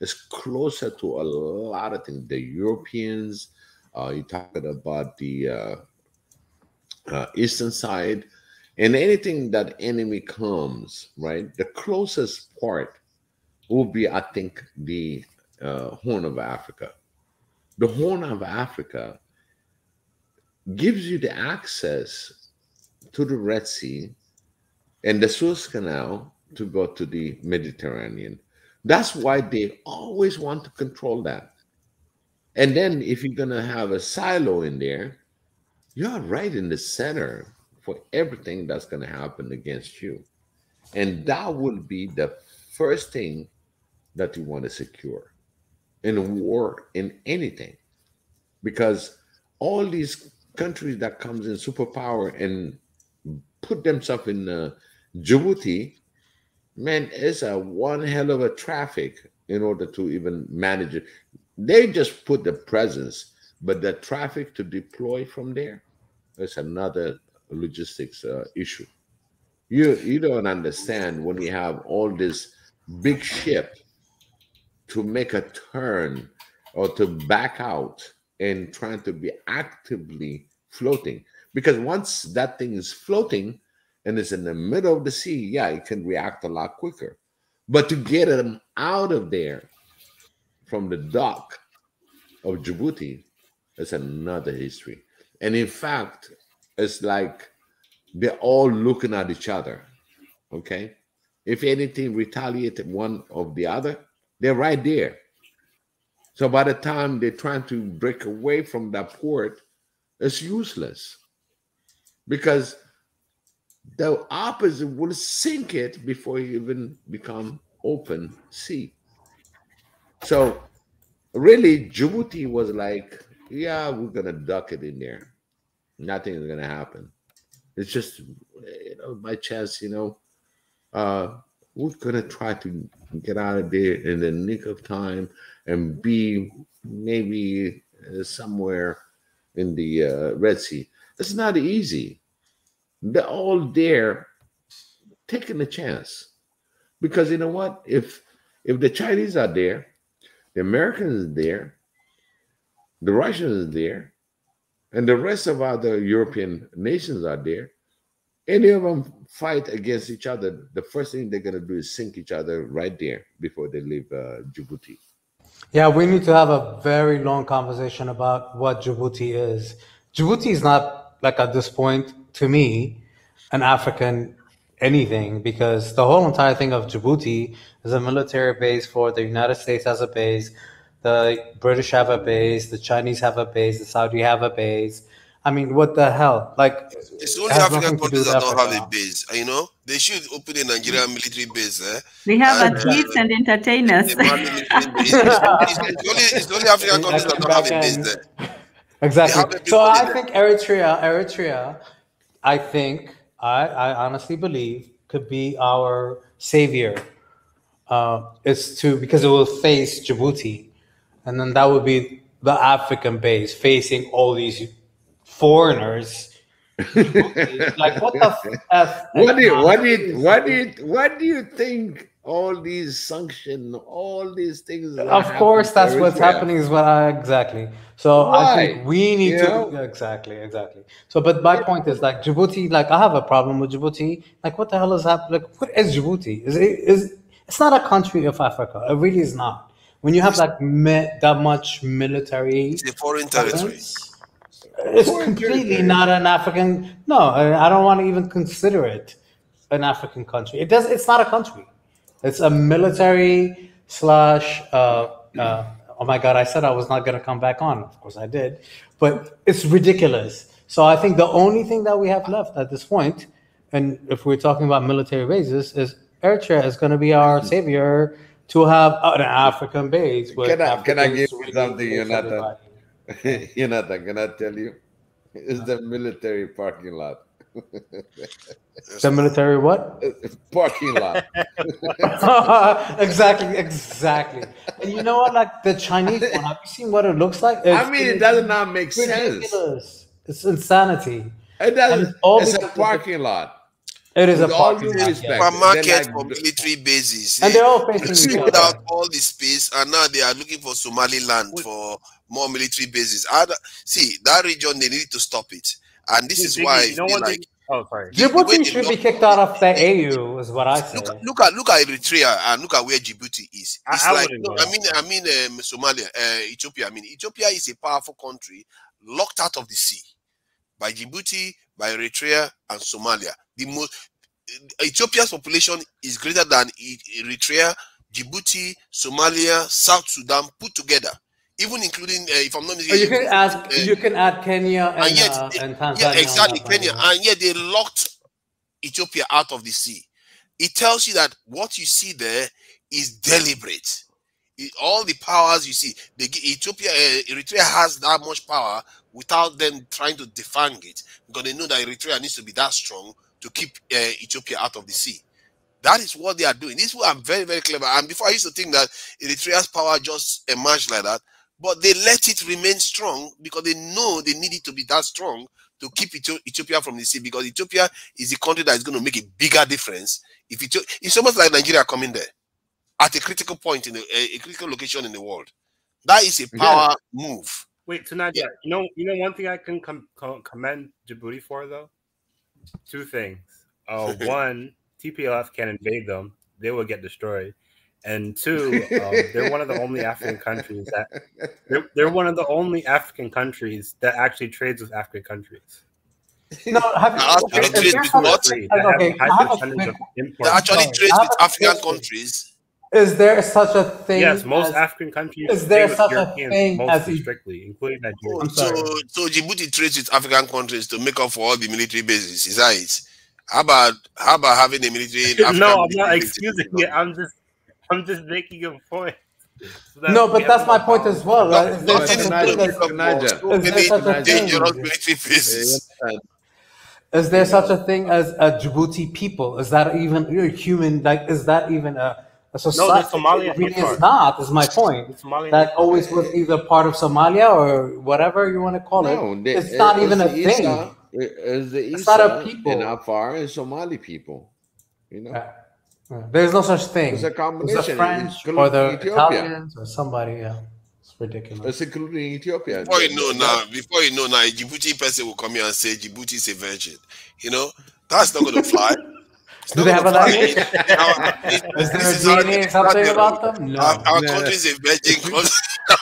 Speaker 1: It's closer to a lot of things. The Europeans, you're talking about the eastern side, and anything that enemy comes, right? The closest part will be, I think, the Horn of Africa. The Horn of Africa gives you the access to the Red Sea and the Suez Canal to go to the Mediterranean. That's why they always want to control that. And then if you're going to have a silo in there, you're right in the center for everything that's going to happen against you. And that will be the first thing that you want to secure in a war, in anything. Because all these countries that comes in superpower and put themselves in Djibouti, man, it's a one hell of a traffic in order to even manage it. They just put the presence, but the traffic to deploy from there is another logistics issue. You don't understand when you have all this big ship to make a turn or to back out and trying to be actively floating. Because once that thing is floating and it's in the middle of the sea, yeah, it can react a lot quicker. But to get them out of there from the dock of Djibouti is another history. And in fact, it's like they're all looking at each other. Okay? If anything retaliate one of the other, they're right there. So by the time they're trying to break away from that port, it's useless. Because the opposite will sink it before you even become open sea. So really, Djibouti was like, yeah, we're going to duck it in there. Nothing is going to happen. It's just, by chance, we're going to try to get out of there in the nick of time and be maybe somewhere in the Red Sea. It's not easy. They're all there taking a chance. Because you know what? If the Chinese are there, the Americans are there, the Russians are there, and the rest of other European nations are there, any of them fight against each other, the first thing they're going to do is sink each other right there before they leave Djibouti.
Speaker 13: Yeah, we need to have a very long conversation about what Djibouti is. Djibouti is not, like at this point, to me, an African anything, because the whole entire thing of Djibouti is a military base for the United States has a base, the British have a base, the Chinese have a base, the Saudi have a base. I mean, what the hell? Like,
Speaker 10: it's only African countries that don't have a base. They should open a Nigerian military base.
Speaker 12: We have athletes and entertainers.
Speaker 10: It's only African countries that don't have a base there.
Speaker 13: Exactly. So I think Eritrea, I honestly believe could be our savior. Because it will face Djibouti, and then that would be the African base facing all these foreigners. Like, what the f?
Speaker 1: What do you think? All these sanctions, all these things.
Speaker 13: Of course, that's what's happening. Is exactly. So why? I think we need to exactly. So, but my point is, like, Djibouti. Like, I have a problem with Djibouti. Like, what the hell is happening? Like, what is Djibouti? It's not a country of Africa. It really is not. When you have that much military,
Speaker 10: it's a foreign territory.
Speaker 13: It's completely not an African. No, I don't want to even consider it an African country. It's not a country. It's a military / oh my God, I said I was not going to come back on. Of course I did. But it's ridiculous. So I think the only thing that we have left at this point, and if we're talking about military bases, is Eritrea is going to be our savior to have an African base.
Speaker 1: Can I give you something, Jonathan? Jonathan, can I tell you? It's the military parking lot.
Speaker 13: The military what?
Speaker 1: Parking lot.
Speaker 13: Exactly. And you know what? Like the Chinese one, have you seen what it looks like?
Speaker 1: It does not make sense.
Speaker 13: It's insanity.
Speaker 1: It doesn't. It's a parking lot.
Speaker 13: It is a parking lot.
Speaker 10: Supermarket for military bases.
Speaker 13: And they're all facing each other.
Speaker 10: Out all the space, and now they are looking for Somaliland for more military bases. See, that region, they need to stop it. And this is why
Speaker 13: Djibouti should be kicked out of the AU, is what I say.
Speaker 10: Look at Eritrea and look at where Djibouti is. It's Somalia, Ethiopia. Ethiopia is a powerful country locked out of the sea. by Djibouti, by Eritrea, and Somalia. Ethiopia's population is greater than Eritrea, Djibouti, Somalia, South Sudan put together, even including if I'm not mistaken,
Speaker 13: you can add Kenya
Speaker 10: and yet
Speaker 13: and Tanzania.
Speaker 10: Yeah, exactly,
Speaker 13: on that,
Speaker 10: Kenya, and yet they locked Ethiopia out of the sea. It tells you that what you see there is deliberate. All the powers you see, Eritrea has that much power without them trying to defang it, because they know that Eritrea needs to be that strong to keep Ethiopia out of the sea. That is what they are doing. These people are very, very clever. And before, I used to think that Eritrea's power just emerged like that, but they let it remain strong because they know they need it to be that strong to keep Ethiopia from the sea, because Ethiopia is the country that is going to make a bigger difference. It's almost like Nigeria coming there at a critical point in a critical location in the world. That is a power move.
Speaker 5: Wait, tonight, you know, one thing I can commend Djibouti for, though? Two things. One, TPLF can invade them; they will get destroyed. And two, they're one of the only African countries that they're one of the only African countries that actually trades with African countries.
Speaker 10: No, they actually trade with African countries.
Speaker 13: Is there such a thing?
Speaker 5: Yes, most African countries.
Speaker 13: Is there such a thing as
Speaker 5: strictly, including Nigeria?
Speaker 10: So Djibouti trades with African countries to make up for all the military bases. Is that it? How about having a military in Africa?
Speaker 5: No, I'm not excusing it. I'm just making a point.
Speaker 13: No, but that's my point as well. Right? Is there such a thing as a Djibouti people? Is that even human? Like, is that even a society?
Speaker 5: No, the Somalia
Speaker 13: is not. Is my point. That always was either part of Somalia or whatever you want to call it. It's not even a thing.
Speaker 14: It's
Speaker 13: not a people.
Speaker 14: And Afar and Somali people. You know.
Speaker 13: There's no such thing.
Speaker 14: It's a combination.
Speaker 13: It's the French or the Italians or somebody. Yeah, it's ridiculous.
Speaker 14: It's including Ethiopia.
Speaker 10: Before you know now, a Djibouti person will come here and say Djibouti is a virgin. You know, that's not going to fly.
Speaker 13: Do they have a language? Is there a DNA something about them? No.
Speaker 10: Our country is a virgin.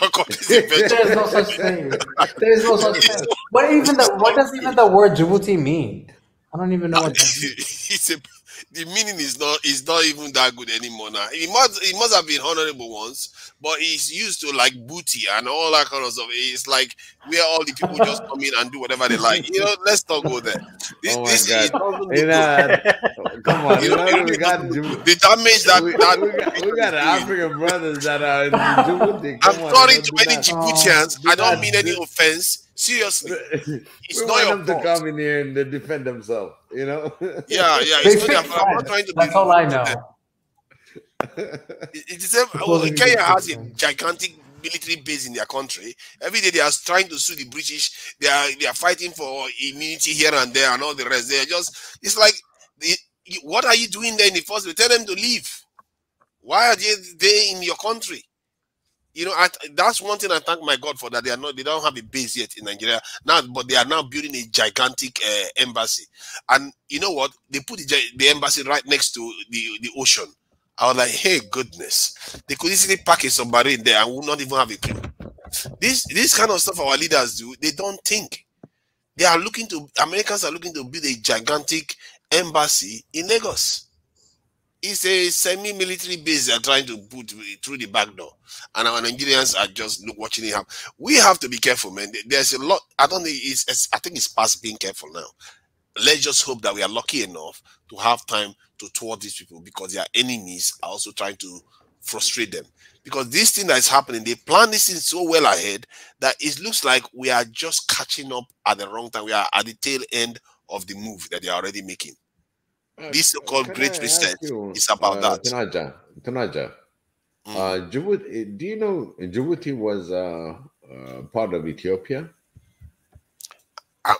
Speaker 10: Our country is a virgin.
Speaker 13: There's no such thing. There's no such thing. What does even the word Djibouti mean? I don't even know what.
Speaker 10: The meaning is not even that good anymore now. It must have been honorable once, but it's used to like booty and all that kind of stuff. It's like where all the people just come in and do whatever they like. You know, let's not go there.
Speaker 14: Come on, we got
Speaker 10: the damage that
Speaker 14: we got African brothers that are in Djibouti.
Speaker 10: I'm sorry to any Djiboutians. I don't mean any offense. Seriously, it's
Speaker 14: we
Speaker 10: not your
Speaker 14: want them to come in here and defend themselves. You know.
Speaker 10: Yeah. I'm not trying to.
Speaker 13: That's all I know.
Speaker 10: Kenya has a gigantic military base in their country. Every day they are trying to sue the British. They are fighting for immunity here and there and all the rest. They are just. It's like, what are you doing there in the first place? Tell them to leave. Why are they in your country? You know, that's one thing I thank my God for, that they don't have a base yet in Nigeria now, but they are now building a gigantic embassy. And you know what? They put the embassy right next to the ocean. I was like, hey, goodness, they could easily pack a submarine there and would not even have a clue. This kind of stuff our leaders do, they don't think. Americans are looking to build a gigantic embassy in Lagos. It's a semi-military base they're trying to put through the back door, and our Nigerians are just watching it happen. We have to be careful, man. There's a lot. I think it's past being careful now. Let's just hope that we are lucky enough to have time to thwart these people, because their enemies are also trying to frustrate them. Because this thing that is happening, they plan this thing so well ahead that it looks like we are just catching up at the wrong time. We are at the tail end of the move that they are already making. This so-called Great Reset is about that.
Speaker 14: Tanaja, Djibouti, do you know Djibouti was part of Ethiopia?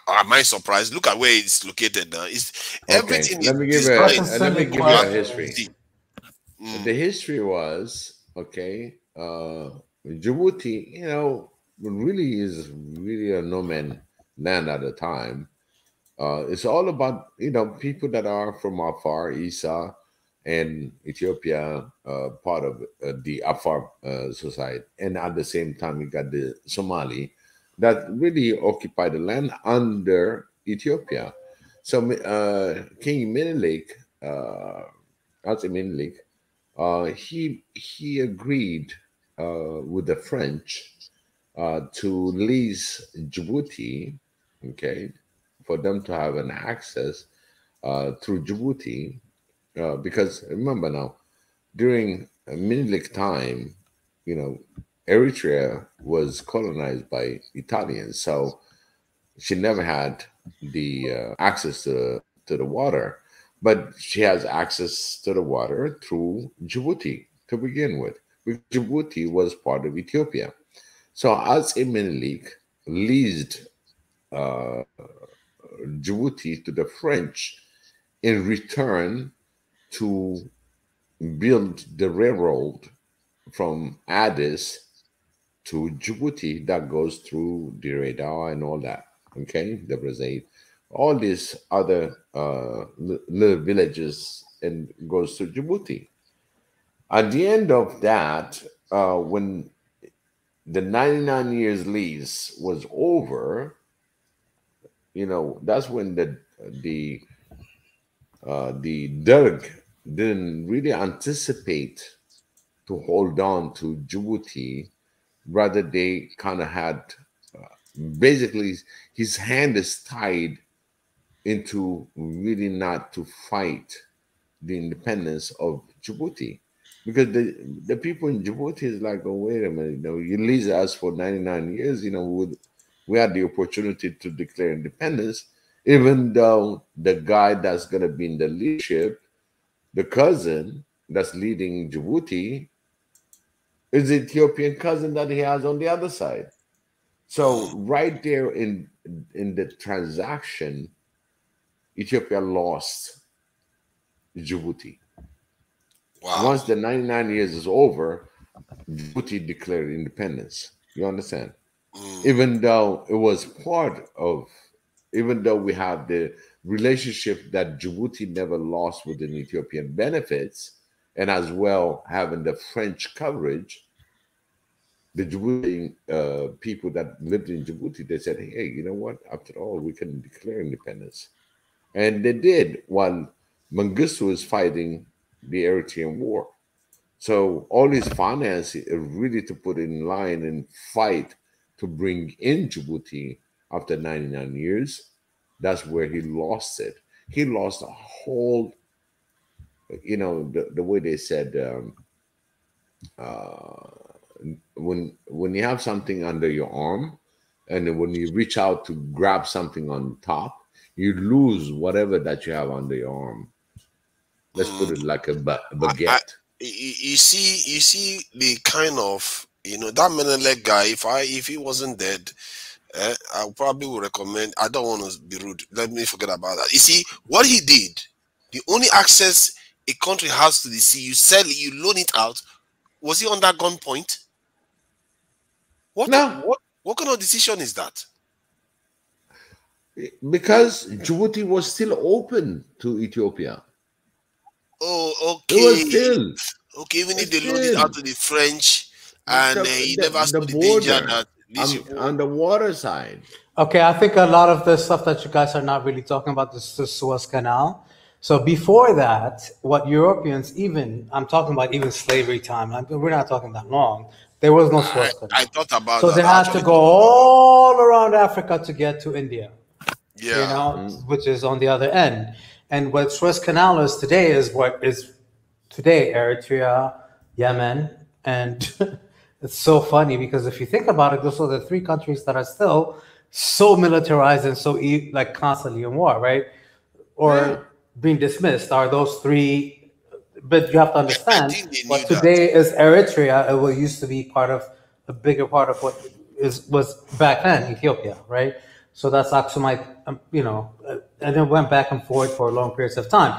Speaker 10: Am I surprised? Look at where it's located now. Everything.
Speaker 14: Let me give you a history. The history was, Djibouti, you know, really is a no-man land at the time. It's all about, you know, people that are from Afar, Isa, and Ethiopia, part of the Afar society. And at the same time, we got the Somali that really occupied the land under Ethiopia. So King Menelik, he agreed with the French to lease Djibouti, okay, for them to have an access through Djibouti, because remember now, during Menelik time, Eritrea was colonized by Italians, so she never had the access to the water, but she has access to the water through Djibouti to begin with, because Djibouti was part of Ethiopia. So as Menelik leased Djibouti to the French in return to build the railroad from Addis to Djibouti that goes through the radar and all that. Okay, the Brazil, all these other little villages, and goes to Djibouti. At the end of that, when the 99 years lease was over, that's when the Derg didn't really anticipate to hold on to Djibouti. Rather, they kind of had basically his hand is tied into really not to fight the independence of Djibouti, because the people in Djibouti is like, oh, wait a minute, you lease us for 99 years, we had the opportunity to declare independence, even though the guy that's going to be in the leadership, the cousin that's leading Djibouti, is the Ethiopian cousin that he has on the other side. So right there in the transaction, Ethiopia lost Djibouti. Wow. Once the 99 years is over, Djibouti declared independence. You understand? Even though it was even though we have the relationship that Djibouti never lost with the Ethiopian benefits, and as well having the French coverage, the Djibouti people that lived in Djibouti, they said, hey, you know what? After all, we can declare independence. And they did, while Mengistu is fighting the Eritrean war. So all his finances are really to put in line and fight to bring in Djibouti after 99 years. That's where he lost it. He lost a whole, the way they said, when you have something under your arm, and then when you reach out to grab something on top, you lose whatever that you have under your arm. Let's put it like a baguette.
Speaker 10: You see the kind of, that Menelik guy, if he wasn't dead, I probably would recommend, I don't want to be rude, let me forget about that. You see, what he did, the only access a country has to the sea, you sell it, you loan it out. Was he under gunpoint? What kind of decision is that?
Speaker 14: Because Djibouti was still open to Ethiopia.
Speaker 10: Oh, okay.
Speaker 14: It was still.
Speaker 10: Okay, even if they loaned it out to the French, and he never saw the danger that
Speaker 14: on the water side.
Speaker 13: Okay, I think a lot of the stuff that you guys are not really talking about is the Suez Canal. So before that, what Europeans I'm talking about even slavery time, we're not talking that long, there was no Suez Canal.
Speaker 10: I thought about
Speaker 13: so
Speaker 10: that.
Speaker 13: So they had to go all around Africa to get to India.
Speaker 10: Yeah.
Speaker 13: Which is on the other end. And what Suez Canal is today is what is today Eritrea, Yemen, and it's so funny because if you think about it, those are the three countries that are still so militarized and so constantly in war, right? Or being dismissed are those three. But you have to understand what today is Eritrea. It used to be part of a bigger part of what was back then Ethiopia, right? So that's Aksumite, and it went back and forth for long periods of time.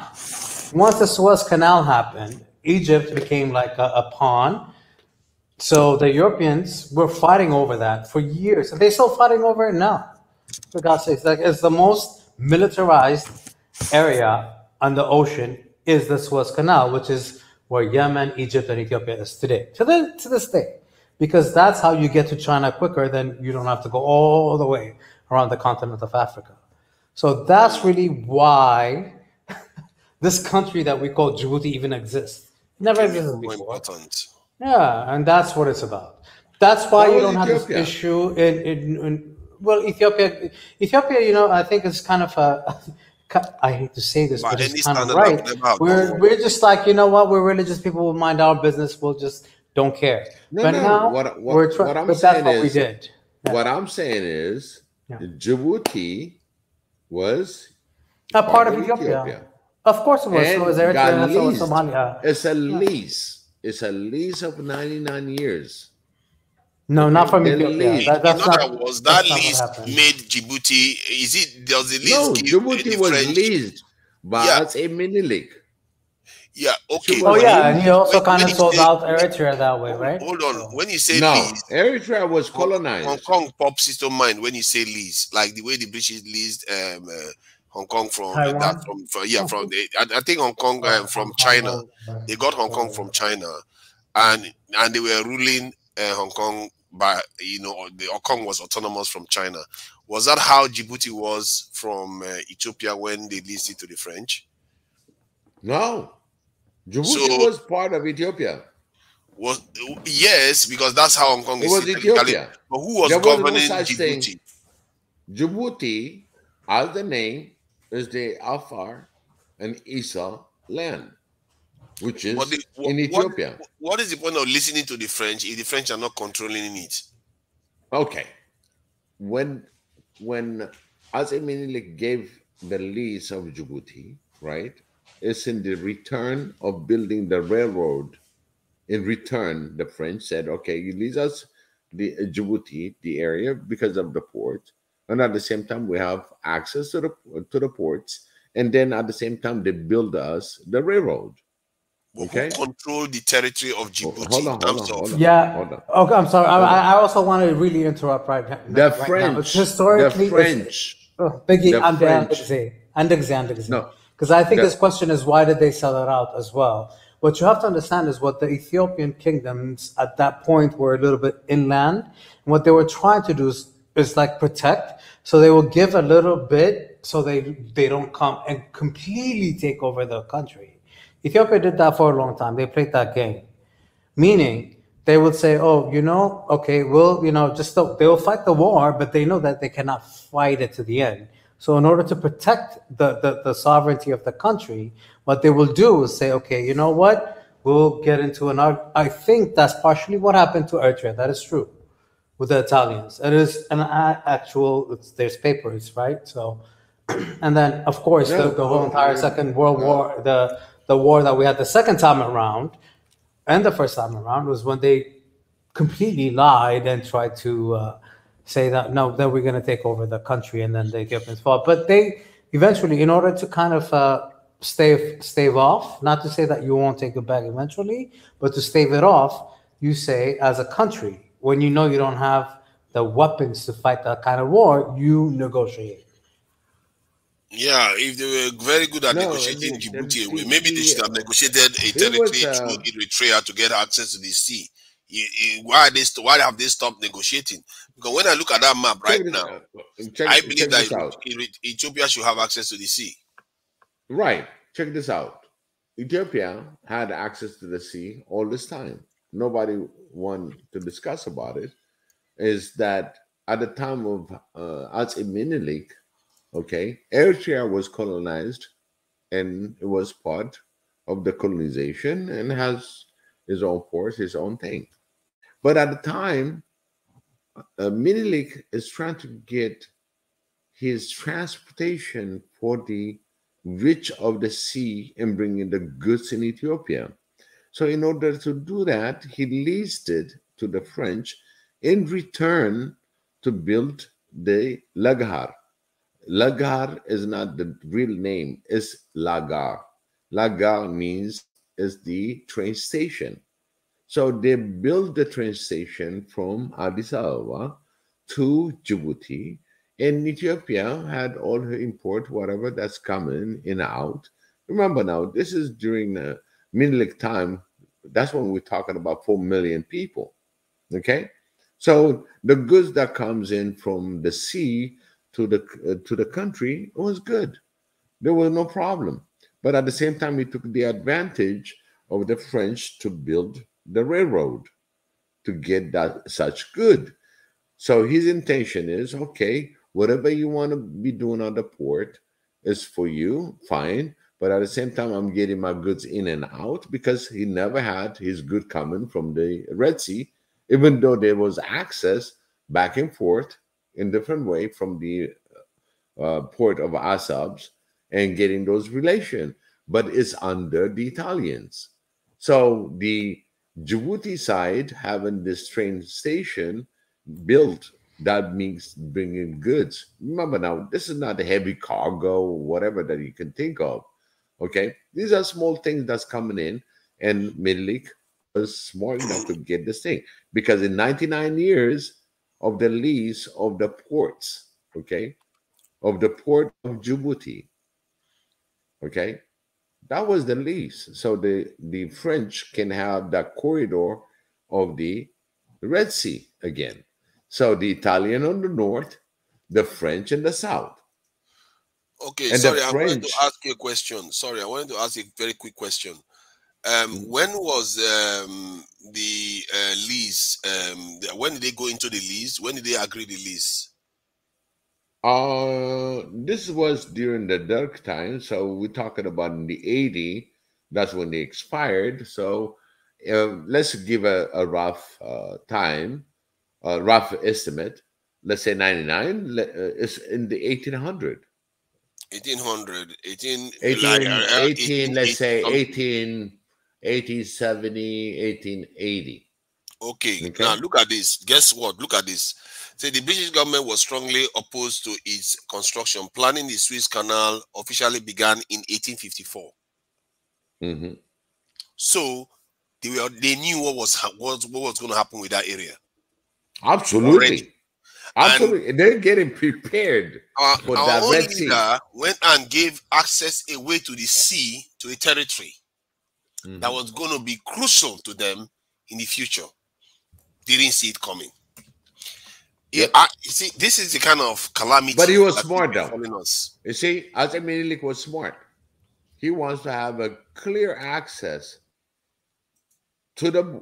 Speaker 13: Once the Suez Canal happened, Egypt became like a pawn. So the Europeans were fighting over that for years. Are they still fighting over it now? For God's sake, it's the most militarized area on the ocean is the Suez Canal, which is where Yemen, Egypt, and Ethiopia is today. To this day. because that's how you get to China quicker. Then you don't have to go all the way around the continent of Africa. So that's really why this country that we call Djibouti even exists. Never existed before. Yeah, and that's what it's about. That's why you don't have this issue in well, Ethiopia, you know, I think it's kind of a, I hate to say this, but it's kind of right. We're just like, you know what, we're religious people, we'll mind our business, we'll just don't care. But now we're trying, but that's what we did.
Speaker 14: What I'm saying is Djibouti was
Speaker 13: a part of Ethiopia. Of course it was. So was Eritrea, so was Somalia.
Speaker 14: It's a lease. It's a lease of 99 years.
Speaker 13: No, not from Ethiopia.
Speaker 10: That's not, was that lease made Djibouti? Is it? Does the lease give
Speaker 14: Djibouti was French? Leased by a Minilik.
Speaker 10: Yeah. Okay.
Speaker 13: Oh yeah, and he also kind of sold out Eritrea that way, right?
Speaker 10: Hold on. When you say lease,
Speaker 14: Eritrea was colonized.
Speaker 10: Hong Kong pops into mind when you say lease, like the way the British leased Hong Kong from I think Hong Kong from China. They got Hong Kong from China, and they were ruling Hong Kong by, you know, the Hong Kong was autonomous from China. Was that how Djibouti was from Ethiopia when they leased it to the French?
Speaker 14: No, Djibouti was part of Ethiopia.
Speaker 10: Yes, because that's how Hong Kong is.
Speaker 14: It was Ethiopia.
Speaker 10: But who was governing Djibouti?
Speaker 14: Djibouti, as the name, is the Afar and Isa land, which is in Ethiopia.
Speaker 10: What is the point of listening to the French if the French are not controlling it?
Speaker 14: Okay. When Ase Minilik gave the lease of Djibouti, right, it's in the return of building the railroad. In return, the French said, okay, you lease us the Djibouti, the area, because of the port. And at the same time, we have access to the ports. And then at the same time, they build us the railroad. Okay.
Speaker 10: Who control the territory of Djibouti?
Speaker 14: Hold on.
Speaker 13: Yeah. Okay, I'm sorry. I also want to really interrupt right now.
Speaker 14: The French.
Speaker 13: Historically,
Speaker 14: the French.
Speaker 13: Biggie, no. Because I think this question is, why did they sell it out as well? What you have to understand is what the Ethiopian kingdoms at that point were a little bit inland. And what they were trying to do is like protect. So they will give a little bit so they don't come and completely take over the country. Ethiopia did that for a long time. They played that game. Meaning they would say, oh, you know, okay, well, you know, they will fight the war, but they know that they cannot fight it to the end. So in order to protect the sovereignty of the country, what they will do is say, okay, you know what? We'll get into I think that's partially what happened to Eritrea. That is true with the Italians. It is an actual, there's papers, right? So, and then of course, the whole entire Second World War, the war that we had the second time around and the first time around was when they completely lied and tried to say that, no, then we're going to take over the country, and then they give this fault. But they eventually, in order to kind of stave off, not to say that you won't take it back eventually, but to stave it off, you say as a country, when you know you don't have the weapons to fight that kind of war, you negotiate.
Speaker 10: Yeah, if they were very good at negotiating Djibouti away, maybe they should have negotiated a territory through Eritrea to get access to the sea. Why have they stopped negotiating? Because when I look at that map right now, I believe that Ethiopia should have access to the sea.
Speaker 14: Right. Check this out. Ethiopia had access to the sea all this time. Nobody wanted to discuss about it. Is that at the time of Ase Minilik, okay, Eritrea was colonized, and it was part of the colonization and has his own ports, his own thing. But at the time, Minilik is trying to get his transportation for the rich of the sea and bringing the goods in Ethiopia. So in order to do that, he leased it to the French in return to build the Lagar. Lagar is not the real name, it's Lagar. Lagar means is the train station. So they built the train station from Addis Ababa to Djibouti, and Ethiopia had all her import, whatever that's coming in and out. Remember now, this is during the Minilik time. That's when we're talking about 4 million people.
Speaker 1: Okay, so the goods that comes in from the sea to the country was good. There was no problem. But at the same time, he took the advantage of the French to build the railroad to get that such good. So his intention is, okay, whatever you want to be doing on the port is for you, fine. But at the same time, I'm getting my goods in and out, because he never had his good coming from the Red Sea, even though there was access back and forth in different way from the port of Asabs and getting those relations, but it's under the Italians. So the Djibouti side having this train station built, that means bringing goods. Remember now, this is not a heavy cargo or whatever that you can think of. Okay, these are small things that's coming in, and Menelik was smart enough to get this thing, because in 99 years of the lease of the ports, okay, of the port of Djibouti, okay, that was the lease. So the French can have that corridor of the Red Sea again. So the Italian on the north, the French in the south.
Speaker 10: Okay,
Speaker 1: and
Speaker 10: sorry, I wanted to ask you a question. Sorry, I wanted to ask you a very quick question. When was the lease? When did they go into the lease? When did they agree the lease?
Speaker 1: This was during the dark time, so we're talking about in the 80. That's when they expired. So let's give a rough time, a rough estimate. Let's say 99. It's in the 1800.
Speaker 10: 1800,
Speaker 1: 18, let's say 1870, 1880.
Speaker 10: Okay, now look at this. Guess what? Look at this. Say the British government was strongly opposed to its construction. Planning the Suez Canal officially began in 1854.
Speaker 1: Mm-hmm.
Speaker 10: So they knew what was going to happen with that area.
Speaker 1: Absolutely. Already. Absolutely. And they're getting prepared for that Red Sea.
Speaker 10: Went and gave access away to the sea, to a territory that was going to be crucial to them in the future. Didn't see it coming.
Speaker 1: Yep.
Speaker 10: You see, this is the kind of calamity.
Speaker 1: But he was smart, though. You see, Azam Menelik was smart. He wants to have a clear access to the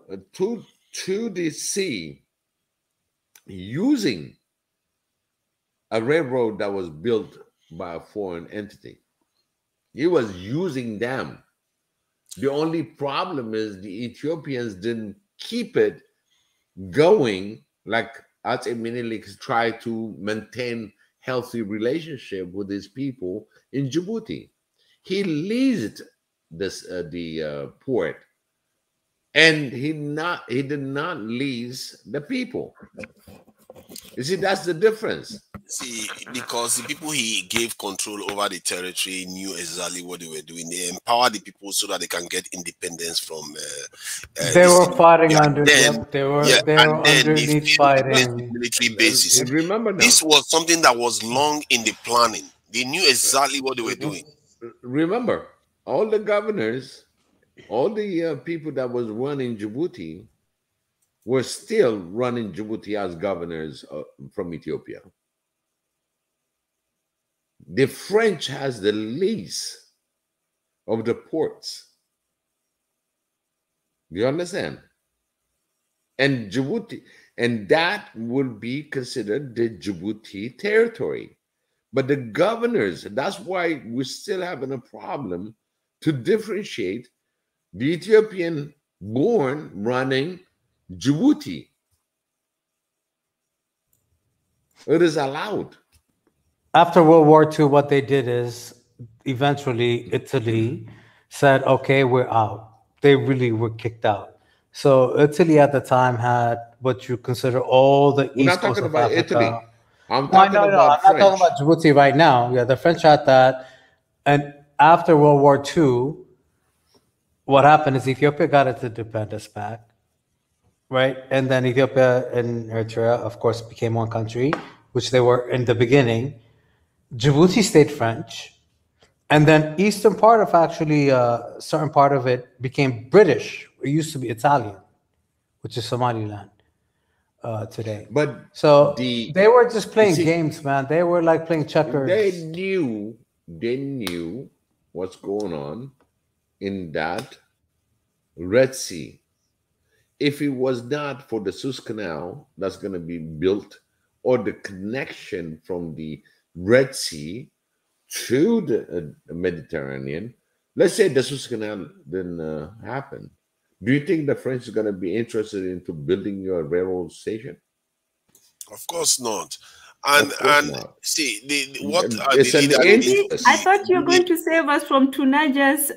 Speaker 1: sea using a railroad that was built by a foreign entity. He was using them. The only problem is the Ethiopians didn't keep it going, like Azam Menelik tried to maintain healthy relationship with his people in Djibouti. He leased the port, and he did not lease the people. You see, that's the difference.
Speaker 10: See, because the people he gave control over the territory knew exactly what they were doing. They empowered the people so that they can get independence from.
Speaker 13: They were fighting under. They were underneath fighting
Speaker 10: military bases.
Speaker 1: Remember now,
Speaker 10: this was something that was long in the planning. They knew exactly what they were doing.
Speaker 1: Remember, all the governors, all the people that was running Djibouti were still running Djibouti as governors from Ethiopia. The French has the lease of the ports. Do you understand? And Djibouti, and that would be considered the Djibouti territory. But the governors, that's why we're still having a problem to differentiate the Ethiopian born running Djibouti. It is allowed.
Speaker 13: After World War II, what they did is eventually Italy said, okay, we're out. They really were kicked out. So Italy at the time had what you consider all the east coast of Africa.
Speaker 1: Italy. I'm talking about
Speaker 13: I'm not talking about Djibouti right now. Yeah, the French had that. And after World War II, what happened is Ethiopia got its independence back, right? And then Ethiopia and Eritrea, of course, became one country, which they were in the beginning. Djibouti stayed French. And then eastern part of actually, certain part of it became British. It used to be Italian, which is Somaliland. today.
Speaker 1: But
Speaker 13: so they were just playing games, man. They were like playing checkers.
Speaker 1: They knew what's going on in that Red Sea. If it was not for the Suez Canal that's going to be built, or the connection from the Red Sea to the Mediterranean, let's say the Suez Canal didn't happen, do you think the French is going to be interested into building your railroad station?
Speaker 10: Of course not. And
Speaker 1: not.
Speaker 10: See, what are
Speaker 1: it's
Speaker 10: the
Speaker 1: leaders?
Speaker 12: I thought you were going to save us from Tunaja's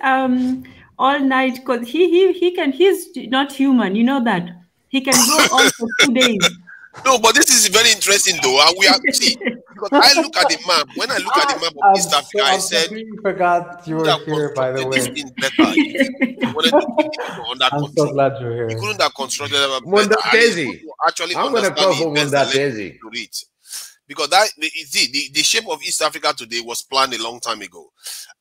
Speaker 12: all night, because he's not human, you know that. He can go on for 2 days.
Speaker 10: No, but this is very interesting though. And we are because I look at the map. When I look at the map of East Africa, I said,
Speaker 13: forgot you were here, by the way.
Speaker 10: This thing better. He wanted to keep it under
Speaker 13: I'm
Speaker 10: control.
Speaker 13: so glad you're here.
Speaker 10: He couldn't have constructed it
Speaker 1: better.
Speaker 10: Actually,
Speaker 1: I'm going to call for Mondatezi.
Speaker 10: Because the shape of East Africa today was planned a long time ago.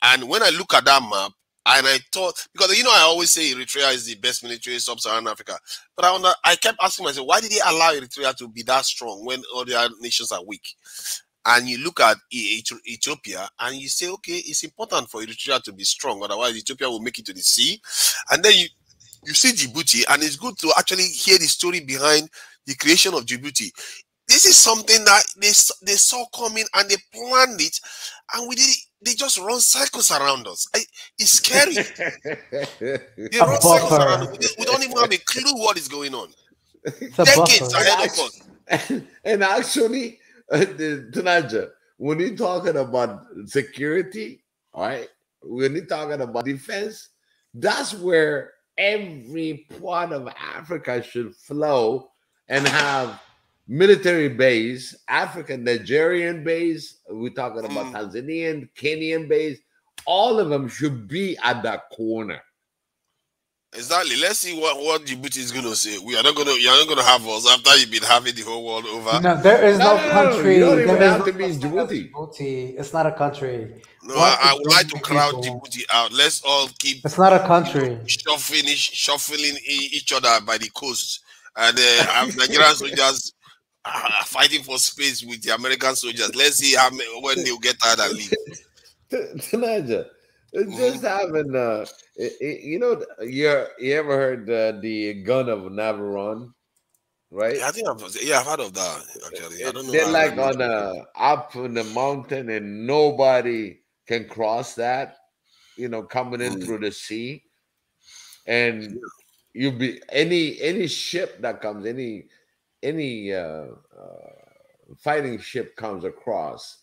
Speaker 10: And when I look at that map, and I thought, because I always say Eritrea is the best military sub-Saharan Africa, but I kept asking myself, why did they allow Eritrea to be that strong when all the other nations are weak? And you look at Ethiopia and you say, okay, it's important for Eritrea to be strong, otherwise Ethiopia will make it to the sea. And then you see Djibouti, and it's good to actually hear the story behind the creation of Djibouti. This is something that they saw coming and they planned it, and they just run cycles around us. It's scary. They run cycles around us. We don't even have a clue what is going on. Decades ahead of us.
Speaker 1: And actually, Tunaja, when you're talking about security, all right, when you're talking about defense, that's where every part of Africa should flow and have military base, African, Nigerian base, we're talking about Tanzanian, Kenyan base, all of them should be at that corner.
Speaker 10: Exactly. Let's see what Djibouti is going to say. You're not going to have us after you've been having the whole world over.
Speaker 13: No, there is no country.
Speaker 1: You don't even have to be in Djibouti.
Speaker 13: It's not a country.
Speaker 10: No, I would like to crowd Djibouti out. Let's all keep.
Speaker 13: It's not a country.
Speaker 10: Shuffling each other by the coast, and Nigerian soldiers fighting for space with the American soldiers. Let's see when they'll get tired and leave.
Speaker 1: Tanaja, just having you ever heard the gun of Navarone, right?
Speaker 10: Yeah, I think I've heard of that actually. I don't know.
Speaker 1: They're like on up in the mountain, and nobody can cross that. Coming in through the sea, and you be any ship that comes, any fighting ship comes across,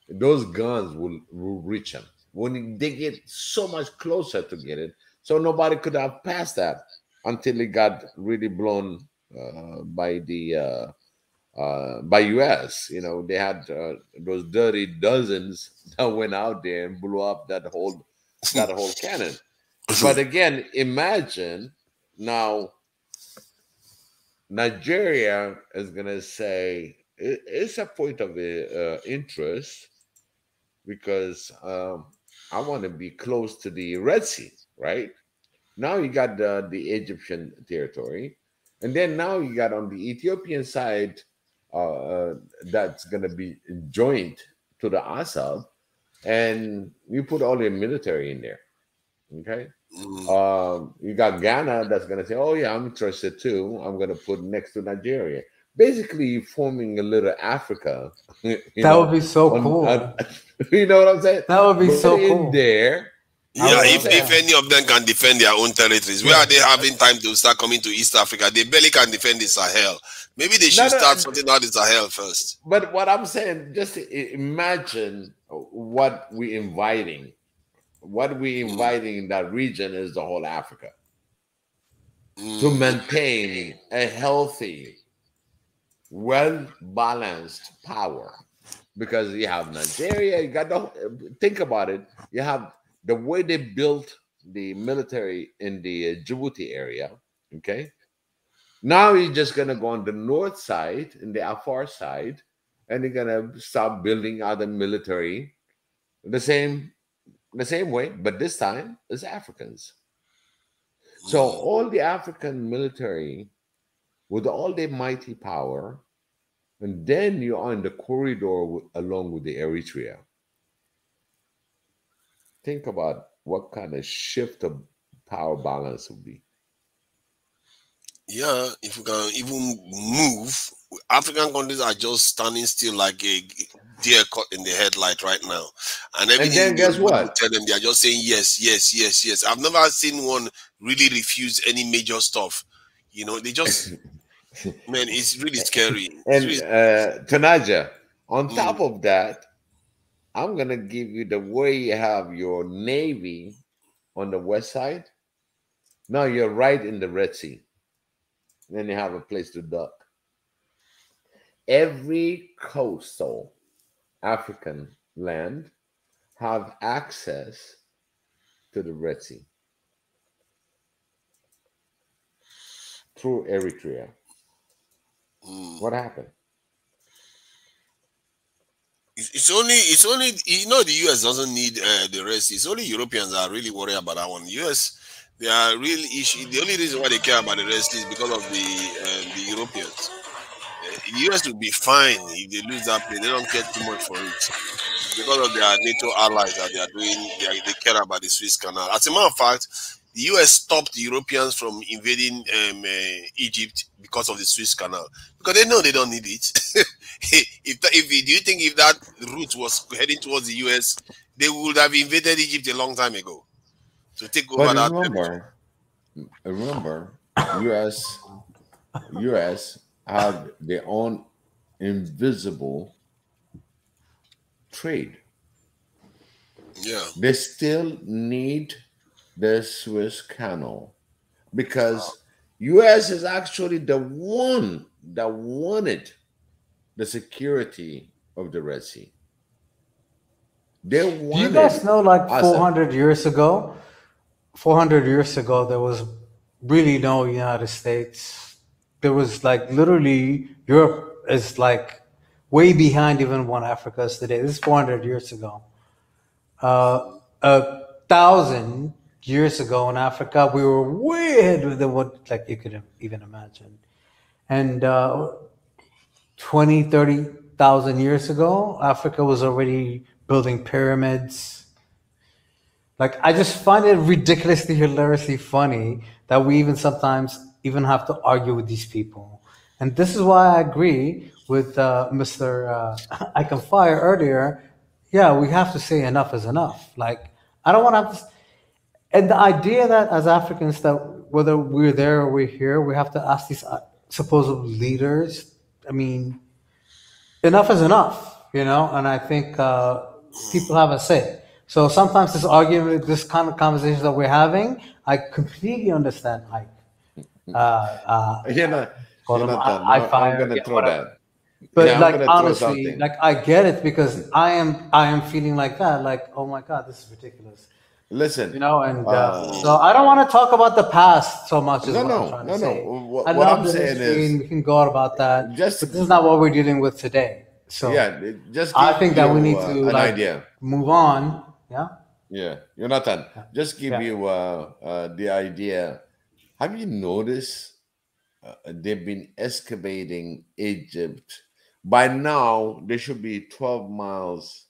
Speaker 1: those guns will reach them when they get so much closer to get it. So nobody could have passed that until it got really blown by US. They had those dirty dozens that went out there and blew up that whole cannon. But again, imagine now Nigeria is going to say it's a point of interest because I want to be close to the Red Sea, right? Now you got the Egyptian territory, and then now you got on the Ethiopian side that's going to be joined to the Assad, and you put all your military in there, okay? You got Ghana that's going to say, oh yeah, I'm interested too. I'm going to put next to Nigeria. Basically forming a little Africa.
Speaker 13: That would be so cool.
Speaker 1: You know what I'm saying?
Speaker 13: That would be so cool.
Speaker 1: In there.
Speaker 10: Yeah, if any of them can defend their own territories, where are they having time to start coming to East Africa? They barely can defend the Sahel. Maybe they should start something out in Sahel first.
Speaker 1: But what I'm saying, just imagine what we're inviting. What we're inviting in that region is the whole Africa to maintain a healthy, well-balanced power. Because you have Nigeria, you got think about it. You have the way they built the military in the Djibouti area. Okay, now you're just gonna go on the north side, in the Afar side, and you're gonna start building other military the same way, but this time it's Africans. So all the African military
Speaker 14: with all their mighty power, and then you are in the corridor along with the Eritrea. Think about what kind of shift of power balance would be.
Speaker 10: Yeah, if we can even move, African countries are just standing still like a deer caught in the headlight right now. And everything
Speaker 14: then guess what?
Speaker 10: tell them, they are just saying yes, yes, yes, yes. I've never seen one really refuse any major stuff. You know, they just, man, it's really scary.
Speaker 14: And Tanaja, on
Speaker 10: Mm.
Speaker 14: top of that, I'm gonna give you the way you have your navy on the west side. Now you're right in the Red Sea. Then you have a place to dock. Every coastal African land have access to the Red Sea through Eritrea. What happened?
Speaker 10: It's only you know, the US doesn't need the rest. It's only Europeans that are really worried about that one. US, they are real issue. The only reason why they care about the rest is because of the Europeans. US will be fine if they lose that play. They don't care too much for it. It's because of their NATO allies that they are doing. They care about the Suez Canal. As a matter of fact, the US stopped the Europeans from invading Egypt because of the Suez Canal, because they know they don't need it. Do you think if that route was heading towards the US, they would have invaded Egypt a long time ago to take over
Speaker 14: But
Speaker 10: that?
Speaker 14: remember, US have their own invisible trade.
Speaker 10: Yeah.
Speaker 14: They still need the Suez Canal because US is actually the one that wanted the security of the Red Sea. They wanted.
Speaker 13: Do you guys know, like 400 years ago, there was really no United States. There was like literally Europe is like way behind even what Africa is today. This is 400 years ago. 1,000 years ago in Africa, we were way ahead than what like you could even imagine. And 20, 30,000 years ago, Africa was already building pyramids. Like, I just find it ridiculously, hilariously funny that we even sometimes even have to argue with these people. And this is why I agree with Mr. I Can Fire earlier. Yeah, we have to say enough is enough. Like, I don't want to have to. And the idea that as Africans, that whether we're there or we're here, we have to ask these supposed leaders. I mean, enough is enough, you know? And I think people have a say. So sometimes this argument, this kind of conversations that we're having, I completely understand Ike.
Speaker 14: I'm gonna throw
Speaker 13: whatever.
Speaker 14: that.
Speaker 13: But
Speaker 14: yeah,
Speaker 13: like honestly, like I get it because I am feeling like that. Like, oh my God, this is ridiculous.
Speaker 14: Listen,
Speaker 13: you know, and so I don't want to talk about the past so much. Is
Speaker 14: No,
Speaker 13: what
Speaker 14: no,
Speaker 13: I'm trying
Speaker 14: no,
Speaker 13: to say.
Speaker 14: no. What
Speaker 13: I love
Speaker 14: I'm
Speaker 13: the
Speaker 14: saying
Speaker 13: history,
Speaker 14: is,
Speaker 13: and we can go on about that. But
Speaker 14: just
Speaker 13: this is not what we're dealing with today. So
Speaker 14: yeah, just
Speaker 13: I
Speaker 14: give
Speaker 13: think that we
Speaker 14: you,
Speaker 13: need to
Speaker 14: an
Speaker 13: like
Speaker 14: idea.
Speaker 13: move on. Yeah.
Speaker 14: Yeah, Jonathan, just give
Speaker 13: Yeah.
Speaker 14: you the idea. Have you noticed they've been excavating Egypt? By now, there should be 12 miles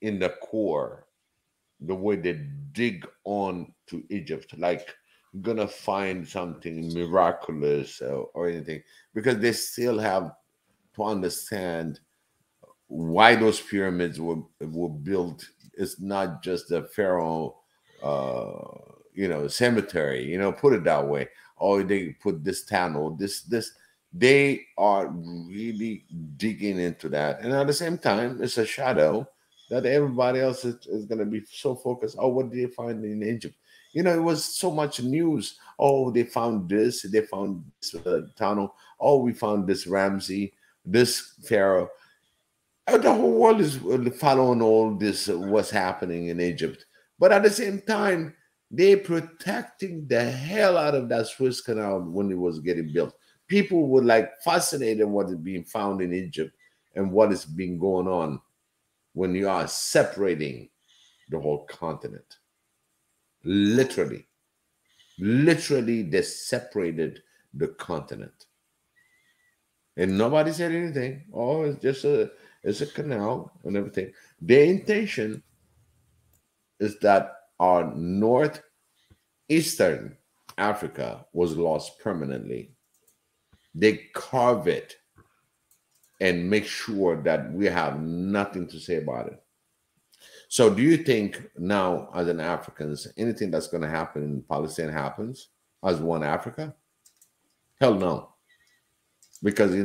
Speaker 14: in the core, the way they dig on to Egypt, like gonna find something miraculous or anything, because they still have to understand why those pyramids were built. It's not just the pharaoh cemetery, put it that way. Or they put this tunnel, this they are really digging into that. And at the same time, it's a shadow that everybody else is going to be so focused. Oh, what did they find in Egypt? It was so much news. Oh, they found this, tunnel. Oh, we found this Ramsey, this pharaoh. The whole world is following all this, what's happening in Egypt. But at the same time, they're protecting the hell out of that Suez Canal when it was getting built. People were like fascinated what is being found in Egypt and what is being going on when you are separating the whole continent. Literally, they separated the continent. and nobody said anything. Oh, it's a canal and everything. Their intention is that our northeastern Africa was lost permanently. They carve it and make sure that we have nothing to say about it. So do you think now, as an Africans, anything that's going to happen in Palestine happens as one Africa? Hell no. Because,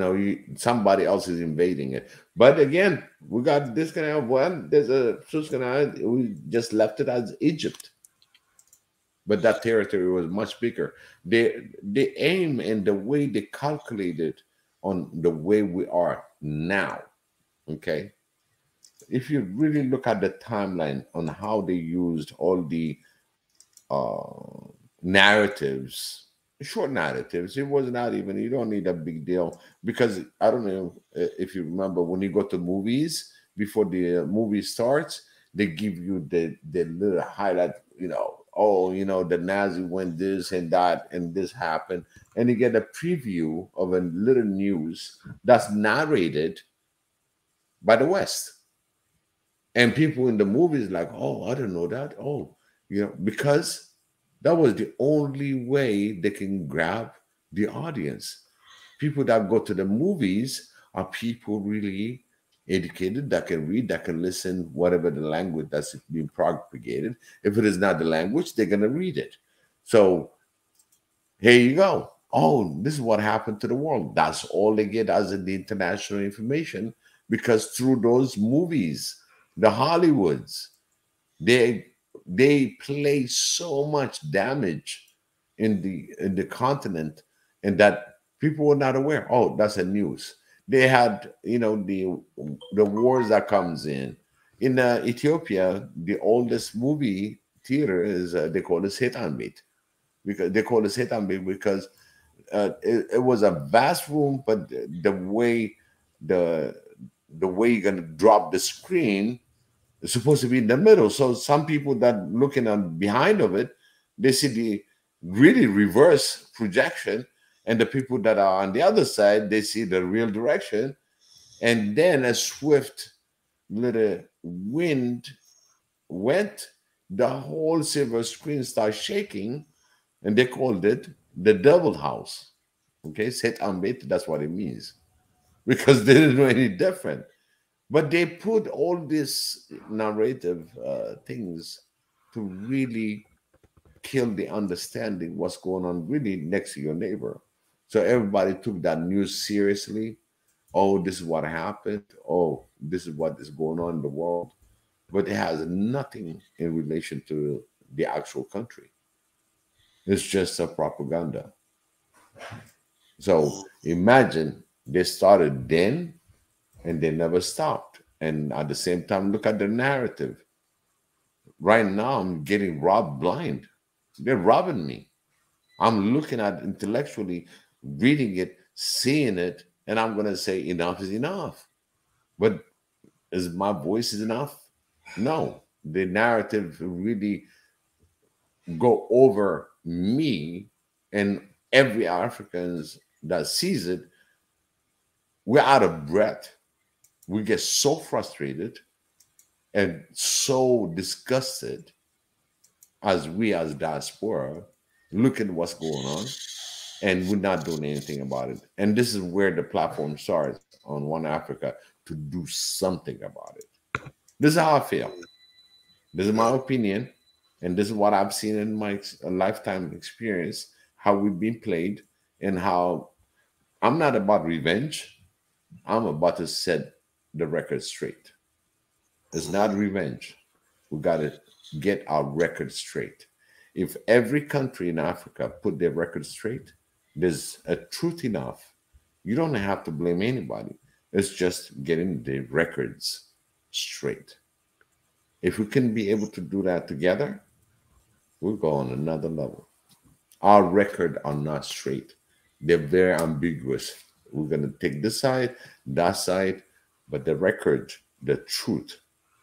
Speaker 14: somebody else is invading it. But again, we got this canal. Well, there's a Suez Canal. We just left it as Egypt. But that territory was much bigger. The aim and the way they calculated on the way we are now, okay? If you really look at the timeline on how they used all the narratives, short narratives, it was not even, you don't need a big deal, because I don't know if you remember when you go to movies, before the movie starts, they give you the little highlight, the Nazi went this and that and this happened, and you get a preview of a little news that's narrated by the West. And people in the movies like, oh, I don't know that. Oh, because that was the only way they can grab the audience. People that go to the movies are people really educated, that can read, that can listen, whatever the language that's being propagated. If it is not the language, they're going to read it. So here you go. Oh, this is what happened to the world. That's all they get as the international information, because through those movies, the Hollywoods, they play so much damage in the continent, and that people were not aware. Oh, that's a news. They had, the wars that comes in Ethiopia. The oldest movie theater is they call it Setanbit, because they call it Setanbit because it was a vast room, but the way you're gonna drop the screen is supposed to be in the middle. So some people that looking on behind of it, they see the really reverse projection, and the people that are on the other side, they see the real direction. And then a swift little wind went, the whole silver screen started shaking, and they called it the devil house. Okay, set ambit, that's what it means, because they didn't know any different. But they put all these narrative things to really kill the understanding what's going on really next to your neighbor. So everybody took that news seriously. Oh, this is what happened. Oh, this is what is going on in the world. But it has nothing in relation to the actual country. It's just a propaganda. So imagine they started then and they never stopped. And at the same time, look at the narrative. Right now, I'm getting robbed blind. They're robbing me. I'm looking at intellectually, reading it, seeing it, and I'm going to say enough is enough. But is my voice enough? No. The narrative really go over me, and every Africans that sees it, we're out of breath. We get so frustrated and so disgusted as diaspora, look at what's going on, and we're not doing anything about it. And this is where the platform starts on One Africa, to do something about it. This is how I feel. This is my opinion, and this is what I've seen in my lifetime experience, how we've been played, and how I'm not about revenge. I'm about to set the record straight. It's not revenge. We got to get our record straight. If every country in Africa put their record straight, there's a truth enough. You don't have to blame anybody. It's just getting the records straight. If we can be able to do that together, we'll go on another level. Our record are not straight. They're very ambiguous. We're going to take this side, that side, but the record, the truth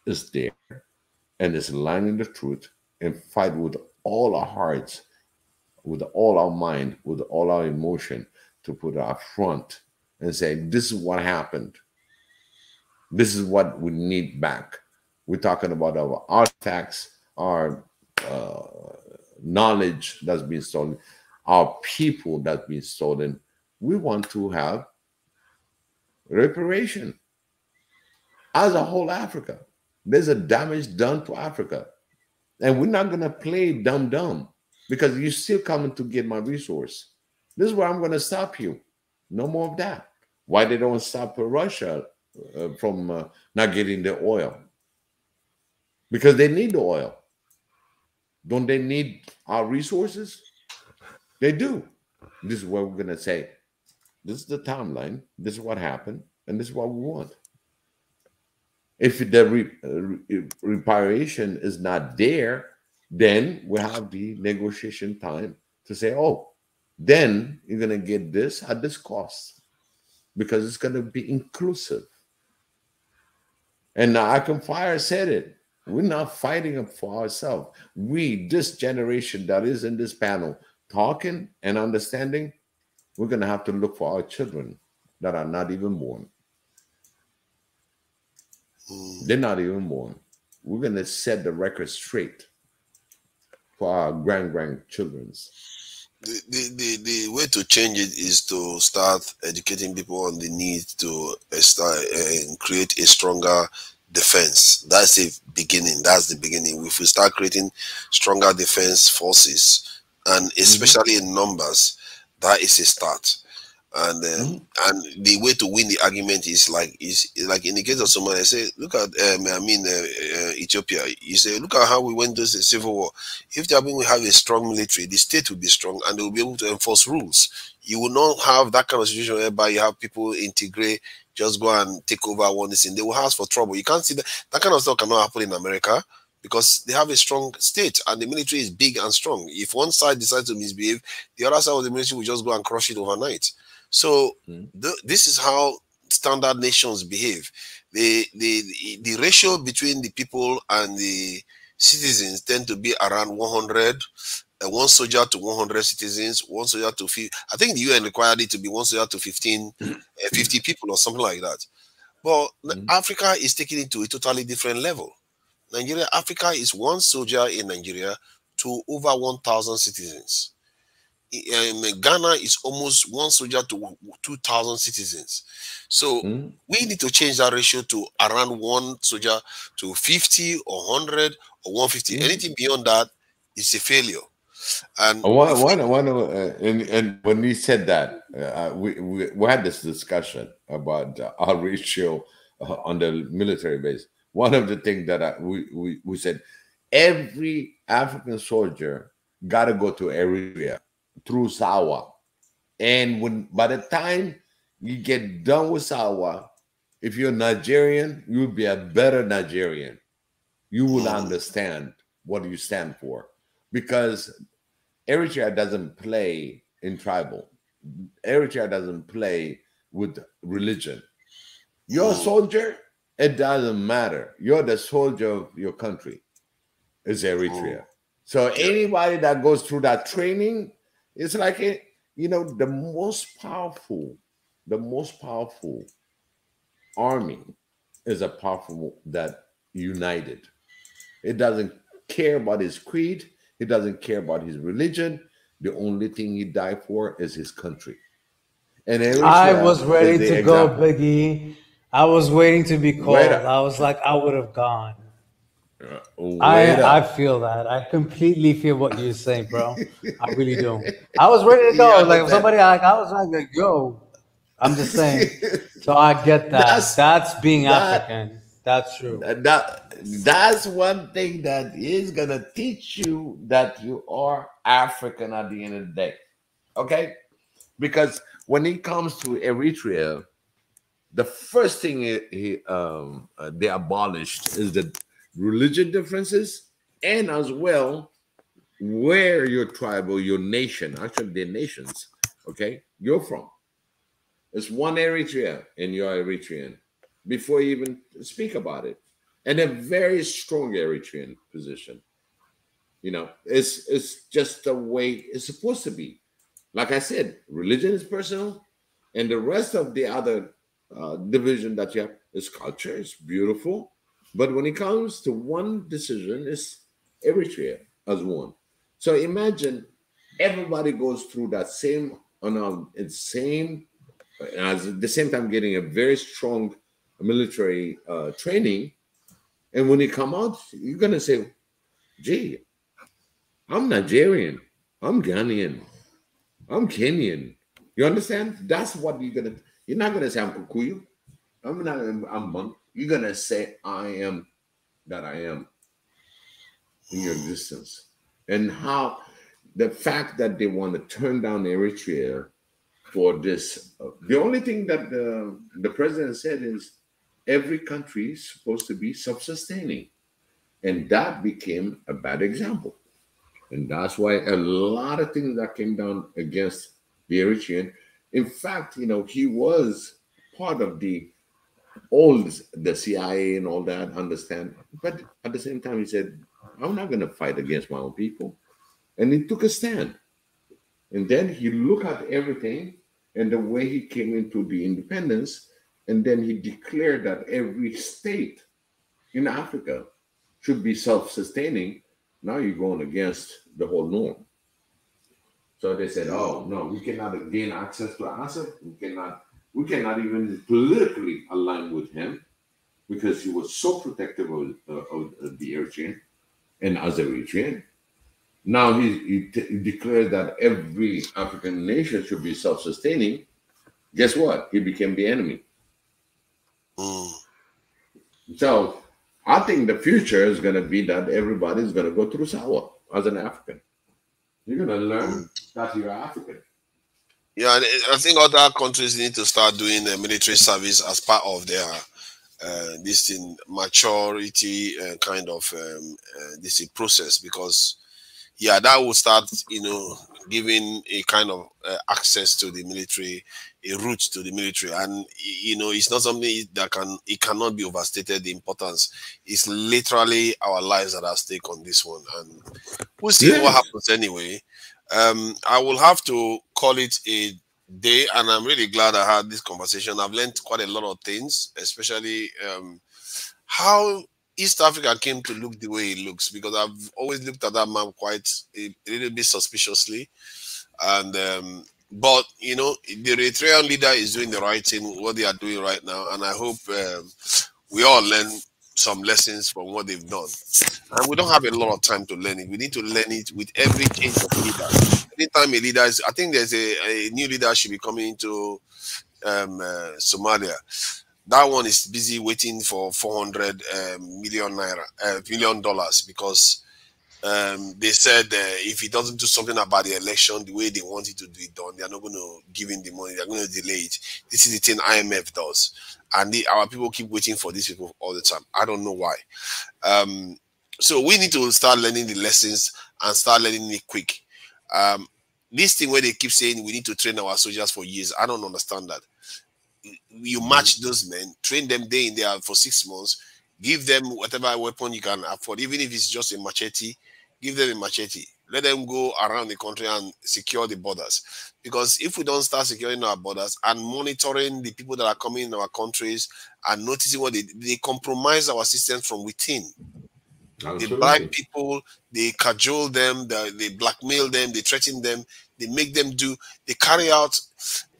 Speaker 14: is there, and it's lining the truth, and fight with all our hearts, with all our mind, with all our emotion, to put our front
Speaker 1: and say, this is what happened. This is what we need back. We're talking about our artifacts, our knowledge that's been stolen, our people that's been stolen. We want to have reparation as a whole Africa. There's a damage done to Africa. And we're not going to play dumb because you're still coming to get my resource. This is where I'm going to stop you. No more of that. Why they don't stop Russia from not getting the oil? Because they need the oil. Don't they need our resources? They do. This is what we're going to say. This is the timeline. This is what happened. And this is what we want. If the reparation is not there, then we have the negotiation time to say, oh, then you're going to get this at this cost because it's going to be inclusive. And now Fire said it. We're not fighting for ourselves. We, this generation that is in this panel, talking and understanding, we're going to have to look for our children that are not even born. They're not even born. We're going to set the record straight for our grandchildren's.
Speaker 10: The way to change it is to start educating people on the need to start and create a stronger defense. That's the beginning. That's the beginning. If we start creating stronger defense forces, and especially in numbers, that is a start. And and the way to win the argument is like in the case of Somalia. I say, look at Ethiopia. You say, look at how we went through the civil war. If we have a strong military, the state will be strong and they will be able to enforce rules. You will not have that kind of situation whereby you have people integrate, just go and take over one thing. They will ask for trouble. You can't see that kind of stuff cannot happen in America because they have a strong state and the military is big and strong. If one side decides to misbehave, the other side of the military will just go and crush it overnight. So this is how standard nations behave. The ratio between the people and the citizens tend to be around 100, one soldier to 100 citizens, one soldier to 50. I think the UN required it to be one soldier to 50 people or something like that. But Africa is taking it to a totally different level. Africa is one soldier in Nigeria to over 1,000 citizens. Ghana is almost one soldier to 2,000 citizens. So we need to change that ratio to around one soldier to 50 or 100 or 150. Anything beyond that is a failure. And
Speaker 1: and when we said that, we had this discussion about our ratio on the military base. One of the things that we said, every African soldier got to go to Eritrea through Sawa, and by the time you get done with Sawa, if you're Nigerian, you'll be a better Nigerian. You will understand what you stand for, because Eritrea doesn't play in tribal. Eritrea doesn't play with religion. You're a soldier, it doesn't matter. You're the soldier of your country. It's Eritrea. So anybody that goes through that training, it's like, the most powerful army is a powerful that united. It doesn't care about his creed. He doesn't care about his religion. The only thing he died for is his country. And
Speaker 13: I was ready to go, Biggie. I was waiting to be called. I was like, I would have gone. I feel that. I completely feel what you're saying, bro. I really do. I was ready to go. Like somebody, I was like, yo. I'm just saying. So I get that. That's being African. That's true.
Speaker 1: That's one thing that is gonna teach you that you are African at the end of the day. Okay? Because when it comes to Eritrea, the first thing they abolished is the religion differences, and as well where your tribe or your nation, actually they're nations, okay, you're from. It's one Eritrea and you're Eritrean before you even speak about it. And a very strong Eritrean position. It's just the way it's supposed to be. Like I said, religion is personal,
Speaker 14: And the rest of the other division that you have is culture. It's beautiful. But when it comes to one decision, it's Eritrea as one. So imagine everybody goes through that same, at the same time getting a very strong military training. And when you come out, you're going to say, gee, I'm Nigerian, I'm Ghanaian, I'm Kenyan. You understand? That's what you're not gonna say I'm Kikuyu. I'm Monk. You're gonna say I am that I am in your existence. And how the fact that they want to turn down Eritrea for this, the only thing that the president said is every country is supposed to be self-sustaining. And that became a bad example. And that's why a lot of things that came down against the Eritrean. In fact, he was part of the CIA and all that, understand? But at the same time, he said, I'm not going to fight against my own people. And he took a stand. And then he looked at everything and the way he came into the independence. And then he declared that every state in Africa should be self-sustaining. Now you're going against the whole norm. So they said, oh, no, we cannot gain access to asset. We cannot even politically align with him because he was so protective of the Eritrean and as Eritrean. Now he declared that every African nation should be self-sustaining. Guess what? He became the enemy. So I think the future is going to be that everybody's going to go through Sawa as an African. You're going to learn that you're African.
Speaker 10: Yeah, I think other countries need to start doing military service as part of their this in maturity kind of this process, because that will start giving a kind of access to the military, a route to the military, and it's not something that cannot be overstated. The importance is literally our lives that are at stake on this one, and we'll see what happens anyway. I will have to call it a day, and I'm really glad I had this conversation. I've learned quite a lot of things, especially how East Africa came to look the way it looks, because I've always looked at that map quite a little bit suspiciously. And but the Eritrean leader is doing the right thing, what they are doing right now, and I hope we all learn some lessons from what they've done. And we don't have a lot of time to learn it. We need to learn it with every change of leader. Anytime a leader is, I think there's a new leader should be coming into Somalia. That one is busy waiting for $400 million, because they said if he doesn't do something about the election the way they want it to be done, they're not going to give him the money. They're going to delay it. This is the thing IMF does, and our people keep waiting for these people all the time. I don't know why. So we need to start learning the lessons and start learning it quick. This thing where they keep saying we need to train our soldiers for years, I don't understand that. You match those men, train them day in there for 6 months, give them whatever weapon you can afford, even if it's just a machete. Give them a machete. Let them go around the country and secure the borders. Because if we don't start securing our borders and monitoring the people that are coming in our countries and noticing what they compromise our systems from within. Absolutely. They bribe people, they cajole them, they blackmail them, they threaten them, they make them they carry out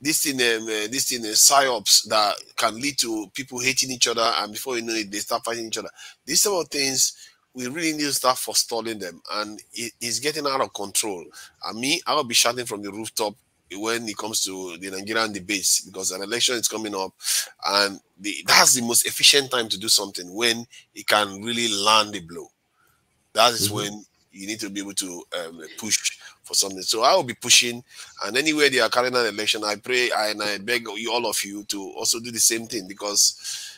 Speaker 10: this thing psyops that can lead to people hating each other, and before you know it, they start fighting each other. These sort of things, we really need to start forestalling them, and it's getting out of control. And I'll be shouting from the rooftop when it comes to the Nigerian debates, because an election is coming up, and that's the most efficient time to do something, when it can really land the blow. That is when you need to be able to push for something. So I will be pushing, and anywhere they are carrying an election, I pray and I beg you, all of you, to also do the same thing, because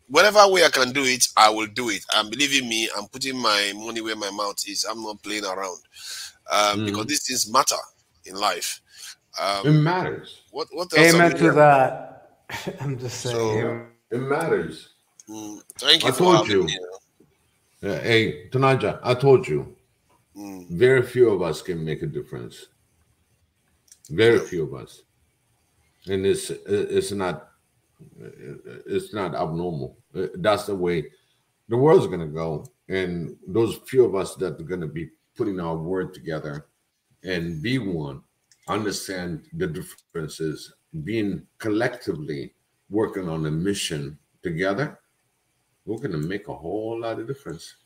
Speaker 10: whatever way I can do it, I will do it. And believe in me, I'm putting my money where my mouth is. I'm not playing around, because these things matter in life.
Speaker 14: It matters.
Speaker 10: What else?
Speaker 13: Amen to that. I'm just saying.
Speaker 14: So, it matters.
Speaker 10: Thank you.
Speaker 14: I told you. Hey, Tanaja, I told you. Very few of us can make a difference. Very few of us.
Speaker 1: and it's not abnormal. That's the way the world's going to go, and those few of us that are going to be putting our word together and be one, understand the differences, being collectively working on a mission together, we're going to make a whole lot of difference.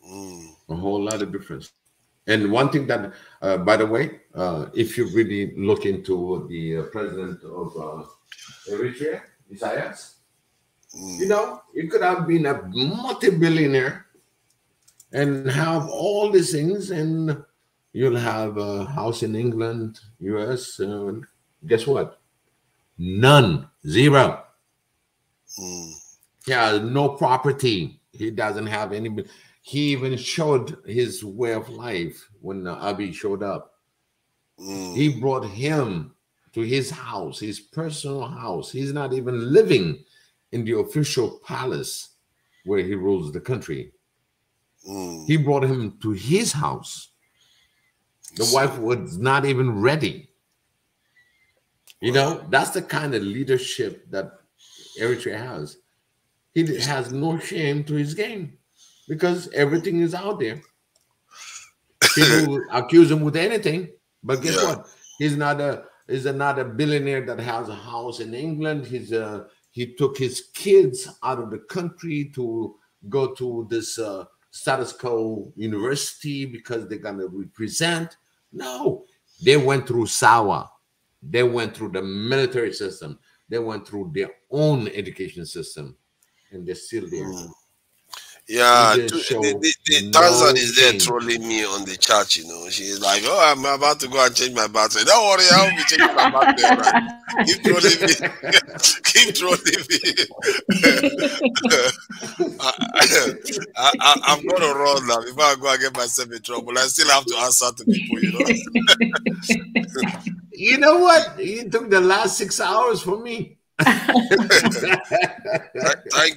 Speaker 1: A whole lot of difference. And one thing that, by the way, if you really look into the president of Eritrea, Isaias, you know, you could have been a multi-billionaire and have all these things, and you'll have a house in England, US. Guess what? None. Zero. Yeah, no property. He doesn't have any. He even showed his way of life when Abiy showed up. He brought him to his house, his personal house. He's not even living in the official palace where he rules the country. He brought him to his house. The wife was not even ready. You know, that's the kind of leadership that Eritrea has. He has no shame to his game because everything is out there. People accuse him with anything, but guess what? He's not a billionaire that has a house in England. He took his kids out of the country to go to this status quo university because they're going to represent. No, they went through SAWA. They went through the military system. They went through their own education system, and they're still there.
Speaker 10: Yeah, the Tarzan is there trolling me on the chat, you know. She's like, oh, I'm about to go and change my battery. Don't worry, I'll be changing my battery. Right? Keep trolling me. Keep trolling me. I'm going to run now. Before I go and get myself in trouble, I still have to answer to people, you know.
Speaker 1: You know what? You took the last 6 hours for me.
Speaker 10: Thank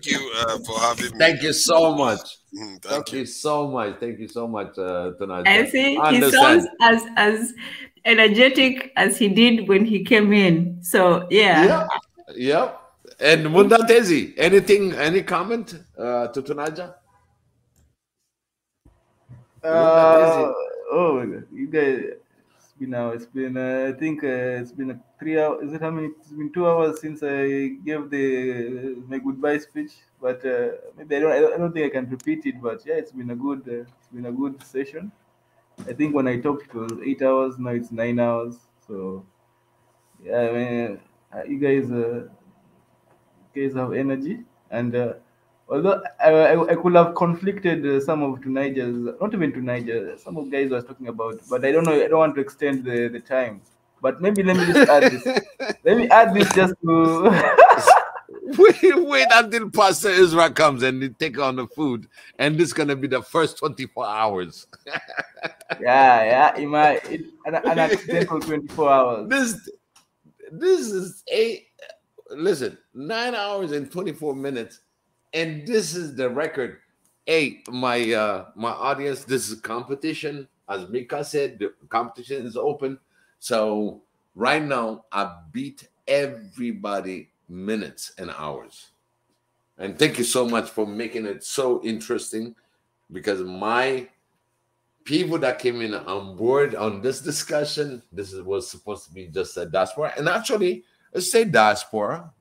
Speaker 10: you for having me.
Speaker 14: Thank you so much. Thank you so much. Thank you so much, tonight.
Speaker 12: I think he sounds as energetic as he did when he came in. So yeah.
Speaker 1: Yep. And Mundatezi, any comment to Tunaja?
Speaker 16: Oh my God, you guys. It's been I think it's been 3 hours. Is it how many? It's been 2 hours since I gave my goodbye speech. But maybe I don't think I can repeat it. But yeah, it's been a good session. I think when I talked it was 8 hours. Now it's 9 hours. So yeah, I mean, you guys have energy, and although I could have conflicted some of Tunaija's, not even Tunaija, some of guys was talking about, but I don't know. I don't want to extend the time. But maybe let me just add this. Let me add this just to
Speaker 1: wait until Pastor Israel comes and they take on the food, and this is gonna be the first 24 hours.
Speaker 16: yeah, an accidental 24 hours.
Speaker 1: This is 9 hours and 24 minutes. And this is the record. Hey, my audience, this is competition. As Mika said, the competition is open. So right now, I beat everybody minutes and hours. And thank you so much for making it so interesting, because my people that came in on board on this discussion, was supposed to be just a diaspora. And actually, let's say diaspora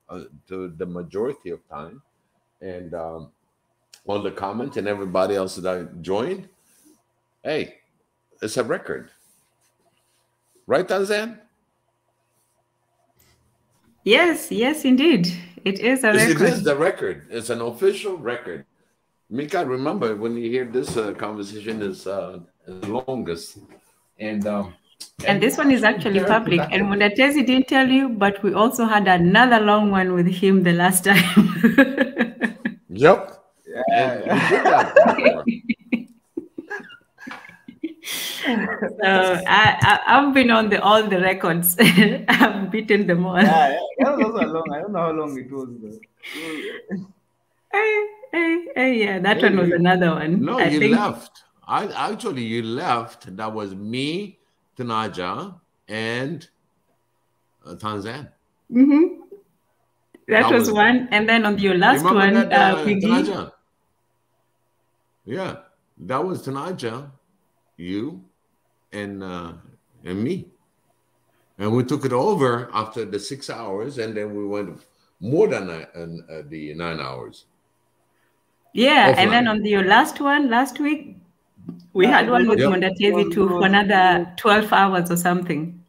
Speaker 1: to the majority of time. And on the comment and everybody else that joined, hey, it's a record. Right, Tanzan?
Speaker 12: Yes, indeed. It is a record.
Speaker 1: It is the record. It's an official record. Mika, remember, when you hear this conversation is the longest. And
Speaker 12: this one is actually public. And Mundatezi didn't tell you, but we also had another long one with him the last time.
Speaker 1: Yep. Yeah. We did that before.
Speaker 12: So I've been on all the records. I've beaten them all.
Speaker 16: Yeah, that was also long. I don't know how long it was though.
Speaker 12: Yeah, that one was another one.
Speaker 1: No, you left. You left. That was me, Tanaja, and Tanzania.
Speaker 12: Mm-hmm. That was one. And then on your last one,
Speaker 1: Tanaja? Yeah, that was Tanaja, you, and me. And we took it over after the 6 hours, and then we went more than the 9 hours.
Speaker 12: Yeah, offline. And then on your last one, last week, we had one with Mondatevi too for another 12 hours or something.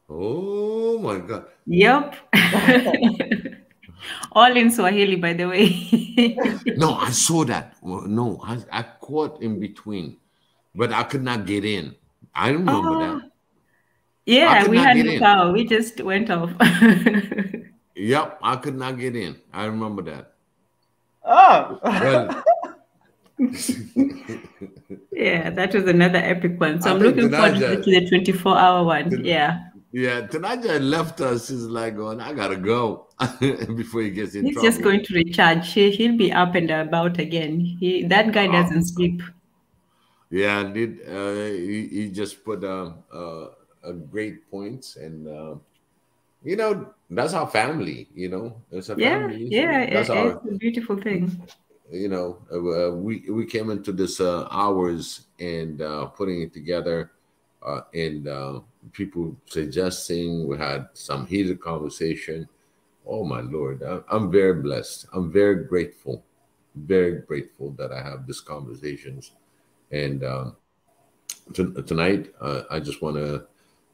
Speaker 1: Oh my God.
Speaker 12: Yep. All in Swahili, by the way.
Speaker 1: No, I saw that. No, I caught in between, but I could not get in. I remember that.
Speaker 12: Yeah, we had no power. We just went off.
Speaker 1: Yep, I could not get in. I remember that.
Speaker 2: Oh.
Speaker 1: Well,
Speaker 12: yeah, that was another epic one. So I'm looking forward to the 24-hour one. Yeah.
Speaker 1: Yeah, Tanaja left us. He's like going, I gotta go before he gets in trouble.
Speaker 12: He's just going to recharge. He'll be up and about again. That guy doesn't sleep.
Speaker 1: Yeah, he just put a great points, and you know, that's our family. You know, it's a family.
Speaker 12: Yeah, it's a beautiful thing.
Speaker 1: You know, we came into this hours and putting it together, and people suggesting. We had some heated conversation. Oh my Lord, I'm very blessed. I'm very grateful that I have these conversations. And tonight, I just want to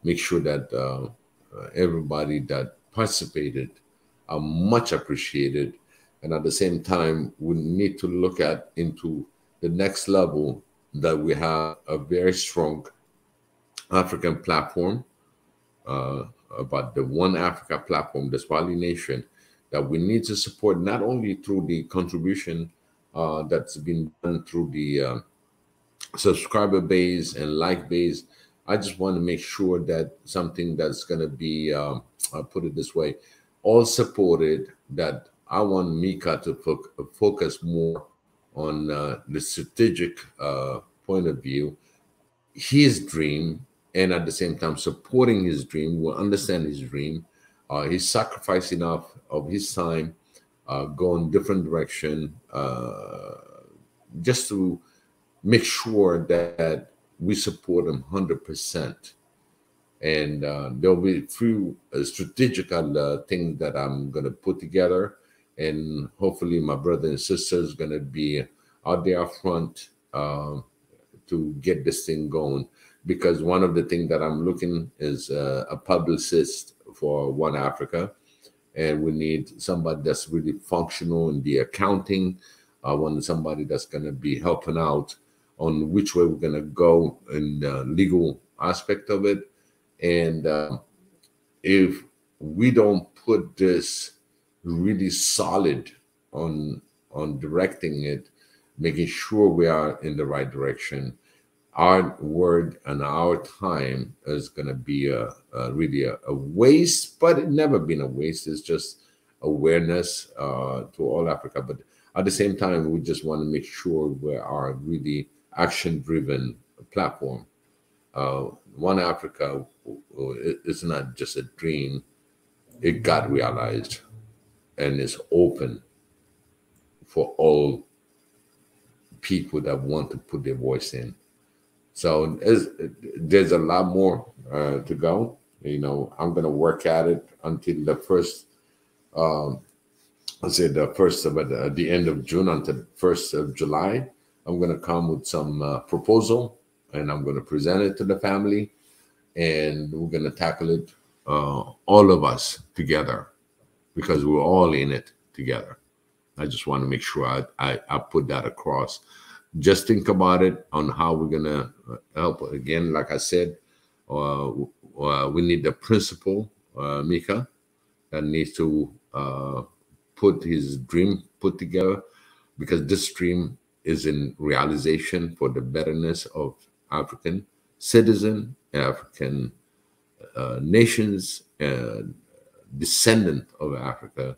Speaker 1: make sure that everybody that participated are much appreciated. And at the same time, we need to look into the next level, that we have a very strong African platform, about the One Africa platform, the Swahili Nation, that we need to support not only through the contribution that's been done through the subscriber base and like base. I just want to make sure that something that's going to be, I'll put it this way, all supported, that I want Mika to focus more on the strategic point of view, his dream, and at the same time supporting his dream. Will understand his dream. He's sacrificed enough of his time, going different direction, just to make sure that we support him 100%. And there'll be a few strategical things that I'm going to put together. And hopefully my brother and sisters going to be out there front to get this thing going. Because one of the things that I'm looking is a publicist for One Africa. And we need somebody that's really functional in the accounting. I want somebody that's going to be helping out on which way we're going to go in the legal aspect of it. And if we don't put this really solid on directing it, making sure we are in the right direction, our word and our time is going to be really a waste, but it's never been a waste. It's just awareness to all Africa. But at the same time, we just want to make sure we are really action-driven platform. One Africa is not just a dream. It got realized and is open for all people that want to put their voice in. So there's a lot more to go. You know, I'm going to work at it until the first, let's say the end of June until the 1st of July. I'm going to come with some proposal, and I'm going to present it to the family, and we're going to tackle it, all of us together, because we're all in it together. I just want to make sure I put that across. Just think about it on how we're going to help. Again, like I said, we need the principal, Mika, that needs to put his dream put together, because this dream is in realization for the betterness of African citizen, African nations, descendant of Africa.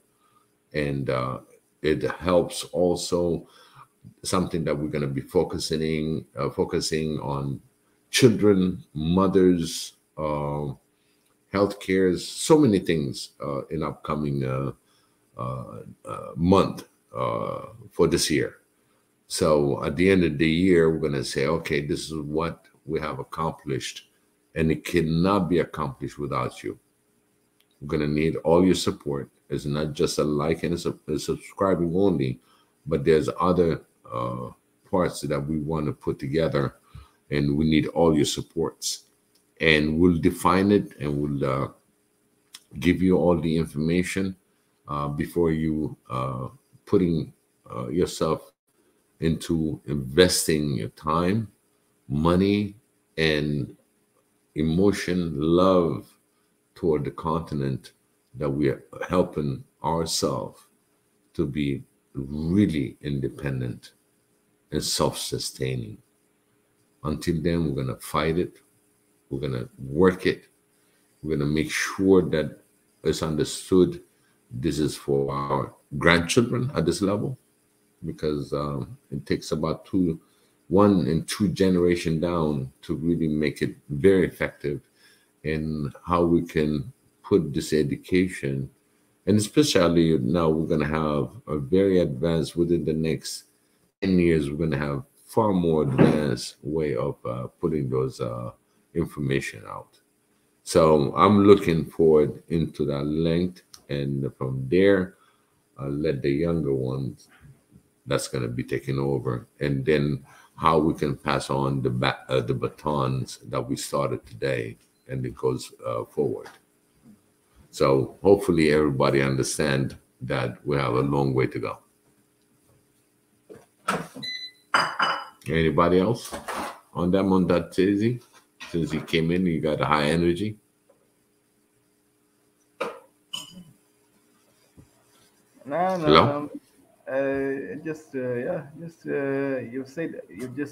Speaker 1: And it helps also something that we're going to be focusing on children, mothers, healthcare, is so many things in upcoming month for this year. So at the end of the year, we're going to say, okay, this is what we have accomplished, and it cannot be accomplished without you. We're going to need all your support. It's not just a like and a subscribing only, but there's other parts that we want to put together, and we need all your supports. And we'll define it, and we'll give you all the information before you putting yourself into investing your time, money, and emotion, love toward the continent, that we are helping ourselves to be really independent and self-sustaining. Until then, we're going to fight it. We're going to work it. We're going to make sure that it's understood this is for our grandchildren at this level, because it takes about 1 and 2 generations down to really make it very effective in how we can put this education. And especially now, we're going to have a very advanced, within the next 10 years, we're going to have far more advanced way of putting those information out. So I'm looking forward into that length, and from there, I'll let the younger ones that's going to be taking over, and then how we can pass on the batons that we started today, and it goes forward. So hopefully everybody understand that we have a long way to go. Anybody else on that one, that Daisy? Since he came in, you got a high energy.
Speaker 16: No.
Speaker 1: Hello?
Speaker 16: You've just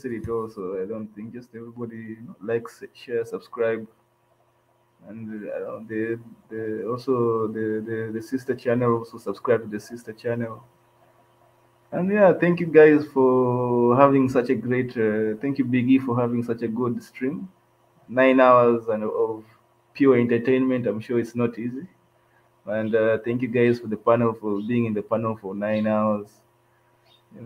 Speaker 16: said it also. I don't think just everybody likes, share, subscribe, and the sister channel, also subscribe to the sister channel. And yeah, thank you guys for having such a great. Thank you, Biggie, for having such a good stream. 9 hours of pure entertainment. I'm sure it's not easy. And thank you guys for the panel, for being in the panel for 9 hours.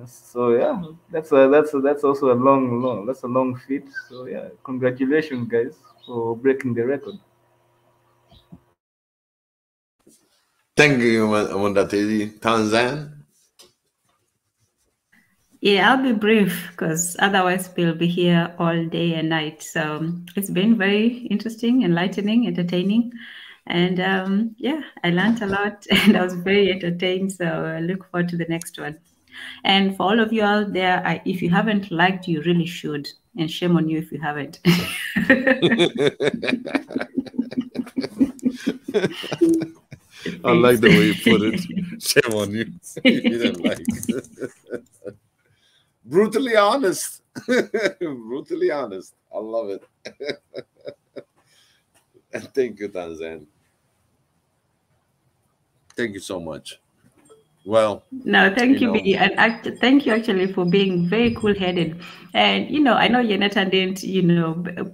Speaker 16: So yeah, that's also a long feat. So yeah, congratulations guys for breaking the record.
Speaker 1: Thank you, Mondatezi. Tanzan?
Speaker 12: Yeah, I'll be brief because otherwise we'll be here all day and night. So it's been very interesting, enlightening, entertaining. And yeah, I learned a lot and I was very entertained. So I look forward to the next one. And for all of you out there, if you haven't liked, you really should. And shame on you if you haven't.
Speaker 1: I like the way you put it. Shame on you if you didn't like. Brutally honest. Brutally honest. I love it. And thank you, Tanzan. Thank you so much. Well,
Speaker 12: no, thank you, Biggie. And thank you actually for being very cool-headed. And, I know Yonatan didn't,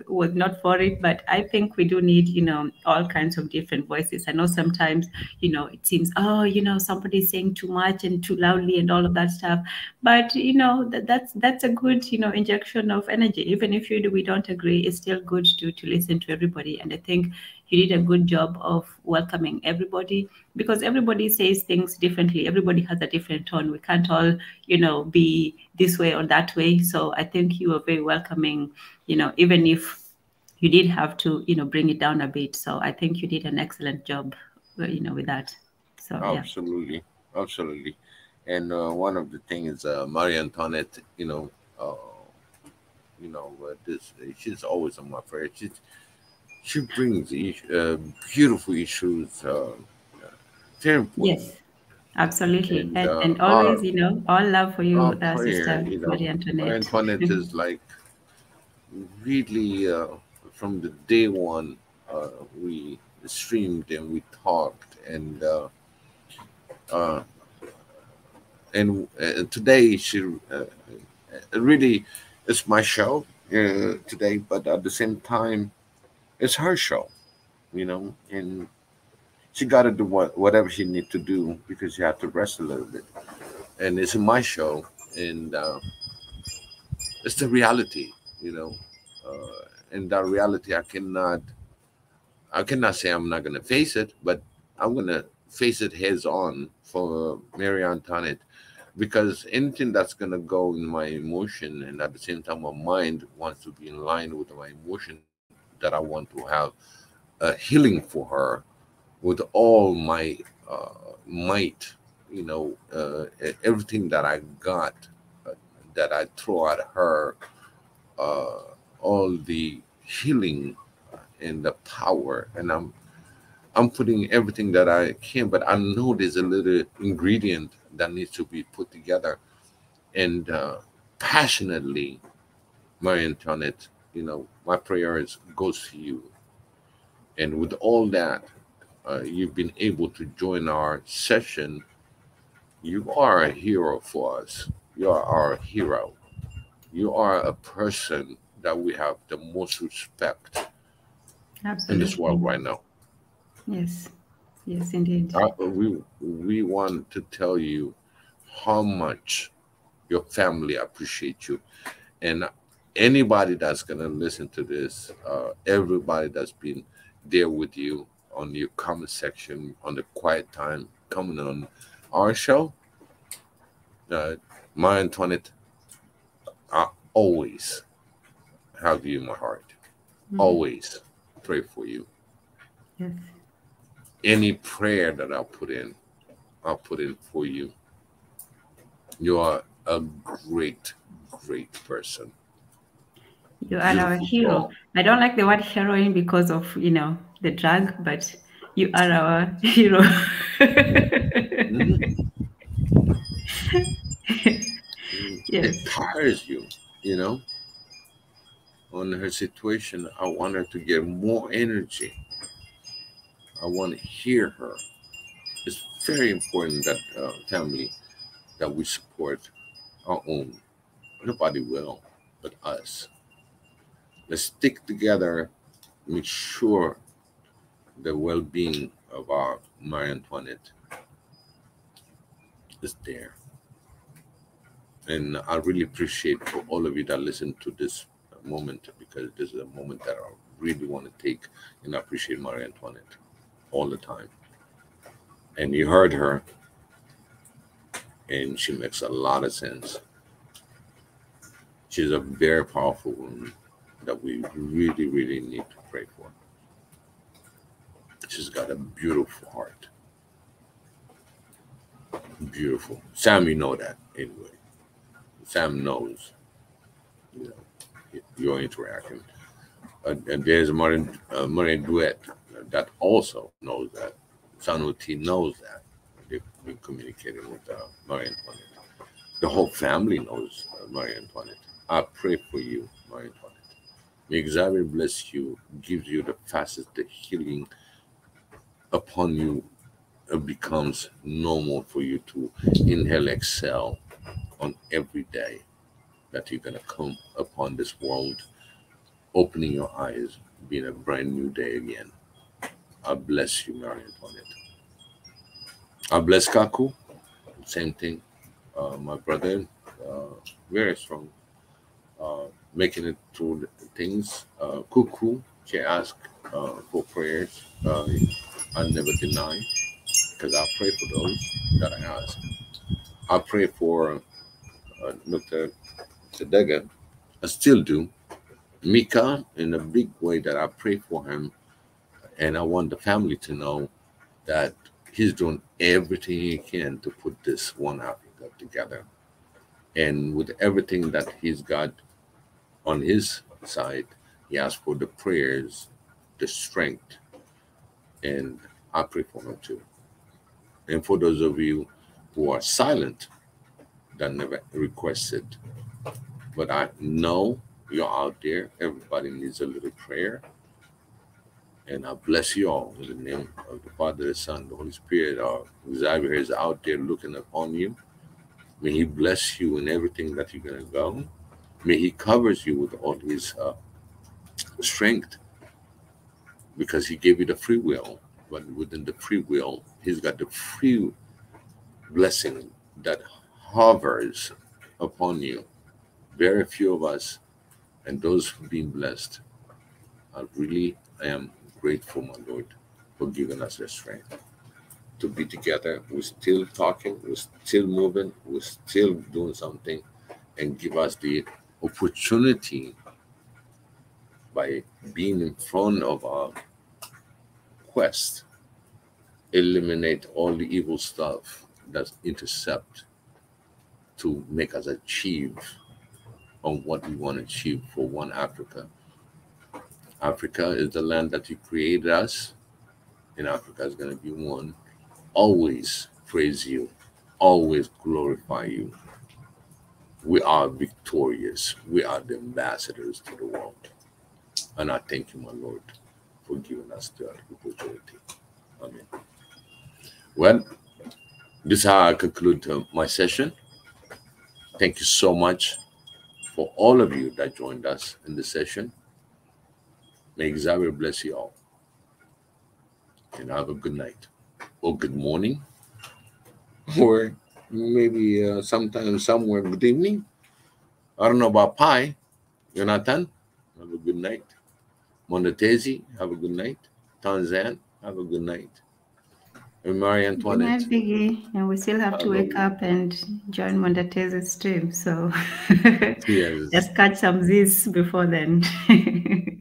Speaker 12: was not for it, but I think we do need, all kinds of different voices. I know sometimes, it seems, somebody's saying too much and too loudly and all of that stuff. But, that's a good, injection of energy. Even if we don't agree, it's still good to listen to everybody. And I think you did a good job of welcoming everybody, because everybody says things differently. Everybody has a different tone. We can't all, be this way or that way. So I think you were very welcoming, even if you did have to, bring it down a bit. So I think you did an excellent job, with that. So
Speaker 1: absolutely, yeah. Absolutely. And one of the things, Marie Antoinette, she's always on my prayer. She brings beautiful issues. Very important.
Speaker 12: Yes, absolutely. And always, all love for you, Sister Marie Antoinette.
Speaker 1: Marie Antoinette is like really from the day one, we streamed and we talked, and today she really, it's my show today, but at the same time, it's her show.
Speaker 14: and she got to do whatever she need to do because she had to rest a little bit. And it's my show, and it's the reality, and that reality I cannot say I'm not gonna face it, but I'm gonna face it heads on for Mary Antoinette, because anything that's gonna go in my emotion, and at the same time my mind wants to be in line with my emotion, that I want to have a healing for her with all my might, everything that I got, that I throw at her, uh, all the healing and the power, and I'm putting everything that I can, but I know there's a little ingredient that needs to be put together. And passionately, Marie Antoinette, my prayer goes to you. And with all that, you've been able to join our session. You are a hero for us. You are our hero. You are a person that we have the most respect in this world
Speaker 12: Absolutely.
Speaker 14: right now.
Speaker 12: Yes. Yes, indeed.
Speaker 14: We want to tell you how much your family appreciate you, and anybody that's gonna listen to this, everybody that's been there with you on your comment section, on the quiet time, coming on our show, uh, my Antoinette, I always have you in my heart. Always pray for you.
Speaker 12: Yes.
Speaker 14: Any prayer that I'll put in for you. You are a great, great person.
Speaker 12: You are our
Speaker 14: Beautiful
Speaker 12: hero.
Speaker 14: girl.
Speaker 12: I don't like the word heroine because of, the drug, but you are our hero. Yes.
Speaker 14: It tires you, on her situation. I want her to get more energy. I want to hear her. It's very important that family, that we support our own. Nobody will but us. Let's stick together, make sure the well-being of our Marie Antoinette is there. And I really appreciate for all of you that listen to this moment, because this is a moment that I really want to take and appreciate Marie Antoinette all the time. And you heard her, and she makes a lot of sense. She's a very powerful woman that we really, really need to pray for. She's got a beautiful heart. Beautiful. Sam, you know that anyway. Sam knows, your interaction. And there's a Marine Duet that also knows that. Sanuti knows that. They've been communicating with Marie Antoinette. The whole family knows Marie Antoinette. I pray for you, Marie Antoinette. May Xavier bless you, gives you the fastest the healing upon you. It becomes normal for you to inhale, exhale on every day that you're going to come upon this world, opening your eyes, being a brand new day again. I bless you, Marie Antoinette. I bless Kaku. Same thing. My brother, very strong, making it through the things. Kuku, she asked for prayers. I never deny, because I pray for those that I ask. I pray for Dr. Sedega. I still do. Mika, in a big way, that I pray for him. And I want the family to know that he's doing everything he can to put this one Africa together. And with everything that he's got on his side, he asks for the prayers, the strength, and I pray for him too. And for those of you who are silent, that never requested, but I know you're out there. Everybody needs a little prayer. And I bless you all in the name of the Father, the Son, the Holy Spirit. Xavier is out there looking upon you. May he bless you in everything that you're going to go. May he covers you with all his strength.
Speaker 1: because he gave you the free will. But within the free will, he's got the free blessing that hovers upon you. Very few of us, and those who've been blessed, I am grateful, my Lord, for giving us the strength to be together. We're still talking, we're still moving, we're still doing something, and give us the opportunity by being in front of our quest, eliminate all the evil stuff that's intercept to make us achieve on what we want to achieve for one Africa. Africa is the land that you created us, and Africa is going to be one. Always praise you, always glorify you. We are victorious. We are the ambassadors to the world. And I thank you, my Lord, for giving us that opportunity. Amen. Well, this is how I conclude my session. Thank you so much for all of you that joined us in the session. May Xavier bless you all. And have a good night, or good morning, or maybe sometime somewhere good evening. I don't know about Pi. Jonathan, have a good night. Mondatezi, have a good night. Tanzan, have a good night. And Marie Antoinette.
Speaker 12: Good night, Biggie. And we still have to wake up and join Mondate's stream. So
Speaker 1: yes.
Speaker 12: Let's catch some Z's before then.